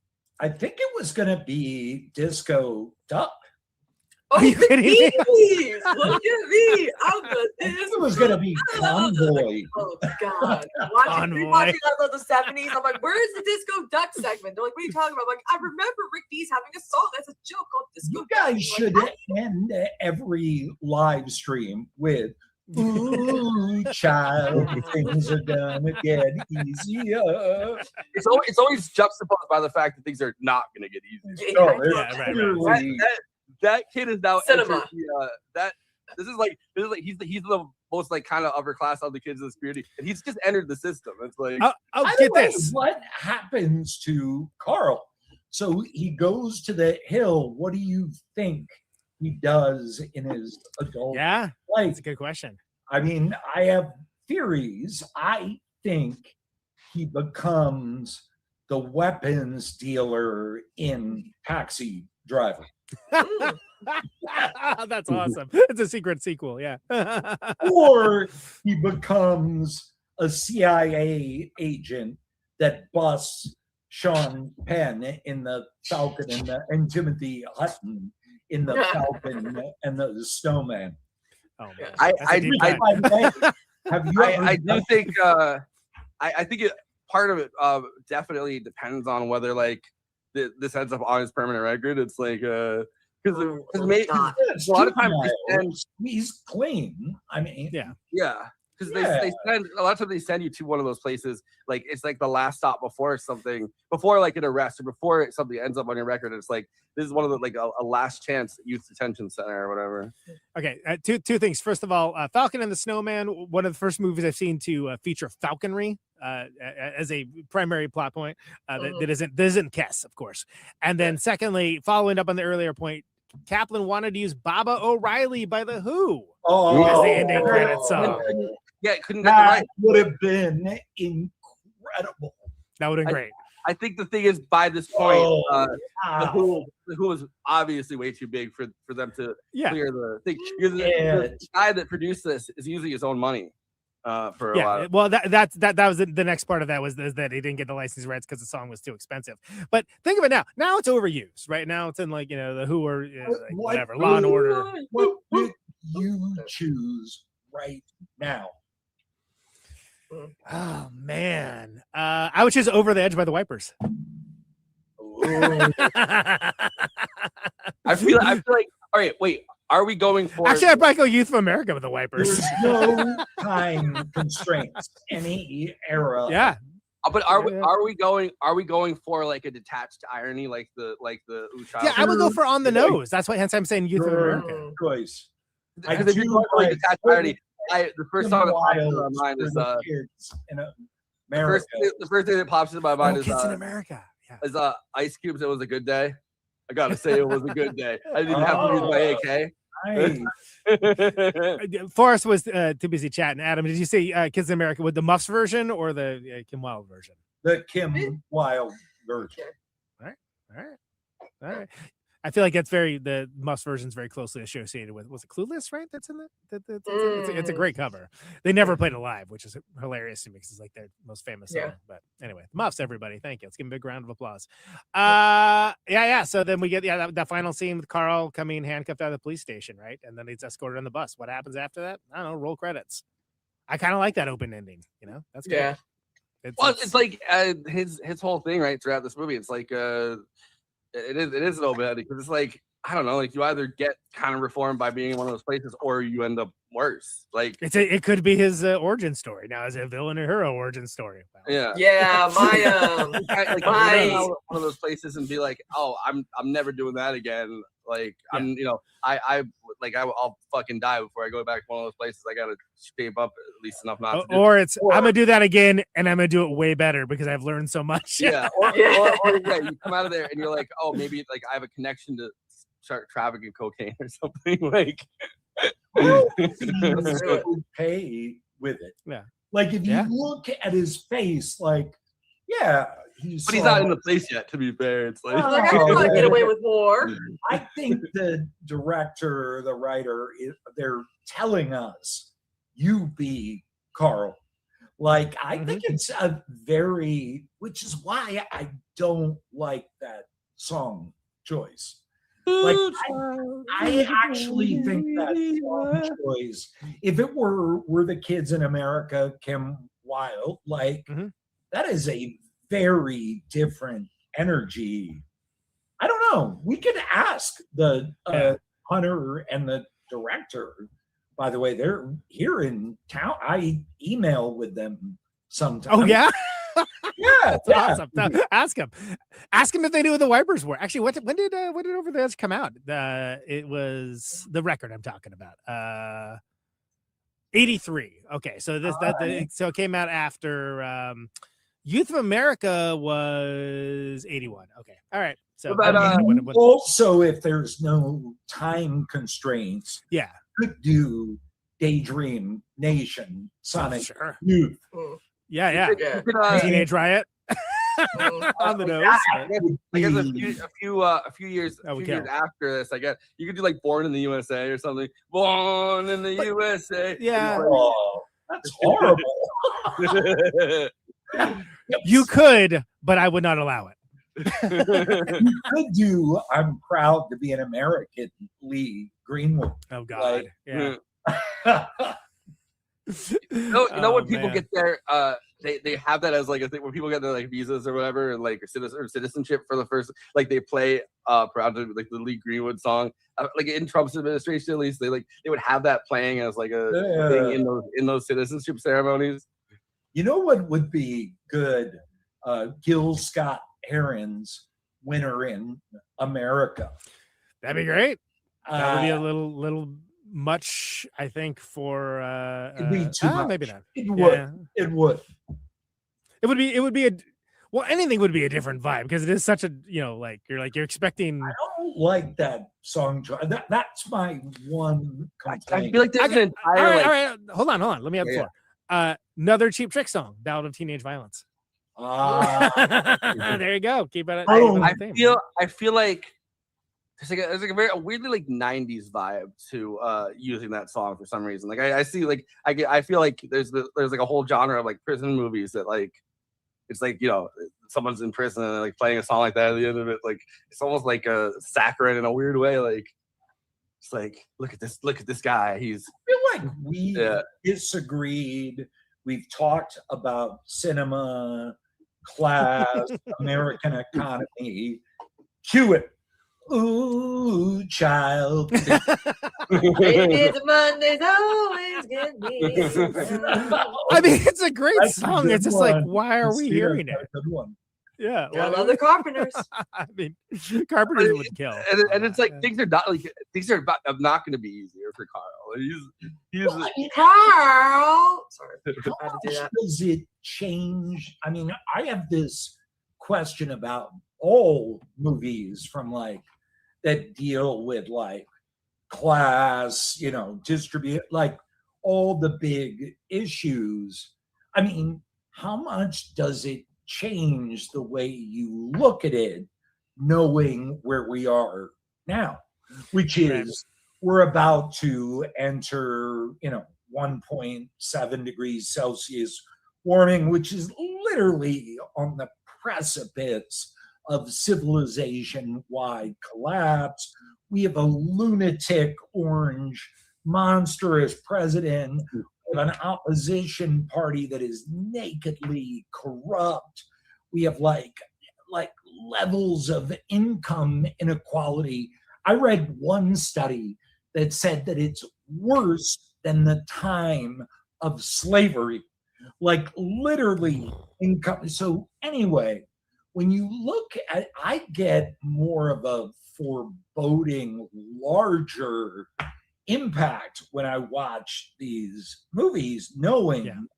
I think it was gonna be Disco Duck. Oh, the Beatles! Look at me! I'm the It was gonna be Convoy. Oh God! Watching I love the 70s. I'm like, where's the Disco Duck segment? They're like, what are you talking about? I'm like, I remember Rick Dees having a song. That's a joke called Disco You guys should end every live stream with "Ooh, child, things are gonna get easier." It's always juxtaposed by the fact that things are not gonna get easier. That kid is now cinema. This is like he's the most like kind of upper class of the kids in this community, and he's just entered the system. It's like Get this. What happens to Carl? So he goes to the hill. What do you think he does in his adult life? That's a good question. I mean, I have theories. I think he becomes the weapons dealer in Taxi Driver. That's awesome. It's a secret sequel, yeah. Or he becomes a CIA agent that busts Sean Penn in the Falcon and Timothy Hutton in the Falcon and the Snowman. Oh, man. I do think I think part of it definitely depends on whether like this ends up on his permanent record. It's like because a lot of times he's clean. I mean, because they send a lot of times they send you to one of those places like it's like the last stop before something, before like an arrest or before something ends up on your record. It's like this is one of the like a last chance youth detention center or whatever. Okay, two things. First of all, Falcon and the Snowman, one of the first movies I've seen to feature falconry as a primary plot point. That isn't Kess, of course. And then secondly, following up on the earlier point, Kaplan wanted to use Baba O'Reilly by The Who as the ending credit song. Couldn't that would have been incredible. That would have been great. I think the thing is, by this point, the Who is obviously way too big for them to clear the thing. The guy that produced this is using his own money for a while. Well, that was the next part of that was that he didn't get the license rights because the song was too expensive. But think of it now. Now it's overused. Right now it's in like the Who or whatever Law and Order. What would you choose right now? Oh man, I would choose Over the Edge by the Wipers. I feel like all right, wait, are we going for actually I'd probably go Youth of America with the Wipers. There's no time constraints, any era. Yeah. But are we going for like a detached irony like the Child? Yeah, I would go for On the Nose. That's why hence I'm saying Youth of America. Choice. Because if you're going for like detached irony, the first song that pops into my mind is the first thing that pops into my mind is Kids in America. Is Ice Cube's It Was a Good Day. I gotta say it was a good day. I didn't have to use my AK. Forrest was too busy chatting. Adam, did you say Kids in America with the Muffs version or the Kim Wilde version? the Kim Wilde version. All right. I feel like the Muffs version is very closely associated with, was it Clueless, right? That's in it. It's a great cover. They never played it live, which is hilarious to me because it's like their most famous song. But anyway, Muffs, everybody, thank you. Let's give them a big round of applause. Yeah. So then we get that final scene with Carl coming handcuffed out of the police station, right? And then he's escorted on the bus. What happens after that? I don't know. Roll credits. I kind of like that open ending. You know, that's good. Yeah. It's like his whole thing right throughout this movie. It's like it is an open ending because it's like, I don't know, like you either get kind of reformed by being in one of those places or you end up worse. Like it could be his origin story. Now, is it a villain or hero origin story? Yeah. My one of those places and be like, oh, I'm never doing that again. Like I'm, I'll fucking die before I go back to one of those places. I gotta shape up at least enough not to do or it. it's I'm gonna do that again and I'm gonna do it way better because I've learned so much. Yeah. Or you come out of there and you're like, oh, maybe like I have a connection to start trafficking cocaine or something. Like would pay with it. Yeah. Like if you look at his face, like, yeah, but he's not in the place yet, to be fair. It's like, I can get away with more. I think the director, the writer, they're telling us, you be Carl. Like, I think it's a which is why I don't like that song choice. Like, I actually think that song choice, if it were the Kids in America, Kim Wilde, like, that is a very different energy. I don't know. We could ask the Hunter and the director. By the way, they're here in town. I email with them sometimes. Oh yeah. Yeah, That's awesome. No, ask him if they knew who the Wipers were. Actually, when did Over the Edge come out? It was the record I'm talking about. 83. Okay, so so it came out after Youth of America was 81. Okay, all right. So also, if there's no time constraints, could do Daydream Nation, Sonic Youth. Yeah. Teenage Riot on the nose. I guess a few years after this, I guess you could do like Born in the USA or something. Born in the USA. Yeah. Oh, that's horrible. You could, but I would not allow it. You could do I'm Proud to Be an American, Lee Greenwood. Oh God. Like, you know when people get their they have that as like a thing when people get their like visas or whatever and like citizenship for the first, like they play Proud to, like the Lee Greenwood song, like in Trump's administration at least they would have that playing as like a thing in those citizenship ceremonies. You know what would be good? Gil Scott Heron's Winter in America. That'd be great. That would be a little much, I think, for it'd be too much. Maybe not. It would. It would be anything would be a different vibe because it is such a, you're expecting. I don't like that song. That's my one complaint. I feel like there's an entire all right. Hold on. Let me have the floor. Another Cheap Trick song, Ballad of Teenage Violence. There you go. Keep it. I feel like there's like a very weirdly like 90s vibe to using that song for some reason. Like I see like I feel like there's like a whole genre of like prison movies that like it's like, someone's in prison and like playing a song like that at the end of it. Like it's almost like a saccharine in a weird way. Like it's like look at this guy. He's I feel like we disagreed. We've talked about cinema, class, American economy. Cue it. Ooh, child. Maybe the Mondays always get me. I mean, it's a great song. It's just like, why are we hearing it? Good one. Yeah, I love the Carpenters. I mean, Carpenters would kill. And it's like things are not going to be easier for Carl. Carl. Sorry, how much does it change? I mean, I have this question about all movies from like that deal with like class, distribute, like all the big issues. I mean, how much does it change the way you look at it, knowing where we are now, which is we're about to enter, 1.7 degrees Celsius warming, which is literally on the precipice of civilization-wide collapse. We have a lunatic orange monster as president of an opposition party that is nakedly corrupt. We have like levels of income inequality. I read one study that said that it's worse than the time of slavery, like literally income. So anyway, when you look at, I get more of a foreboding, larger impact when I watch these movies, knowing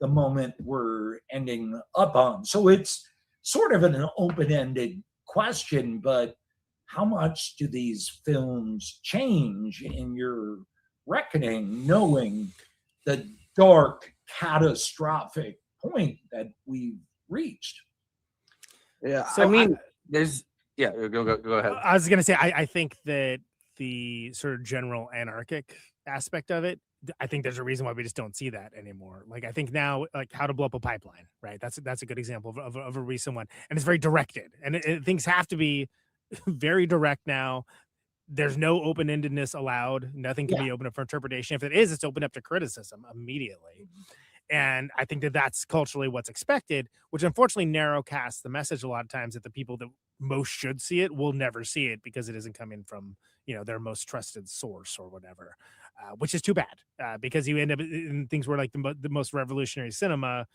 the moment we're ending up on. So it's sort of an open-ended question, but how much do these films change in your reckoning, knowing the dark, catastrophic point that we've reached? Yeah, So go ahead. I was gonna say, I think that the sort of general anarchic aspect of it, I think there's a reason why we just don't see that anymore. Like, I think now, like How to Blow Up a Pipeline, right? That's a good example of a recent one, and it's very directed, and things have to be very direct now. There's no open-endedness allowed. Nothing can be open up for interpretation. If it is, it's open up to criticism immediately. And I think that that's culturally what's expected, which unfortunately narrowcasts the message a lot of times, that the people that most should see it will never see it because it isn't coming from, their most trusted source or whatever, which is too bad, because you end up in things where like the most revolutionary cinema,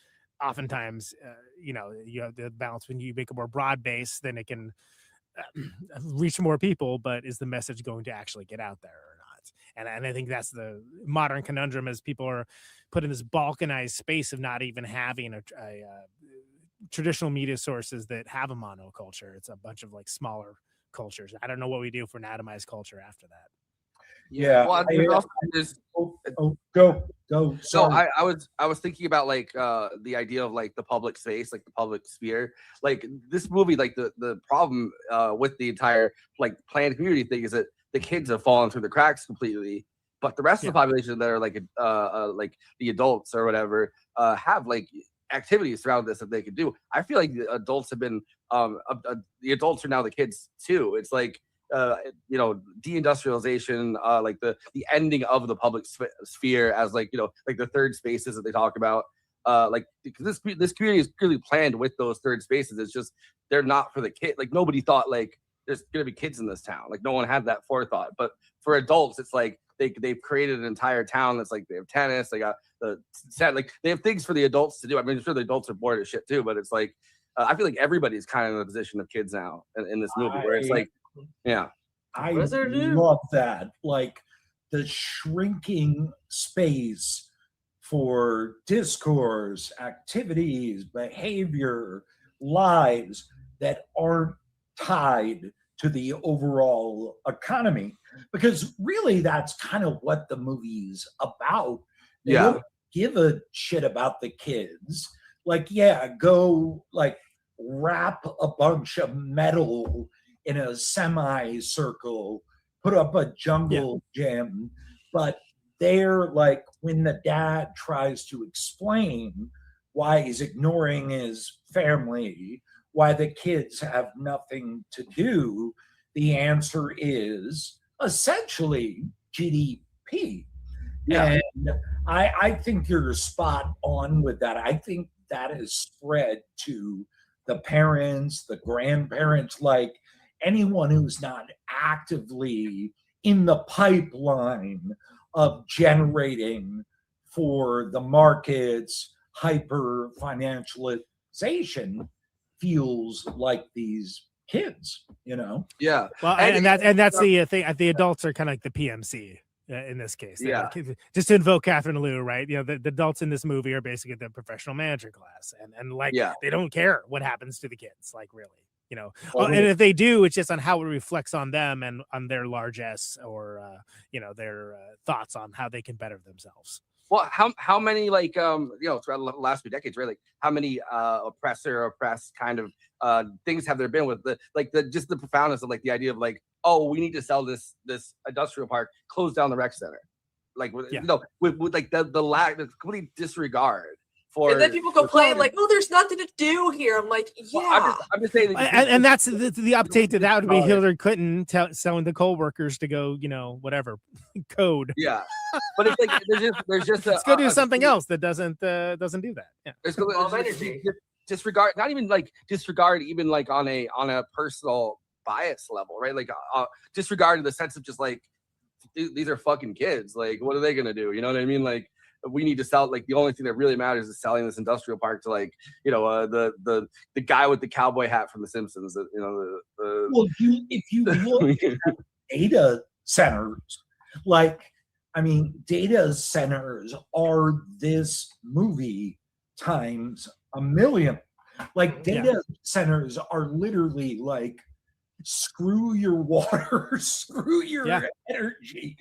oftentimes, you have the balance when you make a more broad base, then it can reach more people, but is the message going to actually get out there or not? And I think that's the modern conundrum, as people are put in this balkanized space of not even having a traditional media sources that have a monoculture. It's a bunch of like smaller cultures. I don't know what we do for an atomized culture after that. Yeah. Well, Go. So I was thinking about like the idea of like the public space, like the public sphere. Like this movie, like the problem with the entire like planned community thing is that the kids have fallen through the cracks completely, but the rest of the population that are like the adults or whatever have like activities throughout this that they could do. I feel like the adults have been the adults are now the kids too. It's like deindustrialization, like the ending of the public sphere as like like the third spaces that they talk about. Like because this community is clearly planned with those third spaces. It's just they're not for the kid. Like nobody thought like there's gonna be kids in this town. Like no one had that forethought. But for adults, it's like they've created an entire town that's like they have tennis, they got the set, like they have things for the adults to do. I mean, I'm sure the adults are bored as shit too, but it's like I feel like everybody's kind of in the position of kids now in this movie, where it's like, yeah. I love that. Like the shrinking space for discourse, activities, behavior, lives that aren't tied to the overall economy. Because really that's kind of what the movie's about. They don't give a shit about the kids. Like, go like wrap a bunch of metal in a semicircle, put up a jungle gym. But they're like, when the dad tries to explain why he's ignoring his family, why the kids have nothing to do, the answer is essentially GDP. And I think you're spot on with that. I think that is spread to the parents, the grandparents, like anyone who's not actively in the pipeline of generating for the markets, hyper financialization feels like these kids, Well, and that's the thing. The adults are kind of like the PMC in this case. Just to invoke Catherine Liu, right? The adults in this movie are basically the professional manager class, and like they don't care what happens to the kids, like really. And if they do, it's just on how it reflects on them and on their largesse or their thoughts on how they can better themselves. Well, how many like throughout the last few decades, right? Like how many oppressed kind of things have there been with the just the profoundness of like the idea of like, oh, we need to sell this industrial park, close down the rec center, like with like the complete disregard for. And then people complain like, "Oh, there's nothing to do here." I'm like, "Yeah." Well, I'm just saying, and that's the update to that would be Hillary Clinton selling the coal workers to go, whatever, code. Yeah, but it's like there's just let's go do something else that doesn't do that. Yeah, there's energy. Disregard, not even like disregard, even like on a personal bias level, right? Like disregard in the sense of just like these are fucking kids. Like, what are they gonna do? You know what I mean? Like, we need to sell. Like, the only thing that really matters is selling this industrial park to like the guy with the cowboy hat from The Simpsons. Well, if you look at data centers, like, I mean, data centers are this movie times a million. Like, data centers are literally like, screw your water, screw your energy.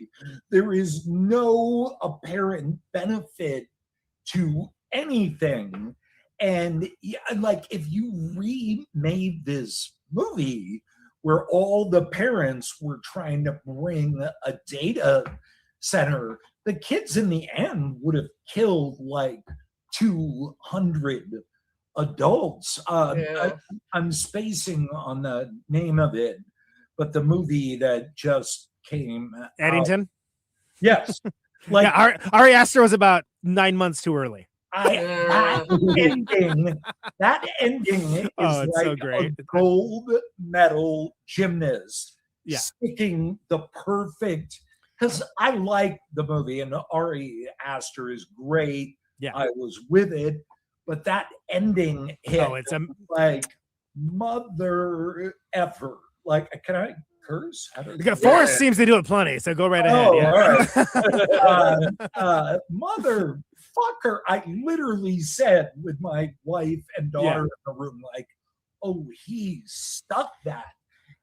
There is no apparent benefit to anything. And like, if you remade this movie where all the parents were trying to bring a data center, the kids in the end would have killed like 200 adults. I'm spacing on the name of it, but the movie that just came Eddington out. Yes. Like, Ari Aster was about 9 months too early. That ending is it's like so great. a gold medal gymnast sticking the perfect, because I like the movie and Ari Aster is great. Yeah, I was with it. But that ending hit, it's like mother effer. Like, can I curse? Forrest seems to do it plenty, so go right ahead. All right. Motherfucker! I literally said with my wife and daughter in the room, like, "Oh, he stuck that."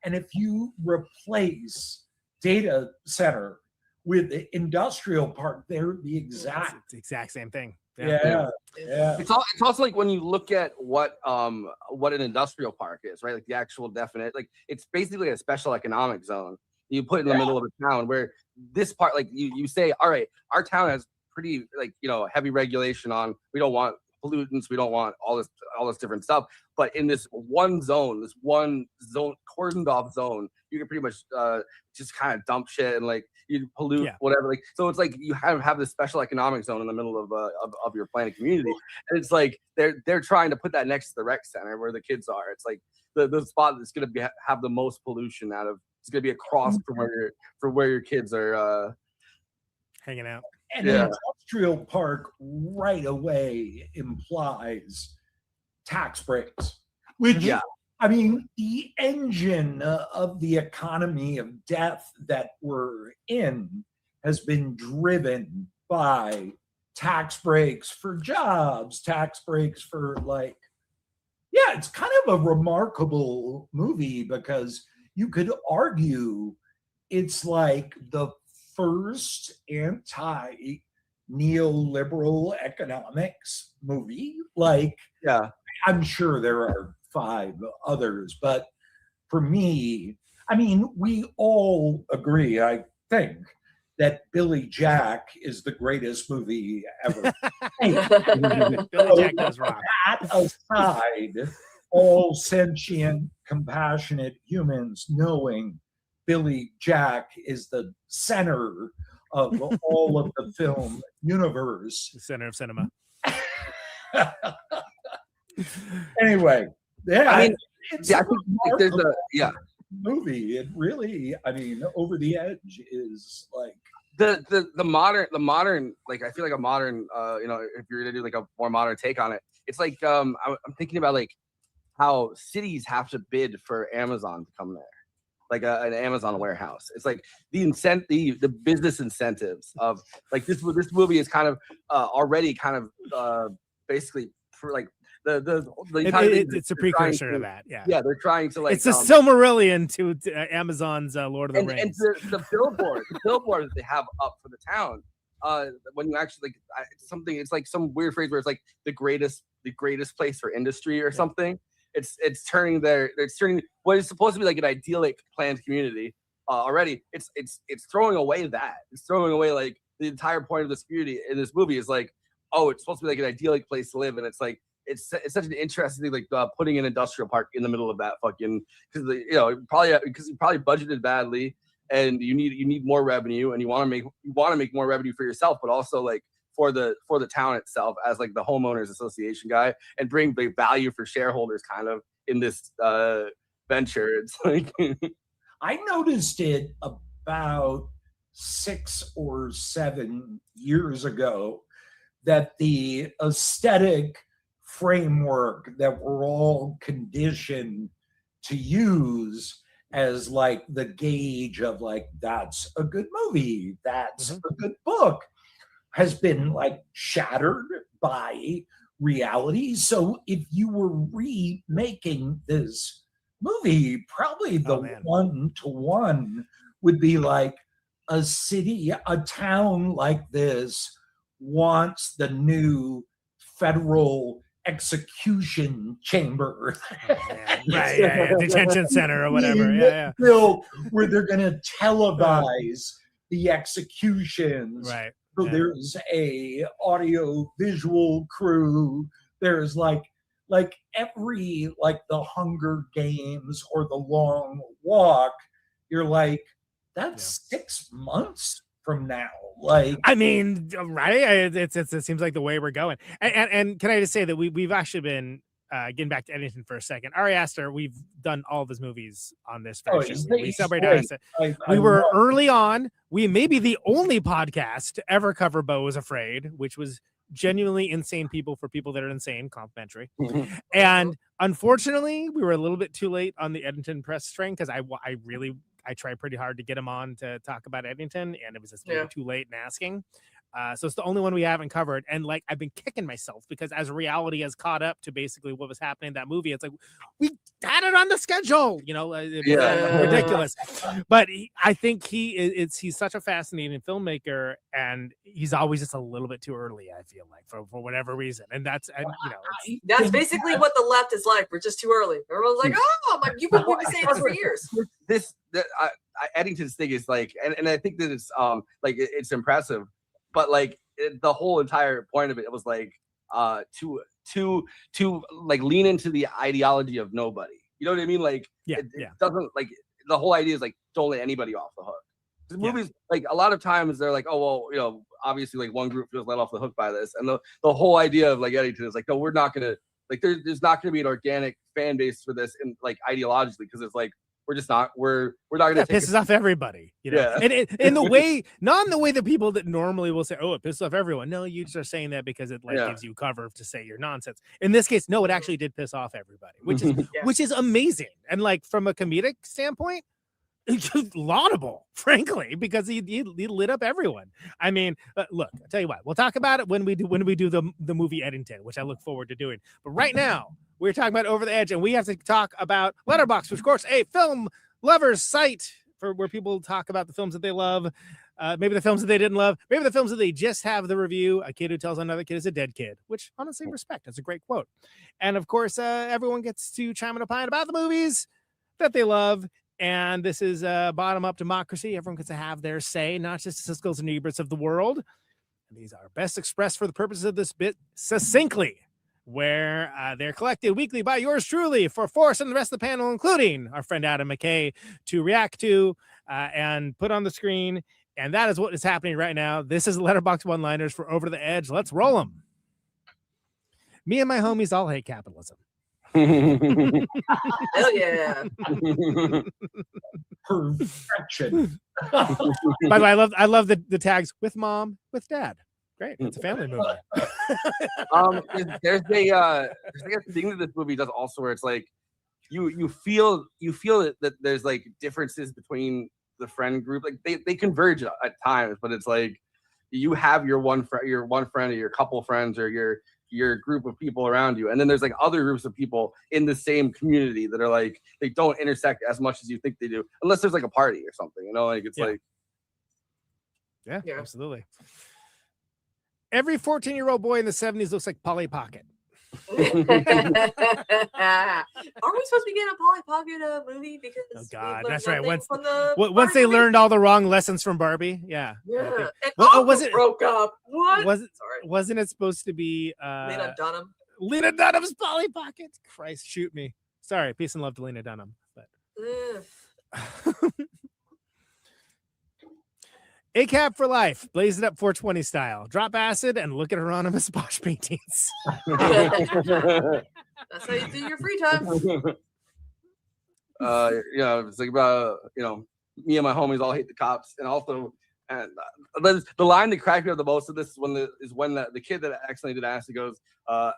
And if you replace data center with the industrial park, they're the exact same thing. Yeah. It's also like when you look at what an industrial park is, right? Like the actual definite, like it's basically a special economic zone you put in the middle of a town where this part, like you say, all right, our town has pretty like heavy regulation on. We don't want pollutants, we don't want all this different stuff. But in this one zone, cordoned off zone, you can pretty much just kind of dump shit and like you pollute whatever. Like, so it's like you have this special economic zone in the middle of your planning community, and it's like they're trying to put that next to the rec center where the kids are. It's like the spot that's going to have the most pollution out of. It's going to be across from where your kids are hanging out. And an industrial park right away implies tax breaks, which, I mean, the engine of the economy of death that we're in has been driven by tax breaks for jobs, tax breaks for like, it's kind of a remarkable movie because you could argue it's like the first anti-neoliberal economics movie. Like, I'm sure there are 5 others, but for me, I mean, we all agree, I think, that Billy Jack is the greatest movie ever. Billy Jack does rock. That aside, all sentient, compassionate humans knowing Billy Jack is the center of all of the film universe. The center of cinema. Anyway, I mean, it's I think there's a movie. It really, I mean, Over the Edge is like the modern, like I feel like a modern, if you're gonna do like a more modern take on it, it's like I'm thinking about like how cities have to bid for Amazon to come there, like an Amazon warehouse. It's like the business incentives of like this movie is kind of already kind of basically for like it's a precursor to that. Yeah, they're trying to like it's a Silmarillion to Amazon's Lord of the Rings. And the billboard that they have up for the town when you actually like something, it's like some weird phrase where it's like the greatest place for industry or something. It's turning what is supposed to be like an idyllic planned community already. It's throwing away that. It's throwing away like the entire point of this community in this movie is like, oh, it's supposed to be like an idyllic place to live, and it's like it's such an interesting thing, like putting an industrial park in the middle of that fucking because you probably budgeted badly. And you need more revenue, and you want to make more revenue for yourself, but also like for the town itself as like the homeowners association guy, and bring big value for shareholders kind of in this venture. It's like I noticed it about 6 or 7 years ago that the aesthetic framework that we're all conditioned to use as like the gauge of like, that's a good movie, that's a good book, has been like shattered by reality. So if you were remaking this movie, probably the 1-to-1 would be like a town like this wants the new federal execution chamber, detention center or whatever, built where they're going to televise the executions. So there's a audio visual crew. There's like every like the Hunger Games or the Long Walk. You're like, that's 6 months from now. Like, I mean, right? It seems like the way we're going. And can I just say that we've actually been getting back to Eddington for a second. Ari Aster, we've done all of his movies on this show. We celebrate. We were early on. We may be the only podcast to ever cover Beau is Afraid, which was genuinely insane people for people that are insane, complimentary. And unfortunately, we were a little bit too late on the Eddington press string because I tried pretty hard to get him on to talk about Eddington, and it was just too late in asking. So it's the only one we haven't covered. And like, I've been kicking myself because as reality has caught up to basically what was happening in that movie, it's like, we had it on the schedule, ridiculous. But I think he's such a fascinating filmmaker, and he's always just a little bit too early, I feel like, for whatever reason. And that's basically what the left is like. We're just too early. Everyone's like, oh, like you've been saying this for years. Eddington's thing is like, and I think that it's like it's impressive. But like the whole entire point of it was like to like lean into the ideology of nobody. You know what I mean? Like it doesn't like the whole idea is like don't let anybody off the hook. The movies like a lot of times they're like, oh well, obviously like one group feels let off the hook by this, and the whole idea of like Eddington is like, no, we're not gonna like there's not gonna be an organic fan base for this and like ideologically because it's like we're not going to pisses off everybody, and in the way, not in the way that people that normally will say, oh, it pisses off everyone. No, you just are saying that because it like gives you cover to say your nonsense. In this case, no, it actually did piss off everybody, which is amazing. And like from a comedic standpoint, laudable, frankly, because he lit up everyone. I mean, look, I'll tell you what, we'll talk about it when we do the movie Eddington, which I look forward to doing. But right now, we're talking about Over the Edge, and we have to talk about Letterboxd, which of course a film lovers site for where people talk about the films that they love, maybe the films that they didn't love, maybe the films that they just have the review. A kid who tells another kid is a dead kid, which honestly respect. That's a great quote. And of course, everyone gets to chime and opine about the movies that they love. And this is bottom-up democracy. Everyone gets to have their say, not just the Siskel's and Eberts of the world. And these are best expressed for the purposes of this bit succinctly, where they're collected weekly by yours truly for Forrest and the rest of the panel, including our friend Adam McKay, to react to and put on the screen. And that is what is happening right now. This is Letterboxd one-liners for Over the Edge. Let's roll them. Me and my homies all hate capitalism. Hell yeah. Perfection. By the way, I love the tags with mom, with dad. Great. It's a family movie. There's a thing that this movie does also where it's like you feel that there's like differences between the friend group. Like they converge at times, but it's like you have your one friend or your couple friends or your group of people around you, and then there's like other groups of people in the same community that are like they don't intersect as much as you think they do, unless there's like a party or something, like it's like yeah, absolutely. Every 14-year-old boy in the 70s looks like Polly Pocket. Are we supposed to be getting a Polly Pocket movie? Because Oh God, we that's learned right. nothing from the Once Barbie they movie? learned all the wrong lessons from Barbie, yeah. Yeah. And Was it broke up. What? Wasn't it supposed to be Lena Dunham? Lena Dunham's Polly Pocket? Christ, shoot me. Sorry, peace and love to Lena Dunham. But ACAB for life, blaze it up 420 style. Drop acid and look at Hieronymus Bosch paintings. That's how you do your free time. It's like about, me and my homies all hate the cops. And also, the line that cracked me up the most of this is when the kid that accidentally did acid goes, I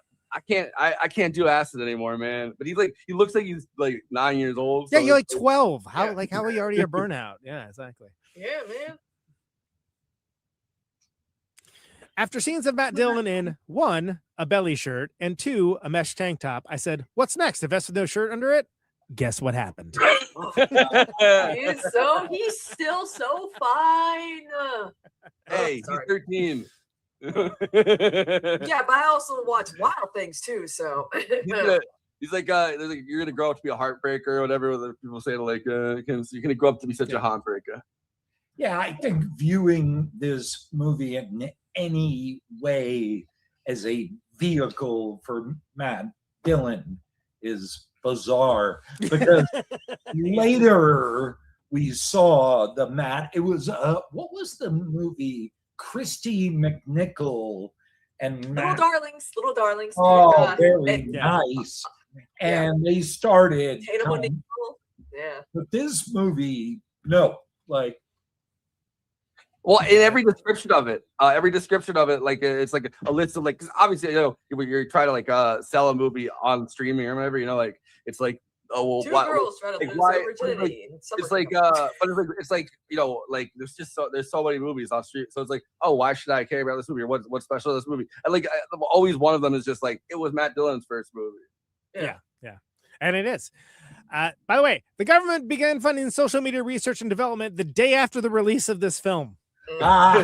can't do acid anymore, man. But he looks like he's like 9 years old. Yeah, so you're like 12. How are you already a burnout? Yeah, exactly. Yeah, man. After scenes of Matt Dillon in 1, a belly shirt, and 2, a mesh tank top, I said, "What's next? A vest with no shirt under it?" Guess what happened? He's still so fine. Hey, he's 13. Yeah, but I also watch Wild Things too. So he's like, you're gonna grow up to be a heartbreaker or whatever people say. Like, you're gonna grow up to be such a heartbreaker. Yeah, I think viewing this movie in any way as a vehicle for Matt Dillon is bizarre, because later we saw the Matt. It was what was the movie? Christy McNichol and Matt. Little Darlings. Oh, very nice. And they started. Yeah. But this movie, no, like. Well, in every description of it, like it's like a list of like, 'cause obviously, you're trying to like sell a movie on streaming or whatever, like it's like, oh well, Two girls trying to lose their virginity. It's like there's so many movies on stream, so it's like, oh, why should I care about this movie, or what's special about this movie? And like always one of them is just like, it was Matt Dillon's first movie. Yeah, and it is. By the way, the government began funding social media research and development the day after the release of this film. Ah.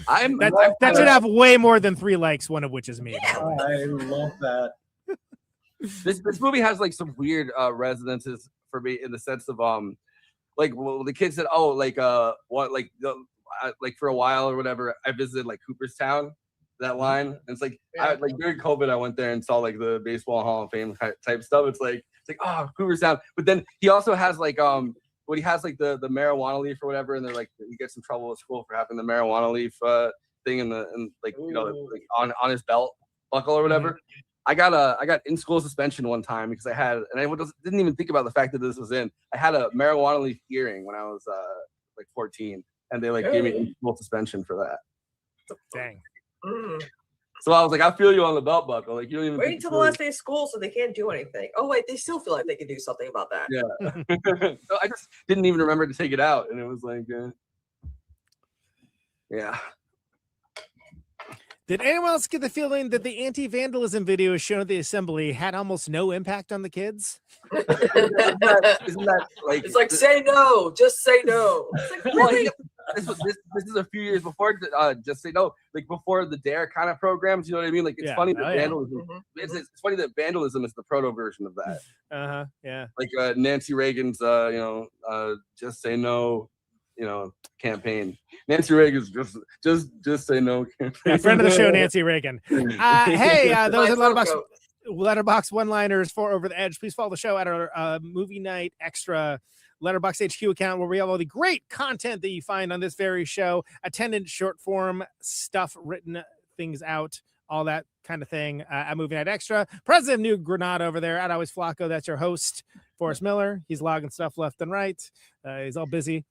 That should have way more than 3 likes, one of which is me. I love that. This movie has like some weird resonances for me, in the sense of like, well, the kid said, oh, like like for a while or whatever, I visited like Cooperstown, that line, and it's like, like during COVID I went there and saw like the Baseball Hall of Fame type stuff. It's like oh, Cooperstown. But then he also has like when he has like the marijuana leaf or whatever, and they're like, he gets in trouble at school for having the marijuana leaf thing and like like on his belt buckle or whatever. I got in school suspension one time because I didn't even think about the fact that this was in. I had a marijuana leaf earring when I was like 14, and they like gave me in school suspension for that. Dang. So I was like, I feel you on the belt buckle. Like, you don't even wait until the last day of school so they can't do anything. Oh wait, they still feel like they can do something about that. Yeah. So I just didn't even remember to take it out, and it was like, yeah. Did anyone else get the feeling that the anti-vandalism video shown at the assembly had almost no impact on the kids? Isn't that like, it's like, say no, just say no. It's like, really? This is a few years before just say no, like before the DARE kind of programs, you know what I mean? Like, it's funny that vandalism. It's funny that vandalism is the proto version of that. Yeah. Like Nancy Reagan's just say no, campaign. Nancy Reagan's just say no campaign. Yeah, friend of the show, Nancy Reagan. Hey, those are Letterboxd one-liners for Over the Edge. Please follow the show at our movie night extra Letterboxd HQ account, where we have all the great content that you find on this very show, attendance, short form stuff, written things out, all that kind of thing. At Movie Night Extra, President of New Granada over there at Always Flacco. That's your host, Forrest Miller. He's logging stuff left and right. He's all busy.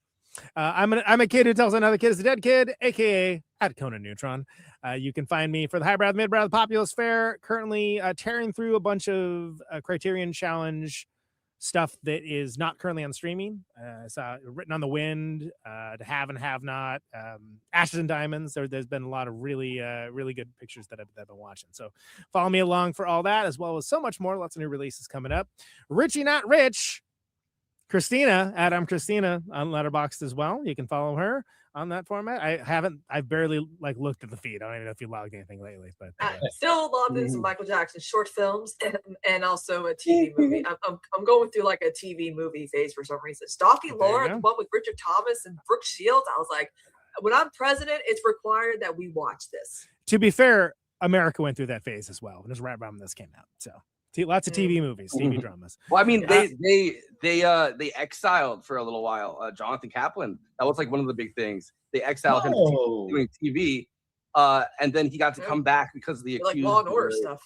I'm a kid who tells another kid is a dead kid, aka at Conan Neutron. You can find me for the highbrow, the midbrow, the populist fair. Currently tearing through a bunch of Criterion Challenge stuff that is not currently on streaming. Written on the Wind, to Have and Have Not, Ashes and Diamonds. There's been a lot of really good pictures that I've been watching. So follow me along for all that, as well as so much more. Lots of new releases coming up. Richie Not Rich. Kristina, I'm Kristina on Letterboxd as well. You can follow her. on that format. I've barely looked at the feed. I don't even know if you logged anything lately, but Still logged into some Michael Jackson short films and also a TV movie. I'm going through like a TV movie phase for some reason. Stalking Laura, the one with Richard Thomas and Brooke Shields. I was like, when I'm president, it's required that we watch this. To be fair, America went through that phase as well. It was right around when this came out. So lots of TV movies, TV dramas. Well, I mean, they exiled for a little while. Jonathan Kaplan. That was like one of the big things. They exiled him from doing TV, and then he got to come back because of the accused. Like Law and Order stuff.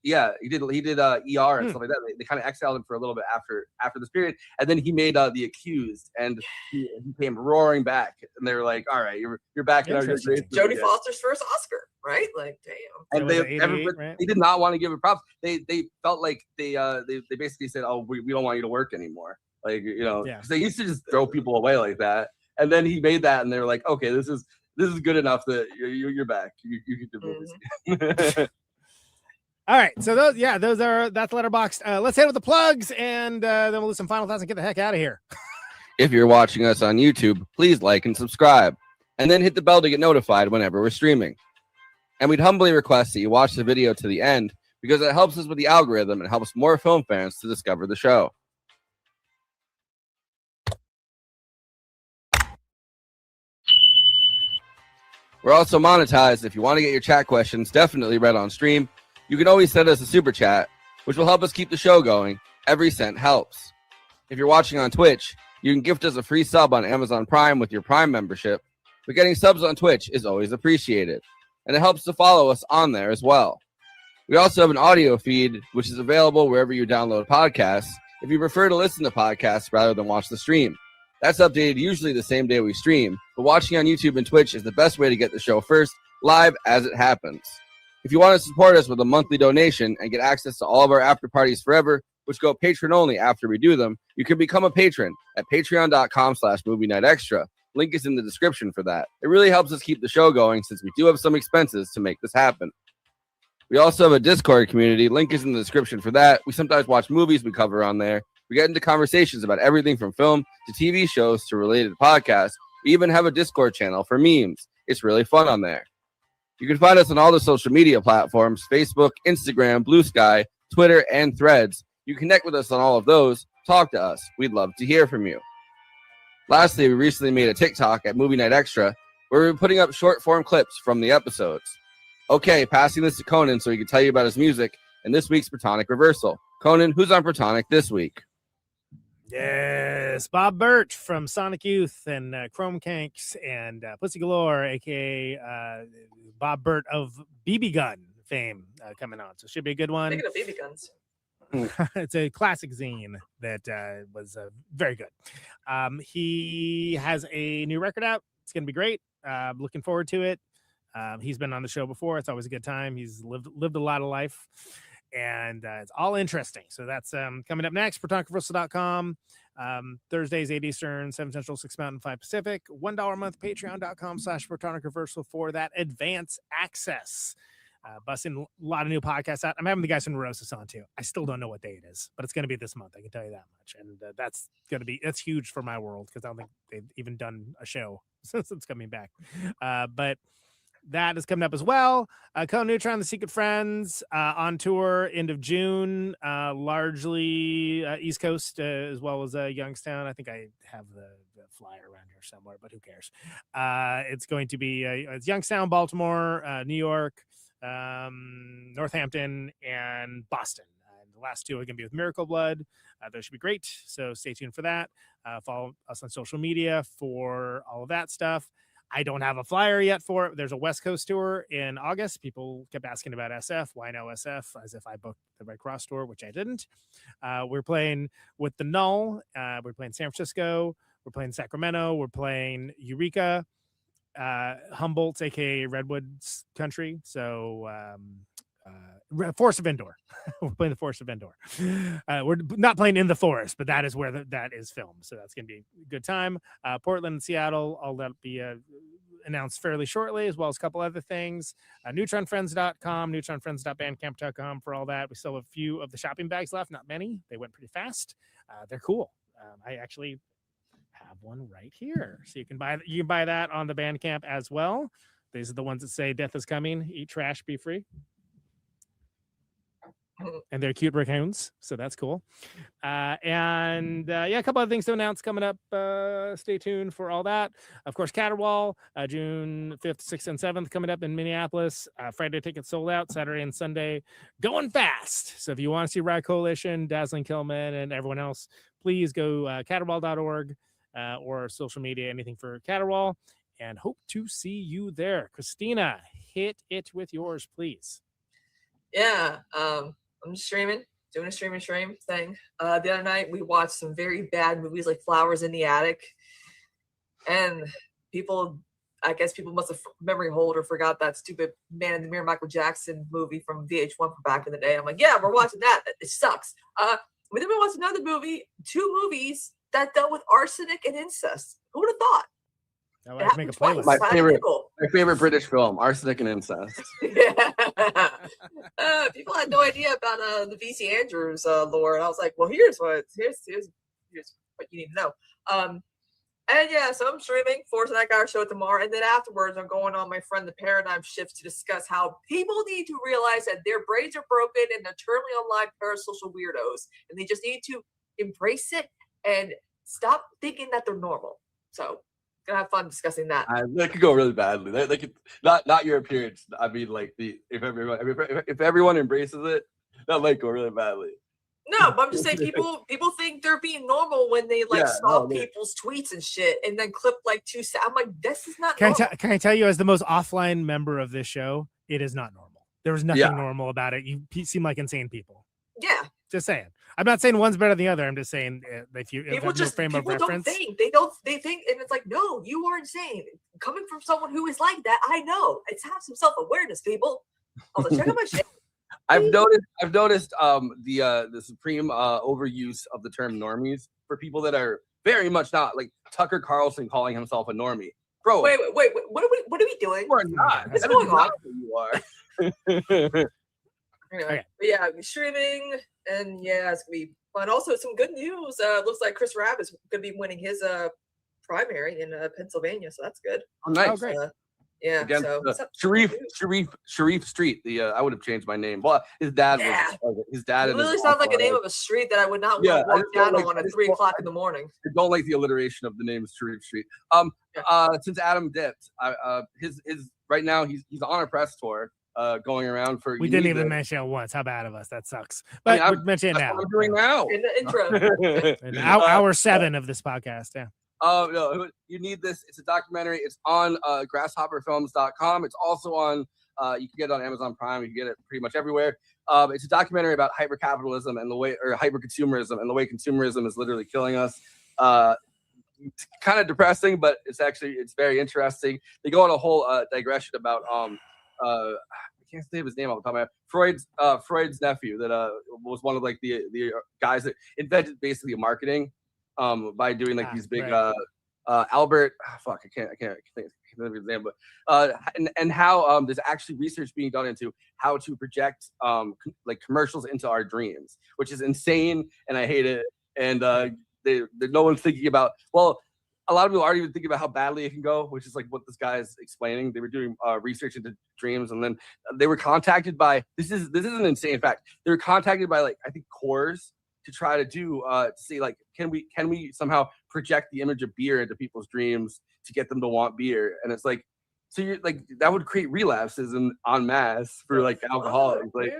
Yeah, he did ER and stuff like that. They kind of exiled him for a little bit after this period, and then he made The Accused, and he came roaring back, and they were like, "All right, you're back in our great." Jodie Foster's first Oscar, right? Like, damn. And they did not want to give it props. They felt like they basically said, "Oh, we don't want you to work anymore." Like, you know, 'cause they used to just throw people away like that, and then he made that, and they were like, "Okay, this is good enough that you're back. You can do movies." All right, so that's Letterboxd. Let's hit with the plugs, and then we'll do some final thoughts and get the heck out of here. If you're watching us on YouTube, please like and subscribe, and then hit the bell to get notified whenever we're streaming. And we'd humbly request that you watch the video to the end, because it helps us with the algorithm and helps more film fans to discover the show. We're also monetized. If you want to get your chat questions definitely read on stream, you can always send us a super chat, which will help us keep the show going. Every cent helps. If you're watching on Twitch, you can gift us a free sub on Amazon Prime with your Prime membership, but getting subs on Twitch is always appreciated, and it helps to follow us on there as well. We also have an audio feed, which is available wherever you download podcasts, if you prefer to listen to podcasts rather than watch the stream. That's updated usually the same day we stream, but watching on YouTube and Twitch is the best way to get the show first, live as it happens. If you want to support us with a monthly donation and get access to all of our after parties forever, which go patron only after we do them, you can become a patron at patreon.com/movie night extra. Link is in the description for that. It really helps us keep the show going since we do have some expenses to make this happen. We also have a Discord community. Link is in the description for that. We sometimes watch movies we cover on there. We get into conversations about everything from film to TV shows to related podcasts. We even have a Discord channel for memes. It's really fun on there. You can find us on all the social media platforms: Facebook, Instagram, Blue Sky, Twitter, and Threads. You connect with us on all of those. Talk to us. We'd love to hear from you. Lastly, we recently made a TikTok at Movie Night Extra where we're putting up short-form clips from the episodes. Okay, passing this to Conan so he can tell you about his music and this week's Protonic Reversal. Conan, who's on Protonic this week? Yes, Bob Burt from Sonic Youth and Chrome Kanks and Pussy Galore, aka Bob Burt of BB Gun fame, coming on. So it should be a good one. Speaking of BB guns. It's a classic zine that was very good. He has a new record out. It's going to be great. Looking forward to it. He's been on the show before. It's always a good time. He's lived a lot of life. And it's all interesting. So that's coming up next. ProtonicReversal.com. Thursdays, 8 Eastern, 7 Central, 6 Mountain, 5 Pacific. $1 a month. Patreon.com/ProtonicReversal for that advance access. Busting a lot of new podcasts out. I'm having the guys from Neurosis on too. I still don't know what day it is, but it's going to be this month. I can tell you that much. And that's huge for my world because I don't think they've even done a show since it's coming back. But that is coming up as well. Conan Neutron, The Secret Friends, on tour end of June, largely East Coast as well as Youngstown. I think I have the flyer around here somewhere, but who cares? It's going to be it's Youngstown, Baltimore, New York, Northampton, and Boston. The last two are going to be with Miracle Blood. Those should be great. So stay tuned for that. Follow us on social media for all of that stuff. I don't have a flyer yet for it. There's a West Coast tour in August. People kept asking about SF. Why no SF? As if I booked the Red Cross tour, which I didn't. We're playing with the Null. We're playing San Francisco. We're playing Sacramento. We're playing Eureka, Humboldt, aka Redwoods country. So Forest of Endor. We're playing the Forest of Endor. We're not playing in the forest, but that is where that is filmed. So that's going to be a good time. Portland and Seattle, all that be announced fairly shortly, as well as a couple other things. NeutronFriends.com, NeutronFriends.bandcamp.com for all that. We still have a few of the shopping bags left, not many. They went pretty fast. They're cool. I actually have one right here. So you can buy that on the Bandcamp as well. These are the ones that say "Death is coming, eat trash, be free." And they're cute raccoons, so that's cool. Yeah, a couple of things to announce coming up. Stay tuned for all that. Of course, Caterwall, June 5th, 6th, and 7th coming up in Minneapolis. Friday tickets sold out. Saturday and Sunday going fast. So if you want to see Rad Coalition, Dazzling Killman, and everyone else, please go caterwall.org or social media, anything for Caterwall, and hope to see you there. Kristina, hit it with yours, please. Yeah, I'm just doing a stream thing. The other night we watched some very bad movies like Flowers in the Attic, and I guess people must have memory hold or forgot that stupid Man in the Mirror Michael Jackson movie from VH1 from back in the day. I'm like, yeah, we're watching that. It sucks. But then we watched another movie, 2 movies that dealt with arsenic and incest. Who would have thought? That would make a playlist. My favorite British film, Arsenic and Incest. People had no idea about the VC Andrews lore, and I was like, well, here's what you need to know. And yeah, so I'm streaming for tonight. Got our show tomorrow, and then afterwards, I'm going on my friend the Paradigm Shift to discuss how people need to realize that their brains are broken and they're eternally online parasocial weirdos, and they just need to embrace it and stop thinking that they're normal. So. Gonna have fun discussing that. That could go really badly. That could not your appearance. I mean, like if everyone embraces it, that might go really badly. No, but I'm just saying people think they're being normal when they stalk people's tweets and shit, and then clip like 2 seconds. I'm like, this is not. Can I tell you, as the most offline member of this show, it is not normal. There was nothing normal about it. You seem like insane people. Yeah. Just saying. I'm not saying one's better than the other. I'm just saying if you people have no frame of reference. They think, and it's like, no, you are insane. Coming from someone who is like that, I know. It's have some self-awareness, people. Also, check out my shit. I've noticed the supreme overuse of the term normies for people that are very much not, like Tucker Carlson calling himself a normie. Bro, wait, what are we doing? We're not. What's going on? You are. Anyway, but yeah, we're streaming, and yeah, it's gonna be fun. Also, some good news. Looks like Chris Rabb is gonna be winning his primary in Pennsylvania, so that's good. Oh, nice. Great. Yeah. Against, so Sharif Street. I would have changed my name. Well, his dad was. His dad. It really sounds like a name of a street that I would not want to walk down on at 3 o'clock in the morning. I don't like the alliteration of the name Sharif Street. Since Adam dipped, his right now he's on a press tour. Going around for. We didn't even mention it once. How bad of us? That sucks. But we'll mention it now. What I'm doing now. In the intro. In hour 7 of this podcast. Yeah. Oh no, you need this. It's a documentary. It's on grasshopperfilms.com. It's also on. You can get it on Amazon Prime. You can get it pretty much everywhere. It's a documentary about hypercapitalism and the way, or hyperconsumerism, and the way consumerism is literally killing us. It's kind of depressing, but it's very interesting. They go on a whole digression about I can't say his name off the top of my head. Freud's nephew that was one of like the guys that invented basically marketing by doing like these big Albert I can't think of his name, but and how there's actually research being done into how to project like commercials into our dreams, which is insane, and I hate it. And no one's thinking about, well, a lot of people aren't even thinking about how badly it can go, which is like what this guy is explaining. They were doing research into dreams, and then they were contacted by, this is an insane fact. They were contacted by like, I think Coors to try to do to see like, can we somehow project the image of beer into people's dreams to get them to want beer? And it's like, so you're like, that would create relapses en masse for like alcoholics. Like,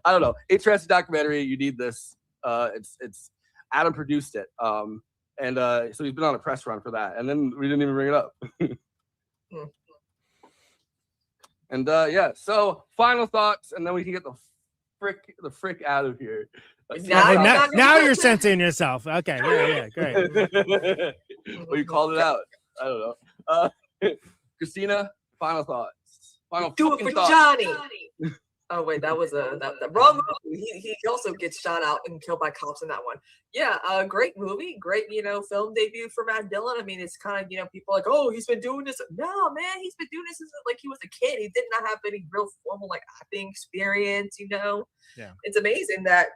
I don't know. Interesting documentary. You need this. It's Adam produced it. And so he's been on a press run for that, and then we didn't even bring it up. And yeah, so final thoughts, and then we can get the frick out of here. Now you're censoring yourself. Okay, yeah, great. Well, you called it out. I don't know. Kristina, final thoughts. Do it for Johnny. Oh wait, that was the wrong movie. He also gets shot out and killed by cops in that one. Yeah, great movie, great film debut for Matt Dillon. I mean, it's kind of people are like, oh, he's been doing this. No, man, he's been doing this since like he was a kid. He did not have any real formal like acting experience. Yeah, it's amazing that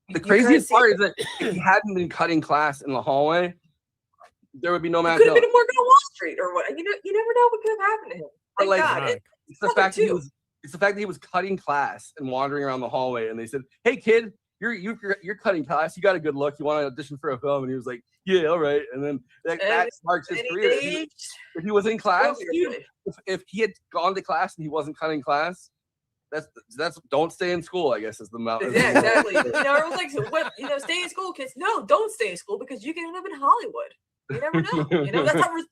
The craziest part is that if he hadn't been cutting class in the hallway, there would be no Matt Could have Dillon. been working on Wall Street or what? You never know what could have happened to him. But Thank like, God. it's the fact that he was cutting class and wandering around the hallway, and they said, "Hey, kid, you're cutting class. You got a good look. You want to audition for a film?" And he was like, "Yeah, all right." And then that sparks his career. If he was in class, if he had gone to class and he wasn't cutting class, that's don't stay in school, I guess, is the mouth. Yeah, exactly. Everyone's like, what, stay in school, kids. No, don't stay in school because you can end up in Hollywood. You never know.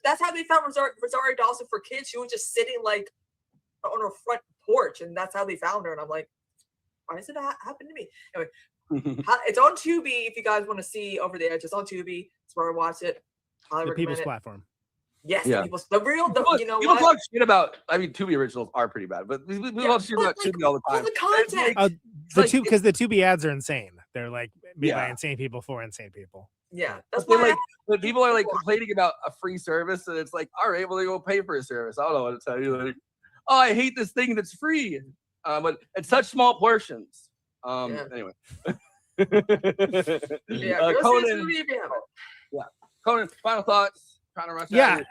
That's how they found Rosario Dawson for kids. She was just sitting like on her front porch, and that's how they found her. And I'm like, why does it happen to me? Anyway, it's on Tubi. If you guys want to see Over the Edge, it's on Tubi. It's where I watch it. The people's platform. Yes, yeah. People talk shit about. I mean, Tubi originals are pretty bad, but people talk shit about Tubi all the time. All the content. Because the Tubi ads are insane. They're like made by insane people for insane people. Yeah, that's why when people are like complaining about a free service, and it's like, all right, well, they go pay for a service. I don't know what to tell you. Like, oh, I hate this thing that's free, but it's such small portions. Anyway. Conan. Yeah, Conan. Final thoughts. Trying to rush. Yeah,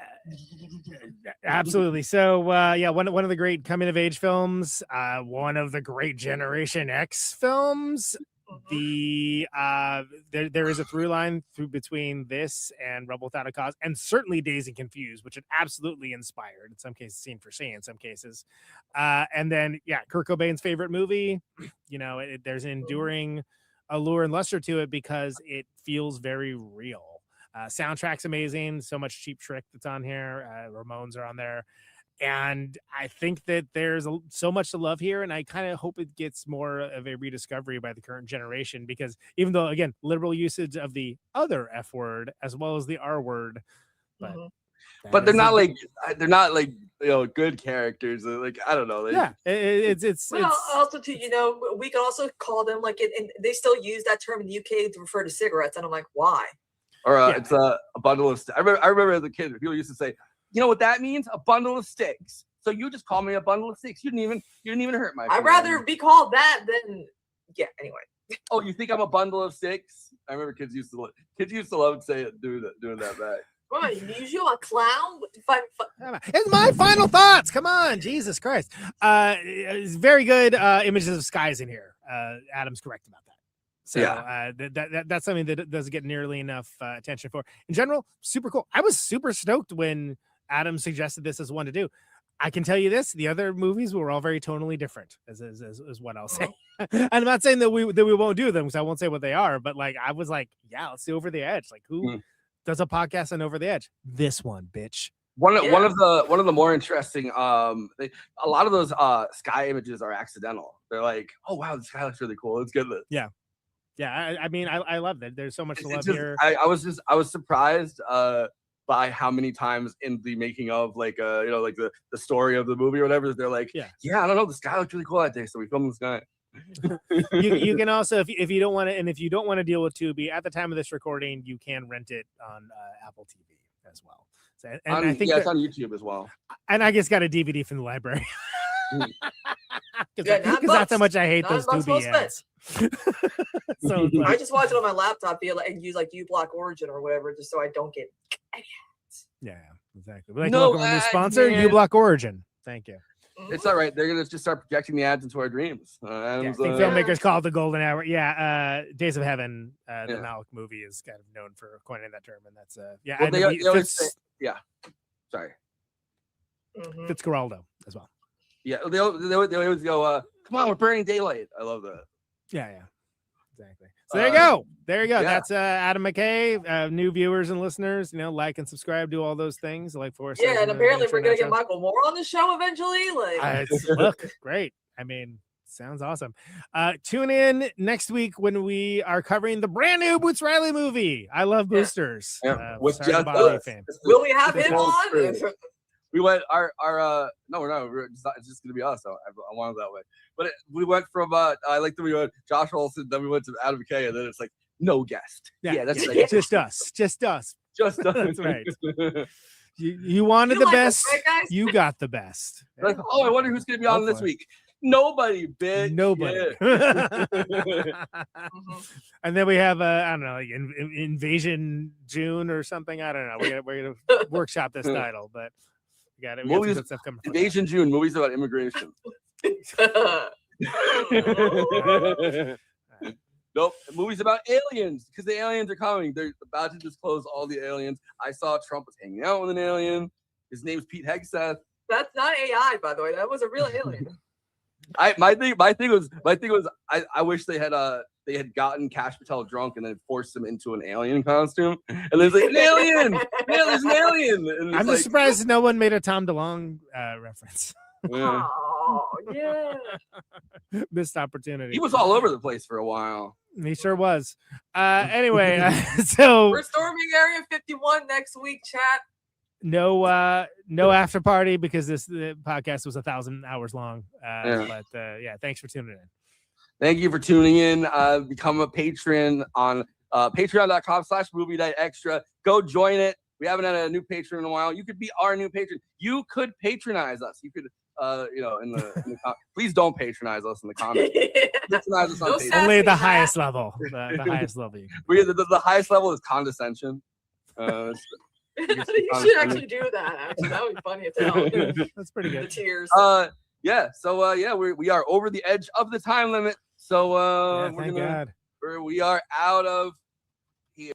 absolutely. So, one of the great coming of age films. One of the great Generation X films. There is a through line between this and Rebel Without a Cause, and certainly Dazed and Confused, which it absolutely inspired in some cases, scene for scene in some cases. And then Kurt Cobain's favorite movie. There's an enduring allure and luster to it because it feels very real. Soundtrack's amazing. So much Cheap Trick that's on here. Ramones are on there. And I think that there's so much to love here, and I kind of hope it gets more of a rediscovery by the current generation, because even though, again, liberal usage of the other F word as well as the R word, but they're not like good characters. Like, I don't know. It's also too, we can also call them like and they still use that term in the UK to refer to cigarettes, and I'm like, why? Or it's a bundle of. I remember as a kid, people used to say, "You know what that means? A bundle of sticks." So you just call me a bundle of sticks. You didn't even hurt my. I'd rather be called that than anyway. Oh, you think I'm a bundle of sticks? I remember kids used to love saying doing that back. What, you a clown? It's my final thoughts. Come on, Jesus Christ! It's very good images of skies in here. Adam's correct about that. So that's something that doesn't get nearly enough attention for. In general, super cool. I was super stoked when Adam suggested this as one to do. I can tell you this: the other movies were all very tonally different. Is what I'll say. I'm not saying that we won't do them, because I won't say what they are. But like, I was like, let's do Over the Edge. Like, who does a podcast on Over the Edge? This one, bitch. One of the more interesting. A lot of those sky images are accidental. They're like, oh wow, the sky looks really cool. Let's get it. Yeah. Yeah, I mean, I love that. There's so much to love here. I was surprised by how many times in the making of like the story of the movie or whatever, they're like, I don't know, the sky looked really cool that day, so we filmed the sky. you can also, if you don't want to, and if you don't want to deal with Tubi at the time of this recording, you can rent it on Apple TV as well. So, and I think it's on YouTube as well. And I just got a DVD from the library. Because that's how much I hate those Tubi ads. So I just watch it on my laptop and use like uBlock Origin or whatever, just so I don't get ads. Yeah, exactly. We'd like to welcome our new sponsor, uBlock Origin. Thank you. It's all right. They're gonna just start projecting the ads into our dreams. I think filmmakers call it the golden hour. Days of Heaven, the Malik movie, is kind of known for coining that term, and that's sorry. Fitzcarraldo as well. Yeah, they always go, come on, we're burning daylight. I love that. Yeah, exactly. So there you go. That's Adam McKay. New viewers and listeners, like and subscribe, do all those things. Like for us. Yeah, and apparently we're gonna get Michael Moore on the show eventually. Look, great. I mean, sounds awesome. Tune in next week when we are covering the brand new Boots Riley movie. I love boosters. With fame. Will we have him on? We went no, we're not. It's just gonna be us. So I wanted that way. But we went from I like that we went Josh Olson, then we went to Adam McKay, and then it's like no guest. Yeah, that's right. Just us. Just us. That's right. You wanted the best. You got the best. Like, I wonder who's gonna be on this week. Nobody, bitch. Nobody. Yeah. And then we have I don't know, like Invasion June or something. I don't know. We're gonna workshop this title, but we got it. We got some Movies, good stuff coming. Invasion June, movies about immigration. Nope, movies about aliens because the aliens are coming. They're about to disclose all the aliens. I saw Trump was hanging out with an alien. His name's Pete Hegseth. That's not AI, by the way. That was a real alien. My thing was I wish they had gotten Cash Patel drunk and then forced him into an alien costume. And there's like an alien! There's an alien! And I'm just surprised no one made a Tom DeLonge reference. Yeah. Oh, yeah. Missed opportunity. He was all over the place for a while. He sure was. Anyway, so we're storming Area 51 next week, chat. No after party because the podcast was 1,000 hours long. But thanks for tuning in. Thank you for tuning in. Become a patron on patreon.com/movie night extra. Go join it. We haven't had a new patron in a while. You could be our new patron. You could patronize us. You could in the please don't patronize us in the comments. Patronize us on Patreon. Only the highest level. The highest level. The highest level is condescension. You should actually do that. Actually, that would be funny as hell. That's pretty good. The tears. We are over the edge of the time limit. So thank God. We are out of here.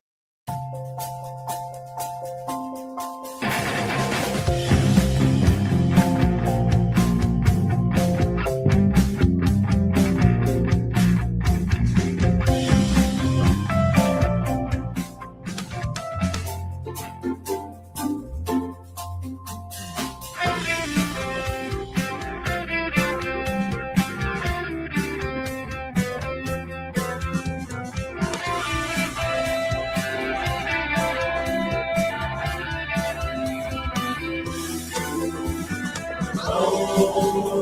Oh.